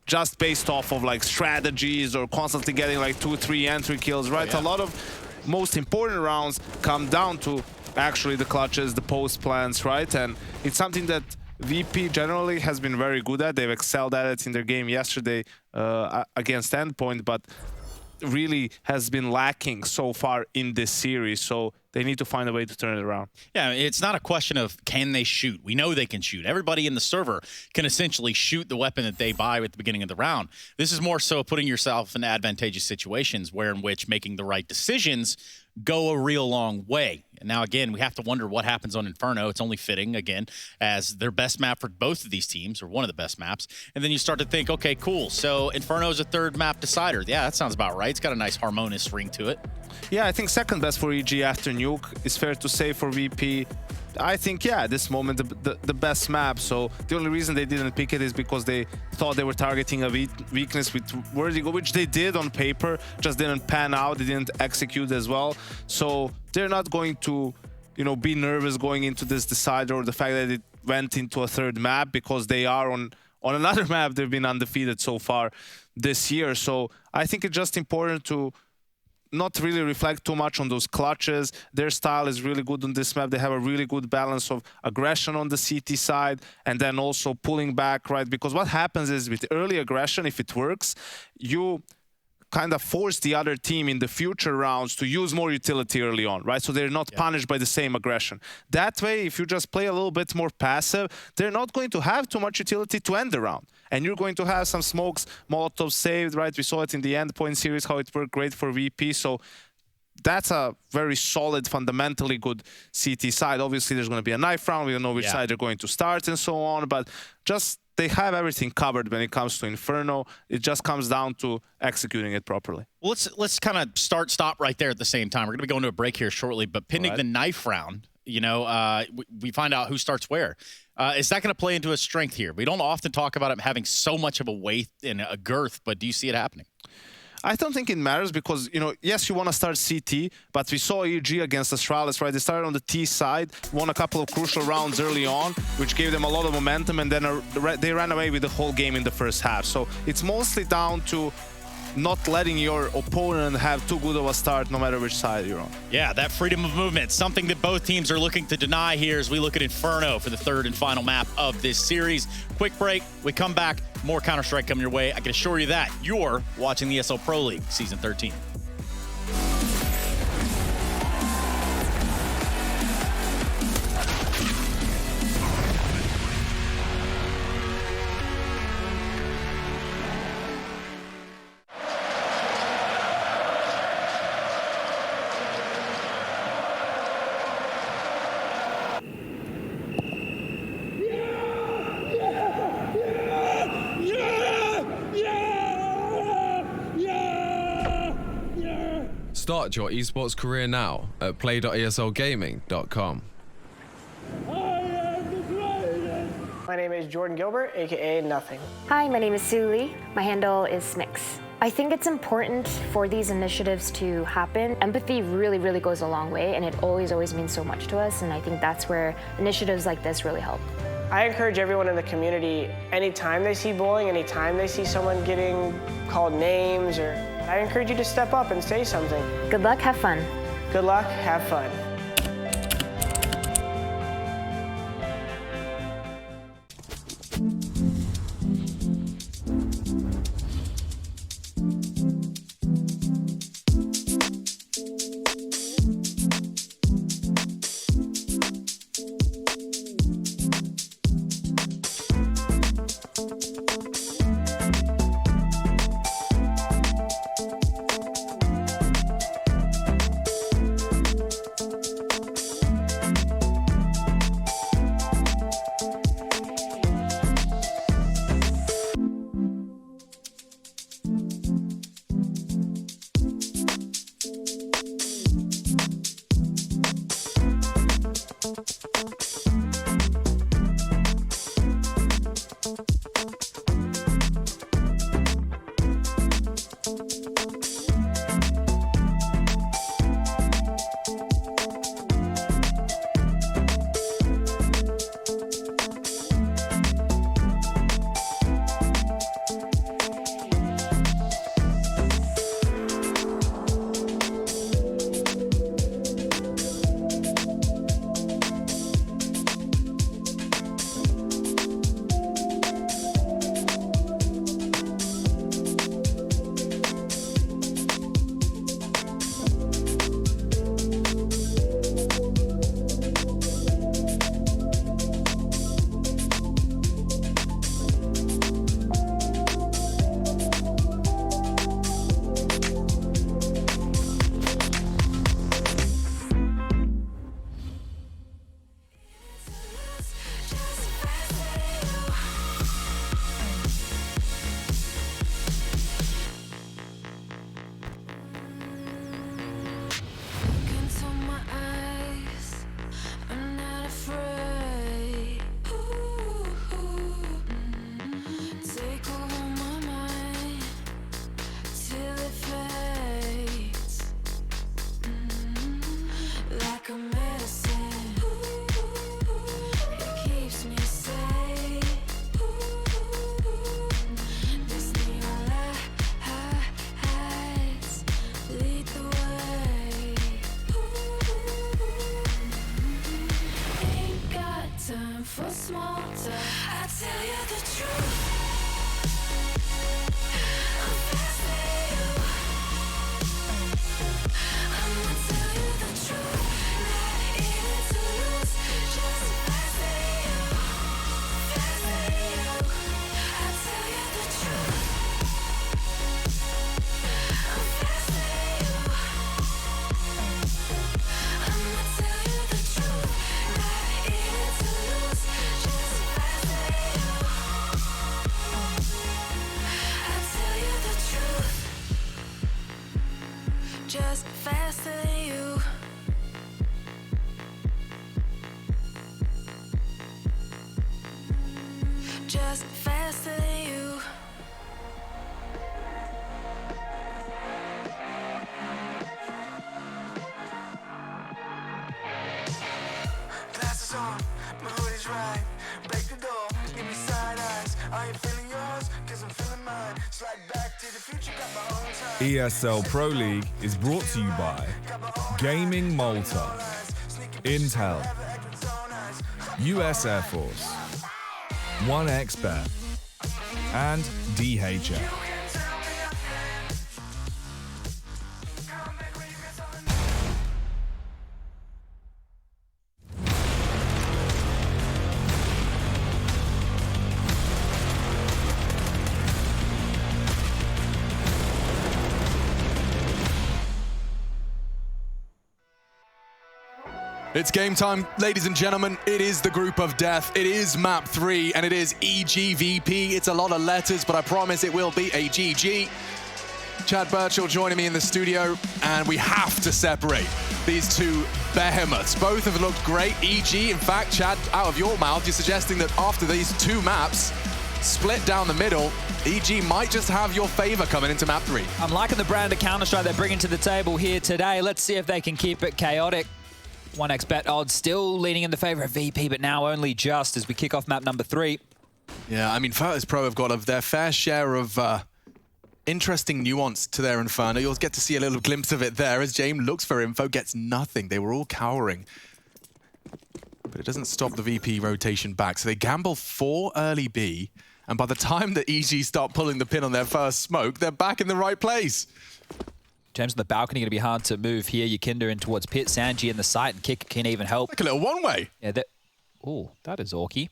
just based off of like strategies or constantly getting like 2-3 entry kills, right? A lot of most important rounds come down to actually the clutches, the post plans, right? And it's something that VP generally has been very good at. They've excelled at it in their game yesterday against Endpoint, but really has been lacking so far in this series. So they need to find a way to turn it around. Yeah, it's not a question of can they shoot. We know they can shoot. Everybody in the server can essentially shoot the weapon that they buy at the beginning of the round. This is more so putting yourself in advantageous situations where in which making the right decisions go a real long way. And now, again, we have to wonder what happens on Inferno. It's only fitting, again, as their best map for both of these teams, or one of the best maps. And then you start to think, okay, cool. So Inferno is a third map decider. Yeah, that sounds about right. It's got a nice harmonious ring to it. Yeah, I think second best for EG after Nuke is fair to say for VP. I think, yeah, at this moment, the best map. So the only reason they didn't pick it is because they thought they were targeting a weakness with Vertigo, which they did on paper, just didn't pan out. They didn't execute as well. So they're not going to, you know, be nervous going into this decider, or the fact that it went into a third map, because they are on another map. They've been undefeated so far this year. So I think it's just important to not really reflect too much on those clutches. Their style is really good on this map. They have a really good balance of aggression on the CT side, and then also pulling back, right? Because what happens is with early aggression, if it works, you kind of force the other team in the future rounds to use more utility early on, right? So they're not punished by the same aggression. That way, if you just play a little bit more passive, they're not going to have too much utility to end the round. And you're going to have some smokes, Molotovs saved, right? We saw it in the Endpoint series, how it worked great for VP. So that's a very solid, fundamentally good CT side. Obviously, there's going to be a knife round. We don't know which side they're going to start and so on. But just they have everything covered when it comes to Inferno. It just comes down to executing it properly. Well, let's kind of stop right there at the same time. We're going to be going to a break here shortly. But pending the knife round, you know, we find out who starts where. Is that going to play into a strength here? We don't often talk about it having so much of a weight and a girth, but do you see it happening? I don't think it matters because, you know, yes, you want to start CT, but we saw EG against Astralis, right? They started on the T side, won a couple of crucial rounds early on, which gave them a lot of momentum, and then they ran away with the whole game in the first half. So it's mostly down to not letting your opponent have too good of a start no matter which side you're on. Yeah, that freedom of movement, something that both teams are looking to deny here as we look at Inferno for the third and final map of this series. Quick break, we come back, more Counter-Strike coming your way. I can assure you that you're watching the ESL Pro League Season 13. Start your esports career now at play.eslgaming.com. My name is Jordan Gilbert, aka Nothing. Hi, my name is Sue Lee. My handle is Smix. I think it's important for these initiatives to happen. Empathy really, really goes a long way, and it always means so much to us, and I think that's where initiatives like this really help. I encourage everyone in the community, anytime they see bullying, anytime they see someone getting called names, or I encourage you to step up and say something. Good luck, have fun. Good luck, have fun. just faster than you. Just faster than you. Glasses on, my hoodie's right. Break the door, give me side eyes. I ain't feeling yours, cause I'm feeling mine. Slide back to the future, got my own time. ESL Pro League is brought to you by Gaming Malta, Intel, US Air Force, 1xBet, and DHL. It's game time, ladies and gentlemen. It is the group of death. It is map 3, and it is EGVP. It's a lot of letters, but I promise it will be a GG. Chad Birchall joining me in the studio, and we have to separate these two behemoths. Both have looked great. EG, in fact, Chad, out of your mouth, you're suggesting that after these two maps, split down the middle, EG might just have your favor coming into map 3. I'm liking the brand of Counter-Strike they're bringing to the table here today. Let's see if they can keep it chaotic. 1xBet odds still leaning in the favor of VP, but now only just as we kick off map number 3. Yeah, I mean, Virtus Pro have got their fair share of interesting nuance to their Inferno. You'll get to see a little glimpse of it there as James looks for info, gets nothing. They were all cowering. But it doesn't stop the VP rotation back. So they gamble 4 early B, and by the time that EG start pulling the pin on their first smoke, they're back in the right place. James on the balcony, going to be hard to move here. Yakinda in towards pit. Sanji in the site, and Kick can even help. Like a little one-way. Yeah, oh, that is orky.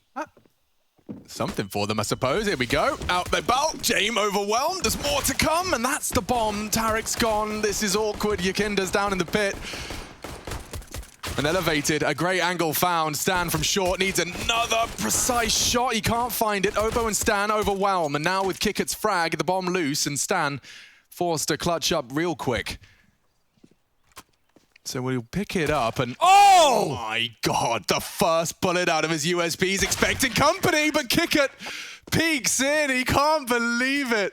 Something for them, I suppose. Here we go. Out they bolt. James overwhelmed. There's more to come, and that's the bomb. Tarek's gone. This is awkward. Yakinda's down in the pit. And elevated. A great angle found. Stan from short needs another precise shot. He can't find it. Obo and Stan overwhelm. And now with Kickert's frag, the bomb loose, and Stan forced to clutch up real quick. So we'll pick it up and... Oh my God, the first bullet out of his USP. He's expecting company, but Kickert peeks in. He can't believe it.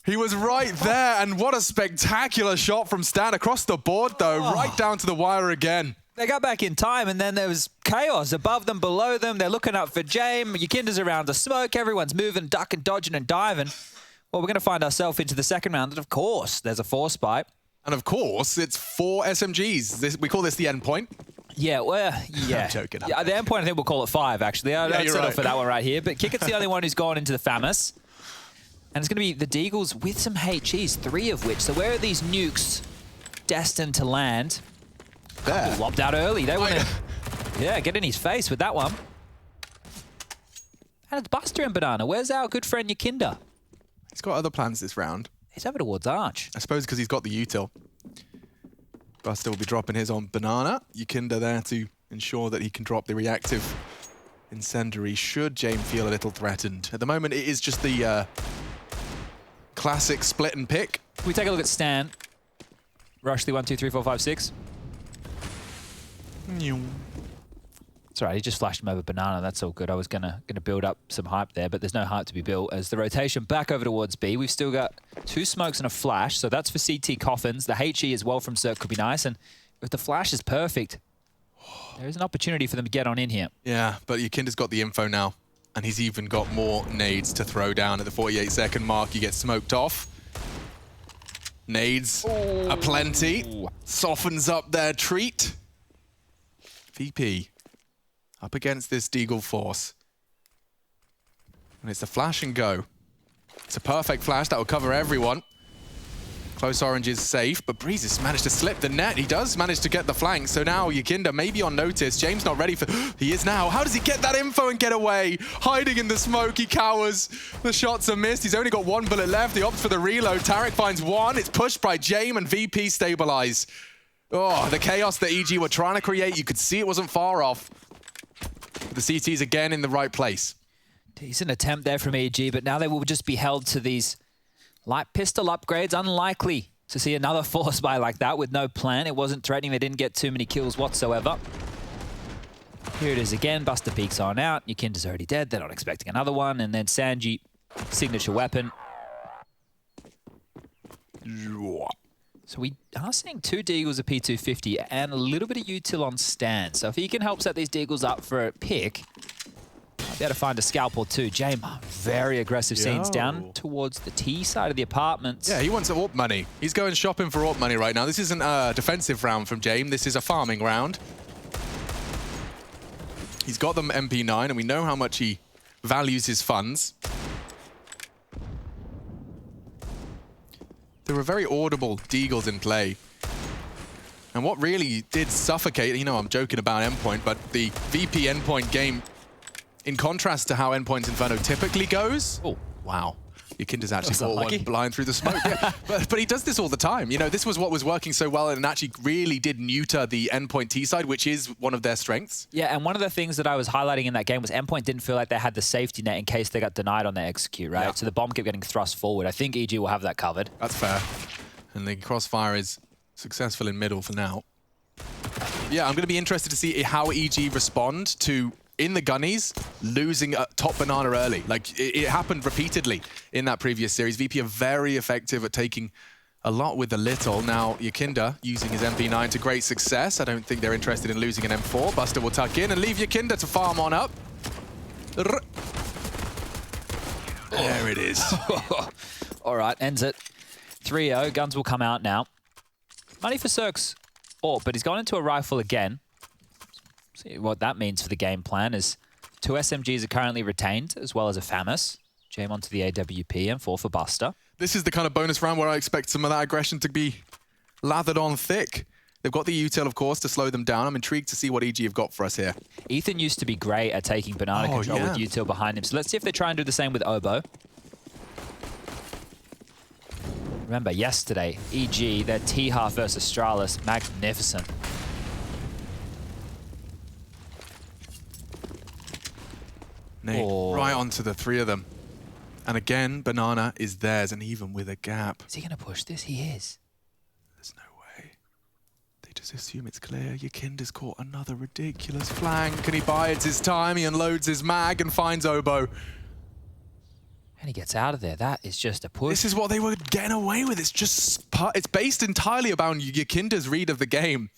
He was right there, and what a spectacular shot from Stan across the board, though, right down to the wire again. They got back in time, and then there was chaos above them, below them. They're looking up for James. Yakinda's around the smoke. Everyone's moving, ducking, dodging, and diving. Well, we're going to find ourselves into the second round, and of course, there's a 4 spy. And of course, it's 4 SMGs. We call this the endpoint. Yeah, well, yeah. I'm joking. Yeah, the endpoint, I think we'll call it 5, actually. I don't settle right. for that one right here. But Kickert's the only one who's gone into the FAMAS. And it's going to be the Deagles with some HEs, 3 of which. So where are these nukes destined to land? There. Lobbed out early. They want to, yeah, get in his face with that one. And it's Buster and Banana. Where's our good friend Yakinda? He's got other plans this round. He's over towards Arch. I suppose because he's got the util. Buster will be dropping his on Banana. Yakinda there to ensure that he can drop the reactive incendiary should James feel a little threatened. At the moment, it is just the classic split and pick. Can we take a look at Stan? Rush the 1, 2, 3, 4, 5, 6. It's all right, he just flashed him over Banana. That's all good. I was gonna build up some hype there, but there's no hype to be built. As the rotation back over towards B, we've still got 2 smokes and a flash, so that's for CT Coffins. The HE as well from Cirque could be nice, and if the flash is perfect, there is an opportunity for them to get on in here. Yeah, but Yakinda's got the info now, and he's even got more nades to throw down at the 48-second mark. You get smoked off. Nades aplenty. Softens up their treat. VP up against this Deagle force. And it's a flash and go. It's a perfect flash that will cover everyone. Close orange is safe, but Breeze has managed to slip the net. He does manage to get the flank, so now Yakinda may be on notice. James not ready for... He is now. How does he get that info and get away? Hiding in the smoke, he cowers. The shots are missed. He's only got 1 bullet left. He opts for the reload. Tarek finds 1. It's pushed by James and VP stabilize. Oh, the chaos that EG were trying to create, you could see it wasn't far off. The CT's again in the right place. Decent attempt there from EG, but now they will just be held to these light pistol upgrades. Unlikely So see another force buy like that with no plan. It wasn't threatening. They didn't get too many kills whatsoever. Here it is again. Buster peeks on out. Yakinda's already dead. They're not expecting another one. And then Sanji, signature weapon. So we are seeing 2 Deagles of P250 and a little bit of util on Stan. So if he can help set these Deagles up for a pick, might be able to find a scalp or two. James, very aggressive scenes down towards the T side of the apartments. Yeah, he wants AWP money. He's going shopping for AWP money right now. This isn't a defensive round from James. This is a farming round. He's got them MP9, and we know how much he values his funds. There were very audible Deagles in play. And what really did suffocate, you know, I'm joking about Endpoint, but the VP Endpoint game, in contrast to how Endpoint's Inferno typically goes. Oh, wow. Yakinda's actually bought one blind through the smoke. Yeah. But he does this all the time. You know, this was what was working so well and actually really did neuter the Endpoint T side, which is one of their strengths. Yeah, and one of the things that I was highlighting in that game was Endpoint didn't feel like they had the safety net in case they got denied on their execute, right? Yeah. So the bomb kept getting thrust forward. I think EG will have that covered. That's fair. And the crossfire is successful in middle for now. Yeah, I'm going to be interested to see how EG respond to, in the gunnies, losing top banana early. Like, it happened repeatedly in that previous series. VP are very effective at taking a lot with a little. Now, Yakinda using his MP9 to great success. I don't think they're interested in losing an M4. Buster will tuck in and leave Yakinda to farm on up. There it is. All right, ends it. 3-0. Guns will come out now. Money for Cirque's AWP, but he's gone into a rifle again. See what that means for the game plan is 2 SMGs are currently retained, as well as a FAMAS. Jam onto the AWP and 4 for Buster. This is the kind of bonus round where I expect some of that aggression to be lathered on thick. They've got the util, of course, to slow them down. I'm intrigued to see what EG have got for us here. Ethan used to be great at taking banana control with util behind him, so let's see if they try and do the same with Obo. Remember, yesterday, EG, their T-half versus Astralis, magnificent. Nate, right onto the 3 of them. And again, banana is theirs, and even with a gap. Is he going to push this? He is. There's no way. They just assume it's clear. Yakinda's caught another ridiculous flank, and he bides his time. He unloads his mag and finds Obo. And he gets out of there. That is just a push. This is what they were getting away with. It's just, it's based entirely about Yakinda's read of the game.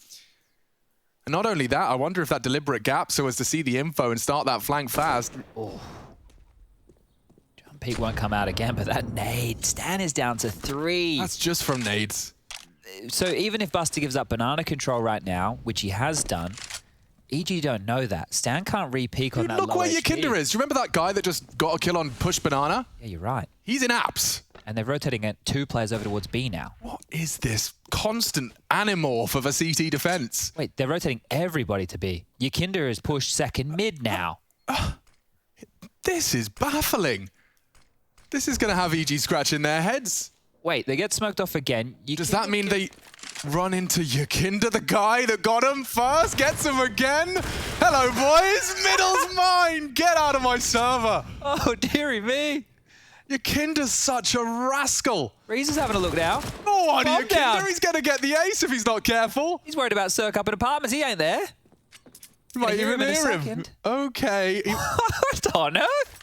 And not only that, I wonder if that deliberate gap so as to see the info and start that flank fast. Oh. Jump peak won't come out again, but that nade. Stan is down to 3. That's just from nades. So even if Buster gives up banana control right now, which he has done, EG don't know that. Stan can't re-peak on that low Look where Yakinda is. Do you remember that guy that just got a kill on push banana? Yeah, you're right. He's in apps. And they're rotating 2 players over towards B now. What is this constant animorph of a CT defense? Wait, they're rotating everybody to B. Yakinda is pushed second mid now. This is baffling. This is going to have EG scratching their heads. Wait, they get smoked off again. Does that mean they run into Yakinda, the guy that got him first? Gets him again? Hello, boys. Middle's mine. Get out of my server. Oh, dearie me. Yakinda's such a rascal. Reese is having a look now. Oh, on Yakinda. He's going to get the ace if he's not careful. He's worried about Cirque up in apartments. He ain't there. You might even hear him. Okay. What on earth?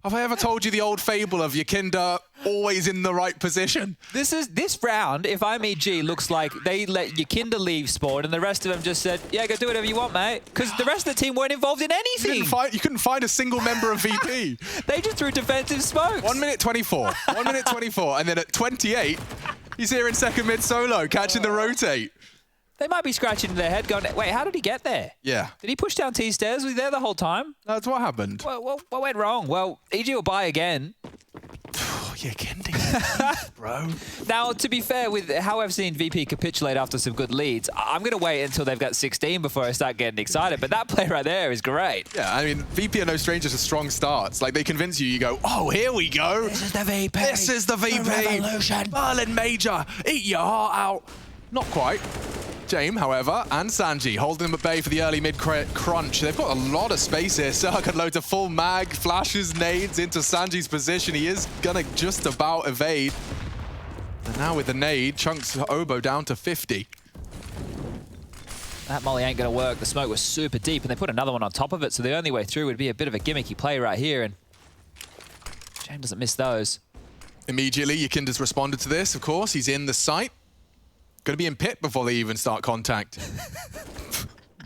Have I ever told you the old fable of Yakinda always in the right position? This round, if I'm EG, looks like they let Yakinda leave spawn and the rest of them just said, yeah, go do whatever you want, mate. Because the rest of the team weren't involved in anything. You couldn't find a single member of VP. They just threw defensive smokes. 1 minute 24. 1 minute 24. And then at 28, he's here in second mid solo, catching the rotate. They might be scratching their head going, wait, how did he get there? Yeah. Did he push down T stairs? Was he there the whole time? That's what happened. Well, what went wrong? Well, EG will buy again. You're kidding, bro. Now, to be fair, with how I've seen VP capitulate after some good leads, I'm going to wait until they've got 16 before I start getting excited. But that play right there is great. Yeah, I mean, VP are no strangers to strong starts. Like, they convince you, you go, oh, here we go. This is the VP. This is the VP. Revolution. Berlin Major. Eat your heart out. Not quite. Jame, however, and Sanji holding them at bay for the early mid-crunch. They've got a lot of space here. Cirque loads a full mag, flashes nades into Sanji's position. He is gonna just about evade. And now with the nade, chunks Oboe down to 50. That molly ain't going to work. The smoke was super deep, and they put another one on top of it, so the only way through would be a bit of a gimmicky play right here, and James doesn't miss those. Immediately, Yakinda's responded to this, of course. He's in the site. Going to be in pit before they even start contact.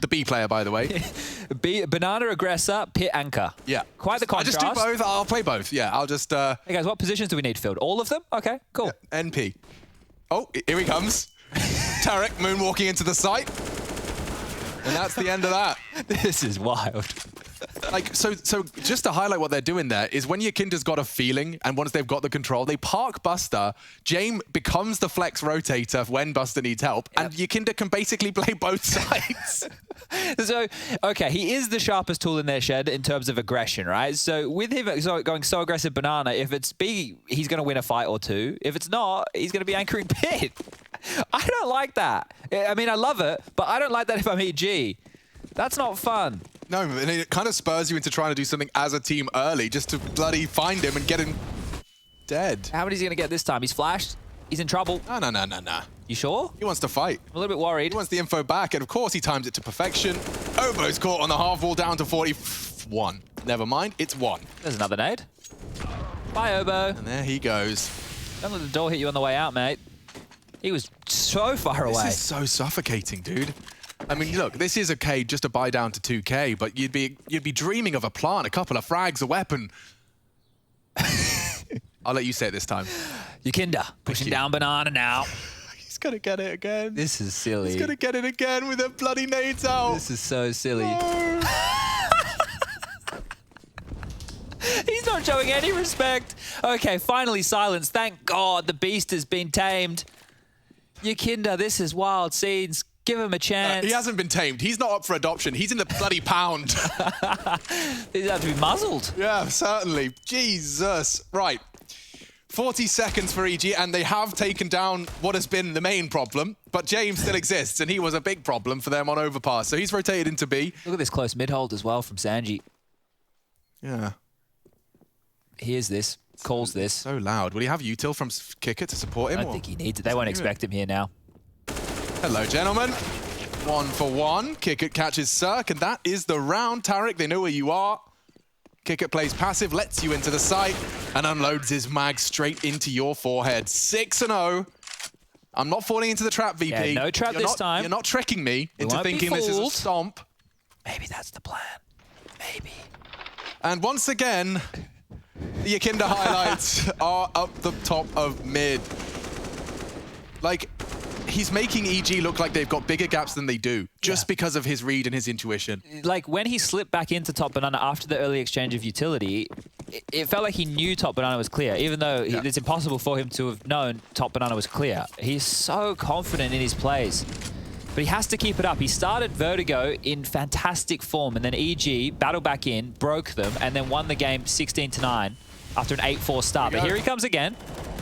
The B player, by the way. Banana aggressor, pit anchor. Yeah. Quite the contrast. I'll just do both. I'll play both. Yeah, I'll just... Hey guys, what positions do we need filled? All of them? Okay, cool. Yeah, NP. Oh, here he comes. Tarek moonwalking into the site. And that's the end of that. This is wild. Like, so just to highlight what they're doing there is when Yakinda's got a feeling and once they've got the control, they park Buster. James becomes the flex rotator when Buster needs help, and Yakinda can basically play both sides. So, okay, he is the sharpest tool in their shed in terms of aggression, right? So with him going so aggressive Banana, if it's B, he's going to win a fight or two. If it's not, he's going to be anchoring pit. I don't like that. I mean, I love it, but I don't like that if I'm EG. That's not fun. No, and it kind of spurs you into trying to do something as a team early just to bloody find him and get him dead. How many is he going to get this time? He's flashed. He's in trouble. No. You sure? He wants to fight. I'm a little bit worried. He wants the info back, and of course he times it to perfection. Oboe's caught on the half wall down to 41. Never mind, it's 1. There's another nade. Bye, Oboe. And there he goes. Don't let the door hit you on the way out, mate. He was so far away. This is so suffocating, dude. I mean, look, this is okay just to buy down to 2K, but you'd be dreaming of a plant, a couple of frags, a weapon. I'll let you say it this time. Yakinda pushing down Banana now. He's gonna get it again. This is silly. He's gonna get it again with the bloody nades out. This is so silly. No. He's not showing any respect. Okay, finally silence. Thank God the beast has been tamed. Yakinda, this is wild scenes. Give him a chance. He hasn't been tamed. He's not up for adoption. He's in the bloody pound. These have to be muzzled. Yeah, certainly. Jesus. Right. 40 seconds for EG, and they have taken down what has been the main problem, but James still exists, and he was a big problem for them on overpass. So he's rotated into B. Look at this close mid-hold as well from Sanji. Yeah. Hears this, calls this. So loud. Will he have util from Kicker to support him? I don't think he needs it. They won't expect him here now. Hello, gentlemen. 1 for 1. Kickit catches Cirque, and that is the round. Tarek, they know where you are. Kickit plays passive, lets you into the site, and unloads his mag straight into your forehead. 6-0. I'm not falling into the trap, VP. Yeah, no trap this time. You're not tricking me into thinking this is a stomp. Maybe that's the plan. Maybe. And once again, the Yakinda highlights are up the top of mid. Like, he's making EG look like they've got bigger gaps than they do, just because of his read and his intuition. Like, when he slipped back into Top Banana after the early exchange of utility, it felt like he knew Top Banana was clear, even though it's impossible for him to have known Top Banana was clear. He's so confident in his plays. But he has to keep it up. He started Vertigo in fantastic form, and then EG battled back in, broke them, and then won the game 16-9 after an 8-4 start. But here he comes again.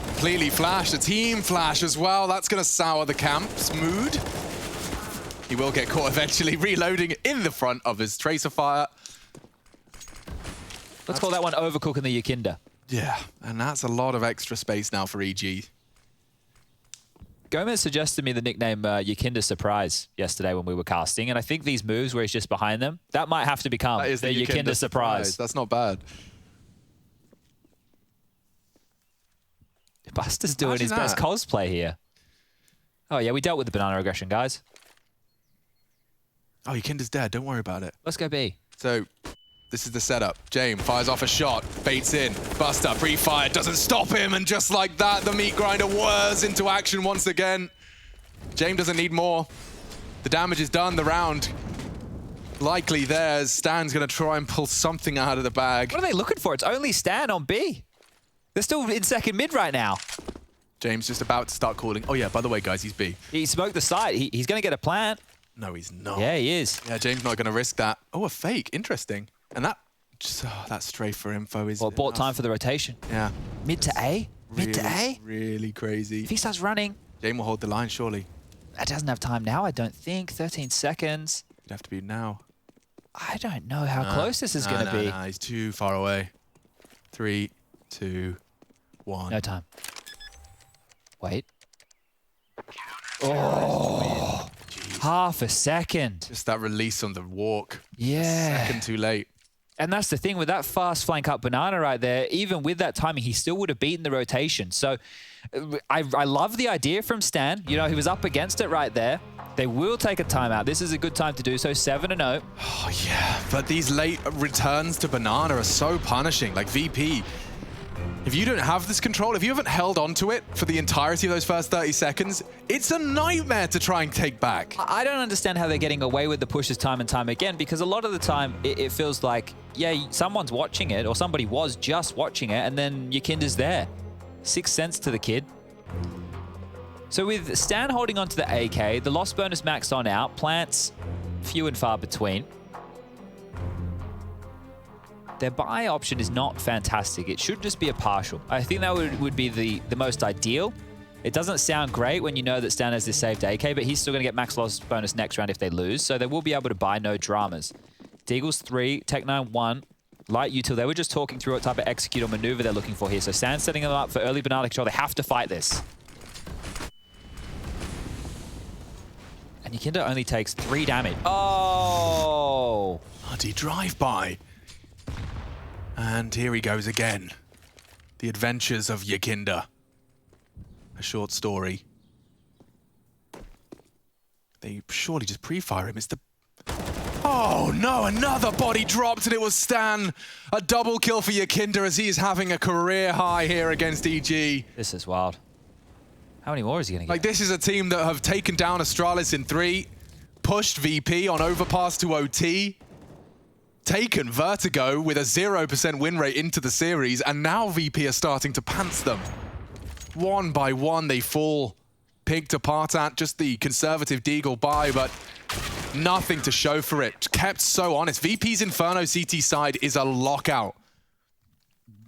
Completely flashed, a team flash as well. That's going to sour the camp's mood. He will get caught eventually, reloading in the front of his tracer fire. Let's call that one overcooking the Yakinda. Yeah, and that's a lot of extra space now for EG. Gomez suggested me the nickname Yakinda Surprise yesterday when we were casting, and I think these moves where he's just behind them, that might have to become the Yakinda Surprise. That's not bad. Buster's doing his best cosplay here. Oh, yeah, we dealt with the banana aggression, guys. Oh, Yakinda's dead. Don't worry about it. Let's go B. So, this is the setup. James fires off a shot, baits in. Buster, pre-fire, doesn't stop him, and just like that, the meat grinder whirs into action once again. James doesn't need more. The damage is done, the round likely theirs. Stan's gonna try and pull something out of the bag. What are they looking for? It's only Stan on B. They're still in second mid right now. James just about to start calling. Oh yeah, by the way, guys, he's B. He smoked the site. He's gonna get a plant. No, he's not. Yeah, he is. Yeah, James not gonna risk that. Oh, a fake, interesting. And that, just, that stray for info is... Well, it bought time for the rotation. Yeah. Mid to A? Mid to A? Really crazy. If he starts running... James will hold the line, surely. That doesn't have time now, I don't think. 13 seconds. It'd have to be now. I don't know how close this is going to be. No, he's too far away. 3, 2, 1. No time. Wait. Oh, half a second. Just that release on the walk. Yeah. Second too late. And that's the thing with that fast flank up banana right there, even with that timing, he still would have beaten the rotation. So I love the idea from Stan. You know, he was up against it right there. They will take a timeout. This is a good time to do so, 7-0. Oh, yeah, but these late returns to banana are so punishing. Like VP, if you don't have this control, if you haven't held onto it for the entirety of those first 30 seconds, it's a nightmare to try and take back. I don't understand how they're getting away with the pushes time and time again, because a lot of the time it feels like, yeah, someone's watching it or somebody was just watching it and then your Kinder's there. 6 cents to the kid. So with Stan holding onto the AK, the loss bonus maxed on out, plants few and far between. Their buy option is not fantastic. It should just be a partial. I think that would be the most ideal. It doesn't sound great when you know that Stan has this saved AK, but he's still going to get max loss bonus next round if they lose, so they will be able to buy no dramas. Deagle's 3, Tech9 1, Light Util. They were just talking through what type of execute or maneuver they're looking for here. So Stan's setting them up for early banana control. They have to fight this. And Yakinda only takes 3 damage. Oh! Bloody drive-by. And here he goes again. The Adventures of Yakinda. A short story. They surely just pre-fire him. It's the... Oh no, another body dropped and it was Stan. A double kill for Yakinda as he is having a career high here against EG. This is wild. How many more is he going to get? Like, this is a team that have taken down Astralis in 3, pushed VP on overpass to OT, taken Vertigo with a 0% win rate into the series, and now VP are starting to pants them. One by one, they fall, picked apart at just the conservative Deagle buy, but nothing to show for it. Kept so honest. VP's Inferno CT side is a lockout.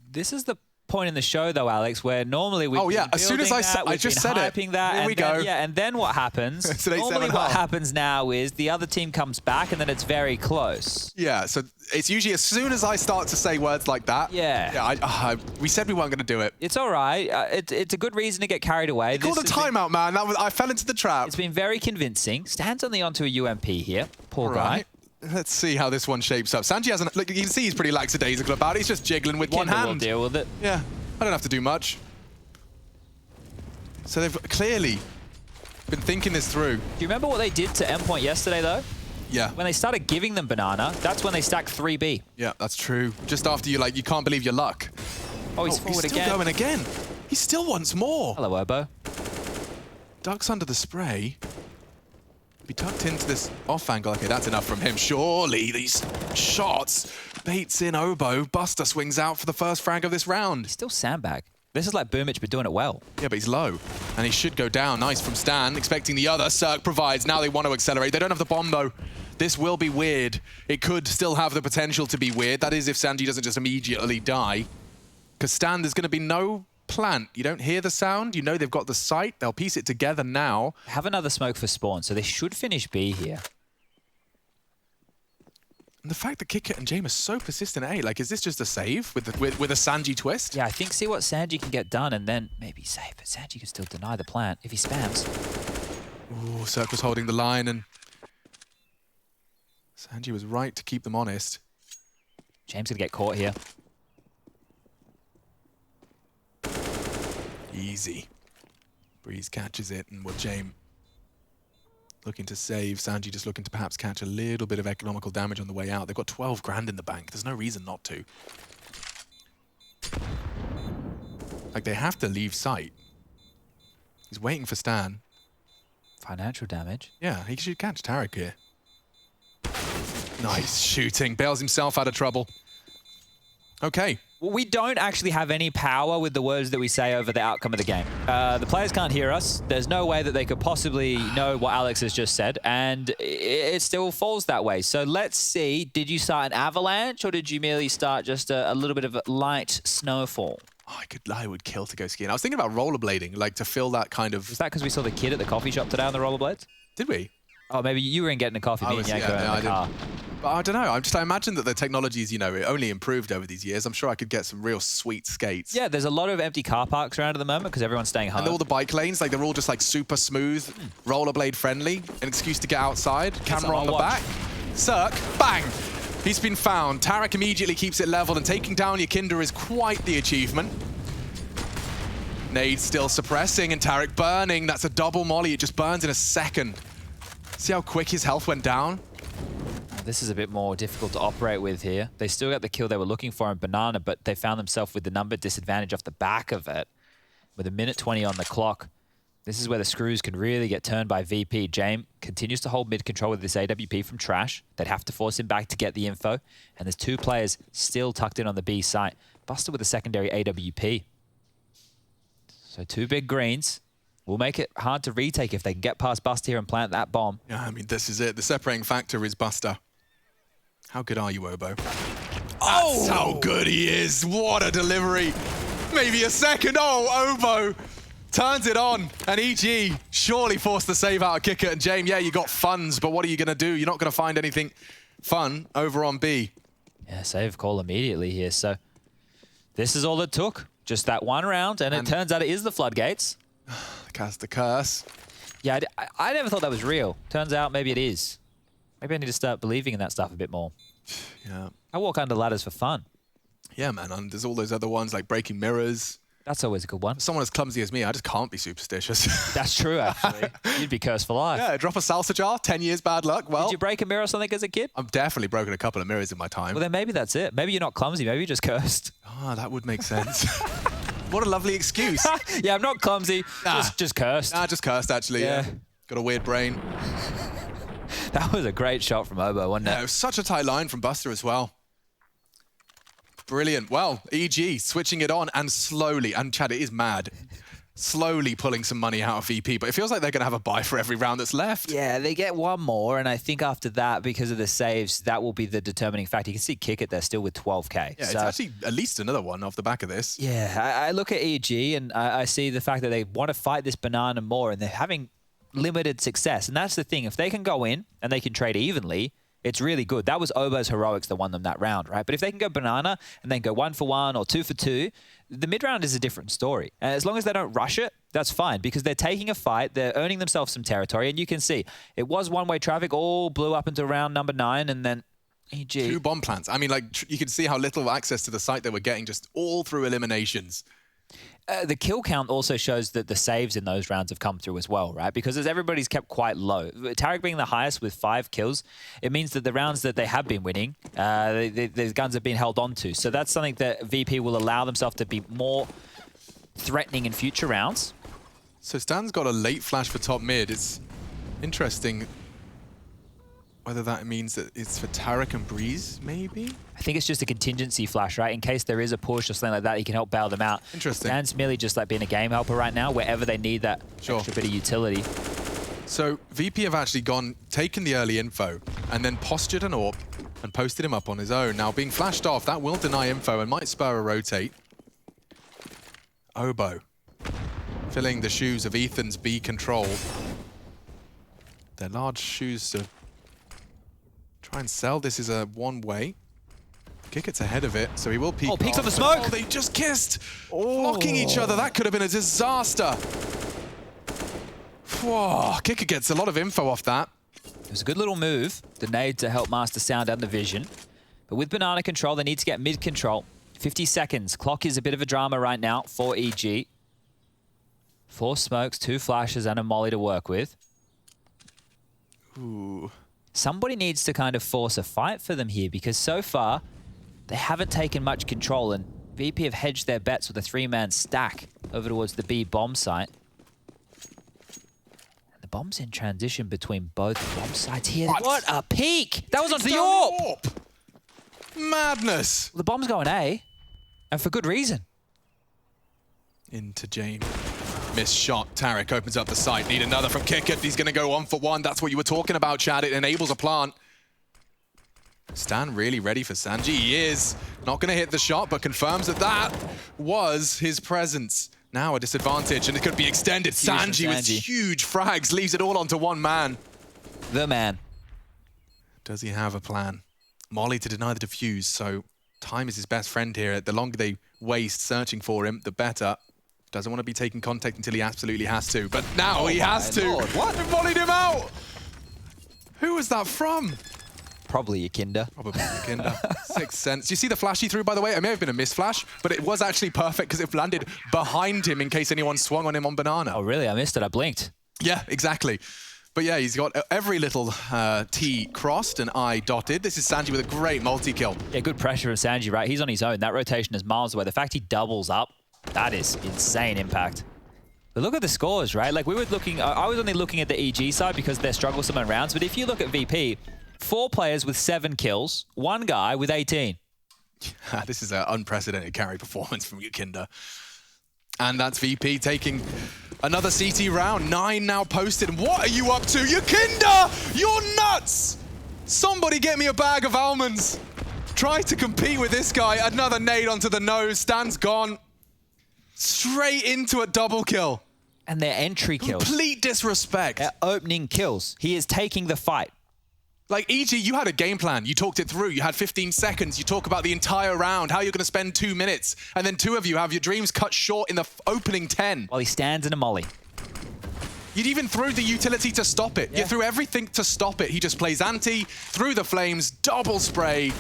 This is the point in the show, though, Alex, where normally we as soon as I just said it, here we go. Yeah, and then what happens? Normally what happens now is the other team comes back and then it's very close. Yeah, so it's usually as soon as I start to say words like that. Yeah. We said we weren't going to do it. It's all right. It's a good reason to get carried away. Called a timeout, man. I fell into the trap. It's been very convincing. Stan's only onto a UMP here. Poor guy. Let's see how this one shapes up. Sanji hasn't... Look, you can see he's pretty lackadaisical about it. He's just jiggling with one hand. Will deal with it. Yeah, I don't have to do much. So they've clearly been thinking this through. Do you remember what they did to Endpoint yesterday, though? Yeah. When they started giving them banana, that's when they stacked 3B. Yeah, that's true. Just after you can't believe your luck. Oh, he's forward again. He's still going again. He still wants more. Hello, Obo. Ducks under the spray. Be tucked into this off angle. Okay, that's enough from him. Surely these shots. Baits in Obo. Buster swings out for the first frag of this round. He's still sandbag. This is like Boomich, but doing it well. Yeah, but he's low. And he should go down. Nice from Stan. Expecting the other. Cirque provides. Now they want to accelerate. They don't have the bomb, though. This will be weird. It could still have the potential to be weird. That is if Sanji doesn't just immediately die. Because Stan, there's going to be no plant. You don't hear the sound. You know they've got the site. They'll piece it together now. Have another smoke for spawn, so they should finish B here. And the fact that Kickit and James are so persistent at A, like, is this just a save with a Sanji twist? Yeah, I think see what Sanji can get done and then maybe save, but Sanji can still deny the plant if he spams. Ooh, Cirque was holding the line and Sanji was right to keep them honest. James gonna get caught here. Easy. Breeze catches it, and James looking to save. Sanji just looking to perhaps catch a little bit of economical damage on the way out. They've got 12 grand in the bank. There's no reason not to. Like, they have to leave sight. He's waiting for Stan. Financial damage. Yeah, he should catch Tarek here. Nice shooting. Bails himself out of trouble. Okay. Well, we don't actually have any power with the words that we say over the outcome of the game. The players can't hear us. There's no way that they could possibly know what Alex has just said, and it still falls that way. So let's see, did you start an avalanche, or did you merely start just a little bit of a light snowfall? Oh, I would kill to go skiing. I was thinking about rollerblading, like to fill that kind of... Was that because we saw the kid at the coffee shop today on the rollerblades? Did we? Oh, maybe you were in getting a coffee, me and Yanko in the car. But I don't know. I imagine that the technology's, you know, only improved over these years. I'm sure I could get some real sweet skates. Yeah, there's a lot of empty car parks around at the moment because everyone's staying home. And all the bike lanes, like they're all just like super smooth, rollerblade friendly, an excuse to get outside, camera on the back. Cirque, bang! He's been found. Tarek immediately keeps it leveled, and taking down Yakinda is quite the achievement. Nade still suppressing, and Tarek burning. That's a double molly. It just burns in a second. See how quick his health went down? This is a bit more difficult to operate with here. They still got the kill they were looking for in Banana, but they found themselves with the number disadvantage off the back of it. With a minute 20 on the clock, this is where the screws can really get turned by VP. James continues to hold mid control with this AWP from Trash. They'd have to force him back to get the info. And there's 2 players still tucked in on the B site. Buster with a secondary AWP. So 2 big greens. Will make it hard to retake if they can get past Buster here and plant that bomb. Yeah, I mean, this is it. The separating factor is Buster. How good are you, Obo? Oh! That's how good he is. What a delivery. Maybe a second. Oh, Obo turns it on. And EG surely forced the save out of Kicker. And James, yeah, you got funds, but what are you going to do? You're not going to find anything fun over on B. Yeah, save call immediately here. So this is all it took. Just that one round, and it turns out it is the floodgates. Cast the curse. Yeah, I never thought that was real. Turns out maybe it is. Maybe I need to start believing in that stuff a bit more. Yeah. I walk under ladders for fun. Yeah, man. And there's all those other ones like breaking mirrors. That's always a good one. Someone as clumsy as me, I just can't be superstitious. That's true, actually. You'd be cursed for life. Yeah, drop a salsa jar, 10 years bad luck. Well, did you break a mirror or something as a kid? I've definitely broken a couple of mirrors in my time. Well, then maybe that's it. Maybe you're not clumsy. Maybe you're just cursed. Ah, that would make sense. What a lovely excuse. Yeah, I'm not clumsy. Just cursed. Nah, just cursed, actually. Yeah. Got a weird brain. That was a great shot from Obo, wasn't it? Yeah, it was such a tight line from Buster as well. Brilliant. Well, EG switching it on and slowly, and Chad, it is mad, slowly pulling some money out of VP, but it feels like they're going to have a buy for every round that's left. Yeah, they get one more, and I think after that, because of the saves, that will be the determining factor. You can see Kick It, they're still with 12K. Yeah, so, it's actually at least another one off the back of this. Yeah, I look at EG, and I see the fact that they want to fight this Banana more, and they're having limited success. And that's the thing. If they can go in and they can trade evenly, it's really good. That was Obo's heroics that won them that round, right? But if they can go Banana and then go 1 for 1 or 2 for 2, the mid-round is a different story. And as long as they don't rush it, that's fine, because they're taking a fight, they're earning themselves some territory, and you can see it was one-way traffic, all blew up into round number 9, and then EG. 2 bomb plants. I mean, like, you can see how little access to the site they were getting just all through eliminations. The kill count also shows that the saves in those rounds have come through as well, right? Because as everybody's kept quite low, Tarek being the highest with 5 kills, it means that the rounds that they have been winning, the guns have been held on to. So that's something that VP will allow themselves to be more threatening in future rounds. So Stan's got a late flash for top mid. It's interesting whether that means that it's for Tarek and Breeze, maybe? I think it's just a contingency flash, right? In case there is a push or something like that, he can help bail them out. Interesting. Dan's merely just like being a game helper right now, wherever they need that extra bit of utility. So VP have actually taken the early info and then postured an AWP and posted him up on his own. Now, being flashed off, that will deny info and might spur a rotate. Obo, filling the shoes of Ethan's B control. They're large shoes to try and sell. This is a one-way. Kick It's ahead of it, so he will peek. Oh, peeks on the smoke! Oh, they just kissed! Blocking each other. That could have been a disaster. Whoa, Kicker gets a lot of info off that. It was a good little move, the nade to help master sound and the vision. But with Banana control, they need to get mid control. 50 seconds. Clock is a bit of a drama right now for EG. 4 smokes, 2 flashes, and a molly to work with. Ooh. Somebody needs to kind of force a fight for them here, because so far, they haven't taken much control, and VP have hedged their bets with a 3-man stack over towards the B bomb site. And the bomb's in transition between both bomb sites here. What a peek! That was onto the AWP! Madness! The bomb's going A, and for good reason. Into James. Missed shot. Tarek opens up the site. Need another from Kicker. He's going to go 1 for 1. That's what you were talking about, Chad. It enables a plant. Stan really ready for Sanji. He is. Not going to hit the shot, but confirms that that was his presence. Now a disadvantage, and it could be extended. Sanji with huge frags leaves it all onto one man. the man. Does he have a plan? Molly to deny the defuse, so time is his best friend here. The longer they waste searching for him, the better. Doesn't want to be taking contact until he absolutely has to, but now he has to. Lord, what? They volleyed him out! Who was that from? Probably Yakinda. Probably Yakinda. 6th Sense. Do you see the flash he threw, by the way? It may have been a misflash, but it was actually perfect because it landed behind him in case anyone swung on him on banana. Oh, really? I missed it. I blinked. Yeah, exactly. But yeah, he's got every little T crossed and I dotted. This is Sanji with a great multi-kill. Yeah, good pressure from Sanji, right? He's on his own. That rotation is miles away. The fact he doubles up, that is insane impact. But look at the scores, right? Like we were looking, I was only looking at the EG side because they're strugglesome in rounds. But if you look at VP, 4 players with 7 kills, 1 guy with 18. This is an unprecedented carry performance from Yakinda. And that's VP taking another CT round. 9 now posted. What are you up to? Yakinda! You're nuts! Somebody get me a bag of almonds. Try to compete with this guy. Another nade onto the nose. Stan's gone. Straight into a double kill. And their entry kills. Complete disrespect. Their opening kills. He is taking the fight. Like, EG, you had a game plan. You talked it through. You had 15 seconds. You talk about the entire round, how you're going to spend 2 minutes. And then 2 of you have your dreams cut short in the opening 10. While he stands in a molly. You'd even threw the utility to stop it. Yeah. You threw everything to stop it. He just plays anti, through the flames, double spray.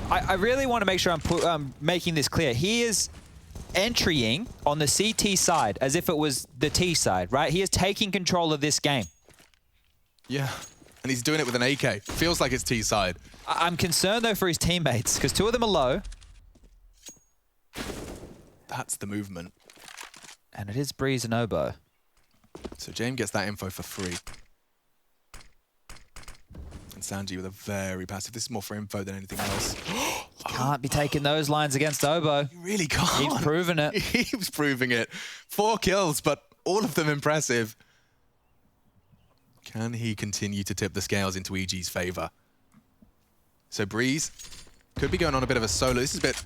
I really want to make sure I'm making this clear. He is entrying on the CT side as if it was the T side, right? He is taking control of this game. Yeah. And he's doing it with an AK. Feels like it's T-side. I'm concerned, though, for his teammates, because 2 of them are low. That's the movement. And it is Breeze and Obo. So James gets that info for free. And Sanji with a very passive. This is more for info than anything else. Can't be taking those lines against Obo. You really can't. He's proven it. He keeps proving it. 4 kills, but all of them impressive. Can he continue to tip the scales into EG's favor? So Breeze could be going on a bit of a solo. This is a bit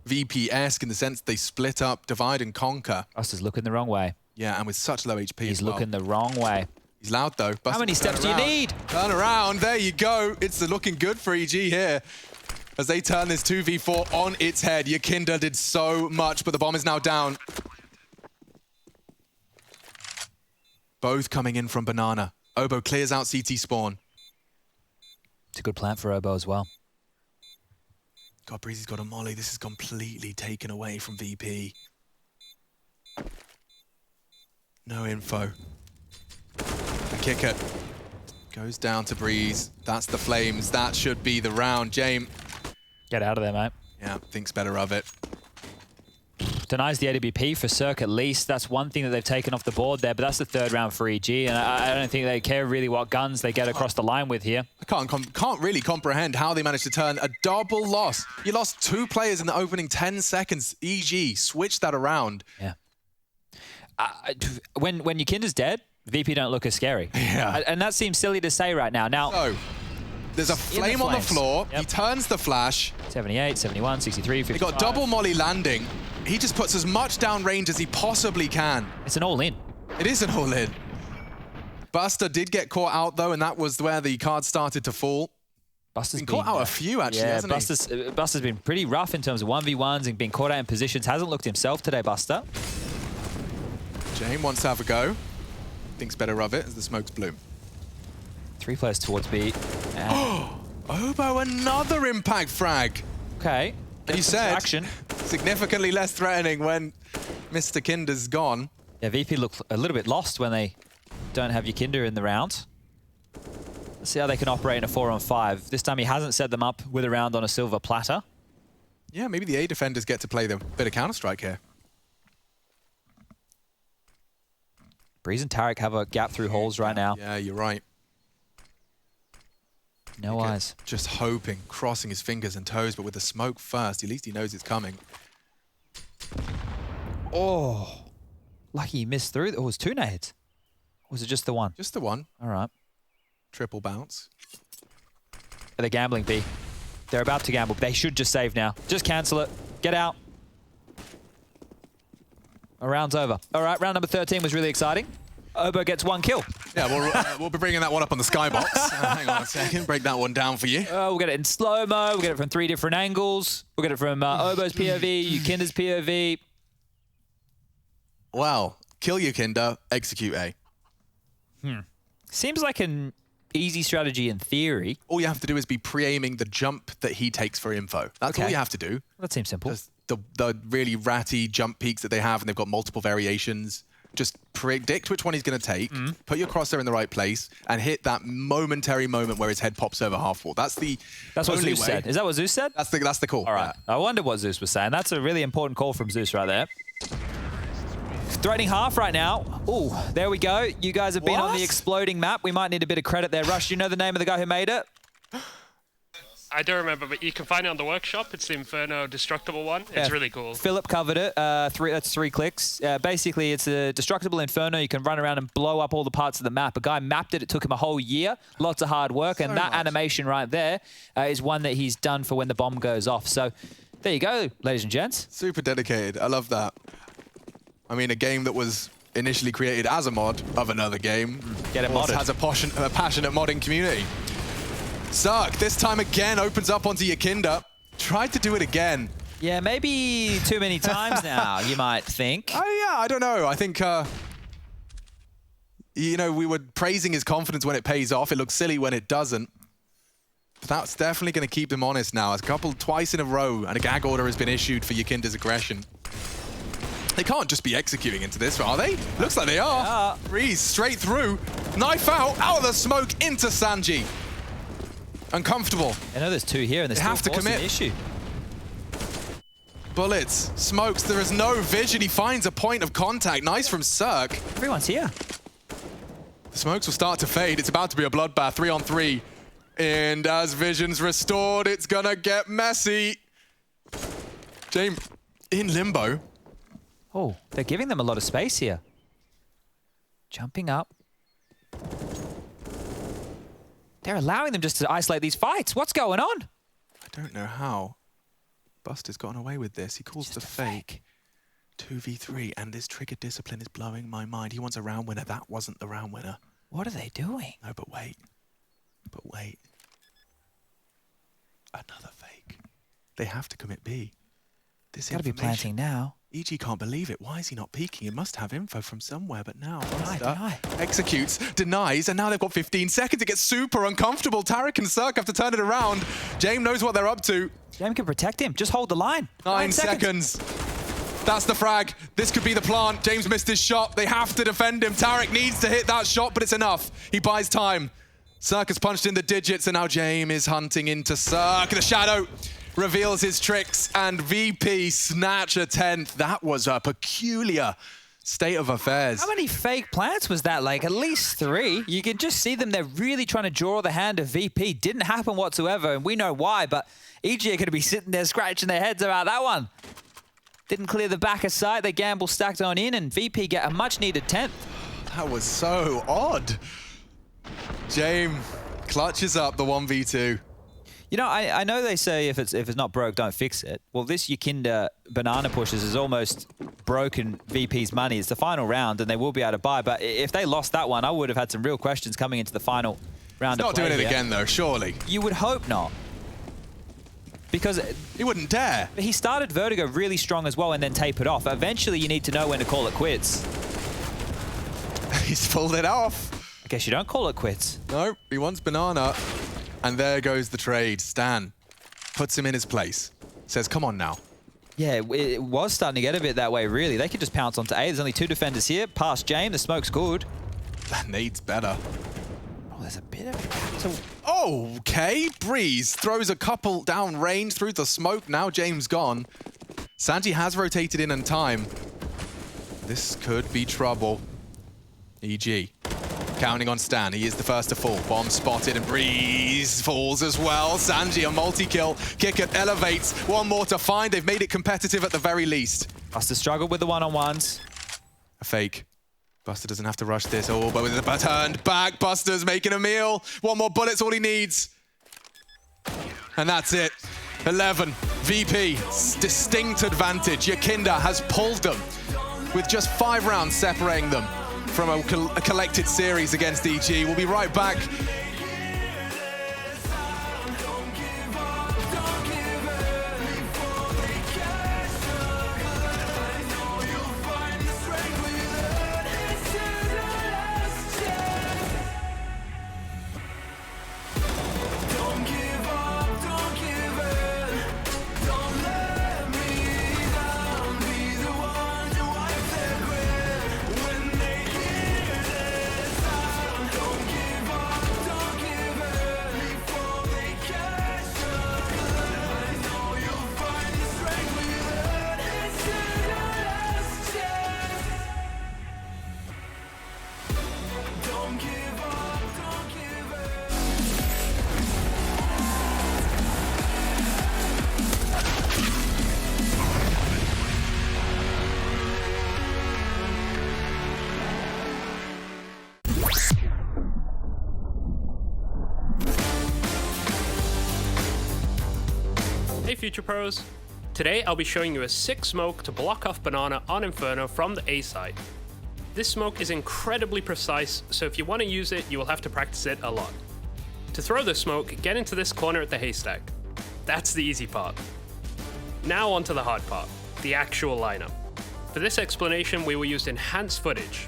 VP-esque in the sense they split up, divide and conquer. Buster's looking the wrong way. Yeah, and with such low HP He's as well. looking the wrong way. He's loud though. Buster, how many steps do you need? Turn around, there you go. It's looking good for EG here. As they turn this 2v4 on its head. Yakinda did so much, but the bomb is now down. Both coming in from Banana. Obo clears out CT spawn. It's a good plant for Obo as well. God, Breezy's got a molly. This is completely taken away from VP. No info. The kicker goes down to Breeze. That's the flames. That should be the round. James. Get out of there, mate. Yeah, thinks better of it. Denies the AWP for Cirque at least. That's one thing that they've taken off the board there, but that's the 3rd round for EG, and I don't think they care really what guns they get across the line with here. I can't really comprehend how they managed to turn a double loss. You lost 2 players in the opening 10 seconds. EG switched that around. Yeah. When Yakinda's dead, VP don't look as scary. Yeah. And that seems silly to say right now. Now, so, there's a flame on the floor. Yep. He turns the flash. 78, 71, 63, 55. He got double molly landing. He just puts as much down range as he possibly can. It's an all-in. It is an all-in. Buster did get caught out, though, and that was where the cards started to fall. Buster's been caught out a few, actually, hasn't he? Buster's been pretty rough in terms of 1v1s and being caught out in positions. Hasn't looked himself today, Buster. James wants to have a go. Thinks better of it as the smokes bloom. 3 players towards B. Obo, another impact frag. Okay. And you said significantly less threatening when Mr. Kinder's gone. Yeah, VP looked a little bit lost when they don't have Yakinda in the round. Let's see how they can operate in a 4-on-5. This time he hasn't set them up with a round on a silver platter. Yeah, maybe the A defenders get to play the bit of Counter-Strike here. Breeze and Tarek have a gap through halls right now. Yeah, you're right. No eyes. Just hoping, crossing his fingers and toes, but with the smoke first, at least he knows it's coming. Oh, lucky he missed through. Oh, it was 2 nades. Or was it just the 1? Just the 1. All right. Triple bounce. They're gambling, B. They're about to gamble. They should just save now. Just cancel it. Get out. A round's over. All right, round number 13 was really exciting. Obo gets 1 kill. Yeah, we'll be bringing that one up on the skybox. Hang on a second, break that one down for you. We'll get it in slow-mo. We'll get it from 3 different angles. We'll get it from Obo's POV, Yukinda's POV. Well, kill Yukinda, execute A. Seems like an easy strategy in theory. All you have to do is be pre-aiming the jump that he takes for info. That's all you have to do. That seems simple. Just the really ratty jump peaks that they have, and they've got multiple variations. Just predict which one he's going to take, put your crosshair in the right place, and hit that momentary moment where his head pops over half wall. That's what only Zeus way. said. Is that what Zeus said? That's the call. All right. I wonder what Zeus was saying. That's a really important call from Zeus right there. Threatening half right now. Oh, there we go. You guys have been on the exploding map. We might need a bit of credit there. Rush, do you know the name of the guy who made it? I don't remember, but you can find it on the workshop. It's the Inferno Destructible one. It's really cool. Philip covered it. That's 3 clicks. Basically, it's a destructible Inferno. You can run around and blow up all the parts of the map. A guy mapped it. It took him a whole year. Lots of hard work. And that animation right there is one that he's done for when the bomb goes off. So there you go, ladies and gents. Super dedicated. I love that. I mean, a game that was initially created as a mod of another game. Get it modded. Has a passionate modding community. Zerk, this time again, opens up onto Yukinda. Tried to do it again. Yeah, maybe too many times now, you might think. Oh, yeah, I don't know. I think, you know, we were praising his confidence when it pays off. It looks silly when it doesn't. But that's definitely going to keep them honest now. Twice in a row, and a gag order has been issued for Yukinda's aggression. They can't just be executing into this, are they? Looks like they are. Breeze straight through. Knife out of the smoke into Sanji. Uncomfortable. I know there's 2 here, and there's have to commit. An issue. Bullets, smokes, there is no vision. He finds a point of contact. Nice from Zerk. Everyone's here. The smokes will start to fade. It's about to be a bloodbath, 3-on-3. And as vision's restored, it's gonna get messy. James in limbo. Oh, they're giving them a lot of space here. Jumping up. They're allowing them just to isolate these fights. What's going on? I don't know how. Buster's gotten away with this. He calls the fake. 2v3, and this trigger discipline is blowing my mind. He wants a round winner. That wasn't the round winner. What are they doing? No, but wait. But wait. Another fake. They have to commit B. This Gotta be planting now. EG can't believe it. Why is he not peeking? He must have info from somewhere, but now Deny. executes, denies, and now they've got 15 seconds. It gets super uncomfortable. Tarek and Zerk have to turn it around. James knows what they're up to. James can protect him. Just hold the line. 9 seconds. That's the frag. This could be the plant. James missed his shot. They have to defend him. Tarek needs to hit that shot, but it's enough. He buys time. Zerk has punched in the digits, and now James is hunting into Zerk. The shadow reveals his tricks, and VP snatch a 10th. That was a peculiar state of affairs. How many fake plants was that? Like, at least 3. You can just see them. They're really trying to draw the hand of VP. Didn't happen whatsoever, and we know why, but EG are going to be sitting there scratching their heads about that one. Didn't clear the back of sight. They gamble stacked on in, and VP get a much-needed 10th. That was so odd. James clutches up the 1v2. You know, I know they say if it's not broke, don't fix it. Well, this Yukinda banana pushes has almost broken VP's money. It's the final round, and they will be able to buy. But if they lost that one, I would have had some real questions coming into the final round of play. Not doing it again, though, surely. You would hope not. Because he wouldn't dare. He started Vertigo really strong as well and then tapered off. Eventually, you need to know when to call it quits. He's pulled it off. I guess you don't call it quits. No, he wants banana. And there goes the trade. Stan puts him in his place. Says, come on now. Yeah, it was starting to get a bit that way, really. They could just pounce onto A. There's only 2 defenders here. Past James, the smoke's good. That needs better. Oh, there's a bit of... Okay, Breeze throws a couple down range through the smoke. Now James gone. Sanji has rotated in time. This could be trouble. EG. Counting on Stan. He is the first to fall. Bomb spotted and Breeze falls as well. Sanji a multi-kill. Kickert elevates. One more to find. They've made it competitive at the very least. Buster struggled with the one-on-ones. A fake. Buster doesn't have to rush this. Oh, but with the turned back, Buster's making a meal. 1 more bullet's all he needs. And that's it. 11. VP. Distinct advantage. Yukinda has pulled them with just 5 rounds separating them. from a collected series against EG. We'll be right back. Hey Future Pros! Today I'll be showing you a sick smoke to block off Banana on Inferno from the A side. This smoke is incredibly precise, so if you want to use it, you will have to practice it a lot. To throw the smoke, get into this corner at the haystack. That's the easy part. Now onto the hard part, the actual lineup. For this explanation, we will use enhanced footage.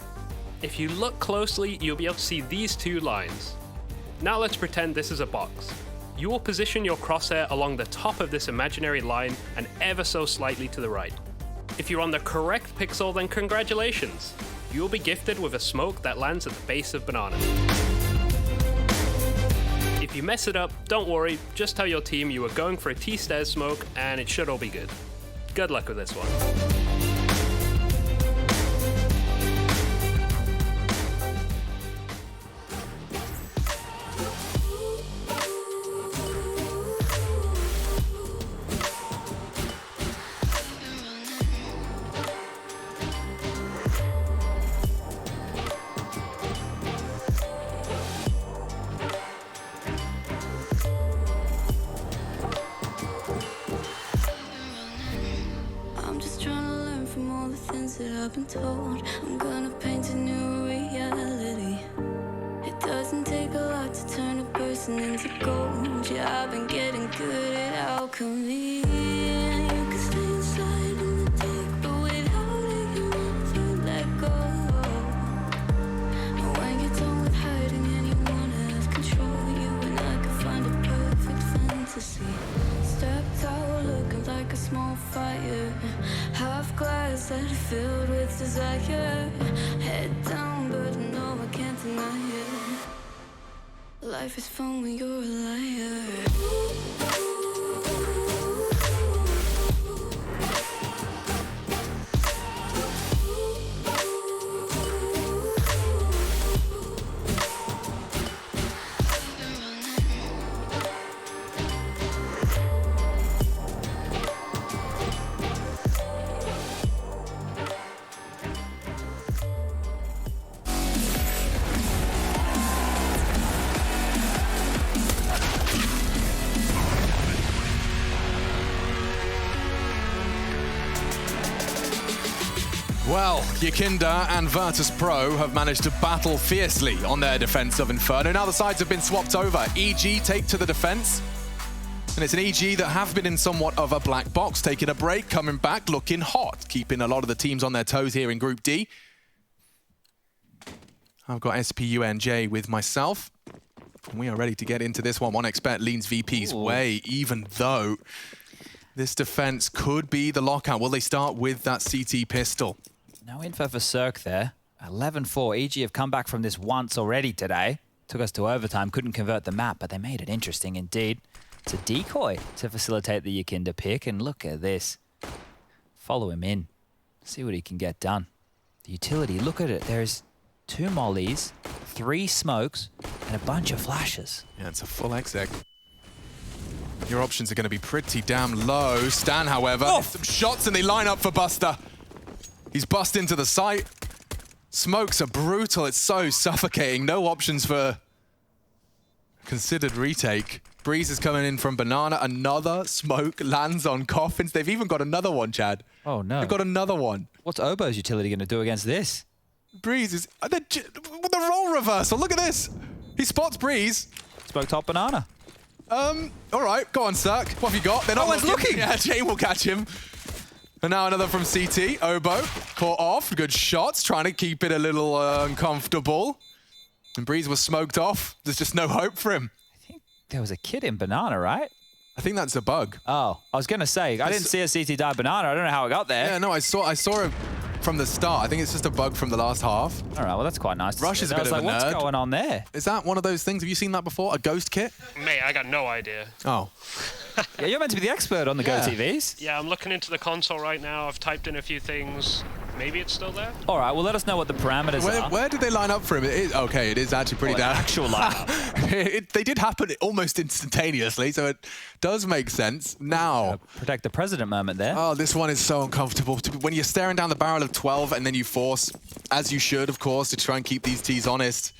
If you look closely, you'll be able to see these two lines. Now let's pretend this is a box. You will position your crosshair along the top of this imaginary line and ever so slightly to the right. If you're on the correct pixel, then congratulations! You will be gifted with a smoke that lands at the base of Banana. If you mess it up, don't worry, just tell your team you were going for a T-stairs smoke and it should all be good. Good luck with this one. That I've been told I'm gonna paint a new reality. It doesn't take a lot to turn a person into gold. Yeah, I've been getting good at alchemy. You can stay inside in the deep, but without it you never let go. And when you're done with hiding and you wanna have control, you and I can find a perfect fantasy. Stepped out looking like a small fire, half glass that are filled with desire. Head down, but no, I can't deny it. Life is fun when you're a liar. Well, Yakinda and Virtus Pro have managed to battle fiercely on their defense of Inferno. Now the sides have been swapped over. EG take to the defense. And it's an EG that have been in somewhat of a black box, taking a break, coming back, looking hot, keeping a lot of the teams on their toes here in Group D. I've got SPUNJ with myself. And we are ready to get into this one. 1xBet leans VP's way, even though this defense could be the lockout. Will they start with that CT pistol? No info for Cirque there. 11-4. EG have come back from this once already today. Took us to overtime, couldn't convert the map, but they made it interesting indeed. It's a decoy to facilitate the Yakinda pick, and look at this. Follow him in. See what he can get done. The utility, look at it. There's 2 mollies, 3 smokes, and a bunch of flashes. Yeah, it's a full exec. Your options are going to be pretty damn low. Stan, however, some shots and they line up for Buster. He's bust into the site. Smokes are brutal. It's so suffocating. No options for considered retake. Breeze is coming in from Banana. Another smoke lands on Coffins. They've even got another one, Chad. Oh, no. They've got another one. What's Obo's utility going to do against this? Breeze is... the role reversal, look at this. He spots Breeze. Spoke top banana. All right, go on, Cirque. What have you got? They're not looking. Yeah, Jane will catch him. And now another from CT. Obo, caught off. Good shots, trying to keep it a little uncomfortable. And Breeze was smoked off. There's just no hope for him. I think there was a kid in banana, right? I think that's a bug. Oh, I was going to say, I didn't see a CT die banana. I don't know how it got there. Yeah, no, I saw it from the start. I think it's just a bug from the last half. All right, well, that's quite nice. Rush is a bit of a nerd. What's going on there? Is that one of those things? Have you seen that before? A ghost kit? Mate, I got no idea. Oh. Yeah, you're meant to be the expert on the Go TVs. Yeah, I'm looking into the console right now. I've typed in a few things. Maybe it's still there? All right, well, let us know what the parameters are. Where did they line up for him? Okay, it is actually pretty damn... actual lineup. They did happen almost instantaneously, so it does make sense. Now... Protect the president moment there. Oh, this one is so uncomfortable. When you're staring down the barrel of 12 and then you force, as you should, of course, to try and keep these Ts honest,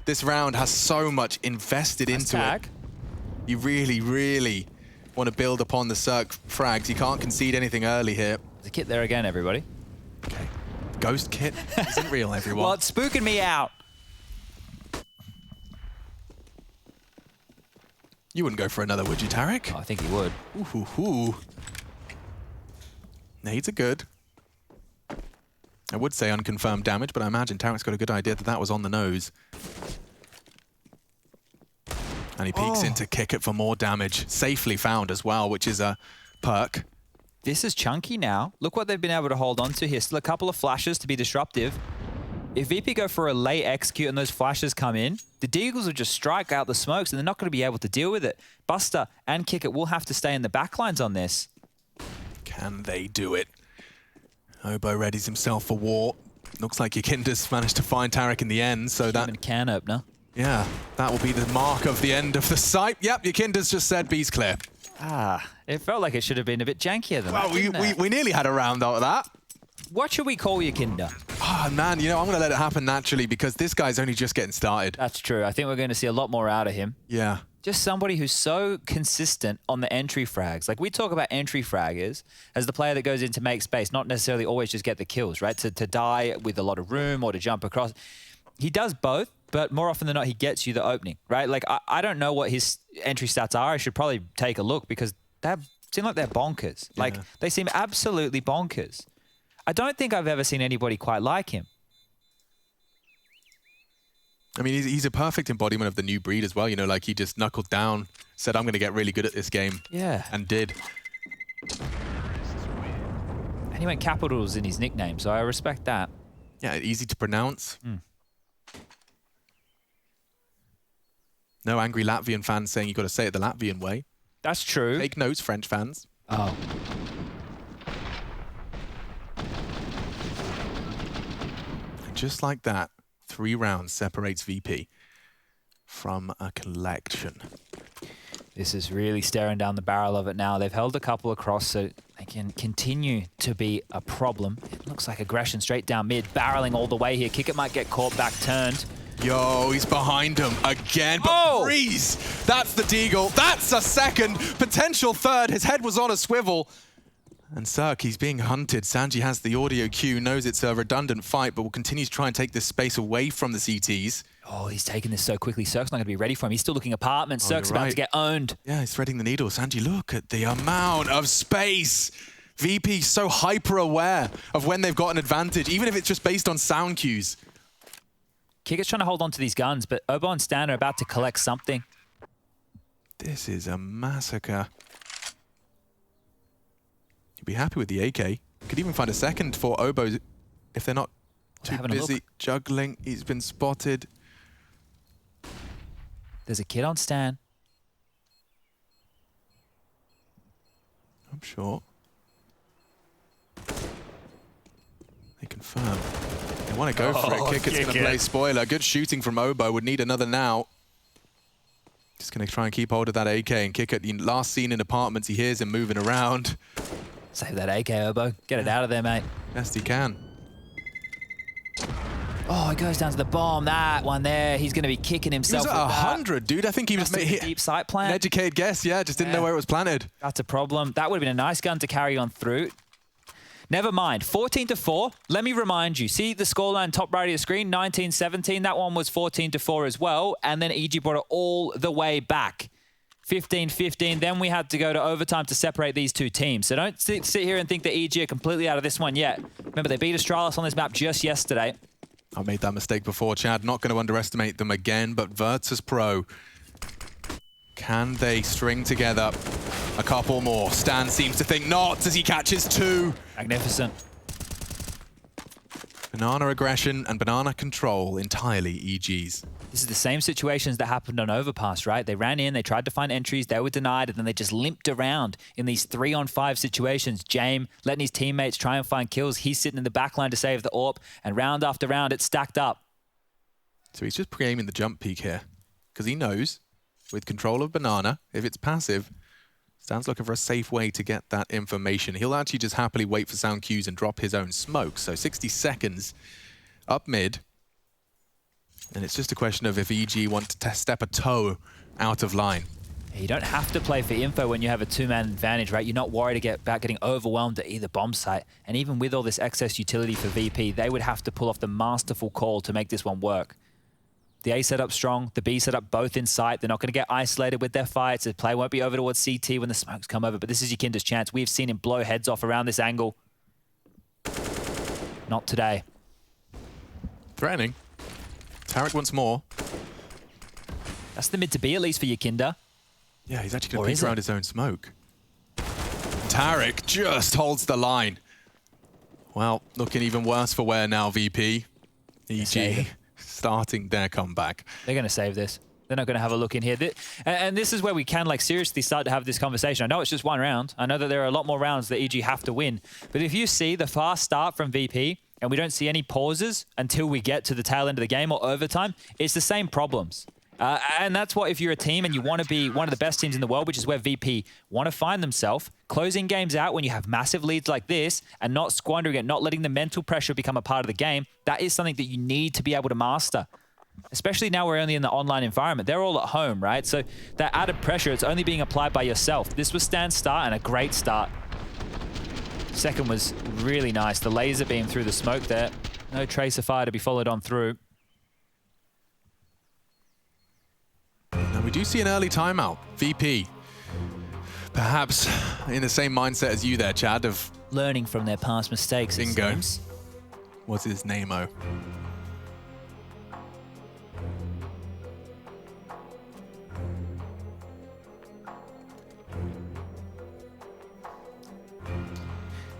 this round has so much invested into it. You really, really want to build upon the Cirque frags. You can't concede anything early here. There's a kit there again, everybody. Okay. Ghost kit isn't real, everyone. Well, it's spooking me out. You wouldn't go for another, would you, Tarek? Oh, I think he would. Ooh. Nades are good. I would say unconfirmed damage, but I imagine Tarek's got a good idea that that was on the nose. And he peeks in to kick it for more damage. Safely found as well, which is a perk. This is chunky now. Look what they've been able to hold on to here. Still a couple of flashes to be disruptive. If VP go for a late execute and those flashes come in, the Deagles will just strike out the smokes and they're not going to be able to deal with it. Buster and Kickit will have to stay in the backlines on this. Can they do it? Obo readies himself for war. Looks like Yakinda's managed to find Tarek in the end, so that... can opener. Yeah, that will be the mark of the end of the site. Yep, Yakinda's just said B's clear. Ah, it felt like it should have been a bit jankier than that, didn't it? We nearly had a round out of that. What should we call Yakinda? Oh, man, you know, I'm going to let it happen naturally because this guy's only just getting started. That's true. I think we're going to see a lot more out of him. Yeah. Just somebody who's so consistent on the entry frags. Like, we talk about entry fraggers as the player that goes in to make space, not necessarily always just get the kills, right? To die with a lot of room or to jump across. He does both, but more often than not, he gets you the opening, right? Like, I don't know what his entry stats are. I should probably take a look because they seem like they're bonkers. Yeah. Like, they seem absolutely bonkers. I don't think I've ever seen anybody quite like him. I mean, he's a perfect embodiment of the new breed as well. You know, like he just knuckled down, said, I'm going to get really good at this game. Yeah. And did. And he went capitals in his nickname, so I respect that. Yeah, easy to pronounce. No angry Latvian fans saying you've got to say it the Latvian way. That's true. Take notes, French fans. Oh. Just like that, 3 rounds separates VP from a collection. This is really staring down the barrel of it now. They've held a couple across, so they can continue to be a problem. It looks like aggression straight down mid, barreling all the way here. Kickit might get caught back turned. Yo, he's behind him again, but Breeze, that's the Deagle. That's a second, potential third. His head was on a swivel. And Cirque, he's being hunted. Sanji has the audio cue, knows it's a redundant fight, but will continue to try and take this space away from the CTs. Oh, he's taking this so quickly. Cirque's not going to be ready for him. He's still looking apartments. Cirque's about to get owned. Yeah, he's threading the needle. Sanji, look at the amount of space. VP so hyper-aware of when they've got an advantage, even if it's just based on sound cues. Kickit's trying to hold on to these guns, but Obo and Stan are about to collect something. This is a massacre. You'd be happy with the AK. Could even find a second for Obo if they're not too busy juggling. He's been spotted. There's a kid on Stan. I'm sure. They confirm. They want to go for it. Kickit's going to play spoiler. Good shooting from Obo. Would need another now. Just going to try and keep hold of that AK. And Kickit, last seen in apartments, he hears him moving around. Save that AK, Obo. Get it out of there, mate. Best he can. Oh, he goes down to the bomb. That one there. He's going to be kicking himself. He was at 100, dude. I think he was making a deep sight plant. An educated guess, yeah. Just didn't know where it was planted. That's a problem. That would have been a nice gun to carry on through. Never mind. 14-4. Let me remind you. See the scoreline top right of your screen? 19-17. That one was 14-4 as well. And then EG brought it all the way back. 15-15. Then we had to go to overtime to separate these two teams. So don't sit here and think that EG are completely out of this one yet. Remember, they beat Astralis on this map just yesterday. I made that mistake before, Chad. Not going to underestimate them again, but Virtus Pro, can they string together a couple more? Stan seems to think not as he catches 2. Magnificent. Banana aggression and banana control entirely EG's. This is the same situations that happened on Overpass, right? They ran in, they tried to find entries, they were denied, and then they just limped around in these 3-on-5 situations. Jame letting his teammates try and find kills. He's sitting in the backline to save the AWP, and round after round, it's stacked up. So he's just pre-aiming the jump peek here, because he knows, with control of banana, if it's passive, Stan's looking for a safe way to get that information. He'll actually just happily wait for sound cues and drop his own smoke. So 60 seconds up mid. And it's just a question of if EG want to step a toe out of line. You don't have to play for info when you have a 2-man advantage, right? You're not worried about getting overwhelmed at either bomb site. And even with all this excess utility for VP, they would have to pull off the masterful call to make this one work. The A setup strong, the B setup both in sight. They're not going to get isolated with their fights. The play won't be over towards CT when the smokes come over, but this is Yakinda's chance. We've seen him blow heads off around this angle. Not today. Threatening. Tarek once more. That's the mid to be, at least for Yakinda. Yeah, he's actually going to peek around his own smoke. Tarek just holds the line. Well, looking even worse for wear now, VP. EG starting their comeback. They're going to save this. They're not going to have a look in here. And this is where we can seriously start to have this conversation. I know it's just one round. I know that there are a lot more rounds that EG have to win. But if you see the fast start from VP, and we don't see any pauses until we get to the tail end of the game or overtime, it's the same problems. And that's what, if you're a team and you want to be one of the best teams in the world, which is where VP want to find themselves, closing games out when you have massive leads like this and not squandering it, not letting the mental pressure become a part of the game, that is something that you need to be able to master. Especially now we're only in the online environment. They're all at home, right? So that added pressure, it's only being applied by yourself. This was Stan's start and a great start. Second was really nice. The laser beam through the smoke there. No trace of fire to be followed on through. Now we do see an early timeout. VP, perhaps in the same mindset as you there, Chad, of learning from their past mistakes. Bingo. What's his name-o?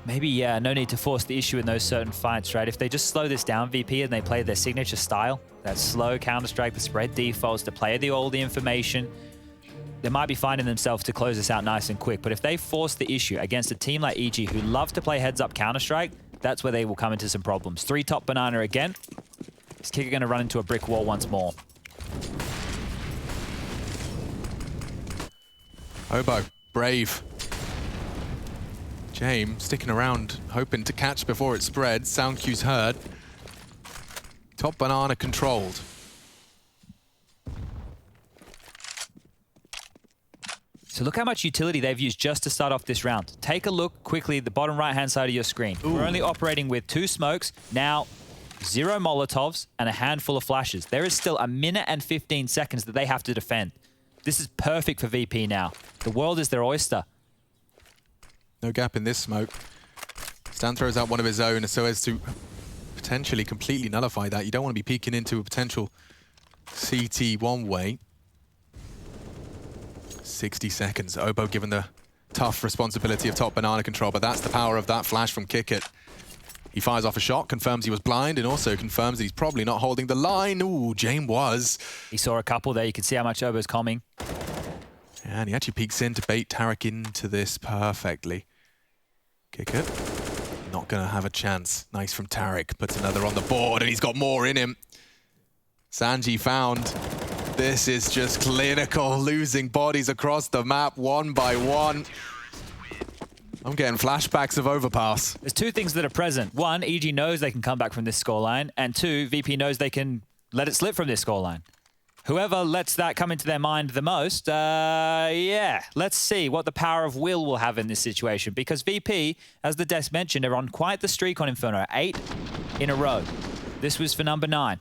Maybe, yeah, no need to force the issue in those certain fights, right? If they just slow this down, VP, and they play their signature style, that slow Counter-Strike, the spread defaults, to play all the information, they might be finding themselves to close this out nice and quick. But if they force the issue against a team like EG who love to play heads-up Counter-Strike, that's where they will come into some problems. 3 top banana again. This kicker going to run into a brick wall once more. Obo, brave. Jame sticking around, hoping to catch before it spreads. Sound cues heard. Top banana controlled. So look how much utility they've used just to start off this round. Take a look quickly at the bottom right-hand side of your screen. Ooh. We're only operating with 2 smokes, now 0 Molotovs, and a handful of flashes. There is still 1 minute and 15 seconds that they have to defend. This is perfect for VP now. The world is their oyster. No gap in this smoke. Stan throws out one of his own so as to potentially completely nullify that. You don't want to be peeking into a potential CT one-way. 60 seconds. Obo given the tough responsibility of top banana control, but that's the power of that flash from Kickit. He fires off a shot, confirms he was blind, and also confirms that he's probably not holding the line. Ooh, Jame was. He saw a couple there. You can see how much Obo's coming. And he actually peeks in to bait Tarek into this perfectly. Kickit, not going to have a chance. Nice from Tarek, puts another on the board, and he's got more in him. Sanji found. This is just clinical, losing bodies across the map one by one. I'm getting flashbacks of Overpass. There's 2 things that are present. 1, EG knows they can come back from this scoreline, and 2, VP knows they can let it slip from this scoreline. whoever lets that come into their mind the most, yeah, let's see what the power of will have in this situation. Because VP, as the desk mentioned, are on quite the streak on Inferno. 8 in a row. This was for number 9.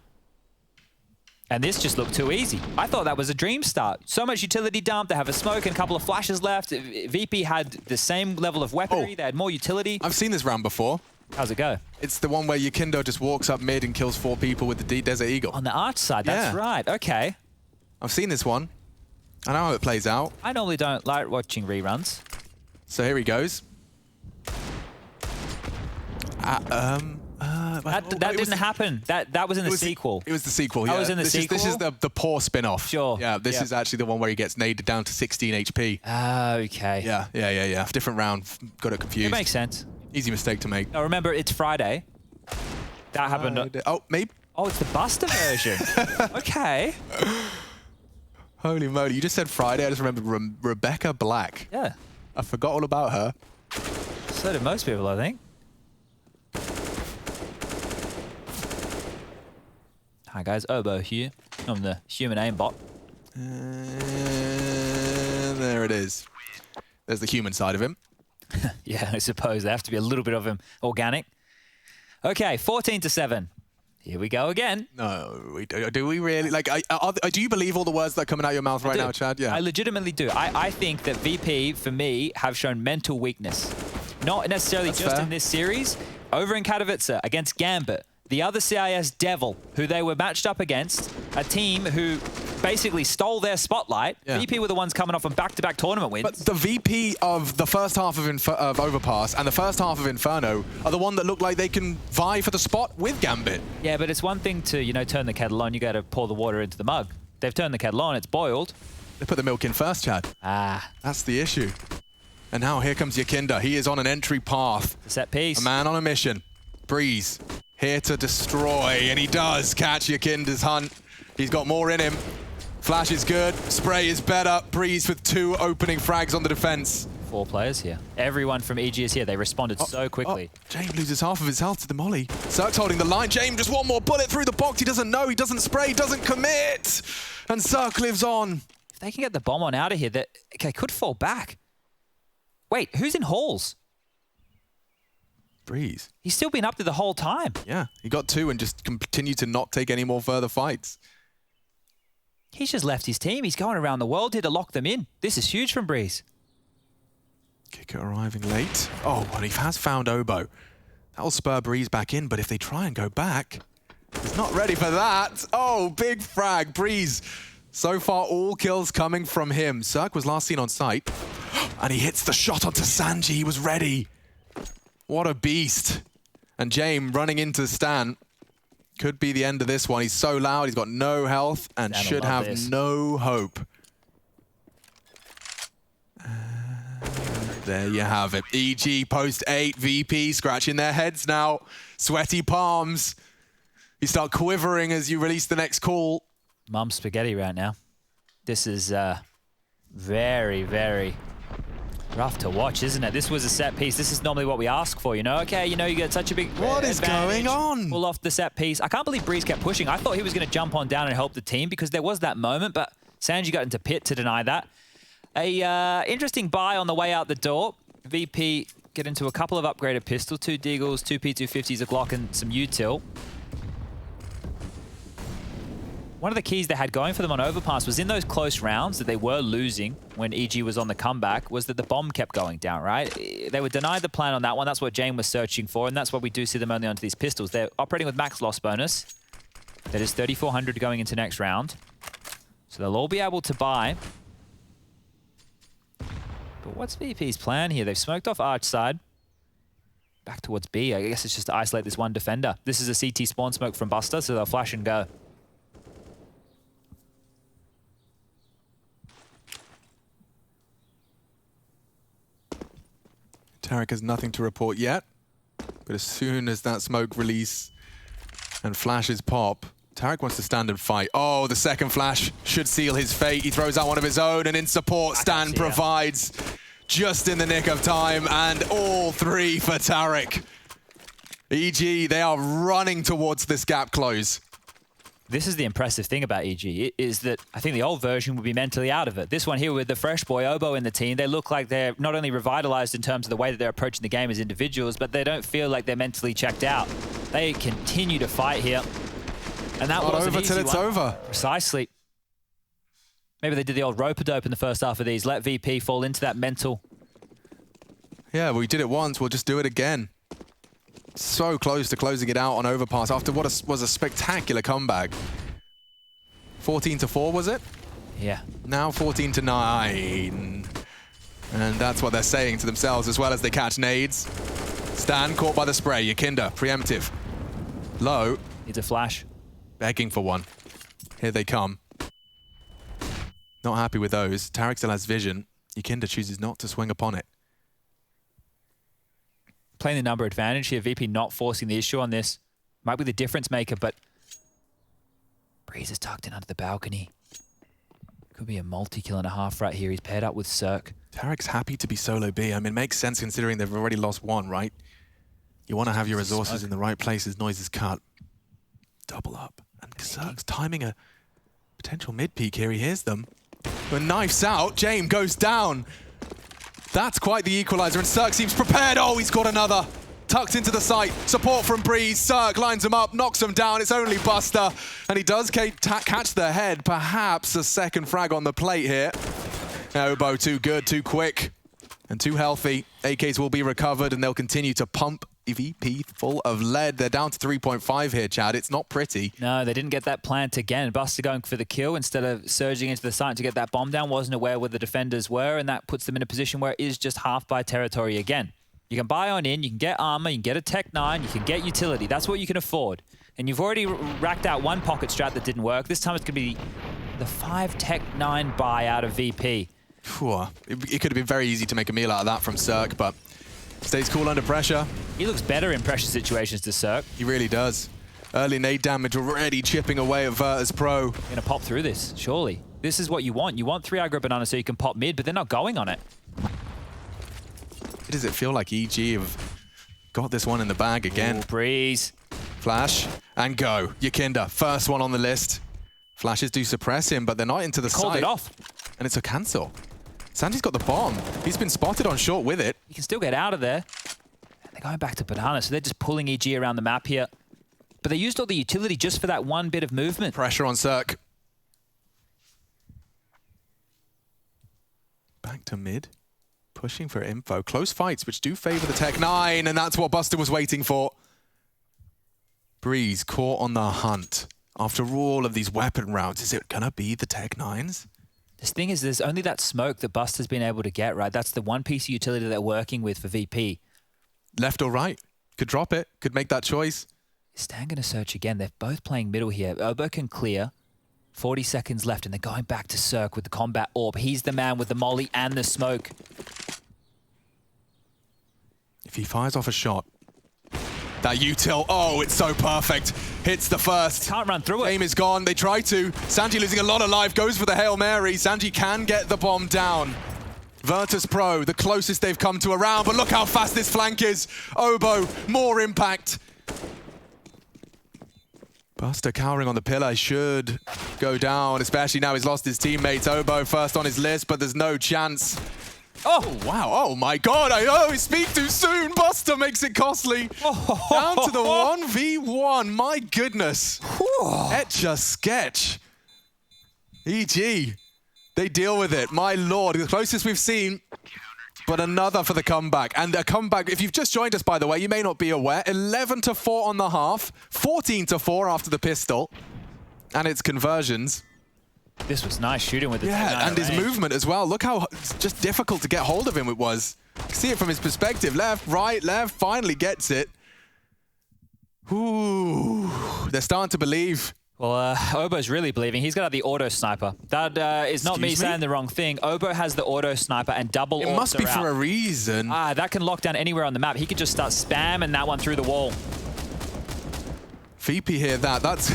And this just looked too easy. I thought that was a dream start. So much utility dump. They have a smoke and a couple of flashes left. VP had the same level of weaponry. They had more utility. I've seen this round before. How's it go? It's the one where Yakindo just walks up mid and kills 4 people with the Desert Eagle. On the arch side, that's right. Okay. I've seen this one. I know how it plays out. I normally don't like watching reruns. So here he goes. That didn't happen. That was in the sequel. It was the sequel, yeah. That was in the sequel? This is the poor spin-off. Sure. Yeah, this is actually the one where he gets naded down to 16 HP. Okay. Yeah. Different round. Got it confused. It makes sense. Easy mistake to make. Now remember, it's Friday. That happened. Oh, maybe. Oh, it's the Buster version. Okay. Holy moly. You just said Friday. I just remembered Rebecca Black. Yeah. I forgot all about her. So did most people, I think. Hi guys, Obo here. I'm the human aimbot. There it is. There's the human side of him. Yeah, I suppose there have to be a little bit of him organic. Okay, 14-7. Here we go again. No, do we really? Like, do you believe all the words that are coming out of your mouth right now, Chad? Yeah. I legitimately do. I think that VP, for me, have shown mental weakness. Not necessarily just in this series. Over in Katowice, against Gambit, the other CIS Devil, who they were matched up against, a team who basically stole their spotlight. Yeah. VP were the ones coming off on back-to-back tournament wins. But the VP of the first half of Overpass and the first half of Inferno are the one that look like they can vie for the spot with Gambit. Yeah, but it's one thing to, turn the kettle on. You got to pour the water into the mug. They've turned the kettle on. It's boiled. They put the milk in first, Chad. That's the issue. And now here comes Yakindo. He is on an entry path. Set piece. A man on a mission. Breeze. Here to destroy, and he does catch Yakindo's hunt. He's got more in him. Flash is good, spray is better. Breeze with 2 opening frags on the defense. 4 players here. Everyone from EG is here. They responded so quickly. James loses half of his health to the molly. Cirque's holding the line. James just one more bullet through the box. He doesn't know, he doesn't spray, doesn't commit. And Cirque lives on. If they can get the bomb on out of here, they could fall back. Wait, who's in halls? Breeze. He's still been up there the whole time. Yeah, he got 2 and just continued to not take any more further fights. He's just left his team. He's going around the world here to lock them in. This is huge from Breeze. Kicker arriving late. Oh, well, he has found Obo. That'll spur Breeze back in, but if they try and go back, he's not ready for that. Oh, big frag. Breeze. So far, all kills coming from him. Cirque was last seen on site, and he hits the shot onto Sanji. He was ready. What a beast. And James running into the stand. Could be the end of this one. He's so loud, he's got no health, and should have no hope. There you have it. EG post 8, VP scratching their heads now. Sweaty palms. You start quivering as you release the next call. Mum's spaghetti right now. This is very, very rough to watch, isn't it? This was a set piece. This is normally what we ask for, Okay, you get such a big What is going on? Pull off the set piece. I can't believe Breeze kept pushing. I thought he was going to jump on down and help the team because there was that moment, but Sanji got into pit to deny that. A interesting buy on the way out the door. VP get into a couple of upgraded pistols, 2 Deagles, 2 P250s, a Glock, and some util. One of the keys they had going for them on Overpass was in those close rounds that they were losing when EG was on the comeback was that the bomb kept going down, right? They were denied the plan on that one. That's what Jane was searching for, and that's why we do see them only onto these pistols. They're operating with max loss bonus. That is 3,400 going into next round. So they'll all be able to buy. But what's VP's plan here? They've smoked off arch side. Back towards B. I guess it's just to isolate this one defender. This is a CT spawn smoke from Buster, so they'll flash and go. Tarek has nothing to report yet, but as soon as that smoke release and flashes pop, Tarek wants to stand and fight. Oh, the second flash should seal his fate. He throws out one of his own, and in support, Stan provides just in the nick of time, and all 3 for Tarek. EG, they are running towards this gap close. This is the impressive thing about EG, is that I think the old version would be mentally out of it. This one here with the fresh boy, Obo, in the team, they look like they're not only revitalized in terms of the way that they're approaching the game as individuals, but they don't feel like they're mentally checked out. They continue to fight here. And that was over till it's over. Precisely. Maybe they did the old rope-a-dope in the first half of these. Let VP fall into that mental. Yeah, we did it once. We'll just do it again. So close to closing it out on overpass after what was a spectacular comeback. 14-4, was it? Yeah. Now 14-9. And that's what they're saying to themselves as well as they catch nades. Stan caught by the spray. Yakinda, preemptive. Low. Needs a flash. Begging for one. Here they come. Not happy with those. Tarek still has vision. Yakinda chooses not to swing upon it. Playing the number advantage here. VP not forcing the issue on this. Might be the difference maker, but Breeze is tucked in under the balcony. Could be a multi-kill and a half right here. He's paired up with Cirque. Tarek's happy to be solo B. I mean, it makes sense considering they've already lost one, right? You want to have your resources in the right places. Noise is cut. Double up. And Cirque's timing a potential mid-peek here. He hears them. When knife's out, James goes down. That's quite the equalizer, and Cirque seems prepared. Oh, he's got another. Tucked into the site. Support from Breeze. Cirque lines him up, knocks him down. It's only Buster. And he does catch the head. Perhaps a second frag on the plate here. Obo, too good, too quick, and too healthy. AKs will be recovered, and they'll continue to pump VP full of lead. They're down to 3.5 here, Chad. It's not pretty. No, they didn't get that plant again. Buster going for the kill instead of surging into the site to get that bomb down. Wasn't aware where the defenders were, and that puts them in a position where it is just half by territory again. You can buy on in, you can get armor, you can get a Tech 9, you can get utility. That's what you can afford. And you've already racked out one pocket strat that didn't work. This time it's going to be the 5 Tech 9 buy out of VP. It could have been very easy to make a meal out of that from Cirque, but stays cool under pressure. He looks better in pressure situations to Cirque. He really does. Early nade damage already chipping away at Virtus Pro. You're going to pop through this, surely. This is what you want. You want 3 aggro bananas so you can pop mid, but they're not going on it. Does it feel like EG have got this one in the bag again? Ooh, Breeze. Flash and go. Yakinda, first one on the list. Flashes do suppress him, but they're not into the site. Called it off. And it's a cancel. Sandy's got the bomb. He's been spotted on short with it. He can still get out of there. And they're going back to Banana, so they're just pulling EG around the map here. But they used all the utility just for that one bit of movement. Pressure on Cirque. Back to mid. Pushing for info. Close fights, which do favor the Tech 9, and that's what Buster was waiting for. Breeze caught on the hunt. After all of these weapon rounds, is it gonna be the Tech 9s? This thing is, there's only that smoke that Buster's been able to get, right? That's the one piece of utility they're working with for VP. Left or right? Could drop it, could make that choice. Is Stan gonna search again? They're both playing middle here. Obo can clear. 40 seconds left, and they're going back to Cirque with the combat orb. He's the man with the molly and the smoke. If he fires off a shot, that util, oh, it's so perfect. Hits the first. Can't run through it. Aim is gone, they try to. Sanji losing a lot of life, goes for the Hail Mary. Sanji can get the bomb down. Virtus Pro, the closest they've come to a round, but look how fast this flank is. Obo, more impact. Buster cowering on the pillar should go down, especially now he's lost his teammates. Obo first on his list, but there's no chance. Oh, wow. Oh, my God. I speak too soon. Buster makes it costly. Down to the 1v1. My goodness. Etch a sketch. EG. They deal with it. My Lord. The closest we've seen. But another for the comeback. And a comeback, if you've just joined us, by the way, you may not be aware. 11-4 on the half. 14-4 after the pistol. And it's conversions. This was nice shooting with the yeah, and his movement as well. Look how just difficult to get hold of him it was. See it from his perspective. Left, right, left, finally gets it. Ooh, they're starting to believe. Well, Obo's really believing. He's got the auto sniper. That is not me saying the wrong thing. Obo has the auto sniper and double It must be for a reason. That can lock down anywhere on the map. He could just start spamming that one through the wall. VP here, that's...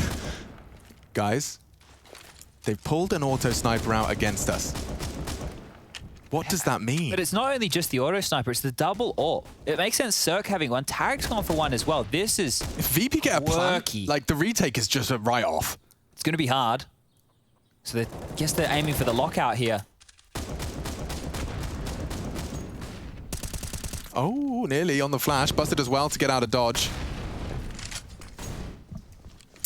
Guys. They've pulled an auto sniper out against us. What does that mean? But it's not only just the auto sniper, it's the double AWP. It makes sense Cirque having one. Tarek's gone for one as well. This is if VP get a plant, like the retake is just a write-off. It's going to be hard. So I guess they're aiming for the lockout here. Oh, nearly on the flash. Busted as well to get out of dodge.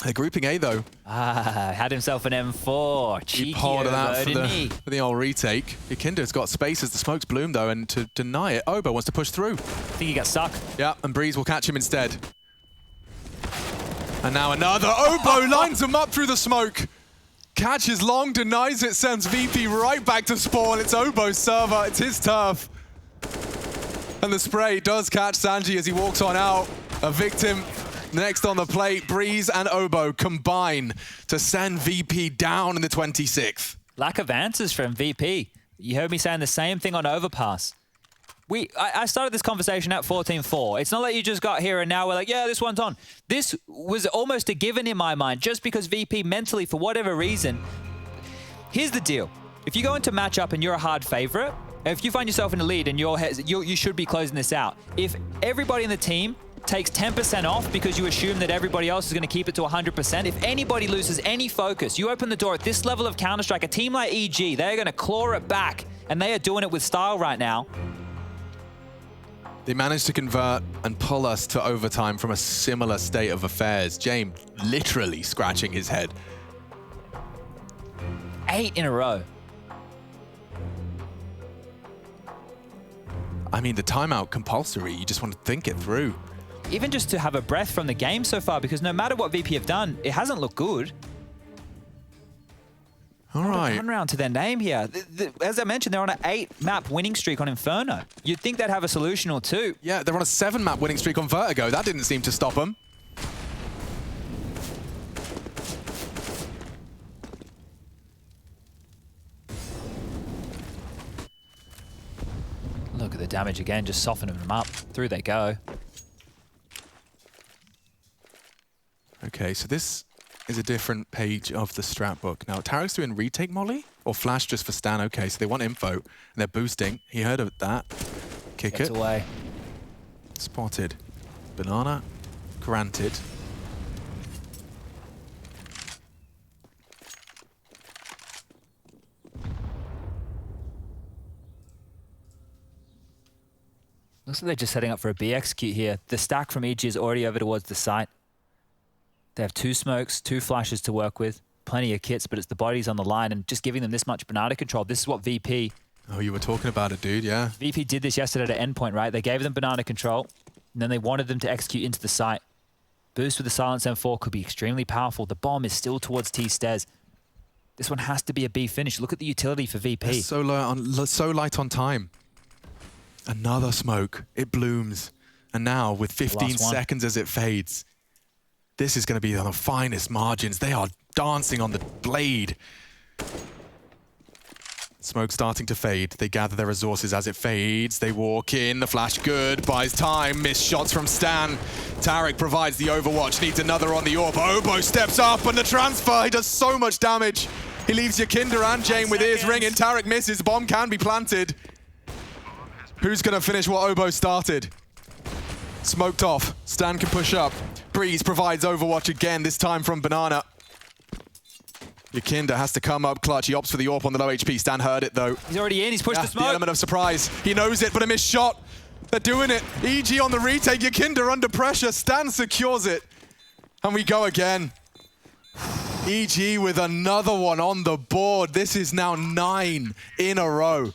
They're grouping A, though. Had himself an M4. Cheeky he pulled it out for the old retake. Yakinda's got space as the smokes bloom, though, and to deny it, Obo wants to push through. I think he got stuck. Yeah, and Breeze will catch him instead. And now another. Obo lines him up through the smoke. Catches long, denies it, sends VP right back to spawn. It's Obo's server. It's his turf. And the spray does catch Sanji as he walks on out. A victim next on the plate. Breeze and Obo combine to send VP down in the 26th. Lack of answers from VP. You heard me saying the same thing on Overpass. I started this conversation at 14-4. It's not like you just got here and now we're like, yeah, this one's on. This was almost a given in my mind just because VP mentally, for whatever reason. Here's the deal. If you go into matchup and you're a hard favorite, if you find yourself in the lead and you should be closing this out. If everybody in the team takes 10% off because you assume that everybody else is going to keep it to 100%, if anybody loses any focus, you open the door at this level of Counter-Strike, a team like EG, they're going to claw it back, and they are doing it with style right now. They managed to convert and pull us to overtime from a similar state of affairs. James literally scratching his head. 8 in a row. I mean, the timeout compulsory. You just want to think it through. Even just to have a breath from the game so far, because no matter what VP have done, it hasn't looked good. All right. One round to their name here. As I mentioned, they're on an 8-map winning streak on Inferno. You'd think they'd have a solution or two. Yeah, they're on a 7-map winning streak on Vertigo. That didn't seem to stop them. Look at the damage again, just softening them up. Through they go. Okay, so this is a different page of the strat book. Now, Tarek's doing retake molly or flash just for Stan. Okay, so they want info and they're boosting. He heard of that. Kick Gets it. away. Spotted. Banana. Granted. Looks like they're just setting up for a B execute here. The stack from EG is already over towards the site. They have 2 smokes, 2 flashes to work with, plenty of kits, but it's the bodies on the line and just giving them this much banana control. This is what VP... Oh, you were talking about it, dude, yeah. VP did this yesterday at endpoint, right? They gave them banana control, and then they wanted them to execute into the site. Boost with the Silence M4 could be extremely powerful. The bomb is still towards T-stairs. This one has to be a B finish. Look at the utility for VP. They're so light on time. Another smoke. It blooms. And now, with 15 seconds as it fades, this is going to be on the finest margins. They are dancing on the blade. Smoke starting to fade. They gather their resources as it fades. They walk in. The flash good. Buys time. Missed shots from Stan. Tarek provides the overwatch. Needs another on the AWP. Obo steps up and the transfer. He does so much damage. He leaves Yakinda and Jane with ears ringing. Tarek misses. Bomb can be planted. Who's going to finish what Obo started? Smoked off. Stan can push up. Breeze provides overwatch again, this time from Banana. Yakinda has to come up clutch. He opts for the AWP on the low HP. Stan heard it, though. He's already in. He's pushed the smoke. The element of surprise. He knows it, but a missed shot. They're doing it. EG on the retake. Yakinda under pressure. Stan secures it. And we go again. EG with another one on the board. This is now 9 in a row.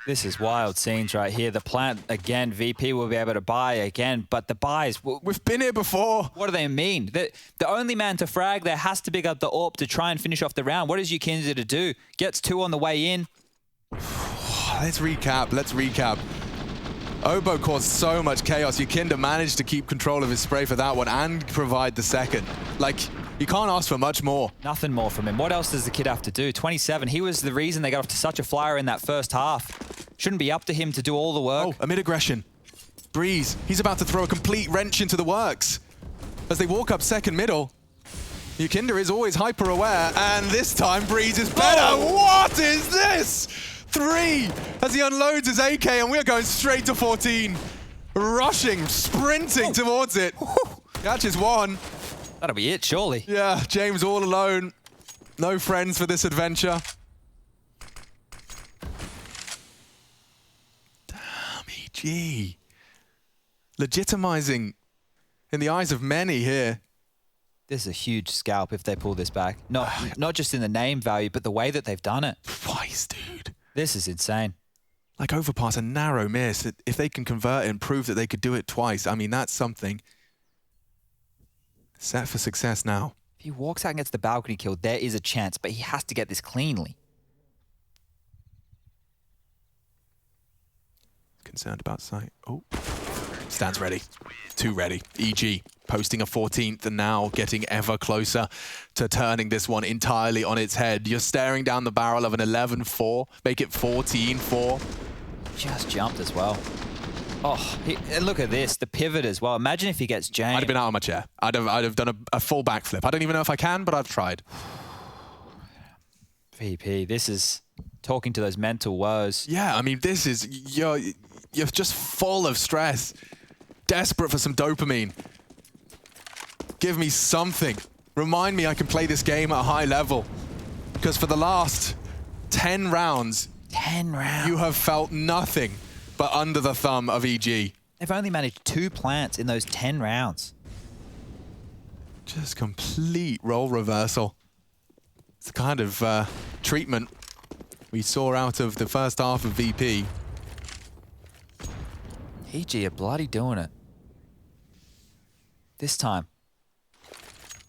This is wild scenes right here. The plant, again, VP will be able to buy again, but the buys... We've been here before. What do they mean? The only man to frag there has to pick up the AWP to try and finish off the round. What is Yakinda to do? Gets 2 on the way in. Let's recap. Obo caused so much chaos. Yakinda managed to keep control of his spray for that one and provide the second. Like, you can't ask for much more. Nothing more from him. What else does the kid have to do? 27. He was the reason they got off to such a flyer in that first half. Shouldn't be up to him to do all the work. Oh, a mid-aggression. Breeze. He's about to throw a complete wrench into the works. As they walk up second middle, Yakinda is always hyper-aware, and this time Breeze is better. Oh. What is this? 3 as he unloads his AK, and we're going straight to 14. Rushing, sprinting towards it. Catches 1. That'll be it, surely. Yeah, James all alone. No friends for this adventure. Damn, EG. Legitimizing in the eyes of many here. This is a huge scalp if they pull this back. Not just in the name value, but the way that they've done it. Twice, dude. This is insane. Like overpass, a narrow miss. If they can convert it and prove that they could do it twice, I mean, that's something. Set for success now. If he walks out and gets the balcony kill, there is a chance, but he has to get this cleanly. Concerned about sight. Oh, stands ready. Too ready. EG posting a 14th and now getting ever closer to turning this one entirely on its head. You're staring down the barrel of an 11-4. Make it 14-4. Just jumped as well. Oh, and look at this, the pivot as well. Imagine if he gets jammed. I'd have been out of my chair. I'd have done a full backflip. I don't even know if I can, but I've tried. VP, this is talking to those mental woes. Yeah, I mean, this is, you're just full of stress. Desperate for some dopamine. Give me something. Remind me I can play this game at a high level. Because for the last 10 rounds, you have felt nothing but under the thumb of EG. They've only managed 2 plants in those 10 rounds. Just complete role reversal. It's the kind of treatment we saw out of the first half of VP. EG are bloody doing it. This time,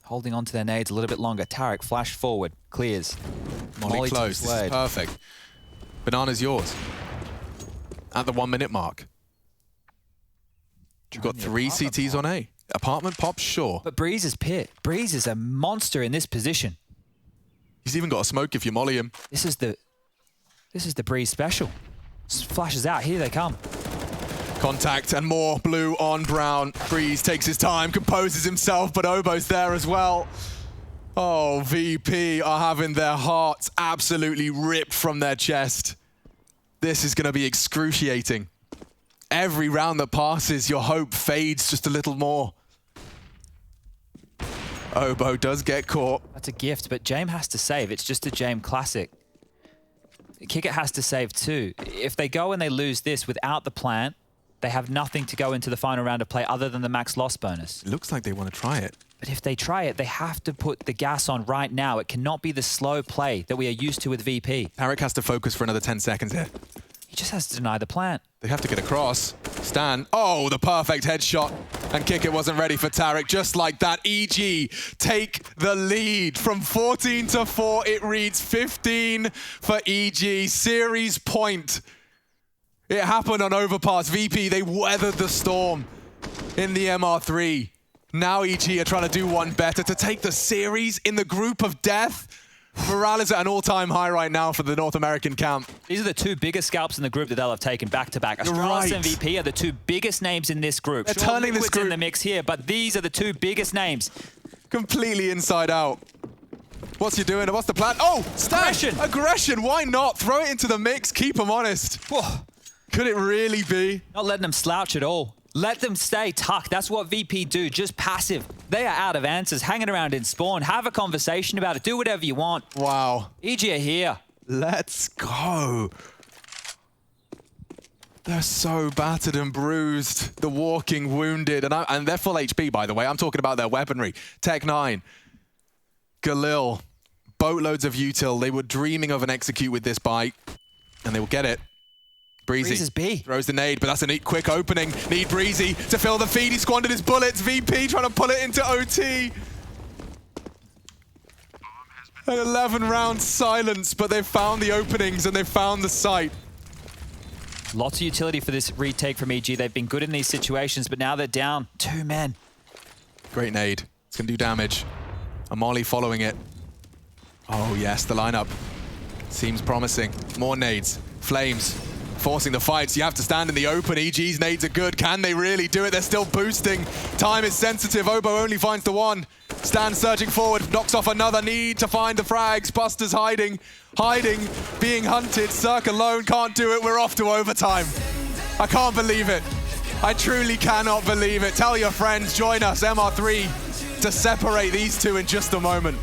holding on to their nades a little bit longer. Tarek flash forward, clears. Molly close, this is perfect. Banana's yours. At the 1 minute mark. You've got 3 CTs on A. Apartment pops, sure. But Breeze is pit. Breeze is a monster in this position. He's even got a smoke if you molly him. This is the Breeze special. Flashes out, here they come. Contact and more blue on brown. Breeze takes his time, composes himself, but Obo's there as well. Oh, VP are having their hearts absolutely ripped from their chest. This is going to be excruciating. Every round that passes, your hope fades just a little more. Obo does get caught. That's a gift, but Jame has to save. It's just a Jame classic. Kickit has to save too. If they go and they lose this without the plant, they have nothing to go into the final round of play other than the max loss bonus. It looks like they want to try it. But if they try it, they have to put the gas on right now. It cannot be the slow play that we are used to with VP. Tarek has to focus for another 10 seconds here. He just has to deny the plant. They have to get across. Stan. Oh, the perfect headshot. And Kickit wasn't ready for Tarek. Just like that, EG take the lead. From 14-4, it reads 15 for EG. Series point. It happened on Overpass. VP, they weathered the storm in the MR3. Now EG are trying to do one better to take the series in the group of death. Morale is at an all-time high right now for the North American camp. These are the 2 biggest scalps in the group that they'll have taken back-to-back. Astralis and VP are the 2 biggest names in this group. They're turning this group in the mix here, but these are the 2 biggest names. Completely inside out. What's he doing? What's the plan? Oh, Stan! Aggression! Why not? Throw it into the mix. Keep them honest. Whoa. Could it really be? Not letting them slouch at all. Let them stay tucked. That's what VP do, just passive. They are out of answers, hanging around in spawn. Have a conversation about it. Do whatever you want. Wow. EG are here. Let's go. They're so battered and bruised. The walking wounded. And they're full HP, by the way. I'm talking about their weaponry. Tech 9. Galil. Boatloads of util. They were dreaming of an execute with this bike. And they will get it. Breezy throws the nade, but that's a neat quick opening. Need Breezy to fill the feed. He squandered his bullets. VP trying to pull it into OT. An 11-round silence, but they've found the openings and they've found the site. Lots of utility for this retake from EG. They've been good in these situations, but now they're down 2 men. Great nade. It's going to do damage. Amali following it. Oh, yes, the lineup seems promising. More nades. Flames. Forcing the fights. You have to stand in the open. EG's nades are good. Can they really do it? They're still boosting. Time is sensitive. Obo only finds the one. Stan surging forward. Knocks off another. Need to find the frags. Buster's hiding. Hiding. Being hunted. Cirque alone can't do it. We're off to overtime. I can't believe it. I truly cannot believe it. Tell your friends. Join us, MR3, to separate these 2 in just a moment.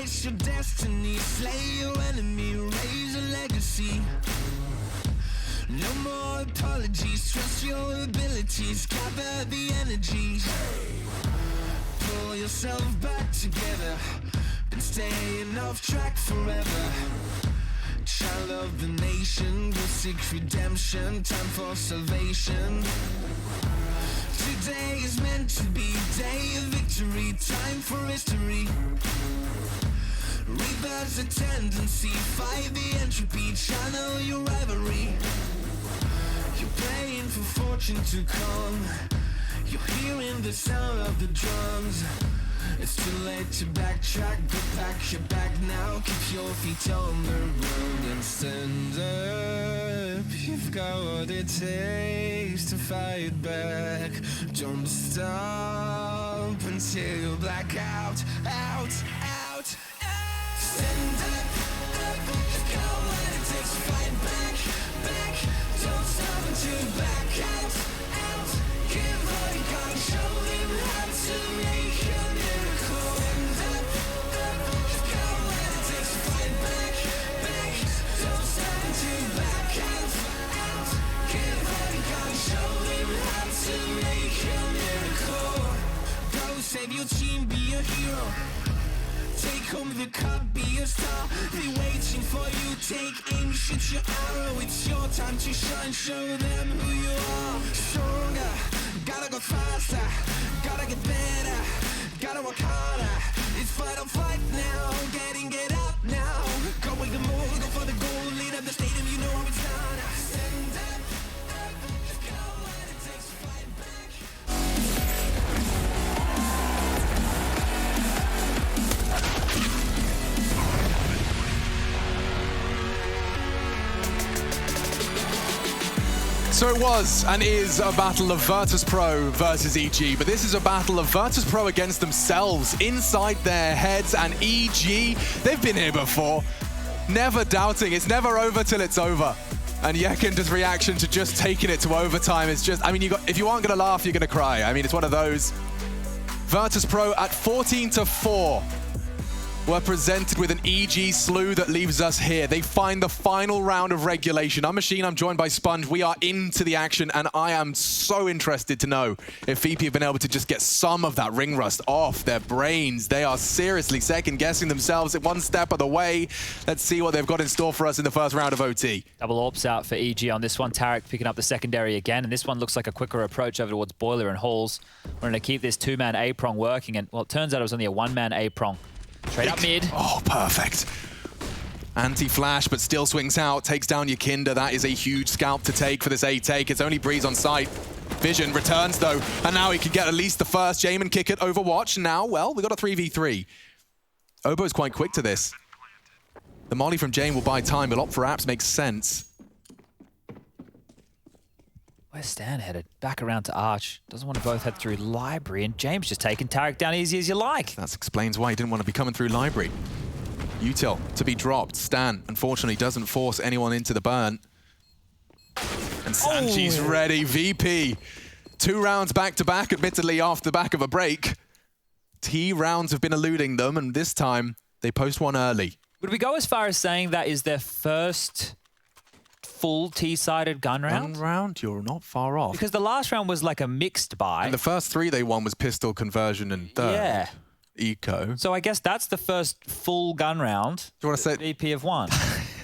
it's your destiny. Slay your enemy, raise a legacy. No more apologies, trust your abilities, gather the energies. Pull yourself back together, been staying off track forever. Child of the nation, will seek redemption, time for salvation. Today is meant to be day of victory, time for history. Reverse the tendency, fight the entropy, channel your rivalry. You're praying for fortune to come, you're hearing the sound of the drums. It's too late to backtrack, but pack your bag now. Keep your feet on the road and stand up. You've got what it takes to fight back. Don't stop until you black out, out, out. Stand up, up. You've got what it takes to fight back, back. Don't stop until you back out, out. Give all you got and show them how to make a miracle. Stand up, up. You've got what it takes to fight back, back. Don't stop until you back out, out. Give all you got and show them how to make a miracle. Go save your team, be a hero. Take home the cup, be a star. They waiting for you, take aim, shoot your arrow. It's your time to shine, show them who you are. Stronger, gotta go faster, gotta get better, gotta work harder. It's fight or flight now, get up now. Go with the move, go for the goal, lead up the stadium, you know how it's done. Stand up, up, you've got what it takes to fight back. So it was and is a battle of Virtus Pro versus EG, but this is a battle of Virtus Pro against themselves, inside their heads, and EG, they've been here before, never doubting, it's never over till it's over. And Yekinda's reaction to just taking it to overtime is just, I mean, if you aren't gonna laugh, you're gonna cry. I mean, it's one of those. Virtus Pro at 14-4. We're presented with an EG slew that leaves us here. They find the final round of regulation. I'm Machine, I'm joined by Sponge. We are into the action, and I am so interested to know if VP have been able to just get some of that ring rust off their brains. They are seriously second-guessing themselves at one step of the way. Let's see what they've got in store for us in the first round of OT. Double AWPs out for EG on this one. Tarek picking up the secondary again, and this one looks like a quicker approach over towards Boiler and Halls. We're going to keep this two-man A-prong working, and well, it turns out it was only a one-man A-prong. Straight up mid. Oh, perfect. Anti-flash, but still swings out, takes down Yekinda. That is a huge scalp to take for this A-take. It's only Breeze on site. Vision returns, though, and now he can get at least the first. Jamin kick it, Overwatch. Now, well, we got a 3v3. Obo's quite quick to this. The molly from Jane will buy time, but opt for apps makes sense. Where's Stan headed? Back around to Arch. Doesn't want to both head through Library, and James just taking Tarek down easy as you like. That explains why he didn't want to be coming through Library. Util to be dropped. Stan, unfortunately, doesn't force anyone into the burn. And Sanji's ready. VP. 2 rounds back-to-back, admittedly off the back of a break. T rounds have been eluding them, and this time they post one early. Would we go as far as saying that is their first full T-sided gun round? Gun round? You're not far off. Because the last round was like a mixed buy. And the first 3 they won was pistol conversion and third. Yeah. Eco. So I guess that's the first full gun round do you want to say VP have won.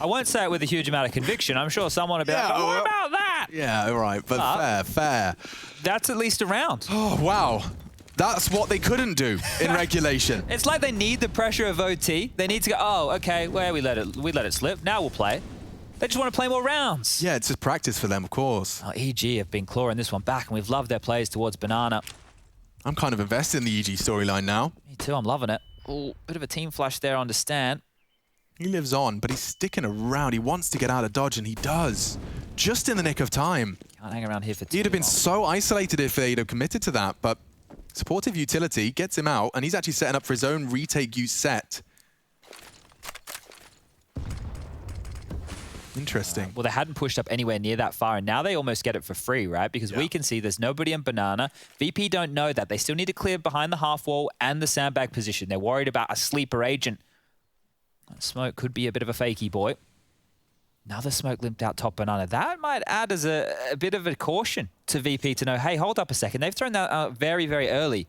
I won't say it with a huge amount of conviction. I'm sure someone will be like, oh, what about that? Yeah, all right, but fair. That's at least a round. Oh, wow. That's what they couldn't do in regulation. It's like they need the pressure of OT. They need to go, oh, okay, well, we let it slip. Now we'll play. They just want to play more rounds. Yeah, it's just practice for them, of course. Oh, EG have been clawing this one back, and we've loved their plays towards Banana. I'm kind of invested in the EG storyline now. Me too, I'm loving it. Oh, bit of a team flash there on Stan. He lives on, but he's sticking around. He wants to get out of dodge, and he does. Just in the nick of time. Can't hang around here for too He'd have been long. so isolated if they'd have committed to that, but supportive utility gets him out, and he's actually setting up for his own retake use set. Interesting. Well, they hadn't pushed up anywhere near that far, and now they almost get it for free, right? Because we can see there's nobody in Banana. VP don't know that. They still need to clear behind the half wall and the sandbag position. They're worried about a sleeper agent That smoke could be a bit of a fakey boy. Another smoke limped out top banana. That might add as a bit of a caution to VP to know, hey, hold up a second. They've thrown that out very, very early.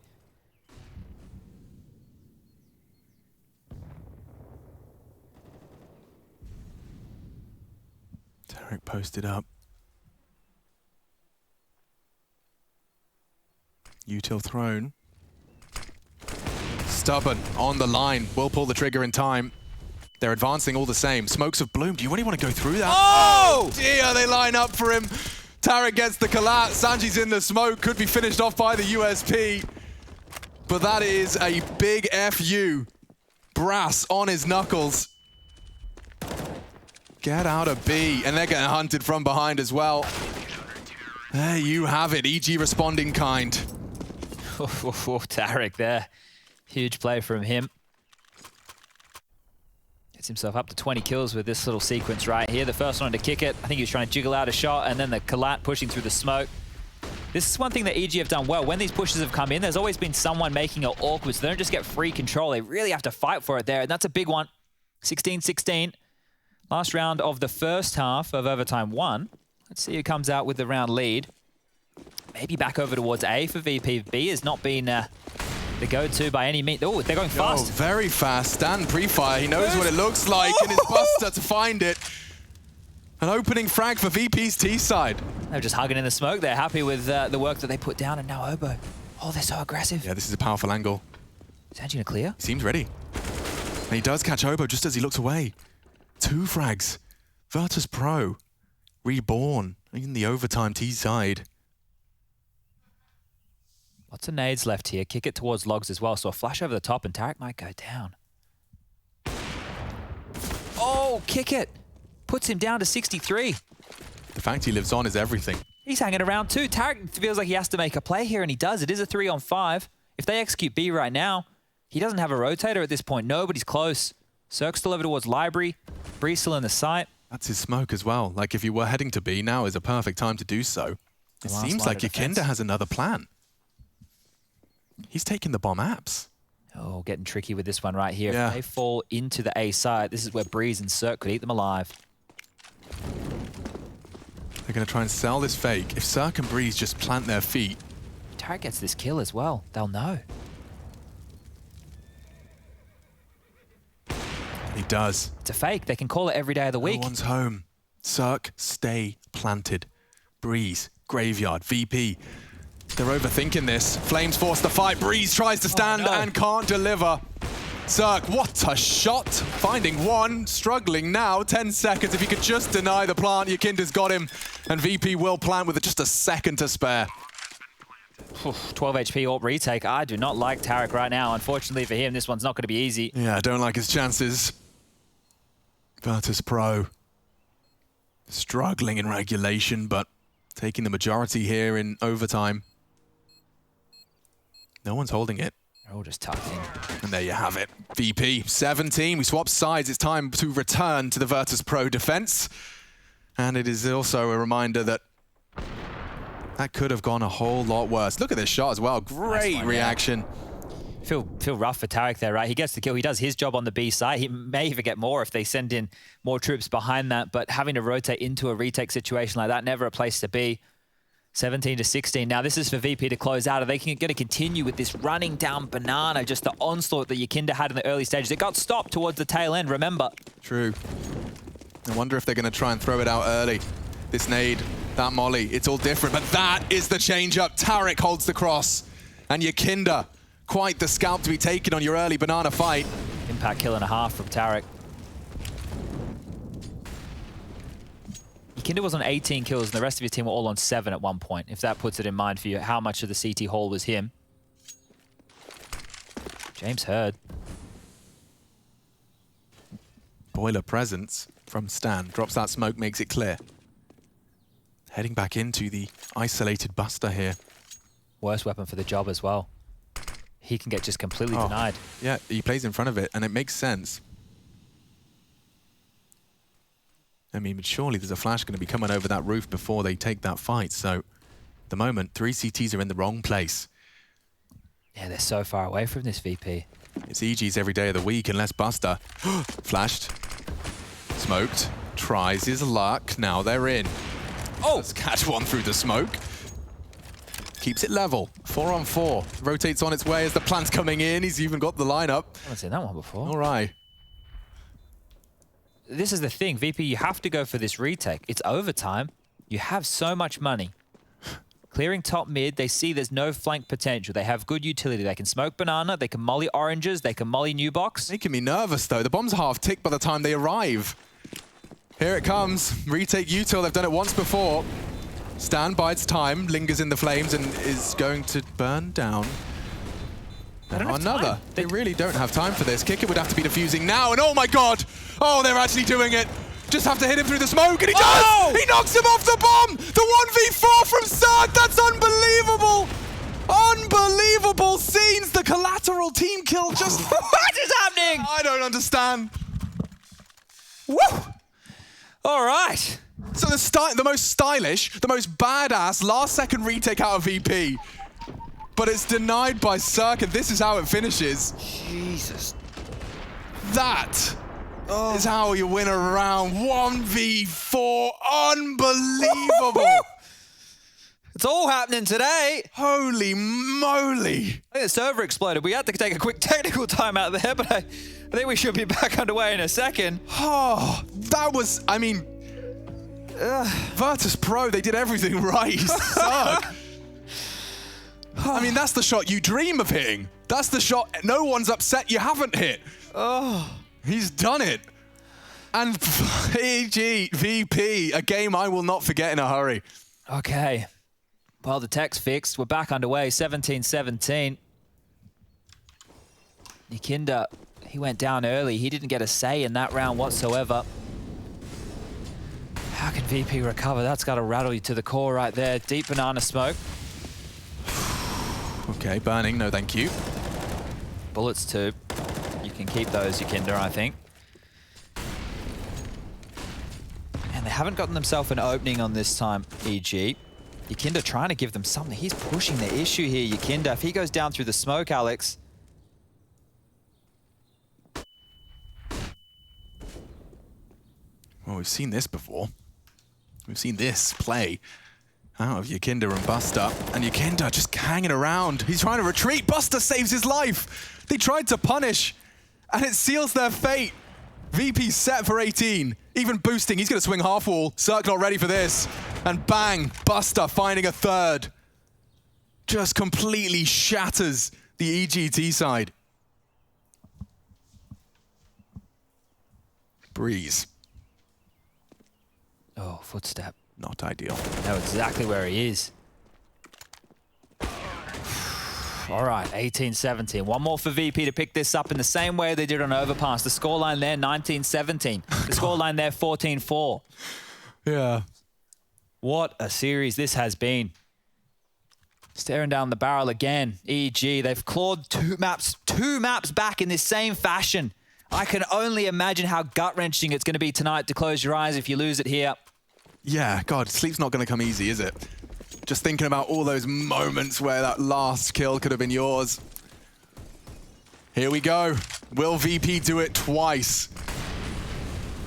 Tarek posted up. Util thrown. Stubborn on the line. Will pull the trigger in time. They're advancing all the same. Smokes have bloomed. Do you really want to go through that? Oh! Dear, they line up for him. Tarek gets the collat. Sanji's in the smoke. Could be finished off by the USP. But that is a big FU. Brass on his knuckles. Get out of B. And they're getting hunted from behind as well. There you have it. EG responding kind. Tarek there. Huge play from him. Gets himself up to 20 kills with this little sequence right here. The first one to kick it. I think he was trying to jiggle out a shot, and then the collat pushing through the smoke. This is one thing that EG have done well. When these pushes have come in, there's always been someone making it awkward, so they don't just get free control. They really have to fight for it there, and that's a big one. 16-16. Last round of the first half of Overtime 1. Let's see who comes out with the round lead. Maybe back over towards A for VP. B has not been the go-to by any means. Oh, they're going fast. Oh, very fast. Stan pre-fire. He knows what it looks like in his buster to find it. An opening frag for VP's T side. They're just hugging in the smoke. They're happy with the work that they put down, and now Obo. Oh, they're so aggressive. Yeah, this is a powerful angle. Sanji gonna clear? He seems ready. And he does catch Obo just as he looks away. 2 frags. Virtus Pro. Reborn in the Overtime T side. Lots of nades left here. Kick it towards Logs as well. So a flash over the top and Tarek might go down. Oh, kick it. Puts him down to 63. The fact he lives on is everything. He's hanging around too. Tarek feels like he has to make a play here, and he does. It is a 3-on-5. If they execute B right now, he doesn't have a rotator at this point. Nobody's close. Cirque still over towards Library. Breeze still in the sight. That's his smoke as well. Like, if you were heading to B, now is a perfect time to do so. It seems like Yakinda has another plan. He's taking the bomb apps. Oh, getting tricky with this one right here. Yeah. If they fall into the A side, this is where Breeze and Cirque could eat them alive. They're going to try and sell this fake. If Cirque and Breeze just plant their feet. Tarek gets this kill as well. They'll know. He does. It's a fake. They can call it every day of the week. No one's home. Cirque, stay planted. Breeze, Graveyard, VP. They're overthinking this. Flames force the fight. Breeze tries to stand and can't deliver. Cirque, what a shot. Finding one, struggling now. 10 seconds. If he could just deny the plant, Yakinda's got him. And VP will plant with just a second to spare. 12 HP AWP retake. I do not like Tarek right now. Unfortunately for him, this one's not going to be easy. Yeah, I don't like his chances. Virtus Pro. Struggling in regulation, but taking the majority here in overtime. No one's holding it. They're all just tucked in. And there you have it. VP 17. We swap sides. It's time to return to the Virtus Pro defense. And it is also a reminder that that could have gone a whole lot worse. Look at this shot as well. Great nice one, reaction. Yeah. Feel rough for Tarek there, right? He gets the kill. He does his job on the B side. He may even get more if they send in more troops behind that. But having to rotate into a retake situation like that, never a place to be. 17-16. Now this is for VP to close out. Are they going to continue with this running down banana? Just the onslaught that Yakinda had in the early stages. It got stopped towards the tail end, remember. True. I wonder if they're going to try and throw it out early. This nade, that molly, it's all different. But that is the change-up. Tarek holds the cross. And Yakinda, quite the scalp to be taken on your early banana fight. Impact kill and a half from Tarek. Yakinda was on 18 kills, and the rest of your team were all on 7 at one point, if that puts it in mind for you, how much of the CT haul was him. James Hurd. Boiler presence from Stan. Drops that smoke, makes it clear. Heading back into the isolated Buster here. Worst weapon for the job as well. He can get just completely denied. Yeah, he plays in front of it, and it makes sense. I mean, but surely there's a flash going to be coming over that roof before they take that fight. So, at the moment, 3 CTs are in the wrong place. Yeah, they're so far away from this VP. It's EG's every day of the week unless Buster flashed, smoked, tries his luck. Now they're in. Oh! Let's catch one through the smoke. Keeps it level. 4 on 4. Rotates on its way as the plant's coming in. He's even got the lineup. I haven't seen that one before. All right. This is the thing, VP, you have to go for this retake. It's overtime. You have so much money. Clearing top mid, they see there's no flank potential. They have good utility. They can smoke banana, they can molly oranges, they can molly new box. Making me nervous though. The bomb's half ticked by the time they arrive. Here it comes. Retake util. They've done it once before. Stan bides time, lingers in the flames, and is going to burn down. Another. They really don't have time for this. Kicker would have to be defusing now, and oh my god! Oh, they're actually doing it! Just have to hit him through the smoke, and he does! He knocks him off the bomb! The 1v4 from Sark! That's unbelievable! Unbelievable scenes! The collateral team kill just... What is happening? I don't understand. Woo! All right. So the most stylish, the most badass last-second retake out of VP. But it's denied by Sark, and this is how it finishes. Jesus. That is how you win a round. 1v4. Unbelievable. It's all happening today. Holy moly. I think the server exploded. We had to take a quick technical time out there, but I think we should be back underway in a second. Oh, that was, I mean, Virtus Pro, they did everything right. Sark. I mean, that's the shot you dream of hitting. That's the shot no one's upset you haven't hit. Oh, he's done it. And EG, VP, a game I will not forget in a hurry. Okay. Well, the tech's fixed. We're back underway, 17-17. Nikinda, he went down early. He didn't get a say in that round whatsoever. How can VP recover? That's got to rattle you to the core right there. Deep banana smoke. Okay, burning, no thank you. Bullets too. You can keep those, Nikinda, I think. And they haven't gotten themselves an opening on this time, EG. Nikinda trying to give them something. He's pushing the issue here, Nikinda. If he goes down through the smoke, Alex. Well, we've seen this before. We've seen this play out of Nikinda and Buster. And Nikinda just hanging around. He's trying to retreat. Buster saves his life. They tried to punish, and it seals their fate. VP set for 18. Even boosting, he's going to swing half wall. Cirque not ready for this. And bang, Buster finding a third. Just completely shatters the EGT side. Breeze. Oh, footstep. Not ideal. Know exactly where he is. All right, 18-17. One more for VP to pick this up in the same way they did on Overpass. The scoreline there, 19-17. The scoreline there, 14-4. Yeah. What a series this has been. Staring down the barrel again. EG, they've clawed two maps back in this same fashion. I can only imagine how gut-wrenching it's going to be tonight to close your eyes if you lose it here. Yeah, God, sleep's not going to come easy, is it? Just thinking about all those moments where that last kill could have been yours. Here we go. Will VP do it twice?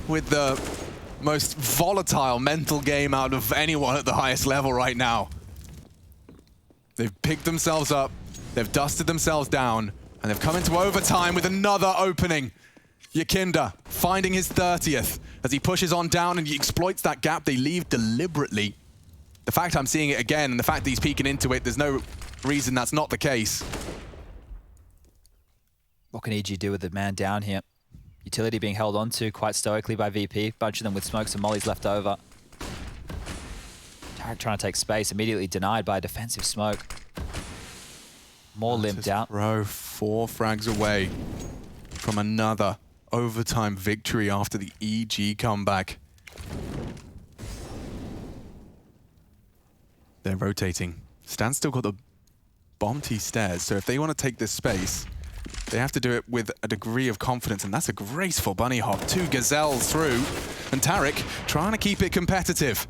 With the most volatile mental game out of anyone at the highest level right now. They've picked themselves up, they've dusted themselves down, and they've come into overtime with another opening. Nikinda finding his 30th as he pushes on down and he exploits that gap they leave deliberately. The fact I'm seeing it again and the fact that he's peeking into it, there's no reason that's not the case. What can EG do with the man down here? Utility being held onto quite stoically by VP. Bunch of them with smokes and mollies left over. Tarek trying to take space, immediately denied by a defensive smoke. More limped out. Bro, 4 frags away from another overtime victory after the EG comeback. They're rotating. Stan's still got the bomb T stairs, so if they want to take this space, they have to do it with a degree of confidence, and that's a graceful bunny hop. 2 gazelles through, and Tarek trying to keep it competitive.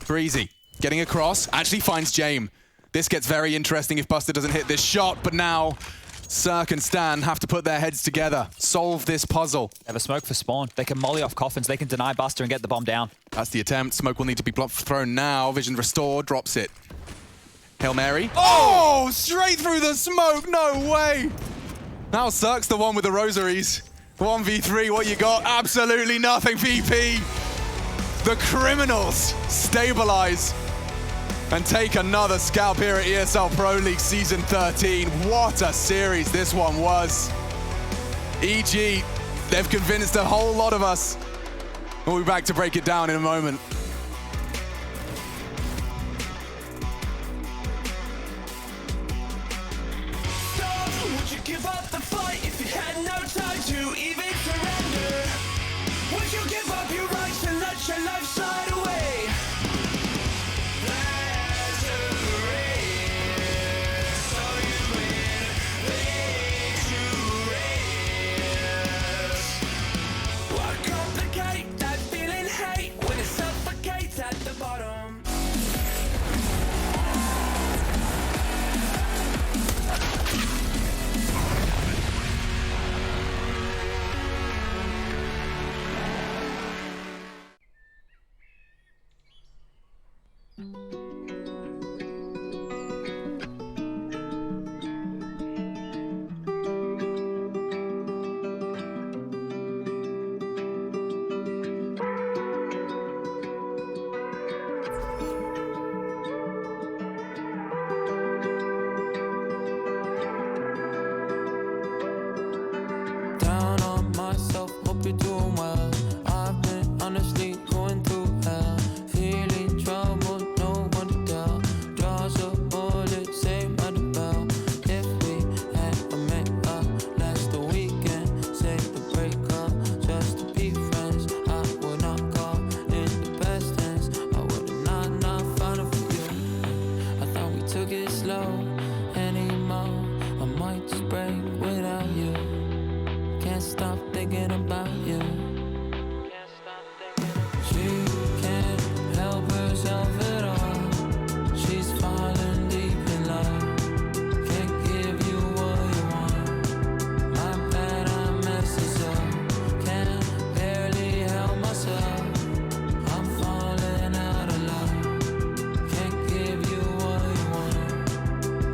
Breezy getting across, actually finds Jame. This gets very interesting if Buster doesn't hit this shot, but now Cirque and Stan have to put their heads together, solve this puzzle. They have a smoke for spawn. They can molly off coffins. They can deny Buster and get the bomb down. That's the attempt. Smoke will need to be thrown now. Vision restored, drops it. Hail Mary. Oh, straight through the smoke. No way. Now Cirque's the one with the rosaries. 1v3, what you got? Absolutely nothing, VP. The criminals stabilize and take another scalp here at ESL Pro League Season 13. What a series this one was. EG, they've convinced a whole lot of us. We'll be back to break it down in a moment. Would you give up the fight if you had no time to even surrender? Would you give up your rights and let your life slide away? What complicate that feeling hate when it suffocates at the bottom? Down on myself, hope you're doing well. I've been honestly going through hell, feeling trouble, no one to tell. Draws a bullet, same at the bell. If we had a make-up last the weekend, say the breakup just to be friends. I would not call in the best tense. I would have not found it for you. I thought we took it slow anymore. I might just break without you. Can't stop thinking about you. She can't help herself at all. She's falling deep in love. Can't give you what you want. My bad, I messes up. Can't barely help myself. I'm falling out of love. Can't give you what you want.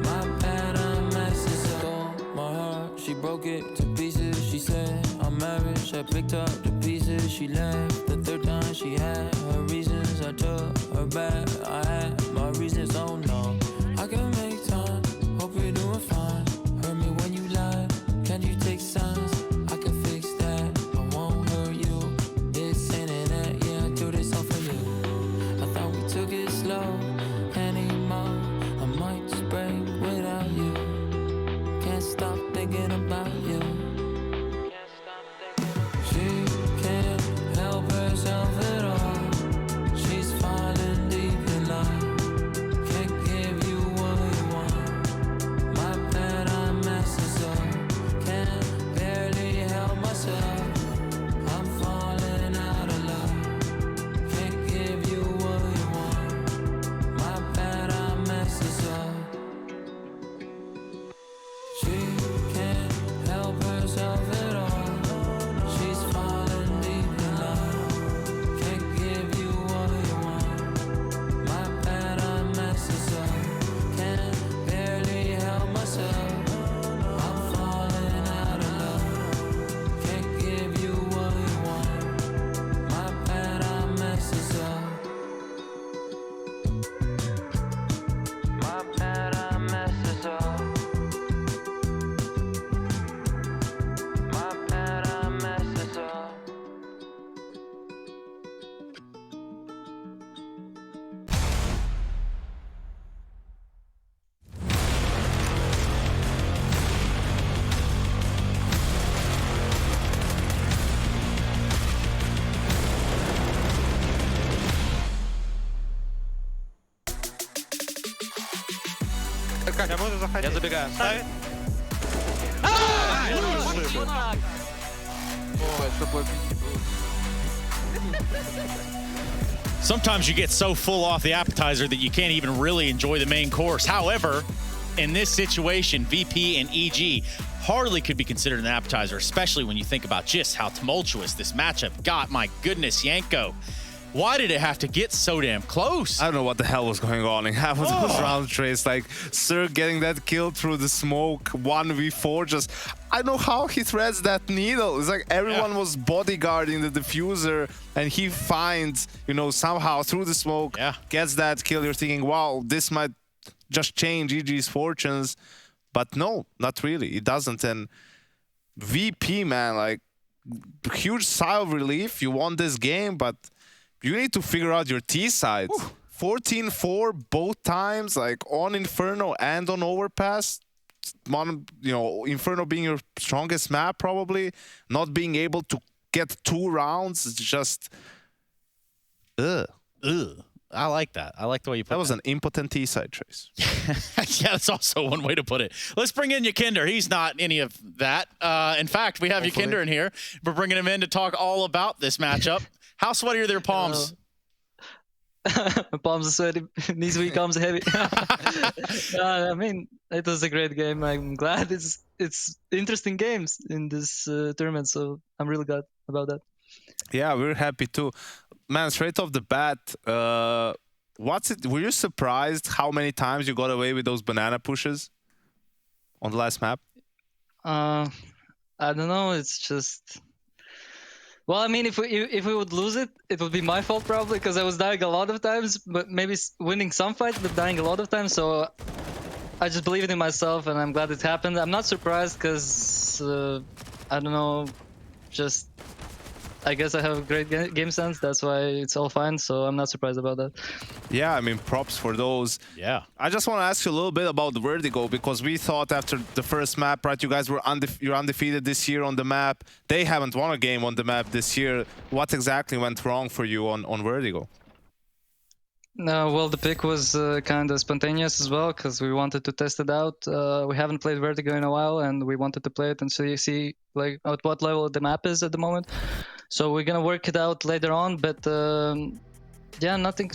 My bad, I messes up. Stole my heart, she broke it to pieces. She said I'm marriage, I picked up the pieces. She left the third time. She had her reasons. I took her back. I had my reasons. Oh no, I can make time. Hope you're doing fine. Hurt me when you lie. Can you take signs? I can fix that. I won't hurt you. It's internet. Yeah, I do this all for you. I thought we took it slow anymore. I might just break without you. Can't stop thinking about you. She can't help herself at all. She's falling deep in love. Can't give you what you want. My bad, I messes up. Can't barely help myself. I'm falling out of love. Can't give you what you want. My bad, I messes up. She can't help herself at all. She's falling deep in love. Can't give you what you want. My bad, I messes up. Can't barely help myself. I'm falling out of love. Can't give you what you want. My bad, I messes up. My bad, I messes up. My bad, I messes up. Я забегаю. Sometimes you get so full off the appetizer that you can't even really enjoy the main course. However, in this situation, VP and EG hardly could be considered an appetizer, especially when you think about just how tumultuous this matchup got. My goodness, Yanko. Why did it have to get so damn close? I don't know what the hell was going on in half of those round trays. Like, Sir getting that kill through the smoke, 1v4, just... I don't know how he threads that needle. It's like everyone was bodyguarding the diffuser, and he finds, you know, somehow through the smoke, gets that kill. You're thinking, wow, this might just change EG's fortunes. But no, not really. It doesn't. And VP, man, like, huge sigh of relief. You won this game, but... you need to figure out your T side. 14-4 both times, like on Inferno and on Overpass. You know, Inferno being your strongest map probably. Not being able to get 2 rounds. It's just... Ugh. I like that. I like the way you put that. That was an impotent T side, Trace. Yeah, that's also one way to put it. Let's bring in Yakinder. He's not any of that. In fact, we have Yakinder in here. We're bringing him in to talk all about this matchup. How sweaty are their palms? My palms are sweaty. Knees weak, arms are heavy. I mean, it was a great game. I'm glad it's interesting games in this tournament, so I'm really glad about that. Yeah, we're happy too. Man, straight off the bat, were you surprised how many times you got away with those banana pushes on the last map? I don't know. It's just... well, I mean, if we would lose it, it would be my fault probably, because I was dying a lot of times, but maybe winning some fights, but dying a lot of times. So I just believed in myself, and I'm glad it happened. I'm not surprised because I don't know, just I guess I have great game sense. That's why it's all fine. So I'm not surprised about that. Yeah, I mean, props for those. Yeah. I just want to ask you a little bit about Vertigo, because we thought after the first map, right, you guys were you're undefeated this year on the map. They haven't won a game on the map this year. What exactly went wrong for you on Vertigo? No, well, the pick was kind of spontaneous as well, because we wanted to test it out. We haven't played Vertigo in a while, and we wanted to play it and see like at what level the map is at the moment. So we're gonna work it out later on, but yeah, nothing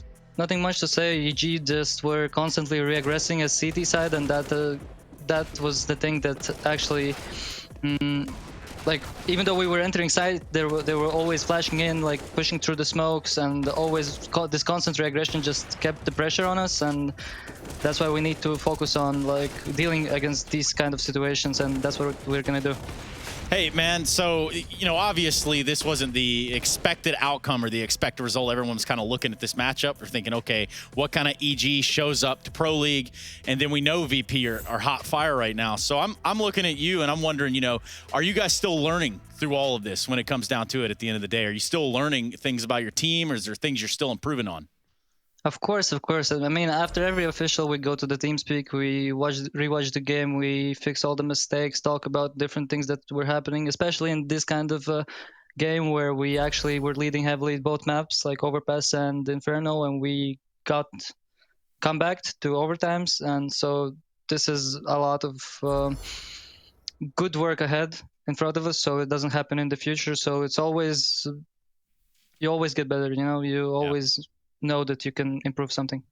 much to say. EG just were constantly re-aggressing as CT side, and that was the thing that actually, like, even though we were entering side, they were always flashing in, like pushing through the smokes, and always this constant re-aggression just kept the pressure on us, and that's why we need to focus on like dealing against these kind of situations, and that's what we're gonna do. Hey, man, so, you know, obviously this wasn't the expected outcome or the expected result. Everyone was kind of looking at this matchup. They're thinking, okay, what kind of EG shows up to Pro League? And then we know VP are hot fire right now. So I'm looking at you and I'm wondering, you know, are you guys still learning through all of this when it comes down to it at the end of the day? Are you still learning things about your team, or is there things you're still improving on? Of course. I mean, after every official, we go to the TeamSpeak, we rewatch the game, we fix all the mistakes, talk about different things that were happening, especially in this kind of game where we actually were leading heavily both maps, like Overpass and Inferno, and we got comebacked to overtimes. And so this is a lot of good work ahead in front of us, so it doesn't happen in the future. So it's always, you always get better, you know, you always know that you can improve something.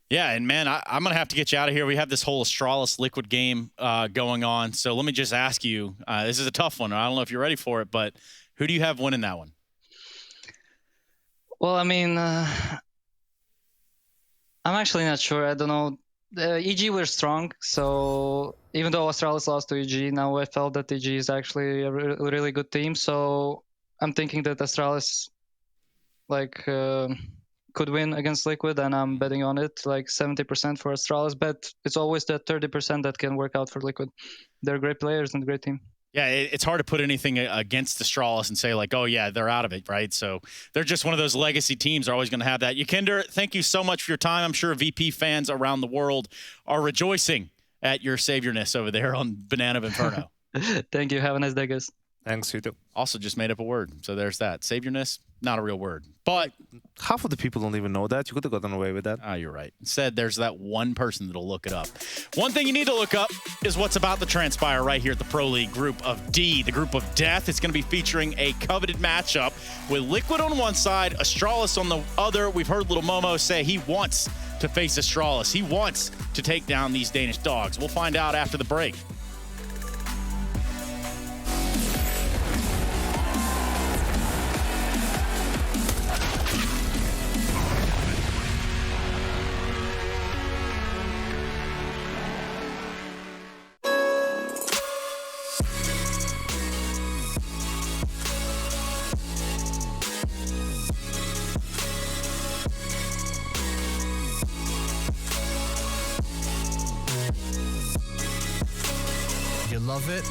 Yeah, and man, I'm going to have to get you out of here. We have this whole Astralis Liquid game going on. So let me just ask you, this is a tough one. I don't know if you're ready for it, but who do you have winning that one? Well, I mean, I'm actually not sure. I don't know. EG were strong, so even though Astralis lost to EG, now I felt that EG is actually a really good team. So I'm thinking that Astralis, like, could win against Liquid, and I'm betting on it, like 70% for Astralis, but it's always that 30% that can work out for Liquid. They're great players and a great team. Yeah, it's hard to put anything against Astralis and say like, oh yeah, they're out of it, right? So they're just one of those legacy teams. They're always going to have that. Yakinder, thank you so much for your time. I'm sure VP fans around the world are rejoicing at your saviorness over there on Banana of Inferno. Thank you. Have a nice day, guys. Thanks, you too. Also just made up a word. So there's that. Saviorness, not a real word. But half of the people don't even know that. You could have gotten away with that. Ah, you're right. Instead, there's that one person that'll look it up. One thing you need to look up is what's about to transpire right here at the Pro League Group of D, the Group of Death. It's going to be featuring a coveted matchup with Liquid on one side, Astralis on the other. We've heard Little Momo say he wants to to face Astralis. He wants to take down these Danish dogs. We'll find out after the break. You love it,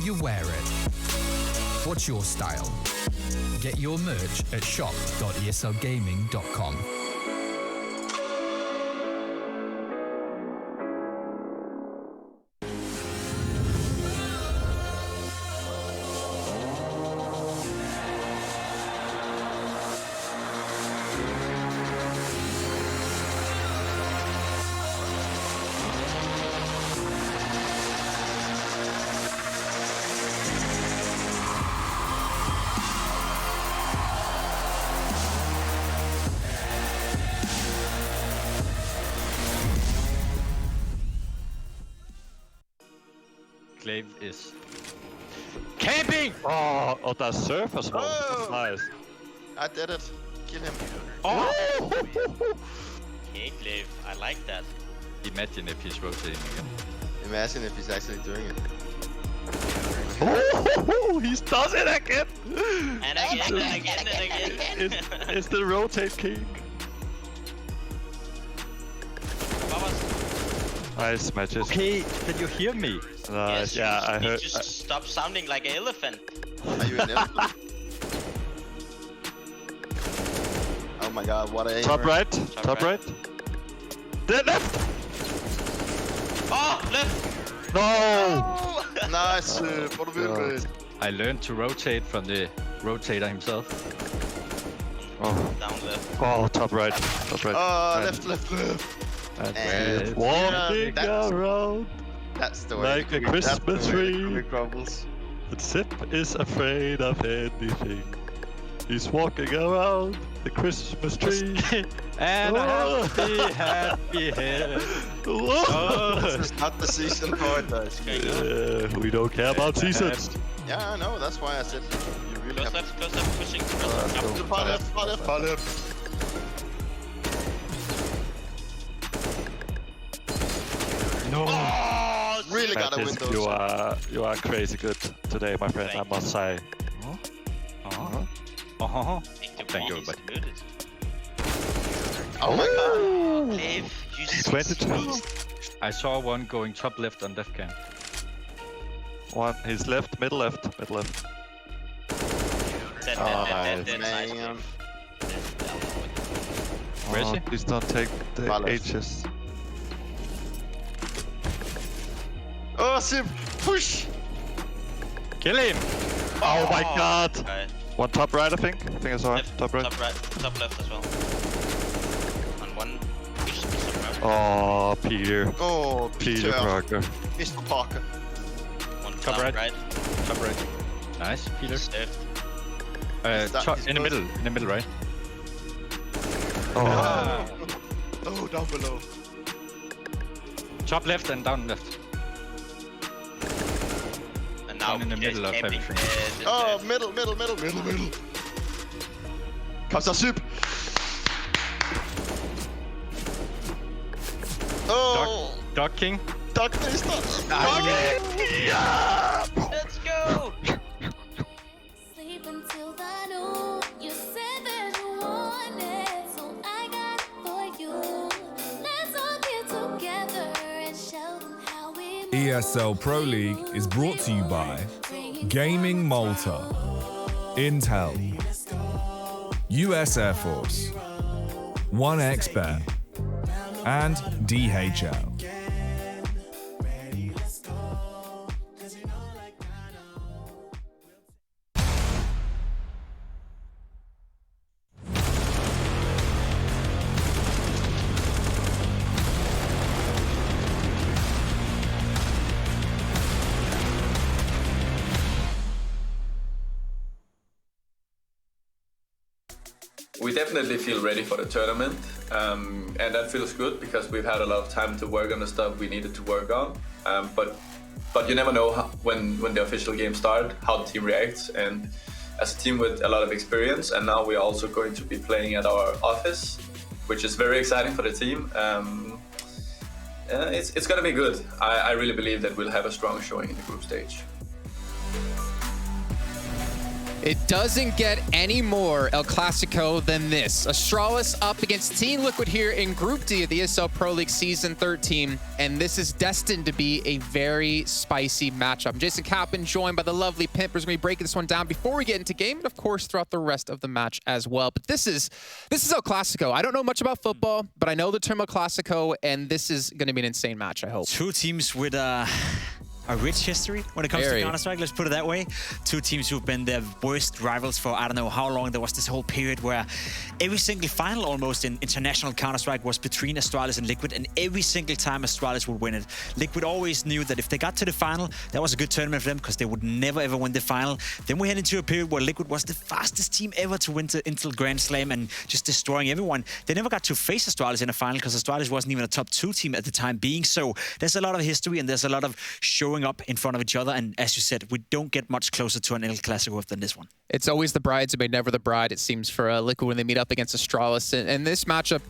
you wear it. What's your style? Get your merch at shop.eslgaming.com. Glaive is camping! Oh, there's surf as well. Oh! Nice. I did it. Kill him. Oh! Okay, Glaive, I like that. Imagine if he's rotating again. Imagine if he's actually doing it. Oh, he does it again! And again. It's the rotate king. Nice matches. Okay, can you hear me? Nice, yeah, I heard. Just stop sounding like an elephant. Are you an elephant? Oh my god, what a Top aimer. right, top right. The left! Oh, left! No! Nice, for the win. I learned to rotate from the rotator himself. Oh, Down left. oh, top right, top right. Oh, And- left. And walking around That's the way. like a Christmas tree. Crumbles. The Zip is afraid of anything. He's walking around the Christmas tree. And a happy head. This is not the season for it, though. We don't care about seasons. Yeah, I know. That's why I said you really Close have left, pushing. Far left. No. Oh, Really gotta win Mattis, those. you are crazy good today, my friend. I must say. Thank you, but Oh my god. Glaive, you just 22. I saw one going top left on left cam. One, he's left, middle left, middle left. Dead, nice. Man. Where is he? Please don't take the Far left. H's. Oh, Sim, push! Kill him! Oh my god! Okay. One top right, I think. I think I saw him. Left, Top right. top right, top left as well. And one push to some right. Oh, Peter. Oh, Peter Parker. Mr. Parker. One Top down right. Top right. Nice, Peter. Left. In the middle, right? Oh. Oh, down below. Top left and down left. And now Down in the guys middle of camping, everything. Oh, middle. Comes the soup. Oh, Dog King. Duck this Yeah! Let's go! Sleep until the noon. You said that you want it, so I got it for you. Let's all get together and show them how we ESL Pro League is brought to you by Gaming Malta, Intel, US Air Force, 1xBet, and DHL. We definitely feel ready for the tournament, and that feels good because we've had a lot of time to work on the stuff we needed to work on. But you never know when the official game starts, how the team reacts. And as a team with a lot of experience, and now we're also going to be playing at our office, which is very exciting for the team. It's going to be good. I really believe that we'll have a strong showing in the group stage. It doesn't get any more El Clasico than this. Astralis up against Team Liquid here in Group D of the ESL Pro League Season 13, and this is destined to be a very spicy matchup. I'm Jason Kaplan, joined by the lovely Pimpers. We're going to be breaking this one down before we get into game, and of course throughout the rest of the match as well. But this is El Clasico. I don't know much about football, but I know the term El Clasico, and this is going to be an insane match, I hope. Two teams with a rich history when it comes to Counter-Strike, let's put it that way. Two teams who've been the worst rivals for I don't know how long. There was this whole period where every single final almost in international Counter-Strike was between Astralis and Liquid, and every single time Astralis would win it. Liquid always knew that if they got to the final, that was a good tournament for them because they would never ever win the final. Then we head into a period where Liquid was the fastest team ever to win the Intel Grand Slam and just destroying everyone. They never got to face Astralis in a final because Astralis wasn't even a top 2 team at the time being. So there's a lot of history and there's a lot of showing up in front of each other, and as you said, we don't get much closer to an El Clasico than this one. It's always the bridesmaid, never the bride, it seems, for Liquid when they meet up against Astralis. And this matchup,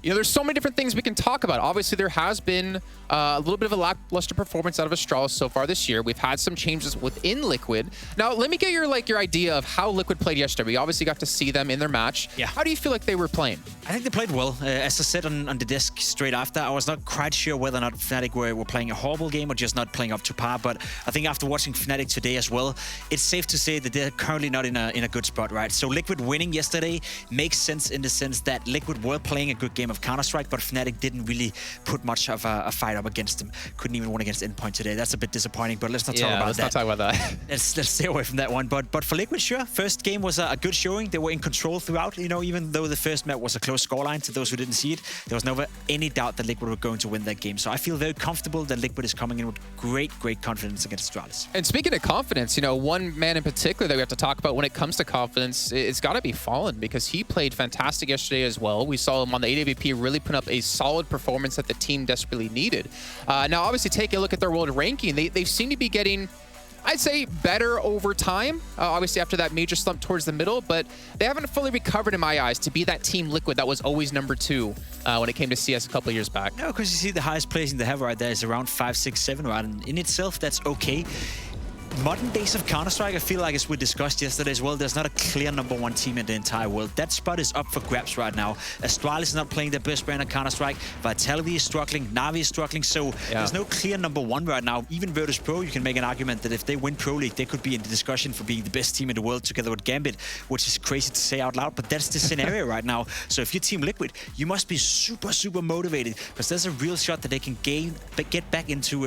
you know, there's so many different things we can talk about. Obviously, there has been a little bit of a lackluster performance out of Astralis so far this year. We've had some changes within Liquid. Now, let me get your idea of how Liquid played yesterday. We obviously got to see them in their match. Yeah. How do you feel like they were playing? I think they played well. As I said on the desk straight after, I was not quite sure whether or not Fnatic were playing a horrible game or just not playing up to par. But I think after watching Fnatic today as well, it's safe to say that they're currently not in a good spot, right? So Liquid winning yesterday makes sense in the sense that Liquid were playing a good game of Counter-Strike, but Fnatic didn't really put much of a fight up against them. Couldn't even win against Endpoint today. That's a bit disappointing, but let's not talk about that. Let's not talk about that. Let's stay away from that one. But for Liquid, sure, first game was a good showing. They were in control throughout, you know, even though the first map was a close scoreline. To those who didn't see it, there was never any doubt that Liquid were going to win that game. So I feel very comfortable that Liquid is coming in with great confidence against Astralis. And speaking of confidence, you know, one man in particular that we have to talk about when it comes to confidence, it's got to be Fallen, because he played fantastic yesterday as well. We saw him on the 8AVP really put up a solid performance that the team desperately needed. Now, obviously, take a look at their world ranking. They seem to be getting, I'd say, better over time, obviously after that major slump towards the middle, but they haven't fully recovered in my eyes to be that Team Liquid that was always number 2 when it came to CS a couple of years back. No, because you see the highest placing they have right there is around 5, 6, 7, right? And in itself, that's okay. Modern days of Counter-Strike, I feel like, as we discussed yesterday as well, there's not a clear number 1 team in the entire world. That spot is up for grabs right now. Astralis is not playing their best brand of Counter-Strike. Vitality is struggling. Na'Vi is struggling. So there's no clear number 1 right now. Even Virtus Pro, you can make an argument that if they win Pro League, they could be in the discussion for being the best team in the world together with Gambit, which is crazy to say out loud, but that's the scenario right now. So if you're Team Liquid, you must be super, super motivated, because there's a real shot that they can get back into,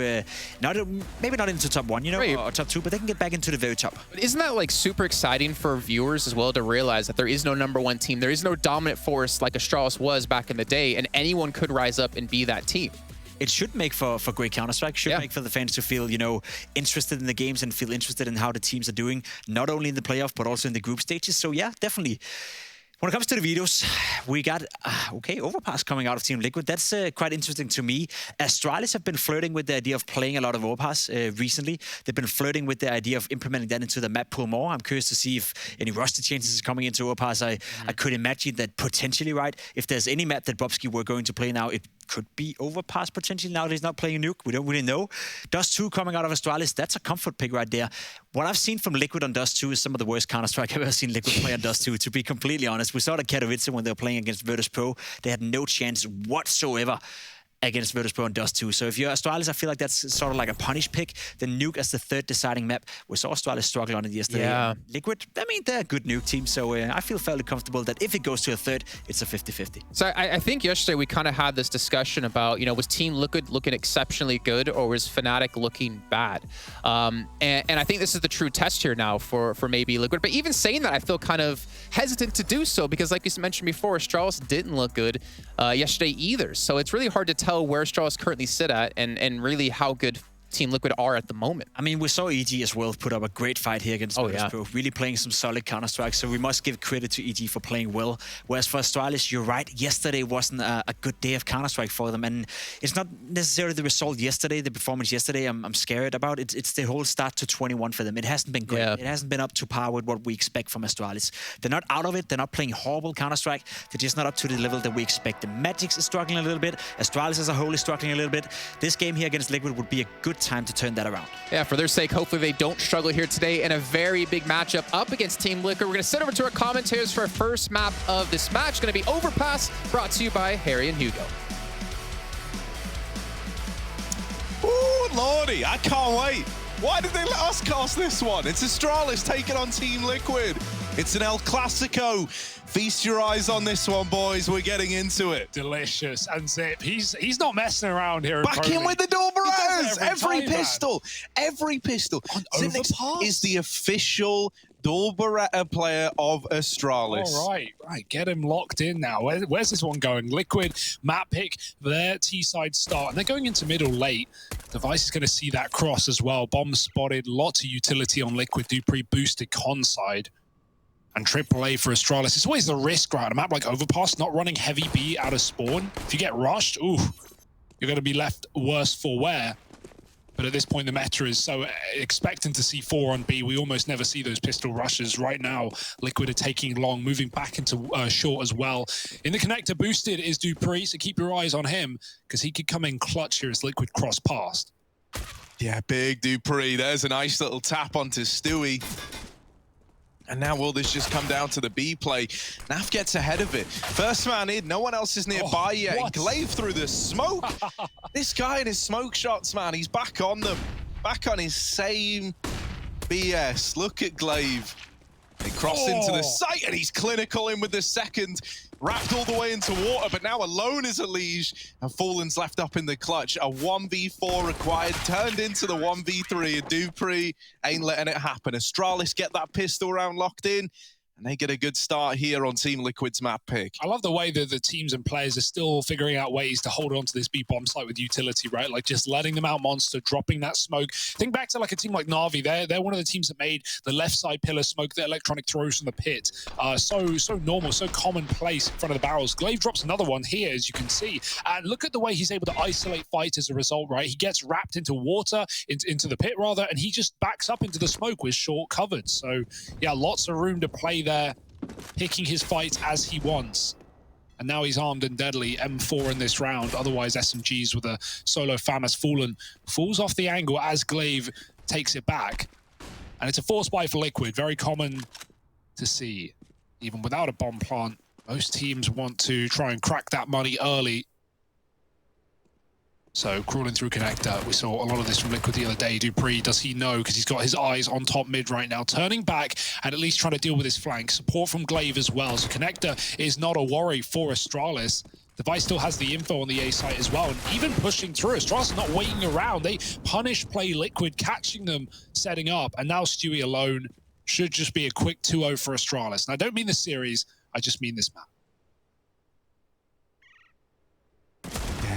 maybe not into top 1, you know, or top 2, but they can get back into the very top. But isn't that like super exciting for viewers as well to realize that there is no number 1 team? There is no dominant force like Astralis was back in the day, and anyone could rise up and be that team. It should make for great Counter-Strike, should make for the fans to feel, you know, interested in the games and feel interested in how the teams are doing, not only in the playoff, but also in the group stages. So yeah, definitely. When it comes to the videos, we got, Overpass coming out of Team Liquid. That's quite interesting to me. Astralis have been flirting with the idea of playing a lot of Overpass recently. They've been flirting with the idea of implementing that into the map pool more. I'm curious to see if any roster changes is coming into Overpass. I could imagine that potentially, right? If there's any map that Bobski were going to play now, it could be Overpass potentially now that he's not playing Nuke. We don't really know. Dust 2 coming out of Astralis, that's a comfort pick right there. What I've seen from Liquid on Dust 2 is some of the worst Counter-Strike I've ever seen Liquid play on Dust 2, to be completely honest. We saw the Katowice when they were playing against Virtus Pro. They had no chance whatsoever against Virtus Pro and Dust 2. So if you're Astralis, I feel like that's sort of like a punish pick. The Nuke as the 3rd deciding map. We saw Astralis struggle on it yesterday. Yeah. Liquid, I mean, they're a good Nuke team, so I feel fairly comfortable that if it goes to a 3rd, it's a 50-50. So I think yesterday we kind of had this discussion about, you know, was Team Liquid looking exceptionally good, or was Fnatic looking bad? And I think this is the true test here now for maybe Liquid. But even saying that, I feel kind of hesitant to do so, because like you mentioned before, Astralis didn't look good yesterday either. So it's really hard to tell where Astralis currently sit at and really how good Team Liquid are at the moment. I mean, we saw EG as well put up a great fight here against Virtus Pro, really playing some solid Counter-Strike, so we must give credit to EG for playing well. Whereas for Astralis, you're right, yesterday wasn't a good day of Counter-Strike for them, and it's not necessarily the result yesterday, the performance yesterday I'm scared about. It's the whole start to 21 for them. It hasn't been great. Yeah. It hasn't been up to par with what we expect from Astralis. They're not out of it, they're not playing horrible Counter-Strike, they're just not up to the level that we expect. The Magix is struggling a little bit, Astralis as a whole is struggling a little bit. This game here against Liquid would be a good time to turn that around. Yeah, for their sake, hopefully they don't struggle here today in a very big matchup up against Team Liquid. We're going to send over to our commentators for our first map of this match. It's going to be Overpass, brought to you by Harry and Hugo. Ooh, lordy, I can't wait. Why did they let us cast this one? It's Astralis taking on Team Liquid. It's an El Clasico. Feast your eyes on this one, boys. We're getting into it. Delicious. And Zip, he's not messing around here. Back in with the Dorberas. Every pistol. Every pistol. Xyp9x is the official Dorberetta player of Astralis. All right. Get him locked in now. Where's this one going? Liquid, map pick, their T-side start. And they're going into middle late. Device is going to see that cross as well. Bomb spotted. Lots of utility on Liquid. dupreeh boosted con side. And AAA for Astralis. It's always the risk, right? A map like Overpass, not running heavy B out of spawn. If you get rushed, ooh, you're going to be left worse for wear. But at this point, the meta is so expecting to see 4 on B. We almost never see those pistol rushes. Right now, Liquid are taking long, moving back into short as well. In the connector, boosted is dupreeh, so keep your eyes on him, because he could come in clutch here as Liquid cross past. Yeah, big dupreeh. There's a nice little tap onto Stewie. And now will this just come down to the B play? Naf gets ahead of it. First man in, no one else is nearby yet. And Glaive through the smoke. This guy and his smoke shots, man, he's back on them. Back on his same BS. Look at Glaive. He crossed into the site and he's clinical in with the second. Wrapped all the way into water, but now alone is a Liege. And Fallen's left up in the clutch. A 1v4 required, turned into the 1v3. And dupreeh ain't letting it happen. Astralis get that pistol round locked in. And they get a good start here on Team Liquid's map pick. I love the way that the teams and players are still figuring out ways to hold on to this B bomb site with utility, right? Like just letting them out monster, dropping that smoke. Think back to like a team like Na'Vi. They're one of the teams that made the left side pillar smoke that electronic throws from the pit. So normal, so commonplace in front of the barrels. Glaive drops another one here, as you can see. And look at the way he's able to isolate fight as a result, right? He gets wrapped into water, into the pit rather, and he just backs up into the smoke with short covered. So yeah, lots of room to play there, picking his fights as he wants. And now he's armed and deadly. M4 in this round. Otherwise, SMGs with a solo FAMAS. Fallen falls off the angle as Glaive takes it back. And it's a force buy for Liquid. Very common to see. Even without a bomb plant, most teams want to try and crack that money early. So crawling through connector, we saw a lot of this from Liquid the other day. dupreeh, does he know? Because he's got his eyes on top mid right now. Turning back and at least trying to deal with his flank. Support from Glaive as well. So connector is not a worry for Astralis. Device still has the info on the A site as well. And even pushing through, Astralis is not waiting around. They punish play Liquid, catching them, setting up. And now Stewie alone should just be a quick 2-0 for Astralis. And I don't mean the series, I just mean this map.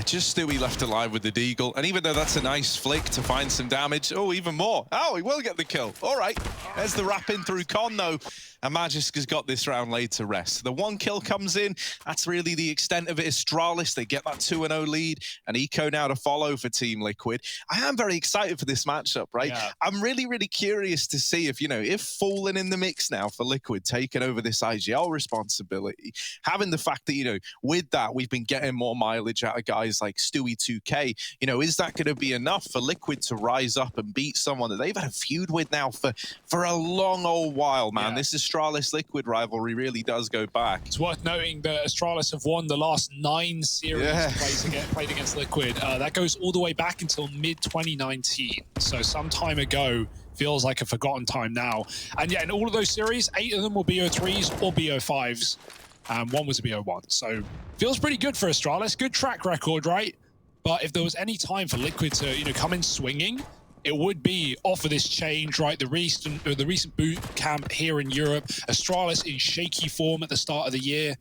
Just Stewie left alive with the Deagle. And even though that's a nice flick to find some damage, oh, even more. Oh, he will get the kill. All right. There's the wrap in through Con, though. And Magisk has got this round laid to rest. The one kill comes in. That's really the extent of it. Astralis, they get that 2-0 lead. And Eco now to follow for Team Liquid. I am very excited for this matchup, right? Yeah. I'm really, really curious to see if, if Fallen in the mix now for Liquid, taking over this IGL responsibility, having the fact that, with that, we've been getting more mileage out of guys like Stewie 2K. Is that going to be enough for Liquid to rise up and beat someone that they've had a feud with now for a long old while, man? Yeah. This Astralis-Liquid rivalry really does go back. It's worth noting that Astralis have won the last 9 series played against Liquid. That goes all the way back until mid-2019. So some time ago. Feels like a forgotten time now. And yeah, in all of those series, 8 of them were BO3s or BO5s. One was a BO1. So feels pretty good for Astralis. Good track record, right? But if there was any time for Liquid to, come in swinging, it would be off of this change, right? The recent boot camp here in Europe. Astralis in shaky form at the start of the year.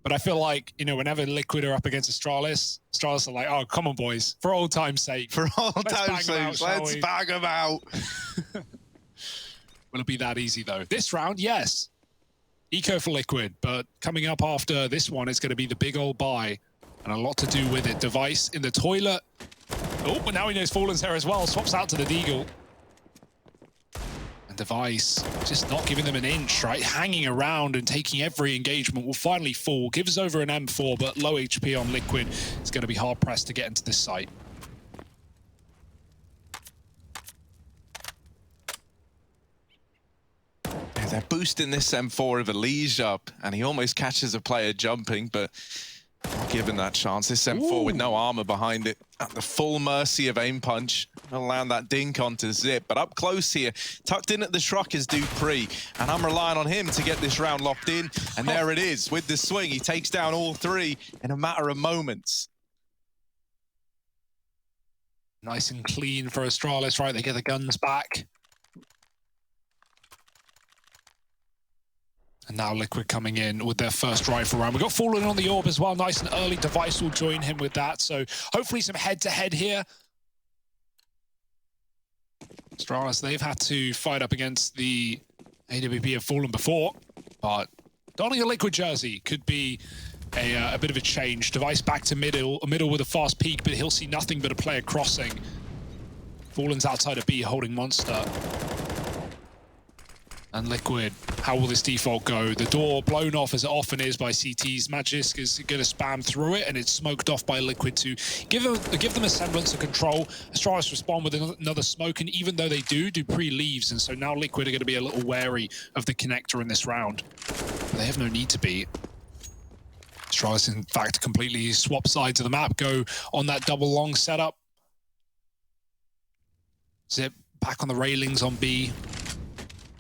But I feel like, you know, whenever Liquid are up against Astralis, Astralis are like, oh, come on, boys. For old time's sake. For old time's sake, let's bang them out. Will it be that easy, though? This round, yes. Eco for Liquid, but coming up after this one, it's going to be the big old buy. And a lot to do with it. Device in the toilet. Oh, but now he knows Fallen's there as well. Swaps out to the Deagle. And Device just not giving them an inch, right? Hanging around and taking every engagement. Will finally fall. Gives over an M4, but low HP on Liquid. It's going to be hard pressed to get into this site. Yeah, they're boosting this M4 of Elise up, and he almost catches a player jumping, but not given that chance. This M4 with no armor behind it, at the full mercy of aim punch. He'll land that dink onto Zip, but up close here, tucked in at the Shrock is Dupree, and I'm relying on him to get this round locked in, and there it is. With the swing, he takes down all three in a matter of moments. Nice and clean for Astralis, right? They get the guns back. And now Liquid coming in with their first rifle round. We've got Fallen on the orb as well. Nice and early. Device will join him with that. So hopefully some head-to-head here. Astralis, they've had to fight up against the AWP of Fallen before, but donning a Liquid jersey could be a bit of a change. Device back to middle with a fast peek, but he'll see nothing but a player crossing. Fallen's outside of B holding Monster. And Liquid, how will this default go? The door blown off, as it often is, by CTs. Magisk is going to spam through it, and it's smoked off by Liquid to give them a semblance of control. Astralis respond with another smoke, and even though they do, Dupree leaves, and so now Liquid are going to be a little wary of the connector in this round. They have no need to be. Astralis, in fact, completely swap sides of the map, go on that double long setup. Zip back on the railings on B.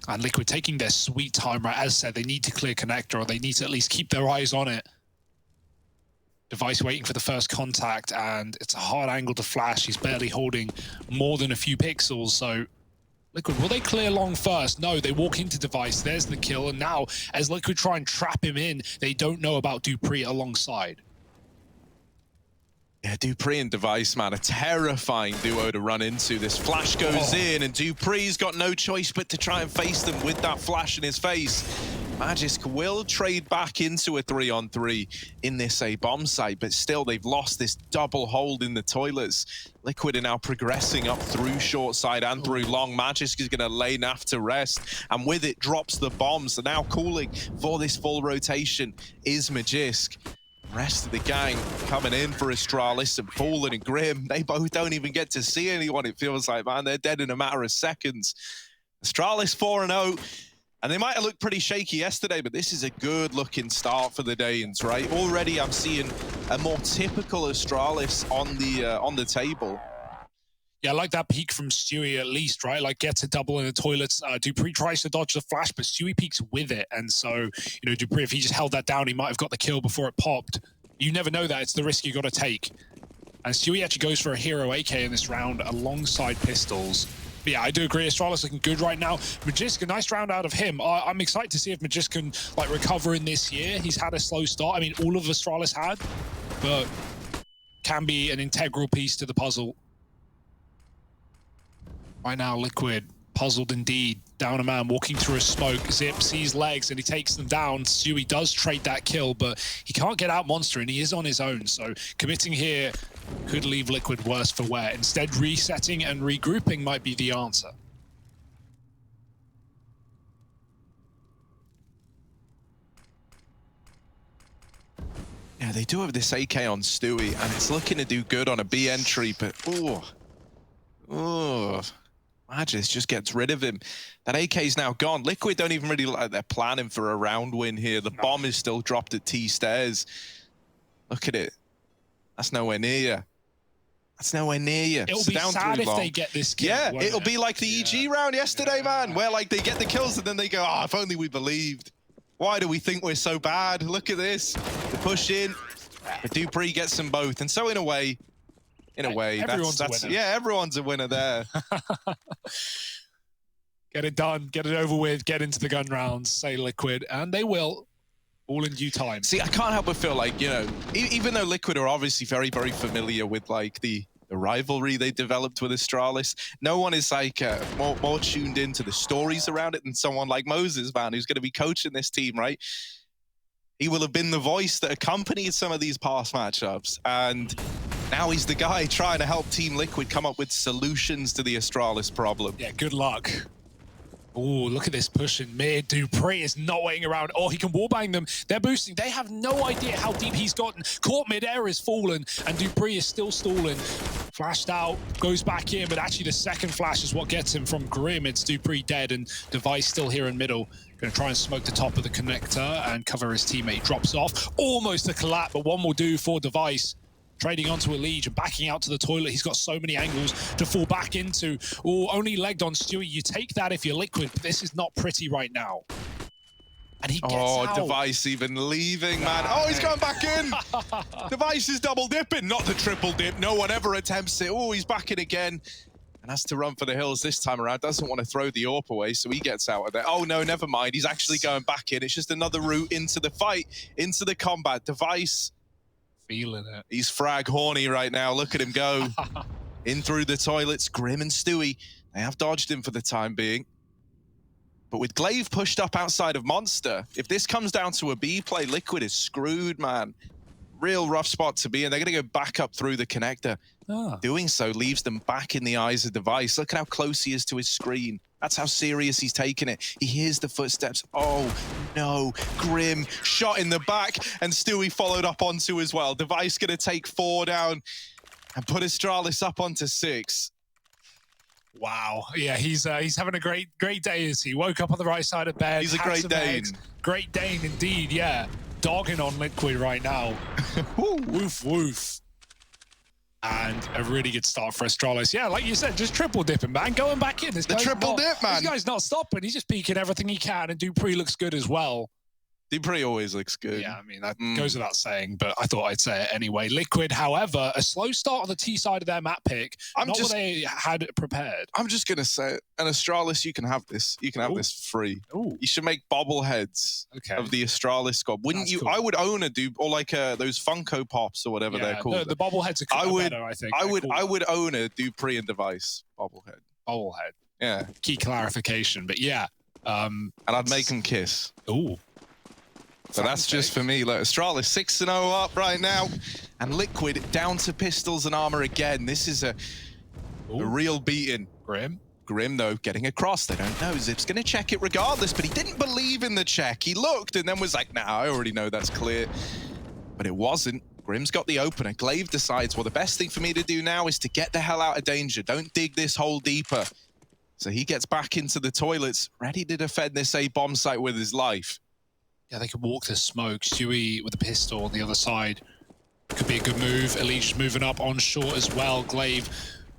And Liquid taking their sweet time, right? As said, they need to clear connector, or they need to at least keep their eyes on it. Device waiting for the first contact, and it's a hard angle to flash. He's barely holding more than a few pixels, so Liquid, will they clear long first? No, they walk into Device. There's the kill, and now, as Liquid try and trap him in, they don't know about Dupree alongside. Yeah, Dupree and Device, man, a terrifying duo to run into. This flash goes in, and Dupree's got no choice but to try and face them with that flash in his face. Magisk will trade back into a 3-on-3 in this A-bomb site, but still they've lost this double hold in the toilets. Liquid are now progressing up through short side and through long. Magisk is going to lay Naf to rest, and with it drops the bombs. So now cooling for this full rotation is Magisk. Rest of the gang coming in for Astralis and Fallen and Grim. They both don't even get to see anyone, it feels like, man. They're dead in a matter of seconds. Astralis 4-0, and they might have looked pretty shaky yesterday, but this is a good-looking start for the Danes, right? Already I'm seeing a more typical Astralis on the table. Yeah, I like that peek from Stewie at least, right? Like, gets a double in the toilets. Dupree tries to dodge the flash, but Stewie peeks with it. And so, you know, Dupree, if he just held that down, he might have got the kill before it popped. You never know that. It's the risk you got to take. And Stewie actually goes for a hero AK in this round alongside pistols. But yeah, I do agree. Astralis looking good right now. Magisk, a nice round out of him. I'm excited to see if Magisk can, like, recover in this year. He's had a slow start. I mean, all of Astralis had, but can be an integral piece to the puzzle. Right now, Liquid, puzzled indeed. Down a man, walking through a smoke. Zip sees legs and he takes them down. Stewie does trade that kill, but he can't get out Monster, and he is on his own. So committing here could leave Liquid worse for wear. Instead, resetting and regrouping might be the answer. Yeah, they do have this AK on Stewie, and it's looking to do good on a B entry, but Magisk just gets rid of him. That AK's now gone. Liquid don't even really look like they're planning for a round win here. The bomb is still dropped at T stairs. Look at it. That's nowhere near you. That's nowhere near you. It'll be sad if they get this kill. Yeah, it'll be like the EG round yesterday, man, where like they get the kills and then they go, oh, if only we believed. Why do we think we're so bad? Look at this. The push in. But Dupree gets them both. And so in a way, everyone's a winner. Yeah, everyone's a winner there. Get it done, get it over with, get into the gun rounds, say Liquid, and they will. All in due time. See, I can't help but feel like, you know, even though Liquid are obviously very, very familiar with like the rivalry they developed with Astralis, no one is like more tuned into the stories around it than someone like Moses, man, who's going to be coaching this team, right? He will have been the voice that accompanied some of these past matchups, and now he's the guy trying to help Team Liquid come up with solutions to the Astralis problem. Yeah, good luck. Oh, look at this push in mid. Dupree is not waiting around. Oh, he can wallbang them. They're boosting. They have no idea how deep he's gotten. Caught mid-air is fallen, and Dupree is still stalling. Flashed out, goes back in, but actually the second flash is what gets him from Grim. It's Dupree dead, and Device still here in middle. Going to try and smoke the top of the connector and cover his teammate. Drops off. Almost a collapse, but one will do for Device. Trading onto a Liege and backing out to the toilet. He's got so many angles to fall back into. Oh, only legged on Stewie. You take that if you're Liquid, but this is not pretty right now. And he gets out. Device even leaving, man. Oh, he's going back in. Device is double dipping, not the triple dip. No one ever attempts it. Oh, he's back in again. And has to run for the hills this time around. Doesn't want to throw the AWP away, so he gets out of there. Oh, no, never mind. He's actually going back in. It's just another route into the fight, into the combat. Device. Feeling it. He's frag horny right now. Look at him go. In through the toilets. Grim and Stewie, they have dodged him for the time being. But with Glaive pushed up outside of Monster, if this comes down to a B play, Liquid is screwed, man. Real rough spot to be in. They're going to go back up through the connector. Doing so leaves them back in the eyes of Device. Look at how close he is to his screen. That's how serious he's taking it. He hears the footsteps. Oh, no. Grim shot in the back, and Stewie followed up on 2 as well. Device going to take 4 down and put Astralis up onto 6. Wow. Yeah, he's having a great day, is he? Woke up on the right side of bed. He's a Great Dane. Great Dane indeed, yeah. Dogging on Liquid right now. Woof, woof. And a really good start for Astralis. Yeah, like you said, just triple dipping, man. Going back in. This triple dip, man. This guy's not stopping. He's just peeking everything he can, and Dupree looks good as well. Dupree always looks good. Yeah, I mean, that goes without saying, but I thought I'd say it anyway. Liquid, however, a slow start on the T side of their map pick. Not what they had prepared. I'm just going to say, an Astralis, you can have this. You can have this free. You should make bobbleheads of the Astralis squad. Wouldn't you? Cool. I would own or like those Funko Pops or whatever they're called. No, the bobbleheads are better, I think. I would own a Dupree and Device bobblehead. Bobblehead. Yeah. Key clarification, but yeah. And I'd make them kiss. Ooh. So that's just for me. Look, Astralis 6-0 up right now. And Liquid down to pistols and armor again. This is a real beating. Grim, though, getting across. They don't know. Zip's going to check it regardless, but he didn't believe in the check. He looked and then was like, nah, I already know that's clear. But it wasn't. Grim's got the opener. Glaive decides, well, the best thing for me to do now is to get the hell out of danger. Don't dig this hole deeper. So he gets back into the toilets, ready to defend this A bomb site with his life. Yeah, they could walk the smoke. Stewie with a pistol on the other side. Could be a good move. Elise moving up on short as well. Glaive,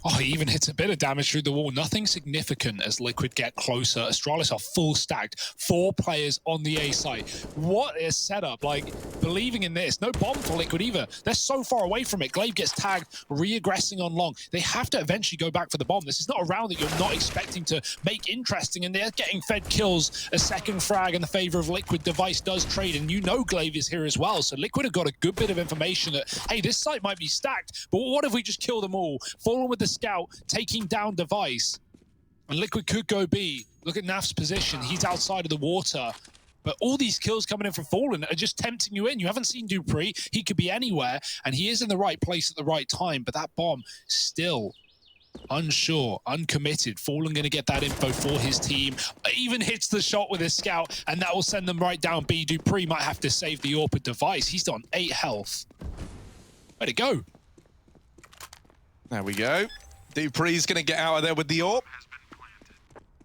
oh, he even hits a bit of damage through the wall. Nothing significant as Liquid get closer. Astralis are full stacked. 4 players on the A site. What a setup. Like, believing in this. No bomb for Liquid either. They're so far away from it. Glaive gets tagged, re-aggressing on long. They have to eventually go back for the bomb. This is not a round that you're not expecting to make interesting, and they're getting fed kills. A second frag in the favor of Liquid. Device does trade, and you know Glaive is here as well. So Liquid have got a good bit of information that, hey, this site might be stacked, but what if we just kill them all? Fallen with the scout, taking down Device. And Liquid could go B. Look at Naf's position. He's outside of the water. But all these kills coming in from Fallen are just tempting you in. You haven't seen Dupree. He could be anywhere, and he is in the right place at the right time. But that bomb, still unsure, uncommitted. Fallen going to get that info for his team. Even hits the shot with his scout, and that will send them right down B. Dupree might have to save the AWP Device. He's on 8 health. Where'd it go? There we go. Dupree's going to get out of there with the AWP.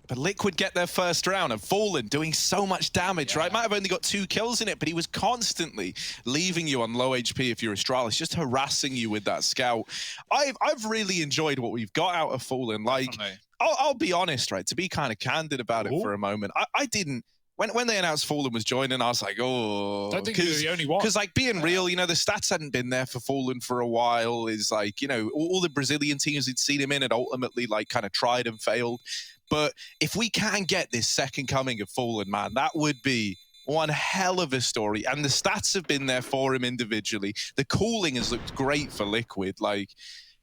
But Liquid get their first round, and Fallen doing so much damage, right? Might have only got 2 kills in it, but he was constantly leaving you on low HP if you're Astralis, just harassing you with that scout. I've really enjoyed what we've got out of Fallen. Like, I'll be honest, right? To be kind of candid about it for a moment, I didn't. When they announced Fallen was joining, I was like, oh. Don't think you're the only one. Because, like, being real, you know, the stats hadn't been there for Fallen for a while. Is like, you know, all the Brazilian teams he'd seen him in had ultimately, like, kind of tried and failed. But if we can get this second coming of Fallen, man, that would be one hell of a story. And the stats have been there for him individually. The cooling has looked great for Liquid. Like,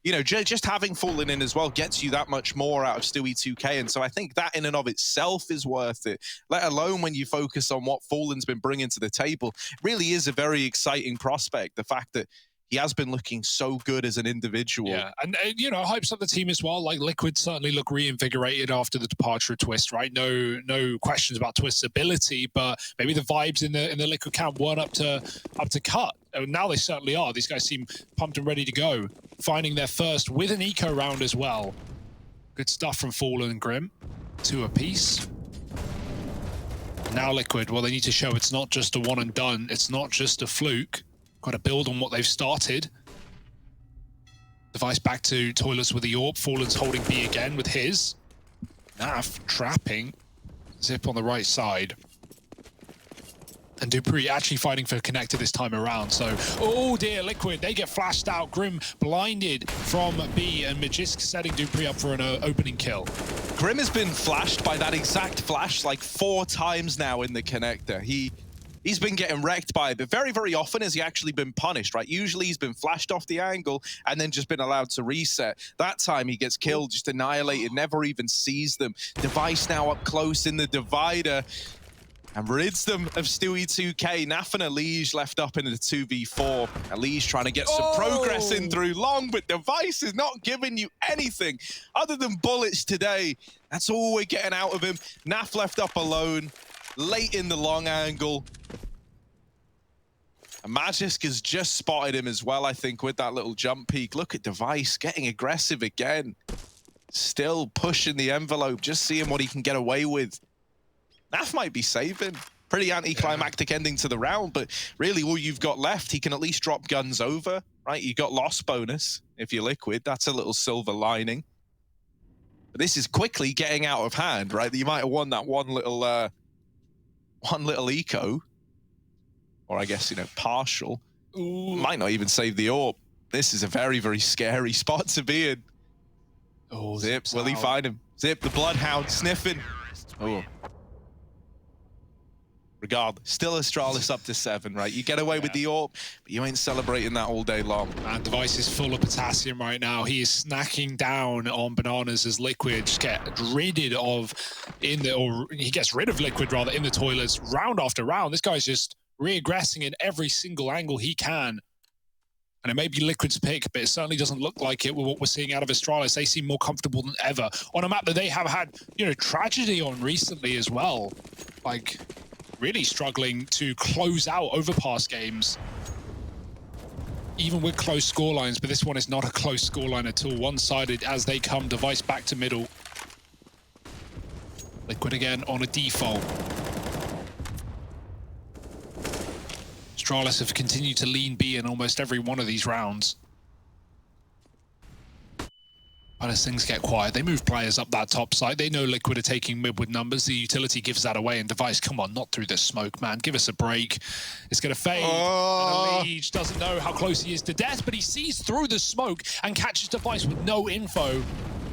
you know, just having Fallen in as well gets you that much more out of Stewie 2K. And so I think that in and of itself is worth it, let alone when you focus on what Fallen's been bringing to the table. It really is a very exciting prospect, the fact that he has been looking so good as an individual. Yeah, and you know, hypes up the team as well. Like Liquid certainly look reinvigorated after the departure of Twist, right? No questions about Twist's ability, but maybe the vibes in the Liquid camp weren't up to cut. And now they certainly are. These guys seem pumped and ready to go, finding their first with an eco round as well. Good stuff from Fallen and Grim, 2 apiece. Now Liquid, well, they need to show it's not just a one and done. It's not just a fluke. Got to build on what they've started. Device back to Toilets with the AWP. Fallen's holding B again with his. Naf trapping. Zip on the right side. And Dupree actually fighting for Connector this time around. So, oh dear, Liquid, they get flashed out. Grim blinded from B, and Magisk setting Dupree up for an opening kill. Grim has been flashed by that exact flash like 4 times now in the Connector. He's been getting wrecked by it, but very, very often has he actually been punished, right? Usually he's been flashed off the angle and then just been allowed to reset. That time he gets killed, just annihilated, never even sees them. Device now up close in the divider and rids them of Stewie 2K. Naf and Elige left up in the 2v4. Elige trying to get some progress in through long, but Device is not giving you anything other than bullets today. That's all we're getting out of him. Naf left up alone. Late in the long angle. And Magisk has just spotted him as well, I think, with that little jump peek. Look at Device getting aggressive again. Still pushing the envelope, just seeing what he can get away with. Naf might be saving. Pretty anticlimactic ending to the round, but really all you've got left, he can at least drop guns over, right? You got loss bonus if you're Liquid. That's a little silver lining. But this is quickly getting out of hand, right? You might have won that one little eco, or I guess, you know, partial. Ooh. Might not even save the AWP. This is a very, very scary spot to be in. Oh, Zip, will he find him? Zip, the Bloodhound, sniffing. Oh. Regardless, still Astralis up to 7, right? You get away with the AWP, but you ain't celebrating that all day long. And Device is full of potassium right now. He is snacking down on bananas as Liquid just get ridded of he gets rid of Liquid rather in the toilets round after round. This guy's just reaggressing in every single angle he can. And it may be Liquid's pick, but it certainly doesn't look like it with what we're seeing out of Astralis. They seem more comfortable than ever on a map that they have had, you know, tragedy on recently as well. Like, really struggling to close out overpass games, even with close scorelines, but this one is not a close scoreline at all. One-sided as they come. Device back to middle. Liquid again on a default. Astralis have continued to lean B in almost every one of these rounds. But as things get quiet, they move players up that top side. They know Liquid are taking mid with numbers. The utility gives that away, and Device, come on, not through the smoke, man. Give us a break. It's going to fade. And Elige doesn't know how close he is to death, but he sees through the smoke and catches Device with no info.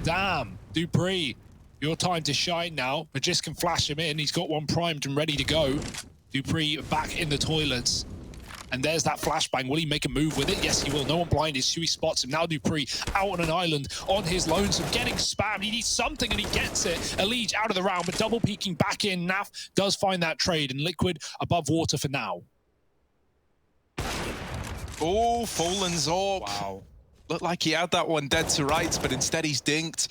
Damn, Dupree, your time to shine now. Magisk can flash him in. He's got one primed and ready to go. Dupree back in the toilets. And there's that flashbang. Will he make a move with it? Yes, he will. No one blinded. Stewie spots him. Now Dupree out on an island on his lonesome, getting spammed. He needs something and he gets it. Elige out of the round, but double peeking back in. Naf does find that trade, and Liquid above water for now. Oh, Fallen's AWP. Wow. Looked like he had that one dead to rights, but instead he's dinked.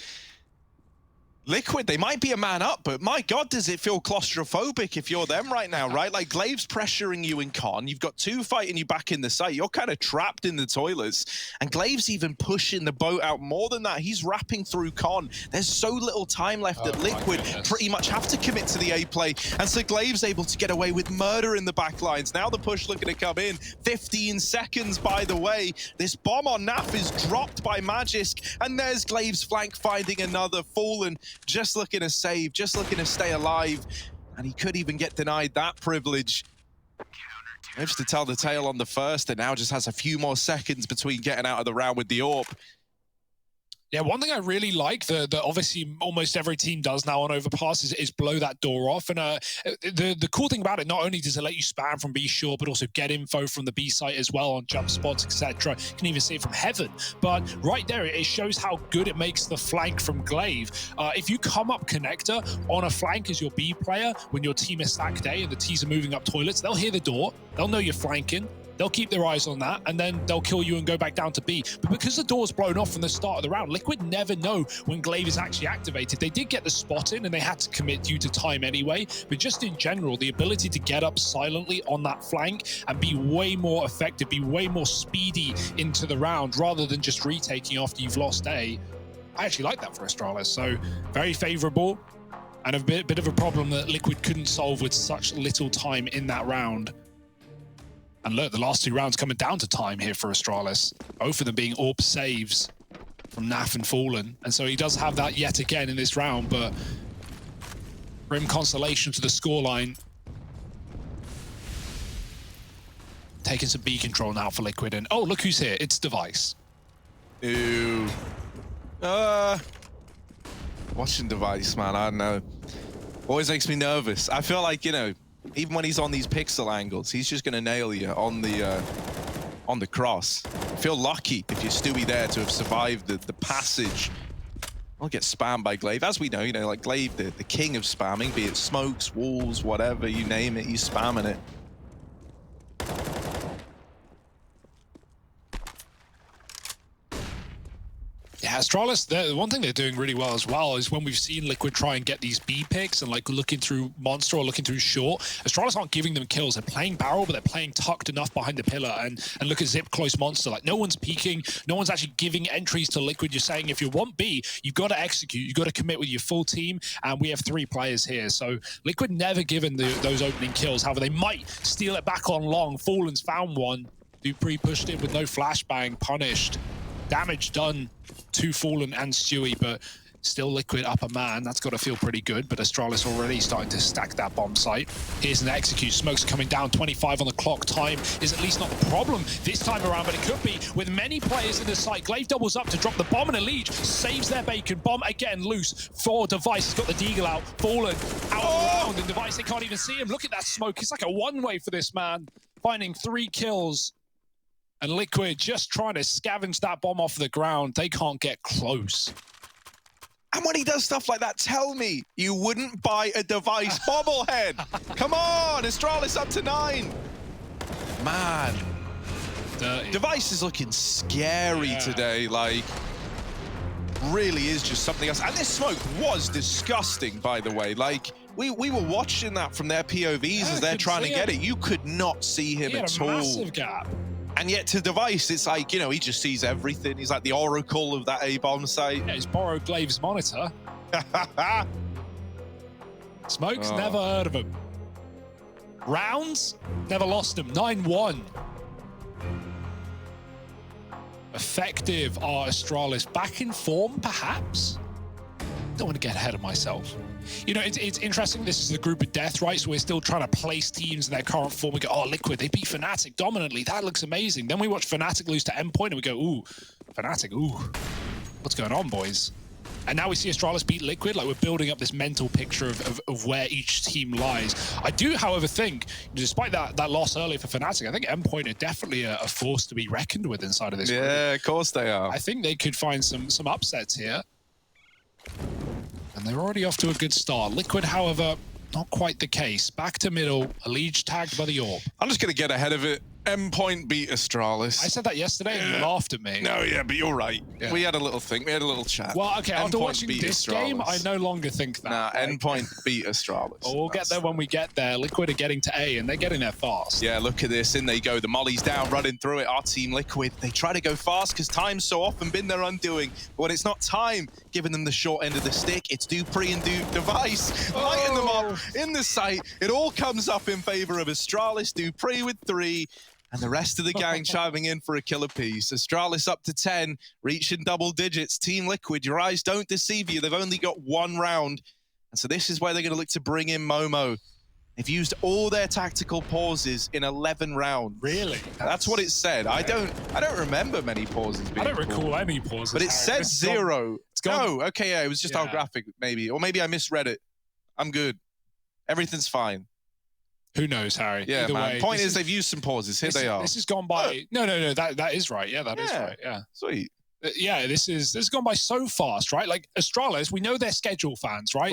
Liquid, they might be a man up, but my God, does it feel claustrophobic if you're them right now, right? Like, Glaive's pressuring you in con. You've got 2 fighting you back in the site. You're kind of trapped in the toilets. And Glaive's even pushing the boat out more than that. He's wrapping through con. There's so little time left that Liquid pretty much have to commit to the A play. And so Glaive's able to get away with murder in the back lines. Now the push looking to come in. 15 seconds, by the way. This bomb on Naf is dropped by Magisk. And there's Glaive's flank finding another. Fallen just looking to save, just looking to stay alive, and he could even get denied that privilege. Lives to tell the tale on the first, and now just has a few more seconds between getting out of the round with the AWP. Yeah, one thing I really like that obviously almost every team does now on Overpass is blow that door off. And the cool thing about it, not only does it let you spam from B short, but also get info from the B site as well on jump spots, etc. You can even see it from heaven. But right there, it shows how good it makes the flank from Glaive. If you come up connector on a flank as your B player, when your team is stacked A and the T's are moving up toilets, they'll hear the door, they'll know you're flanking, they'll keep their eyes on that, and then they'll kill you and go back down to B. But because the door's blown off from the start of the round, Liquid never know when Glaive is actually activated. They did get the spot in, and they had to commit due to time anyway. But just in general, the ability to get up silently on that flank and be way more effective, be way more speedy into the round, rather than just retaking after you've lost A, I actually like that for Astralis. So very favorable, and a bit of a problem that Liquid couldn't solve with such little time in that round. And look, the last 2 rounds coming down to time here for Astralis. Both of them being AWP saves from Naf and Fallen. And so he does have that yet again in this round, but grim consolation to the scoreline. Taking some B control now for Liquid. And oh, look who's here. It's Device. Ew. Watching Device, man, I don't know. Always makes me nervous. I feel like, you know, even when he's on these pixel angles, he's just going to nail you on the cross. Feel lucky if you're Stewie there to have survived the passage. I'll get spammed by Glaive. As we know, you know, like Glaive, the king of spamming, be it smokes, walls, whatever, you name it, he's spamming it. Yeah, Astralis, the one thing they're doing really well as well is when we've seen Liquid try and get these B picks and like looking through Monster or looking through short, Astralis aren't giving them kills. They're playing barrel, but they're playing tucked enough behind the pillar. And look at Zip close Monster. Like no one's peeking, no one's actually giving entries to Liquid. You're saying if you want B, you've got to execute. You've got to commit with your full team. And we have 3 players here. So Liquid never given those opening kills. However, they might steal it back on long. Fallen's found one. Dupree pushed it with no flashbang, punished. Damage done to Fallen and Stewie, but still Liquid up a man. That's got to feel pretty good, but Astralis already starting to stack that bomb site. Here's an execute. Smokes coming down, 25 on the clock. Time is at least not the problem this time around, but it could be with many players in the site. Glaive doubles up to drop the bomb, and Elige saves their bacon. Bomb again loose for Device. He's got the Deagle out. Fallen out of the round, and Device, they can't even see him. Look at that smoke. It's like a one-way for this man. Finding 3 kills. And Liquid just trying to scavenge that bomb off the ground. They can't get close. And when he does stuff like that, tell me you wouldn't buy a Device bobblehead. Come on, Astralis up to 9. Man. Dirty. Device is looking scary today. Like, really is just something else. And this smoke was disgusting, by the way. Like, we were watching that from their POVs as they're trying to get it. You could not see him at all. Massive gap. And yet to Device, it's like, you know, he just sees everything. He's like the oracle of that A-bomb site. Yeah, he's borrowed Glaive's monitor. Smokes, never heard of him. Rounds, never lost him. 9-1. Effective are Astralis. Back in form, perhaps? Don't want to get ahead of myself. You know, it's interesting. This is the group of death, right? So we're still trying to place teams in their current form. We go, oh, Liquid, they beat Fnatic dominantly. That looks amazing. Then we watch Fnatic lose to Endpoint, and we go, ooh, Fnatic, ooh. What's going on, boys? And now we see Astralis beat Liquid. Like, we're building up this mental picture of where each team lies. I do, however, think, despite that loss earlier for Fnatic, I think Endpoint are definitely a force to be reckoned with inside of this group. Yeah, of course they are. I think they could find some upsets here. And they're already off to a good start. Liquid, however, not quite the case. Back to middle, Elige tagged by the AWP. I'm just going to get ahead of it. Endpoint beat Astralis. I said that yesterday and you laughed at me. No, yeah, but you're right. Yeah. We had a little thing. We had a little chat. Well, okay, after watching beat this game, I no longer think that. Nah, Endpoint beat Astralis. Well, we'll get there when we get there. Liquid are getting to A, and they're getting there fast. Yeah, look at this. In they go. The molly's down, running through it. Our team Liquid, they try to go fast because time's so often been their undoing. But when it's not time giving them the short end of the stick, it's Dupree and Device lighting them up in the site. It all comes up in favor of Astralis. Dupree with 3. And the rest of the gang chiming in for a kill apiece. Astralis up to 10, reaching double digits. Team Liquid, your eyes don't deceive you. They've only got 1 round. And so this is where they're going to look to bring in Momo. They've used all their tactical pauses in 11 rounds. Really? That's what it said. I don't remember many pauses being I don't recall called. any pauses. But it said 0. It's gone. Oh, okay, yeah, it was just our graphic, maybe. Or maybe I misread it. I'm good. Everything's fine. Who knows, Harry? Yeah, Either man. way, Point is, they've used some pauses. Here they are. This has gone by. No, that is right. Yeah, that is right. Yeah. Sweet. Yeah, this has gone by so fast, right? Like Astralis, we know they're schedule fans, right?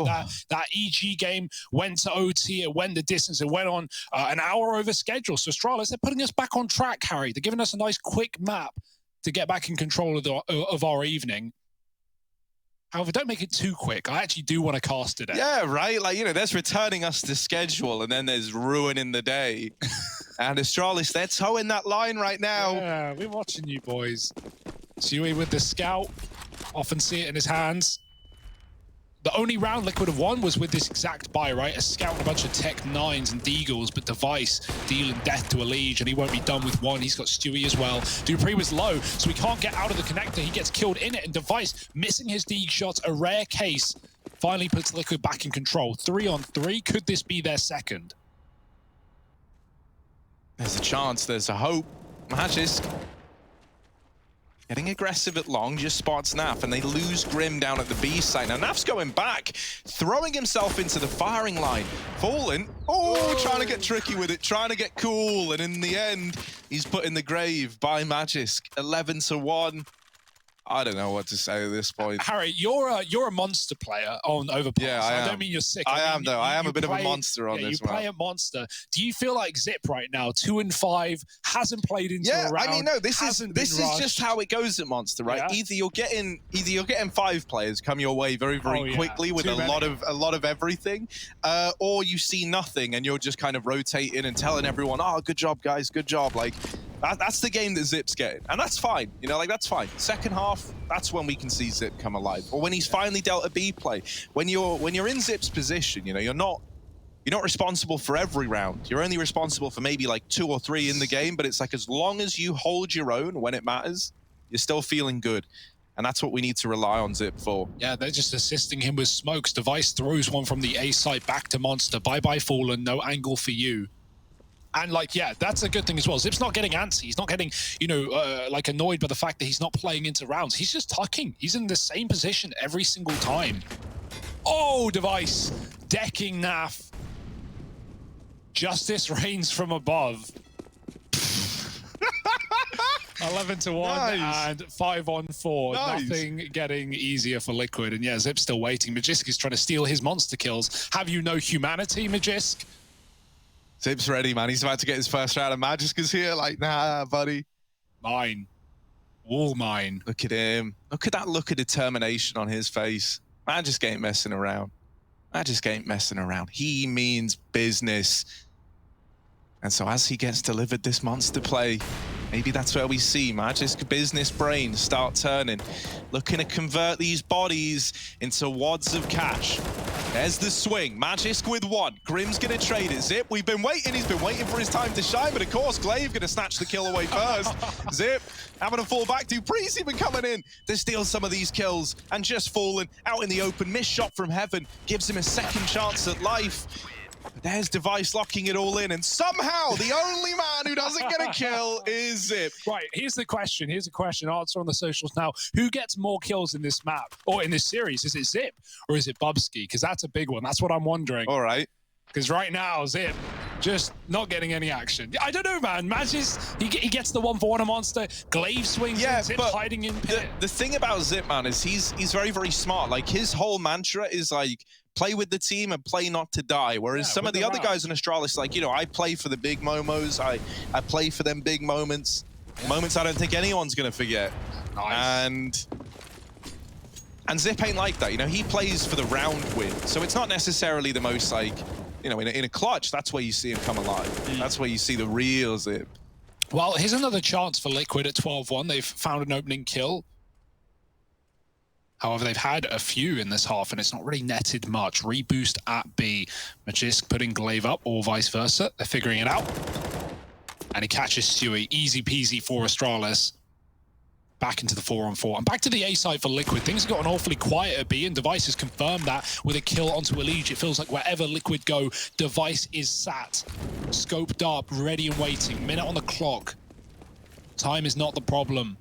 That EG game went to OT, it went the distance, it went on an hour over schedule. So Astralis, they're putting us back on track, Harry. They're giving us a nice quick map to get back in control of our evening. However, don't make it too quick. I actually do want to cast today. Yeah, right? Like, there's returning us to schedule, and then there's ruining the day. And Astralis, they're towing that line right now. Yeah, we're watching you boys. Suey with the scout. Often see it in his hands. The only round Liquid have won was with this exact buy, right? A scout and a bunch of Tech 9s and Deagles, but Device dealing death to a Liege, and he won't be done with one. He's got Stewie as well. Dupree was low, so he can't get out of the connector. He gets killed in it, and Device missing his Deag shots, a rare case, finally puts Liquid back in control. 3-on-3, could this be their second? There's a chance, there's a hope. Magisk getting aggressive at long, just spots Naf, and they lose Grim down at the B site. Now Naf's going back, throwing himself into the firing line. Fallen, trying to get tricky with it, trying to get cool, and in the end, he's put in the grave by Magisk. 11-1. I don't know what to say at this point. Harry, you're a monster player on Overpass. Yeah, I don't mean you're sick. I am, though. I am a bit of a monster on this one. You play a monster. Do you feel like Zip right now, 2-5, hasn't played into a round? I mean, no. This is just how it goes at Monster, right? Yeah. Either you're getting 5 players come your way very quickly with a lot of everything, or you see nothing and you're just kind of rotating and telling everyone, "Oh, good job, guys, good job." Like. That's the game that Zip's getting, and that's fine. That's fine. Second half, that's when we can see Zip come alive, or when he's finally dealt a B play. When you're in Zip's position, you're not responsible for every round. You're only responsible for maybe like 2 or 3 in the game. But it's like as long as you hold your own when it matters, you're still feeling good. And that's what we need to rely on Zip for. Yeah, they're just assisting him with smokes. Device throws one from the A site back to Monster. Bye-bye, Fallen. No angle for you. And that's a good thing as well. Zip's not getting antsy. He's not getting, annoyed by the fact that he's not playing into rounds. He's just tucking. He's in the same position every single time. Oh, Device decking Naf. Justice reigns from above. 11-1 and 5-on-4. Nice. Nothing getting easier for Liquid. And yeah, Zip's still waiting. Magisk is trying to steal his monster kills. Have you no humanity, Magisk? Zip's ready, man. He's about to get his first round, and Magisk is here. Like, nah, buddy. Mine. All mine. Look at him. Look at that look of determination on his face. Magisk ain't messing around. Magisk ain't messing around. He means business. And so as he gets delivered this monster play, maybe that's where we see Magisk business brain start turning. Looking to convert these bodies into wads of cash. There's the swing. Magisk with 1. Grim's going to trade it. Zip, we've been waiting. He's been waiting for his time to shine. But of course, Glaive going to snatch the kill away first. Zip having to fall back. Dupree's even coming in to steal some of these kills. And just falling out in the open. Missed shot from heaven. Gives him a second chance at life. But there's Device locking it all in. And somehow, the only man who doesn't get a kill is Zip. Right, here's the question. Answer on the socials now. Who gets more kills in this map or in this series? Is it Zip or is it Bubsky? Because that's a big one. That's what I'm wondering. All right. Because right now, Zip just not getting any action. I don't know, man. Magisk, he gets the 1-for-1 Monster. Glaive swings in, Zip hiding in pit. The thing about Zip, man, is he's very, very smart. Like, his whole mantra is like, play with the team and play not to die. Whereas some of the other guys in Astralis, like, I play for the big momos. I play for them big moments. Yeah. Moments I don't think anyone's going to forget. Nice. And Zip ain't like that. He plays for the round win. So it's not necessarily the most, like, in a clutch, that's where you see him come alive. That's where you see the real Zip. Well, here's another chance for Liquid at 12-1. They've found an opening kill. However, they've had a few in this half, and it's not really netted much. Reboost at B. Magisk putting Glaive up, or vice versa. They're figuring it out. And he catches Stewie. Easy peasy for Astralis. back into the 4-on-4. And back to the A side for Liquid. Things have gotten awfully quiet at B, and Device has confirmed that with a kill onto Elige. It feels like wherever Liquid go, Device is sat, scoped up, ready and waiting. Minute on the clock. Time is not the problem.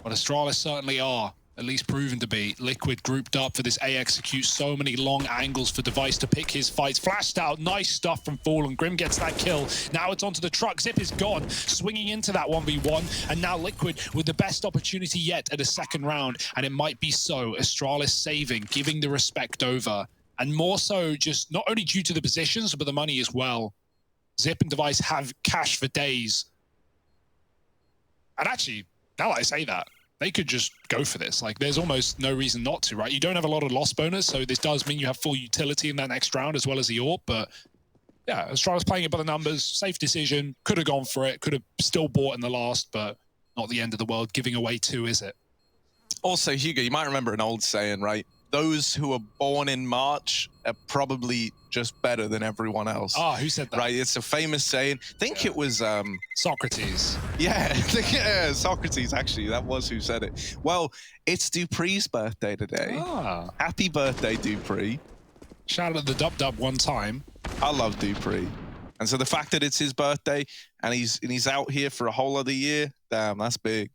But Astralis certainly are. At least proven to be. Liquid grouped up for this A execute. So many long angles for Device to pick his fights. Flashed out. Nice stuff from Fallen. Grim gets that kill. Now it's onto the truck. Zip is gone. Swinging into that 1v1. And now Liquid with the best opportunity yet at a second round. And it might be so. Astralis saving, giving the respect over. And more so just not only due to the positions, but the money as well. Zip and Device have cash for days. And actually, now that I say that, they could just go for this. Like, there's almost no reason not to, right? You don't have a lot of loss bonus, so this does mean you have full utility in that next round as well as the AWP, but yeah, Astralis playing it by the numbers, safe decision, could have gone for it, could have still bought in the last, but not the end of the world. Giving away 2, is it? Also, Hugo, you might remember an old saying, right? Those who are born in March are probably just better than everyone else. Ah, who said that? Right, it's a famous saying. I think it was... Socrates. Yeah, yeah, Socrates, actually. That was who said it. Well, it's Dupree's birthday today. Ah. Happy birthday, Dupree. Shout out the Dub one time. I love Dupree. And so the fact that it's his birthday and he's out here for a whole other year, damn, that's big.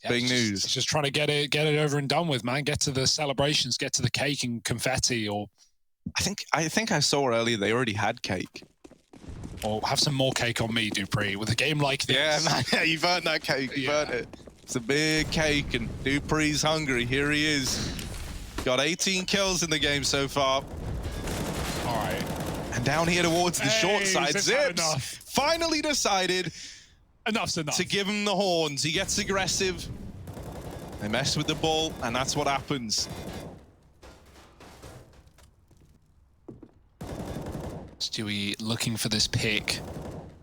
Yeah, big news. Just trying to get it over and done with, man. Get to the celebrations, get to the cake and confetti, or I think I saw earlier they already had cake. Or have some more cake on me, Dupree, with a game like this. Yeah, man, yeah, you burnt that cake. You burnt it. It's a big cake, and Dupree's hungry. Here he is. Got 18 kills in the game so far. All right. And down here towards the short side, Zips finally decided enough's enough to give him the horns. He gets aggressive. They mess with the ball, and that's what happens. Stewie looking for this pick,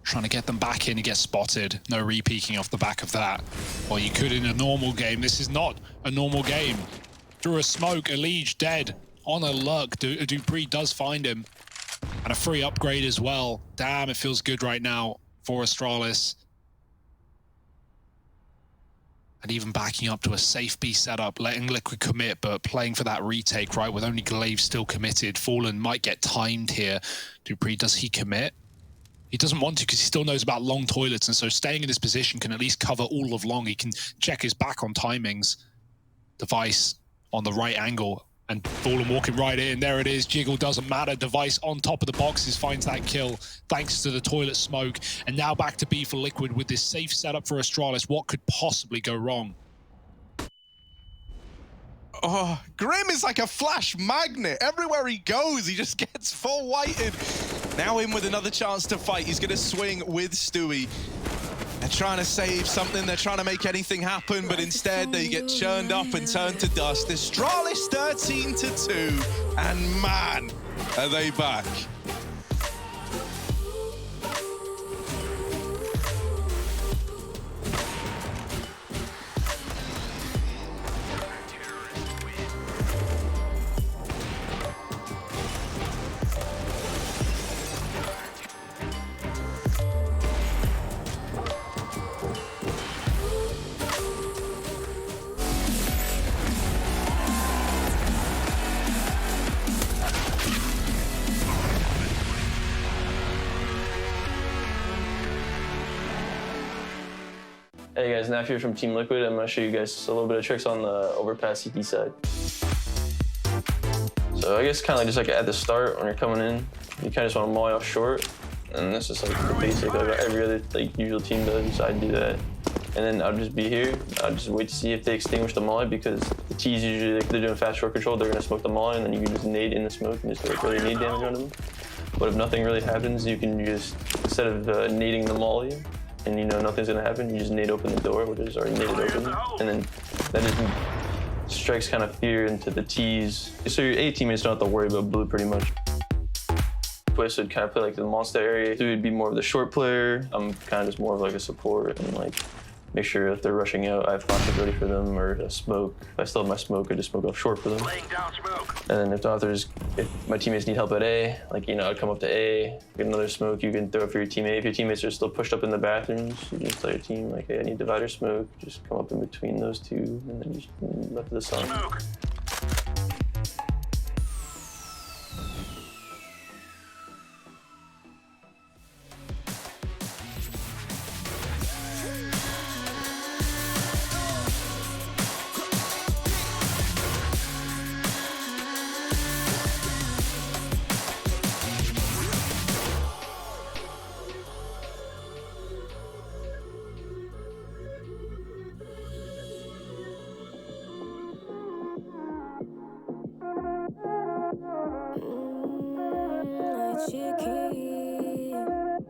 trying to get them back in. He gets spotted. No re-peeking off the back of that. Well, you could in a normal game. This is not a normal game. Through a smoke, Elige dead. On a lurk, Dupree does find him. And a free upgrade as well. Damn, it feels good right now for Astralis. And even backing up to a safe B setup, letting Liquid commit, but playing for that retake, right, with only Glaive still committed. Fallen might get timed here. Dupree, does he commit? He doesn't want to because he still knows about long toilets, and so staying in this position can at least cover all of long. He can check his back on timings. Device on the right angle, and Fallen walking right in. There it is. Jiggle doesn't matter. Device on top of the boxes finds that kill thanks to the toilet smoke. And now back to B for Liquid with this safe setup for Astralis. What could possibly go wrong? Oh, Grim is like a flash magnet. Everywhere he goes, he just gets full whited. Now in with another chance to fight. He's going to swing with Stewie. They're trying to save something. They're trying to make anything happen, but instead they get churned up and turned to dust. Astralis 13-2, and man, are they back. Hey guys, Naf here from Team Liquid. I'm going to show you guys a little bit of tricks on the overpass CT side. So I guess kind of just like at the start when you're coming in, you kind of just want to molly off short. And this is like the basic, like every other like usual team does, so I do that. And then I'll just be here, I'll just wait to see if they extinguish the molly, because the T's usually, like, they're doing fast short control, they're going to smoke the molly, and then you can just nade in the smoke and just like really nade damage on them. But if nothing really happens, you can just, instead of nading the molly, and you know nothing's gonna happen, you just nade open the door, which is already naded open, and then that just strikes kind of fear into the T's. So your A teammates don't have to worry about blue pretty much. Twist would kind of play like the monster area. So he'd be more of the short player. I'm kind of just more of like a support and like make sure if they're rushing out, I have flashes ready for them, or a smoke. If I still have my smoke, I just smoke off short for them. And then if my teammates need help at A, like, you know, I'd come up to A, get another smoke you can throw it for your teammate. If your teammates are still pushed up in the bathrooms, you just tell your team, like, hey, I need divider smoke. Just come up in between those two, and then just left of the sun. Chiqui,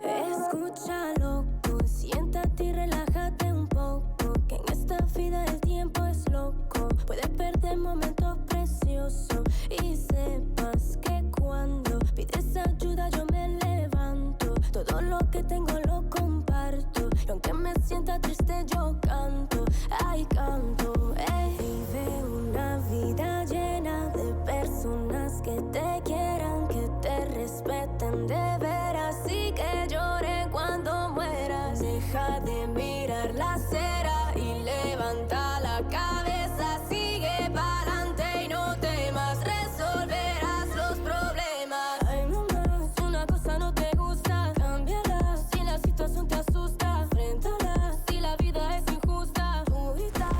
escucha loco, siéntate y relájate un poco, que en esta vida el tiempo es loco, puedes perder momentos preciosos y sepas que cuando pides ayuda yo me levanto, todo lo que tengo lo comparto, y aunque me sienta triste yo canto, ay canto, vive una vida llena de personas que te quieran, que te respeten de veras y que lloren cuando mueras. Deja de mirar la acera y levanta la cabeza, sigue pa'lante y no temas, resolverás los problemas. Ay mamá, si una cosa no te gusta, cámbiala, si la situación te asusta, enfréntala, si la vida es injusta, tú grita,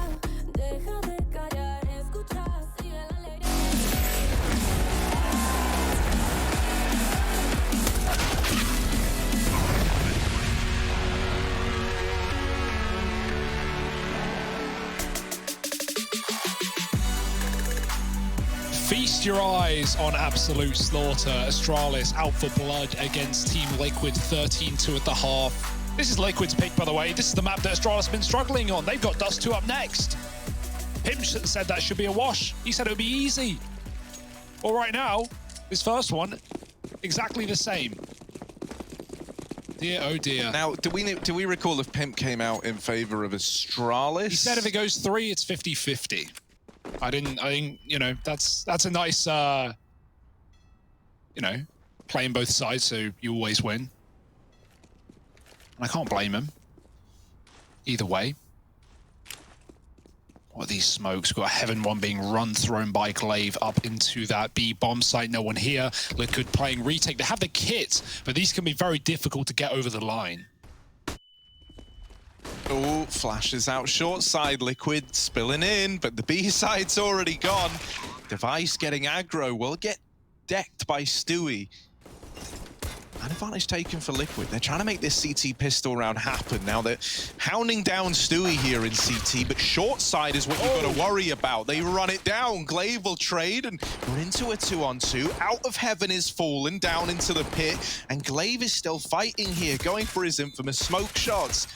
deja de callar, escucha, sigue la alegría. Feast your eyes on absolute slaughter. Astralis out for blood against Team Liquid, 13-2 at the half. This is Liquid's pick, by the way. This is the map that Astralis have been struggling on. They've got Dust 2 up next. Pim said that should be a wash. He said it would be easy. Well, right now, this first one, exactly the same. Dear, oh dear. Now, do we recall if Pimp came out in favor of Astralis? He said if it goes 3, it's 50-50. I didn't, you know, that's a nice, you know, playing both sides, so you always win. And I can't blame him. Either way. What are these smokes? We've got a Heaven one being thrown by Glaive up into that B bomb site. No one here. Liquid playing retake. They have the kit, but these can be very difficult to get over the line. Oh, flashes out short side, Liquid spilling in, but the B side's already gone. Device getting aggro, will get decked by Stewie. An advantage taken for Liquid. They're trying to make this CT pistol round happen. Now they're hounding down Stewie here in CT, but short side is what you've got to worry about. They run it down. Glaive will trade and we're into a 2-on-2. Out of Heaven is fallen down into the pit, and Glaive is still fighting here, going for his infamous smoke shots.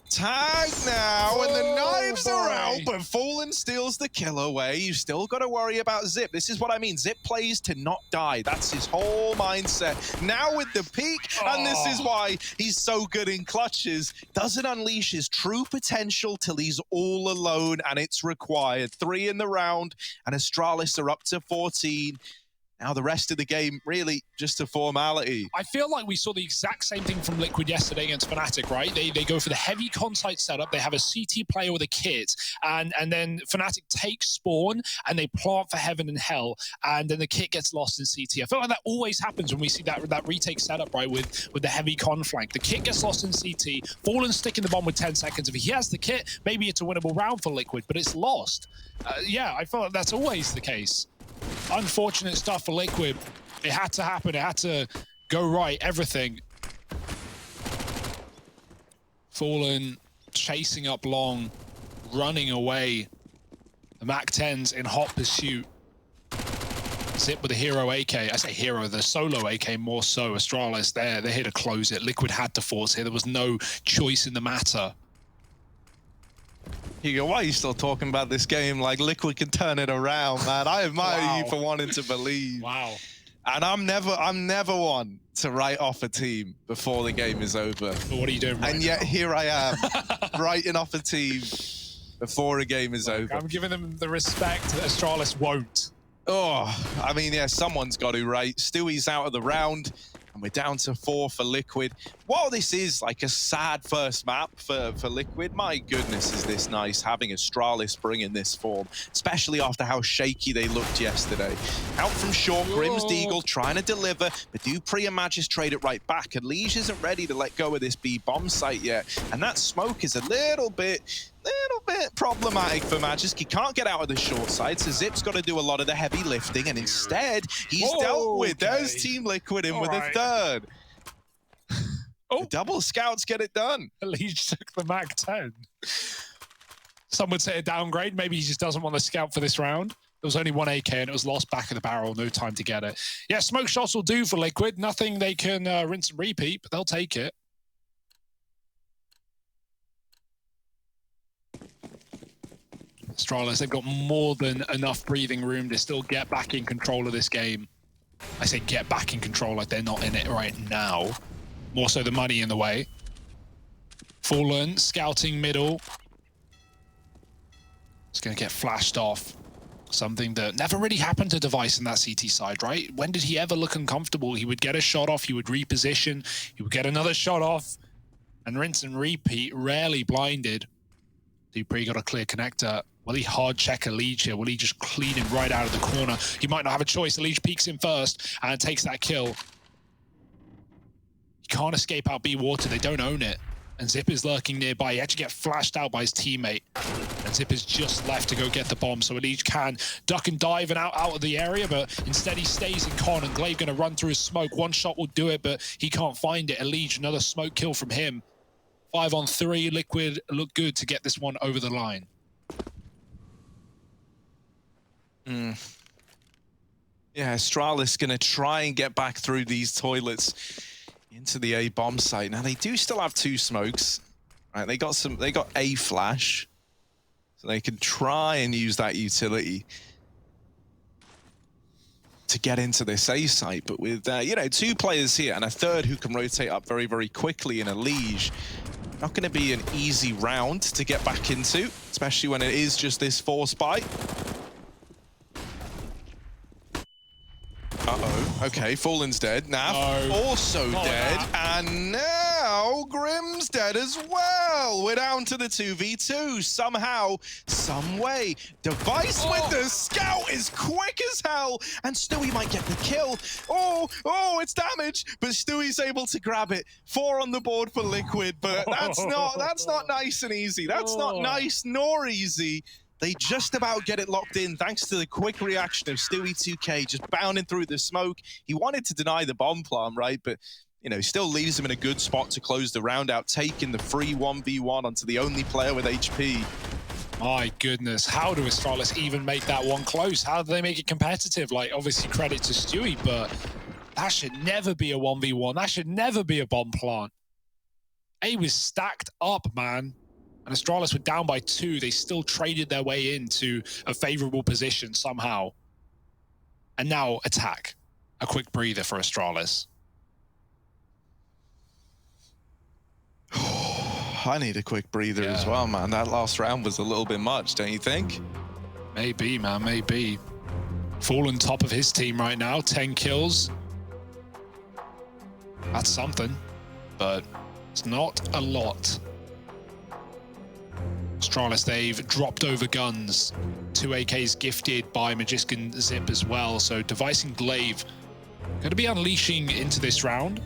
Tag now, and the knives are out, but Fallen steals the kill away. You've still got to worry about Zip. This is what I mean. Zip plays to not die. That's his whole mindset. Now with the peak, and this is why he's so good in clutches. Doesn't unleash his true potential till he's all alone, and it's required. 3 in the round, and Astralis are up to 14. Now the rest of the game, really just a formality. I feel like we saw the exact same thing from Liquid yesterday against Fnatic, right? They go for the heavy con-site setup. They have a CT player with a kit, and then Fnatic takes spawn, and they plant for Heaven and Hell, and then the kit gets lost in CT. I feel like that always happens when we see that retake setup, right, with the heavy con flank. The kit gets lost in CT, Fallen sticking the bomb with 10 seconds. If he has the kit, maybe it's a winnable round for Liquid, but it's lost. Yeah, I feel like that's always the case. Unfortunate stuff for Liquid. It had to happen. It had to go right. Everything. Fallen chasing up long, running away. The MAC-10s in hot pursuit. Zip with the hero AK. I say hero, the solo AK more so. Astralis, they're here to close it. Liquid had to force here. There was no choice in the matter. Hugo, why are you still talking about this game like Liquid can turn it around, man? I admire you for wanting to believe. Wow. And I'm never one to write off a team before the game is over. But what are you doing right And yet now? here I am, writing off a team before a game is over. I'm giving them the respect that Astralis won't. Oh, I mean, yeah, someone's got to, right? Stewie's out of the round, and we're down to 4 for Liquid. While this is like a sad first map for Liquid, my goodness, is this nice having Astralis bringing this form, especially after how shaky they looked yesterday. Out from short, Grim's Deagle trying to deliver, but Dupree and Magis trade it right back, and Liege isn't ready to let go of this B bomb site yet, and that smoke is a little bit problematic for Magisk. He can't get out of the short side, so Zip's got to do a lot of the heavy lifting, and instead, he's dealt with. There's Team Liquid in with a third. The double scouts get it done. Leach took the MAC-10. Some would say a downgrade. Maybe he just doesn't want to scout for this round. There was only 1 AK, and it was lost back of the barrel. No time to get it. Yeah, smoke shots will do for Liquid. Nothing they can rinse and repeat, but they'll take it. Astralis, they've got more than enough breathing room to still get back in control of this game. I say get back in control like they're not in it right now. More so the money in the way. Fallen, scouting middle. It's going to get flashed off. Something that never really happened to Device in that CT side, right? When did he ever look uncomfortable? He would get a shot off, he would reposition, he would get another shot off, and rinse and repeat, rarely blinded. Dupree got a clear connector. Will he hard check a Liege here? Will he just clean him right out of the corner? He might not have a choice. The Liege peeks in first and takes that kill. He can't escape out B water. They don't own it. And Zip is lurking nearby. He actually gets flashed out by his teammate. And Zip is just left to go get the bomb. So Liege can duck and dive and out of the area, but instead he stays in con, and Glaive going to run through his smoke. One shot will do it, but he can't find it. Liege, another smoke kill from him. 5 on 3. Liquid look good to get this one over the line. Yeah, Astralis going to try and get back through these toilets into the A bomb site. Now they do still have 2 smokes, right? They got A flash, so they can try and use that utility to get into this A site. But with you know, 2 players here and a third who can rotate up very, very quickly in a Liege, not going to be an easy round to get back into, especially when it is just this force bite. Uh-oh. Okay, Fallen's dead. Nav also dead. And now Grim's dead as well. We're down to the 2v2. Somehow, some way. Device with the scout is quick as hell. And Stewie might get the kill. Oh, it's damage. But Stewie's able to grab it. 4 on the board for Liquid. But that's not nice and easy. That's not nice nor easy. They just about get it locked in thanks to the quick reaction of Stewie 2K just bounding through the smoke. He wanted to deny the bomb plan, right? But, you know, still leaves him in a good spot to close the round out, taking the free 1v1 onto the only player with HP. My goodness, how do Astralis even make that one close? How do they make it competitive? Like, obviously credit to Stewie, but that should never be a 1v1. That should never be a bomb plant. A was stacked up, man. And Astralis were down by 2. They still traded their way into a favorable position somehow. And now attack. A quick breather for Astralis. I need a quick breather as well, man. That last round was a little bit much, don't you think? Maybe, man, maybe. Fallen top of his team right now, 10 kills. That's something, but it's not a lot. Astralis, they've dropped over guns. 2 AKs gifted by Magician Zip as well. So Device and Glaive going to be unleashing into this round.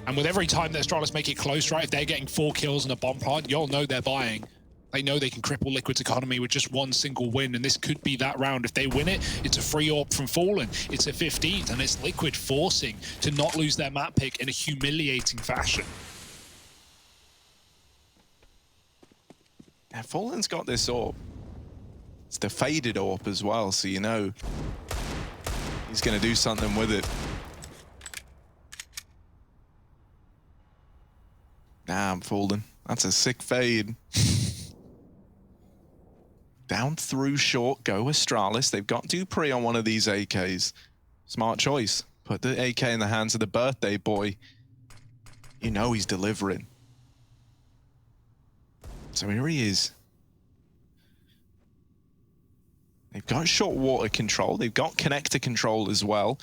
And with every time that Astralis make it close, right, if they're getting 4 kills and a bomb plant, you'll know they're buying. They know they can cripple Liquid's economy with just 1 single win, and this could be that round. If they win it, it's a free AWP from Fallen. It's a 15th, and it's Liquid forcing to not lose their map pick in a humiliating fashion. Yeah, Fallen's got this AWP. It's the faded AWP as well, so you know he's going to do something with it. Damn, Fallen. That's a sick fade. Down through short, go Astralis. They've got Dupree on one of these AKs. Smart choice. Put the AK in the hands of the birthday boy. You know he's delivering. So here he is. They've got short water control. They've got connector control as well.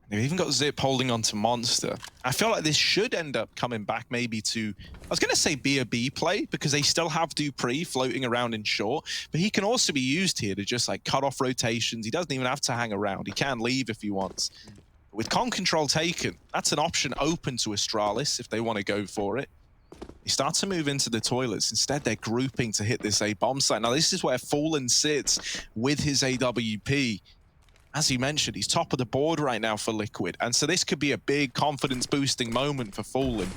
They've even got Zip holding on to Monster. I feel like this should end up coming back maybe to, I was going to say be a B play, because they still have Dupree floating around in short, but he can also be used here to just like cut off rotations. He doesn't even have to hang around. He can leave if he wants. With con control taken, that's an option open to Astralis if they want to go for it. They start to move into the toilets. Instead, they're grouping to hit this A bomb site. Now, this is where Fallen sits with his AWP. As you mentioned, he's top of the board right now for Liquid. And so this could be a big confidence-boosting moment for Fallen.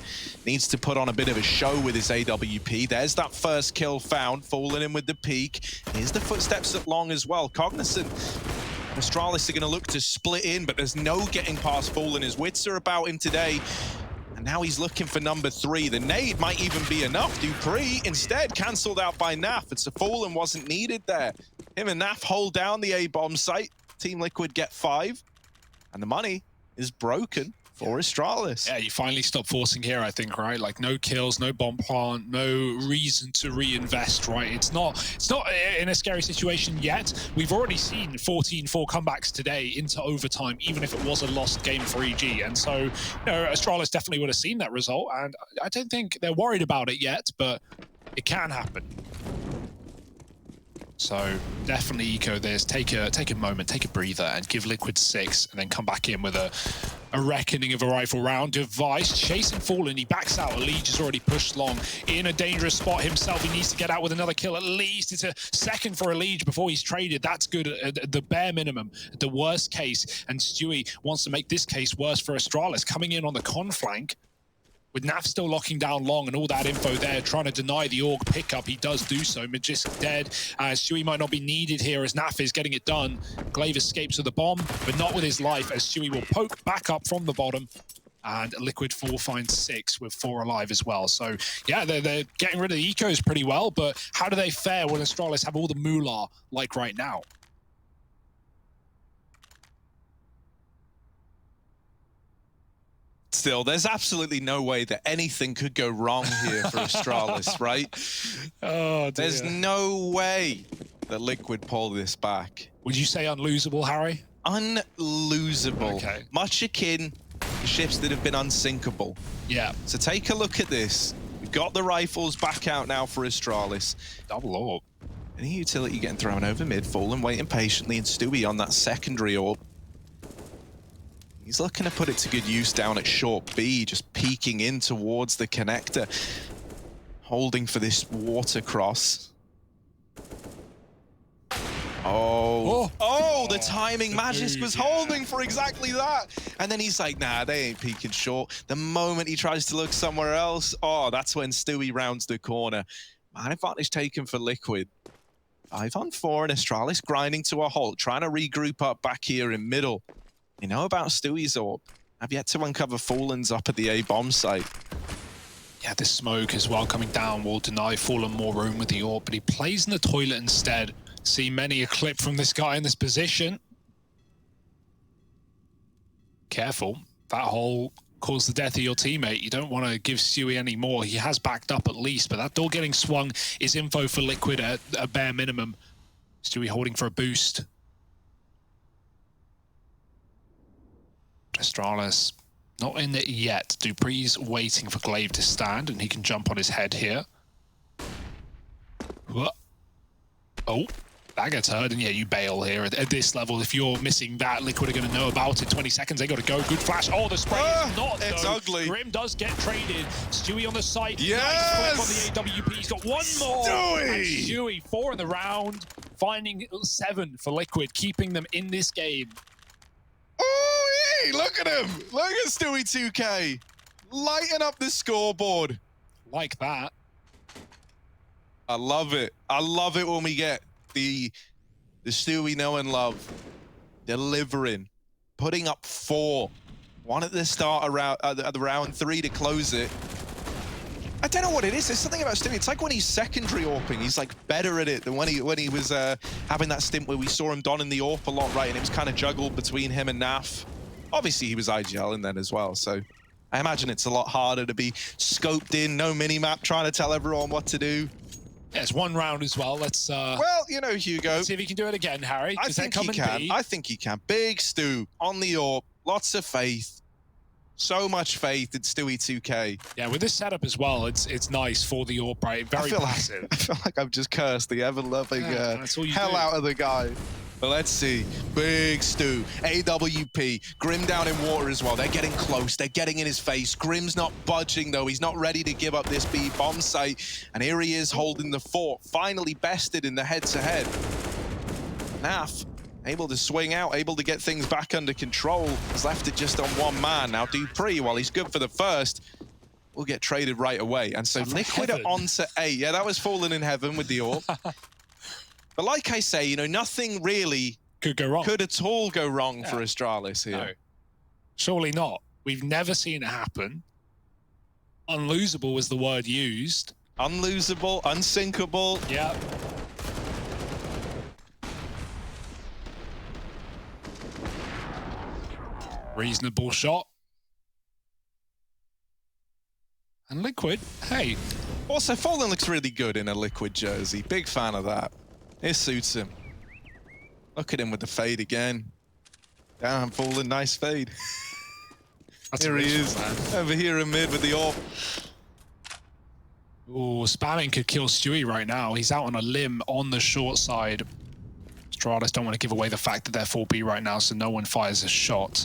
Needs to put on a bit of a show with his AWP. There's that first kill found. Fallen in with the peak. Here's the footsteps at long as well. Cognizant. Astralis are going to look to split in, but there's no getting past Fallen. His wits are about him today. And now he's looking for number 3. The nade might even be enough. Dupree instead cancelled out by Naf. It's a Fallen wasn't needed there. Him and Naf hold down the A-bomb site. Team Liquid get 5. And the money is broken for Astralis. Yeah, you finally stop forcing here, I think, right? Like no kills, no bomb plant, no reason to reinvest, right? It's not in a scary situation yet. We've already seen 14-4 comebacks today into overtime, even if it was a lost game for EG. And so, you know, Astralis definitely would have seen that result. And I don't think they're worried about it yet, but it can happen. So definitely eco this, take a moment, take a breather, and give Liquid 6, and then come back in with a reckoning of a rifle round. Device chasing Fallen, he backs out. Elige is already pushed long in a dangerous spot himself. He needs to get out with another kill at least. It's a second for Elige before he's traded. That's good at the bare minimum, at the worst case. And Stewie wants to make this case worse for Astralis, coming in on the con flank. With Naf still locking down long and all that info there, trying to deny the AUG pickup, he does do so. Magisk dead. Stewie might not be needed here as Naf is getting it done. Glaive escapes with the bomb, but not with his life, as Stewie will poke back up from the bottom. And Liquid 4 finds 6 with 4 alive as well. So, yeah, they're getting rid of the ecos pretty well, but how do they fare when Astralis have all the moolah like right now? Still, there's absolutely no way that anything could go wrong here for Astralis, right? Oh, dear. There's no way that Liquid pull this back. Would you say unlosable, Harry? Unlosable. Okay. Much akin to ships that have been unsinkable. Yeah. So take a look at this. We've got the rifles back out now for Astralis. Double orb. Any utility getting thrown over mid, Fallen waiting patiently, and Stewie on that secondary orb. He's looking to put it to good use down at short B, just peeking in towards the connector. Holding for this water cross. Oh, the timing. Magisk was holding for exactly that. And then he's like, nah, they ain't peeking short. The moment he tries to look somewhere else, oh, that's when Stewie rounds the corner. Man advantage taken for Liquid. 5-on-4 and Astralis grinding to a halt, trying to regroup up back here in middle. You know about Stewie's AWP. I've yet to uncover Fallen's up at the A-bomb site. Yeah, this smoke as well coming down will deny Fallen more room with the AWP, but he plays in the toilet instead. See many a clip from this guy in this position. Careful. That hole caused the death of your teammate. You don't want to give Stewie any more. He has backed up at least, but that door getting swung is info for Liquid at a bare minimum. Stewie holding for a boost. Astralis not in it yet. Dupree's waiting for Glaive to stand, and he can jump on his head here. Oh, that gets heard, and yeah, you bail here at this level. If you're missing that, Liquid are going to know about it. 20 seconds, they got to go. Good flash. Oh, the spray is not, it's though. ugly. Grim does get traded. Stewie on the site. Yes! Nice flip on the AWP. He's got one more. Stewie! And Stewie, 4 in the round, finding 7 for Liquid, keeping them in this game. Oh, hey, look at him. Look at Stewie 2K. Lighten up the scoreboard. Like that. I love it. I love it when we get the Stewie know and love. Delivering. Putting up 4. 1 at the start of round 3 to close it. I don't know what it is. There's something about Stewie. It's like when he's secondary AWPing, he's like better at it than when he was having that stint where we saw him donning the AWP a lot, right? And it was kind of juggled between him and Naf. Obviously, he was IGL in then as well, so I imagine it's a lot harder to be scoped in, no mini-map, trying to tell everyone what to do. Yeah, it's one round as well. Let's well, you know, Hugo. See if he can do it again, Harry. I think he can. I think he can. Big Stu on the AWP. Lots of faith. So much faith in Stewie 2K. Yeah, with this setup as well, it's nice for the AWP, right? Very passive. I feel like I've just cursed the ever-loving hell out of the guy. But let's see. Big Stu, AWP, Grim down in water as well. They're getting close. They're getting in his face. Grim's not budging, though. He's not ready to give up this B bomb site. And here he is holding the fort. Finally bested in the head-to-head. Naf, able to swing out, able to get things back under control. He's left it just on one man. Now Dupree, while he's good for the first, will get traded right away. And so Liquid are onto 8. Yeah, that was falling in heaven with the AWP. But like I say, you know, nothing really could go wrong. Could at all go wrong for Astralis here. No. Surely not. We've never seen it happen. Unlosable was the word used. Unlosable, unsinkable. Yeah. Reasonable shot. And Liquid, hey. Also, Fallen looks really good in a Liquid jersey. Big fan of that. It suits him. Look at him with the fade again. Damn, Fallen, nice fade. Here he is, over here in mid with the AWP. Ooh, spamming could kill Stewie right now. He's out on a limb on the short side. Astralis don't want to give away the fact that they're 4B right now, so no one fires a shot.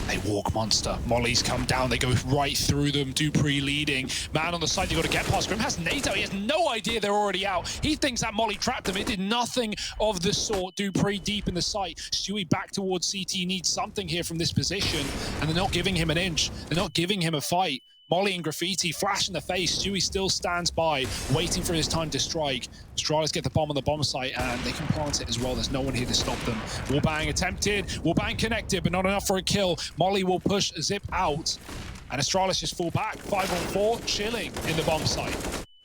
They walk Monster. Molly's come down. They go right through them. Dupree leading. Man on the side, they got to get past. Grim has nades out. He has no idea they're already out. He thinks that Molly trapped him. It did nothing of the sort. Dupree deep in the site. Stewie back towards CT. Needs something here from this position. And they're not giving him an inch. They're not giving him a fight. Molly and Graffiti flash in the face. Stewie still stands by, waiting for his time to strike. Astralis get the bomb on the bomb site, and they can plant it as well. There's no one here to stop them. Wallbang attempted, Wallbang connected, but not enough for a kill. Molly will push Zip out, and Astralis just fall back. 5-on-4, chilling in the bomb site.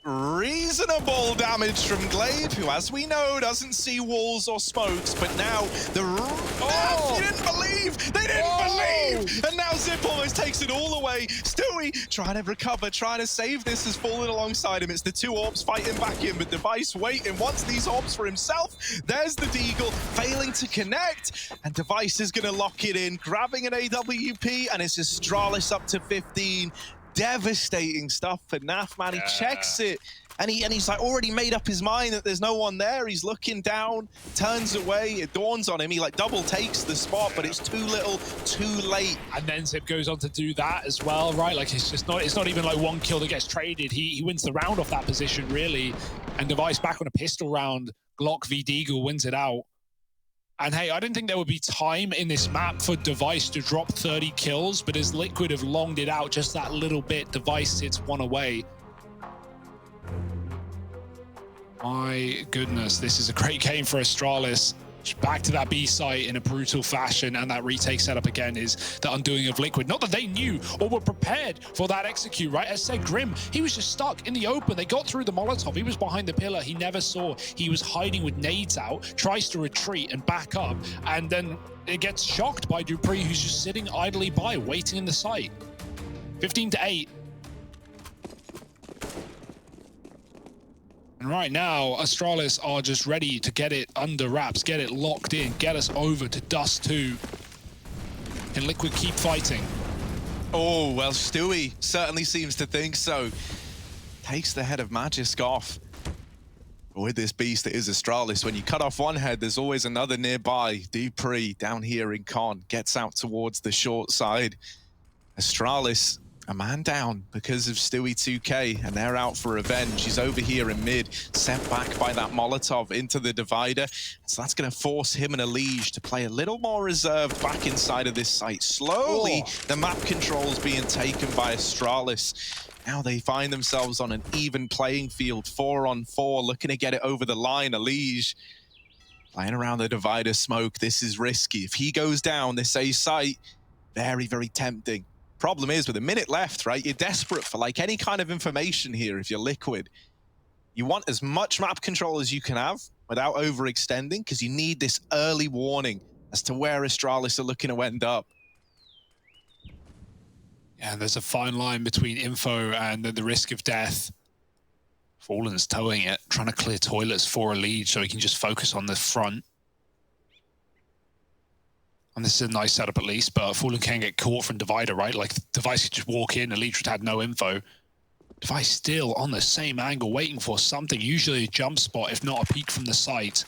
Reasonable damage from Glaive, who, as we know, doesn't see walls or smokes, but now the... Oh! They didn't believe! They didn't believe! And now Zip almost takes it all away. Stewie trying to recover, trying to save this, has fallen alongside him. It's the two AWPs fighting back in, but Device waiting, wants these AWPs for himself. There's the Deagle, failing to connect, and Device is going to lock it in, grabbing an AWP, and it's Astralis up to 15. Devastating stuff for Naf, man. He checks it, and he's like already made up his mind that there's no one there. He's looking down, turns away, it dawns on him. He like double takes the spot, but it's too little, too late. And then Zip goes on to do that as well, right? Like it's not even like one kill that gets traded. He wins the round off that position, really. And Device back on a pistol round. Glock v Deagle wins it out. And hey, I didn't think there would be time in this map for Device to drop 30 kills, but as Liquid have longed it out just that little bit, Device sits one away. My goodness, this is a great game for Astralis. Back to that B site in a brutal fashion, and that retake setup again is the undoing of Liquid. Not that they knew or were prepared for that execute, right? As said, Grim, he was just stuck in the open. They got through the Molotov. He was behind the pillar. He never saw. He was hiding with nades out, tries to retreat and back up, and then it gets shocked by Dupree, who's just sitting idly by, waiting in the site. 15-8. And right now, Astralis are just ready to get it under wraps, get it locked in, get us over to Dust 2. Can Liquid keep fighting? Oh, well, Stewie certainly seems to think so. Takes the head of Magisk off. With this beast that is Astralis, when you cut off one head, there's always another nearby. Dupree down here in Con gets out towards the short side. Astralis, a man down because of Stewie 2K, and they're out for revenge. He's over here in mid, sent back by that Molotov into the divider. So that's going to force him and Elige to play a little more reserved back inside of this site. Slowly, the map control's being taken by Astralis. Now they find themselves on an even playing field, 4-on-4, looking to get it over the line. Elige playing around the divider smoke. This is risky. If he goes down, this A site, very, very tempting. Problem is, with a minute left, right, you're desperate for like any kind of information here if you're Liquid. You want as much map control as you can have without overextending, because you need this early warning as to where Astralis are looking to end up. Yeah, there's a fine line between info and the risk of death. Fallen's towing it, trying to clear toilets for a lead so he can just focus on the front. And this is a nice setup at least, but Fallen can get caught from Divider, right? Like, Device could just walk in, Elite would have had no info. Device still on the same angle, waiting for something, usually a jump spot, if not a peek from the site.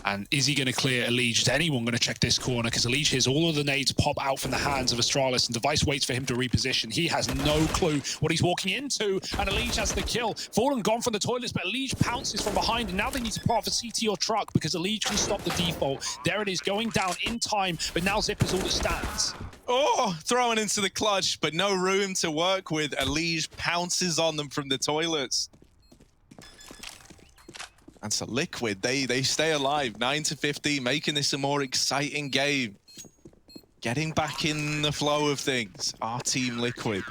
And is he going to clear Elige? Is anyone going to check this corner? Because Elige hears all of the nades pop out from the hands of Astralis, and Device waits for him to reposition. He has no clue what he's walking into, and Elige has the kill. Fallen gone from the toilets, but Elige pounces from behind, and now they need to put off a CT or truck because Elige can stop the default. There it is, going down in time, but now Zip is all that stands. Oh, throwing into the clutch, but no room to work with. Elige pounces on them from the toilets. And so Liquid, they stay alive, 9-15, making this a more exciting game. Getting back in the flow of things, our team Liquid.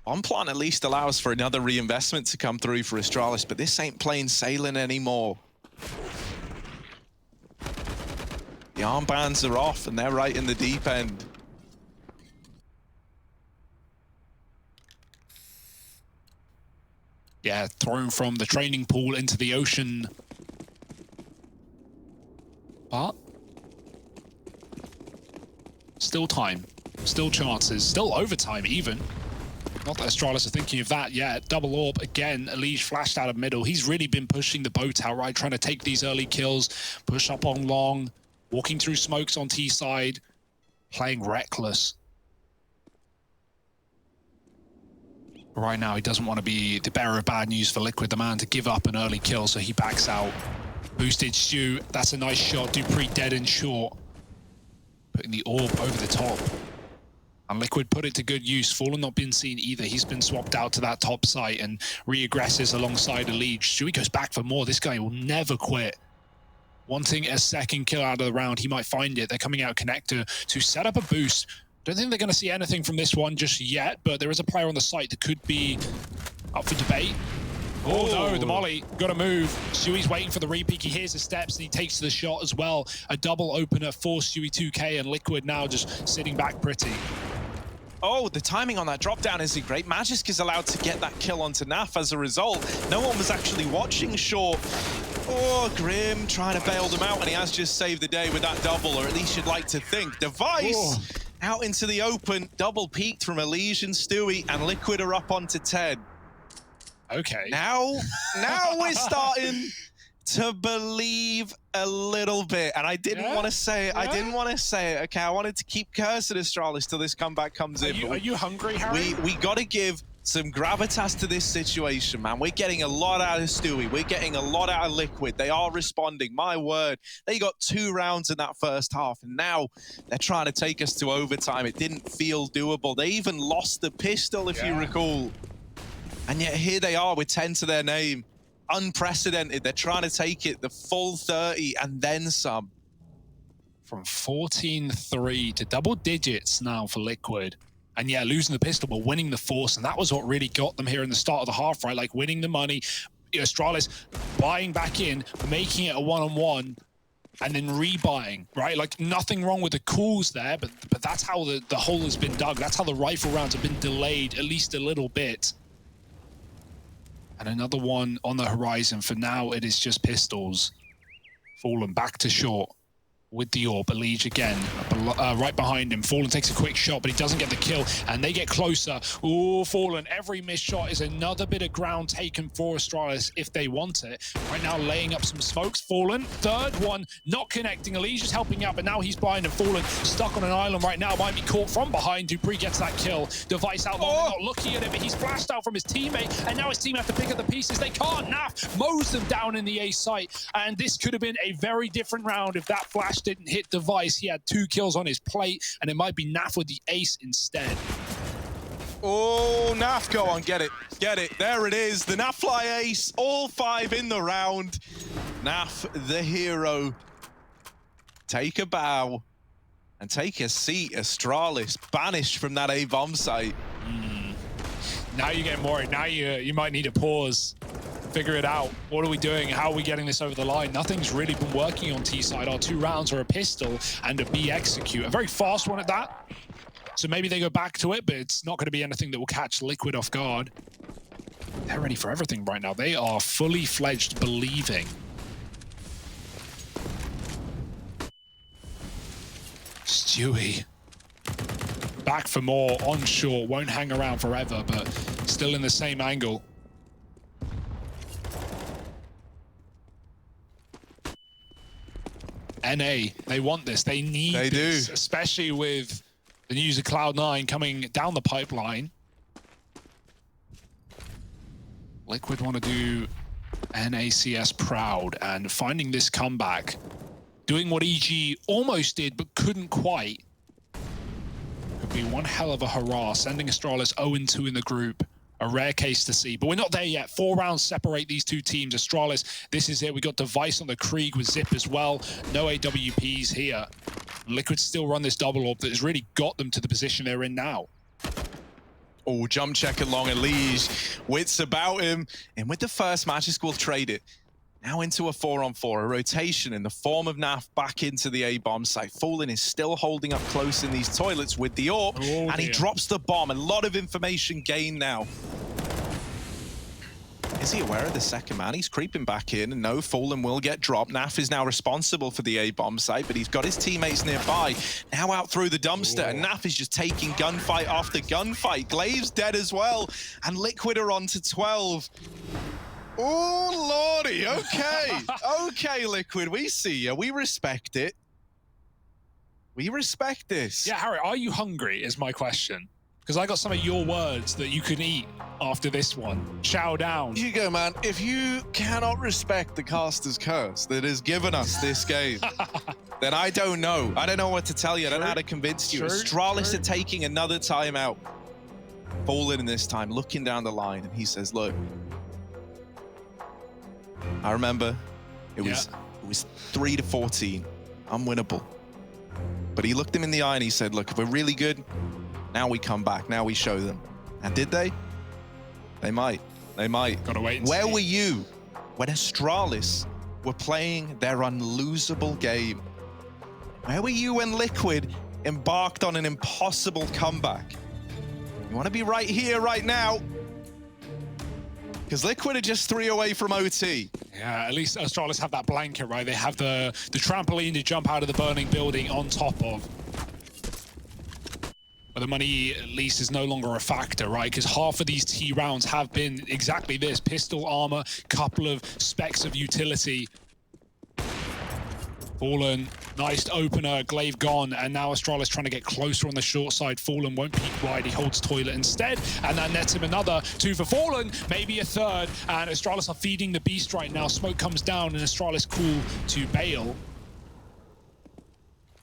One plan at least allows for another reinvestment to come through for Astralis, but this ain't plain sailing anymore. The armbands are off and they're right in the deep end. Yeah, thrown from the training pool into the ocean. But still time, still chances, still overtime even. Not that Astralis are thinking of that yet. Double orb again, Elige flashed out of middle. He's really been pushing the boat out, right? Trying to take these early kills, push up on long, walking through smokes on T side, playing reckless. Right now, he doesn't want to be the bearer of bad news for Liquid, the man to give up an early kill, so he backs out. Boosted Stu, that's a nice shot. Dupree dead and short. Putting the orb over the top. And Liquid put it to good use. Fallen not been seen either. He's been swapped out to that top site and re-aggresses alongside Elige. Stewie goes back for more. This guy will never quit. Wanting a second kill out of the round, he might find it. They're coming out connector to set up a boost. Don't think they're going to see anything from this one just yet, but there is a player on the site that could be up for debate. Oh no, the molly, got to move. Stewie's waiting for the repeat. He hears the steps and he takes the shot as well. A double opener for Stewie 2K, and Liquid now just sitting back pretty. Oh, the timing on that drop down isn't great. Magisk is allowed to get that kill onto Naf as a result. No one was actually watching short. Oh, Grim trying to bail them out, and he has just saved the day with that double, or at least you'd like to think. Device out into the open, double peaked from Elige and Stewie, and Liquid are up onto 10. Okay. Now we're starting to believe a little bit, and I didn't want to say it. I didn't want to say it. Okay, I wanted to keep cursing Astralis till this comeback comes in. Are you hungry, Harry? We got to give some gravitas to this situation, man. We're getting a lot out of Stewie. We're getting a lot out of Liquid. They are responding. My word, they got 2 rounds in that first half, and now they're trying to take us to overtime. It didn't feel doable. They even lost the pistol, if you recall. And yet here they are with 10 to their name. Unprecedented. They're trying to take it the full 30 and then some. From 14-3 to double digits now for Liquid. And yeah, losing the pistol, but winning the force. And that was what really got them here in the start of the half, right? Like winning the money, Astralis buying back in, making it a one-on-one, and then rebuying, right? Like nothing wrong with the calls there, but that's how the hole has been dug. That's how the rifle rounds have been delayed at least a little bit. And another one on the horizon. For now, it is just pistols. Fallen back to short with the orb. Elige again, right behind him. Fallen takes a quick shot, but he doesn't get the kill, and they get closer. Ooh, Fallen, every missed shot is another bit of ground taken for Astralis if they want it. Right now, laying up some smokes. Fallen, third one, not connecting. Elige is helping out, but now he's blind, and Fallen stuck on an island right now. Might be caught from behind. Dupree gets that kill. Device out long, not looking at him, but he's flashed out from his teammate, and now his team have to pick up the pieces. They can't. Naf mows them down in the A site, and this could have been a very different round if that flash didn't hit Device. He had 2 kills on his plate, and it might be Naf with the ace instead. Oh, Naf, go on, get it. Get it. There it is. The Naf fly ace, all 5 in the round. Naf, the hero. Take a bow and take a seat. Astralis banished from that A-bomb site. Now you're getting worried. Now you might need a pause. Figure it out. What are we doing? How are we getting this over the line? Nothing's really been working on T-side. Our 2 rounds are a pistol and a B execute. A very fast one at that. So maybe they go back to it, but it's not going to be anything that will catch Liquid off guard. They're ready for everything right now. They are fully fledged believing. Stewie. Back for more, on short, won't hang around forever, but still in the same angle. NA, they want this, they need this, especially with the news of Cloud9 coming down the pipeline. Liquid want to do NACS proud, and finding this comeback, doing what EG almost did but couldn't quite. Could be one hell of a hurrah, sending Astralis 0-2 in the group. A rare case to see, but we're not there yet. 4 rounds separate these 2 teams. Astralis, this is it. We got Device on the Krieg with Zip as well. No AWPs here. Liquid still run this double orb that has really got them to the position they're in now. Oh, jump check along Elige. Wits about him. And with the first, Magisk will trade it. Now into a 4-on-4, a rotation in the form of Naf back into the A-bomb site. Fallen is still holding up close in these toilets with the AWP, and he drops the bomb. A lot of information gained now. Is he aware of the second man? He's creeping back in, and no, Fallen will get dropped. Naf is now responsible for the A-bomb site, but he's got his teammates nearby. Now out through the dumpster, and Naf is just taking gunfight after gunfight. Glaive's dead as well, and Liquid are on to 12. Oh, lordy, okay. Okay, Liquid, we see you. We respect it. We respect this. Yeah, Harry, are you hungry is my question. Because I got some of your words that you can eat after this one. Chow down. Here you go, man. If you cannot respect the caster's curse that has given us this game, then I don't know. I don't know what to tell you. I don't know how to convince you. Astralis are taking another timeout. Fallen in this time, looking down the line, and he says, look, I remember it was 3-14, unwinnable. But he looked him in the eye and he said, look, if we're really good, now we come back, now we show them. And did they? They might. They might. Gotta wait and Where see. were you when Astralis were playing their unlosable game? Where were you when Liquid embarked on an impossible comeback? You want to be right here, right now. Because Liquid are just 3 away from OT. Yeah, at least Astralis have that blanket, right? They have the trampoline to jump out of the burning building on top of. But the money, at least, is no longer a factor, right? Because half of these T rounds have been exactly this. Pistol armor, couple of specs of utility. Fallen, nice opener, Glaive gone, and now Astralis trying to get closer on the short side. Fallen won't peek wide, he holds toilet instead, and that nets him another 2 for Fallen, maybe a third, and Astralis are feeding the beast right now. Smoke comes down, and Astralis cool to bail.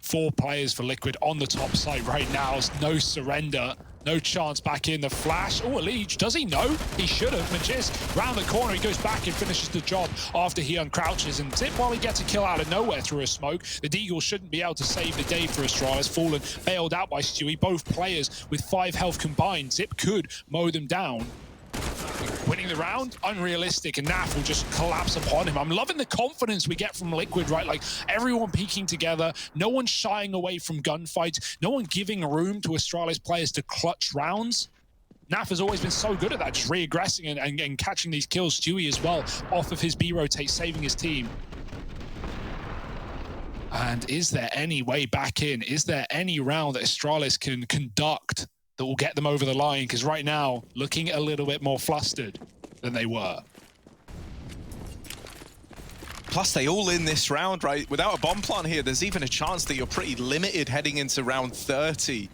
4 players for Liquid on the top side right now. No surrender. No chance back in. The flash. Oh, Elige, does he know? He should have. Magisk round the corner. He goes back and finishes the job after he uncrouches. And Zip, while he gets a kill out of nowhere through a smoke, the Deagle shouldn't be able to save the day for Astralis. Fallen, bailed out by Stewie. Both players with 5 health combined. Zip could mow them down. Winning the round, unrealistic, and Naf will just collapse upon him. I'm loving the confidence we get from Liquid, right? Like, everyone peeking together, no one shying away from gunfights, no one giving room to Astralis players to clutch rounds. Naf has always been so good at that, just re-aggressing and catching these kills. Stewie as well, off of his B-rotate, saving his team. And is there any way back in? Is there any round that Astralis can conduct that will get them over the line? Because right now, looking a little bit more flustered than they were. Plus, they all in this round, right? Without a bomb plant here, there's even a chance that you're pretty limited heading into round 30.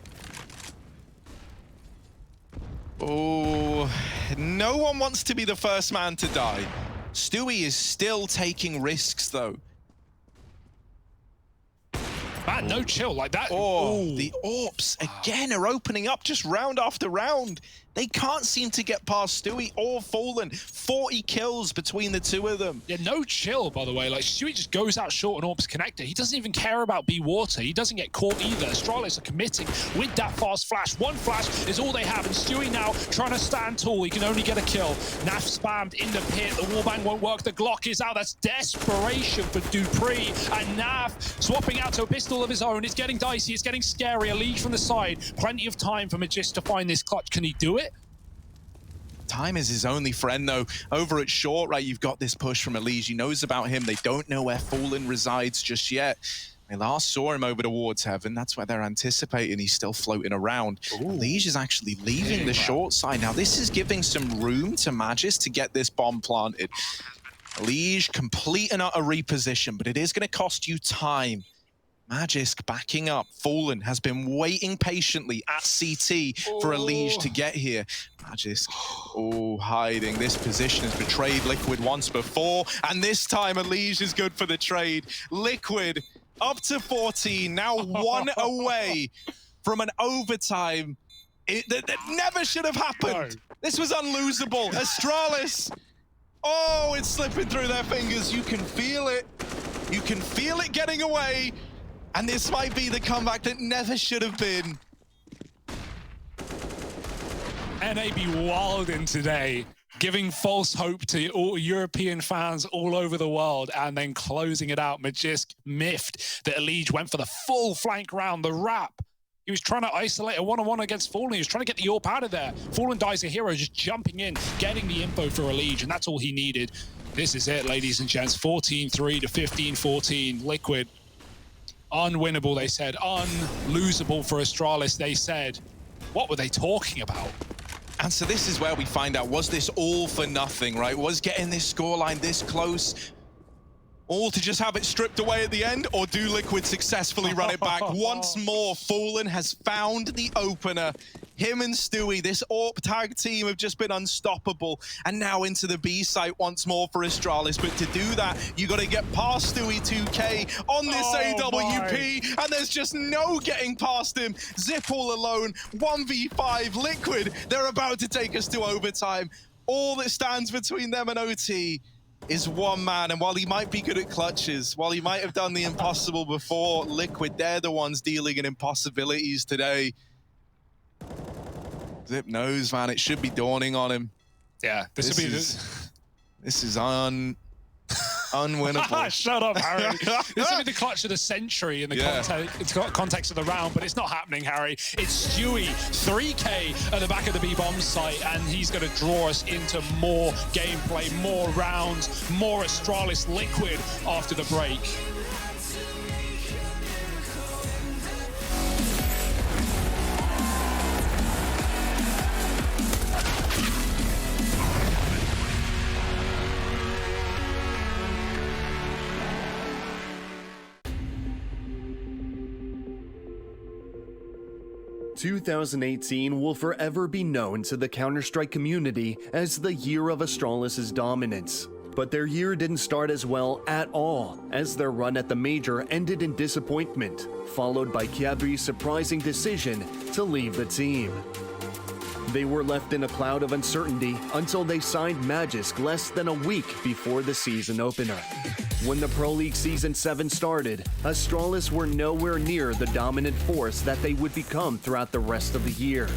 Oh, no one wants to be the first man to die. Stewie is still taking risks, though. Man, no chill like that. Oh, the AWPs again are opening up just round after round. They can't seem to get past Stewie or Fallen. 40 kills between the two of them. Yeah, no chill, by the way. Like, Stewie just goes out short on AWP's connector. He doesn't even care about B Water. He doesn't get caught either. Astralis are committing with that fast flash. One flash is all they have, and Stewie now trying to stand tall. He can only get a kill. Naf spammed in the pit. The wallbang won't work. The Glock is out. That's desperation for Dupree. And Naf swapping out to a pistol of his own. It's getting dicey. It's getting scary. A lead from the side. Plenty of time for Magist to find this clutch. Can he do it? Time is his only friend, though. Over at short, right, you've got this push from Elige. He knows about him. They don't know where Fallen resides just yet. They last saw him over towards Heaven. That's where they're anticipating. He's still floating around. Elige is actually leaving the short side. Now, this is giving some room to Magis to get this bomb planted. Elige, complete and utter reposition, but it is going to cost you time. Magisk backing up. Fallen has been waiting patiently at CT for Elige to get here. Magisk, hiding. This position has betrayed Liquid once before, and this time Elige is good for the trade. Liquid up to 14, now 1 away from an overtime. That never should have happened. This was unlosable. Astralis, it's slipping through their fingers. You can feel it. You can feel it getting away. And this might be the comeback that never should have been. NAB wilding today, giving false hope to all European fans all over the world, and then closing it out. Magisk miffed that Elige went for the full flank round, the wrap. He was trying to isolate a one-on-one against Fallen. He was trying to get the AWP out of there. Fallen dies a hero, just jumping in, getting the info for Elige, and that's all he needed. This is it, ladies and gents. 14-3 to 15-14. Liquid. Unwinnable, they said. Unlosable for Astralis, they said. What were they talking about? And so this is where we find out, was this all for nothing, right? Was getting this scoreline this close all to just have it stripped away at the end, or do Liquid successfully run it back? Once more, Fallen has found the opener. Him and Stewie, this AWP tag team have just been unstoppable. And now into the B site once more for Astralis. But to do that, you got to get past Stewie 2K on this AWP. And there's just no getting past him. Zip all alone, 1v5, Liquid. They're about to take us to overtime. All that stands between them and OT is one man, and while he might be good at clutches, while he might have done the impossible before, Liquid, they're the ones dealing in impossibilities today. Zip knows, man, it should be dawning on him. Yeah, this is unwinnable. Shut up, Harry. This will be the clutch of the century in the context of the round, but it's not happening, Harry. It's Stewie, 3K at the back of the B-bomb site, and he's going to draw us into more gameplay, more rounds, more Astralis Liquid after the break. "2018 will forever be known to the Counter-Strike community as the year of Astralis' dominance. But their year didn't start as well at all, as their run at the major ended in disappointment, followed by Kiabi's surprising decision to leave the team. They were left in a cloud of uncertainty until they signed Magisk less than a week before the season opener. When the Pro League Season 7 started, Astralis were nowhere near the dominant force that they would become throughout the rest of the year.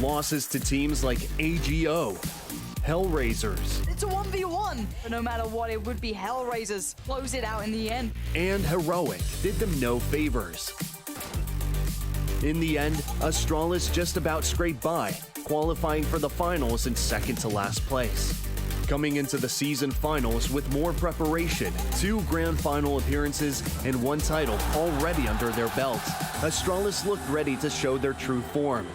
Losses to teams like AGO, Hellraisers, it's a 1v1, but no matter what, it would be Hellraisers. Close it out in the end. And Heroic did them no favors. In the end, Astralis just about scraped by, qualifying for the finals in second to last place. Coming into the season finals with more preparation, 2 grand final appearances, and 1 title already under their belt, Astralis looked ready to show their true form.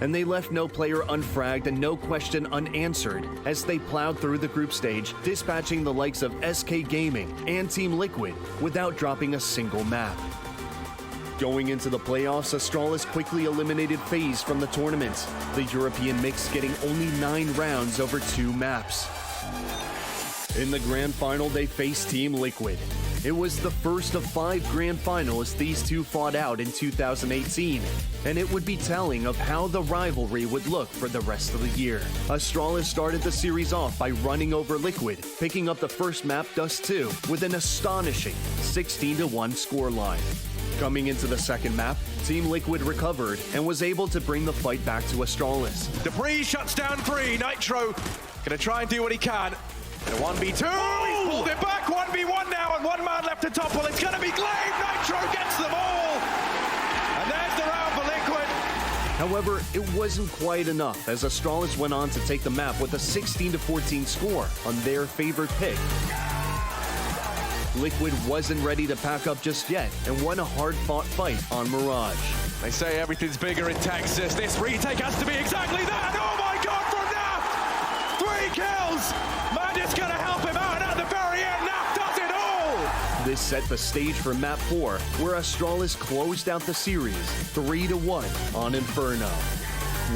And they left no player unfragged and no question unanswered as they plowed through the group stage, dispatching the likes of SK Gaming and Team Liquid without dropping a single map. Going into the playoffs, Astralis quickly eliminated FaZe from the tournament, the European mix getting only 9 rounds over 2 maps. In the grand final, they faced Team Liquid. It was the first of 5 grand finals these two fought out in 2018, and it would be telling of how the rivalry would look for the rest of the year. Astralis started the series off by running over Liquid, picking up the first map, Dust 2, with an astonishing 16-1 scoreline. Coming into the second map, Team Liquid recovered and was able to bring the fight back to Astralis. Debris shuts down 3. Nitro gonna try and do what he can. And a 1v2. Oh! He's pulled it back. 1v1 now, and one man left to topple. It's gonna be Glaive. Nitro gets them all. And there's the round for Liquid. However, it wasn't quite enough, as Astralis went on to take the map with a 16-14 score on their favored pick. Liquid wasn't ready to pack up just yet and won a hard-fought fight on Mirage. They say everything's bigger in Texas. This retake has to be exactly that. Oh my God, from Naf! 3 kills! Magic's gonna help him out, and at the very end, Naf does it all! This set the stage for map 4, where Astralis closed out the series 3-1 on Inferno.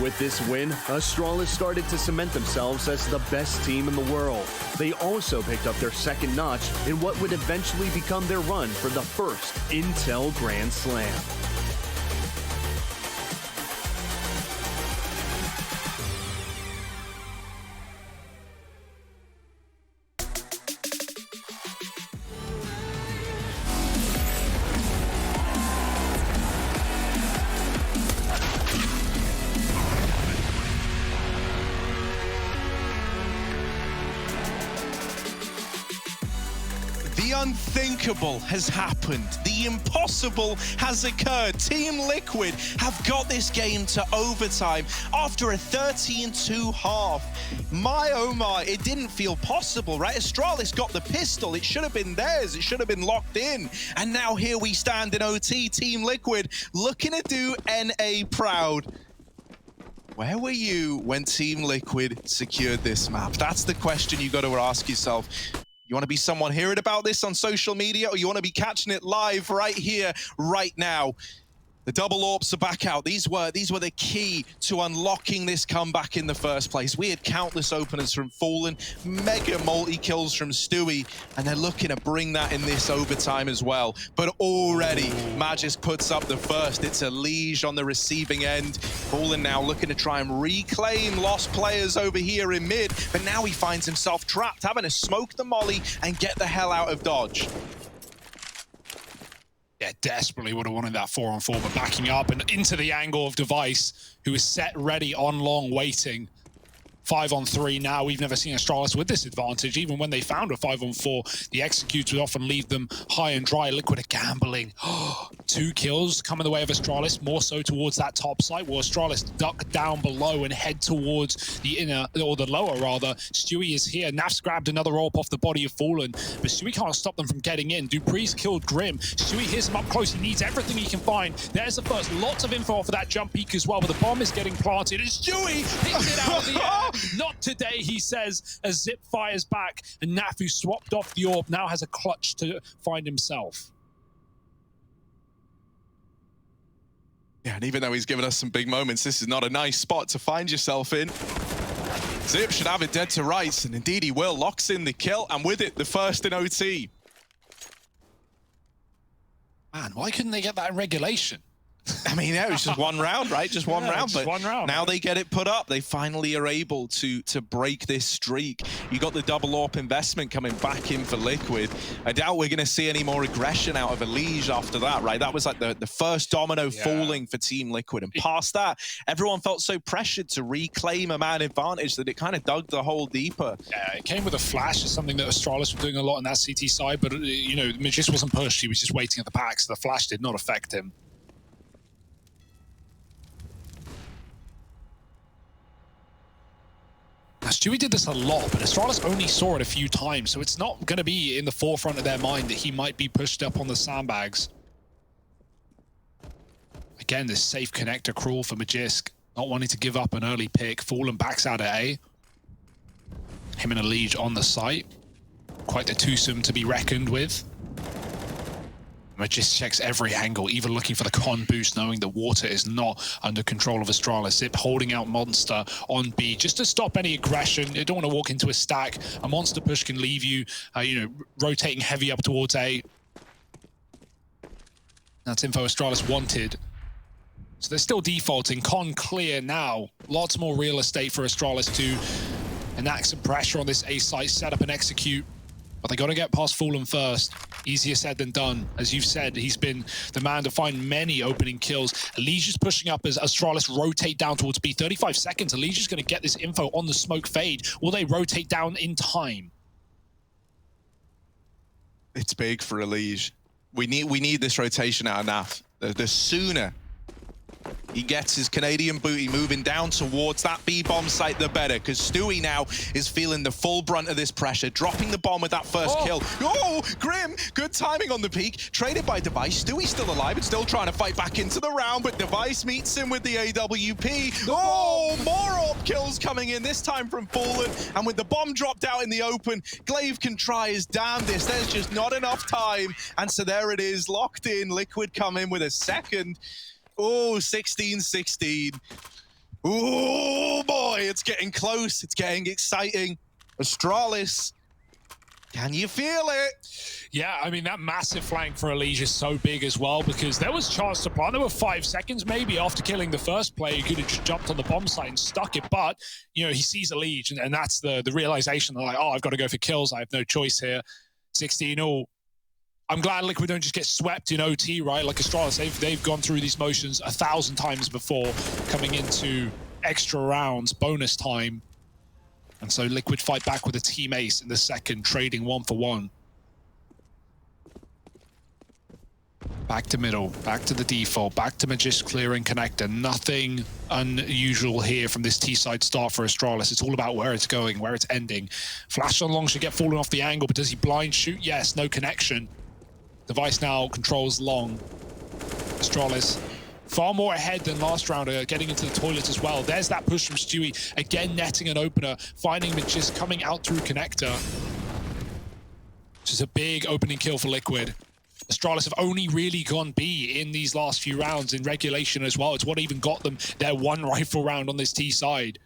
With this win, Astralis started to cement themselves as the best team in the world. They also picked up their second notch in what would eventually become their run for the first Intel Grand Slam. The unthinkable has happened. The impossible has occurred. Team Liquid have got this game to overtime after a 13-2 half. My oh my, it didn't feel possible, right? Astralis got the pistol. It should have been theirs. It should have been locked in. And now here we stand in OT. Team Liquid looking to do NA proud. Where were you when Team Liquid secured this map? That's the question you got to ask yourself. You want to be someone hearing about this on social media, or you want to be catching it live right here, right now? The double AWPs are back out. These were the key to unlocking this comeback in the first place. We had countless openers from Fallen, mega multi-kills from Stewie, and they're looking to bring that in this overtime as well. But already, Magis puts up the first. It's a Liege on the receiving end. Fallen now looking to try and reclaim lost players over here in mid, but now he finds himself trapped, having to smoke the molly and get the hell out of dodge. Yeah, desperately would have wanted that 4-on-4, but backing up and into the angle of Device, who is set ready on long, waiting. 5-on-3 now. We've never seen Astralis with this advantage. Even when they found a 5-on-4, the executes would often leave them high and dry. Liquid are gambling. 2 kills coming the way of Astralis, more so towards that top site, where Astralis duck down below and head towards the inner, or the lower rather. Stewie is here. Naf's grabbed another AWP off the body of Fallen, but Stewie can't stop them from getting in. Dupree's killed Grim. Stewie hears him up close. He needs everything he can find. There's the first. Lots of info for that jump peek as well, but the bomb is getting planted. And Stewie picks it out of the air. Not today, he says, as Zip fires back, and Naf, who swapped off the AWP, now has a clutch to find himself. Yeah, and even though he's given us some big moments, this is not a nice spot to find yourself in. Zip should have it dead to rights, and indeed he will. Locks in the kill, and with it, the first in OT. Man, why couldn't they get that in regulation? I mean, yeah, it was just one round, right? Just one round. Just but one round. Now they get it put up. They finally are able to break this streak. You got the double AWP investment coming back in for Liquid. I doubt we're going to see any more aggression out of a Liege after that, right? That was like the first domino falling for Team Liquid. And past that, everyone felt so pressured to reclaim a man advantage that it kind of dug the hole deeper. Yeah, it came with a flash. It's something that Astralis were doing a lot on that CT side, but, you know, Magis wasn't pushed. He was just waiting at the back, so the flash did not affect him. Now, Stewie did this a lot, but Astralis only saw it a few times, so it's not going to be in the forefront of their mind that he might be pushed up on the sandbags. Again, this safe connector crawl for Magisk, not wanting to give up an early pick. Fallen backs out at A. Him and a Liege on the site. Quite the twosome to be reckoned with. Magist checks every angle, even looking for the con boost, knowing the water is not under control of Astralis. Zip holding out Monster on B just to stop any aggression. You don't want to walk into a stack. A Monster push can leave you, rotating heavy up towards A. That's info Astralis wanted. So they're still defaulting. Con clear now. Lots more real estate for Astralis to enact some pressure on this A site, set up and execute. But they got to get past Fallen first. Easier said than done. As you've said, he's been the man to find many opening kills. Alicia's pushing up as Astralis rotate down towards B. 35 seconds. Alicia's going to get this info on the smoke fade. Will they rotate down in time? It's big for Alicia. We need this rotation out of NAF. The sooner he gets his Canadian booty moving down towards that B-bomb site, the better, because Stewie now is feeling the full brunt of this pressure, dropping the bomb with that first kill. Oh, Grim, good timing on the peak, traded by Device. Stewie's still alive and still trying to fight back into the round, but Device meets him with the AWP. Oh, more AWP kills coming in, this time from Fallen, and with the bomb dropped out in the open, Glaive can try his damnedest. There's just not enough time, and so there it is, locked in. Liquid come in with a second. Oh, 16-16. Oh, boy, it's getting close. It's getting exciting. Astralis, can you feel it? Yeah, I mean, that massive flank for Alicia is so big as well, because there was chance to plant. There were 5 seconds maybe after killing the first player. He could have just jumped on the bomb site and stuck it, but, he sees Alicia, and that's the realization. They're like, oh, I've got to go for kills. I have no choice here. 16-all. I'm glad Liquid don't just get swept in OT, right? Like Astralis, they've gone through these motions 1,000 times before, coming into extra rounds, bonus time. And so Liquid fight back with a team ace in the second, trading 1 for 1. Back to middle, back to the default, back to Magist clearing connector. Nothing unusual here from this T-side start for Astralis. It's all about where it's going, where it's ending. Flash on long should get fallen off the angle, but does he blind shoot? Yes, no connection. Device now controls long. Astralis far more ahead than last round, getting into the toilet as well. There's that push from Stewie, again netting an opener, finding Magist coming out through connector. Which is a big opening kill for Liquid. Astralis have only really gone B in these last few rounds in regulation as well. It's what even got them their 1 rifle round on this T side.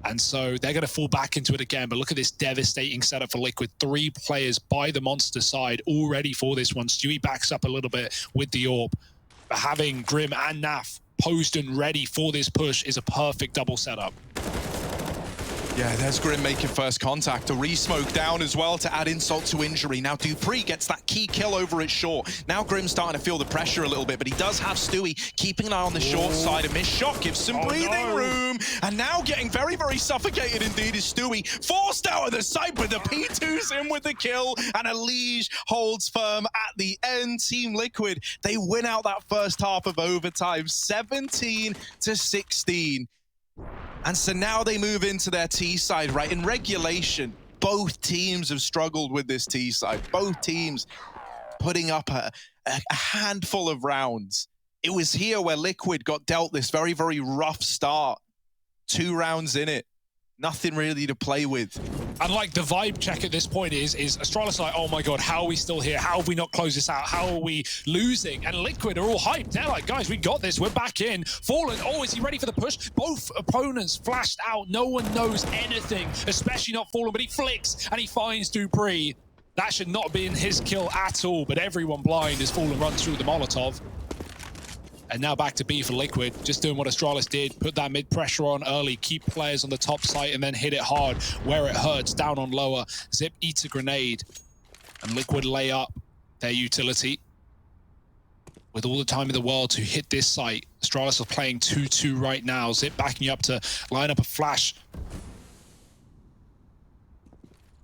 And so they're going to fall back into it again. But look at this devastating setup for Liquid. 3 players by the Monster side all ready for this one. Stewie backs up a little bit with the AWP. But having Grim and Naf posed and ready for this push is a perfect double setup. Yeah, there's Grim making first contact. A re-smoke down as well to add insult to injury. Now Dupree gets that key kill over at short. Now Grim's starting to feel the pressure a little bit, but he does have Stewie keeping an eye on the short side. A missed shot gives some breathing room. And now getting very, very suffocated indeed is Stewie. Forced out of the site, but the P2's in with the kill. And Elige holds firm at the end. Team Liquid, they win out that first half of overtime, 17-16. And so now they move into their T side, right? In regulation, both teams have struggled with this T side. Both teams putting up a handful of rounds. It was here where Liquid got dealt this very, very rough start. 2 rounds in it. Nothing really to play with. And like the vibe check at this point is Astralis like, oh my god, how are we still here? How have we not closed this out? How are we losing? And Liquid are all hyped. They're like, guys, we got this. We're back in. Fallen, oh, is he ready for the push? Both opponents flashed out. No one knows anything, especially not Fallen, but he flicks and he finds Dupree. That should not have been his kill at all, but everyone blind as Fallen runs through the Molotov. And now back to B for Liquid, just doing what Astralis did, put that mid pressure on early, keep players on the top site and then hit it hard where it hurts, down on lower. Zip eats a grenade and Liquid lay up their utility. With all the time in the world to hit this site, Astralis are playing 2-2 right now. Zip backing you up to line up a flash.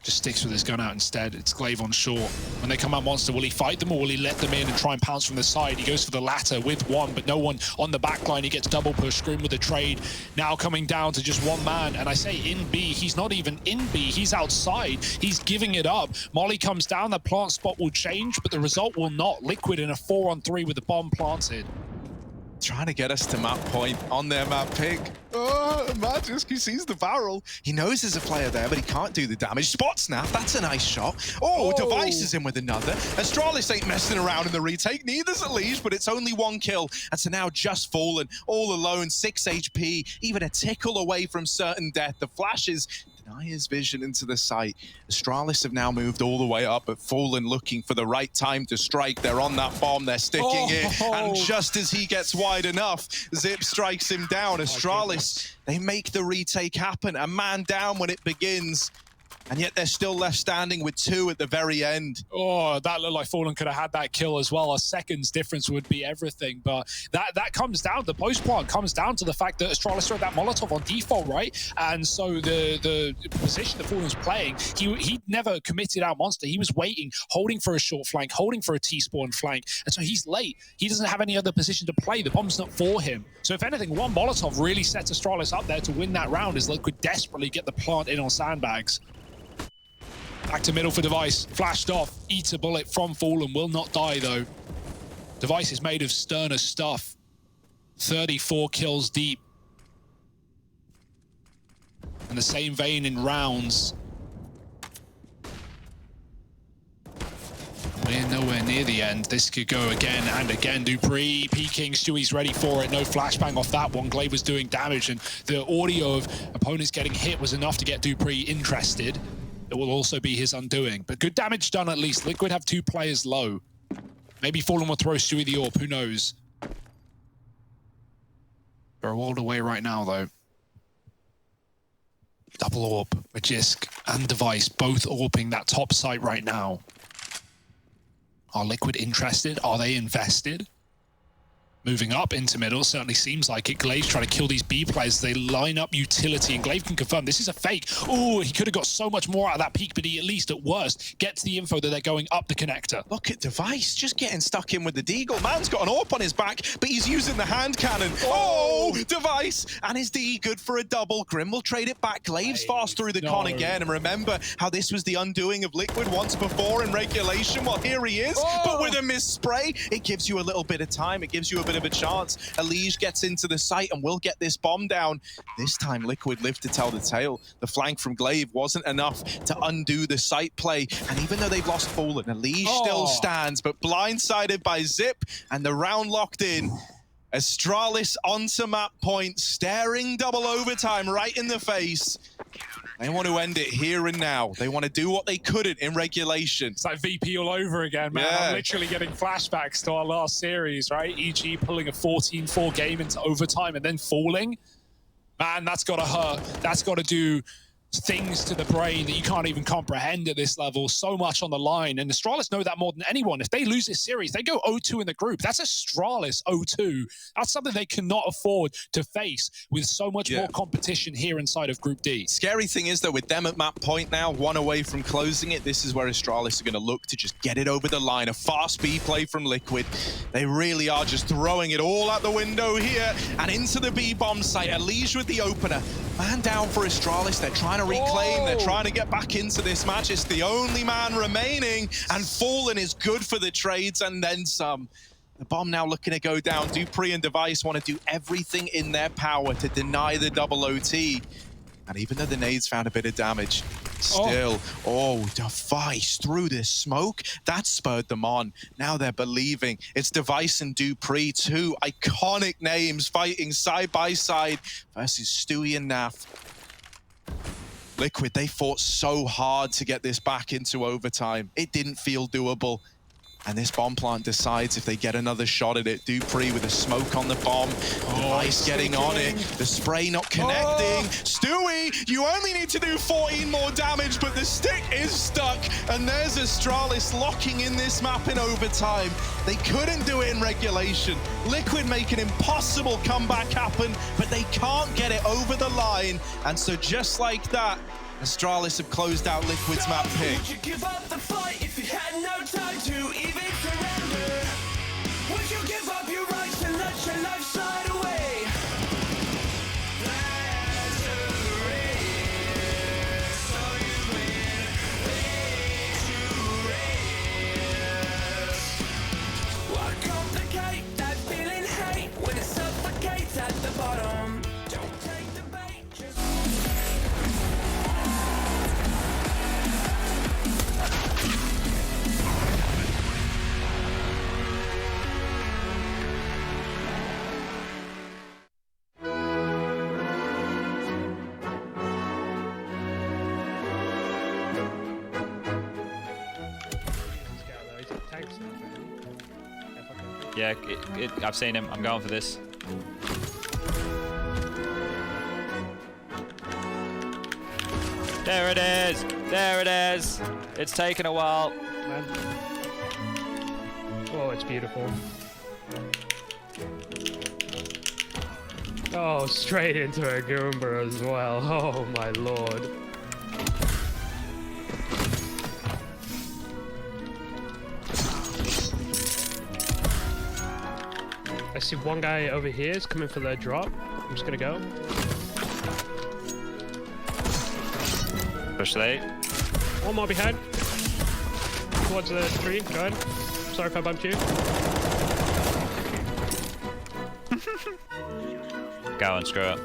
Just sticks with his gun out instead. It's Glaive on short. When they come out Monster, will he fight them or will he let them in and try and pounce from the side? He goes for the latter with 1, but no one on the back line. He gets double push, Scream with the trade. Now coming down to just 1 man. And I say in B, he's not even in B. He's outside. He's giving it up. Molly comes down. The plant spot will change, but the result will not. Liquid in a 4-on-3 with the bomb planted. trying to get us to map point on their map pick. Oh, Magisk, he sees the barrel. He knows there's a player there, but he can't do the damage. Spot snap, that's a nice shot. Oh, Device is in with another. Astralis ain't messing around in the retake, neither's Elige, but it's only 1 kill. And so now just Fallen, all alone, 6 HP, even a tickle away from certain death. The flashes deny his vision into the site. Astralis have now moved all the way up, but Fallen looking for the right time to strike. They're on that bomb, they're sticking it, and just as he gets wide enough, Zip strikes him down. Astralis, they make the retake happen. A man down when it begins. And yet they're still left standing with 2 at the very end. Oh, that looked like Fallen could have had that kill as well. A second's difference would be everything. But that comes down, the most part comes down to the fact that Astralis threw that Molotov on default, right? And so the position that Fallen was playing, he never committed out Monster. He was waiting, holding for a short flank, holding for a T-spawn flank. And so he's late. He doesn't have any other position to play. The bomb's not for him. So if anything, one Molotov really sets Astralis up there to win that round as Liquid desperately get the plant in on sandbags. Back to middle for Device, flashed off, eats a bullet from Fallen, will not die though. Device is made of sterner stuff. 34 kills deep. In the same vein in rounds. We're nowhere near the end. This could go again and again. Dupree peeking, Stewie's ready for it. No flashbang off that one. Glaive was doing damage and the audio of opponents getting hit was enough to get Dupree interested. It will also be his undoing. But good damage done at least. Liquid have 2 players low. Maybe Fallen will throw Stewie the AWP, who knows? They're all away right now though. Double AWP, Magisk and Device both AWPing that top site right now. Are Liquid interested? Are they invested? Moving up into middle, certainly seems like it. Glaive's trying to kill these B players. They line up utility, and Glaive can confirm this is a fake. Oh, he could have got so much more out of that peak, but he at least, at worst, gets the info that they're going up the connector. Look at Device, just getting stuck in with the Deagle. Man's got an AWP on his back, but he's using the hand cannon. Oh, Device! And his D good for a double. Grim will trade it back. Glaive's fast through the con again, and remember how this was the undoing of Liquid once before in regulation. Well, here he is, but with a missed spray, it gives you a little bit of time. It gives you a bit of a chance. Elige gets into the site and will get this bomb down. This time Liquid live to tell the tale. The flank from Glaive wasn't enough to undo the site play, and even though they've lost Fallen, Elige still stands, but blindsided by Zip, and the round locked in. Astralis onto map point, staring double overtime right in the face. They want to end it here and now. They want to do what they couldn't in regulation. It's like VP all over again, man. I'm literally getting flashbacks to our last series, right? EG pulling a 14-4 game into overtime and then falling. Man, that's got to hurt. That's got to do things to the brain that you can't even comprehend at this level. So much on the line, and Astralis know that more than anyone. If they lose this series, they go 0-2 in the group. That's Astralis 0-2. That's something they cannot afford to face with so much more competition here inside of Group D. Scary thing is, though, with them at map point now, 1 away from closing it, this is where Astralis are going to look to just get it over the line. A fast B play from Liquid. They really are just throwing it all out the window here and into the B bomb site. Elige with the opener. Man down for Astralis. They're trying to reclaim. They're trying to get back into this match. It's the only man remaining, and Fallen is good for the trades and then some. The bomb now looking to go down. Dupree and Device want to do everything in their power to deny the double OT. And even though the nades found a bit of damage, still, Device through the smoke, that spurred them on. Now they're believing. It's Device and Dupree, 2 iconic names fighting side by side versus Stewie and Naf. Liquid, they fought so hard to get this back into overtime. It didn't feel doable. And this bomb plant decides if they get another shot at it. Dupree with a smoke on the bomb. Device getting on it. The spray not connecting. Stewie, you only need to do 14 more damage, but the stick is stuck. And there's Astralis locking in this map in overtime. They couldn't do it in regulation. Liquid make an impossible comeback happen, but they can't get it over the line. And so just like that, Astralis have closed out Liquid's map pick. Would you give up the fight if you had no time to even surrender? Would you give up your rights and let your life slide away? What complicate that feeling hate when it's Yeah, I've seen him. I'm going for this. There it is. There it is. It's taken a while. Man. Oh, it's beautiful. Oh, straight into a Goomba as well. Oh my lord. I see one guy over here is coming for the drop. I'm just gonna go. Push late. One more behind. Towards the tree. Go ahead. Sorry if I bumped you. Go and screw it.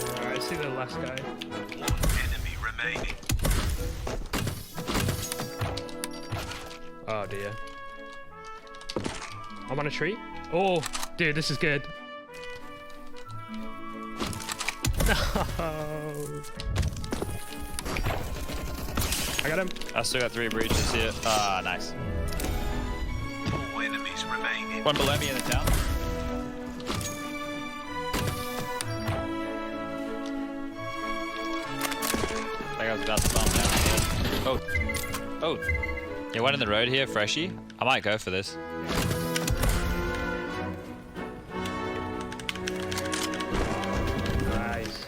Alright, I see the last guy. One enemy remaining. Oh dear. I'm on a tree. Oh, dude, this is good. No. I got him. I still got 3 breaches here. Ah, nice. 4 enemies remaining. One below me in the town. That guy was about to bomb down here. Oh. Oh. Yeah, one in the road here, Freshy. I might go for this. Nice.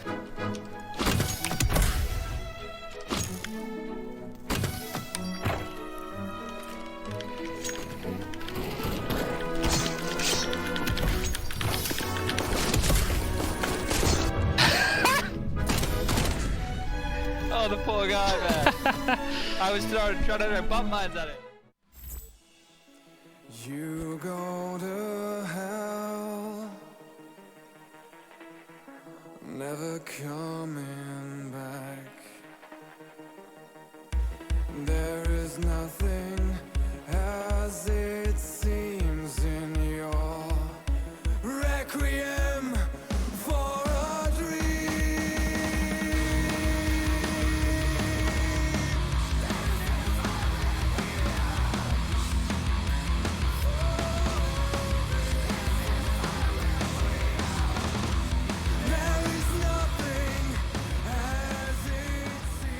Oh, the poor guy, man. I was trying to throw bump mines at it. You go to hell, never coming back. There is nothing as it seems in your requiem for a dream. There is nothing as it seems.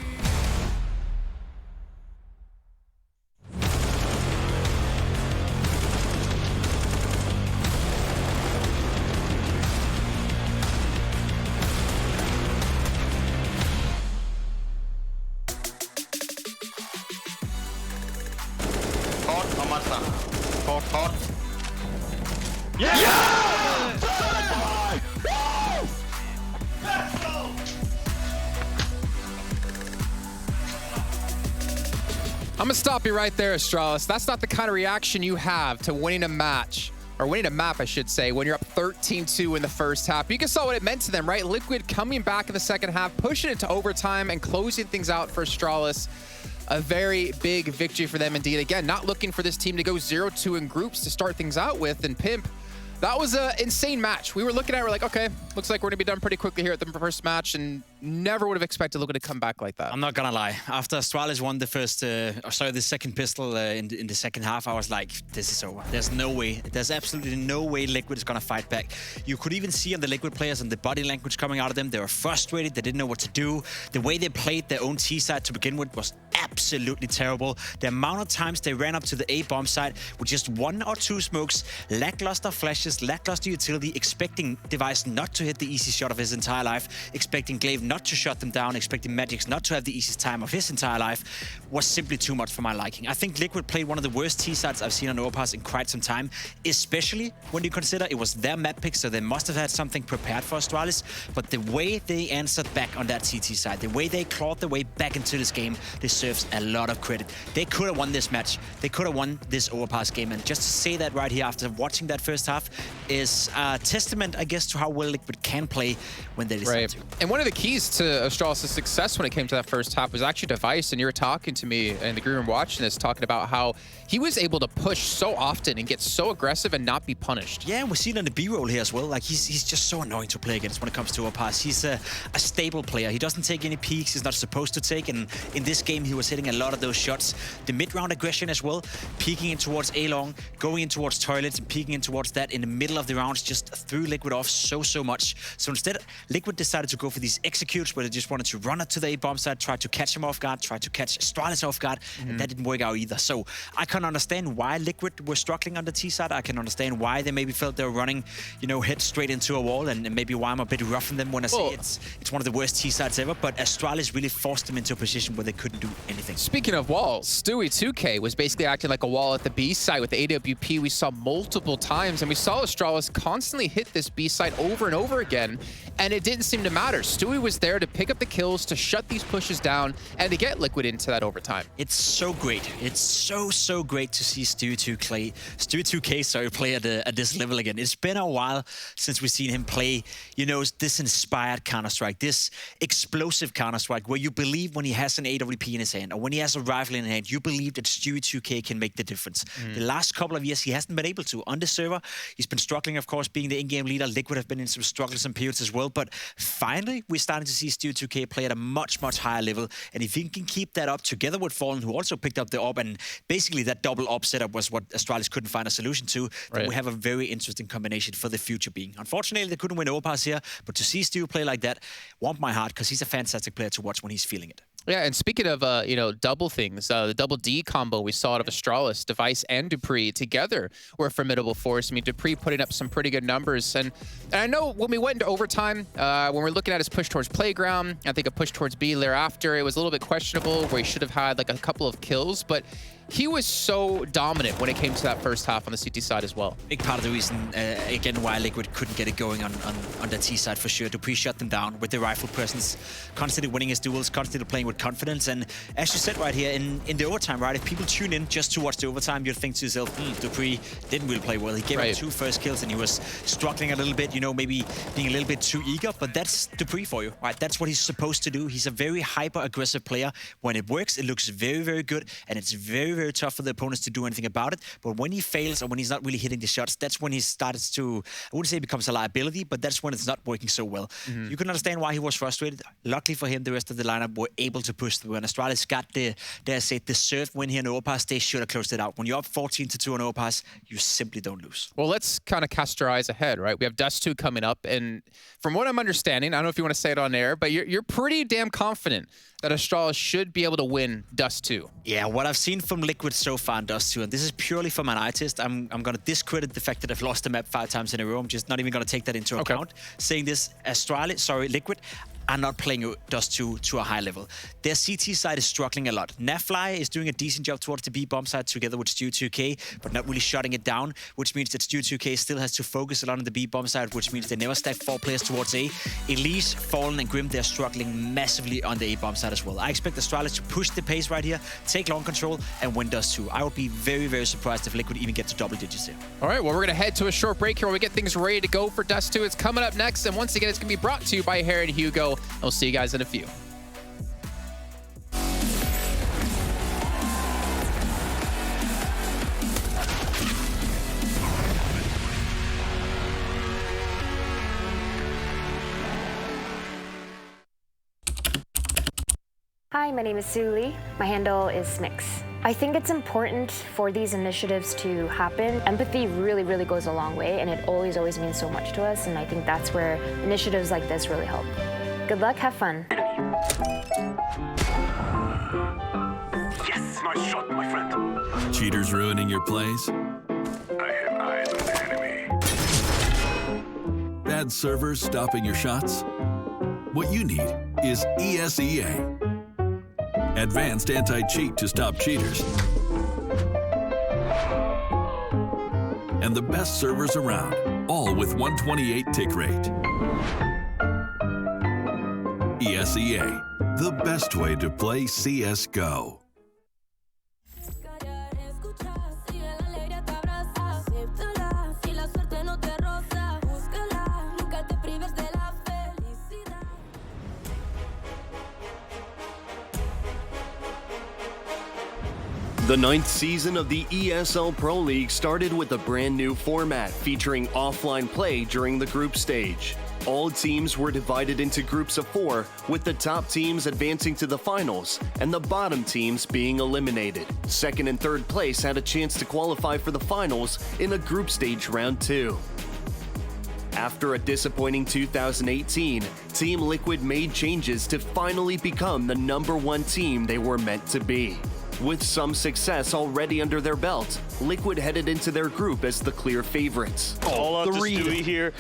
Hot on my side. Hot, hot. I'm gonna stop you right there, Astralis. That's not the kind of reaction you have to winning a match, or winning a map, I should say, when you're up 13-2 in the first half. You guys saw what it meant to them, right? Liquid coming back in the second half, pushing it to overtime and closing things out for Astralis. A very big victory for them indeed. Again, not looking for this team to go 0-2 in groups to start things out with. And Pimp, that was an insane match. We were looking at it, we're like, okay, looks like we're gonna be done pretty quickly here at the first match, and never would have expected Liquid to come back like that. I'm not gonna lie. After Astralis won the the second pistol in the second half, I was like, this is over. There's no way. There's absolutely no way Liquid is gonna fight back. You could even see on the Liquid players and the body language coming out of them. They were frustrated. They didn't know what to do. The way they played their own T side to begin with was absolutely terrible. The amount of times they ran up to the A bomb side with just 1 or 2 smokes, lackluster flashes, lackluster utility, expecting Device not to hit the easy shot of his entire life, expecting Glaive not to shut them down, expecting Magix not to have the easiest time of his entire life, was simply too much for my liking. I think Liquid played one of the worst T-sides I've seen on Overpass in quite some time, especially when you consider it was their map pick, so they must have had something prepared for Astralis, but the way they answered back on that CT side, the way they clawed their way back into this game, deserves a lot of credit. They could have won this match. They could have won this Overpass game, and just to say that right here after watching that first half is a testament, I guess, to how well Liquid can play when they decide to. And one of the keys keys to Astralis' success when it came to that first half was actually Device, and you were talking to me in the green room watching this, talking about how he was able to push so often and get so aggressive and not be punished. Yeah, we're seeing on the B-roll here as well. Like, he's just so annoying to play against when it comes to Overpass. He's a stable player. He doesn't take any peeks he's not supposed to take, and in this game, he was hitting a lot of those shots. The mid-round aggression as well, peeking in towards A-long, going in towards toilets, and peeking in towards that in the middle of the rounds, just threw Liquid off so much. So instead, Liquid decided to go for these executes where they just wanted to run it to the A-bomb side, try to catch him off guard, try to catch Astralis off guard, and that didn't work out either. So I can understand why Liquid were struggling on the T side. I can understand why they maybe felt they were running, you know, head straight into a wall, and maybe why I'm a bit rough on them when I say it's one of the worst T sides ever. But Astralis really forced them into a position where they couldn't do anything. Speaking of walls, Stewie 2K was basically acting like a wall at the B side with the AWP. We saw multiple times, and we saw Astralis constantly hit this B side over and over again, and it didn't seem to matter. Stewie was there to pick up the kills, to shut these pushes down, and to get Liquid into that overtime. It's so great. It's so great to see Stewie 2K play at this level again. It's been a while since we've seen him play, you know, this inspired Counter-Strike, this explosive Counter-Strike where you believe when he has an AWP in his hand or when he has a rifle in his hand, you believe that Stewie 2K can make the difference. The last couple of years, he hasn't been able to. On the server, he's been struggling, of course, being the in-game leader. Liquid have been in some struggles and periods as well, but finally, we're starting to see Stewie 2K play at a much higher level, and if he can keep that up together with Fallen, who also picked up the op, and basically that double op setup was what Astralis couldn't find a solution to, then we have a very interesting combination for the future being. Unfortunately, they couldn't win Overpass here, but to see Stewie play like that warmed my heart because he's a fantastic player to watch when he's feeling it. Yeah, and speaking of, you know, double things, the double D combo we saw out of Astralis, Device and Dupree together were a formidable force. I mean, Dupree putting up some pretty good numbers. And I know when we went into overtime, when we're looking at his push towards Playground, I think a push towards B thereafter, it was a little bit questionable where he should have had like a couple of kills, but he was so dominant when it came to that first half on the CT side as well. Big part of the reason, again, why Liquid couldn't get it going on the T side for sure. Dupree shut them down with the rifle presence, constantly winning his duels, constantly playing with confidence. And as you said right here, in the overtime, right, if people tune in just to watch the overtime, you'd think to yourself, Dupree didn't really play well. He gave up 2 first kills and he was struggling a little bit, you know, maybe being a little bit too eager, but that's Dupree for you, right? That's what he's supposed to do. He's a very hyper-aggressive player. When it works, it looks very good, and it's very tough for the opponents to do anything about it. But when he fails or when he's not really hitting the shots, that's when he starts to, I wouldn't say it becomes a liability, but that's when it's not working so well. You can understand why he was frustrated. Luckily for him, the rest of the lineup were able to push through, and Astralis got the, dare I say, deserved win here in Overpass. They should have closed it out. When you're up 14-2 on Overpass, you simply don't lose. Well, let's kind of cast our eyes ahead, right? We have Dust 2 coming up, and from what I'm understanding, I don't know if you want to say it on air, but you're pretty damn confident that Astralis should be able to win Dust 2. Yeah, what I've seen from Liquid so far in Dust 2, and this is purely from an eye test, I'm going to discredit the fact that I've lost the map 5 times in a row. I'm just not even going to take that into account. Saying this, Liquid are not playing Dust 2 to a high level. Their CT side is struggling a lot. Nafly is doing a decent job towards the B bomb side together with Stewie 2K, but not really shutting it down, which means that Stewie 2K still has to focus a lot on the B bomb side, which means they never stack 4 players towards A. Elise, Fallen, and Grim, they're struggling massively on the A bomb side as well. I expect Astralis to push the pace right here, take long control, and win Dust 2. I would be very surprised if Liquid even get to double digits here. All right, well, we're going to head to a short break here where we get things ready to go for Dust 2. It's coming up next, and once again, it's going to be brought to you by Harry and Hugo. I'll see you guys in a few. Hi, my name is Sue Lee. My handle is Smix. I think it's important for these initiatives to happen. Empathy really goes a long way, and it always means so much to us, and I think that's where initiatives like this really help. Good luck, have fun. Yes, nice shot, my friend. Cheaters ruining your plays? I have eyes on the enemy. Bad servers stopping your shots? What you need is ESEA. Advanced anti-cheat to stop cheaters. And the best servers around, all with 128 tick rate. ESEA, the best way to play CSGO. The 9th season of the ESL Pro League started with a brand new format featuring offline play during the group stage. All teams were divided into groups of 4, with the top teams advancing to the finals and the bottom teams being eliminated. Second and third place had a chance to qualify for the finals in a group stage round 2. After a disappointing 2018, Team Liquid made changes to finally become the #1 team they were meant to be. With some success already under their belt, Liquid headed into their group as the clear favorites. All out to Stewie here.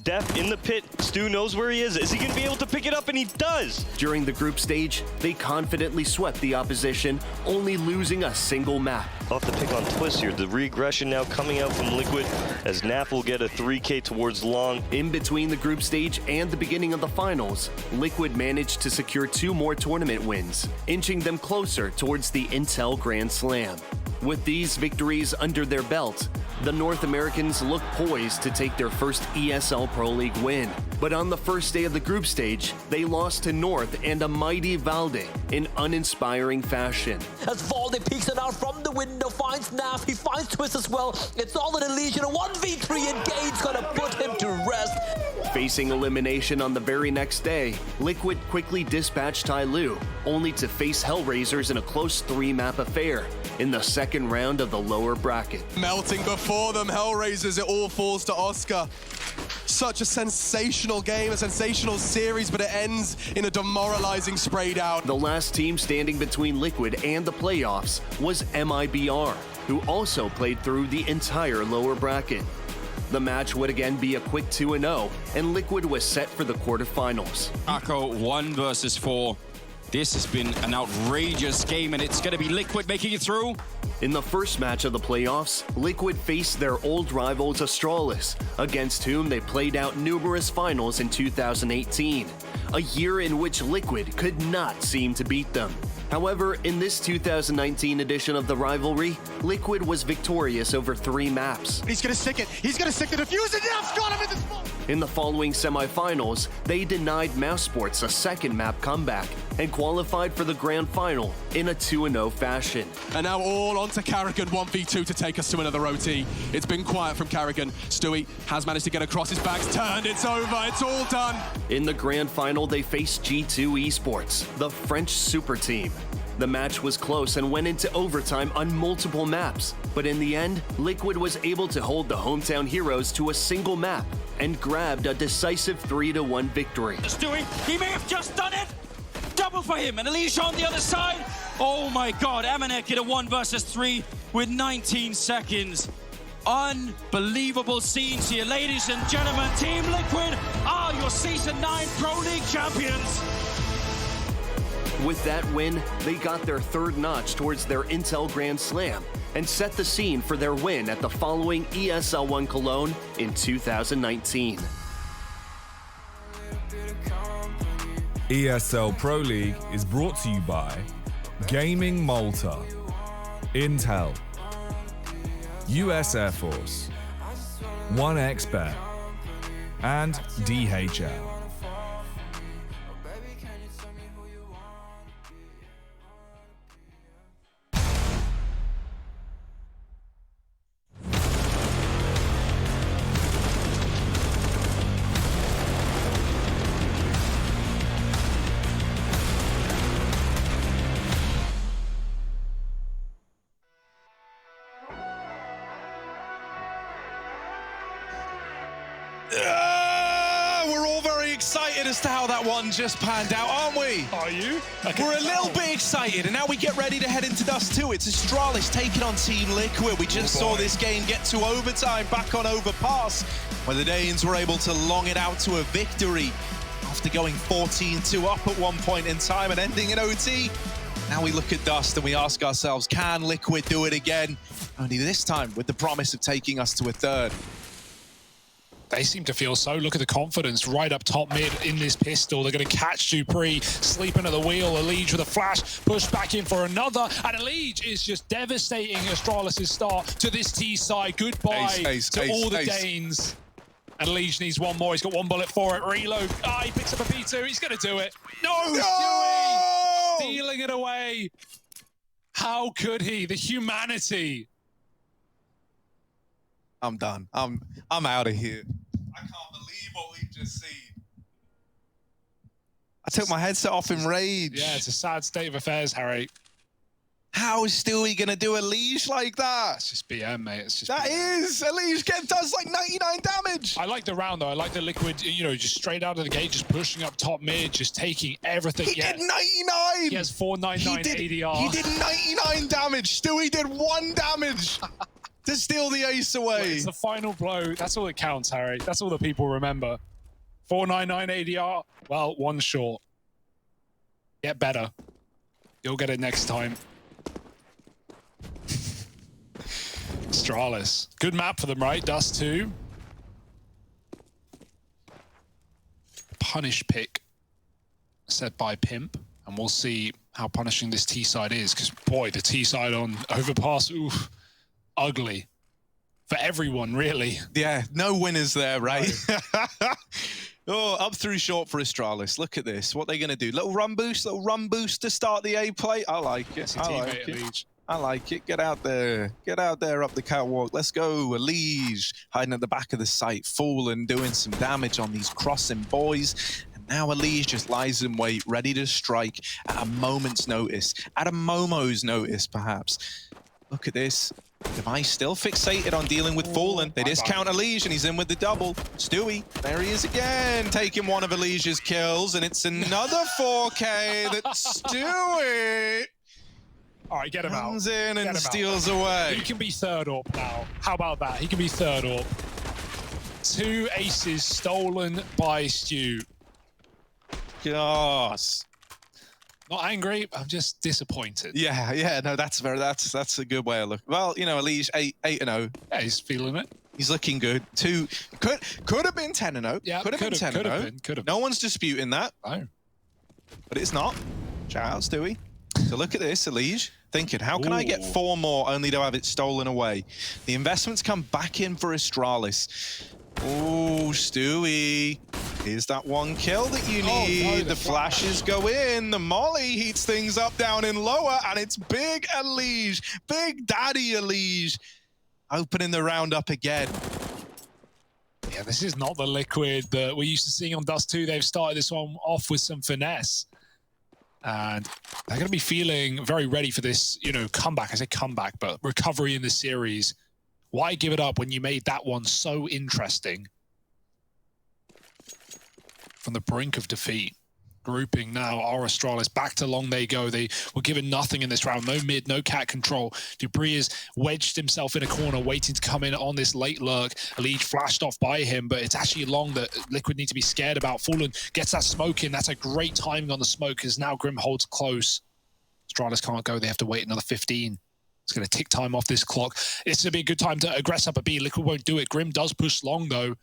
Def in the pit. Stu knows where he is. Is he going to be able to pick it up? And he does. During the group stage, they confidently swept the opposition, only losing a single map. Off the pick on Twist here. The regression now coming out from Liquid as Nap will get a 3K towards Long. In between the group stage and the beginning of the finals, Liquid managed to secure 2 more tournament wins, inching them closer towards the Intel Grand Slam. With these victories under their belt, the North Americans look poised to take their first ESL Pro League win. But on the first day of the group stage, they lost to North and a mighty Valde in uninspiring fashion. As Valde peeks it out from the window, finds Naf, he finds Twist as well. It's all an illusion, a 1v3, and Gade's gonna put him to rest. Facing elimination on the very next day, Liquid quickly dispatched Tai Lu, only to face Hellraisers in a close 3-map affair in the second round of the lower bracket. Melting before them, Hellraisers, it all falls to Oscar. Such a sensational game, a sensational series, but it ends in a demoralizing spray down. The last team standing between Liquid and the playoffs was MIBR, who also played through the entire lower bracket. The match would again be a quick 2-0, and Liquid was set for the quarterfinals. Akko 1 versus 4. This has been an outrageous game, and it's going to be Liquid making it through. In the first match of the playoffs, Liquid faced their old rivals Astralis, against whom they played out numerous finals in 2018, a year in which Liquid could not seem to beat them. However, in this 2019 edition of the rivalry, Liquid was victorious over 3 maps. He's gonna stick it. He's gonna stick the defuse, and Naf's got him in the spot. In the following semifinals, they denied Mousesports a second map comeback and qualified for the grand final in a 2-0 fashion. And now all onto Carrigan 1v2 to take us to another OT. It's been quiet from Carrigan. Stewie has managed to get across, his back's turned, it's over, it's all done. In the grand final, they faced G2 Esports, the French super team. The match was close and went into overtime on multiple maps, but in the end, Liquid was able to hold the hometown heroes to a single map and grabbed a decisive 3-1 victory. Stewie, he may have just done it! Double for him, and Alicia on the other side. Oh my god, Amanek in a 1 versus 3 with 19 seconds. Unbelievable scenes here, ladies and gentlemen. Team Liquid are your Season 9 Pro League champions. With that win, they got their 3rd notch towards their Intel Grand Slam and set the scene for their win at the following ESL 1 Cologne in 2019. ESL Pro League is brought to you by Gaming Malta, Intel, US Air Force, 1xBet, and DHL. We're all very excited as to how that one just panned out, aren't we? Are you? We're a little bit excited, and now we get ready to head into Dust 2. It's Astralis taking on Team Liquid. We just saw this game get to overtime back on Overpass, where the Danes were able to long it out to a victory after going 14-2 up at one point in time and ending in OT. Now we look at Dust and we ask ourselves, can Liquid do it again? Only this time with the promise of taking us to a 3rd. They seem to feel so. Look at the confidence right up top mid in this pistol. They're going to catch Dupree sleeping at the wheel. Elige with a flash, pushed back in for another. And Elige is just devastating Astralis' start to this T side. Goodbye to all the Danes. And Elige needs one more. He's got 1 bullet for it. Reload. He picks up a P2. He's going to do it. No! Stewie! Stealing it away. How could he? The humanity. I'm done. I'm out of here. I can't believe what we've just seen. I took my headset off in rage. Yeah, it's a sad state of affairs, Harry. How is Stewie gonna do a leash like that? It's just BM, mate. It's just that BM. is a leash does like 99 damage. I like the round though. I like the Liquid, you know, just straight out of the gate, just pushing up top mid, just taking everything. He did 99. He has 499 ADR. He did 99 damage. Stewie did 1 damage to steal the ace away. Well, it's the final blow. That's all that counts, Harry. That's all that people remember. 499 ADR. Well, 1 short. Get better. You'll get it next time. Astralis. Good map for them, right? Dust 2. Punish pick set by Pimp. And we'll see how punishing this T side is. Because, boy, the T side on Overpass, oof, ugly. For everyone, really. Yeah, no winners there, right? Oh, up through short for Astralis. Look at this. What are they going to do? Little run boost to start the A play. I like it. I like it. I like it. Get out there. Get out there up the catwalk. Let's go. Elige hiding at the back of the site. Fallen doing some damage on these crossing boys. And now Elige just lies in wait, ready to strike at a moment's notice. At a Momo's notice, perhaps. Look at this. Device still fixated on dealing with Fallen. They discount Elige and he's in with the double. Stewie, there he is again, taking one of Elige's kills, and it's another 4K that Stewie... All right, get him out. Comes in and steals away. He can be third up now. How about that? He can be third up. 2 aces stolen by Stu. Gosh. Not angry, I'm just disappointed. Yeah, no, that's a good way of looking. Well, you know, Elige 8-0. Yeah, he's feeling it. He's looking good. Could have been 10-0. Yeah, could have been 10-0. Could have. No one's disputing that. No. But it's not. Shout out, Stewie. So look at this, Elige, thinking, how can I get 4 more only to have it stolen away? The investments come back in for Astralis. Oh, Stewie. Here's that 1 kill that you need. The flashes go in. The molly heats things up down in lower, and it's big Elige. Big Daddy Elige opening the round up again. Yeah, this is not the Liquid that we're used to seeing on Dust 2. They've started this one off with some finesse. And they're going to be feeling very ready for this, you know, comeback. I say comeback, but recovery in the series. Why give it up when you made that one so interesting? From the brink of defeat. Grouping now, our Astralis back to long they go. They were given nothing in this round. No mid, no cat control. dupreeh has wedged himself in a corner, waiting to come in on this late lurk. Elige flashed off by him, but it's actually long that Liquid need to be scared about. Fallen gets that smoke in. That's a great timing on the smoke, as now Grim holds close. Astralis can't go. They have to wait another 15. It's going to tick time off this clock. It's going to be a good time to aggress up a B. Liquid won't do it. Grim does push long, though.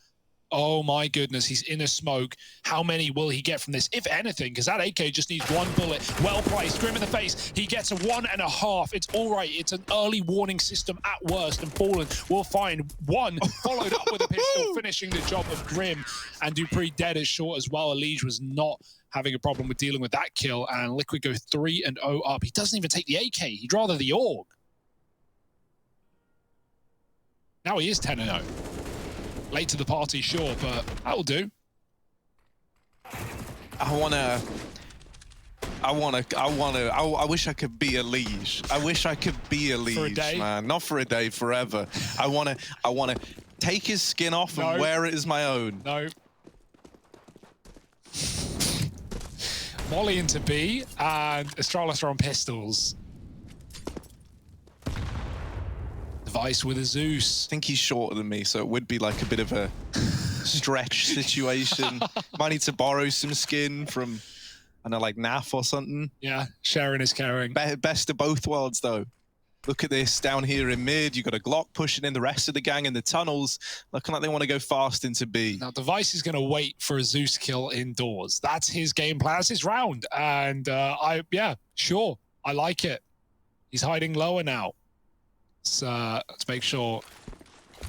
Oh my goodness, he's in a smoke. How many will he get from this, if anything? Because that AK just needs 1 bullet. Well placed, Grim in the face. He gets a 1.5. It's all right. It's an early warning system at worst, and Fallen will find 1, followed up with a pistol, finishing the job of Grim. And dupreeh dead as short as well. Elige was not having a problem with dealing with that kill, and Liquid go 3-0 up. He doesn't even take the AK. He'd rather the AUG. Now he is 10-0. Late to the party, sure, but that'll do. I wish I could be Elige. I wish I could be Elige, man. Not for a day, forever. I wanna take his skin off and wear it as my own. No. Molly into B, and Astralis are on pistols. Device with a Zeus. I think he's shorter than me, so it would be like a bit of a stretch situation. Might need to borrow some skin from, I don't know, like NAF or something. Yeah, sharing is caring. Best of both worlds, though. Look at this down here in mid. You've got a Glock pushing in the rest of the gang in the tunnels, looking like they want to go fast into B. Now, Device is going to wait for a Zeus kill indoors. That's his game plan. That's his round. And yeah, sure. I like it. He's hiding lower now. So let's make sure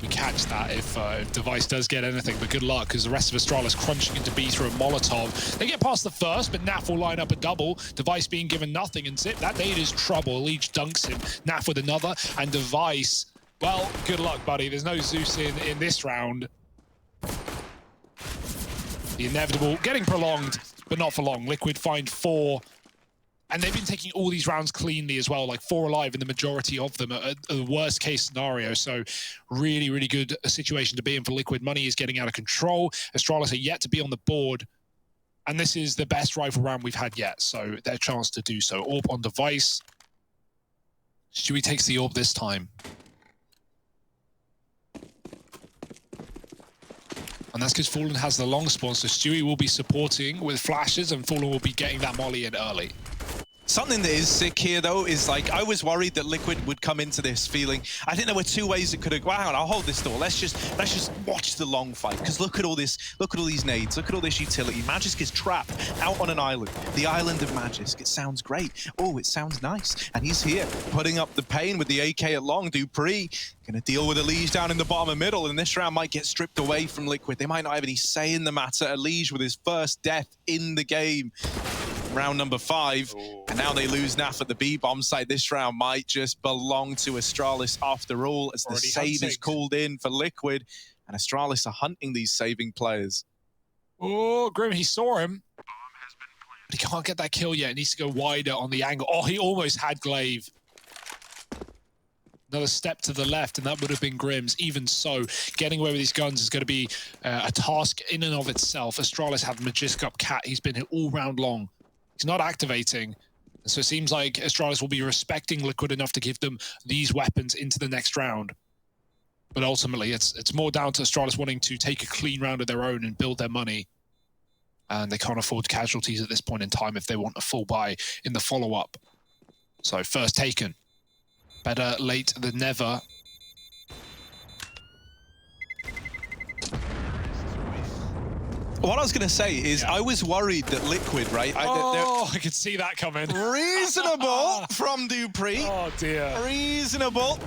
we catch that if Device does get anything, but good luck, because the rest of Astralis crunching into B through a Molotov. They get past the first, but Naf will line up a double. Device being given nothing, and Zip, that nade is trouble. Leech dunks him, Naf with another, and Device, well, good luck, buddy. There's no Zeus in this round. The inevitable getting prolonged, but not for long. Liquid find 4. And they've been taking all these rounds cleanly as well, like 4 alive in the majority of them, a worst case scenario. So really, really good situation to be in for Liquid. Money is getting out of control. Astralis are yet to be on the board. And this is the best rifle round we've had yet. So their chance to do so. Orb on Device. Stewie takes the orb this time. And that's because Fallen has the long spawn, so Stewie will be supporting with flashes and Fallen will be getting that molly in early. Something that is sick here, though, is like, I was worried that Liquid would come into this feeling, I think there were 2 ways it could have gone. Hang on, I'll hold this door. Let's just watch the long fight, because look at all this, look at all these nades, look at all this utility. Magisk is trapped out on an island, the island of Magisk. It sounds great. Oh, it sounds nice. And he's here, putting up the pain with the AK at long. Dupree gonna deal with Elige down in the bottom of middle, and this round might get stripped away from Liquid. They might not have any say in the matter. Elige with his first death in the game. Round number 5, and now they lose Naf at the B-bomb site. This round might just belong to Astralis after all, as the save is called in for Liquid, and Astralis are hunting these saving players. Oh, Grim, he saw him, but he can't get that kill yet. He needs to go wider on the angle. Oh, he almost had Glaive. Another step to the left, and that would have been Grim's. Even so, getting away with these guns is going to be a task in and of itself. Astralis had Magisk up Cat. He's been here all round long. He's not activating, so it seems like Astralis will be respecting Liquid enough to give them these weapons into the next round. But ultimately, it's more down to Astralis wanting to take a clean round of their own and build their money. And they can't afford casualties at this point in time if they want a full buy in the follow-up. So first taken. Better late than never. What I was going to say is I was worried that Liquid, right? I could see that coming. Reasonable from Dupree. Oh, dear. Reasonable.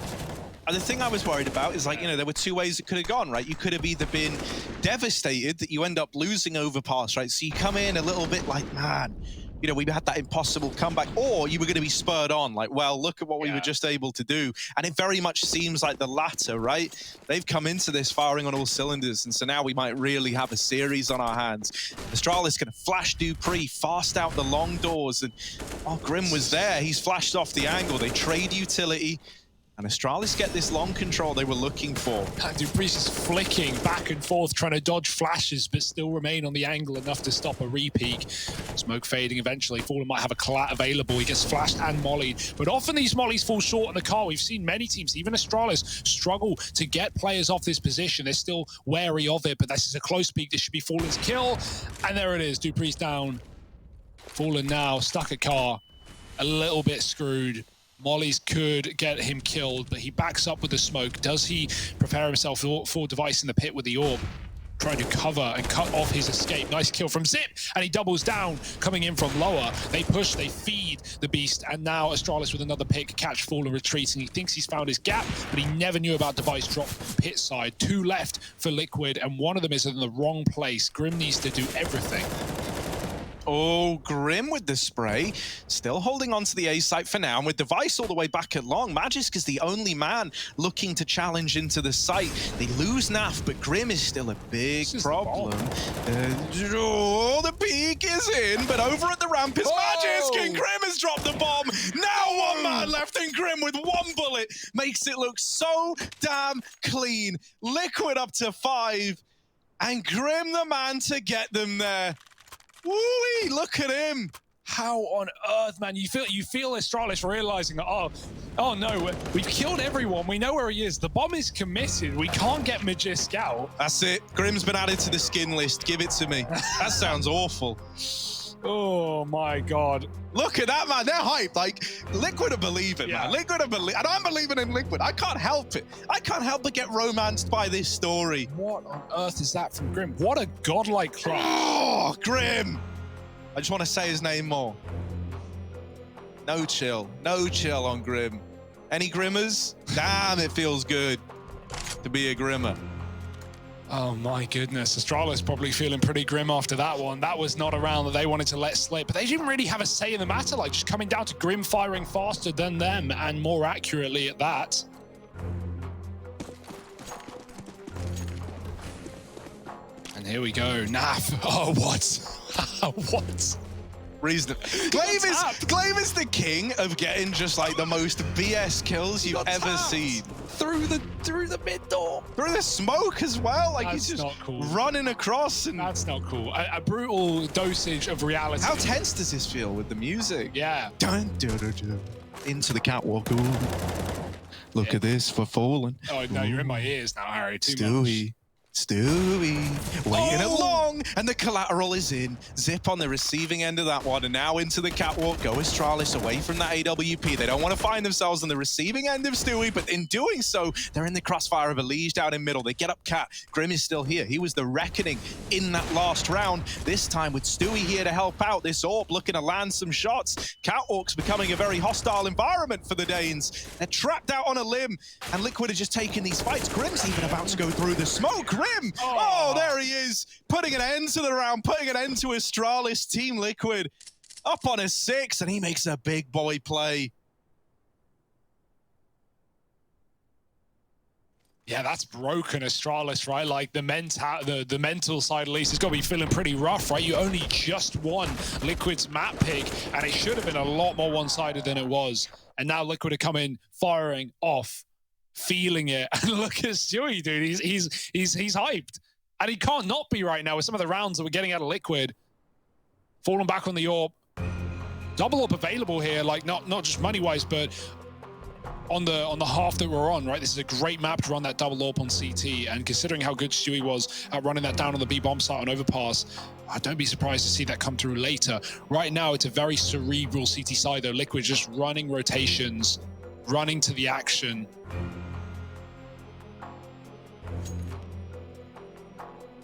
And the thing I was worried about is, like, you know, there were 2 ways it could have gone, right? You could have either been devastated that you end up losing overpass, right? So you come in a little bit like, man, you know, we had that impossible comeback, or you were going to be spurred on, like, well, look at what we were just able to do. And it very much seems like the latter, right? They've come into this firing on all cylinders, and so now we might really have a series on our hands. Astralis going to flash Dupree fast out the long doors, and oh, Grim was there. He's flashed off the angle. They trade utility. And Astralis get this long control they were looking for. Dupree's just flicking back and forth, trying to dodge flashes, but still remain on the angle enough to stop a re-peek. Smoke fading eventually. Fallen might have a collat available. He gets flashed and mollied. But often these mollies fall short in the car. We've seen many teams, even Astralis, struggle to get players off this position. They're still wary of it, but this is a close peek. This should be Fallen's kill. And there it is. Dupree's down. Fallen now, stuck at car. A little bit screwed. Mollies could get him killed, but he backs up with the smoke. Does he prepare himself for Device in the pit with the orb? Trying to cover and cut off his escape. Nice kill from Zip, and he doubles down, coming in from lower. They push, they feed the beast, and now Astralis with another pick. Catch Fallen retreating. He thinks he's found his gap, but he never knew about Device drop pit side. 2 left for Liquid, and one of them is in the wrong place. Grim needs to do everything. Oh, Grim with the spray. Still holding on to the A site for now. And with Device all the way back at long, Magisk is the only man looking to challenge into the site. They lose Naf, but Grim is still a big problem. The peak is in, but over at the ramp is Magisk, and Grim has dropped the bomb. Now 1 man left, and Grim with 1 bullet makes it look so damn clean. Liquid up to 5, and Grim the man to get them there. Woo-wee, look at him. How on earth, man? You feel Astralis realizing that, oh no, we've killed everyone. We know where he is. The bomb is committed. We can't get Magisk out. That's it. Grim's been added to the skin list. Give it to me. That sounds awful. Oh my God. Look at that, man. They're hyped. Like, Liquid are believing, man. Liquid are believing. And I'm believing in Liquid. I can't help it. I can't help but get romanced by this story. What on earth is that from Grim? What a godlike clutch. Oh, Grim. I just want to say his name more. No chill. No chill on Grim. Any Grimmers? Damn, it feels good. to be a Grimmer. Oh my goodness, Astralis probably feeling pretty grim after that one. That was not a round that they wanted to let slip, but they didn't really have a say in the matter, like just coming down to Grim firing faster than them and more accurately at that. And here we go, Naf. Oh, what? What? Reasonable. Glaive is the king of getting just like the most BS kills you've ever seen. Through the mid door. Through the smoke as well. Like That's he's just not cool. running across. And that's not cool. A brutal dosage of reality. How tense does this feel with the music? Yeah. Dun, dun, dun, dun. Into the catwalk. Ooh. Look at this for falling. Oh no, you're in my ears now, Harry. Stewie, waiting along, and the collateral is in. Zip on the receiving end of that one, and now into the catwalk. Go Astralis away from that AWP. They don't want to find themselves on the receiving end of Stewie, but in doing so, they're in the crossfire of Elige down in middle. They get up Cat. Grim is still here. He was the reckoning in that last round. This time with Stewie here to help out. This AWP looking to land some shots. Catwalk's becoming a very hostile environment for the Danes. They're trapped out on a limb, and Liquid are just taking these fights. Grim's even about to go through the smoke. Oh, there he is, putting an end to the round, putting an end to Astralis. Team Liquid up on a 6, and he makes a big boy play. Yeah, that's broken Astralis, right? Like the mental side, at least, has got to be feeling pretty rough, right? You only just won Liquid's map pick, and it should have been a lot more one-sided than it was. And now Liquid are coming, firing off, feeling it. And look at Stewie, dude. He's hyped. And he can't not be right now with some of the rounds that we're getting out of Liquid. Falling back on the AWP. Double AWP available here, like not just money-wise, but on the half that we're on, right? This is a great map to run that double AWP on CT. And considering how good Stewie was at running that down on the B-bomb site on Overpass, don't be surprised to see that come through later. Right now, it's a very cerebral CT side, though. Liquid just running rotations, running to the action.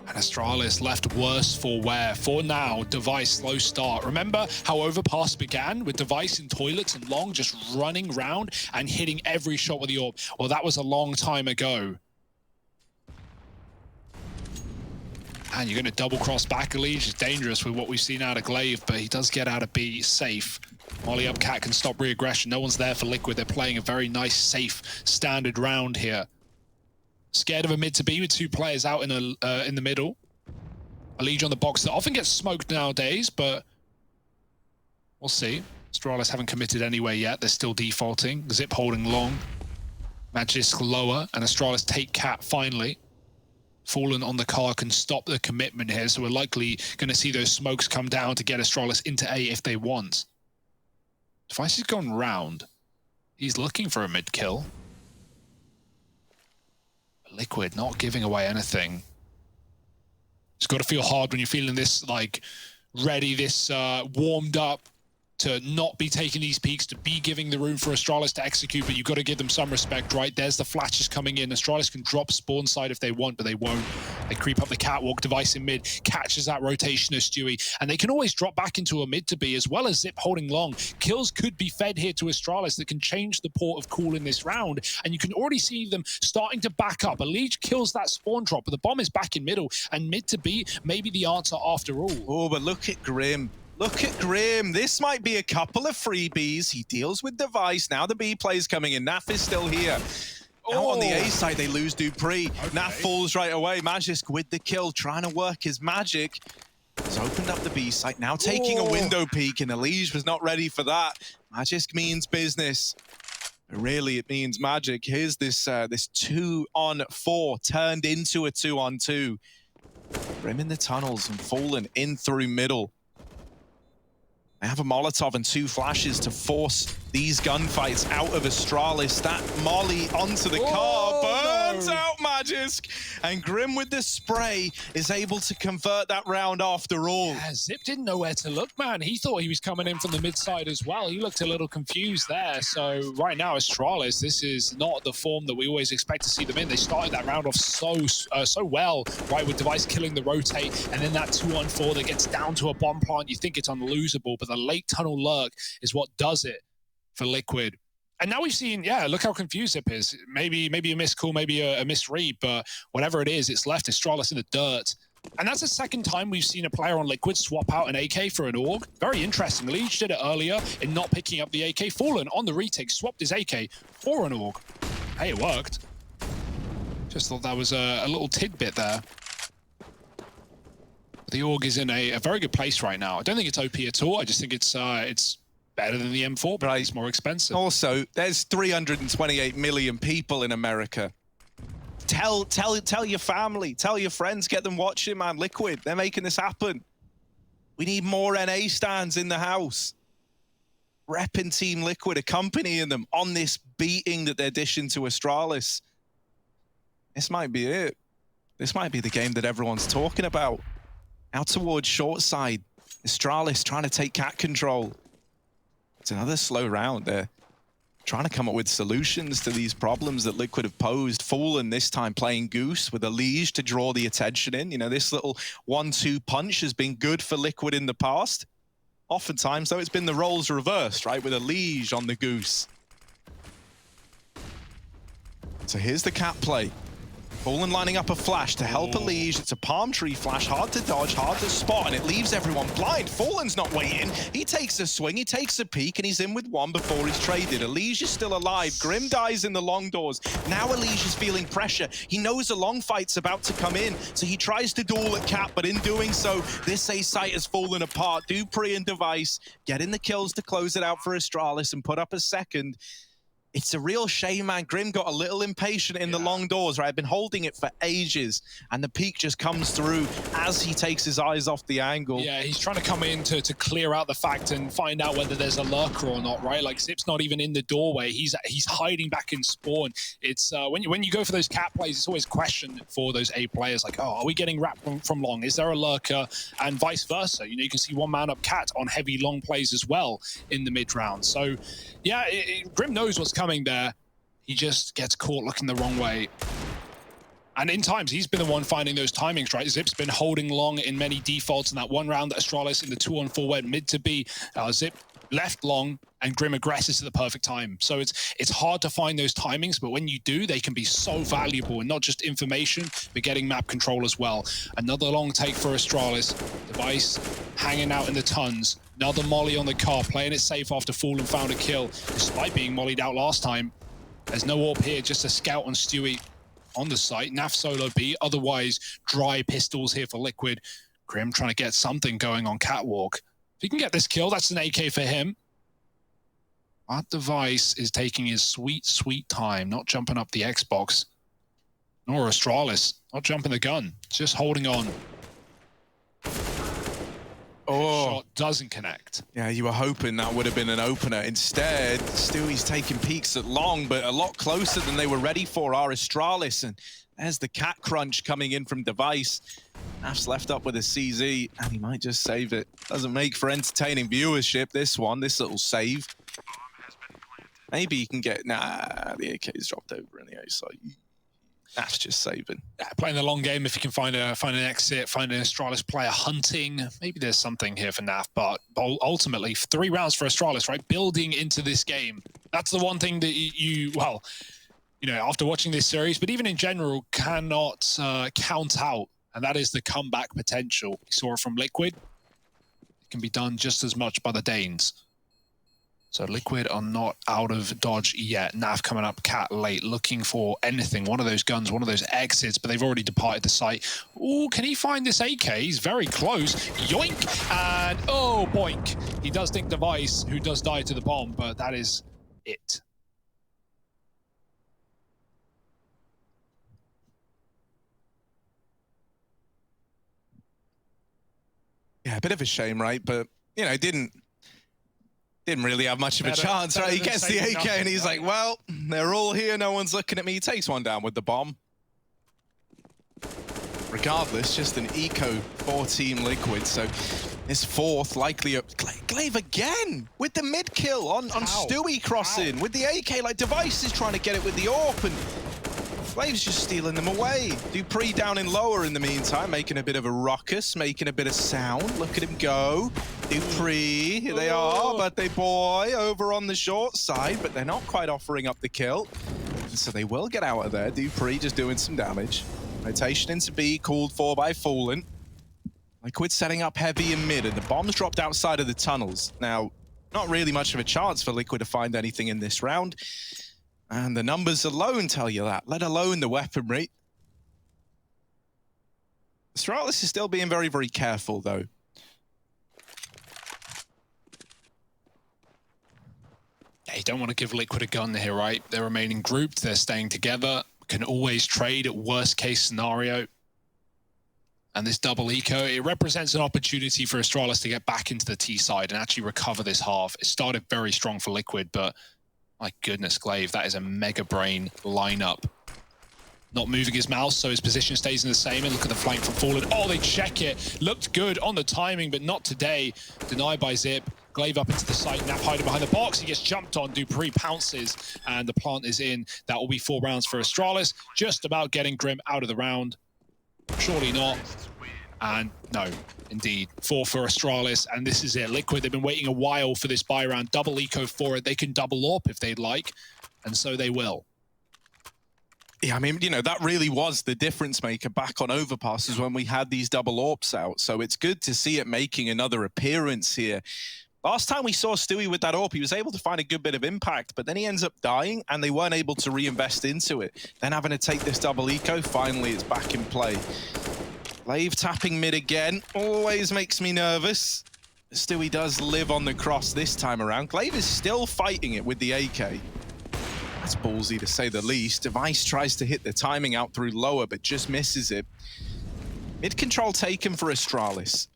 And Astralis left worse for wear. For now, Device slow start. Remember how Overpass began with Device in toilets and Long just running around and hitting every shot with the AWP? Well, that was a long time ago. And you're going to double cross back Elige. It's dangerous with what we've seen out of Glaive, but he does get out of B safe. Molly up Cat can stop re-aggression. No one's there for Liquid. They're playing a very nice, safe, standard round here. Scared of a mid to B with 2 players out in the middle. Elige on the box that often gets smoked nowadays, but we'll see. Astralis haven't committed anywhere yet. They're still defaulting. Zip holding Long. Magisk lower, and Astralis take Cat finally. Fallen on the car can stop the commitment here, so we're likely going to see those smokes come down to get Astralis into A if they want. Device has gone round. He's looking for a mid kill. Liquid not giving away anything. It's got to feel hard when you're feeling this like ready, this warmed up to not be taking these peaks, to be giving the room for Astralis to execute, but you've got to give them some respect, right? There's the flashes coming in. Astralis can drop spawn side if they want, but they won't. They creep up the catwalk. Device in mid, catches that rotation of Stewie, and they can always drop back into a mid to be, as well as Zip holding Long. Kills could be fed here to Astralis that can change the port of call in this round, and you can already see them starting to back up. Elige kills that spawn drop, but the bomb is back in middle, and mid to be maybe the answer after all. Oh, but look at Grim. Look at Grim. This might be a couple of freebies. He deals with Device. Now the B play's coming in. Naf is still here. Now on the A side, they lose Dupree. Okay. Naf falls right away. Magisk with the kill, trying to work his magic. He's opened up the B site, now taking a window peek, and Elige was not ready for that. Magisk means business. Really, it means magic. Here's this 2-on-4 turned into a 2-on-2. Grim in the tunnels and Fallen in through middle. They have a Molotov and 2 flashes to force these gunfights out of Astralis. That molly onto the car burns out Magisk. And Grim with the spray is able to convert that round after all. Yeah, Zip didn't know where to look, man. He thought he was coming in from the mid side as well. He looked a little confused there. So right now, Astralis, this is not the form that we always expect to see them in. They started that round off so well, right, with Device killing the rotate, and then that 2-on-4 that gets down to a bomb plant. You think it's unlosable, but the late tunnel lurk is what does it for Liquid. And now we've seen, yeah, look how confused Zip is. Maybe a missed call, maybe a misread, but whatever it is, it's left Astralis in the dirt. And that's the second time we've seen a player on Liquid swap out an AK for an AUG. Very interesting. Leech did it earlier in not picking up the AK. Fallen on the retake, swapped his AK for an AUG. Hey, it worked. Just thought that was a little tidbit there. The AUG is in a very good place right now. I don't think it's OP at all. I just think it's better than the M4, but it's more expensive. Also, there's 328 million people in America. Tell your family, tell your friends, get them watching, man. Liquid, they're making this happen. We need more NA stands in the house. Repping Team Liquid, accompanying them on this beating that they're dishing to Astralis. This might be it. This might be the game that everyone's talking about. Out towards short side, Astralis trying to take cat control. It's another slow round. They're trying to come up with solutions to these problems that Liquid have posed. Fallen this time playing Goose with a Liege to draw the attention in. You know, this little 1-2 punch has been good for Liquid in the past. Oftentimes, though, it's been the roles reversed, right? With a Liege on the Goose. So here's the cat play. Fallen lining up a flash to help a Liege. It's a palm tree flash, hard to dodge, hard to spot, and it leaves everyone blind. Fallen's not waiting. He takes a swing, he takes a peek, and he's in with one before he's traded. Liege is still alive. Grim dies in the long doors. Now Liege is feeling pressure. He knows a long fight's about to come in, so he tries to duel at Cat, but in doing so, this A site has fallen apart. Dupree and Device getting the kills to close it out for Astralis and put up a second. It's a real shame, man. Grim got a little impatient in the long doors, right? I've been holding it for ages, and the peak just comes through as he takes his eyes off the angle. Yeah, he's trying to come in to clear out the fact and find out whether there's a lurker or not, right? Like, Zip's not even in the doorway. He's hiding back in spawn. It's when you go for those cat plays, it's always questioned for those A players, like, oh, are we getting wrapped from long? Is there a lurker? And vice versa. You know, you can see one man up cat on heavy long plays as well in the mid round. So, yeah, Grim knows what's coming there. He just gets caught looking the wrong way. And in times, he's been the one finding those timings, right? Zip's been holding long in many defaults in that one round that Astralis in the 2-on-4 went mid to B. Zip left long and Grim aggresses to the perfect time. So it's hard to find those timings, but when you do, they can be so valuable, and not just information, but getting map control as well. Another long take for Astralis. Device hanging out in the tons. Another molly on the car, playing it safe after Fallen found a kill, despite being mollied out last time. There's no AWP here, just a scout on Stewie on the site. Naf solo B, otherwise dry pistols here for Liquid. Grim trying to get something going on Catwalk. If he can get this kill, that's an AK for him. That Device is taking his sweet, sweet time, not jumping up the Xbox. Nor Astralis, not jumping the gun, just holding on. Oh, shot doesn't connect. Yeah, you were hoping that would have been an opener. Instead, Stewie's taking peeks at long, but a lot closer than they were ready for are Astralis. And there's the cat crunch coming in from Device. Naf's left up with a CZ, and he might just save it. Doesn't make for entertaining viewership, this one, this little save. Maybe you can get... Nah, the AK's dropped over in the A site. That's just saving. Yeah, playing the long game, if you can find an exit, find an Astralis player hunting, maybe there's something here for Naf, but ultimately, 3 rounds for Astralis, right? Building into this game. That's the one thing that you well, you know, after watching this series, but even in general, cannot count out, and that is the comeback potential. We saw it from Liquid. It can be done just as much by the Danes. So Liquid are not out of dodge yet. Naf coming up cat late, looking for anything. One of those guns, one of those exits, but they've already departed the site. Ooh, can he find this AK? He's very close. Yoink! And oh, boink. He does think Device, who does die to the bomb, but that is it. Yeah, a bit of a shame, right? But, you know, didn't really have much of a chance, right? He gets the AK and he's like, well, they're all here, no one's looking at me. He takes one down with the bomb. Regardless, just an eco for Team Liquid, so his 4th likely up. Glaive again with the mid kill on Stewie crossing with the AK. Like, Device is trying to get it with the AWP, and Glaive's just stealing them away. Dupree down in lower in the meantime, making a bit of a ruckus, making a bit of sound. Look at him go. Dupree, here they are, birthday boy over on the short side, but they're not quite offering up the kill. And so they will get out of there. Dupree just doing some damage. Rotation into B, called for by Fallen. Liquid setting up heavy in mid, and the bombs dropped outside of the tunnels. Now, not really much of a chance for Liquid to find anything in this round. And the numbers alone tell you that, let alone the weaponry. Astralis is still being very, very careful, though. Yeah, you don't want to give Liquid a gun here, right? They're remaining grouped, they're staying together, can always trade at worst case scenario. And this double eco, it represents an opportunity for Astralis to get back into the T side and actually recover this half. It started very strong for Liquid, but my goodness, Glaive, that is a mega brain lineup. Not moving his mouse, so his position stays in the same. And look at the flank from Fallen. Oh, they check it. Looked good on the timing, but not today. Denied by Zip. Glaive up into the site. Nap hiding behind the box. He gets jumped on. Dupree pounces, and the plant is in. That will be 4 rounds for Astralis. Just about getting Grim out of the round. Surely not. And no, indeed, 4 for Astralis, and this is it. Liquid, they've been waiting a while for this buy round. Double eco for it. They can double AWP if they'd like, and so they will. Yeah, I mean, you know, that really was the difference maker back on overpasses when we had these double AWPs out. So it's good to see it making another appearance here. Last time we saw Stewie with that AWP, he was able to find a good bit of impact, but then he ends up dying, and they weren't able to reinvest into it. Then having to take this double eco, finally it's back in play. Glaive tapping mid again, always makes me nervous. Stewie does live on the cross this time around. Glaive is still fighting it with the AK. That's ballsy to say the least. Device tries to hit the timing out through lower, but just misses it. Mid control taken for Astralis.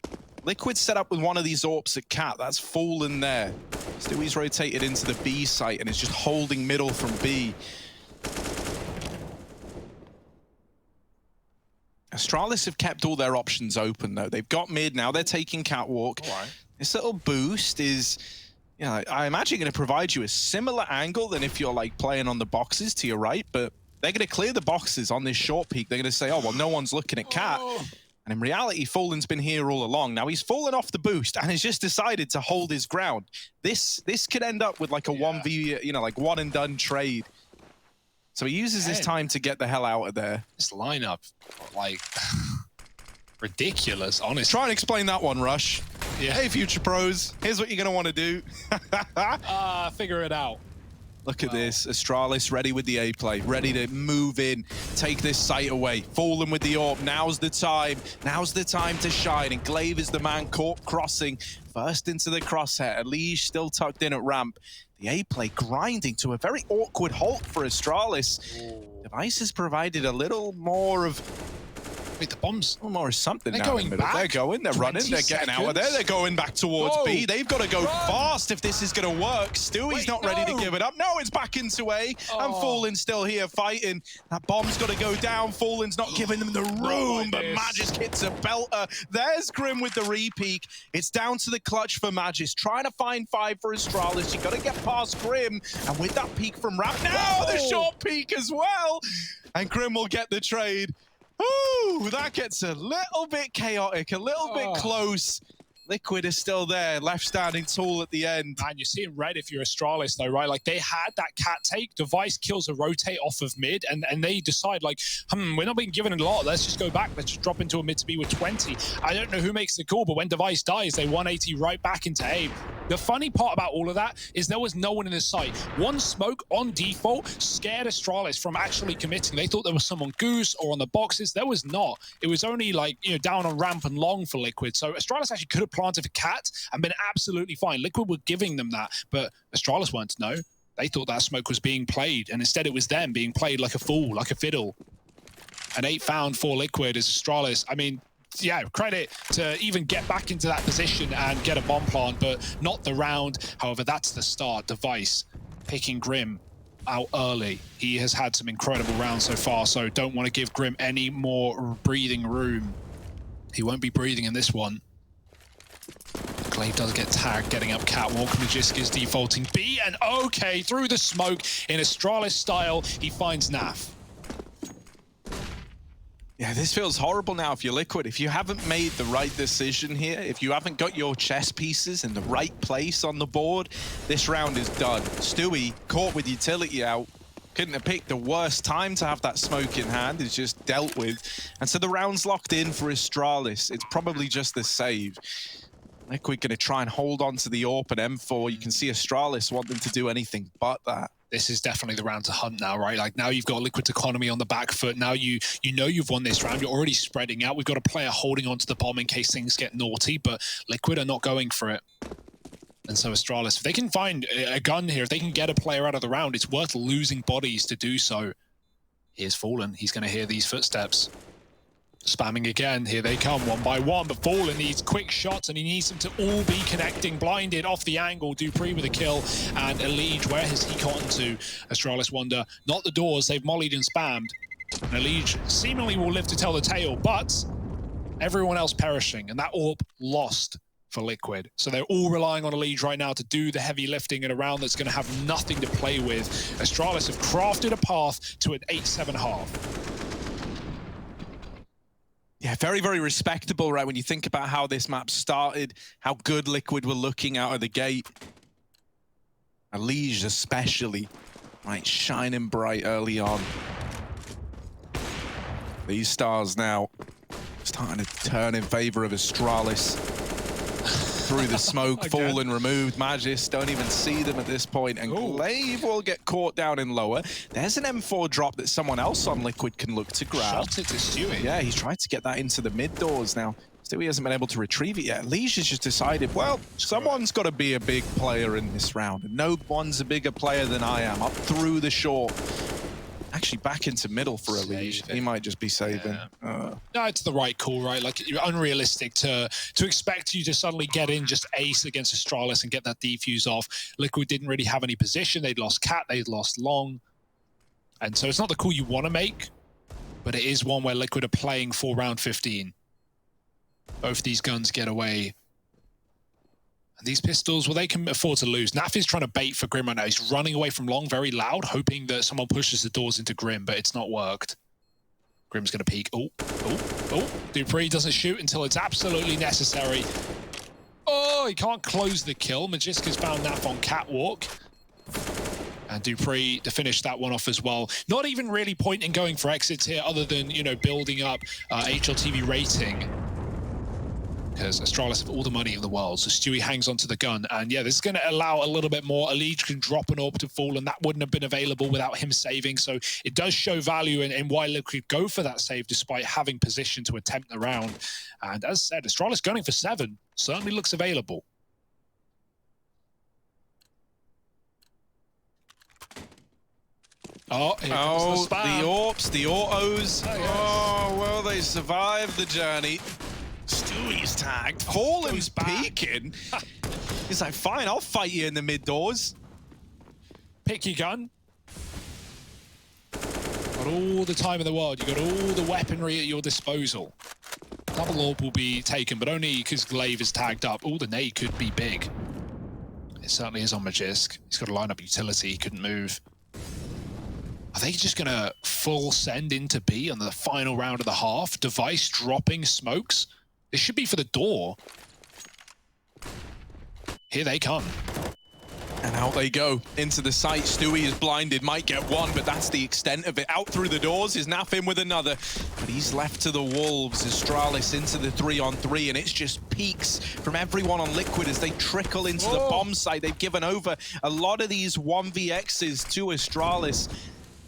Liquid set up with one of these AWPs at Cat. That's Fallen there. Stewie's rotated into the B site and is just holding middle from B. Astralis have kept all their options open, though. They've got mid, now they're taking Catwalk. All right. This little boost is, you know, I imagine going to provide you a similar angle than if you're, like, playing on the boxes to your right, but they're going to clear the boxes on this short peak. They're going to say, oh, well, no one's looking at Cat. And in reality, Fallen's been here all along. Now, he's fallen off the boost and has just decided to hold his ground. This could end up with, like, a 1v, you know, like, one-and-done trade. So he uses his time to get the hell out of there. This lineup, like, ridiculous, honestly. Try and explain that one, Rush. Yeah. Hey, future pros, here's what you're going to want to do. Figure it out. Look at this. Astralis ready with the A-play, ready to move in, take this site away. Fallen with the AWP. Now's the time. Now's the time to shine. And Glaive is the man caught crossing. First into the crosshair. Elige still tucked in at ramp. The A-play grinding to a very awkward halt for Astralis. Device has provided a little more of... Wait, the bombs? A little more of something. They're going back. They're going, they're running, they're getting out of there. They're going back towards B. They've got to go fast if this is going to work. Stewie's not ready to give it up. No, it's back into A. And Fallen's still here fighting. That bomb's got to go down. Fallen's not giving them the room, but Magis hits a belter. There's Grim with the repeak. It's down to the clutch for Magis. Trying to find 5 for Astralis. You got to get past Grim. And with that peak from Ramp, now the short peak as well. And Grim will get the trade. Ooh, that gets a little bit chaotic, a little bit close. Liquid is still there, left standing tall at the end. Man, you're seeing red if you're Astralis though, right? Like they had that cat take, Device kills a rotate off of mid, and they decide like, we're not being given a lot, let's just go back, let's just drop into a mid to B with 20. I don't know who makes the call, but when Device dies, they 180 right back into A. The funny part about all of that is there was no one in the site. One smoke on default scared Astralis from actually committing. They thought there was someone Goose or on the boxes. There was not. It was only like, you know, down on ramp and long for Liquid. So Astralis actually could have planted for Cat and been absolutely fine. Liquid were giving them that, but Astralis weren't to know. They thought that smoke was being played, and instead it was them being played like a fool, like a fiddle. An 8 found for Liquid is Astralis. I mean, yeah, credit to even get back into that position and get a bomb plant, but not the round. However, that's the start. Device picking Grim out early. He has had some incredible rounds so far, so don't want to give Grim any more breathing room. He won't be breathing in this one. Glaive does get tagged, getting up Catwalk. Magisk is defaulting B, and okay, through the smoke in Astralis style, he finds Naf. Yeah, this feels horrible now if you're Liquid. If you haven't made the right decision here, if you haven't got your chess pieces in the right place on the board, this round is done. Stewie, caught with utility out, couldn't have picked the worst time to have that smoke in hand. It's just dealt with. And so the round's locked in for Astralis. It's probably just the save. Liquid going to try and hold on to the AWP and M4. You can see Astralis want them to do anything but that. This is definitely the round to hunt now, right? Like now you've got Liquid's economy on the back foot. Now you know you've won this round. You're already spreading out. We've got a player holding onto the bomb in case things get naughty, but Liquid are not going for it. And so Astralis, if they can find a gun here, if they can get a player out of the round, it's worth losing bodies to do so. Here's Fallen. He's going to hear these footsteps. Spamming again. Here they come, one by one. But Fallen needs quick shots, and he needs them to all be connecting. Blinded off the angle. Dupree with a kill. And Elige, where has he gotten to? Astralis wonder. Not the doors. They've mollied and spammed. And Elige seemingly will live to tell the tale, but everyone else perishing. And that AWP lost for Liquid. So they're all relying on Elige right now to do the heavy lifting in a round that's going to have nothing to play with. Astralis have crafted a path to an 8-7 half. Yeah, very, very respectable, right? When you think about how this map started, how good Liquid were looking out of the gate. Elige especially, right, shining bright early on. These stars now starting to turn in favor of Astralis. Through the smoke, Fallen removed. Magis don't even see them at this point, and Glaive will get caught down in lower. There's an M4 drop that someone else on Liquid can look to grab. Shot it to Stewie. Yeah, he's tried to get that into the mid doors now. Stewie hasn't been able to retrieve it yet. Elige has just decided, well, someone's got to be a big player in this round, and no one's a bigger player than I am. Up through the short. Actually back into middle for Elige. He might just be saving. No, it's the right call, right? Like, unrealistic to expect you to suddenly get in just ace against Astralis and get that defuse off. Liquid didn't really have any position. They'd lost Cat, they'd lost Long. And so it's not the call you want to make, but it is one where Liquid are playing for round 15. Both these guns get away. These pistols, well, they can afford to lose. Naf is trying to bait for Grim right now. He's running away from Long very loud, hoping that someone pushes the doors into Grim, but it's not worked. Grim's going to peek. Oh. Dupree doesn't shoot until it's absolutely necessary. Oh, he can't close the kill. Magiska's found Naf on Catwalk. And Dupree to finish that one off as well. Not even really point in going for exits here other than, you know, building up HLTV rating. Because Astralis have all the money in the world, so Stewie hangs onto the gun. And yeah, this is going to allow a little bit more. Elige can drop an AWP to fall, and that wouldn't have been available without him saving. So it does show value in why Liquid go for that save despite having position to attempt the round. And as said, Astralis gunning for 7 certainly looks available. Oh, here comes the spam. The AWPs, the autos. Oh, well, they survived the journey. Stewie's tagged. Fallen's peeking. He's like, fine, I'll fight you in the mid doors. Pick your gun. Got all the time in the world. You got all the weaponry at your disposal. Double AWP will be taken, but only because Glaive is tagged up. Oh, the nade could be big. It certainly is on Magisk. He's got to line up utility. He couldn't move. Are they just going to full send into B on the final round of the half? Device dropping smokes? This should be for the door. Here they come. And out they go into the site. Stewie is blinded, might get one, but that's the extent of it. Out through the doors is Naf in with another, but he's left to the wolves. Astralis into the 3-on-3, and it's just peaks from everyone on Liquid as they trickle into the bomb site. They've given over a lot of these 1vx's to Astralis,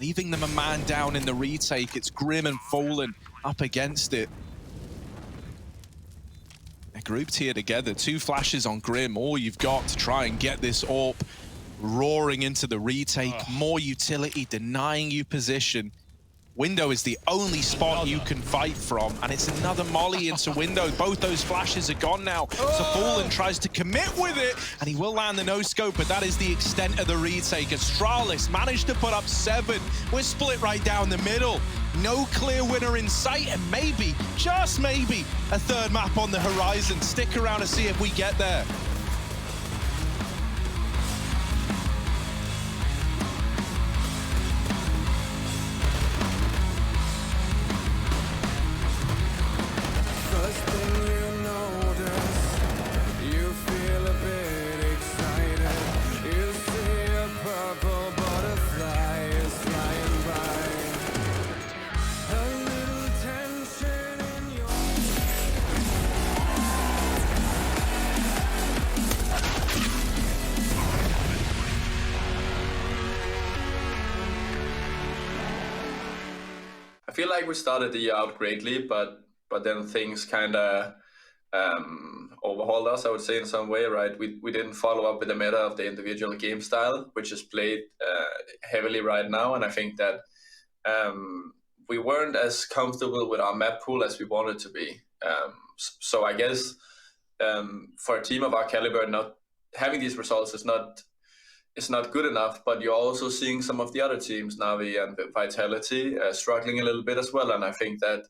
leaving them a man down in the retake. It's Grim and Fallen up against it. They're grouped here together. 2 flashes on Grim. All you've got to try and get this AWP roaring into the retake. More utility, denying you position. Window is the only spot you can fight from, and it's another molly into Window. Both those flashes are gone now. So Fallen tries to commit with it, and he will land the no-scope, but that is the extent of the retake. Astralis managed to put up 7. We're split right down the middle. No clear winner in sight, and maybe, just maybe, a 3rd map on the horizon. Stick around to see if we get there. feel like we started the year out greatly, but then things kind of overhauled us, I would say, in some way, right? We didn't follow up with the meta of the individual game style, which is played heavily right now, and I think that we weren't as comfortable with our map pool as we wanted to be. So I guess for a team of our caliber, not having these results is not good enough, but you're also seeing some of the other teams, Navi and Vitality, struggling a little bit as well. And I think that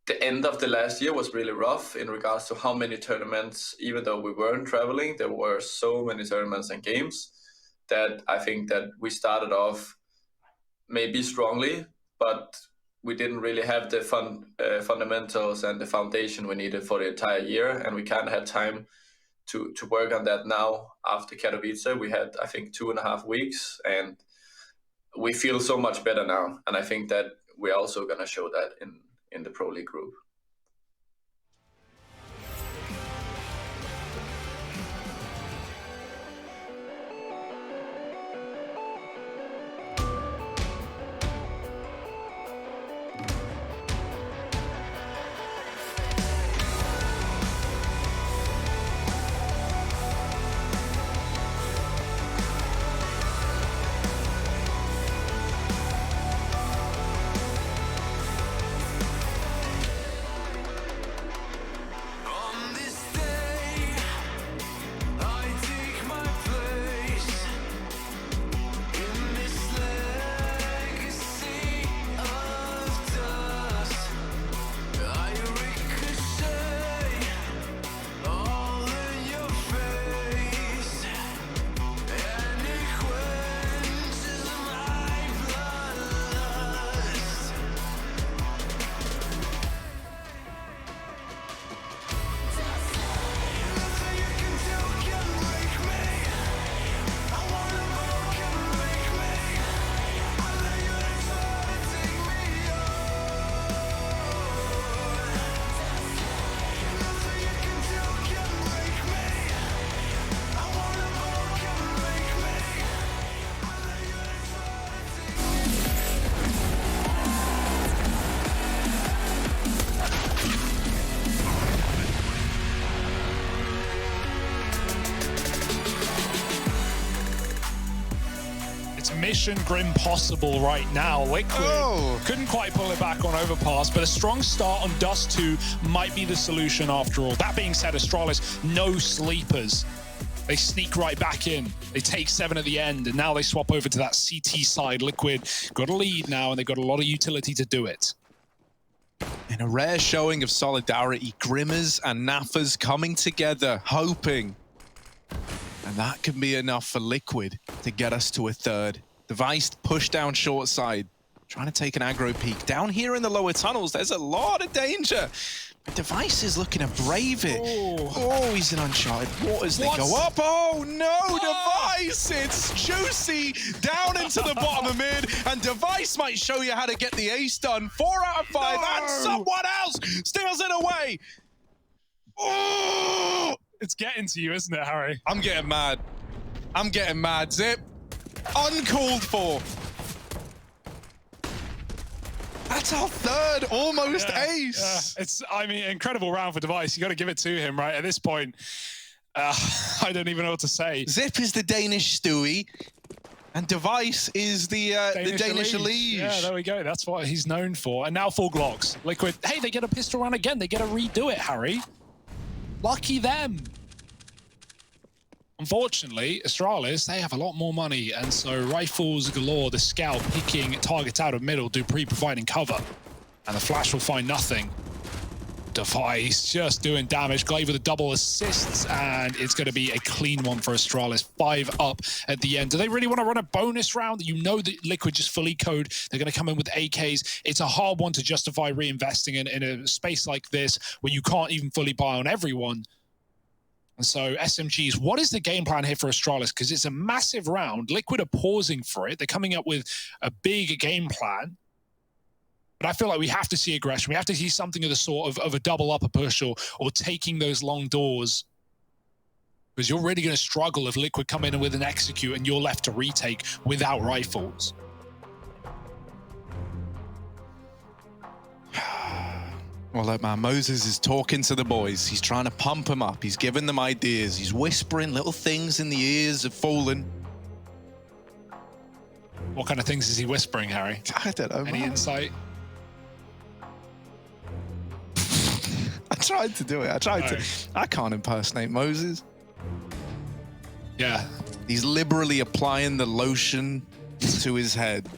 the end of the last year was really rough in regards to how many tournaments, even though we weren't traveling, there were so many tournaments and games that I think that we started off maybe strongly, but we didn't really have the fundamentals and the foundation we needed for the entire year. And we kind of had time to work on that now after Katowice. We had, I think, 2.5 weeks, and we feel so much better now. And I think that we're also going to show that in the Pro League group. Mission Grim possible right now. Liquid couldn't quite pull it back on Overpass, but a strong start on Dust 2 might be the solution after all. That being said, Astralis, no sleepers. They sneak right back in. They take 7 at the end, and now they swap over to that CT side. Liquid got a lead now, and they've got a lot of utility to do it. In a rare showing of solidarity, Grimmers and Naffers coming together, hoping. And that can be enough for Liquid to get us to a third. Device push down short side, trying to take an aggro peek. Down here in the lower tunnels, there's a lot of danger. But Device is looking to brave it. Oh, he's in uncharted waters. They go up. Oh, no, Device. It's juicy down into the bottom of mid. And Device might show you how to get the ace done. 4 out of 5. And someone else steals it away. Oh! It's getting to you, isn't it, Harry? I'm getting mad. I'm getting mad. Zip. Uncalled for. That's our third almost ace. Yeah. It's, I mean, incredible round for Device. You got to give it to him, right? At this point, I don't even know what to say. Zip is the Danish Stewie, and Device is the Danish Elige. Yeah, there we go. That's what he's known for. And now 4 Glocks. Liquid, hey, they get a pistol round again. They get to redo it, Harry. Lucky them. Unfortunately, Astralis, they have a lot more money, and so rifles galore, the scout picking targets out of middle, Dupree providing cover, and the flash will find nothing. Device just doing damage, Glaive with a double assists, and it's going to be a clean one for Astralis. 5 up at the end. Do they really want to run a bonus round? You know that Liquid just fully code. They're going to come in with AKs. It's a hard one to justify reinvesting in a space like this where you can't even fully buy on everyone. And so SMGs, what is the game plan here for Astralis? Because it's a massive round. Liquid are pausing for it. They're coming up with a big game plan. But I feel like we have to see aggression. We have to see something of the sort of a double upper push or taking those long doors. Because you're really going to struggle if Liquid come in with an execute and you're left to retake without rifles. Well, look, man, Moses is talking to the boys. He's trying to pump them up. He's giving them ideas. He's whispering little things in the ears of Fallen. What kind of things is he whispering, Harry? I don't know, Any insight? I tried to do it. I can't impersonate Moses. Yeah. He's liberally applying the lotion to his head.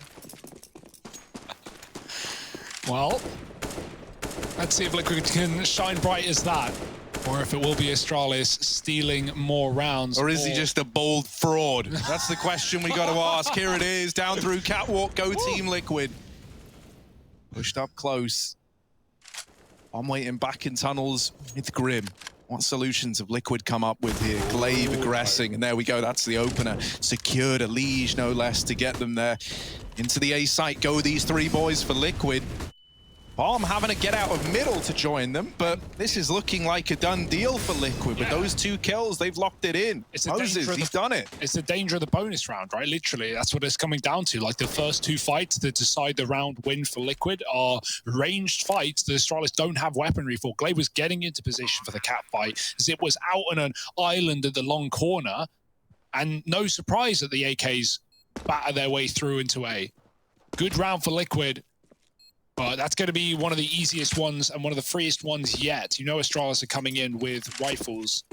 Well, let's see if Liquid can shine bright as that, or if it will be Astralis stealing more rounds. Or is he just a bold fraud? That's the question we got to ask. Here it is, down through Catwalk, go Team Liquid. Pushed up close. I'm waiting back in tunnels with Grim. What solutions have Liquid come up with here? Glaive aggressing, and there we go, that's the opener. Secured a Liege, no less, to get them there. Into the A site go these three boys for Liquid. Bomb having to get out of middle to join them, but this is looking like a done deal for Liquid. With those 2 kills, they've locked it in. Moses, he's done it. It's the danger of the bonus round, right? Literally, that's what it's coming down to. Like the first 2 fights that decide the round win for Liquid are ranged fights that Astralis don't have weaponry for. Glaive was getting into position for the cat fight. Zip was out on an island at the long corner, and no surprise that the AKs batter their way through into A. Good round for Liquid. But that's going to be one of the easiest ones and one of the freest ones yet. You know Astralis are coming in with rifles.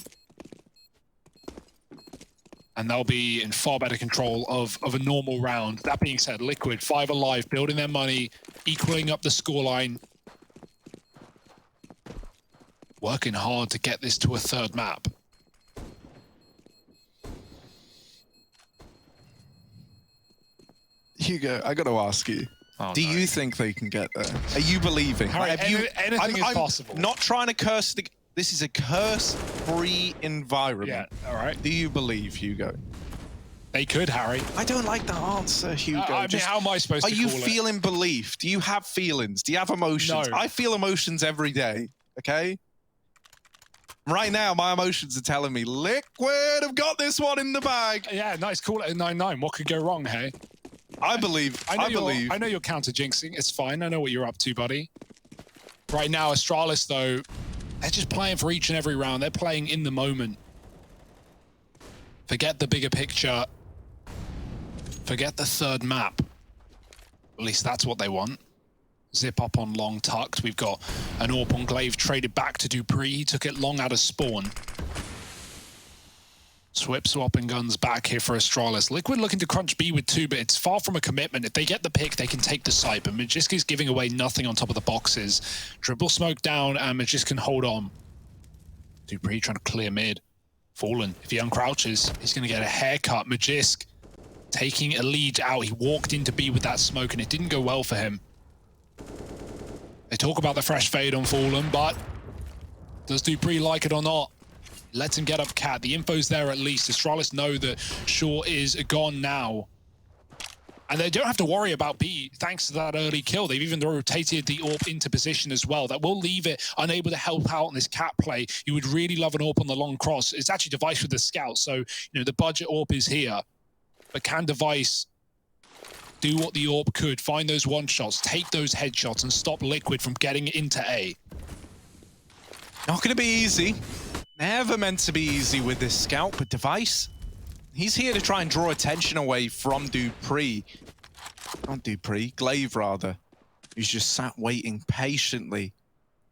And they'll be in far better control of a normal round. That being said, Liquid, 5 alive, building their money, equaling up the scoreline. Working hard to get this to a 3rd map. Hugo, I got to ask you. Do you think they can get there? Are you believing? Harry, anything is possible. Not trying to curse this is a curse-free environment. Yeah, all right. Do you believe, Hugo? They could, Harry. I don't like the answer, Hugo. I mean, how am I supposed to call it? Are you feeling belief? Do you have feelings? Do you have emotions? No. I feel emotions every day, okay? Right now, my emotions are telling me, Liquid have got this one in the bag. Yeah, nice call it at 9-9. What could go wrong, hey? I believe. I know you're counter jinxing. It's fine. I know what you're up to, buddy. Right now, Astralis, though, they're just playing for each and every round. They're playing in the moment. Forget the bigger picture. Forget the 3rd map. At least that's what they want. Zip up on long tucked. We've got an AWP on Glaive traded back to Dupree. He took it long out of spawn. Swip swapping guns back here for Astralis. Liquid looking to crunch B with 2, but it's far from a commitment. If they get the pick, they can take the site, but Magiska's giving away nothing on top of the boxes. Dribble smoke down, and Magisk can hold on. Dupree trying to clear mid. Fallen. If he uncrouches, he's going to get a haircut. Magisk taking a lead out. He walked into B with that smoke, and it didn't go well for him. They talk about the fresh fade on Fallen, but does Dupree like it or not? Lets him get up cat. The info's there at least. Astralis know that Shaw is gone now. And they don't have to worry about B thanks to that early kill. They've even rotated the AWP into position as well. That will leave it unable to help out in this cat play. You would really love an AWP on the long cross. It's actually Device with the scout, so you know the budget AWP is here. But can Device do what the AWP could? Find those one-shots, take those headshots, and stop Liquid from getting into A. Not going to be easy. Never meant to be easy with this scout, but Device, he's here to try and draw attention away from Dupree. Not Dupree, Glaive rather, who's just sat waiting patiently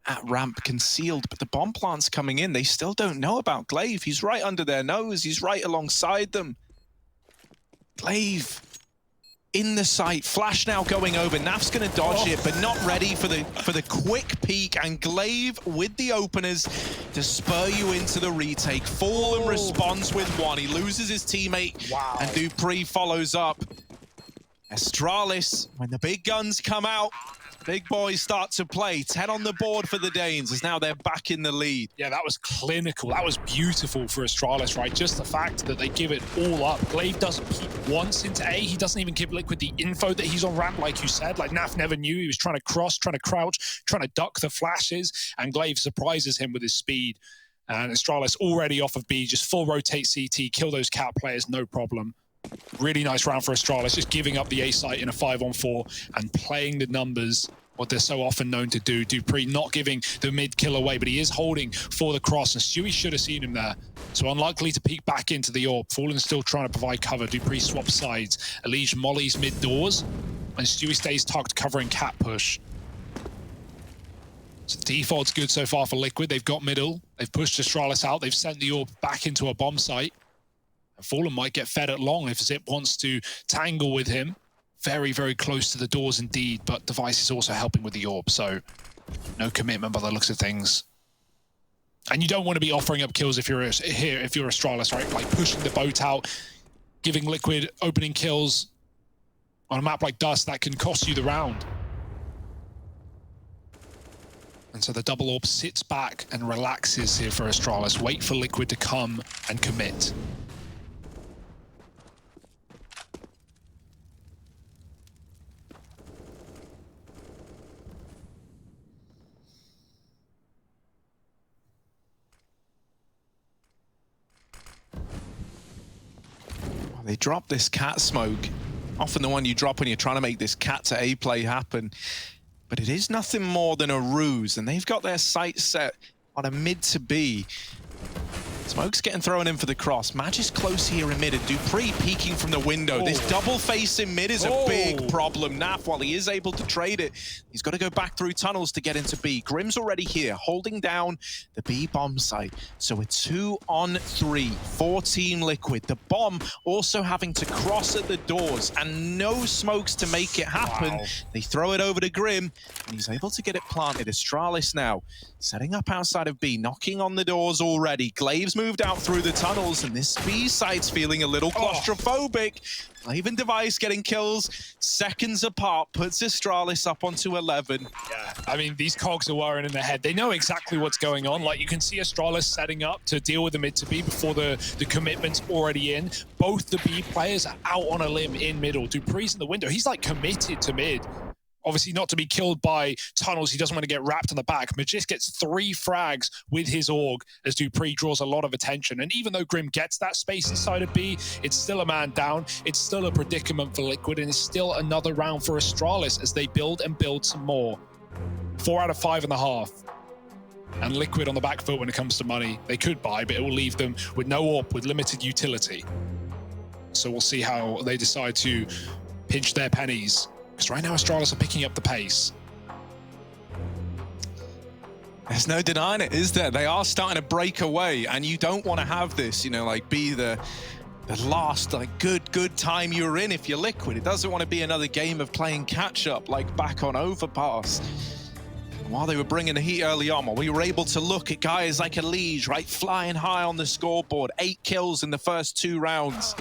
at ramp concealed. But the bomb plant's coming in. They still don't know about Glaive. He's right under their nose. He's right alongside them. Glaive in the site. Flash now going over. Naf's going to dodge it, but not ready for the quick peek. And Glaive with the openers to spur you into the retake. Fallen responds with 1. He loses his teammate, and Dupree follows up. Astralis, when the big guns come out, big boys start to play. 10 on the board for the Danes, as now they're back in the lead. Yeah, that was clinical. That was beautiful for Astralis, right? Just the fact that they give it all up. Glaive doesn't peek once into A. He doesn't even give Liquid the info that he's on ramp, like you said. Like, Naf never knew. He was trying to cross, trying to crouch, trying to duck the flashes, and Glaive surprises him with his speed. And Astralis already off of B, just full rotate CT, kill those cat players, no problem. Really nice round for Astralis, just giving up the A site in a 5-on-4 and playing the numbers what they're so often known to do. Dupree not giving the mid kill away, but he is holding for the cross, and Stewie should have seen him there. So unlikely to peek back into the AWP. Fallen still trying to provide cover. Dupree swaps sides. Elige mollies mid doors, and Stewie stays tucked, covering cat push. So default's good so far for Liquid. They've got middle. They've pushed Astralis out. They've sent the AWP back into a bomb site. And Fallen might get fed at long if Zip wants to tangle with him. Very, very close to the doors indeed, but Device is also helping with the AWP, so no commitment by the looks of things. And you don't want to be offering up kills if you're Astralis, right? Like pushing the boat out, giving Liquid opening kills on a map like Dust, that can cost you the round. And so the double AWP sits back and relaxes here for Astralis. Wait for Liquid to come and commit. They drop this cat smoke, often the one you drop when you're trying to make this cat to A play happen. But it is nothing more than a ruse, and they've got their sights set on a mid to B. Smoke's getting thrown in for the cross. Magic's close here in mid, and Dupree peeking from the window. This double face in mid is a big problem. Naf, while he is able to trade it, he's got to go back through tunnels to get into B. Grim's already here, holding down the B bomb site. So a 2-on-3 for Team Liquid. The bomb also having to cross at the doors, and no smokes to make it happen. Wow. They throw it over to Grim, and he's able to get it planted. Astralis now setting up outside of B, knocking on the doors already. Glaive's moved out through the tunnels, and this B site's feeling a little claustrophobic. Glaive and Device getting kills seconds apart, puts Astralis up onto 11. Yeah, I mean, these cogs are whirring in their head. They know exactly what's going on. Like, you can see Astralis setting up to deal with the mid to B before the commitment's already in. Both the B players are out on a limb in middle. Dupree's in the window. He's like committed to mid. Obviously not to be killed by tunnels. He doesn't want to get wrapped on the back. Magis gets 3 frags with his AUG as Dupree draws a lot of attention. And even though Grim gets that space inside of B, it's still a man down. It's still a predicament for Liquid, and it's still another round for Astralis as they build and build some more. 4 out of 5.5. And Liquid on the back foot when it comes to money. They could buy, but it will leave them with no AWP, with limited utility. So we'll see how they decide to pinch their pennies. Because right now Astralis are picking up the pace. There's no denying it, is there? They are starting to break away, and you don't want to have this, you know, like be the last like good time you're in if you're Liquid. It doesn't want to be another game of playing catch up like back on Overpass. And while they were bringing the heat early on, we were able to look at guys like Elige, right, flying high on the scoreboard, 8 kills in the first 2 rounds.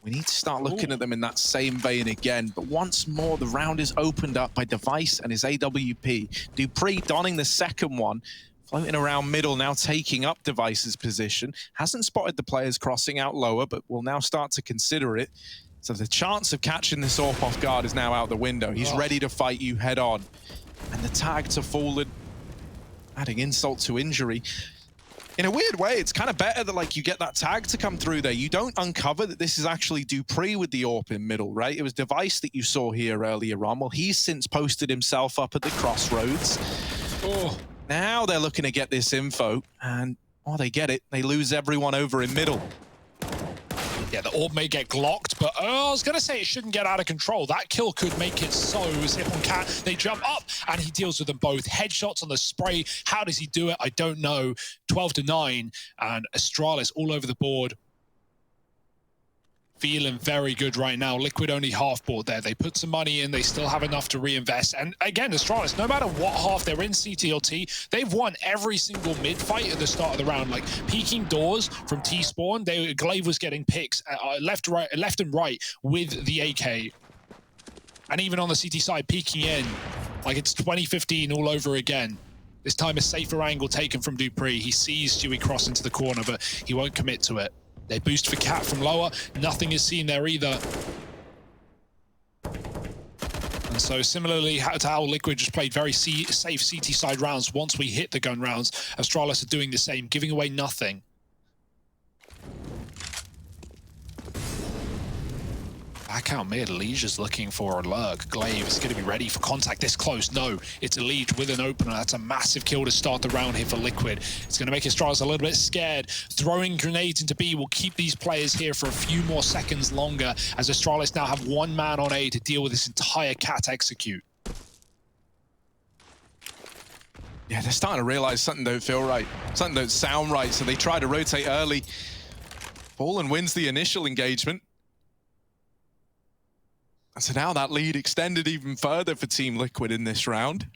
We need to start looking at them in that same vein again. But once more, the round is opened up by Device and his AWP. Dupree donning the second one, floating around middle, now taking up Device's position. Hasn't spotted the players crossing out lower, but will now start to consider it. So the chance of catching this AWP off guard is now out the window. He's ready to fight you head on. And the tag to Fallen, adding insult to injury. In a weird way, it's kind of better that like you get that tag to come through there. You don't uncover that this is actually Dupree with the AWP in middle, right? It was Device that you saw here earlier on. Well, he's since posted himself up at the crossroads. Now they're looking to get this info, and they get it. They lose everyone over in middle. Yeah, the AWP may get glocked, but I was going to say it shouldn't get out of control. That kill could make it so. Zip on Cat, they jump up, and he deals with them both. Headshots on the spray. How does he do it? I don't know. 12-9, and Astralis all over the board. Feeling very good right now. Liquid only half board there. They put some money in. They still have enough to reinvest. And again, Astralis, no matter what half they're in, CT or T, they've won every single mid fight at the start of the round. Like peeking doors from T spawn, Glaive was getting picks left and right with the AK. And even on the CT side, peeking in, like it's 2015 all over again. This time a safer angle taken from Dupree. He sees Stewie cross into the corner, but he won't commit to it. They boost for Cat from lower. Nothing is seen there either. And so similarly to how Liquid just played very safe CT side rounds, once we hit the gun rounds, Astralis are doing the same, giving away nothing. Back out mid, Lige is looking for a lurk. Glaive is going to be ready for contact this close. No, it's Lige with an opener. That's a massive kill to start the round here for Liquid. It's going to make Astralis a little bit scared. Throwing grenades into B will keep these players here for a few more seconds longer, as Astralis now have one man on A to deal with this entire cat execute. Yeah, they're starting to realize something don't feel right. Something don't sound right, so they try to rotate early. Fallen wins the initial engagement. And so now that lead extended even further for Team Liquid in this round.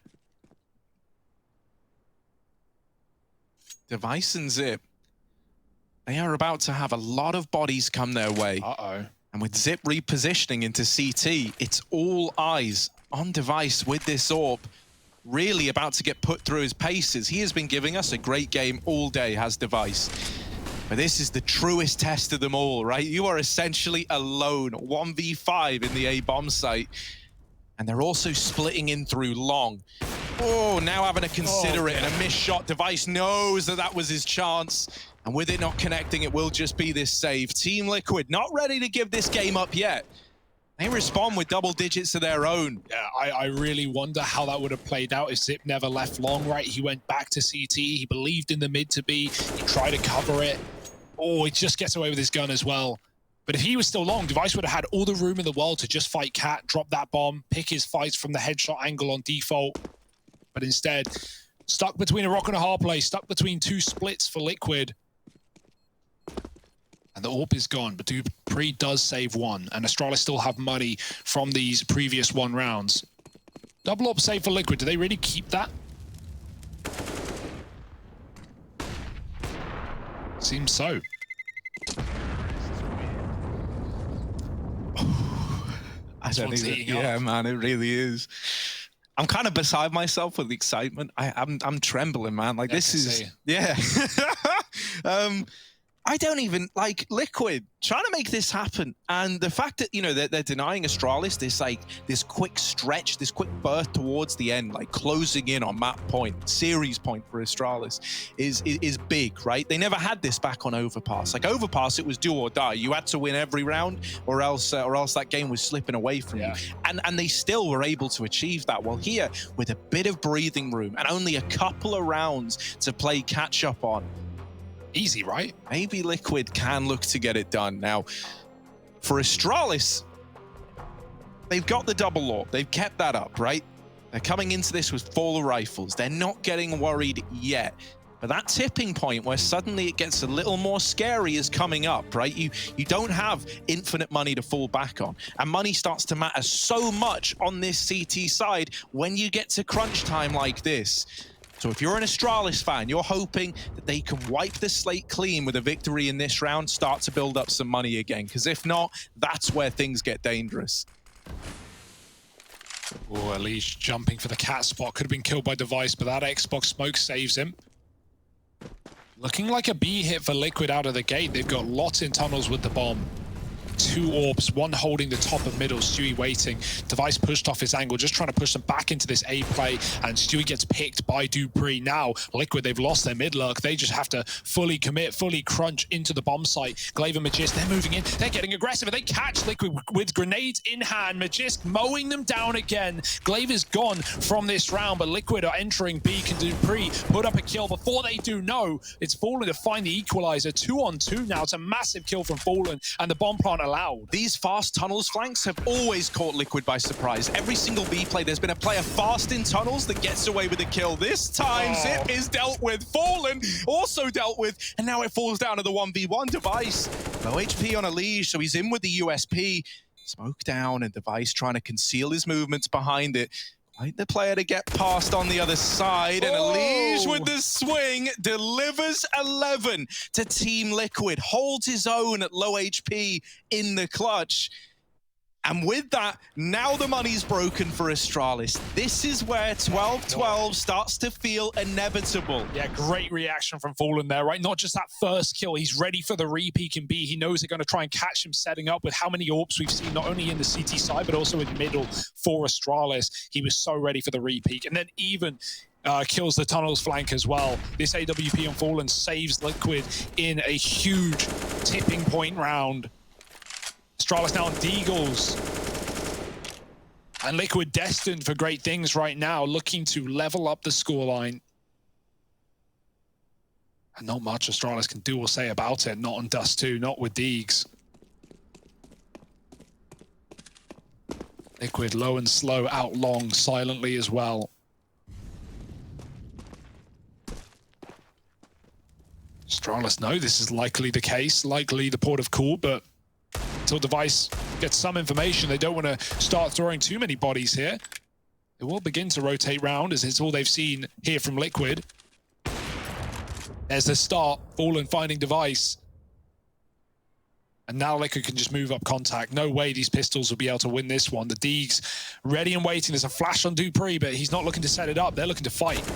Device and Zip, they are about to have a lot of bodies come their way. Uh-oh. And with Zip repositioning into CT, it's all eyes on Device with this AWP. Really about to get put through his paces. He has been giving us a great game all day, has Device. But this is the truest test of them all, right? You are essentially alone, 1v5 in the A bomb site. And they're also splitting in through long. Oh, now having to consider it, and a missed shot. Device knows that that was his chance. And with it not connecting, it will just be this save. Team Liquid not ready to give this game up yet. They respond with double digits of their own. Yeah, I really wonder how that would have played out if Zip never left long, right? He went back to CT. He believed in the mid to B. He tried to cover it. Oh, he just gets away with his gun as well. But if he was still long, Device would have had all the room in the world to just fight Cat, drop that bomb, pick his fights from the headshot angle on default. But instead, stuck between a rock and a hard place, stuck between two splits for Liquid. And the AWP is gone, but Dupree does save one, and Astralis still have money from these previous one rounds. Double AWP save for Liquid. Do they really keep that? Seems so. I don't think yeah, man, it really is. I'm kind of beside myself with excitement. I'm trembling, man. Like, this is, yeah. I don't even, like, Liquid trying to make this happen. And the fact that, you know, they're denying Astralis this, like, this quick stretch, this quick birth towards the end, like closing in on map point, series point for Astralis is big, right? They never had this back on Overpass. Like, Overpass, it was do or die. You had to win every round or else that game was slipping away from you. And they still were able to achieve that. Well, here, with a bit of breathing room and only a couple of rounds to play catch up on, easy, right? Maybe Liquid can look to get it done. Now, for Astralis, they've got the double AWP. They've kept that up, right? They're coming into this with 4 rifles. They're not getting worried yet. But that tipping point where suddenly it gets a little more scary is coming up, right? You don't have infinite money to fall back on. And money starts to matter so much on this CT side when you get to crunch time like this. So if you're an Astralis fan, you're hoping that they can wipe the slate clean with a victory in this round, start to build up some money again. Because if not, that's where things get dangerous. Oh, Elise jumping for the cat spot. Could have been killed by Device, but that Xbox smoke saves him. Looking like a B hit for Liquid out of the gate. They've got lots in tunnels with the bomb. 2 AWPs, one holding the top and middle, Stewie waiting. Device pushed off his angle, just trying to push them back into this A play, and Stewie gets picked by Dupree. Now, Liquid, they've lost their mid lurk. They just have to fully commit, fully crunch into the bomb site. Glaive and Magisk, they're moving in. They're getting aggressive, and they catch Liquid with grenades in hand. Magisk mowing them down again. Glaive is gone from this round, but Liquid are entering B. Can Dupree put up a kill? Before they do, no, it's Fallen to find the equalizer. 2-on-2 now. It's a massive kill from Fallen, and the bomb plant allowed. These fast tunnels flanks have always caught Liquid by surprise. Every single B play, there's been a player fast in tunnels that gets away with a kill. This time, Zip is dealt with. Fallen also dealt with, and now it falls down to the 1v1 Device. Low HP on Elise, so he's in with the USP. Smoke down, and Device trying to conceal his movements behind it. Quite the player to get past on the other side, and Elise with the swing delivers 11 to Team Liquid, holds his own at low HP in the clutch. And with that, now the money's broken for Astralis. This is where 12-12 starts to feel inevitable. Yeah, great reaction from Fallen there, right? Not just that first kill, he's ready for the re-peek in B. He knows they're going to try and catch him setting up with how many AWPs we've seen, not only in the CT side, but also in middle for Astralis. He was so ready for the re-peek. And then even kills the tunnels flank as well. This AWP on Fallen saves Liquid in a huge tipping point round. Astralis now on Deagles. And Liquid destined for great things right now, looking to level up the scoreline. And not much Astralis can do or say about it. Not on Dust 2, not with Deegs. Liquid low and slow, out long, silently as well. Astralis know this is likely the case, likely the port of call, but until Device gets some information, they don't want to start throwing too many bodies here. They will begin to rotate round, as it's all they've seen here from Liquid. There's the start, Fallen finding Device. And now Liquid can just move up contact. No way these pistols will be able to win this one. The Deegs ready and waiting. There's a flash on Dupree, but he's not looking to set it up. They're looking to fight.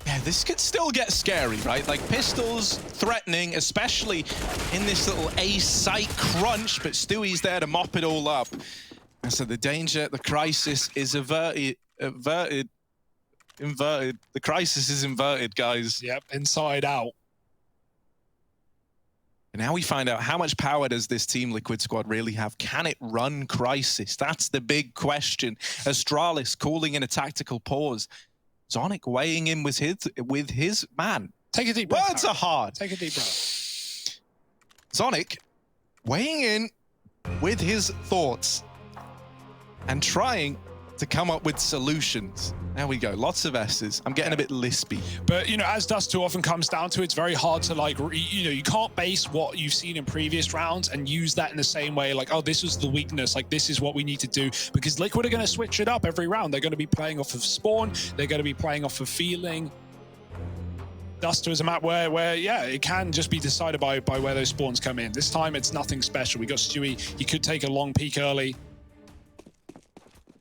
Yeah, this could still get scary, right? Like, pistols threatening, especially in this little A site crunch, but Stewie's there to mop it all up. And so the danger, the crisis is inverted. The crisis is inverted, guys. Yep, inside out. And now we find out, how much power does this Team Liquid squad really have? Can it run Crisis? That's the big question. Astralis calling in a tactical pause. Zonic weighing in with his man. Take a deep breath. Words are hard. Take a deep breath. Zonic weighing in with his thoughts and trying to come up with solutions. There we go. Lots of S's. I'm getting a bit lispy. But, you know, as Dust 2 often comes down to, it's very hard to, like, you know, you can't base what you've seen in previous rounds and use that in the same way, like, oh, this was the weakness, like, this is what we need to do. Because Liquid are going to switch it up every round. They're going to be playing off of spawn. They're going to be playing off of feeling. Dust 2 is a map where, yeah, it can just be decided by where those spawns come in. This time, it's nothing special. We got Stewie. He could take a long peek early.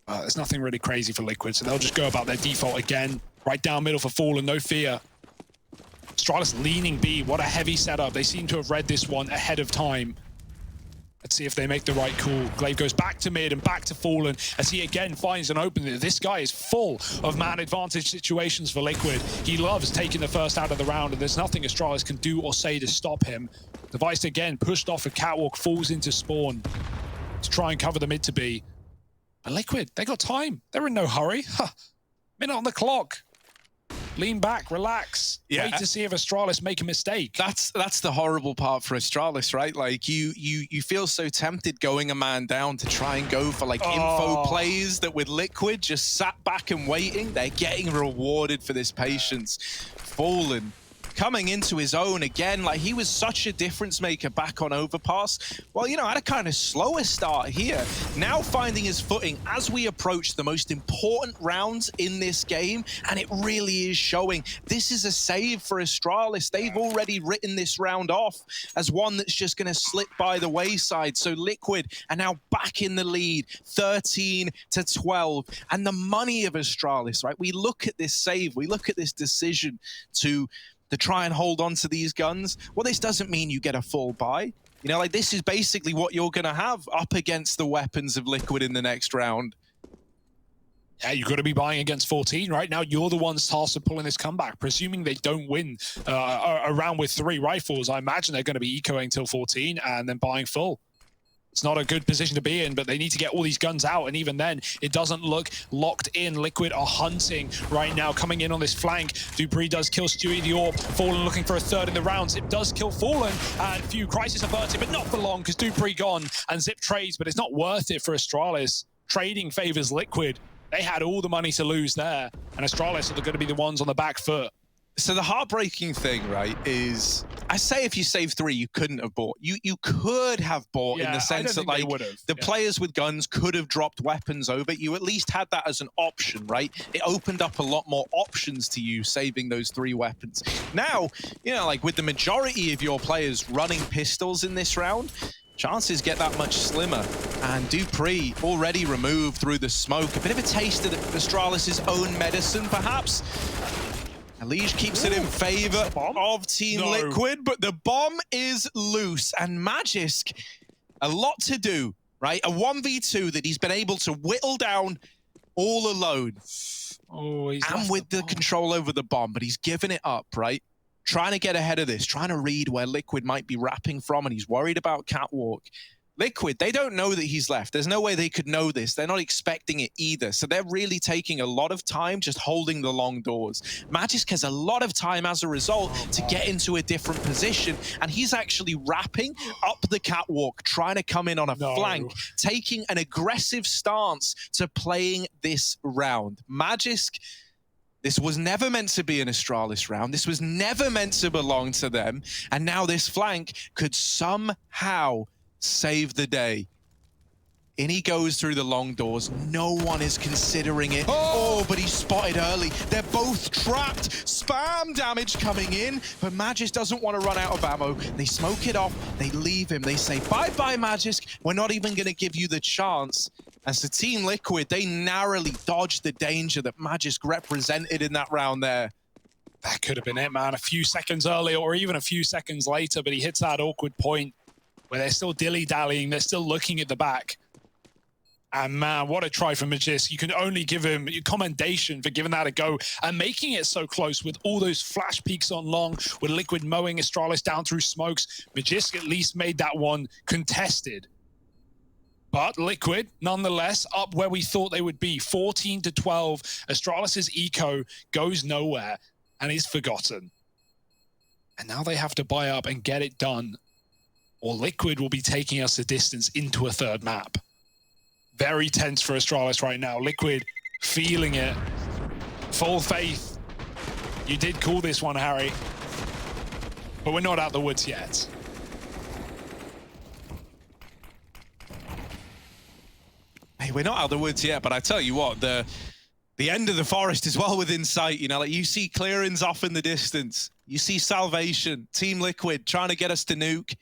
There's nothing really crazy for Liquid, so they'll just go about their default again. Right down middle for Fallen, no fear. Astralis leaning B, what a heavy setup. They seem to have read this one ahead of time. Let's see if they make the right call. Glaive goes back to mid and back to Fallen as he again finds an opening. This guy is full of man advantage situations for Liquid. He loves taking the first out of the round, and there's nothing Astralis can do or say to stop him. Device again pushed off a catwalk, falls into spawn to try and cover the mid to B. But Liquid, they got time. They're in no hurry. Minute on the clock. Lean back, relax. Yeah. Wait to see if Astralis make a mistake. That's the horrible part for Astralis, right? Like, you feel so tempted going a man down to try and go for, like, info plays that with Liquid just sat back and waiting. They're getting rewarded for this patience. Fallen coming into his own again, like, he was such a difference maker back on Overpass. Well, you know, had a kind of slower start here. Now finding his footing as we approach the most important rounds in this game, and it really is showing. This is a save for Astralis. They've already written this round off as one that's just going to slip by the wayside. So Liquid are now back in the lead, 13-12. And the money of Astralis, right? We look at this save, we look at this decision to try and hold on to these guns. Well, this doesn't mean you get a full buy. You know, like, this is basically what you're going to have up against the weapons of Liquid in the next round. Yeah, you've got to be buying against 14 right now. You're the ones tasked with pulling this comeback. Presuming they don't win a round with 3 rifles, I imagine they're going to be ecoing till 14 and then buying full. It's not a good position to be in, but they need to get all these guns out, and even then, it doesn't look locked in. Liquid are hunting right now, coming in on this flank. Dupree does kill Stewie the Orb. Fallen looking for a third in the round. Zip does kill Fallen, and few Crisis averted, but not for long, because Dupree gone, and Zip trades, but it's not worth it for Astralis. Trading favors Liquid. They had all the money to lose there, and Astralis are going to be the ones on the back foot. So the heartbreaking thing, right, is I say if you save 3, you couldn't have bought. You could have bought, in the sense that, like, the players with guns could have dropped weapons over. You at least had that as an option, right? It opened up a lot more options to you saving those 3 weapons. Now, you know, like, with the majority of your players running pistols in this round, chances get that much slimmer. And Dupree already removed through the smoke. A bit of a taste of Astralis' own medicine, perhaps. Elige keeps it in favor of Team Liquid, but the bomb is loose. And Magisk, a lot to do, right? A 1v2 that he's been able to whittle down all alone. Oh, and with the control over the bomb, but he's given it up, right? trying to get ahead of this, trying to read where Liquid might be wrapping from, and he's worried about Catwalk. Liquid, they don't know that he's left. There's no way they could know this. They're not expecting it either. So they're really taking a lot of time just holding the long doors. Magisk has a lot of time as a result to get into a different position. And he's actually wrapping up the Catwalk, trying to come in on a flank, taking an aggressive stance to playing this round. Magisk, this was never meant to be an Astralis round. This was never meant to belong to them. And now this flank could somehow save the day. In he goes through the long doors. No one is considering it. Oh, but he's spotted early. They're both trapped. Spam damage coming in, but Magisk doesn't want to run out of ammo. They smoke it off. They leave him. They say, bye-bye, Magisk. We're not even going to give you the chance. As the Team Liquid, they narrowly dodged the danger that Magisk represented in that round there. That could have been it, man. A few seconds earlier or even a few seconds later, but he hits that awkward point where they're still dilly-dallying, they're still looking at the back. And man, what a try from Magisk. You can only give him commendation for giving that a go and making it so close with all those flash peeks on long, with Liquid mowing Astralis down through smokes. Magisk at least made that one contested. But Liquid, nonetheless, up where we thought they would be, 14-12. Astralis' eco goes nowhere and is forgotten. And now they have to buy up and get it done, or Liquid will be taking us a distance into a third map. Very tense for Astralis right now. Liquid feeling it. Full faith. You did call this one, Harry. But we're not out the woods yet. Hey, we're not out of the woods yet, but I tell you what, the end of the forest is well within sight. You know, like you see clearings off in the distance. You see Salvation, Team Liquid trying to get us to nuke.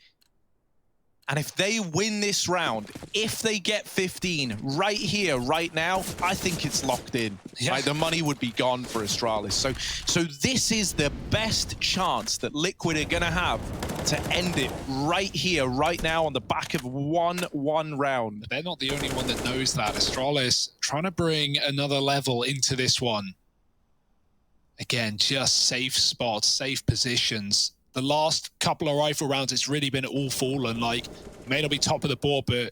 And if they win this round, if they get 15 right here, right now, I think it's locked in. Yeah. Right? The money would be gone for Astralis. So this is the best chance that Liquid are going to have to end it right here, right now, on the back of 1-1 round. They're not the only one that knows that. Astralis trying to bring another level into this one. Again, just safe spots, safe positions. The last couple of rifle rounds, it's really been all Fallen. Like, may not be top of the board, but,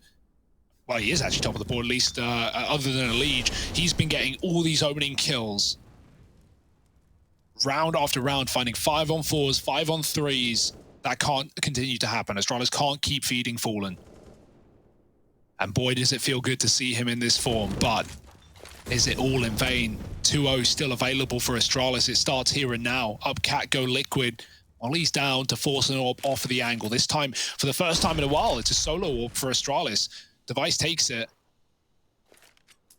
well, he is actually top of the board, at least other than a Liege. He's been getting all these opening kills. Round after round, finding 5-on-4s, 5-on-3s. That can't continue to happen. Astralis can't keep feeding Fallen. And boy, does it feel good to see him in this form, but is it all in vain? 2-0 still available for Astralis. It starts here and now. Up Cat, go Liquid. While he's down to force an orb off of the angle. This time, for the first time in a while, it's a solo orb for Astralis. Device takes it.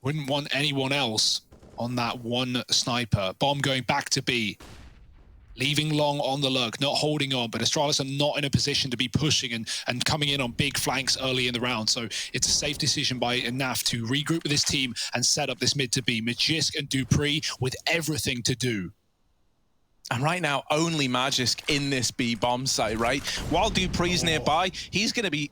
Wouldn't want anyone else on that one sniper. Bomb going back to B. Leaving long on the lurk, not holding on, but Astralis are not in a position to be pushing and coming in on big flanks early in the round. So it's a safe decision by Naf to regroup with his team and set up this mid to B. Magisk and Dupree with everything to do. And right now, only Magisk in this B bomb site, right? While Dupree's nearby, he's going to be,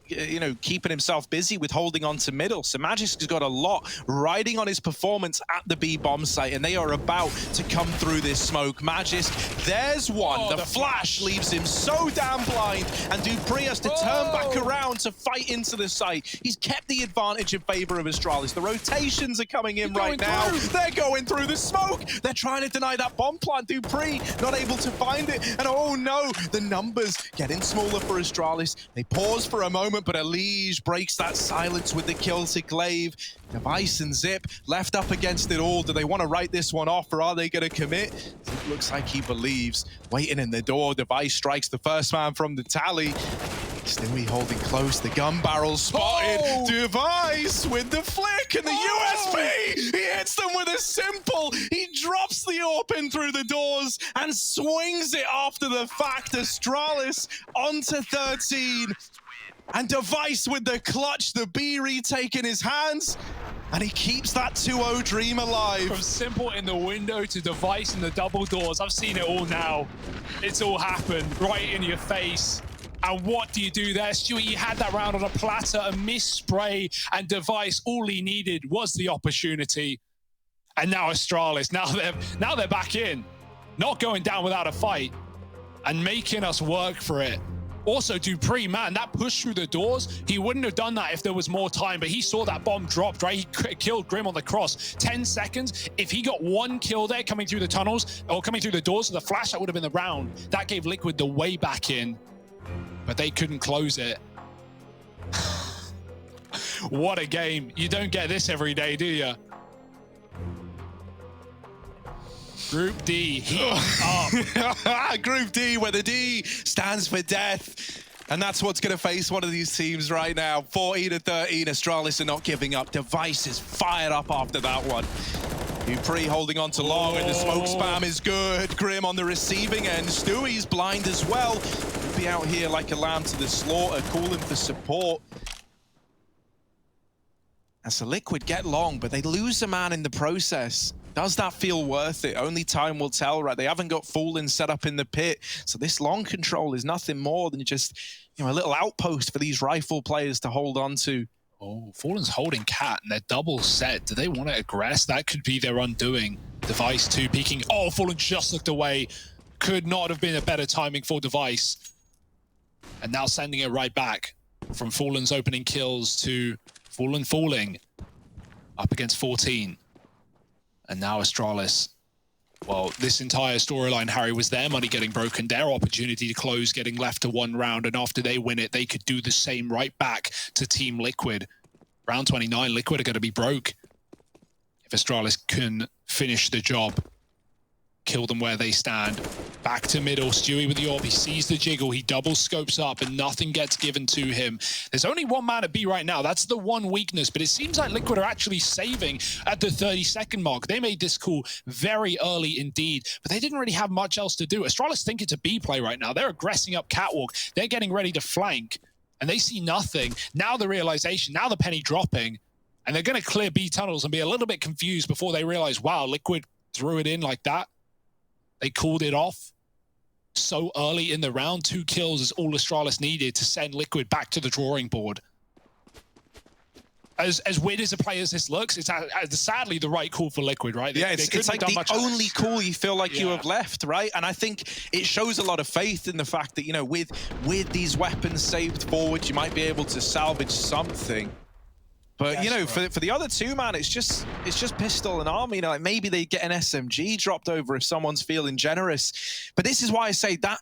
keeping himself busy with holding on to middle. So Magisk has got a lot riding on his performance at the B bomb site, and they are about to come through this smoke. Magisk, there's one. The flash leaves him so damn blind, and Dupree has to turn back around to fight into the site. He's kept the advantage in favor of Astralis. The rotations are coming in right now. They're going through the smoke. They're trying to deny that bomb plant. Dupree not able to find it, and oh no, the numbers getting smaller for Astralis. They pause for a moment, but Elige breaks that silence with the kill to Glaive. Device and Zip left up against it all. Do they want to write this one off, or are they going to commit? It looks like he believes. Waiting in the door, Device strikes the first man from the tally. Stewie holding close, the gun barrel spotted. Device with the flick and the USP. He hits them with a simple. He drops the AWP through the doors and swings it after the fact. Astralis onto 13. And Device with the clutch, the B retake in his hands. And he keeps that 2-0 dream alive. From simple in the window to Device in the double doors. I've seen it all now. It's all happened right in your face. And what do you do there? Stewie, he had that round on a platter, a missed spray, and Device, all he needed was the opportunity. And now Astralis, now they're back in. Not going down without a fight. and making us work for it. Also, Dupree, man, that push through the doors, he wouldn't have done that if there was more time, but he saw that bomb dropped, right? He killed Grim on the cross. 10 seconds. If he got one kill there coming through the tunnels or coming through the doors of the flash, that would have been the round. That gave Liquid the way back in, but they couldn't close it. What a game. You don't get this every day, do you? Group D, heat up. Group D, where the D stands for death. And that's what's going to face one of these teams right now. 14-13, Astralis are not giving up. Device is fired up after that one. Dupree holding on to long, and the smoke spam is good. Grim on the receiving end. Stewie's blind as well. He'll be out here like a lamb to the slaughter, calling for support. And so Liquid get long, but they lose a man in the process. Does that feel worth it? Only time will tell, right? They haven't got Fallen set up in the pit. So this long control is nothing more than just, you know, a little outpost for these rifle players to hold on to. Oh, Fallen's holding Cat and they're double set. Do they want to aggress? That could be their undoing. Device 2 peeking. Oh, Fallen just looked away. Could not have been a better timing for Device. And now sending it right back from Fallen's opening kills to Fallen falling up against 14. And now Astralis, well, this entire storyline, Harry, was their money getting broken, their opportunity to close, getting left to one round, and after they win it, they could do the same right back to Team Liquid. Round 29, Liquid are going to be broke. If Astralis can finish the job, kill them where they stand. Back to middle, Stewie with the AWP, he sees the jiggle, he double scopes up and nothing gets given to him. There's only one man at B right now, that's the one weakness, but it seems like Liquid are actually saving at the 30-second mark. They made this call very early indeed, but they didn't really have much else to do. Astralis think it's a B play right now. They're aggressing up Catwalk, they're getting ready to flank, and they see nothing. Now the realization, now the penny dropping, and they're gonna clear B tunnels and be a little bit confused before they realize, wow, Liquid threw it in like that. They called it off so early in the round. 2 kills is all Astralis needed to send Liquid back to the drawing board. As weird as a play as this looks, it's sadly the right call for Liquid, right? Yeah, it's like the only call you feel like you have left, right? And I think it shows a lot of faith in the fact that, you know, with these weapons saved forward, you might be able to salvage something. But, you know, for the other two, man, it's just pistol and arm. You know, like maybe they get an SMG dropped over if someone's feeling generous. But this is why I say that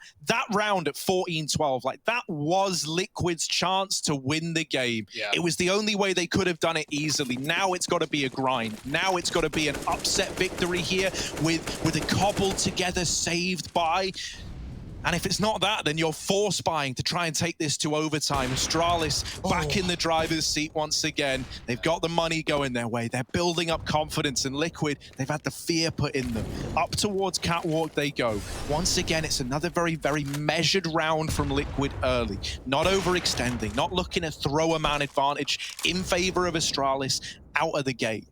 round at 14-12, like that was Liquid's chance to win the game. Yeah. It was the only way they could have done it easily. Now it's got to be a grind. Now it's got to be an upset victory here with a cobbled together saved by. And if it's not that, then you're force buying to try and take this to overtime. Astralis back in the driver's seat once again. They've got the money going their way. They're building up confidence, and Liquid, they've had the fear put in them. Up towards Catwalk they go. Once again, it's another very, very measured round from Liquid early. Not overextending, not looking to throw a man advantage in favor of Astralis out of the gate.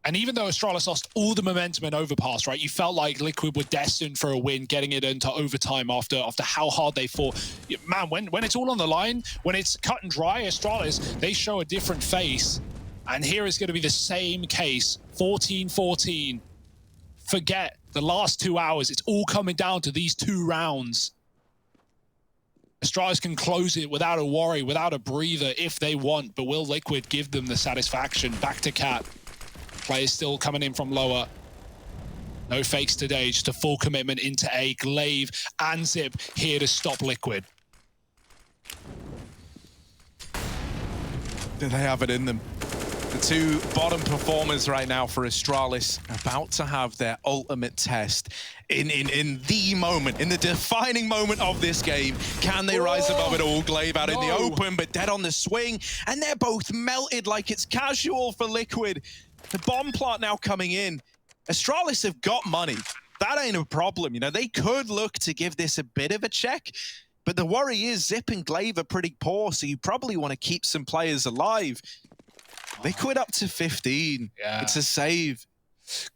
And even though Astralis lost all the momentum in overpass, right, you felt like Liquid were destined for a win, getting it into overtime after how hard they fought. Man, when it's all on the line, when it's cut and dry, Astralis, they show a different face. And here is going to be the same case, 14-14. Forget the last 2 hours. It's all coming down to these 2 rounds. Astralis can close it without a worry, without a breather if they want, but will Liquid give them the satisfaction? Back to Cat. Players still coming in from lower. No fakes today, just a full commitment into A. Glaive and Zip here to stop Liquid. Do they have it in them? The 2 bottom performers right now for Astralis about to have their ultimate test in the moment, in the defining moment of this game. Can they rise above it all? Glaive out in the open, but dead on the swing, and they're both melted like it's casual for Liquid. The bomb plot now coming in. Astralis have got money. That ain't a problem. You know, they could look to give this a bit of a check, but the worry is Zip and Glaive are pretty poor, so you probably want to keep some players alive. Liquid up to 15. Yeah. It's a save.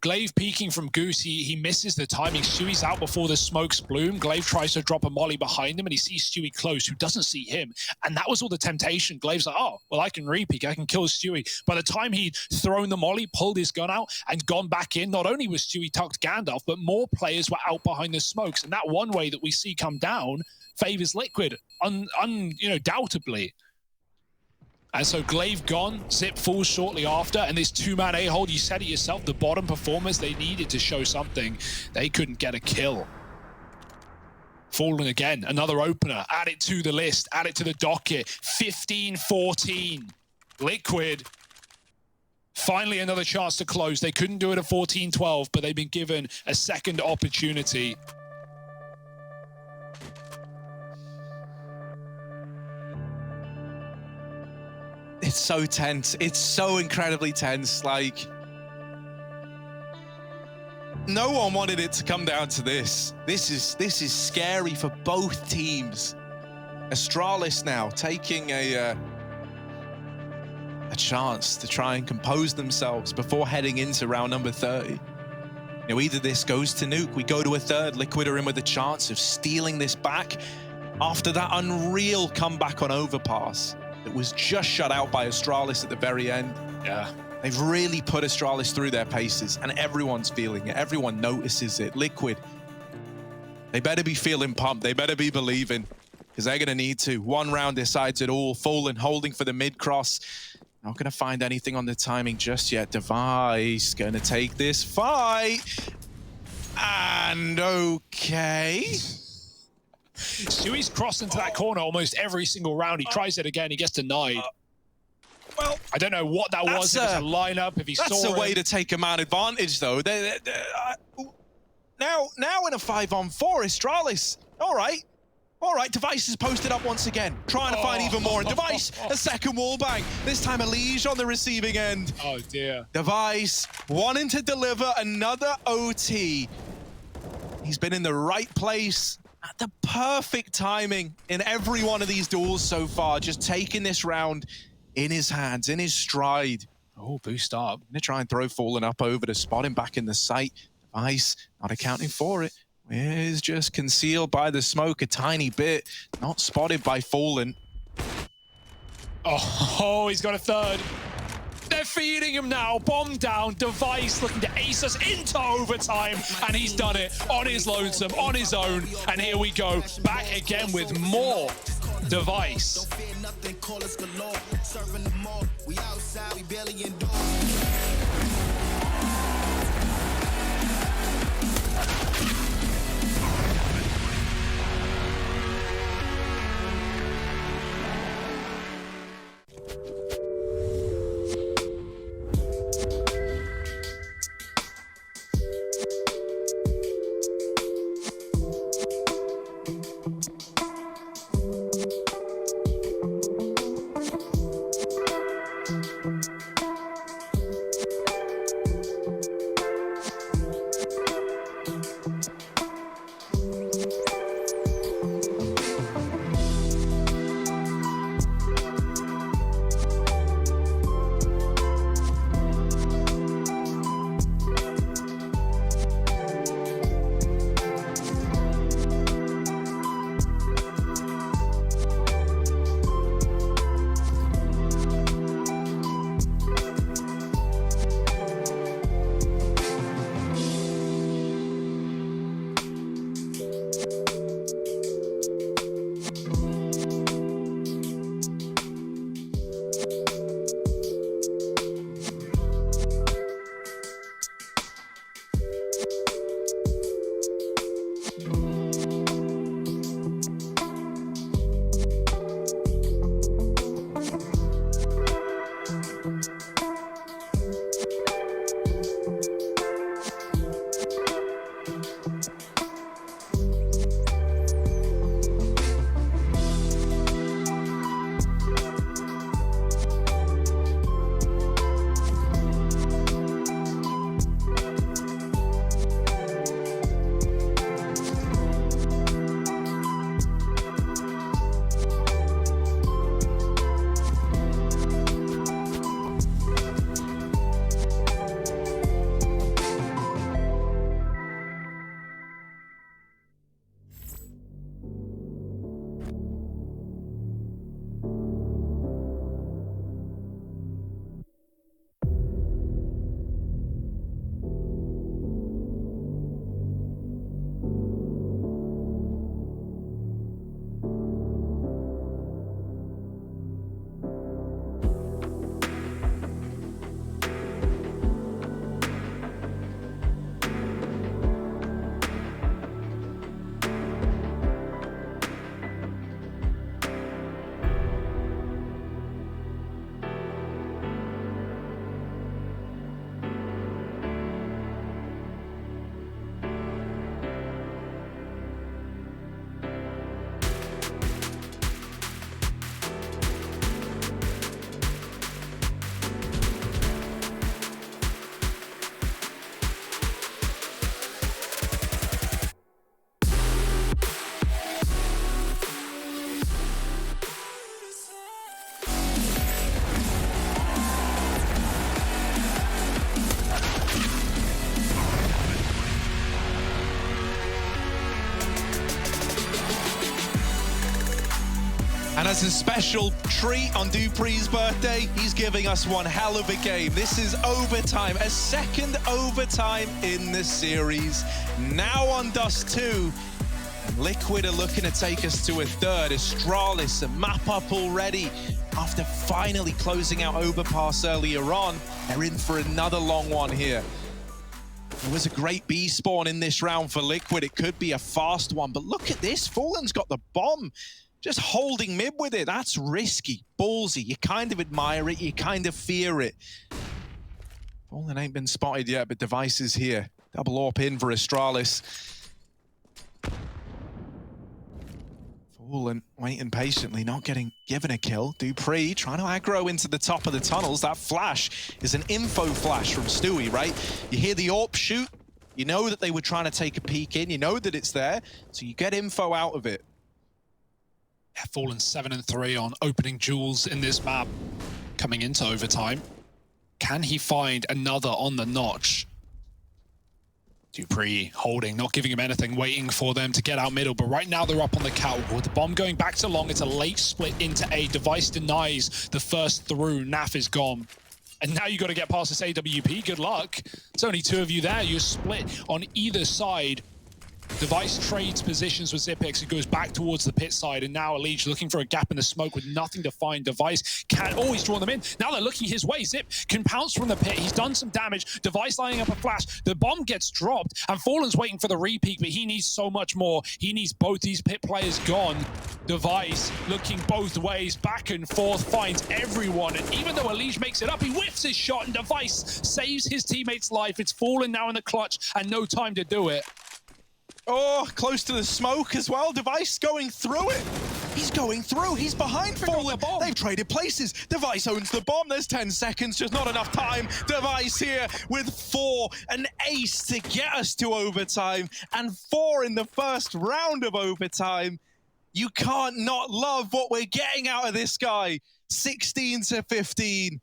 Glaive peeking from Goose, he misses the timing. Stewie's out before the smokes bloom. Glaive tries to drop a molly behind him, and he sees Stewie close, who doesn't see him. And that was all the temptation. Glaive's like, oh, well, I can re-peek. I can kill Stewie. By the time he'd thrown the molly, pulled his gun out, and gone back in, not only was Stewie tucked Gandalf, but more players were out behind the smokes. And that one way that we see come down favors Liquid, doubtably. And so Glaive gone, Zip falls shortly after, and this two-man A-hold, you said it yourself, the bottom performers, they needed to show something. They couldn't get a kill. Fallen again, another opener, add it to the list, add it to the docket. 15-14, Liquid. Finally another chance to close. They couldn't do it at 14-12, but they've been given a second opportunity. It's so tense. It's so incredibly tense. Like, no one wanted it to come down to this. This is scary for both teams. Astralis now taking a chance to try and compose themselves before heading into round number 30. Either this goes to Nuke, we go to a third. Liquid are in with a chance of stealing this back after that unreal comeback on Overpass. It was just shut out by Astralis at the very end. Yeah. They've really put Astralis through their paces, and everyone's feeling it. Everyone notices it. Liquid, they better be feeling pumped. They better be believing, because they're going to need to. One round decides it all. Fallen holding for the mid-cross. Not going to find anything on the timing just yet. Device going to take this fight. And okay. Stewie's crossed into that corner almost every single round. He tries it again. He gets denied. Well, I don't know what that was. If it's a lineup, if he saw That's a way him. to take a man advantage, though. Now in a 5-on-4, Astralis. All right. Device is posted up once again, trying to find even more. And Device, a second wall bang. This time Elige on the receiving end. Oh, dear. Device wanting to deliver another OT. He's been in the right place at the perfect timing in every one of these duels so far, just taking this round in his hands, in his stride. Oh, boost up. Gonna try and throw Fallen up over to spot him back in the sight. Device not accounting for it. Is just concealed by the smoke a tiny bit. Not spotted by Fallen. Oh, he's got a third. They're feeding him now. Bomb down. Device looking to ace us into overtime. And he's done it on his lonesome, on his own. And here we go. Back again with more Device. It's a special treat on Dupree's birthday. He's giving us one hell of a game. This is overtime, a second overtime in the series. Now on Dust 2. Liquid are looking to take us to a third. Astralis, a map up already. After finally closing out Overpass earlier on, they're in for another long one here. There was a great B spawn in this round for Liquid. It could be a fast one, but look at this. Fallen's got the bomb. Just holding mid with it. That's risky, ballsy. You kind of admire it, you kind of fear it. Fallen ain't been spotted yet, but Device is here. Double AWP in for Astralis. Fallen waiting patiently, not getting given a kill. Dupree trying to aggro into the top of the tunnels. That flash is an info flash from Stewie, right? You hear the AWP shoot, you know that they were trying to take a peek in, you know that it's there, so you get info out of it. Yeah, Fallen 7-3 on opening jewels in this map coming into overtime. Can he find another on the notch? Dupree holding, not giving him anything, waiting for them to get out middle, but right now they're up on the catwalk with the bomb going back to long. It's a late split into A. Device denies the first through. Naf is gone. And now you got to get past this AWP. Good luck. It's only two of you there. You're split on either side. Device trades positions with Xyp9x. It goes back towards the pit side, and now Elige looking for a gap in the smoke with nothing to find. Device can always draw them in. Now they're looking his way. Xyp can pounce from the pit. He's done some damage. Device lining up a flash. The bomb gets dropped, and Fallen's waiting for the repeat, but he needs so much more. He needs both these pit players gone. Device looking both ways, back and forth, finds everyone, and even though Elige makes it up, he whiffs his shot, and Device saves his teammate's life. It's Fallen now in the clutch, and no time to do it. Oh, close to the smoke as well. Device going through it. He's going through. He's behind Fallen. They've traded places. Device owns the bomb. There's 10 seconds, just not enough time. Device here with 4, an ace to get us to overtime, and 4 in the first round of overtime. You can't not love what we're getting out of this guy. 16-15.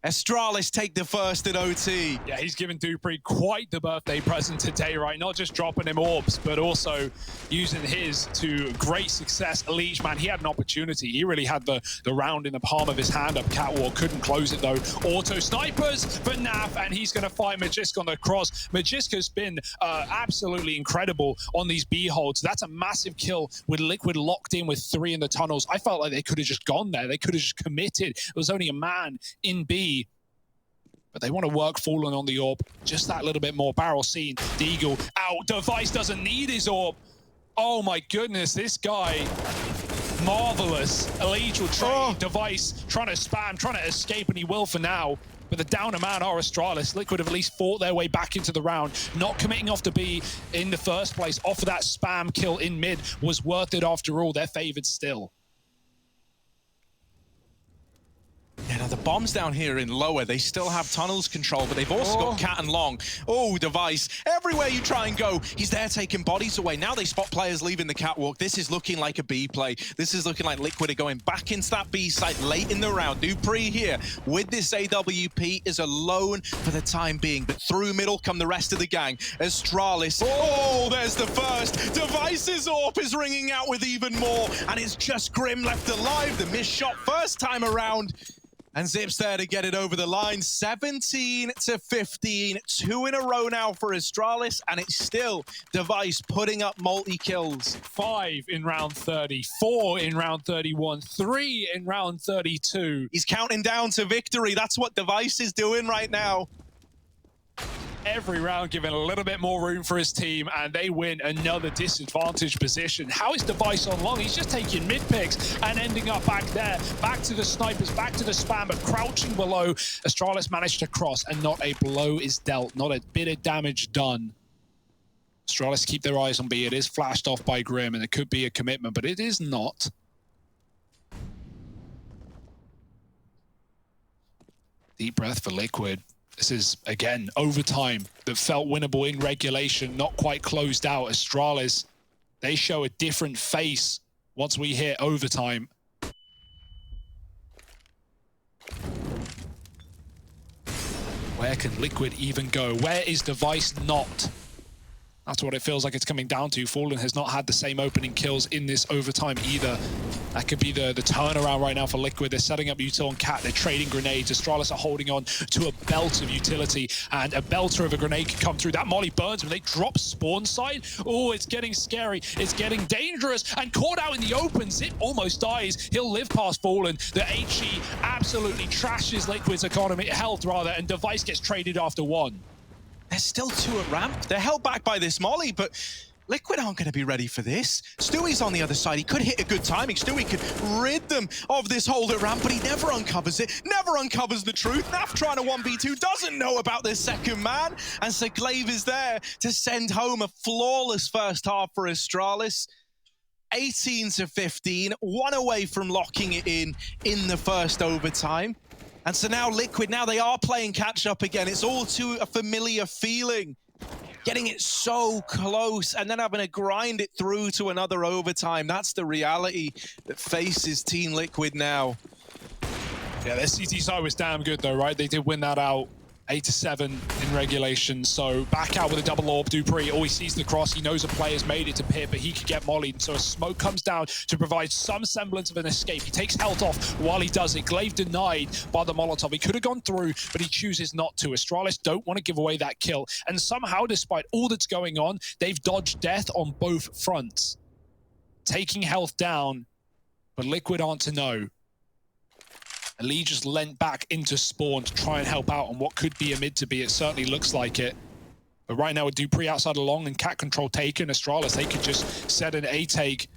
Astralis take the first at OT. Yeah, he's given Dupree quite the birthday present today, right? Not just dropping him orbs, but also using his to great success. Elige, man, he had an opportunity. He really had the round in the palm of his hand up catwalk. Couldn't close it, though. Auto snipers for Naf, and he's going to fight Magisk on the cross. Magiska's been absolutely incredible on these B holds. That's a massive kill with Liquid locked in with 3 in the tunnels. I felt like they could have just gone there. They could have just committed. There was only a man in B. But they want to work Fallen on the AWP. Just that little bit more. Barrel seen. Deagle out. Device doesn't need his AWP. Oh my goodness, this guy. Marvelous. Elige will trade. Device trying to spam, trying to escape, and he will for now. But the downer man are Astralis. Liquid have at least fought their way back into the round. Not committing off to B in the first place, off of that spam kill in mid, was worth it after all. They're favored still. Yeah, now the bombs down here in lower, they still have tunnels control, but they've also got Cat and Long. Oh, Device. Everywhere you try and go, he's there taking bodies away. Now they spot players leaving the catwalk. This is looking like a B play. This is looking like Liquid are going back into that B site late in the round. Dupree here with this AWP is alone for the time being, but through middle come the rest of the gang. Astralis. Oh, there's the first. Device's AWP is ringing out with even more, and it's just Grim left alive. The missed shot first time around. And Xyp9x there to get it over the line. 17-15. 2 in a row now for Astralis, and it's still Device putting up multi-kills. 5 in round 30, 4 in round 31, 3 in round 32. He's counting down to victory. That's what Device is doing right now. Every round giving a little bit more room for his team, and they win another disadvantaged position. How is Device on long? He's just taking mid picks and ending up back there, back to the snipers, back to the spam, but crouching below. Astralis managed to cross, and not a blow is dealt, not a bit of damage done. Astralis keep their eyes on B. It is flashed off by Grim, and it could be a commitment, but it is not. Deep breath for Liquid. This is, again, overtime that felt winnable in regulation, not quite closed out. Astralis, they show a different face once we hit overtime. Where can Liquid even go? Where is Device not? That's what it feels like it's coming down to. Fallen has not had the same opening kills in this overtime either. That could be the turnaround right now for Liquid. They're setting up Util and Cat. They're trading grenades. Astralis are holding on to a belt of utility, and a belter of a grenade can come through. That molly burns when they drop spawn side. Oh, it's getting scary. It's getting dangerous, and caught out in the open. Zip almost dies. He'll live past Fallen. The HE absolutely trashes Liquid's economy, health rather, and Device gets traded after one. There's still 2 at ramp. They're held back by this molly, but Liquid aren't going to be ready for this. Stewie's on the other side. He could hit a good timing. Stewie could rid them of this hold at ramp, but he never uncovers it, never uncovers the truth. Naf trying to 1v2, doesn't know about this second man, and so Glaive is there to send home a flawless first half for Astralis. 18-15, 1 away from locking it in the first overtime. And so now Liquid, now they are playing catch-up again. It's all too a familiar feeling. Getting it so close and then having to grind it through to another overtime. That's the reality that faces Team Liquid now. Yeah, their CT side was damn good though, right? They did win that out 8-7 in regulation. So back out with a double orb. Dupree always sees the cross. He knows a player's made it to pit, but he could get mollied. So a smoke comes down to provide some semblance of an escape. He takes health off while he does it. Glaive denied by the Molotov. He could have gone through, but he chooses not to. Astralis don't want to give away that kill. And somehow, despite all that's going on, they've dodged death on both fronts. Taking health down, but Liquid aren't to know. Lee just leant back into spawn to try and help out on what could be a mid to be. It certainly looks like it. But right now with Dupree outside along and cat control taken, Astralis, they could just set an A-take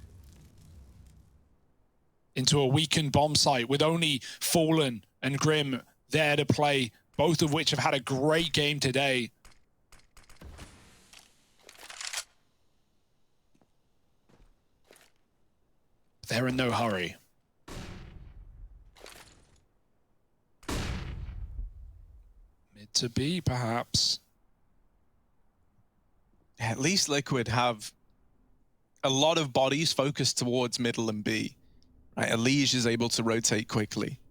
into a weakened bomb site with only Fallen and Grim there to play, both of which have had a great game today. They're in no hurry. To be, perhaps. At least Liquid have a lot of bodies focused towards middle and B. Right, Elige is able to rotate quickly.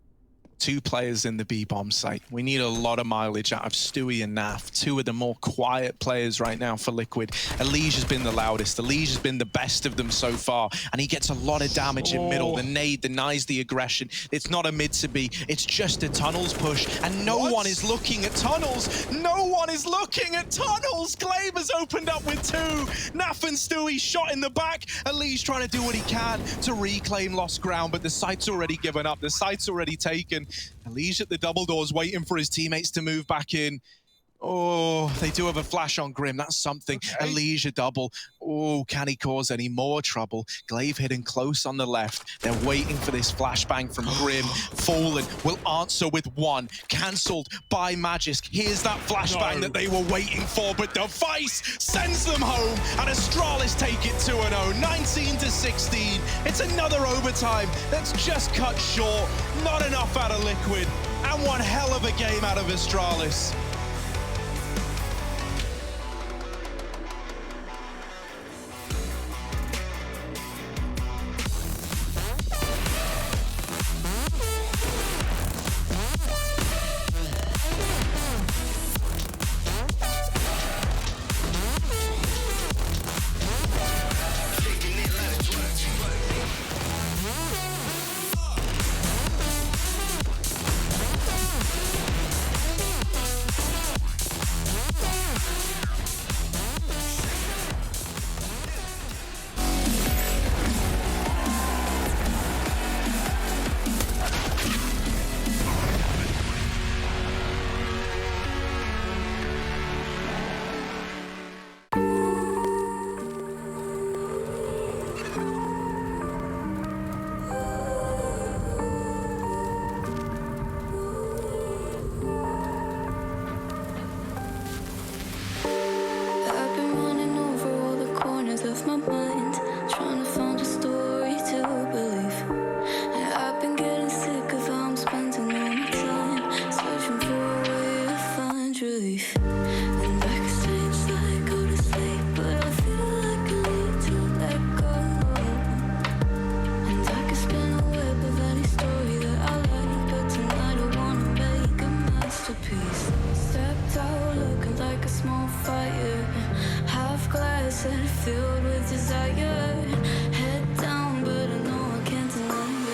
2 players in the B bomb site. We need a lot of mileage out of Stewie and Naf, 2 of the more quiet players right now for Liquid. Elige has been the loudest. Elige has been the best of them so far, and he gets a lot of damage in middle. The nade denies the aggression. It's not a mid to B, it's just a tunnels push, and no one is looking at tunnels. No one is looking at tunnels. Glaive has opened up with 2. Naf and Stewie shot in the back. Elige trying to do what he can to reclaim lost ground, but the site's already given up. The site's already taken. Elige at the double doors waiting for his teammates to move back in. Oh, they do have a flash on Grim. That's something. Okay. Elige a double. Oh, can he cause any more trouble? Glaive hidden close on the left. They're waiting for this flashbang from Grim. Fallen will answer with 1. Cancelled by Magisk. Here's that flashbang that they were waiting for, but Device sends them home, and Astralis take it 2-0, 19-16. It's another overtime that's just cut short. Not enough out of Liquid, and one hell of a game out of Astralis. glass that are filled with desire. Head down, but I know I can't deny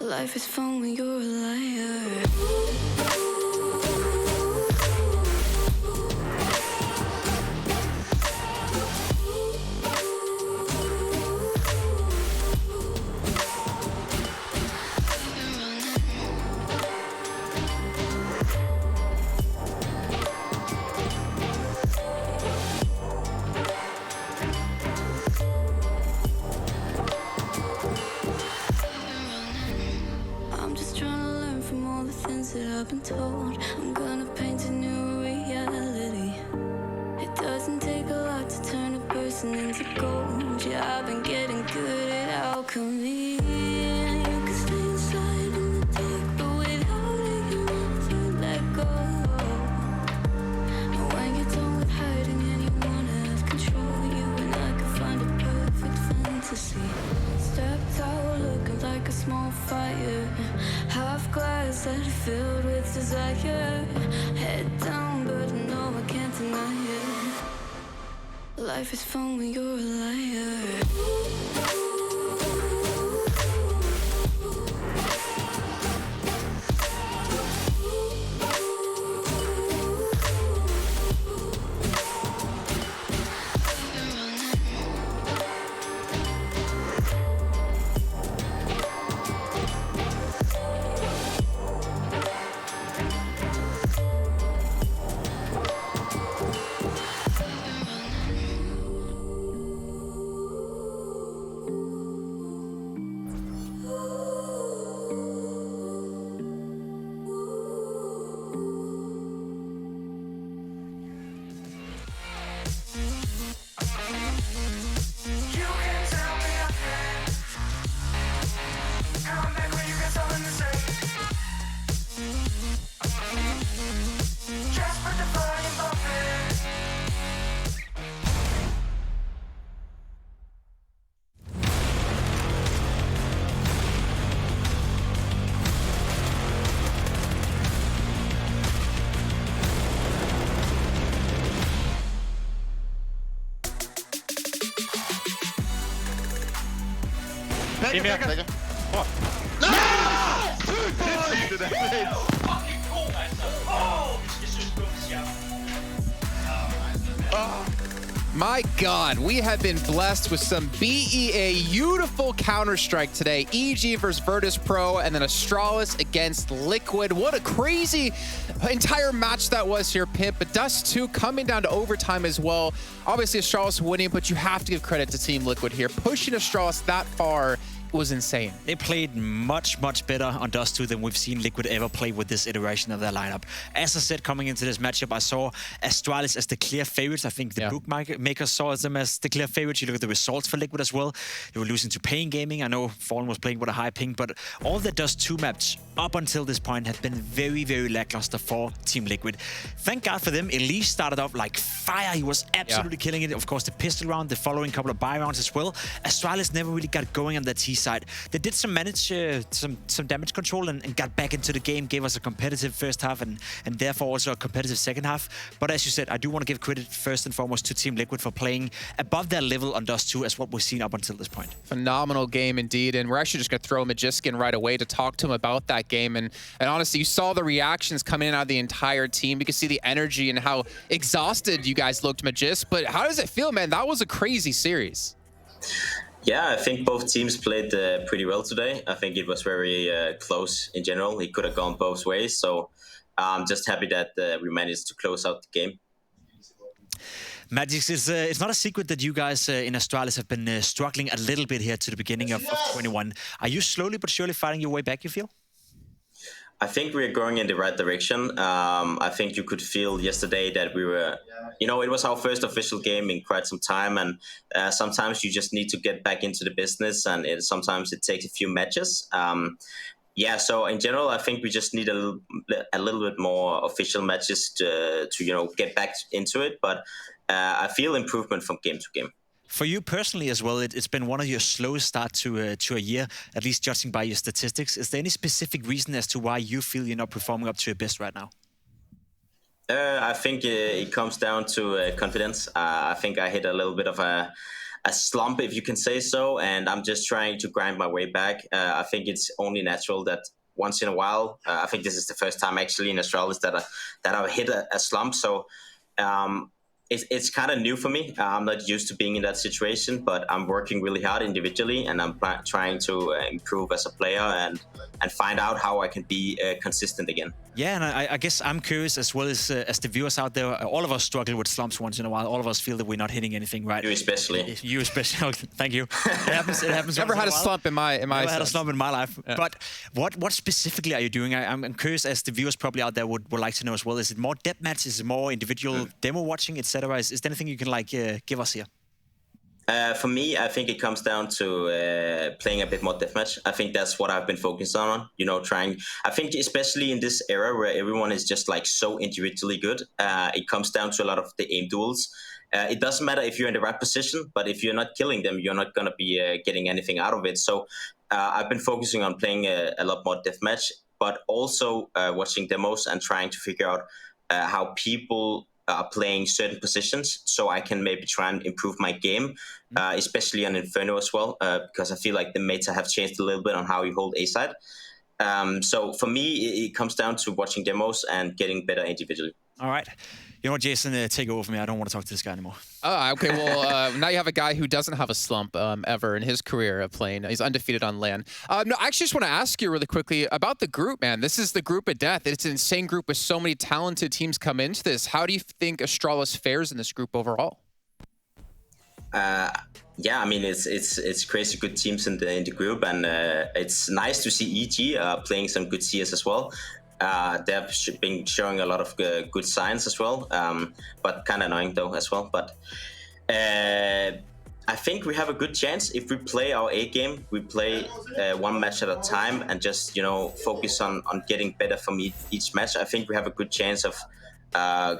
it. Life is fun when you're a liar. I'm just trying to learn from all the things that I've been told. I'm gonna paint a new reality. It doesn't take a lot to turn a person into gold. Yeah, I've been getting good at alchemy. And you can stay inside in the dark, but without it, you never let go. And when you're done with hiding and you wanna have control, you and I can find a perfect fantasy. Stepped out looking like a small fire. Half glass that are filled with desire. Head down, but I know I can't deny it. Life is fun when you're a liar. Take it. What? No! My God, we have been blessed with some BEA beautiful Counter-Strike today. EG versus Virtus Pro, and then Astralis against Liquid. What a crazy entire match that was here, Pimp. But Dust 2 coming down to overtime as well. Obviously, Astralis winning, but you have to give credit to Team Liquid here. Pushing Astralis that far was insane. They played much better on Dust 2 than we've seen Liquid ever play with this iteration of their lineup. As I said, coming into this matchup, I saw Astralis as the clear favorites. I think the bookmakers saw them as the clear favorites. You look at the results for Liquid as well. They were losing to Pain Gaming. I know Fallen was playing with a high ping, but all the Dust 2 maps up until this point had been very lackluster for Team Liquid. Thank God for them. Elise started off like fire. He was absolutely killing it. Of course, the pistol round, the following couple of buy rounds as well. Astralis never really got going on the T side. They did some some damage control and got back into the game, gave us a competitive first half and therefore also a competitive second half. But as you said, I do want to give credit first and foremost to Team Liquid for playing above their level on Dust 2 as what we've seen up until this point. Phenomenal game indeed, and we're actually just going to throw Magiskin right away to talk to him about that game. And honestly, you saw the reactions coming in out of the entire team. You could see the energy and how exhausted you guys looked, Magis. But how does it feel, man? That was a crazy series. Yeah, I think both teams played pretty well today. I think it was very close in general. It could have gone both ways. So I'm just happy that we managed to close out the game. Magix, it's not a secret that you guys in Astralis have been struggling a little bit here to the beginning of 21. Are you slowly but surely fighting your way back, you feel? I think we're going in the right direction. I think you could feel yesterday that we were, it was our first official game in quite some time, and sometimes you just need to get back into the business, and sometimes it takes a few matches. So in general, I think we just need a little bit more official matches to get back into it, but I feel improvement from game to game. For you personally as well, it's been one of your slowest start to a year, at least judging by your statistics. Is there any specific reason as to why you feel you're not performing up to your best right now? I think it comes down to confidence. I think I hit a little bit of a slump, if you can say so, and I'm just trying to grind my way back. I think it's only natural that once in a while, I think this is the first time actually in Astralis that I've hit a slump. So it's kind of new for me. I'm not used to being in that situation, but I'm working really hard individually, and I'm trying to improve as a player and find out how I can be consistent again. Yeah, and I guess I'm curious as well as the viewers out there. All of us struggle with slumps once in a while. All of us feel that we're not hitting anything right. You especially. You especially. Thank you. It happens. Never had a slump in my. Never had a slump in my life. Yeah. But what specifically are you doing? I'm curious, as the viewers probably out there would like to know as well. Is it more deathmatch? Is it more individual demo watching, etc.? Is there anything you can give us here? For me, I think it comes down to playing a bit more deathmatch. I think that's what I've been focused on. Trying. I think especially in this era where everyone is just like so individually good, it comes down to a lot of the aim duels. It doesn't matter if you're in the right position, but if you're not killing them, you're not going to be getting anything out of it. So I've been focusing on playing a lot more deathmatch, but also watching demos and trying to figure out how people are playing certain positions, so I can maybe try and improve my game, especially on Inferno as well, because I feel like the meta have changed a little bit on how you hold A side. So for me, it comes down to watching demos and getting better individually. All right. You know what, Jason, take over for me. I don't want to talk to this guy anymore. Okay, well, now you have a guy who doesn't have a slump ever in his career of playing. He's undefeated on LAN. No, I actually just want to ask you really quickly about the group, man. This is the group of death. It's an insane group with so many talented teams come into this. How do you think Astralis fares in this group overall? Yeah, I mean, it's crazy good teams in the group, and it's nice to see EG playing some good CS as well. They've been showing a lot of good signs as well, but kind of annoying though as well. But I think we have a good chance if we play our A game. We play one match at a time and just focus on getting better from each match. I think we have a good chance of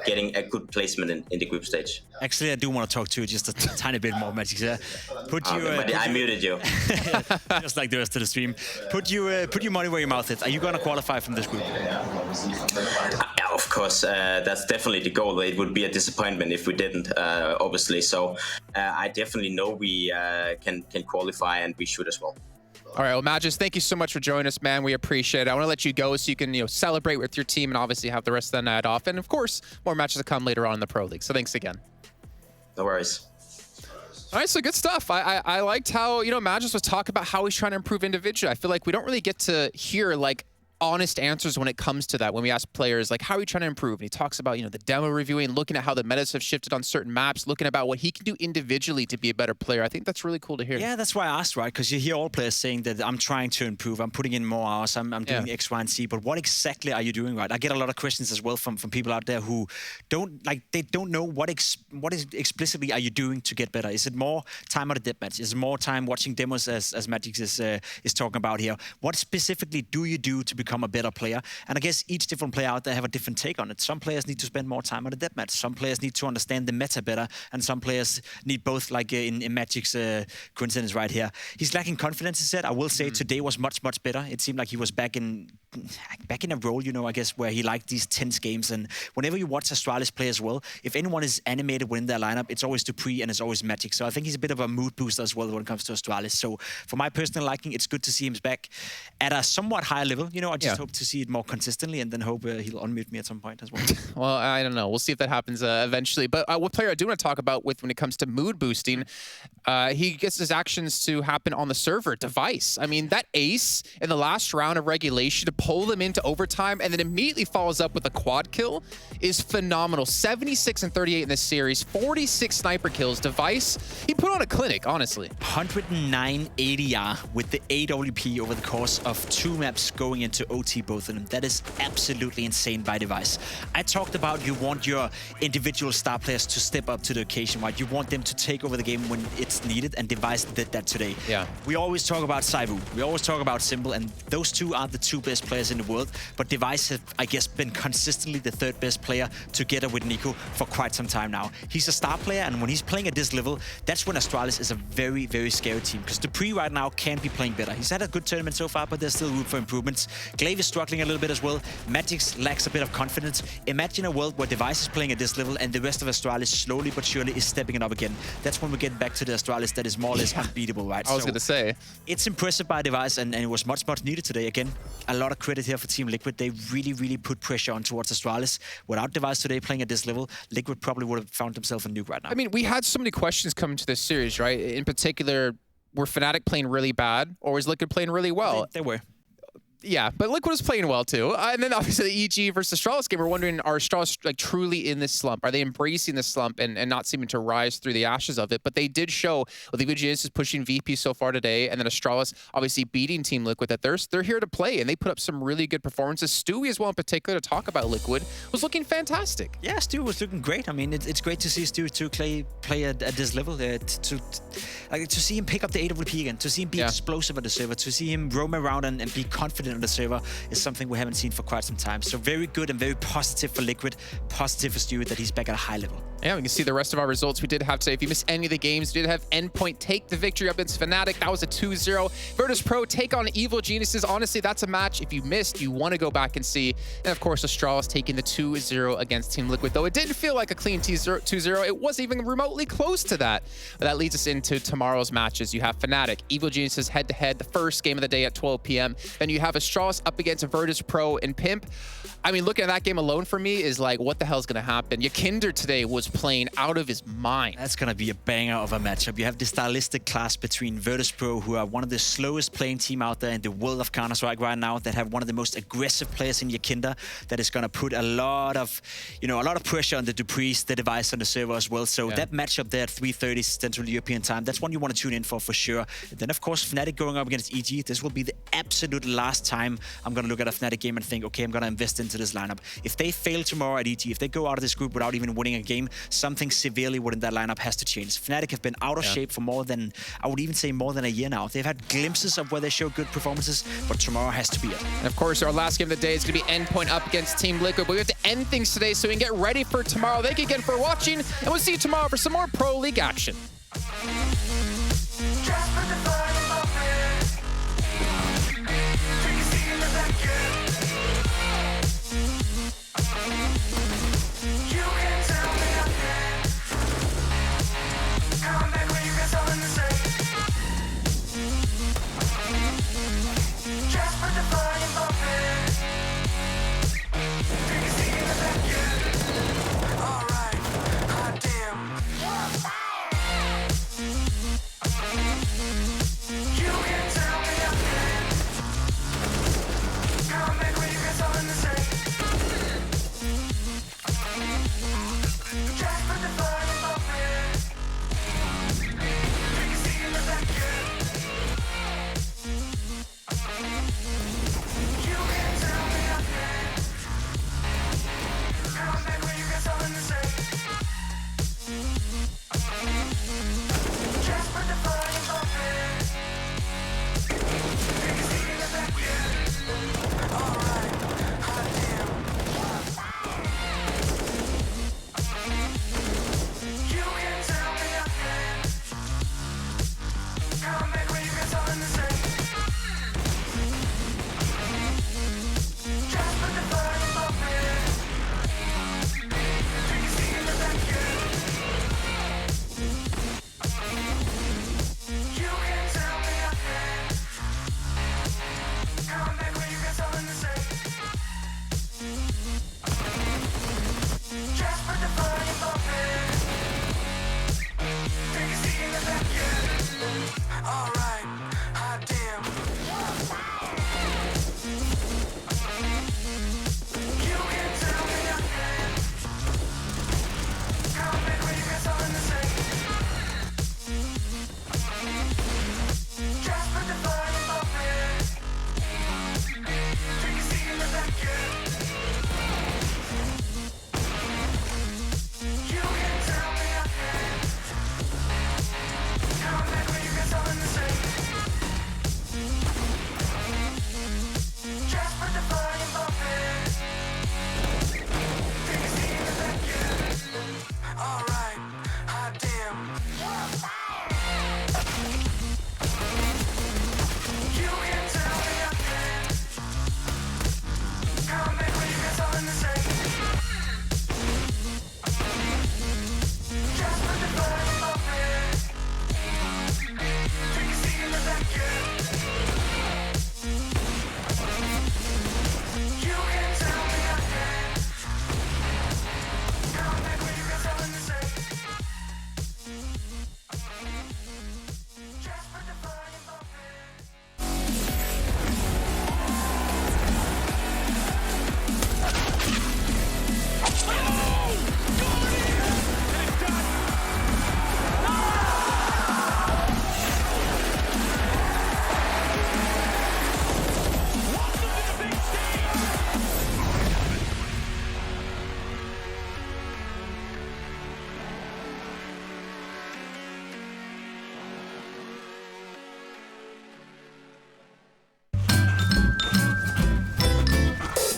getting a good placement in the group stage. Actually, I do want to talk to you just a tiny bit more, Magic. I muted you. Just like the rest of the stream. Put your money where your mouth is. Are you going to qualify from this group? Yeah, of course. That's definitely the goal. It would be a disappointment if we didn't, obviously. So I definitely know we can qualify, and we should as well. All right, well, Magis, thank you so much for joining us, man. We appreciate it. I want to let you go so you can, celebrate with your team and obviously have the rest of the night off. And of course, more matches to come later on in the Pro League. So thanks again. No worries. All right, so good stuff. I liked how, Magis was talking about how he's trying to improve individually. I feel like we don't really get to hear honest answers when it comes to that. When we ask players, how are you trying to improve? And he talks about, the demo reviewing, looking at how the metas have shifted on certain maps, looking about what he can do individually to be a better player. I think that's really cool to hear. Yeah, that's why I asked, right? Because you hear all players saying that I'm trying to improve, I'm putting in more hours, I'm doing X, Y, and Z, but what exactly are you doing right? I get a lot of questions as well from people out there who don't know what explicitly are you doing to get better. Is it more time at a deathmatch? Is it more time watching demos as Magic is talking about here? What specifically do you do to become a better player? And I guess each different player out there have a different take on it. Some players need to spend more time on a deathmatch. Some players need to understand the meta better, and some players need both, like in Magic's coincidence right here. He's lacking confidence, he said. I will say today was much, much better. It seemed like he was back in a role, I guess, where he liked these tense games. And whenever you watch Astralis play as well, if anyone is animated within their lineup, it's always Dupree and it's always Magic. So I think he's a bit of a mood booster as well when it comes to Astralis. So for my personal liking, it's good to see him back at a somewhat higher level. I just hope to see it more consistently, and then hope he'll unmute me at some point as well. Well, I don't know. We'll see if that happens eventually. But what player I do want to talk about when it comes to mood boosting, he gets his actions to happen on the server, Device. I mean, that ace in the last round of regulation to pull them into overtime and then immediately follows up with a quad kill is phenomenal. 76 and 38 in this series, 46 sniper kills. Device, he put on a clinic, honestly. 109 ADR with the AWP over the course of 2 maps going into OT, both of them. That is absolutely insane by Device. I talked about you want your individual star players to step up to the occasion, right? You want them to take over the game when it's needed, and Device did that today. Yeah. We always talk about Saivu, we always talk about Symbol, and those two are the 2 best players in the world, but Device has, I guess, been consistently the 3rd best player together with Nico for quite some time now. He's a star player, and when he's playing at this level, that's when Astralis is a very, very scary team, because Dupree right now can be playing better. He's had a good tournament so far, but there's still room for improvements. Glaive is struggling a little bit as well. Magix lacks a bit of confidence. Imagine a world where Device is playing at this level and the rest of Astralis slowly but surely is stepping it up again. That's when we get back to the Astralis that is more or less unbeatable, right? I was going to say. It's impressive by Device, and it was much needed today. Again, a lot of credit here for Team Liquid. They really put pressure on towards Astralis. Without Device today playing at this level, Liquid probably would have found themselves a nuke right now. I mean, we had so many questions coming to this series, right? In particular, were Fnatic playing really bad, or was Liquid playing really well? They were. Yeah, but Liquid was playing well too. And then obviously the EG versus Astralis game, we're wondering, are Astralis like truly in this slump? Are they embracing this slump and not seeming to rise through the ashes of it? But they did show, well, the VGS is pushing VP so far today, and then Astralis obviously beating Team Liquid, that they're here to play, and they put up some really good performances. Stewie as well in particular, to talk about Liquid, was looking fantastic. Yeah, Stewie was looking great. I mean, it's great to see Stewie play at this level. To see him pick up the AWP again, to see him be explosive at the server, to see him roam around and be confident on the server is something we haven't seen for quite some time. So very good and very positive for Liquid, positive for Stewie that he's back at a high level. Yeah, we can see the rest of our results we did have today. If you missed any of the games, we did have Endpoint take the victory up against Fnatic. That was a 2-0. Virtus Pro take on Evil Geniuses. Honestly, that's a match if you missed, you want to go back and see. And of course, Astralis taking the 2-0 against Team Liquid. Though it didn't feel like a clean 2-0. It wasn't even remotely close to that. But that leads us into tomorrow's matches. You have Fnatic, Evil Geniuses head-to-head, the first game of the day at 12 p.m. Then you have Astralis up against Virtus Pro and Pimp. I mean, looking at that game alone for me is like, what the hell's going to happen? Yakinder today was playing out of his mind. That's going to be a banger of a matchup. You have the stylistic clash between Virtus Pro, who are one of the slowest playing team out there in the world of Counter-Strike right now, that have one of the most aggressive players in Yakinder, that is going to put a lot of pressure on the Duprees, the Device on the server as well. So that matchup there at 3:30 Central European time, that's one you want to tune in for sure. And then, of course, Fnatic going up against EG. This will be the absolute last time I'm going to look at a Fnatic game and think, okay, I'm going to invest into this lineup. If they fail tomorrow at EG, if they go out of this group without even winning a game, something severely within that lineup has to change. Fnatic have been out of shape for more than, I would even say more than a year now. They've had glimpses of where they show good performances, but tomorrow has to be it. And of course, our last game of the day is going to be Endpoint up against Team Liquid, but we have to end things today so we can get ready for tomorrow. Thank you again for watching, and we'll see you tomorrow for some more Pro League action.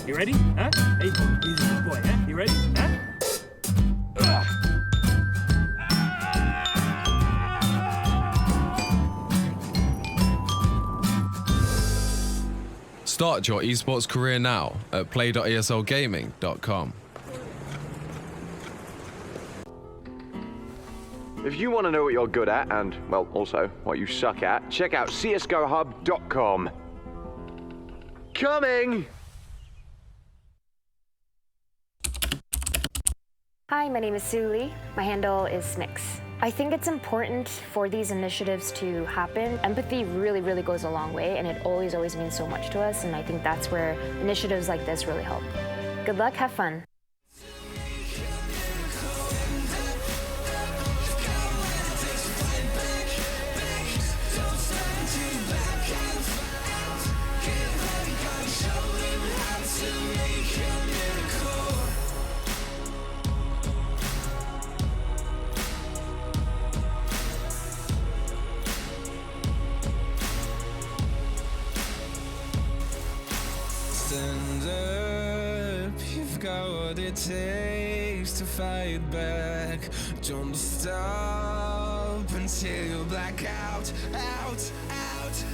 You ready? Huh? Hey, he's a good boy, huh? You ready? Huh? Start your esports career now at play.eslgaming.com. If you want to know what you're good at and, well, also what you suck at, check out csgohub.com. Coming! Hi, my name is Sue Lee. My handle is Smix. I think it's important for these initiatives to happen. Empathy really, really goes a long way, and it always, always means so much to us, and I think that's where initiatives like this really help. Good luck, have fun. Stand up, you've got what it takes to fight back. Don't stop until you black out, out, out.